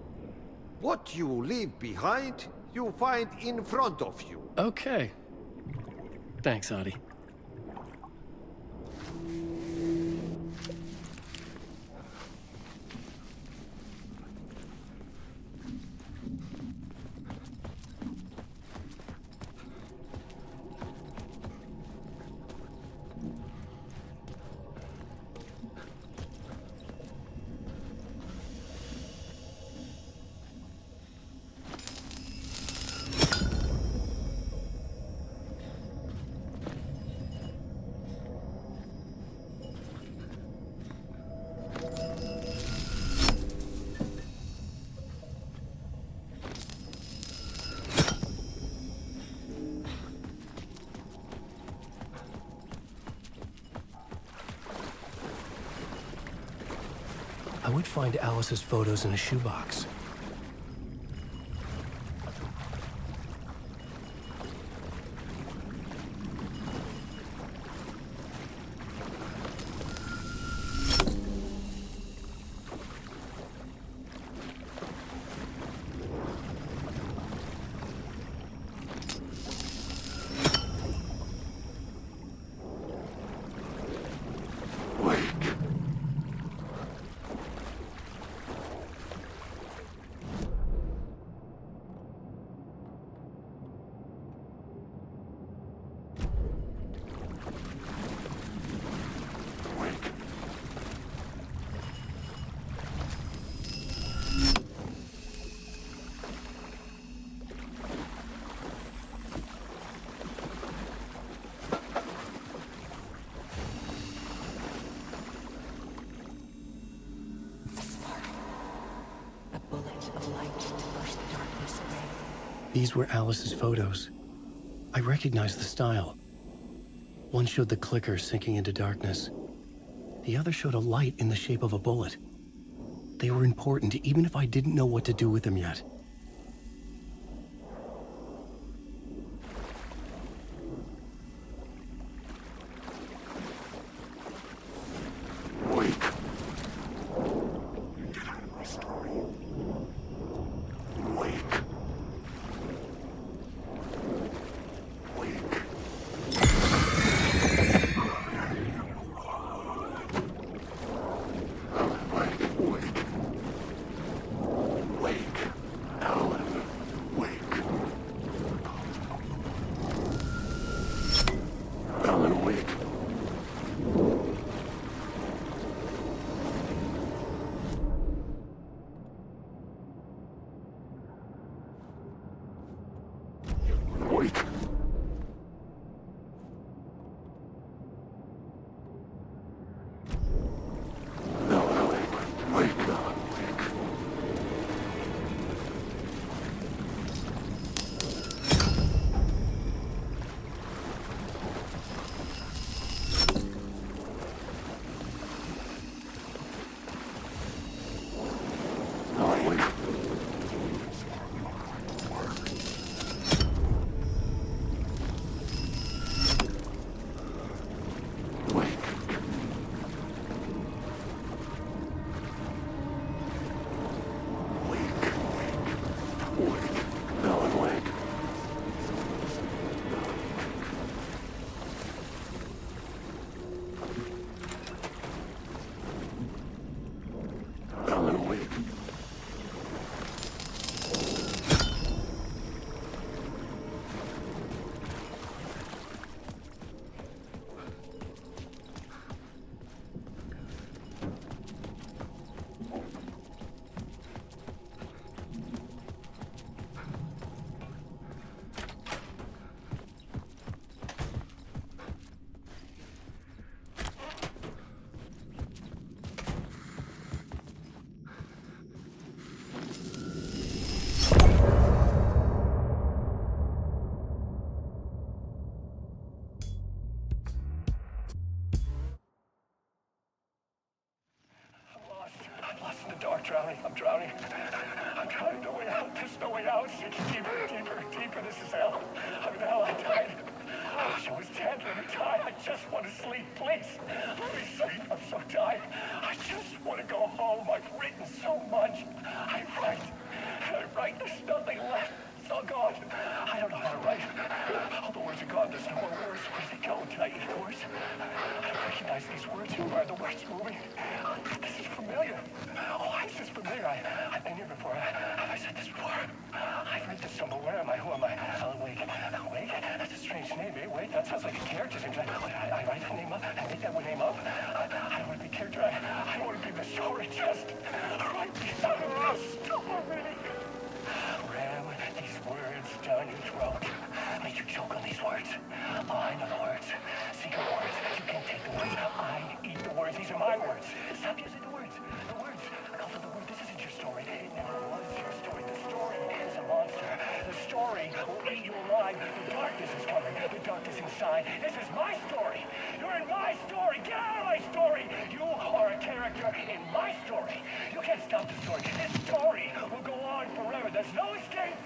What you leave behind, you find in front of you. Okay. Thanks, Adi. I would find Alice's photos in a shoebox. These were Alice's photos. I recognized the style. One showed the clicker sinking into darkness. The other showed a light in the shape of a bullet. They were important, even if I didn't know what to do with them yet. down. It's deeper. This is hell. I'm in hell. I died. I was dead. Let me die. I just want to sleep, please. Let me sleep. I'm so tired. I just want to go home. I've written so much. I write. There's nothing left. It's all gone. I don't know how to write. All the words are gone. There's no more words. Where do they go? Did I eat the words? I don't recognize these words. Who are the words moving? This is familiar. Oh, why is this familiar? I've been here before. Have I said this before? I've read this somewhere. Where am I? Who am I? Alan Wake. Wake? That's a strange name, eh? Wake? That sounds like a character's name. I write that name up. I make that name up. I don't want to be a character. I want to be the story. Just write me out of the story. Ram these words down your throat. Make you choke on these words. Oh, I know the words. Secret words. You can't take the words. I eat the words. These are my words. Stop using the words. The words. Call for the word. This isn't your story. It never was your story. The story is a monster. The story will eat you alive. The darkness is coming. The darkness inside. This is my story. You're in my story. Get out of my story. You are a character in my story. You can't stop the story. This story will go on forever. There's no escape.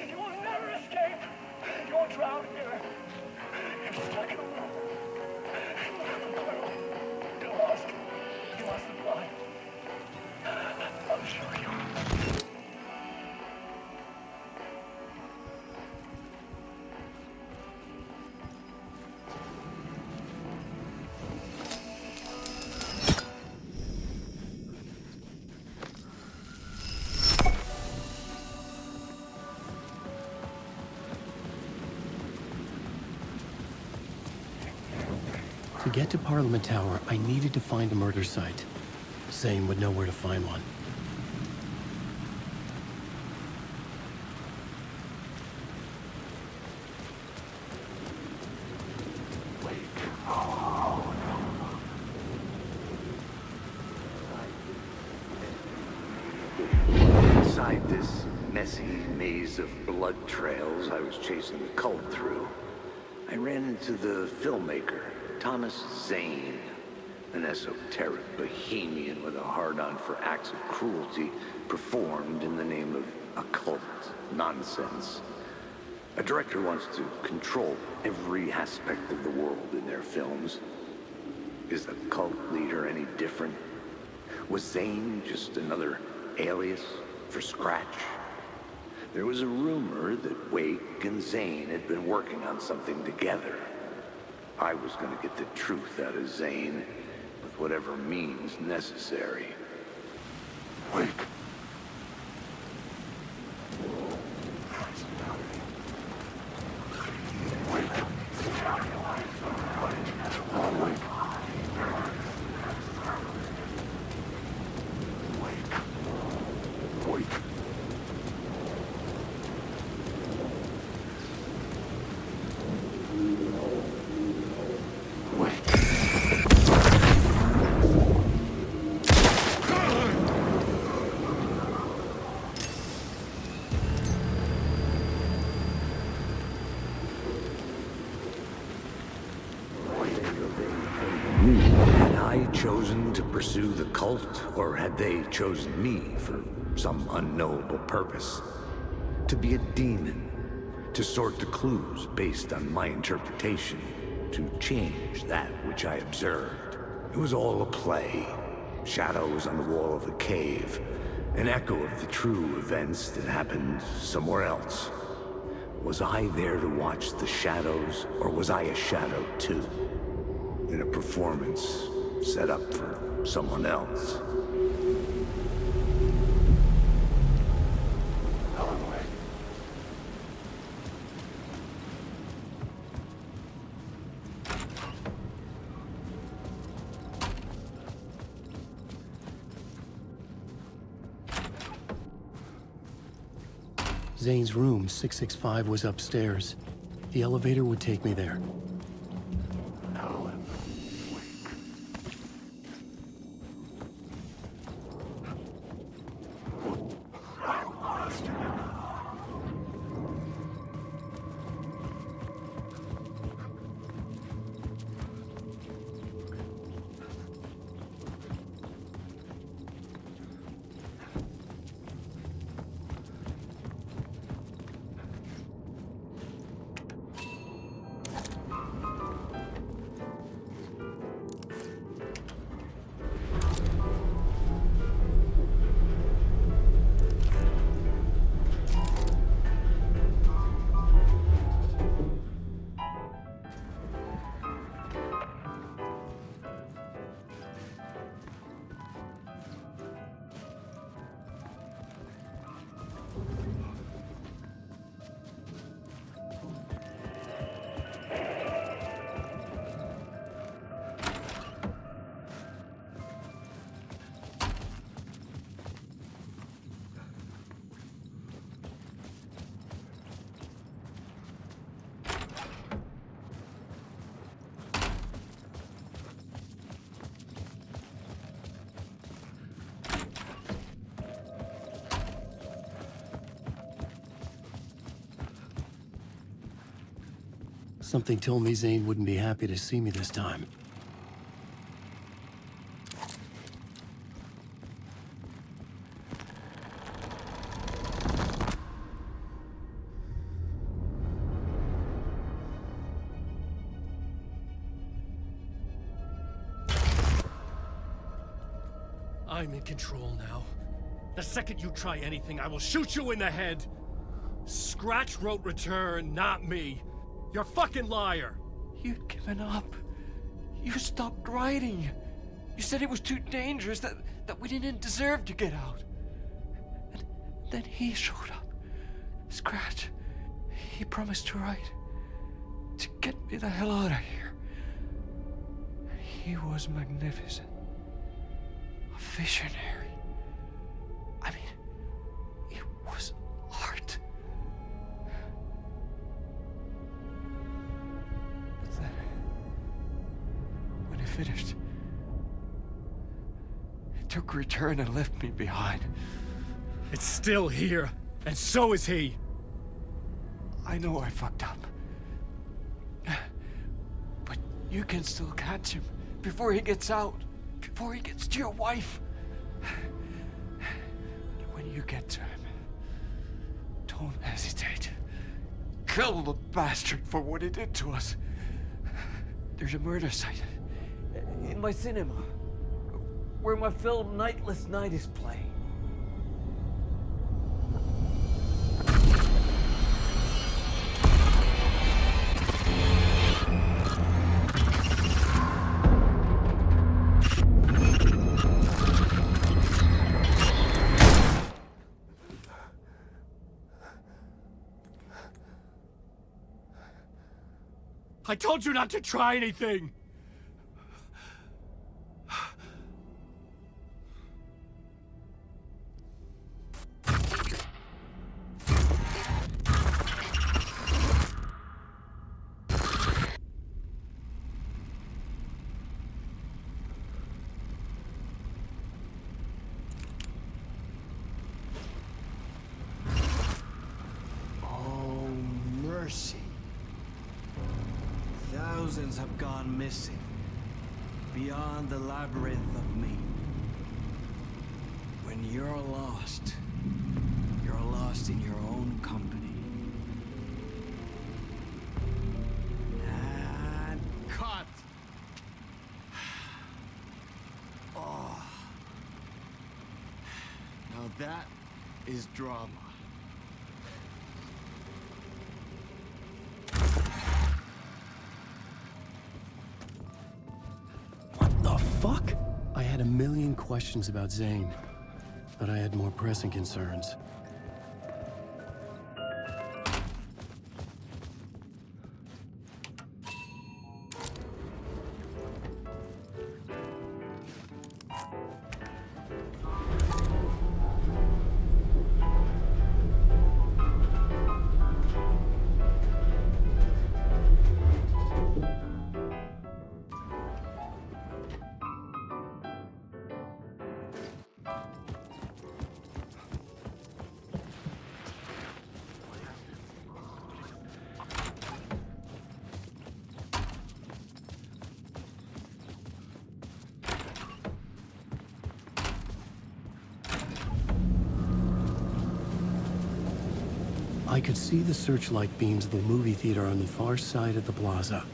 You will never escape. You won't drown here. You're stuck in a room. You're lost. You lost the plot. I'll show you. To get to Parliament Tower, I needed to find a murder site. Zane would know where to find one. Inside this messy maze of blood trails I was chasing the cult through, I ran into the filmmaker, Thomas Zane, an esoteric bohemian with a hard-on for acts of cruelty performed in the name of occult nonsense. A director wants to control every aspect of the world in their films. Is the cult leader any different? Was Zane just another alias for Scratch? There was a rumor that Wake and Zane had been working on something together. I was going to get the truth out of Zane with whatever means necessary. Wake. Chosen to pursue the cult, or had they chosen me for some unknowable purpose? To be a demon, to sort the clues based on my interpretation, to change that which I observed. It was all a play. Shadows on the wall of a cave, an echo of the true events that happened somewhere else. Was I there to watch the shadows, or was I a shadow too? In a performance set up for someone else. Zane's room, 665, was upstairs. The elevator would take me there. Something told me Zane wouldn't be happy to see me this time. I'm in control now. The second you try anything, I will shoot you in the head. Scratch wrote return, not me. You're a fucking liar. You'd given up. You stopped writing. You said it was too dangerous, that we didn't deserve to get out. And then he showed up. Scratch. He promised to write. To get me the hell out of here. He was magnificent. A visionary. I mean, it was art. But then, when he finished, he took return and left me behind. It's still here, and so is he. I know I fucked up. But you can still catch him before he gets out, before he gets to your wife. When you get to him, don't hesitate. Kill the bastard for what he did to us. There's a murder site in my cinema where my film Nightless Night is playing. I told you not to try anything! Oh, mercy. Thousands have gone missing, beyond the labyrinth of me. When you're lost in your own company. And cut! Oh. Now that is drama. The fuck? I had a million questions about Zane, but I had more pressing concerns. I could see the searchlight beams of the movie theater on the far side of the plaza.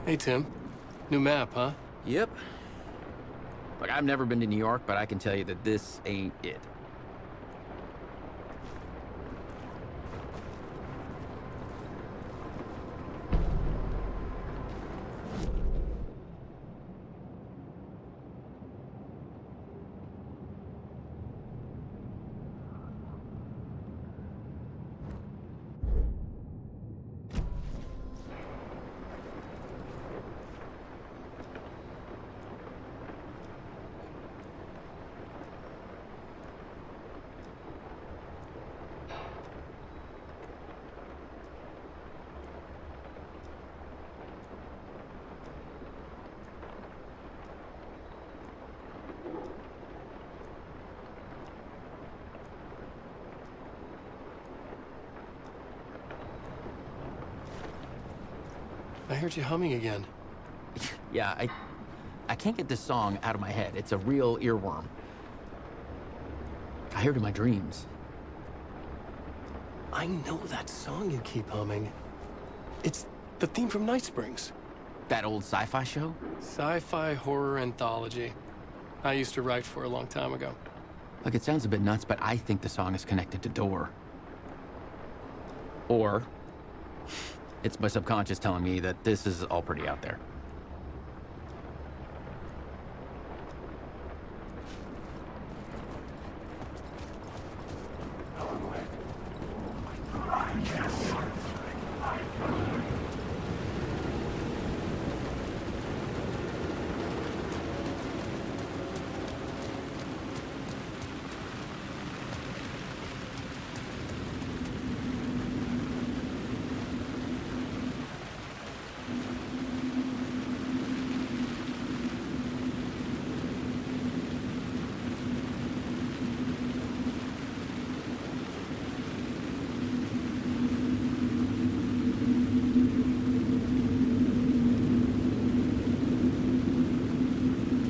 Hey, Tim. New map, huh? Yep. Look, I've never been to New York, but I can tell you that this ain't it. I heard you humming again. Yeah, I can't get this song out of my head. It's a real earworm. I hear it in my dreams. I know that song you keep humming. It's the theme from Night Springs. That old sci-fi show? Sci-fi horror anthology. I used to write for a long time ago. Look, it sounds a bit nuts, but I think the song is connected to Door. Or it's my subconscious telling me that this is all pretty out there.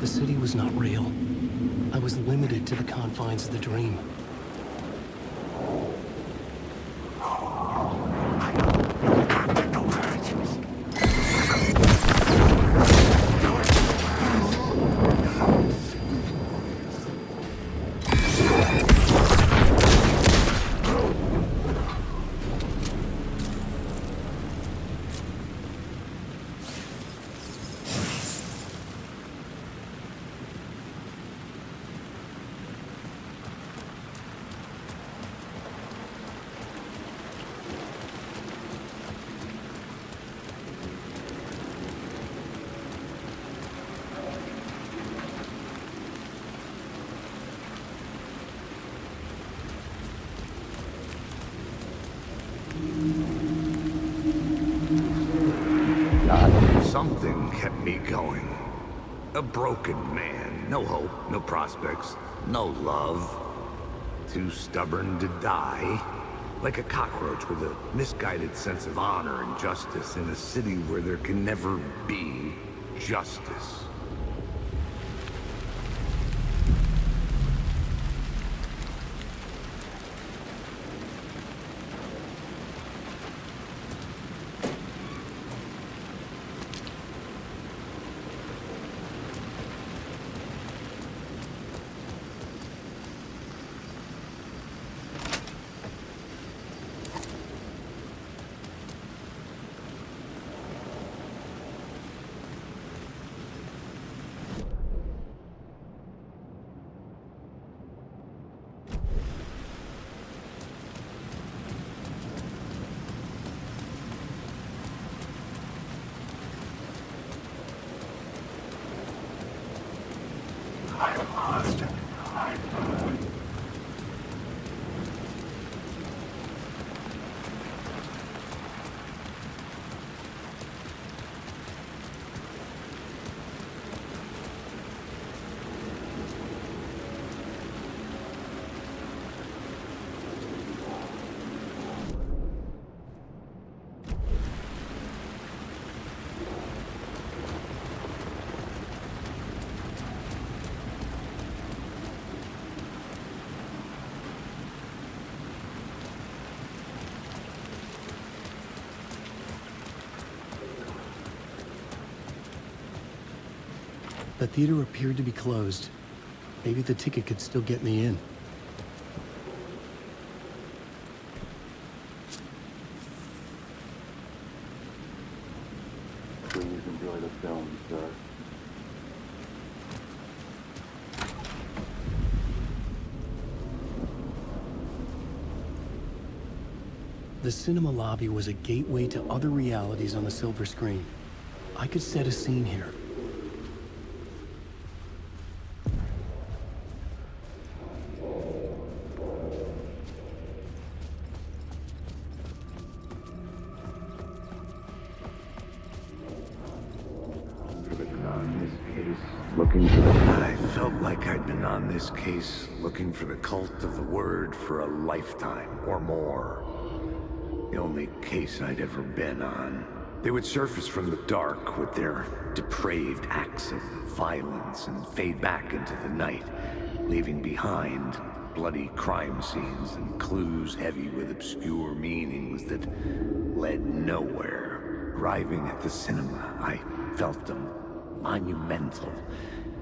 The city was not real. I was limited to the confines of the dream. Something kept me going. A broken man. No hope, no prospects, no love. Too stubborn to die. Like a cockroach with a misguided sense of honor and justice in a city where there can never be justice. The theater appeared to be closed. Maybe the ticket could still get me in. Please enjoy the film, sir. The cinema lobby was a gateway to other realities on the silver screen. I could set a scene here. I felt like I'd been on this case looking for the cult of the word for a lifetime or more. The only case I'd ever been on. They would surface from the dark with their depraved acts of violence and fade back into the night, leaving behind bloody crime scenes and clues heavy with obscure meanings that led nowhere. Arriving at the cinema, I felt a monumental,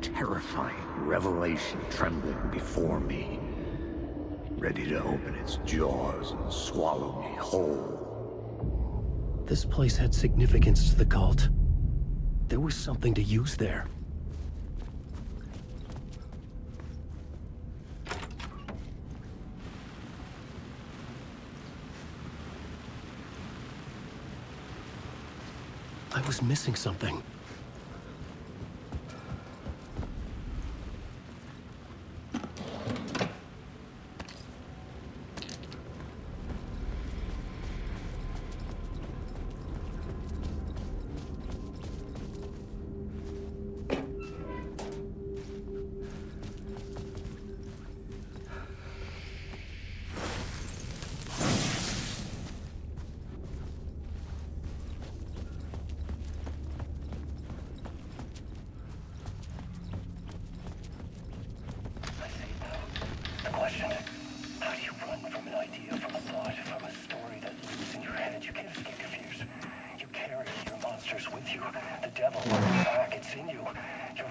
terrifying revelation trembling before me, ready to open its jaws and swallow me whole. This place had significance to the cult. There was something to use there. I was missing something.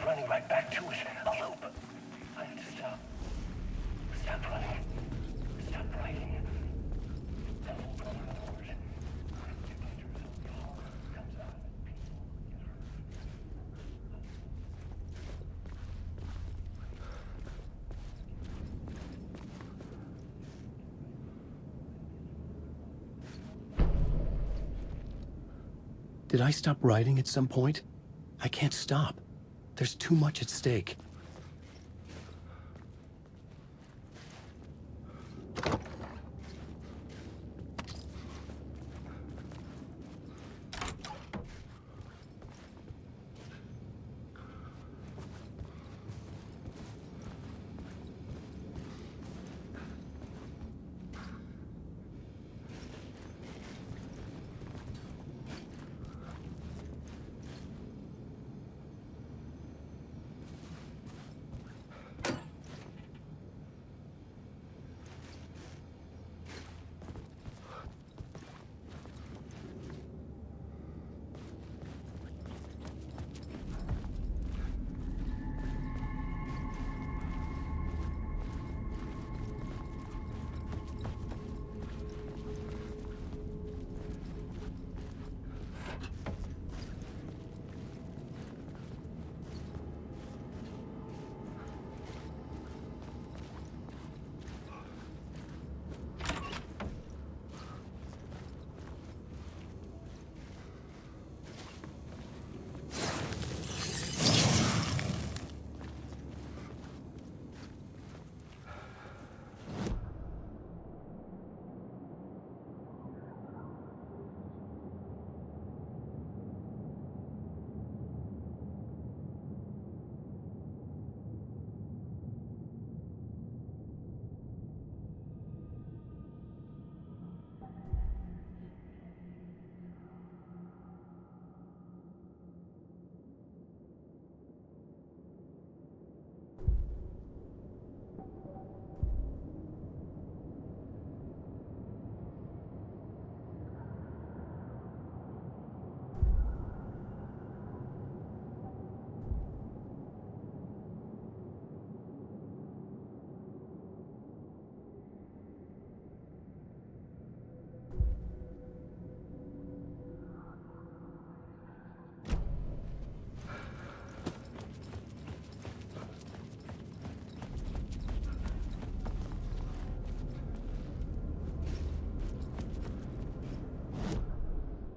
running right back to it. A loop. I have to stop. Stop running. Stop fighting. Did I stop writing at some point? I can't stop. There's too much at stake.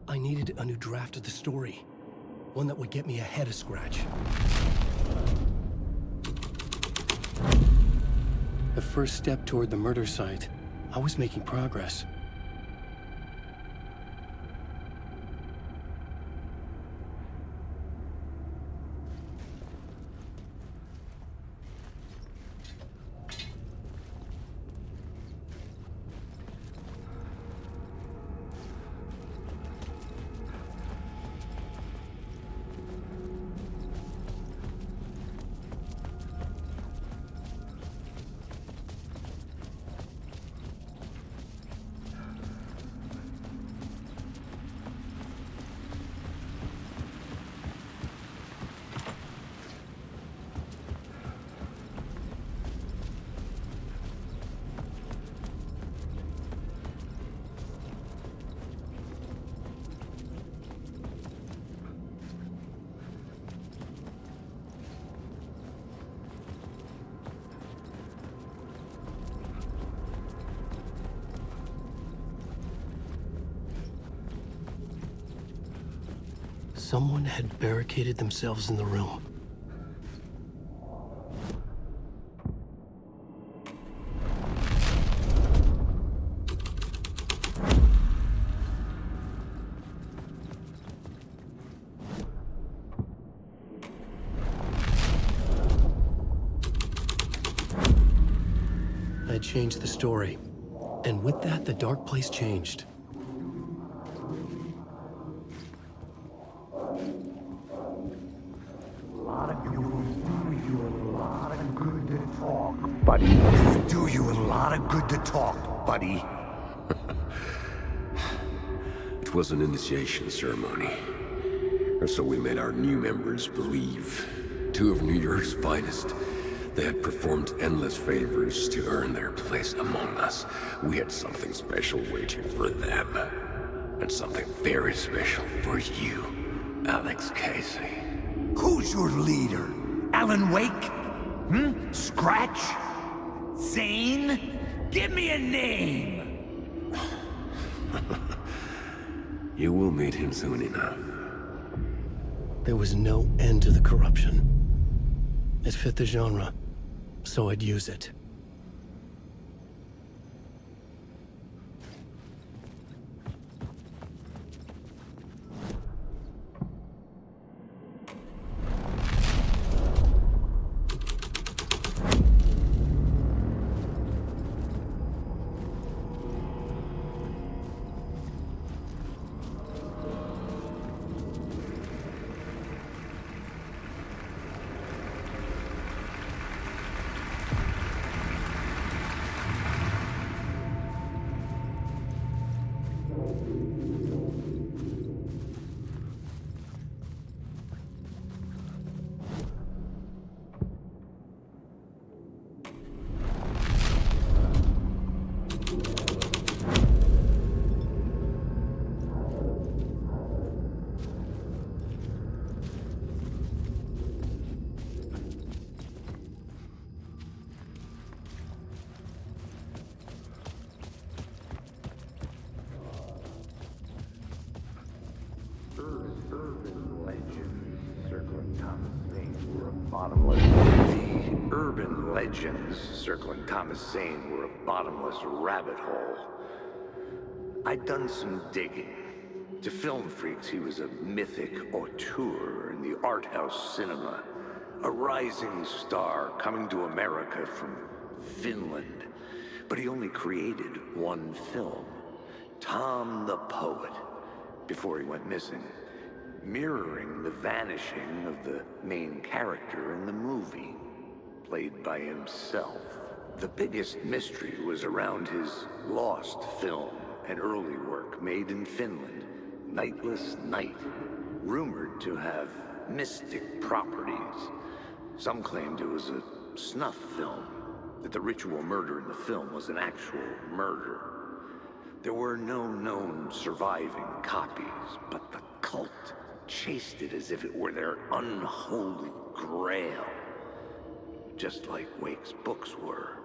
I needed a new draft of the story. One that would get me ahead of Scratch. The first step toward the murder site. I was making progress. Someone had barricaded themselves in the room. I changed the story, and with that, the dark place changed. Buddy, do you a lot of good to talk, buddy. It was an initiation ceremony. Or so we made our new members believe. two of New York's finest. They had performed endless favors to earn their place among us. We had something special waiting for them. And something very special for you, Alex Casey. Who's your leader? Alan Wake? Scratch? Zane? Give me a name! You will meet him soon enough. There was no end to the corruption. It fit the genre, so I'd use it. Urban legends circling Thomas Zane were a bottomless rabbit hole. I'd done some digging. To film freaks, he was a mythic auteur in the art house cinema. A rising star coming to America from Finland. But he only created one film, Tom the Poet, before he went missing, mirroring the vanishing of the main character in the movie, played by himself. The biggest mystery was around his lost film, an early work made in Finland, Nightless Night, rumored to have mystic properties. Some claimed it was a snuff film, that the ritual murder in the film was an actual murder. There were no known surviving copies, but the cult chased it as if it were their unholy grail. Just like Wake's books were.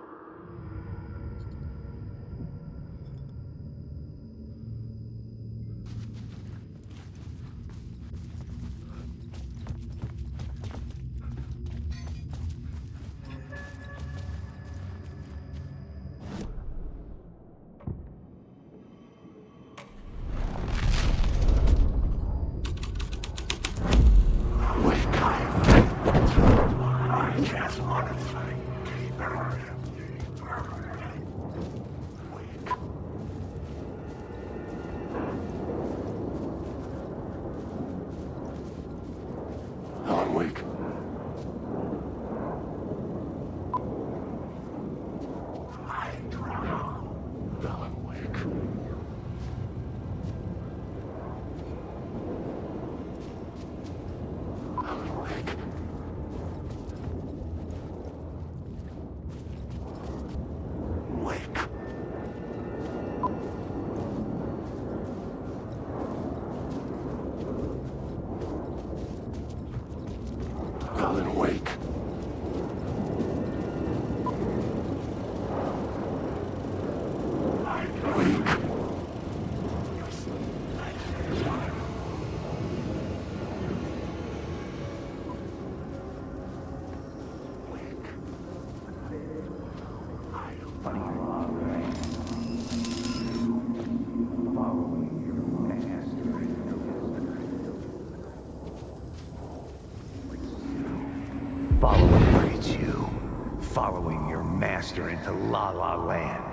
Following your master into La La Land.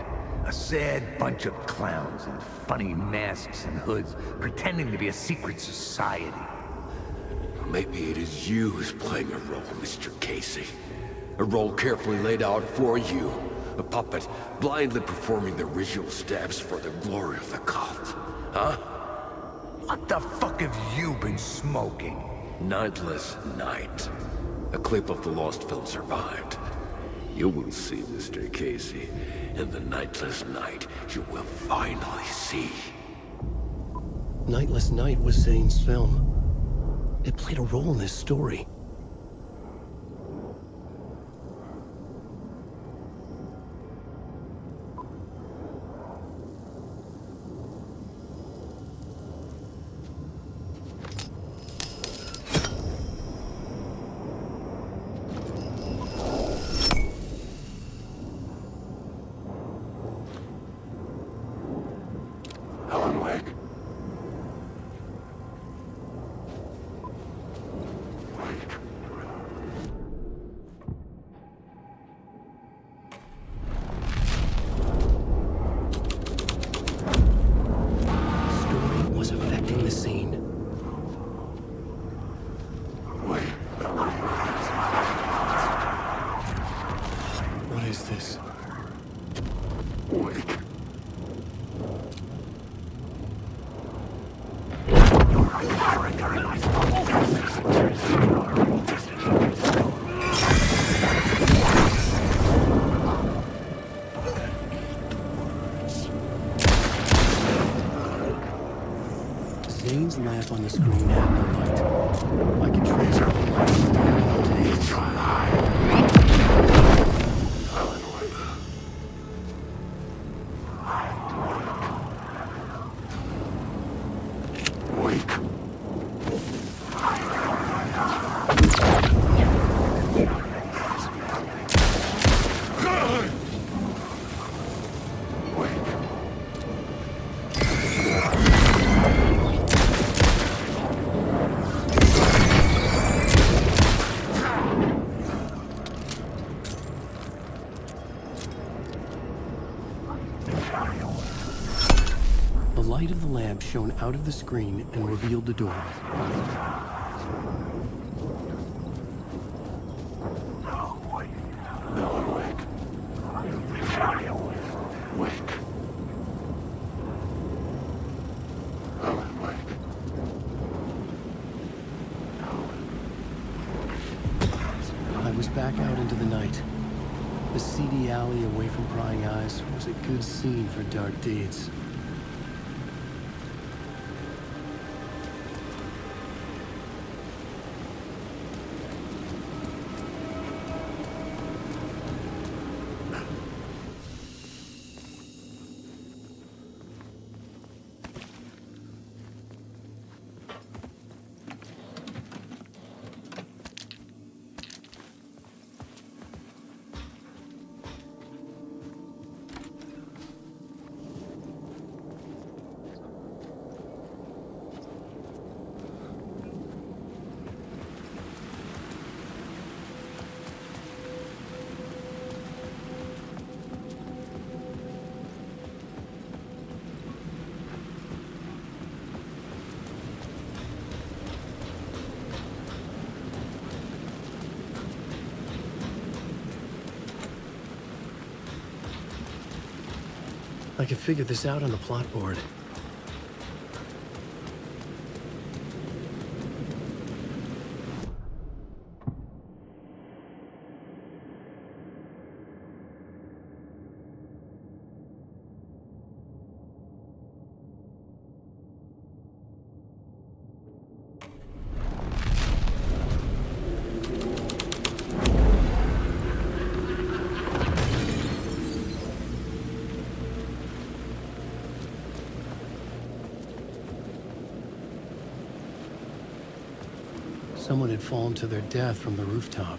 A sad bunch of clowns in funny masks and hoods, pretending to be a secret society. Maybe it is you who's playing a role, Mr. Casey. A role carefully laid out for you. A puppet blindly performing the ritual steps for the glory of the cult. Huh? What the fuck have you been smoking? Nightless Night. A clip of the lost film survived. You will see, Mr. Casey. In the Nightless Night, you will finally see. Nightless Night was Zane's film. It played a role in this story. Alan Wake. Zane's lamp on the screen had no light. I could trace the light shone out of the screen and revealed the door. I was back out into the night. The seedy alley away from prying eyes was a good scene for dark deeds. I could figure this out on the plot board. Someone had fallen to their death from the rooftop.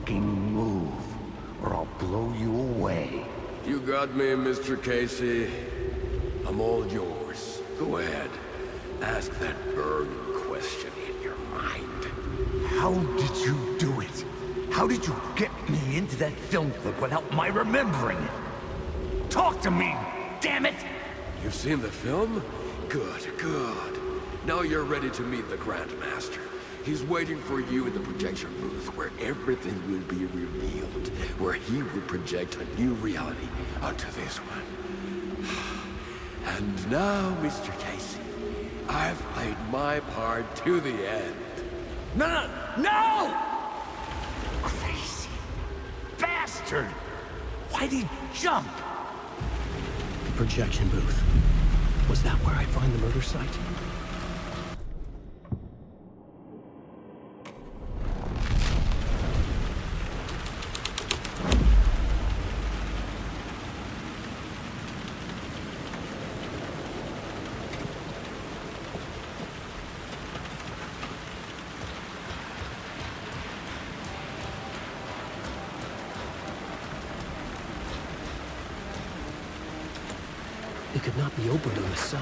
fucking move, or I'll blow you away. You got me, Mr. Casey. I'm all yours. Go ahead. Ask that burning question in your mind. How did you do it? How did you get me into that film clip without my remembering it? Talk to me, damn it! You've seen the film? Good, good. Now you're ready to meet the Grandmaster. He's waiting for you in the projection booth where everything will be revealed, where he will project a new reality onto this one. And now, Mr. Casey, I've played my part to the end. No! Crazy bastard! Why'd he jump? Projection booth. Was that where I find the murder site? It could not be opened on the side.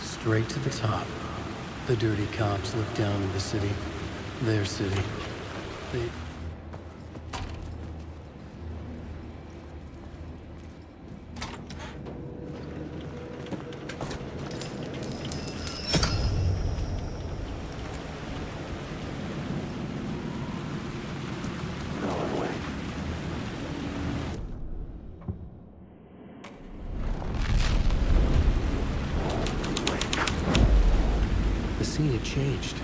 Straight to the top. The dirty cops look down in the city. Their city. They... The scene had changed.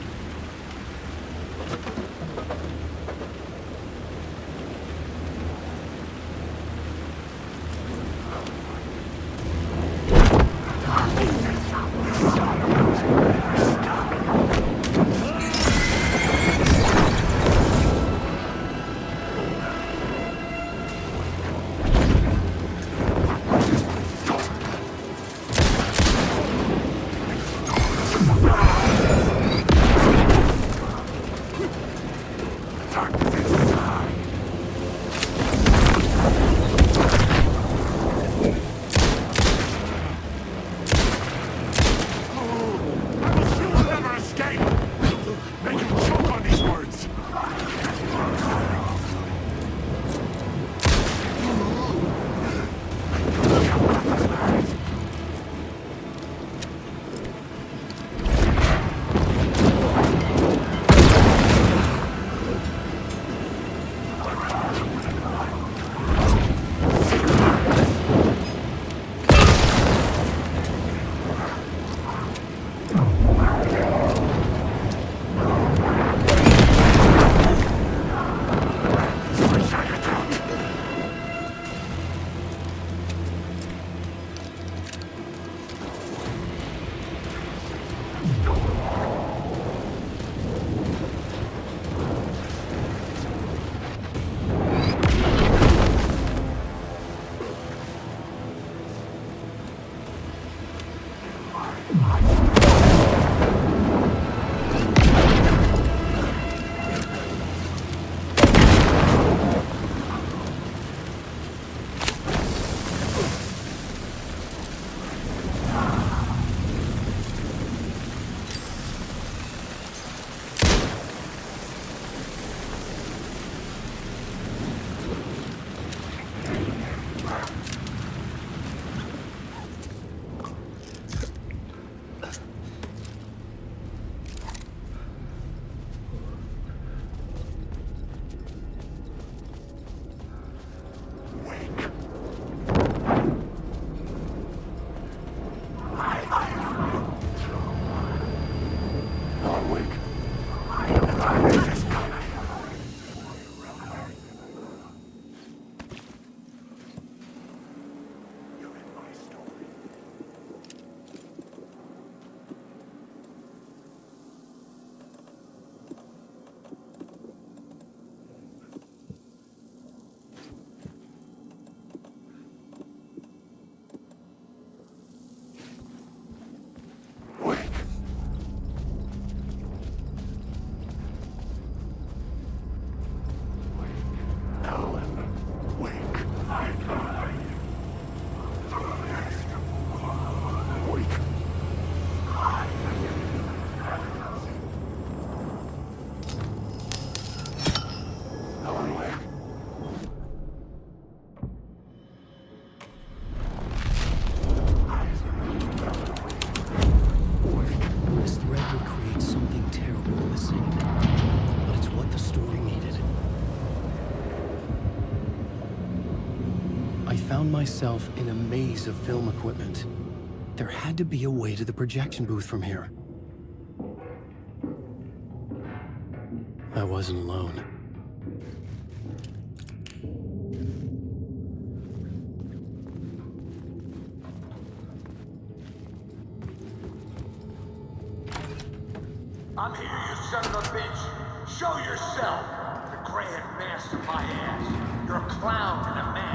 found myself in a maze of film equipment. There had to be a way to the projection booth from here. I wasn't alone. I'm here, you son of a bitch. Show yourself. The grand master of my ass. You're a clown in a mask.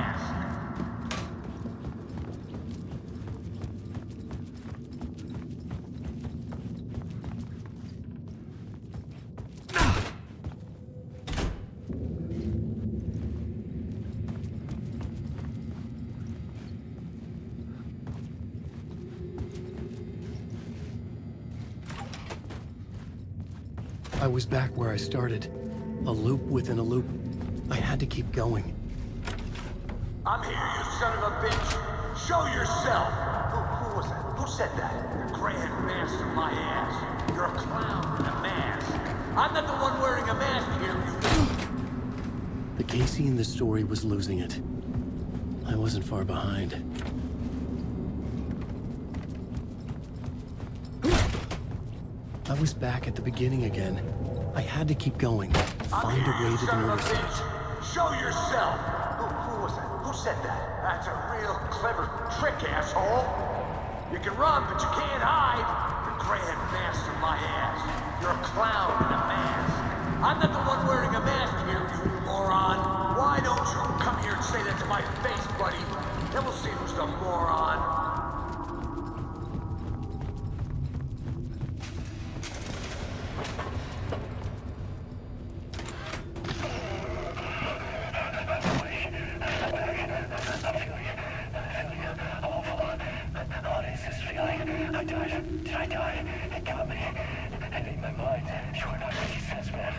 I was back where I started. A loop within a loop. I had to keep going. I'm here, you son of a bitch. Show yourself. Who was that? Who said that? The grand master of my ass. You're a clown in a mask. I'm not the one wearing a mask here, you... The Casey in the story was losing it. I wasn't far behind. I was back at the beginning again. I had to keep going. Find a way to the murder site. Show yourself! Who was that? Who said that? That's a real clever trick, asshole! You can run, but you can't hide! The grand master of my ass. You're a clown in a mask. I'm not the one wearing a mask here, you moron! Why don't you come here and say that to my face, buddy? Then we'll see who's the moron. Did I die? It got me. And in my mind, you're not what he says, man.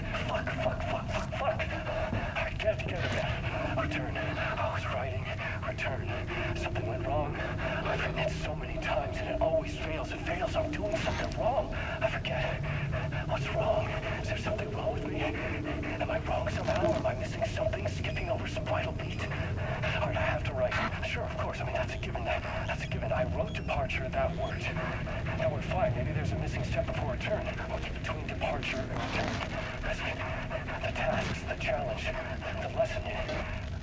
Fuck. I get together, man. Return. I was writing. Return. Something went wrong. I've written it so many times and it always fails. It fails. I'm doing something wrong. I forget. What's wrong? Is there something wrong with me? Am I wrong somehow? Am I missing something? Skipping over some vital beat? Alright, I have to write. Sure, of course. I mean, that's a given. That's a given. I wrote departure, that word. Now we're fine. Maybe there's a missing step before return. What's between departure and return? The tasks, the challenge, the lesson,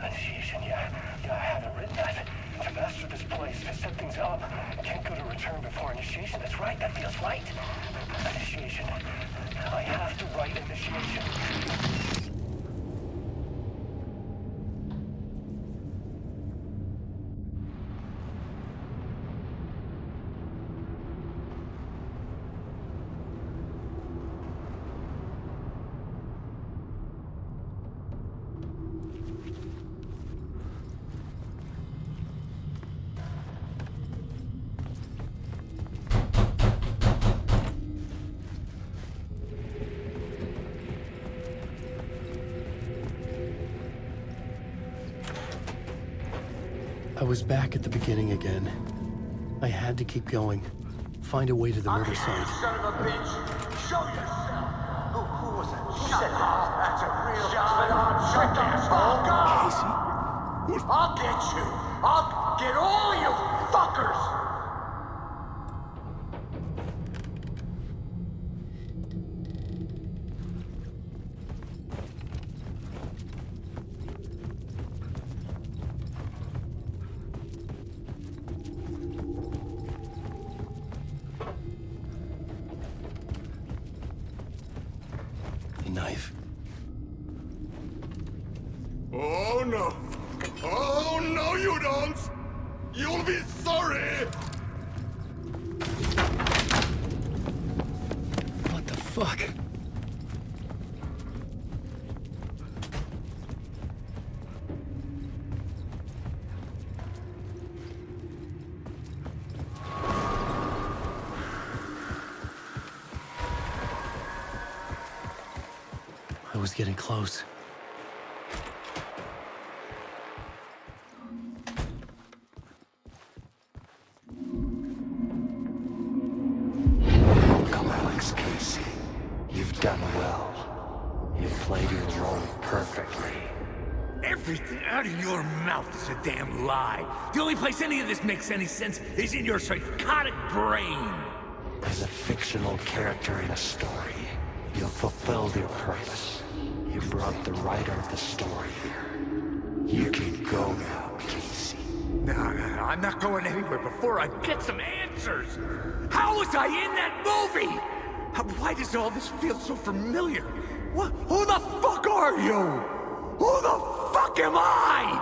initiation, yeah, I haven't written that. To master this place, to set things up, can't go to return before initiation. That's right, that feels right. Initiation. I have to write initiation. I was back at the beginning again. I had to keep going. Find a way to the murder site. Son of a bitch! Show yourself! Who was that? Who said that? That's a real... Shut up, asshole! Casey? I'll get you! I'll get all you fuckers! Knife. Oh no! Oh no, you don't! You'll be sorry! What the fuck? I was getting close. Come, Alex Casey. You've done well. You've played your role perfectly. Everything out of your mouth is a damn lie. The only place any of this makes any sense is in your psychotic brain. As a fictional character in a story, you fulfilled your purpose. You brought the writer of the story here. You can go now, Casey. No, I'm not going anywhere before I get some answers. How was I in that movie? Why does all this feel so familiar? What? Who the fuck are you? Who the fuck am I?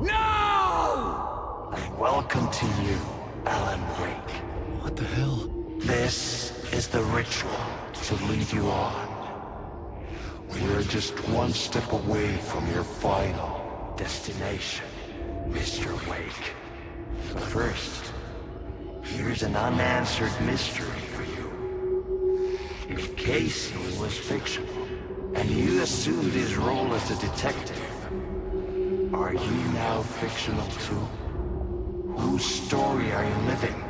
No! And welcome to you, Alan Wake. What the hell? This is the ritual to lead you on. We're just one step away from your final destination, Mr. Wake. But first, here's an unanswered mystery for you. If Casey was fictional, and you assumed his role as a detective, are you now fictional too? Whose story are you living,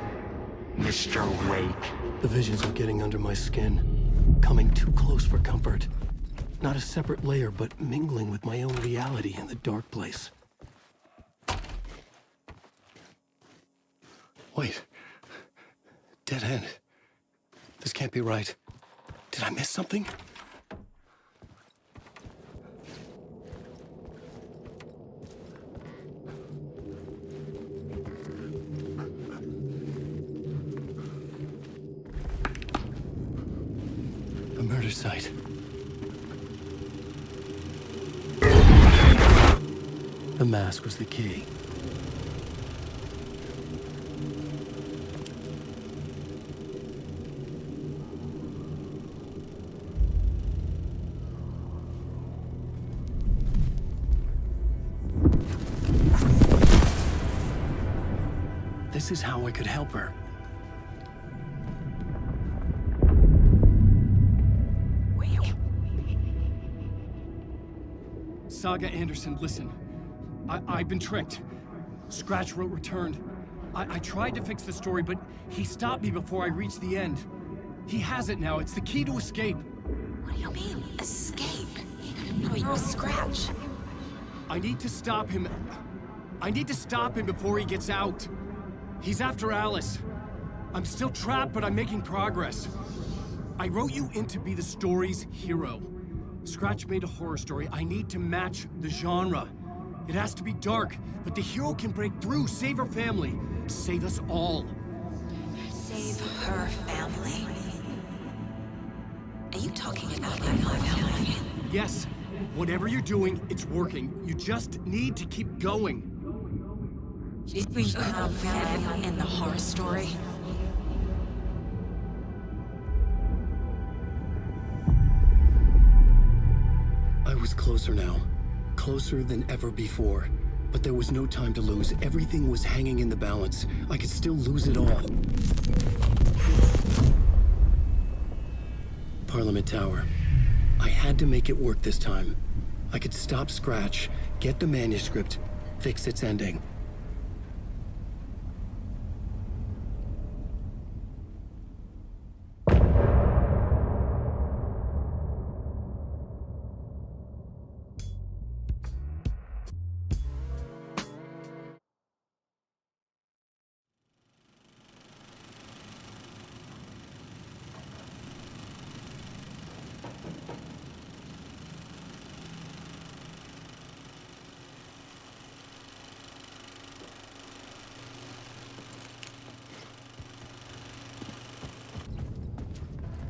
Mr. Wake? The visions are getting under my skin, coming too close for comfort. Not a separate layer, but mingling with my own reality in the dark place. Wait. Dead end. This can't be right. Did I miss something? The murder site. The mask was the key. This is how I could help her. Saga Anderson, listen. I've been tricked. Scratch wrote returned. I tried to fix the story, but he stopped me before I reached the end. He has it now. It's the key to escape. What do you mean, escape? No, you're a Scratch. I need to stop him. I need to stop him before he gets out. He's after Alice. I'm still trapped, but I'm making progress. I wrote you in to be the story's hero. Scratch made a horror story. I need to match the genre. It has to be dark, but the hero can break through, save her family, save us all. Save her family? Are you talking about my family? Yes. Whatever you're doing, it's working. You just need to keep going. Did we have family in the horror story? I was closer now. Closer than ever before. But there was no time to lose. Everything was hanging in the balance. I could still lose it all. Parliament Tower. I had to make it work this time. I could stop Scratch, get the manuscript, fix its ending.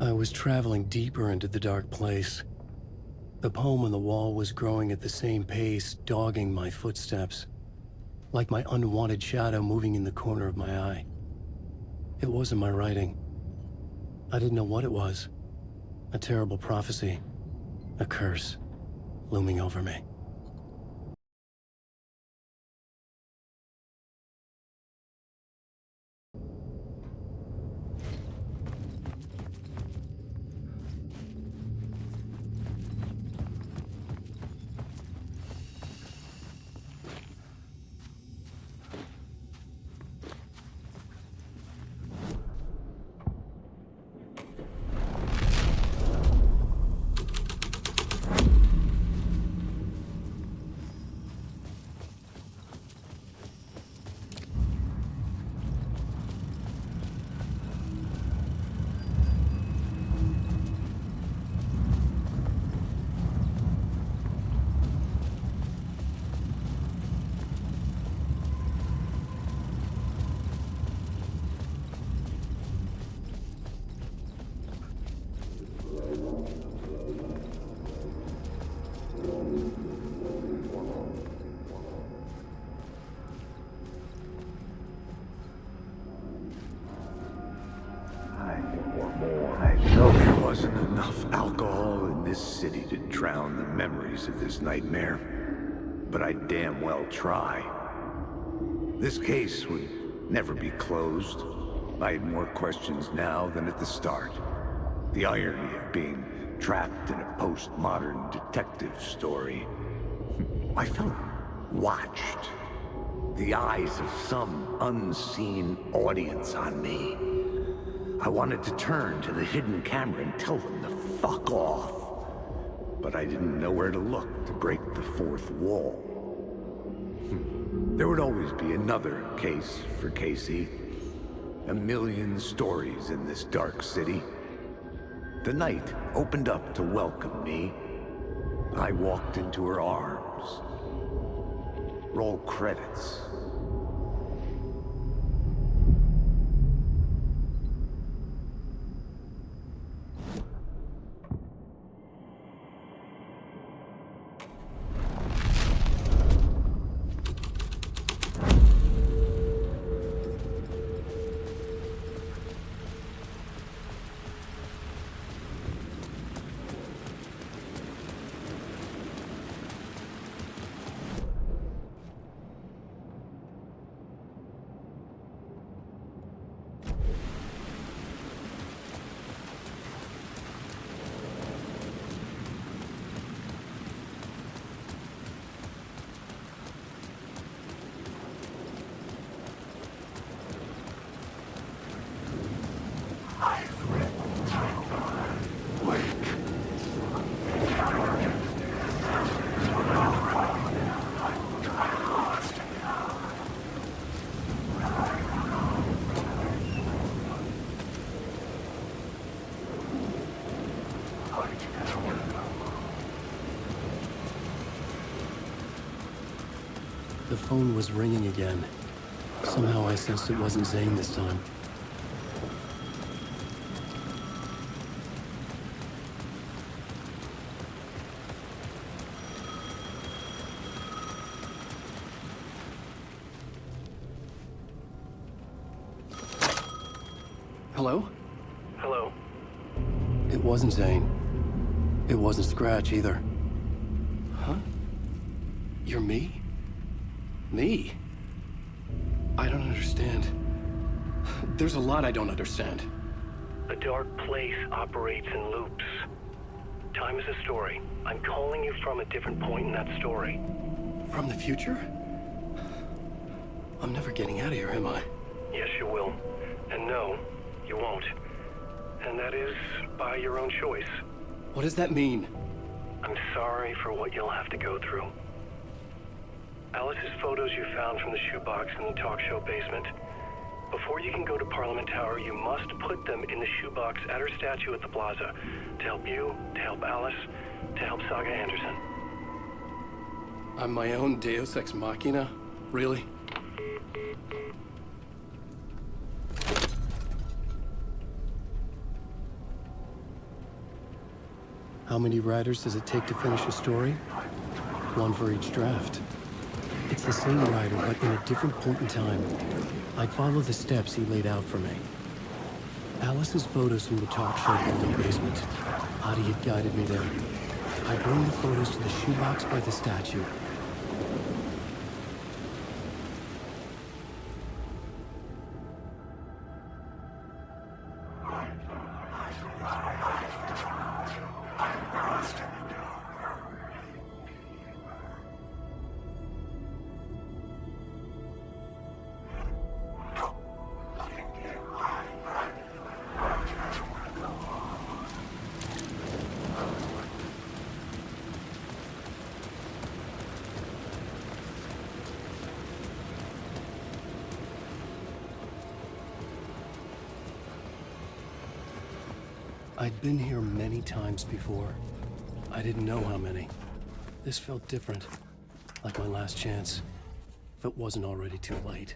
I was traveling deeper into the dark place. The poem on the wall was growing at the same pace, dogging my footsteps. Like my unwanted shadow moving in the corner of my eye. It wasn't my writing. I didn't know what it was. A terrible prophecy. A curse. Looming over me. wasn't enough alcohol in this city to drown the memories of this nightmare, but I'd damn well try. This case would never be closed. I had more questions now than at the start. The irony of being trapped in a postmodern detective story. I felt watched. The eyes of some unseen audience on me. I wanted to turn to the hidden camera and tell them to fuck off. But I didn't know where to look to break the fourth wall. There would always be another case for Casey. A million stories in this dark city. The night opened up to welcome me. I walked into her arms. Roll credits. The phone was ringing again. Somehow I sensed it wasn't Zane this time. Hello? Hello? It wasn't Zane. It wasn't Scratch either. Huh? You're me? Me? I don't understand. There's a lot I don't understand. A dark place operates in loops. Time is a story. I'm calling you from a different point in that story. From the future? I'm never getting out of here, am I? Yes, you will. And no, you won't. And that is by your own choice. What does that mean? I'm sorry for what you'll have to go through. Alice's photos you found from the shoebox in the talk show basement. Before you can go to Parliament Tower, you must put them in the shoebox at her statue at the plaza. To help you, to help Alice, to help Saga Anderson. I'm my own Deus Ex Machina? Really? How many writers does it take to finish a story? One for each draft. It's the same writer, but in a different point in time. I follow the steps he laid out for me. Alice's photos from the talk show building basement. Adi had guided me there. I bring the photos to the shoebox by the statue. I'd been here many times before. I didn't know how many. This felt different, like my last chance, if it wasn't already too late.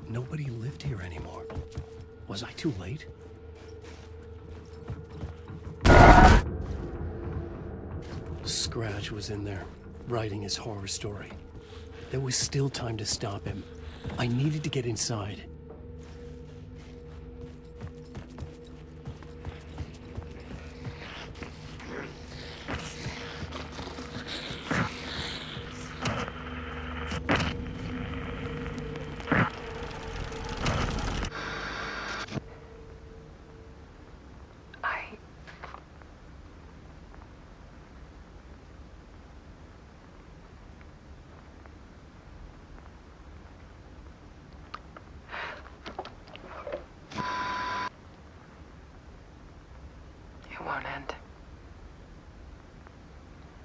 nobody lived here anymore. Was I too late? Scratch was in there, writing his horror story. There was still time to stop him. I needed to get inside. It won't end.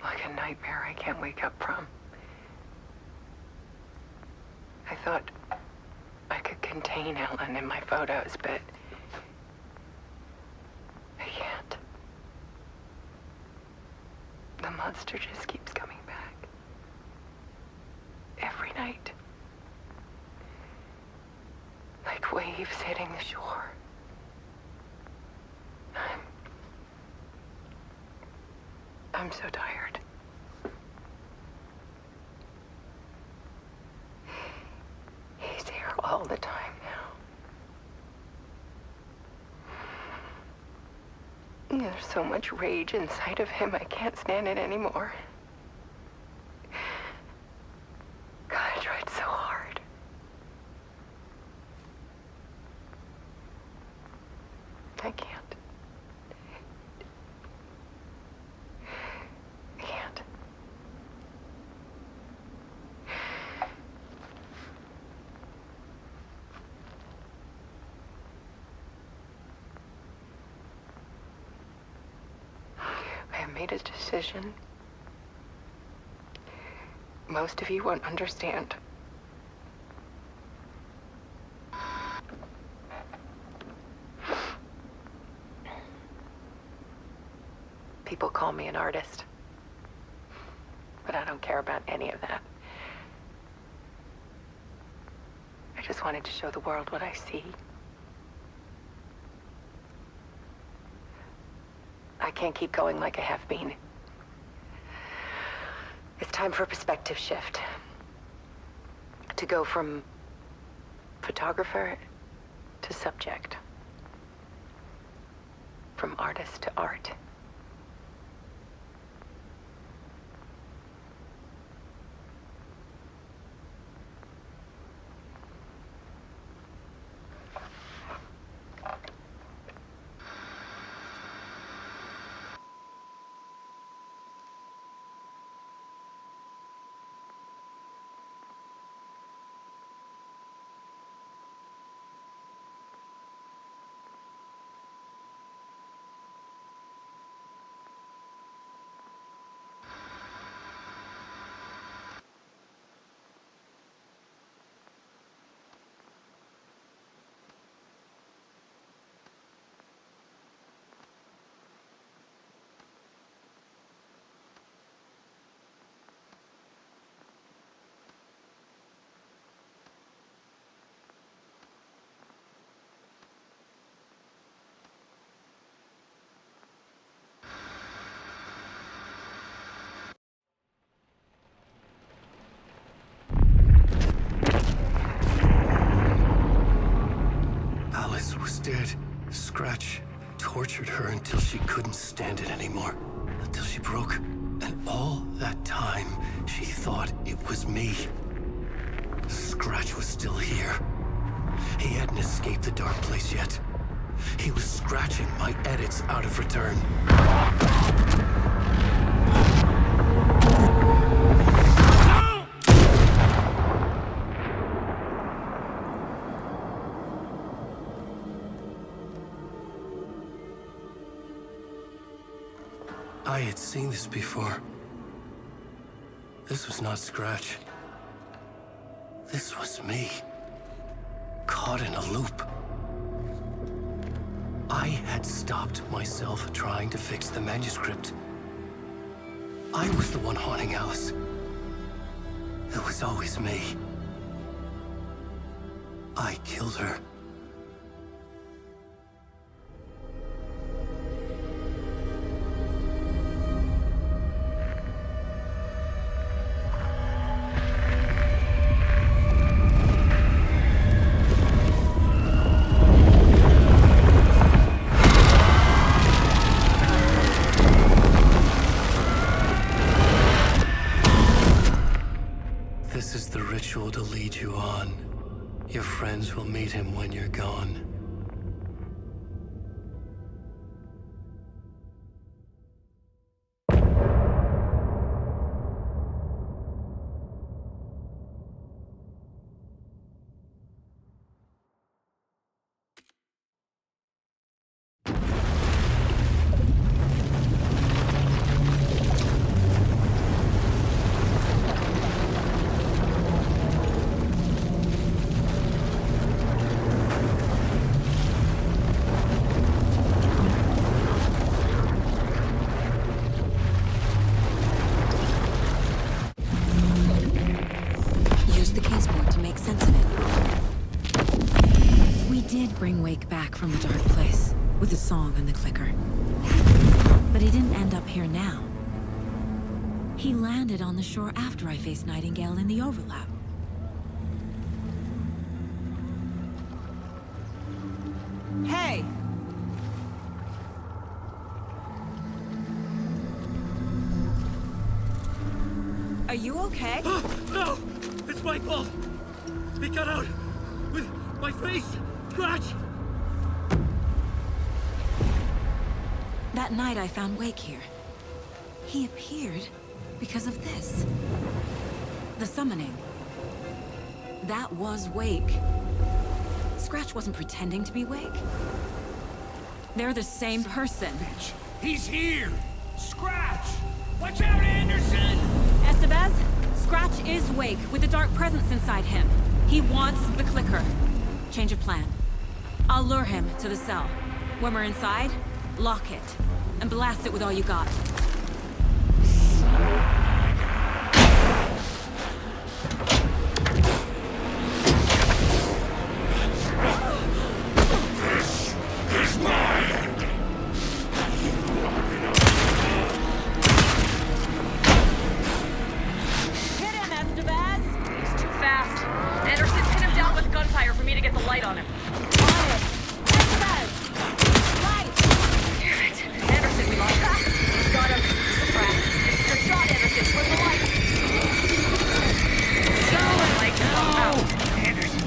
Like a nightmare I can't wake up from. I thought I could contain Ellen in my photos, but I can't. The monster just keeps coming back. Every night. Like waves hitting the shore. I'm so tired. He's here all the time now. There's so much rage inside of him, I can't stand it anymore. God, I tried so hard. I can't. I made a decision. Most of you won't understand. People call me an artist, but I don't care about any of that. I just wanted to show the world what I see. I can't keep going like I have been. It's time for a perspective shift. To go from photographer to subject. From artist to art. Dead. Scratch tortured her until she couldn't stand it anymore. Until she broke. And all that time, she thought it was me. Scratch was still here. He hadn't escaped the dark place yet. He was scratching my edits out of return. I had seen this before. This was not Scratch. This was me. Caught in a loop. I had stopped myself trying to fix the manuscript. I was the one haunting Alice. It was always me. I killed her. This is the ritual to lead you on. Your friends will meet him when you're gone. Bring Wake back from the dark place with a song and the clicker. But he didn't end up here now. He landed on the shore after I faced Nightingale in the overlap. Hey! Are you okay? No! It's Michael! He got out with my face! Scratch! That night I found Wake here. He appeared because of this. The summoning. That was Wake. Scratch wasn't pretending to be Wake. They're the same person. He's here! Scratch! Watch out, Anderson! Estevez, Scratch is Wake with a dark presence inside him. He wants the clicker. Change of plan. I'll lure him to the cell. When we're inside, lock it. And blast it with all you got. This is my ending. Hit him, Estevez! He's too fast. Anderson, pin him down with gunfire for me to get the light on him. Anderson, we lost track. Got him. Crap. Your shot, Anderson. Where's the light? Like, Anderson,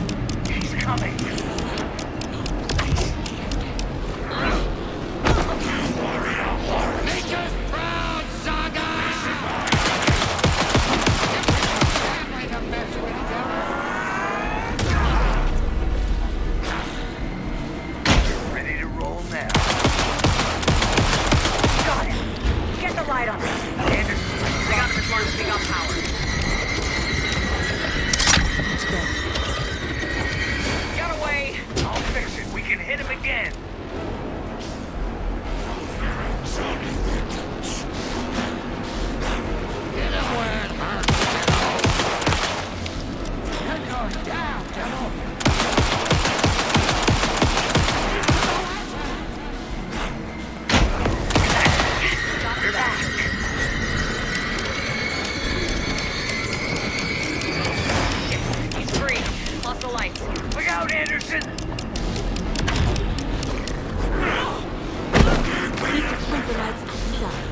he's coming. Make us proud, Saga! Ready to roll now. Got him. Get the light on him. Anderson, they got him as long as they got power. Get away. I'll fix it. We can hit him again. Get him where it hurts. You're going down, devil. You're back. He's free. Lost the lights. Look out, Anderson! Need to keep the lights outside.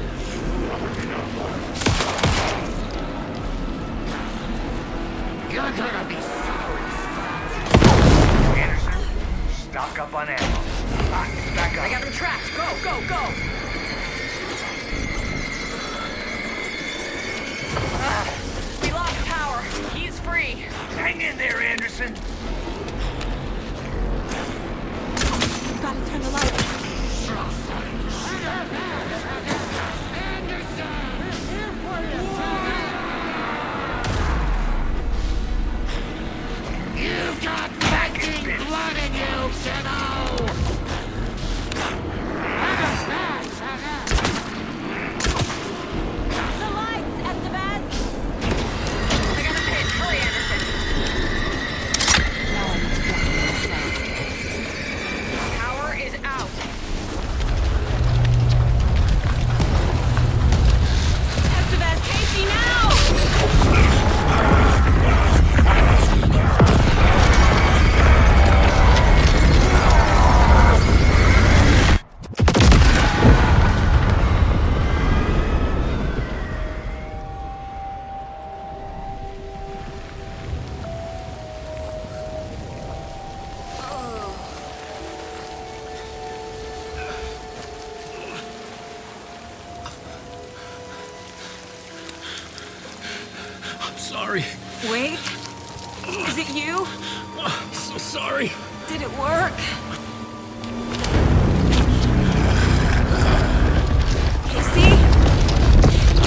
You're gonna be sorry. Anderson, stock up on ammo. Back up. I got him trapped. Go, go, go. We lost power. He's free. Hang in there, Anderson. Gotta turn the lights. You've got Viking blood in you, kiddo! The lights, Estevez! I got him hit. Hurry, Anderson. sorry. Wait. Is it you? I'm so sorry. Did it work?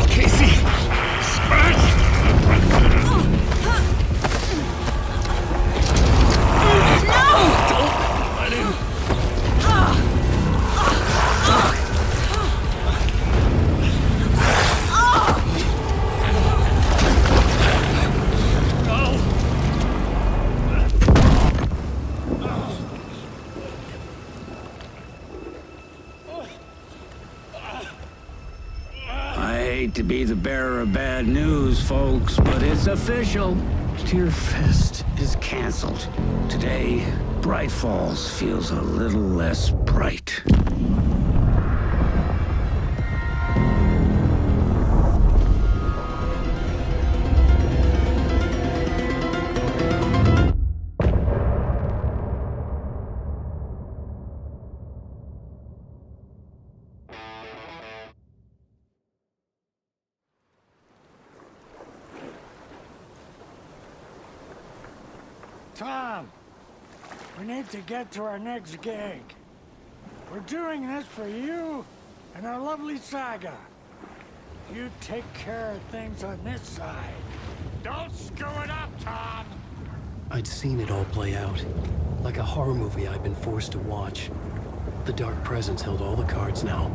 Casey! Scratch! Don't let him! I hate to be the bearer of bad news, folks, but it's official. Tear Fest is canceled. Today, Bright Falls feels a little less bright. Tom, we need to get to our next gig. We're doing this for you and our lovely Saga. You take care of things on this side. Don't screw it up, Tom! I'd seen it all play out. Like a horror movie I'd been forced to watch. The Dark Presence held all the cards now.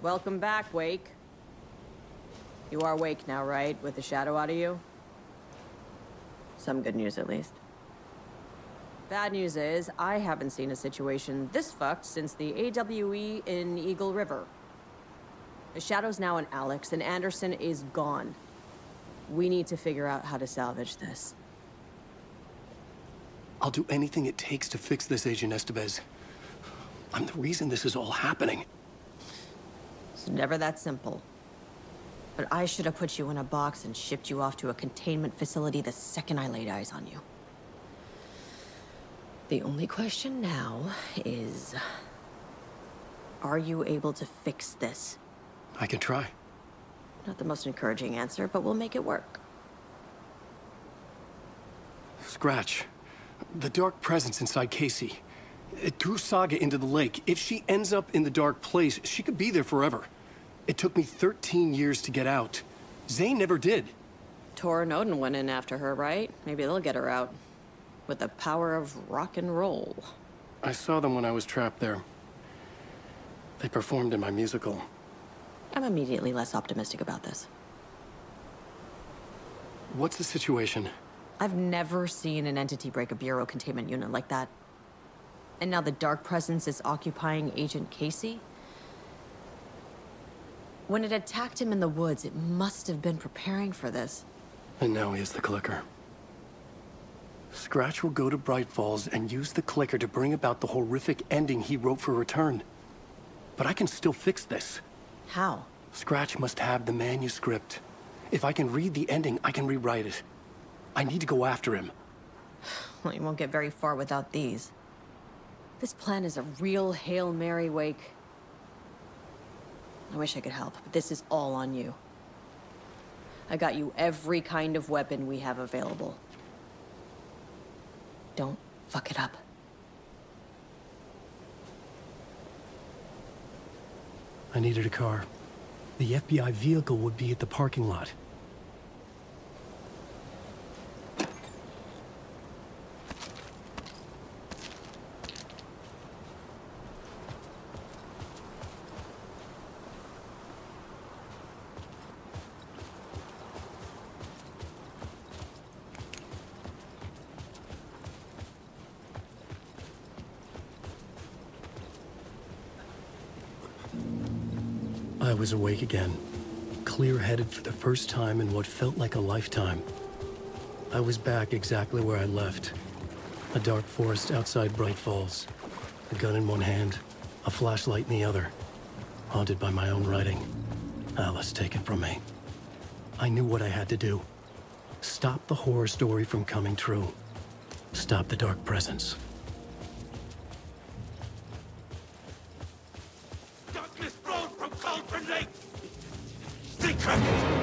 Welcome back, Wake. You are Wake now, right? With the shadow out of you? Some good news, at least. Bad news is, I haven't seen a situation this fucked since the AWE in Eagle River. The shadow's now in Alex, and Anderson is gone. We need to figure out how to salvage this. I'll do anything it takes to fix this, Agent Estevez. I'm the reason this is all happening. It's never that simple. But I should have put you in a box and shipped you off to a containment facility the second I laid eyes on you. The only question now is... are you able to fix this? I can try. Not the most encouraging answer, but we'll make it work. Scratch. The Dark Presence inside Casey. It threw Saga into the lake. If she ends up in the Dark Place, she could be there forever. It took me 13 years to get out. Zane never did. Tor and Odin went in after her, right? Maybe they'll get her out. With the power of rock and roll. I saw them when I was trapped there. They performed in my musical. I'm immediately less optimistic about this. What's the situation? I've never seen an entity break a bureau containment unit like that. And now the Dark Presence is occupying Agent Casey? When it attacked him in the woods, it must have been preparing for this. And now he has the clicker. Scratch will go to Bright Falls and use the clicker to bring about the horrific ending he wrote for Return. But I can still fix this. How? Scratch must have the manuscript. If I can read the ending, I can rewrite it. I need to go after him. Well, you won't get very far without these. This plan is a real Hail Mary, Wake. I wish I could help, but this is all on you. I got you every kind of weapon we have available. Don't fuck it up. I needed a car. The FBI vehicle would be at the parking lot. I was awake again, clear-headed for the first time in what felt like a lifetime. I was back exactly where I left. A dark forest outside Bright Falls. A gun in one hand, a flashlight in the other. Haunted by my own writing. Alice taken from me. I knew what I had to do. Stop the horror story from coming true. Stop the dark presence. Darkness flows from Cauldron Lake! Secret!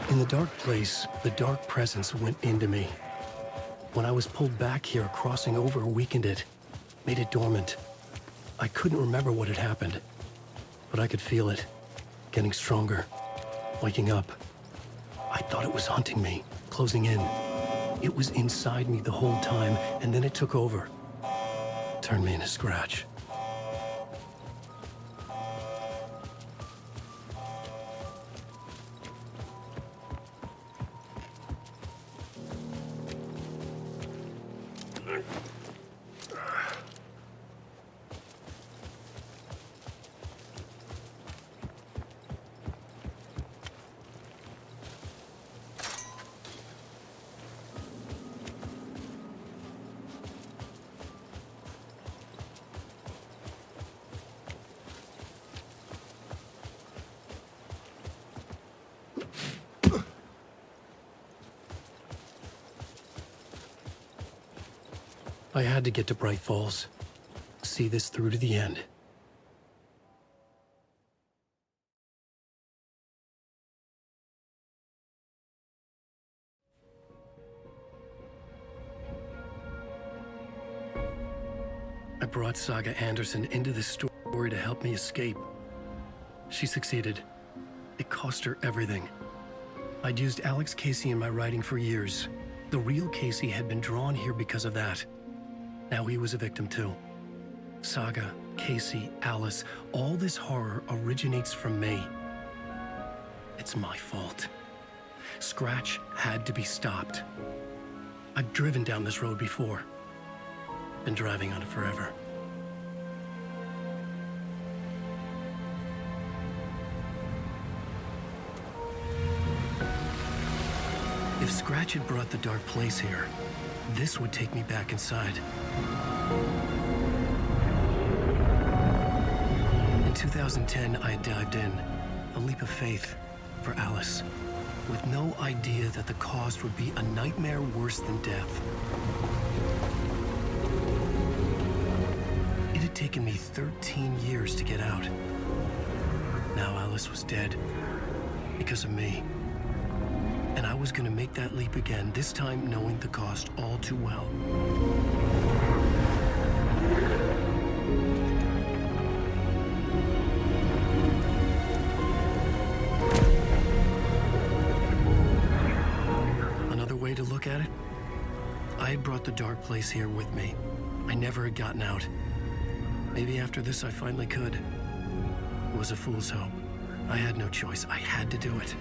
In the dark place, the dark presence went into me. When I was pulled back here, crossing over weakened it, made it dormant. I couldn't remember what had happened, but I could feel it, getting stronger, waking up. I thought it was hunting me, closing in. It was inside me the whole time, and then it took over. Turned me into Scratch. I had to get to Bright Falls. See this through to the end. I brought Saga Anderson into this story to help me escape. She succeeded. It cost her everything. I'd used Alex Casey in my writing for years. The real Casey had been drawn here because of that. Now he was a victim too. Saga, Casey, Alice, all this horror originates from me. It's my fault. Scratch had to be stopped. I've driven down this road before. Been driving on it forever. If Scratch had brought the dark place here, this would take me back inside. In 2010, I had dived in, a leap of faith for Alice, with no idea that the cost would be a nightmare worse than death. It had taken me 13 years to get out. Now Alice was dead, because of me. And I was gonna make that leap again, this time knowing the cost all too well. Another way to look at it, I had brought the dark place here with me. I never had gotten out. Maybe after this I finally could. It was a fool's hope. I had no choice. I had to do it.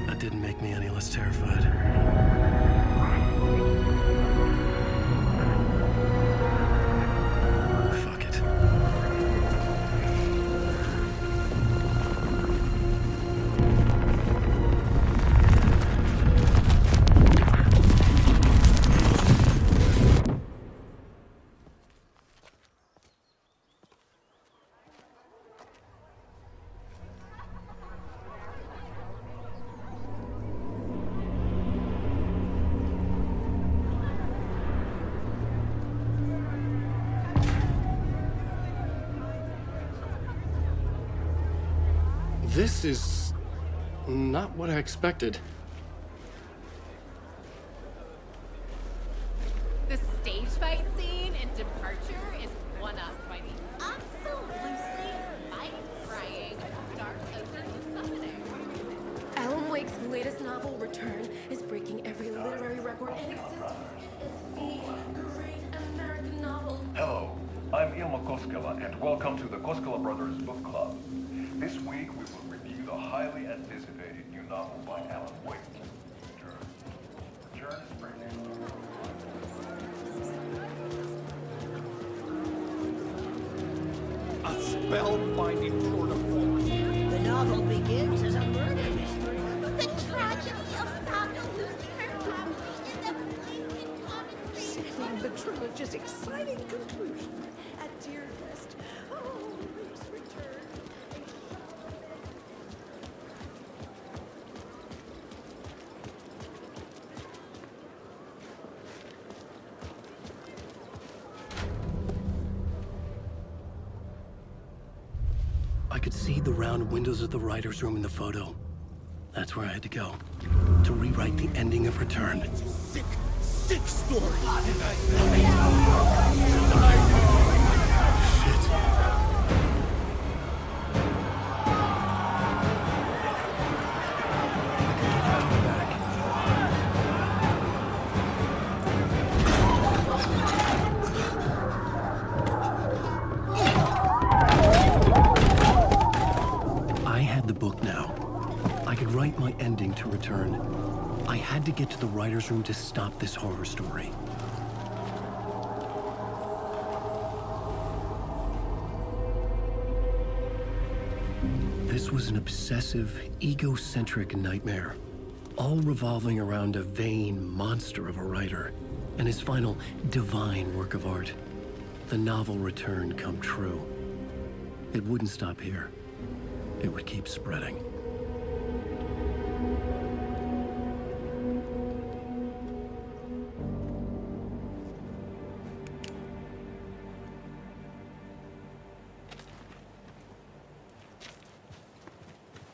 That didn't make me any less terrified. Fuck it. This is not what I expected. The stage fight scene in Departure is one-upped by the absolutely mind-frying Dark Ocean Summoning. Alan Wake's latest novel, Return, is breaking every literary record in existence. It's the great American novel. Hello, I'm Ilma Koskela, and welcome to the Koskela Brothers Book Club. This week, we will review the highly anticipated new novel by Alan Wake, Return. Return is brilliant. A spellbinding tour de force. The novel begins as a murder mystery. The tragedy of Saga losing her family in the blink of Settling the trilogy's exciting conclusion at Deerfest. Oh, Wake's return. I could see the round windows of the writer's room in the photo. That's where I had to go, to rewrite the ending of Return. Sick story. I had the book now. I could write my ending to Return. I had to get to the writer's room to stop this horror story. This was an obsessive, egocentric nightmare, all revolving around a vain monster of a writer and his final divine work of art, the novel Return come true. It wouldn't stop here. It would keep spreading.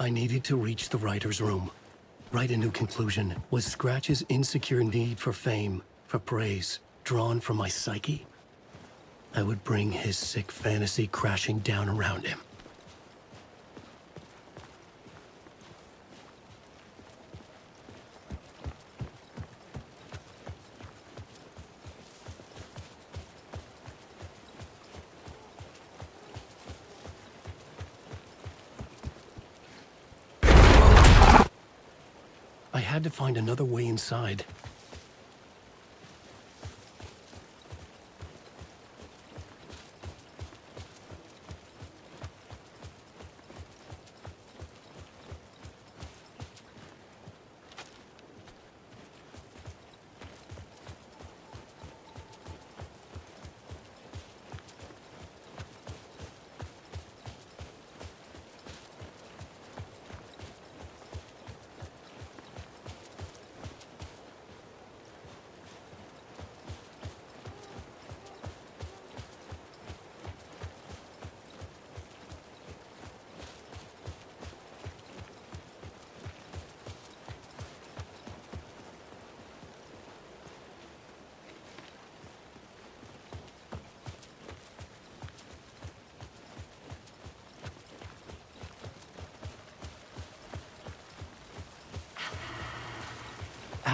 I needed to reach the writer's room. Write a new conclusion. Was Scratch's insecure need for fame, for praise, drawn from my psyche? I would bring his sick fantasy crashing down around him. I had to find another way inside.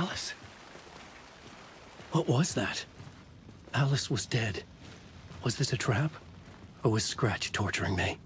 Alice? What was that? Alice was dead. Was this a trap? Or was Scratch torturing me?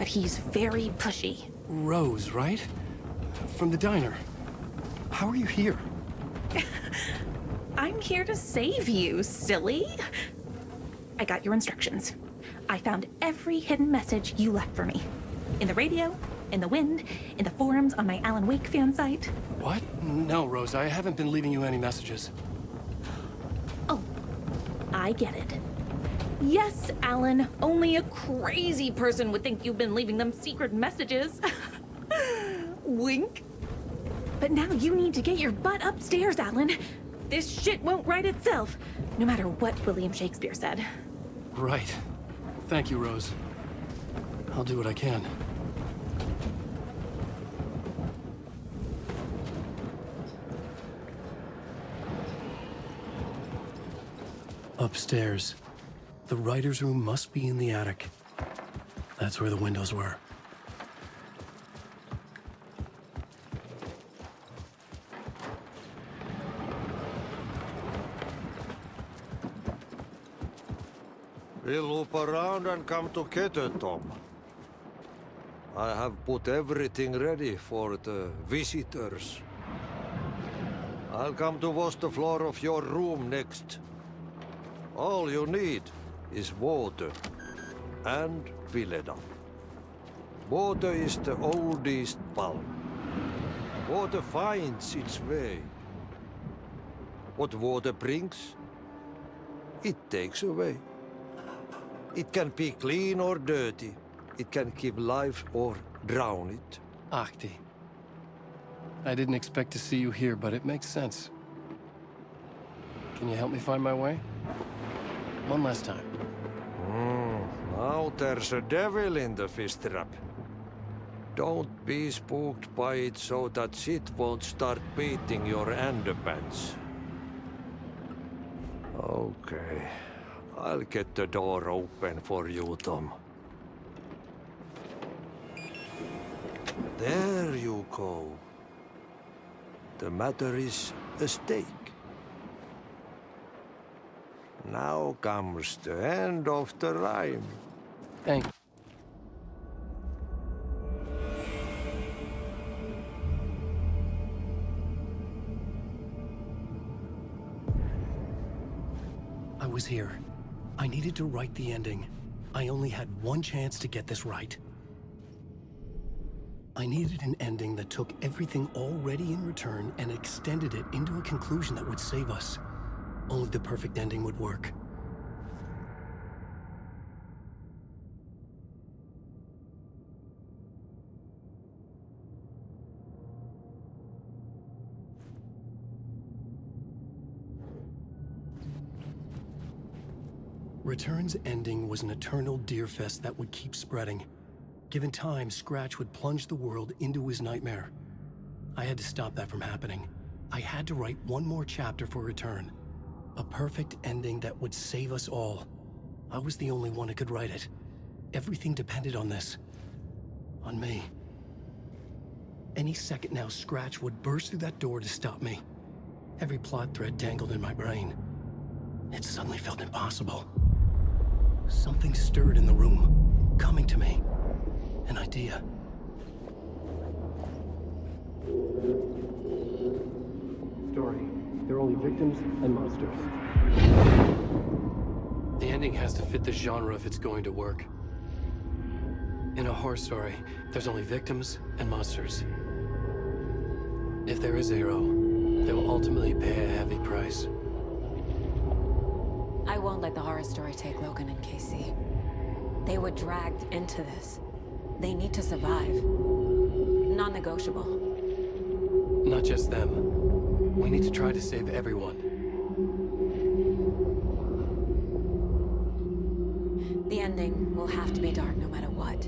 He's very pushy. Rose, right? From the diner. How are you here? I'm here to save you, silly. I got your instructions. I found every hidden message you left for me. In the radio, in the wind, in the forums on my Alan Wake fan site. What? No, Rose, I haven't been leaving you any messages. Oh, I get it. Yes, Alan, only a crazy person would think you've been leaving them secret messages. Wink. But now you need to get your butt upstairs, Alan. This shit won't right itself, no matter what William Shakespeare said. Right. Thank you, Rose. I'll do what I can. Upstairs. The writer's room must be in the attic. That's where the windows were. We'll loop around and come together, Tom. I have put everything ready for the visitors. I'll come to wash the floor of your room next. All you need is water and Vileda. Water is the oldest bulb. Water finds its way. What water brings, it takes away. It can be clean or dirty. It can give life or drown it. Ahti. I didn't expect to see you here, but it makes sense. Can you help me find my way? One last time. Now there's a devil in the fish trap. Don't be spooked by it so that shit won't start beating your underpants. Okay. I'll get the door open for you, Tom. There you go. The matter is a stake. Now comes the end of the rhyme. Thank you. I was here. I needed to write the ending. I only had one chance to get this right. I needed an ending that took everything already in return and extended it into a conclusion that would save us. Only the perfect ending would work. Return's ending was an eternal deerfest that would keep spreading. Given time, Scratch would plunge the world into his nightmare. I had to stop that from happening. I had to write one more chapter for Return. A perfect ending that would save us all. I was the only one who could write it. Everything depended on this. On me. Any second now, Scratch would burst through that door to stop me. Every plot thread tangled in my brain. It suddenly felt impossible. Something stirred in the room, coming to me. An idea. Story. They're only victims and monsters. The ending has to fit the genre if it's going to work. In a horror story, there's only victims and monsters. If there is a hero, they will ultimately pay a heavy price. I won't let the horror story take Logan and Casey. They were dragged into this. They need to survive. Non-negotiable. Not just them. We need to try to save everyone. The ending will have to be dark no matter what.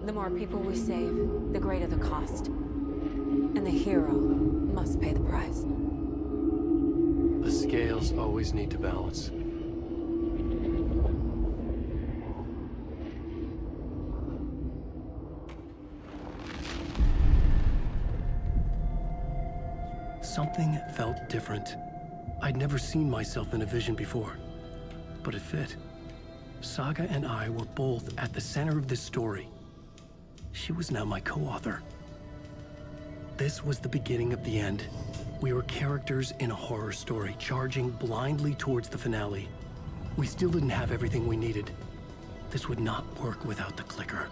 The more people we save, the greater the cost. And the hero must pay the price. The scales always need to balance. Something felt different. I'd never seen myself in a vision before, but it fit. Saga and I were both at the center of this story. She was now my co-author. This was the beginning of the end. We were characters in a horror story, charging blindly towards the finale. We still didn't have everything we needed. This would not work without the clicker.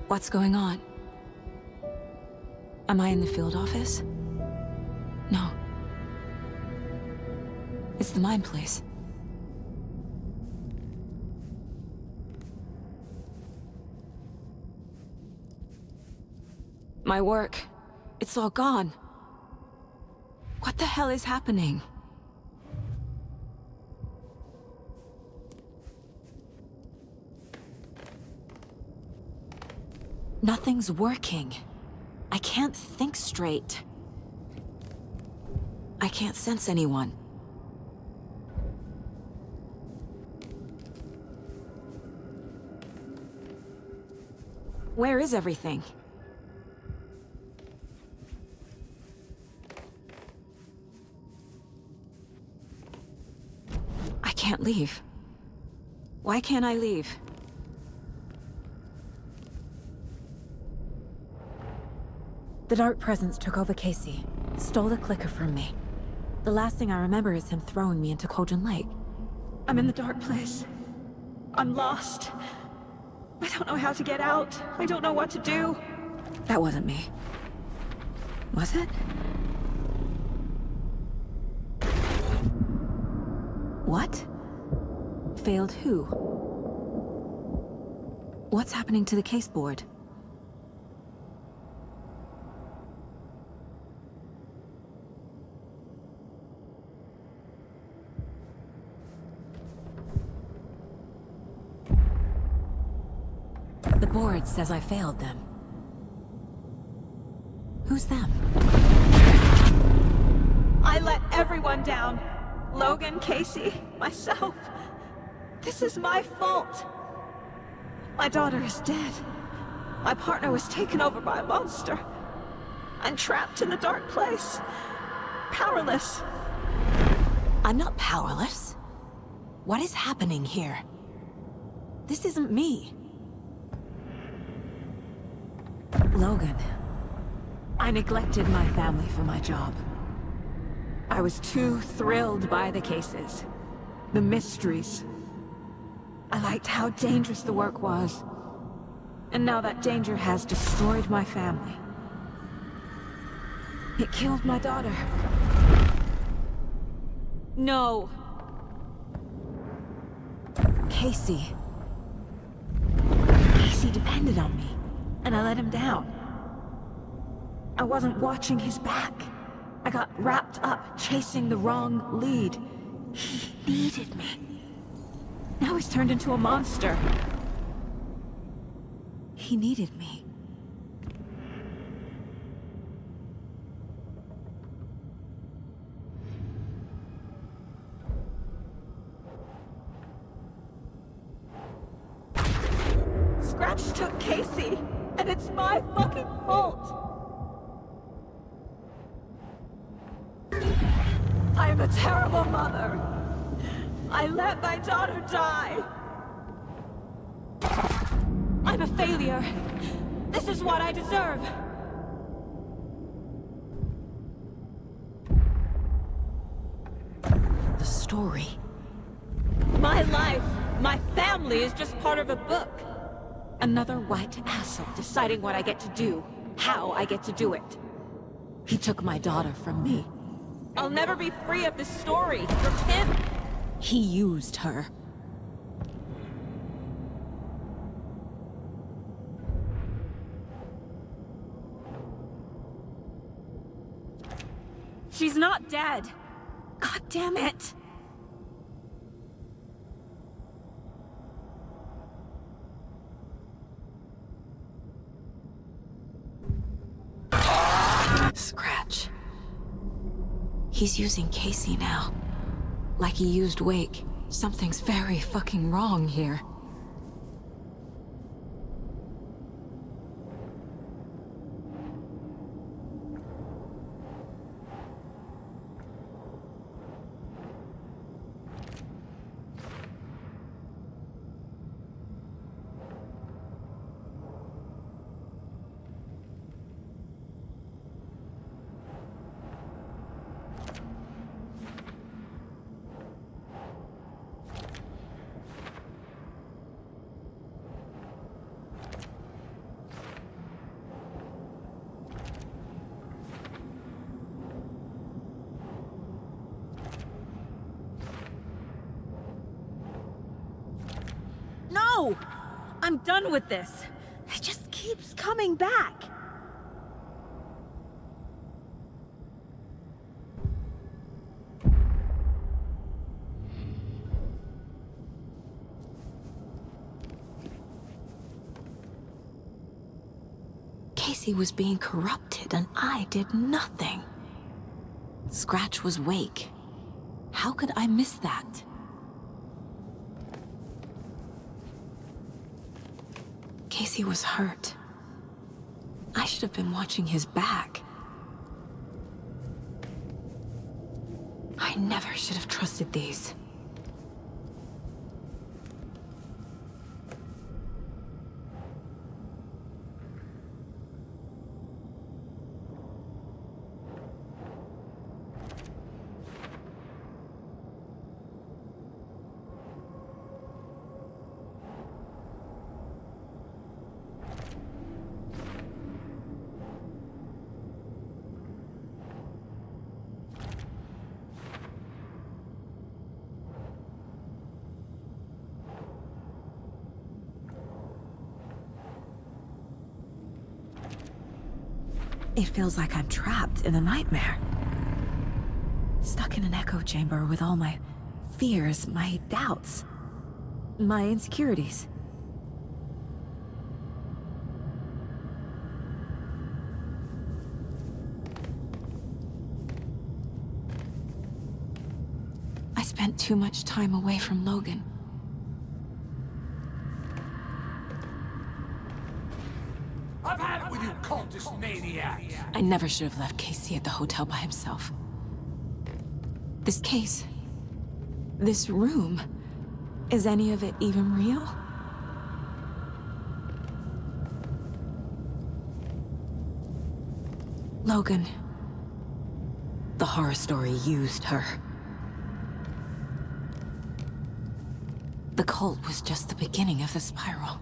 What's going on? Am I in the field office? No. It's the mine place. My work, it's all gone. What the hell is happening? Nothing's working. I can't think straight. I can't sense anyone. Where is everything? I can't leave. Why can't I leave? The Dark Presence took over Casey, stole the clicker from me. The last thing I remember is him throwing me into Cauldron Lake. I'm in the dark place. I'm lost. I don't know how to get out. I don't know what to do. That wasn't me. Was it? What? Failed who? What's happening to the case board? The board says I failed them. Who's them? I let everyone down. Logan, Casey, myself. This is my fault. My daughter is dead. My partner was taken over by a monster. I'm trapped in a dark place. Powerless. I'm not powerless. What is happening here? This isn't me. Logan, I neglected my family for my job. I was too thrilled by the cases, the mysteries. I liked how dangerous the work was. And now that danger has destroyed my family. It killed my daughter. No. Casey. Casey depended on me, and I let him down. I wasn't watching his back. I got wrapped up chasing the wrong lead. He needed me. Now he's turned into a monster. He needed me. Scratch took Casey, and it's my fucking fault. I'm a terrible mother. I let my daughter die. I'm a failure. This is what I deserve. The story. My life, my family is just part of a book. Another white asshole deciding what I get to do, how I get to do it. He took my daughter from me. I'll never be free of this story from him. He used her. She's not dead. God damn it. Scratch. He's using Casey now. Like he used Wake. Something's very fucking wrong here. No! I'm done with this. It just keeps coming back. Casey was being corrupted and I did nothing. Scratch was Wake. How could I miss that? Casey was hurt. I should have been watching his back. I never should have trusted these. It feels like I'm trapped in a nightmare. Stuck in an echo chamber with all my fears, my doubts, my insecurities. spent too much time away from Logan. I've had it with you cultist maniacs! I never should have left Casey at the hotel by himself. This case, this room, is any of it even real? Logan, the horror story used her. The cult was just the beginning of the spiral.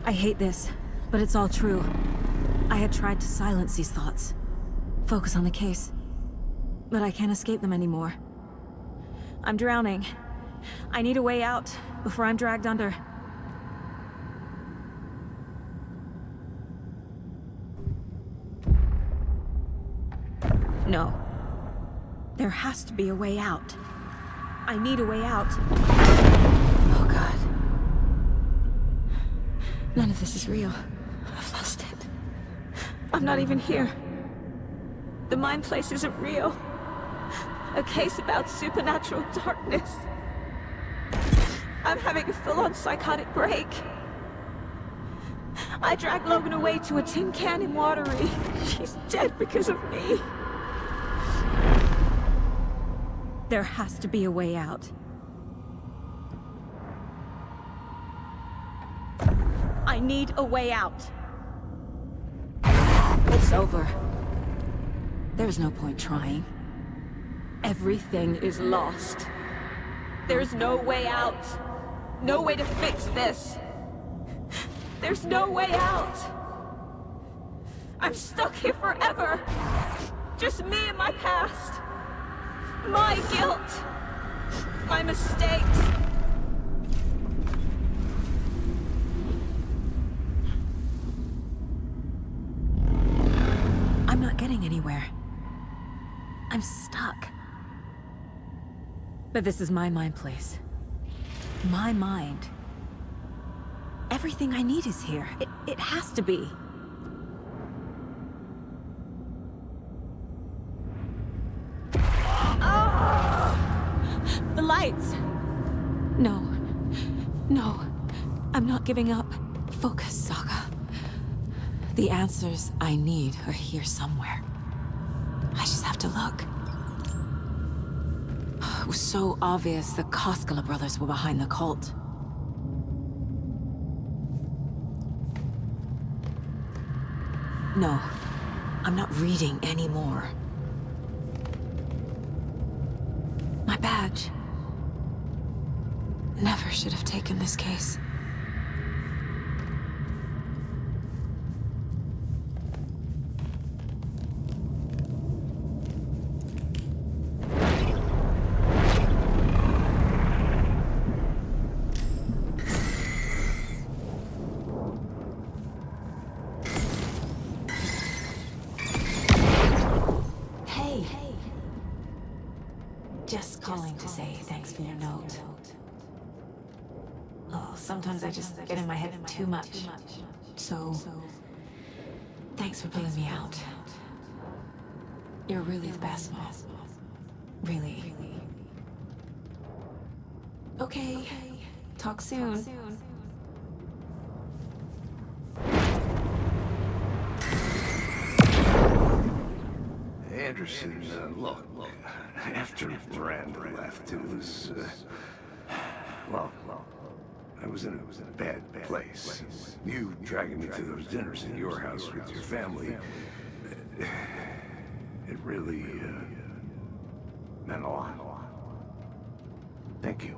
I hate this, but it's all true. I had tried to silence these thoughts. Focus on the case. But I can't escape them anymore. I'm drowning. I need a way out before I'm dragged under. No. There has to be a way out. I need a way out. Oh God. None of this is real. I've lost it. I'm not even here. The mind place isn't real. A case about supernatural darkness. I'm having a full-on psychotic break. I dragged Logan away to a tin can in Watery. She's dead because of me. There has to be a way out. I need a way out. It's over. There's no point trying. Everything is lost. There's no way out. No way to fix this. There's no way out. I'm stuck here forever. Just me and my past. My guilt. My mistakes. I'm not getting anywhere. I'm stuck. But this is my mind place. My mind. Everything I need is here. It has to be. The lights! No. No. I'm not giving up. Focus, Saga. The answers I need are here somewhere. I just have to look. It was so obvious the Koskela brothers were behind the cult. No, I'm not reading anymore. My badge. Never should have taken this case. Just calling to say thanks for your note. Oh, sometimes I just get in my head too much. So, thanks for pulling me out. You're really the best, Mom. Really. Okay. Talk soon. Anderson, look, after Miranda left, it was, well, I was in a bad place. You dragging me to those dinners at your house with your family, it really, meant a lot. Thank you.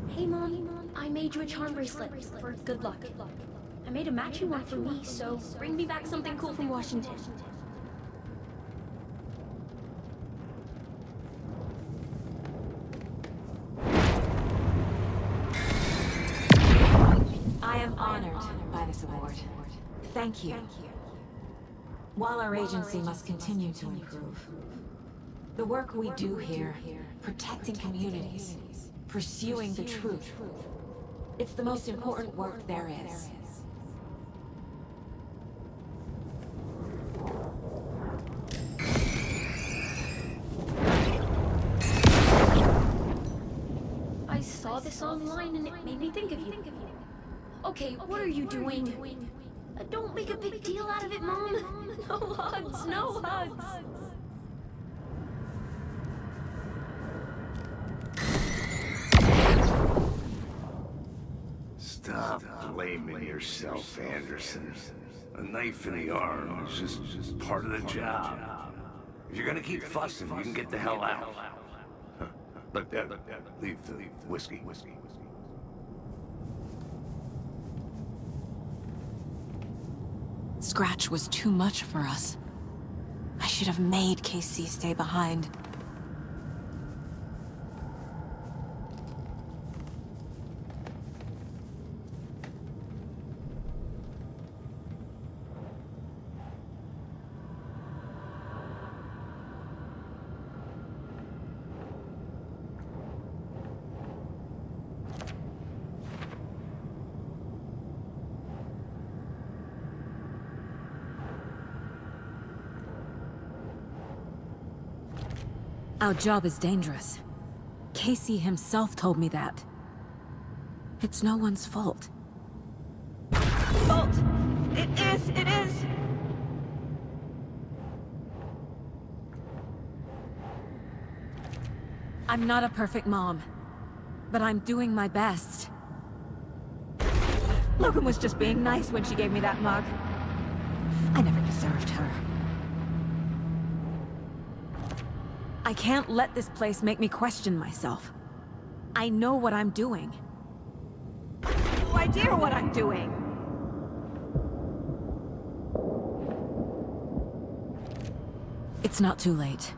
Hey, Mom. I made you a charm bracelet for good luck. I made a matching one for me, so bring me back something cool from Washington. I am honored by this award. Thank you. While our agency must continue to improve, the work we do here, protecting communities, pursuing the truth, it's the most important work there is. I saw this online and it made me think of you. Okay, what are you doing? Don't make a big deal out of it, Mom. No hugs, no hugs. Stop blaming yourself, Anderson. A knife in the arm is just part of the job. If you're gonna keep fussing, you can get the hell out. Look, leave the whiskey. Scratch was too much for us. I should have made KC stay behind. Our job is dangerous. Casey himself told me that. It's no one's fault. Fault! It is! I'm not a perfect mom, but I'm doing my best. Logan was just being nice when she gave me that mug. I never deserved her. I can't let this place make me question myself. I know what I'm doing. No idea what I'm doing! It's not too late.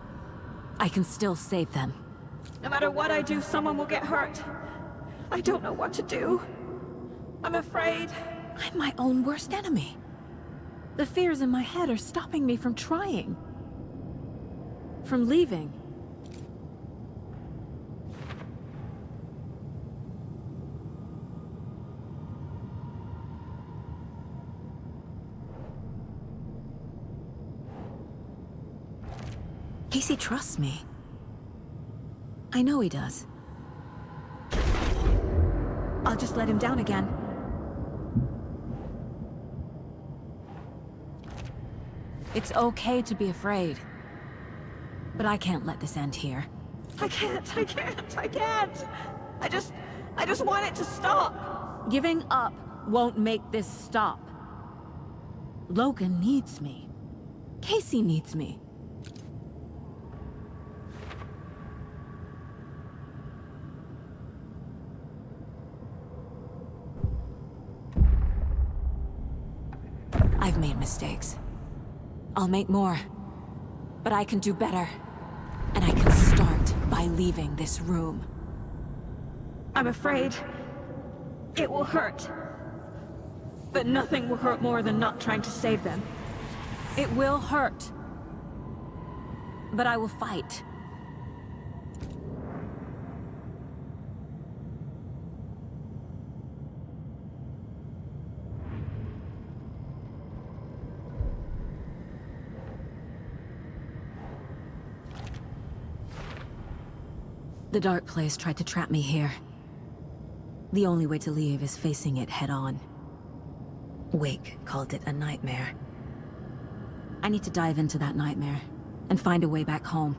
I can still save them. No matter what I do, someone will get hurt. I don't know what to do. I'm afraid. I'm my own worst enemy. The fears in my head are stopping me from trying. From leaving. Casey trusts me. I know he does. I'll just let him down again. It's okay to be afraid. But I can't let this end here. I can't. I just want it to stop. Giving up won't make this stop. Logan needs me. Casey needs me. I've made mistakes. I'll make more. But I can do better. And I can start by leaving this room. I'm afraid it will hurt. But nothing will hurt more than not trying to save them. It will hurt. But I will fight. The dark place tried to trap me here. The only way to leave is facing it head-on. Wake called it a nightmare. I need to dive into that nightmare, and find a way back home.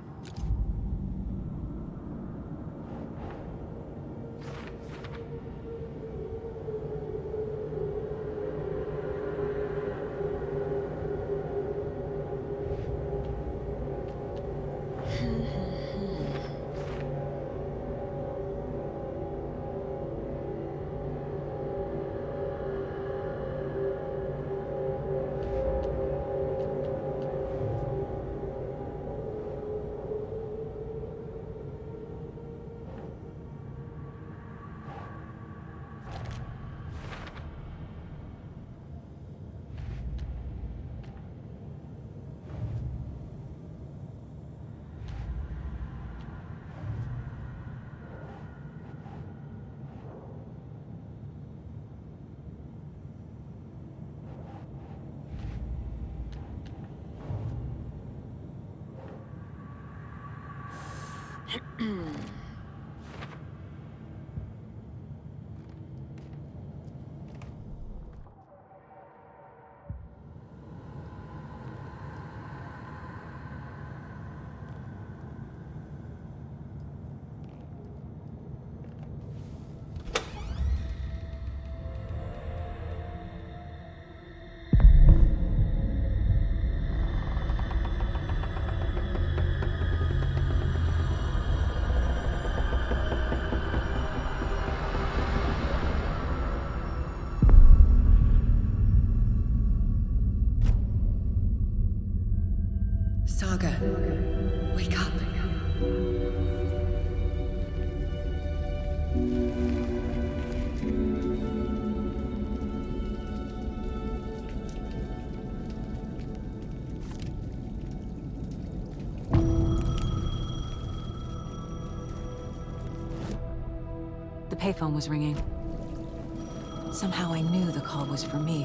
payphone was ringing. Somehow I knew the call was for me.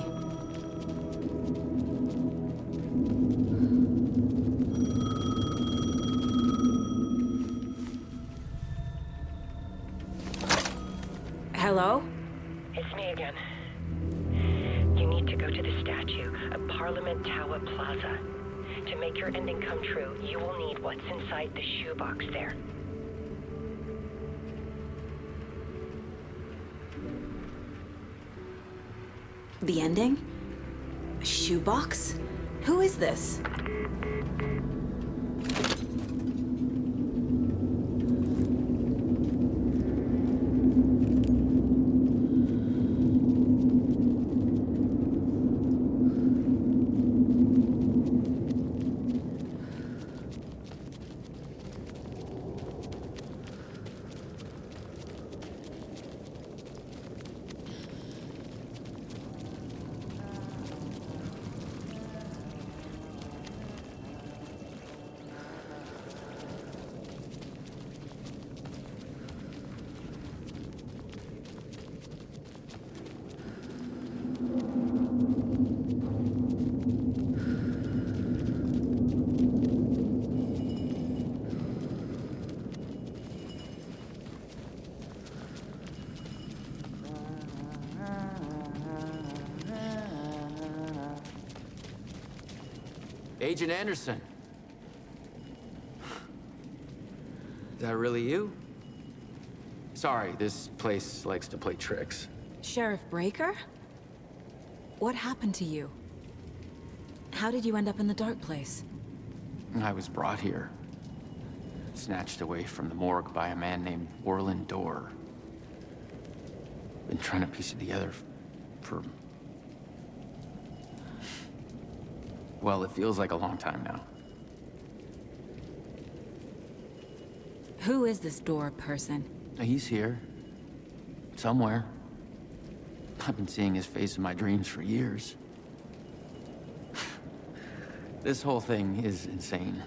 Hello? It's me again. You need to go to the statue of Parliament Tower Plaza. To make your ending come true, you will need what's inside the shoebox there. The ending? A shoebox? Who is this? Agent Anderson. Is that really you? Sorry, this place likes to play tricks. Sheriff Breaker? What happened to you? How did you end up in the dark place? I was brought here. Snatched away from the morgue by a man named Orland Dorr. Been trying to piece it together for... well, it feels like a long time now. Who is this Dorr person? He's here. Somewhere. I've been seeing his face in my dreams for years. This whole thing is insane.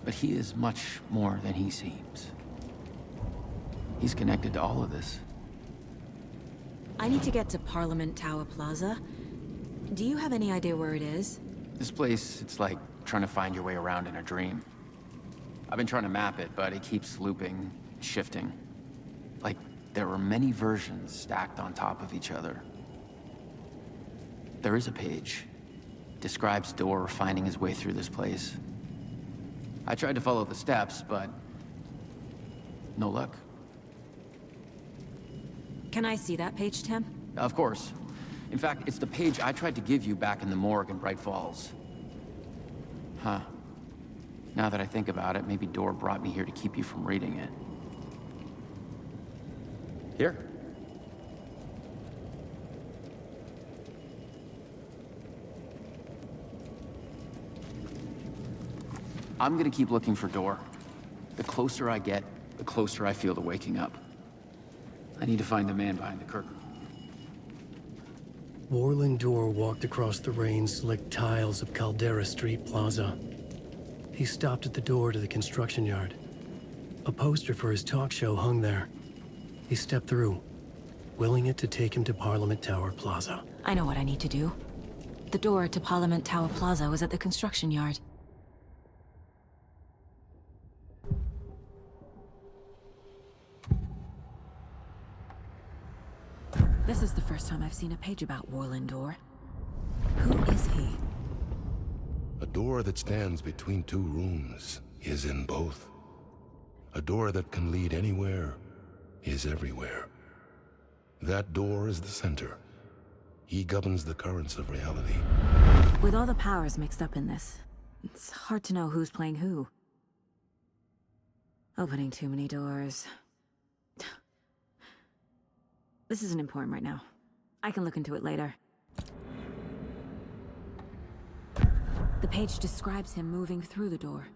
But he is much more than he seems. He's connected to all of this. I need to get to Parliament Tower Plaza. Do you have any idea where it is? This place, it's like trying to find your way around in a dream. I've been trying to map it, but it keeps looping, shifting. Like there are many versions stacked on top of each other. There is a page. Describes Dorr finding his way through this place. I tried to follow the steps, but no luck. Can I see that page, Tim? Of course. In fact, it's the page I tried to give you back in the morgue in Bright Falls. Huh. Now that I think about it, maybe Dorr brought me here to keep you from reading it. Here. I'm gonna keep looking for Dorr. The closer I get, the closer I feel to waking up. I need to find the man behind the curtain. Orland Dorr walked across the rain-slicked tiles of Caldera Street Plaza. He stopped at the door to the construction yard. A poster for his talk show hung there. He stepped through, willing it to take him to Parliament Tower Plaza. I know what I need to do. The door to Parliament Tower Plaza was at the construction yard. This is the first time I've seen a page about Orland Dorr. Who is he? A door that stands between two rooms is in both. A door that can lead anywhere is everywhere. That door is the center. He governs the currents of reality. With all the powers mixed up in this, it's hard to know who's playing who. Opening too many doors. This isn't important right now. I can look into it later. The page describes him moving through the door.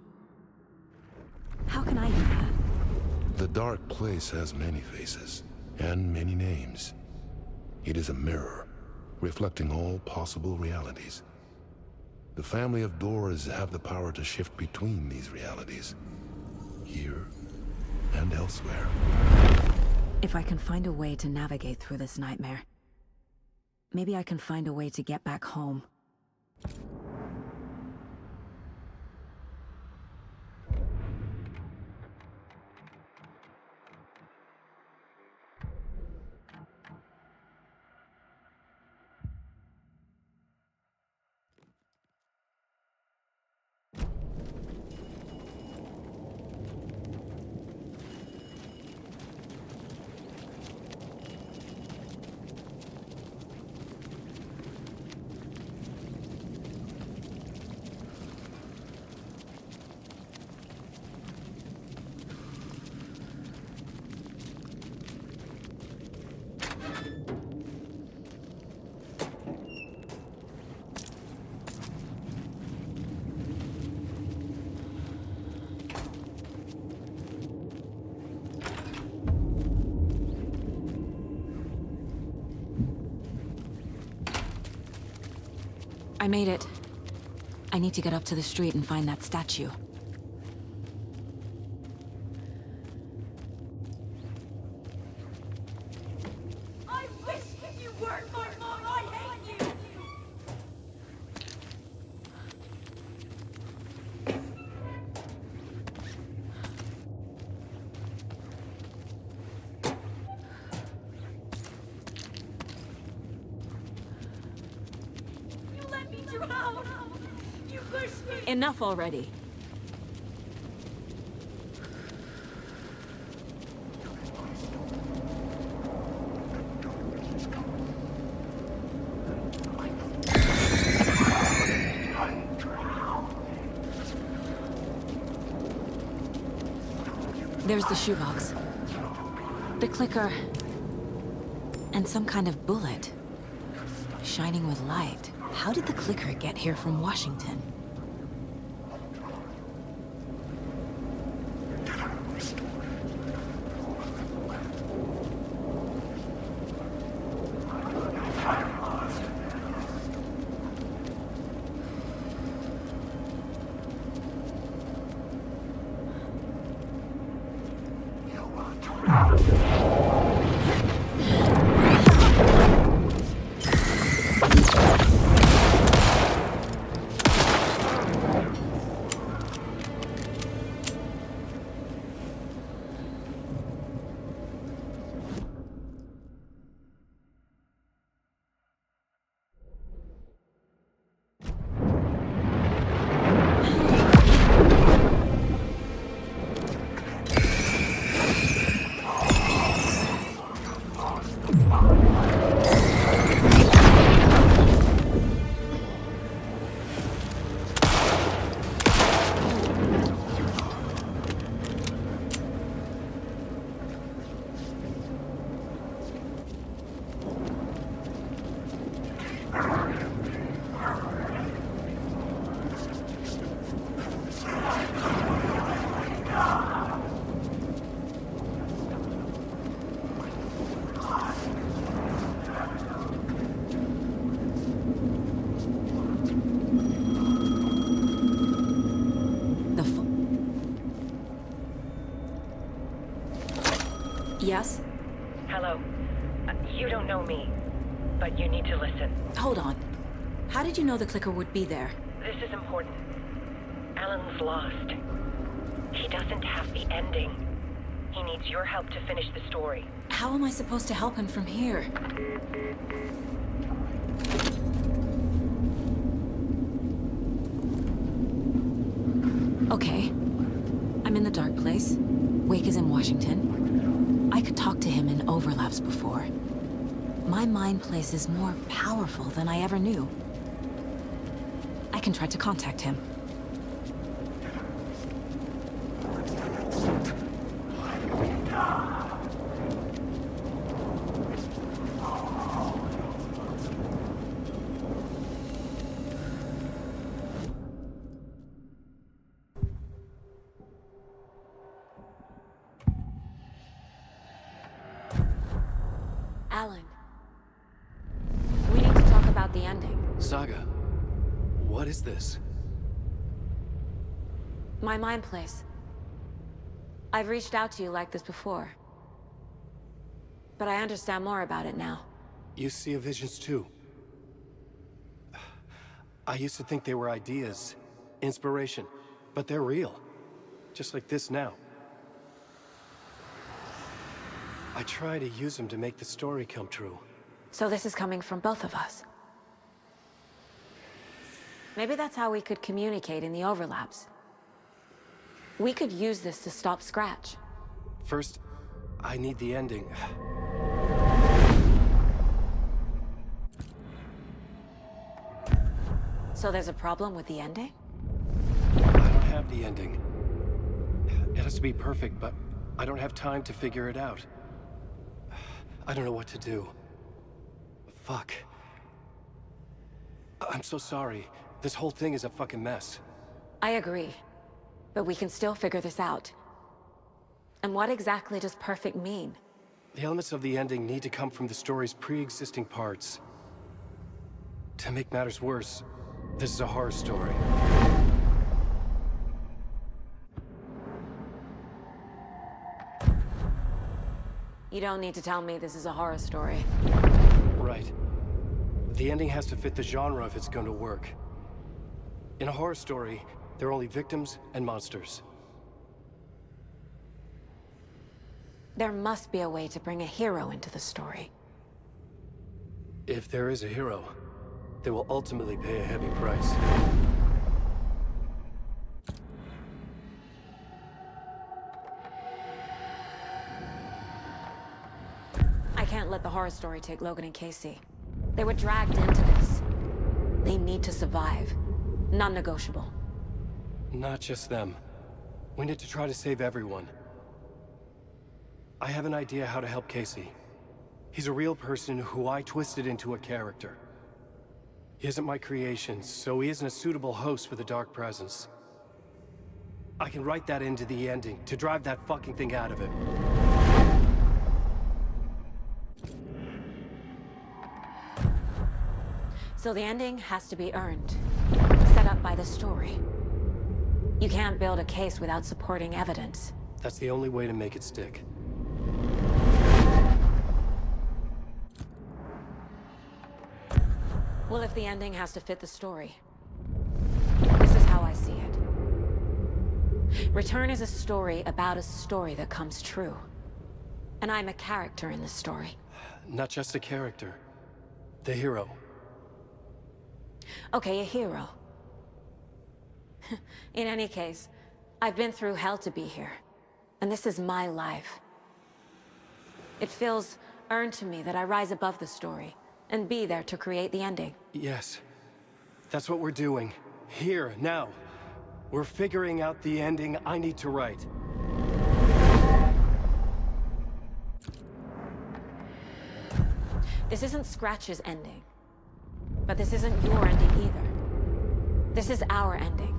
How can I do that? The dark place has many faces, and many names. It is a mirror, reflecting all possible realities. The family of Doors have the power to shift between these realities, here and elsewhere. If I can find a way to navigate through this nightmare, maybe I can find a way to get back home. I made it. I need to get up to the street and find that statue. I wish you weren't my mom. I hate you. You let me drown. You pushed me. Enough already. There's the shoebox. The clicker. And some kind of bullet. Shining with light. How did the clicker get here from Washington? Yes? Hello. You don't know me, but you need to listen. Hold on. How did you know the clicker would be there? This is important. Alan's lost. He doesn't have the ending. He needs your help to finish the story. How am I supposed to help him from here? Okay. I'm in the dark place. Wake is in Washington. I could talk to him in overlaps before. My mind place is more powerful than I ever knew. I can try to contact him. Alan, we need to talk about the ending. Saga, what is this? My mind place. I've reached out to you like this before. but I understand more about it now. You see visions too. I used to think they were ideas, inspiration, but they're real. Just like this now. I try to use them to make the story come true. So this is coming from both of us. Maybe that's how we could communicate in the overlaps. We could use this to stop Scratch. First, I need the ending. So there's a problem with the ending? I don't have the ending. It has to be perfect, but I don't have time to figure it out. I don't know what to do. Fuck. I'm so sorry. This whole thing is a fucking mess. I agree. But we can still figure this out. And what exactly does perfect mean? The elements of the ending need to come from the story's pre-existing parts. To make matters worse, this is a horror story. You don't need to tell me this is a horror story. Right. The ending has to fit the genre if it's going to work. In a horror story, there are only victims and monsters. There must be a way to bring a hero into the story. If there is a hero, they will ultimately pay a heavy price. I can't let the horror story take Logan and Casey. They were dragged into this. They need to survive. Non-negotiable. Not just them. We need to try to save everyone. I have an idea how to help Casey. He's a real person who I twisted into a character. He isn't my creation, so he isn't a suitable host for the Dark Presence. I can write that into the ending to drive that fucking thing out of him. So the ending has to be earned. Set up by the story. You can't build a case without supporting evidence. That's the only way to make it stick. Well, if the ending has to fit the story, this is how I see it. Return is a story about a story that comes true. And I'm a character in the story. Not just a character. The hero. Okay, a hero. In any case, I've been through hell to be here. And this is my life. It feels earned to me that I rise above the story and be there to create the ending. Yes. That's what we're doing. Here, now. We're figuring out the ending I need to write. This isn't Scratch's ending. But this isn't your ending either. This is our ending.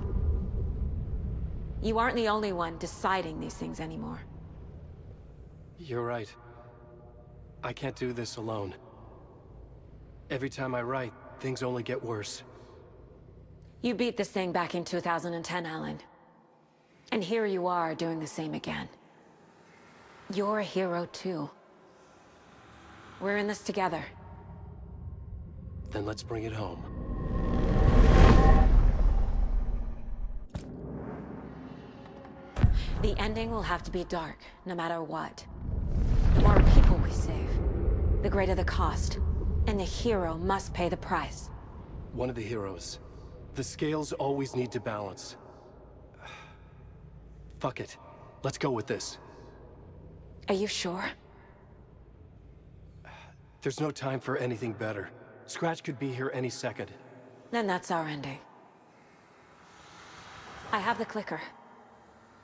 You aren't the only one deciding these things anymore. You're right. I can't do this alone. Every time I write, things only get worse. You beat this thing back in 2010, Alan. And here you are doing the same again. You're a hero too. We're in this together. Then let's bring it home. The ending will have to be dark, no matter what. The more people we save, the greater the cost. And the hero must pay the price. One of the heroes. The scales always need to balance. Fuck it. Let's go with this. Are you sure? There's no time for anything better. Scratch could be here any second. Then that's our ending. I have the clicker.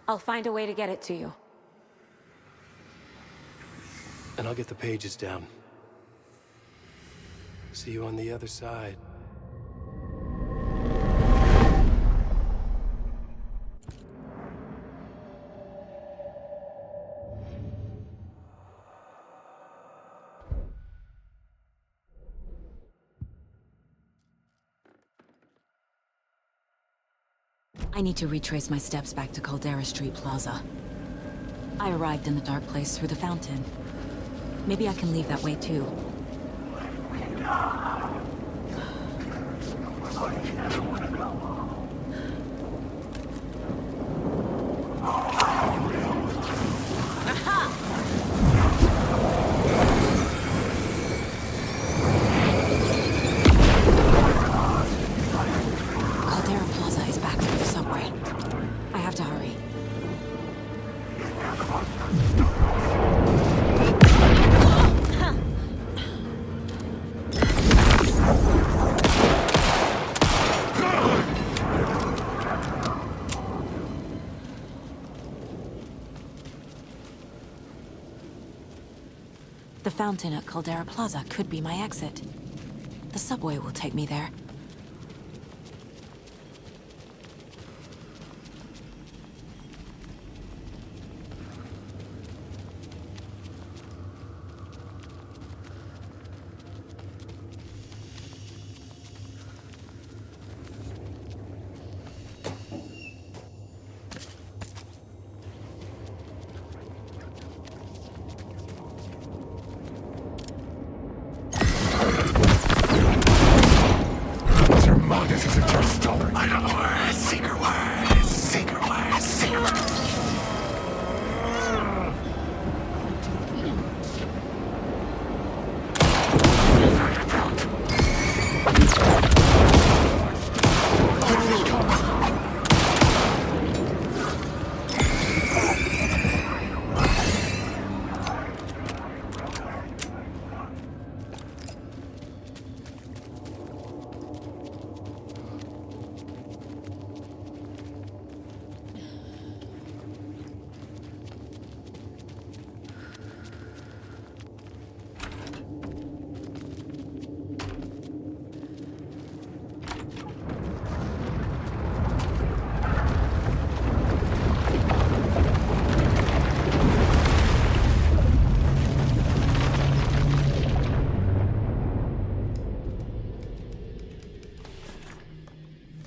I'll find a way to get it to you. And I'll get the pages down. See you on the other side. I need to retrace my steps back to Caldera Street Plaza. I arrived in the dark place through the fountain. Maybe I can leave that way too. Caldera Plaza is back through the subway. I have to hurry. The fountain at Caldera Plaza could be my exit. The subway will take me there. This is a just start. I don't know where. Secret word. Secret word. Secret word.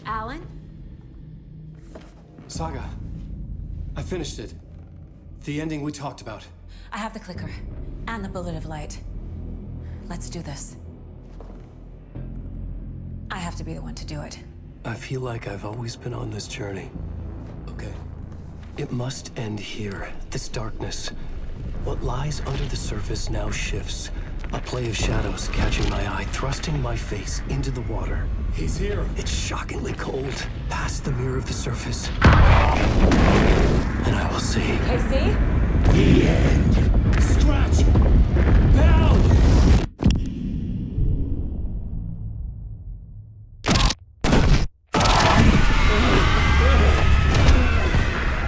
Alan? Saga, I finished it. The ending we talked about. I have the clicker. And the bullet of light. Let's do this. I have to be the one to do it. I feel like I've always been on this journey. Okay. It must end here. This darkness. What lies under the surface now shifts. A play of shadows catching my eye, thrusting my face into the water. He's here. It's shockingly cold, past the mirror of the surface. And I will see. Casey? The end. Scratch! Bell!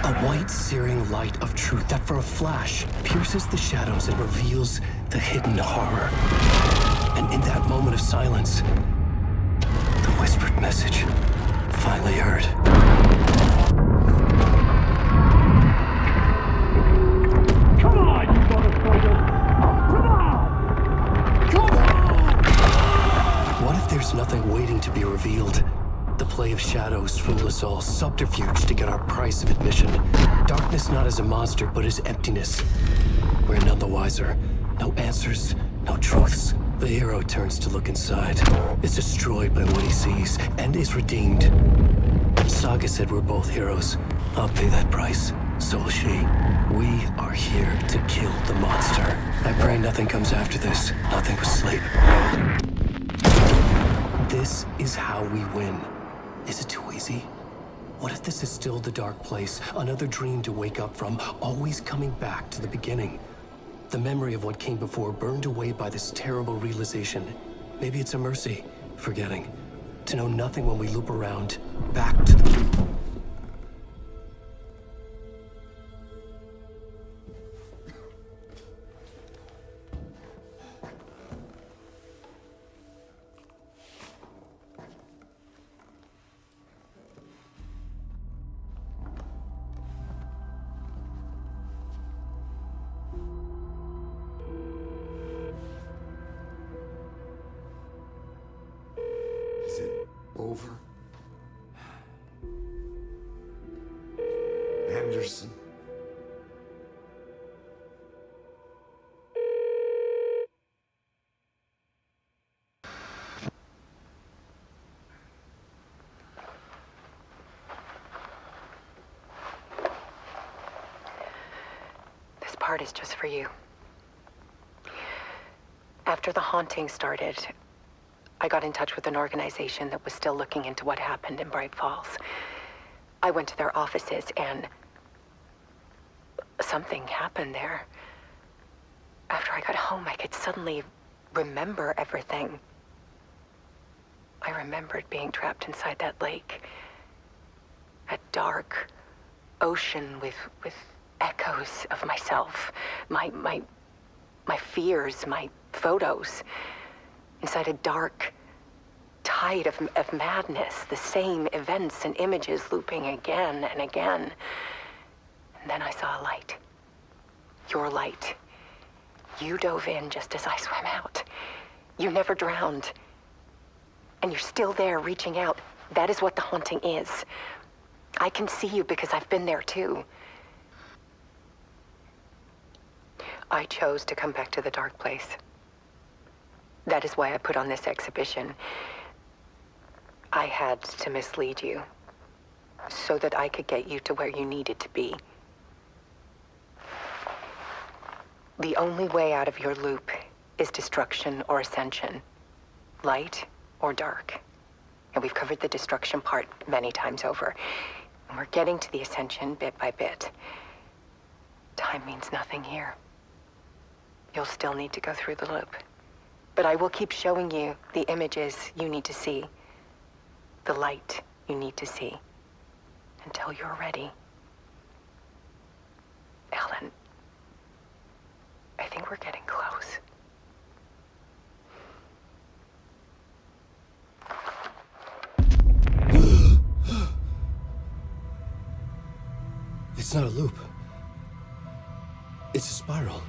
A white, searing light of truth that for a flash pierces the shadows and reveals the hidden horror. And in that moment of silence, the whispered message finally heard. Come on, you motherfucker! Come on! Come on! What if there's nothing waiting to be revealed? The play of shadows fool us all, subterfuge to get our price of admission. Darkness not as a monster, but as emptiness. We're none the wiser. No answers, no truths. The hero turns to look inside, is destroyed by what he sees, and is redeemed. Saga said we're both heroes. I'll pay that price. So will she. We are here to kill the monster. I pray nothing comes after this. Nothing but sleep. This is how we win. Is it too easy? What if this is still the dark place? Another dream to wake up from, always coming back to the beginning. The memory of what came before burned away by this terrible realization. Maybe it's a mercy, forgetting. To know nothing when we loop around, back to the... Is it over? Anderson? part is just for you. After the haunting started, I got in touch with an organization that was still looking into what happened in Bright Falls. I went to their offices and something happened there. After I got home, I could suddenly remember everything. I remembered being trapped inside that lake. A dark ocean with echoes of myself. My fears, my photos. Inside a dark tide of madness. The same events and images looping again and again. And then I saw a light. Your light. You dove in just as I swam out. You never drowned. And you're still there reaching out. That is what the haunting is. I can see you because I've been there too. I chose to come back to the dark place. That is why I put on this exhibition. I had to mislead you so that I could get you to where you needed to be. The only way out of your loop is destruction or ascension, light or dark. And we've covered the destruction part many times over. And we're getting to the ascension bit by bit. Time means nothing here. You'll still need to go through the loop. But I will keep showing you the images you need to see, the light you need to see, until you're ready. Ellen, I think we're getting close. It's not a loop. It's a spiral.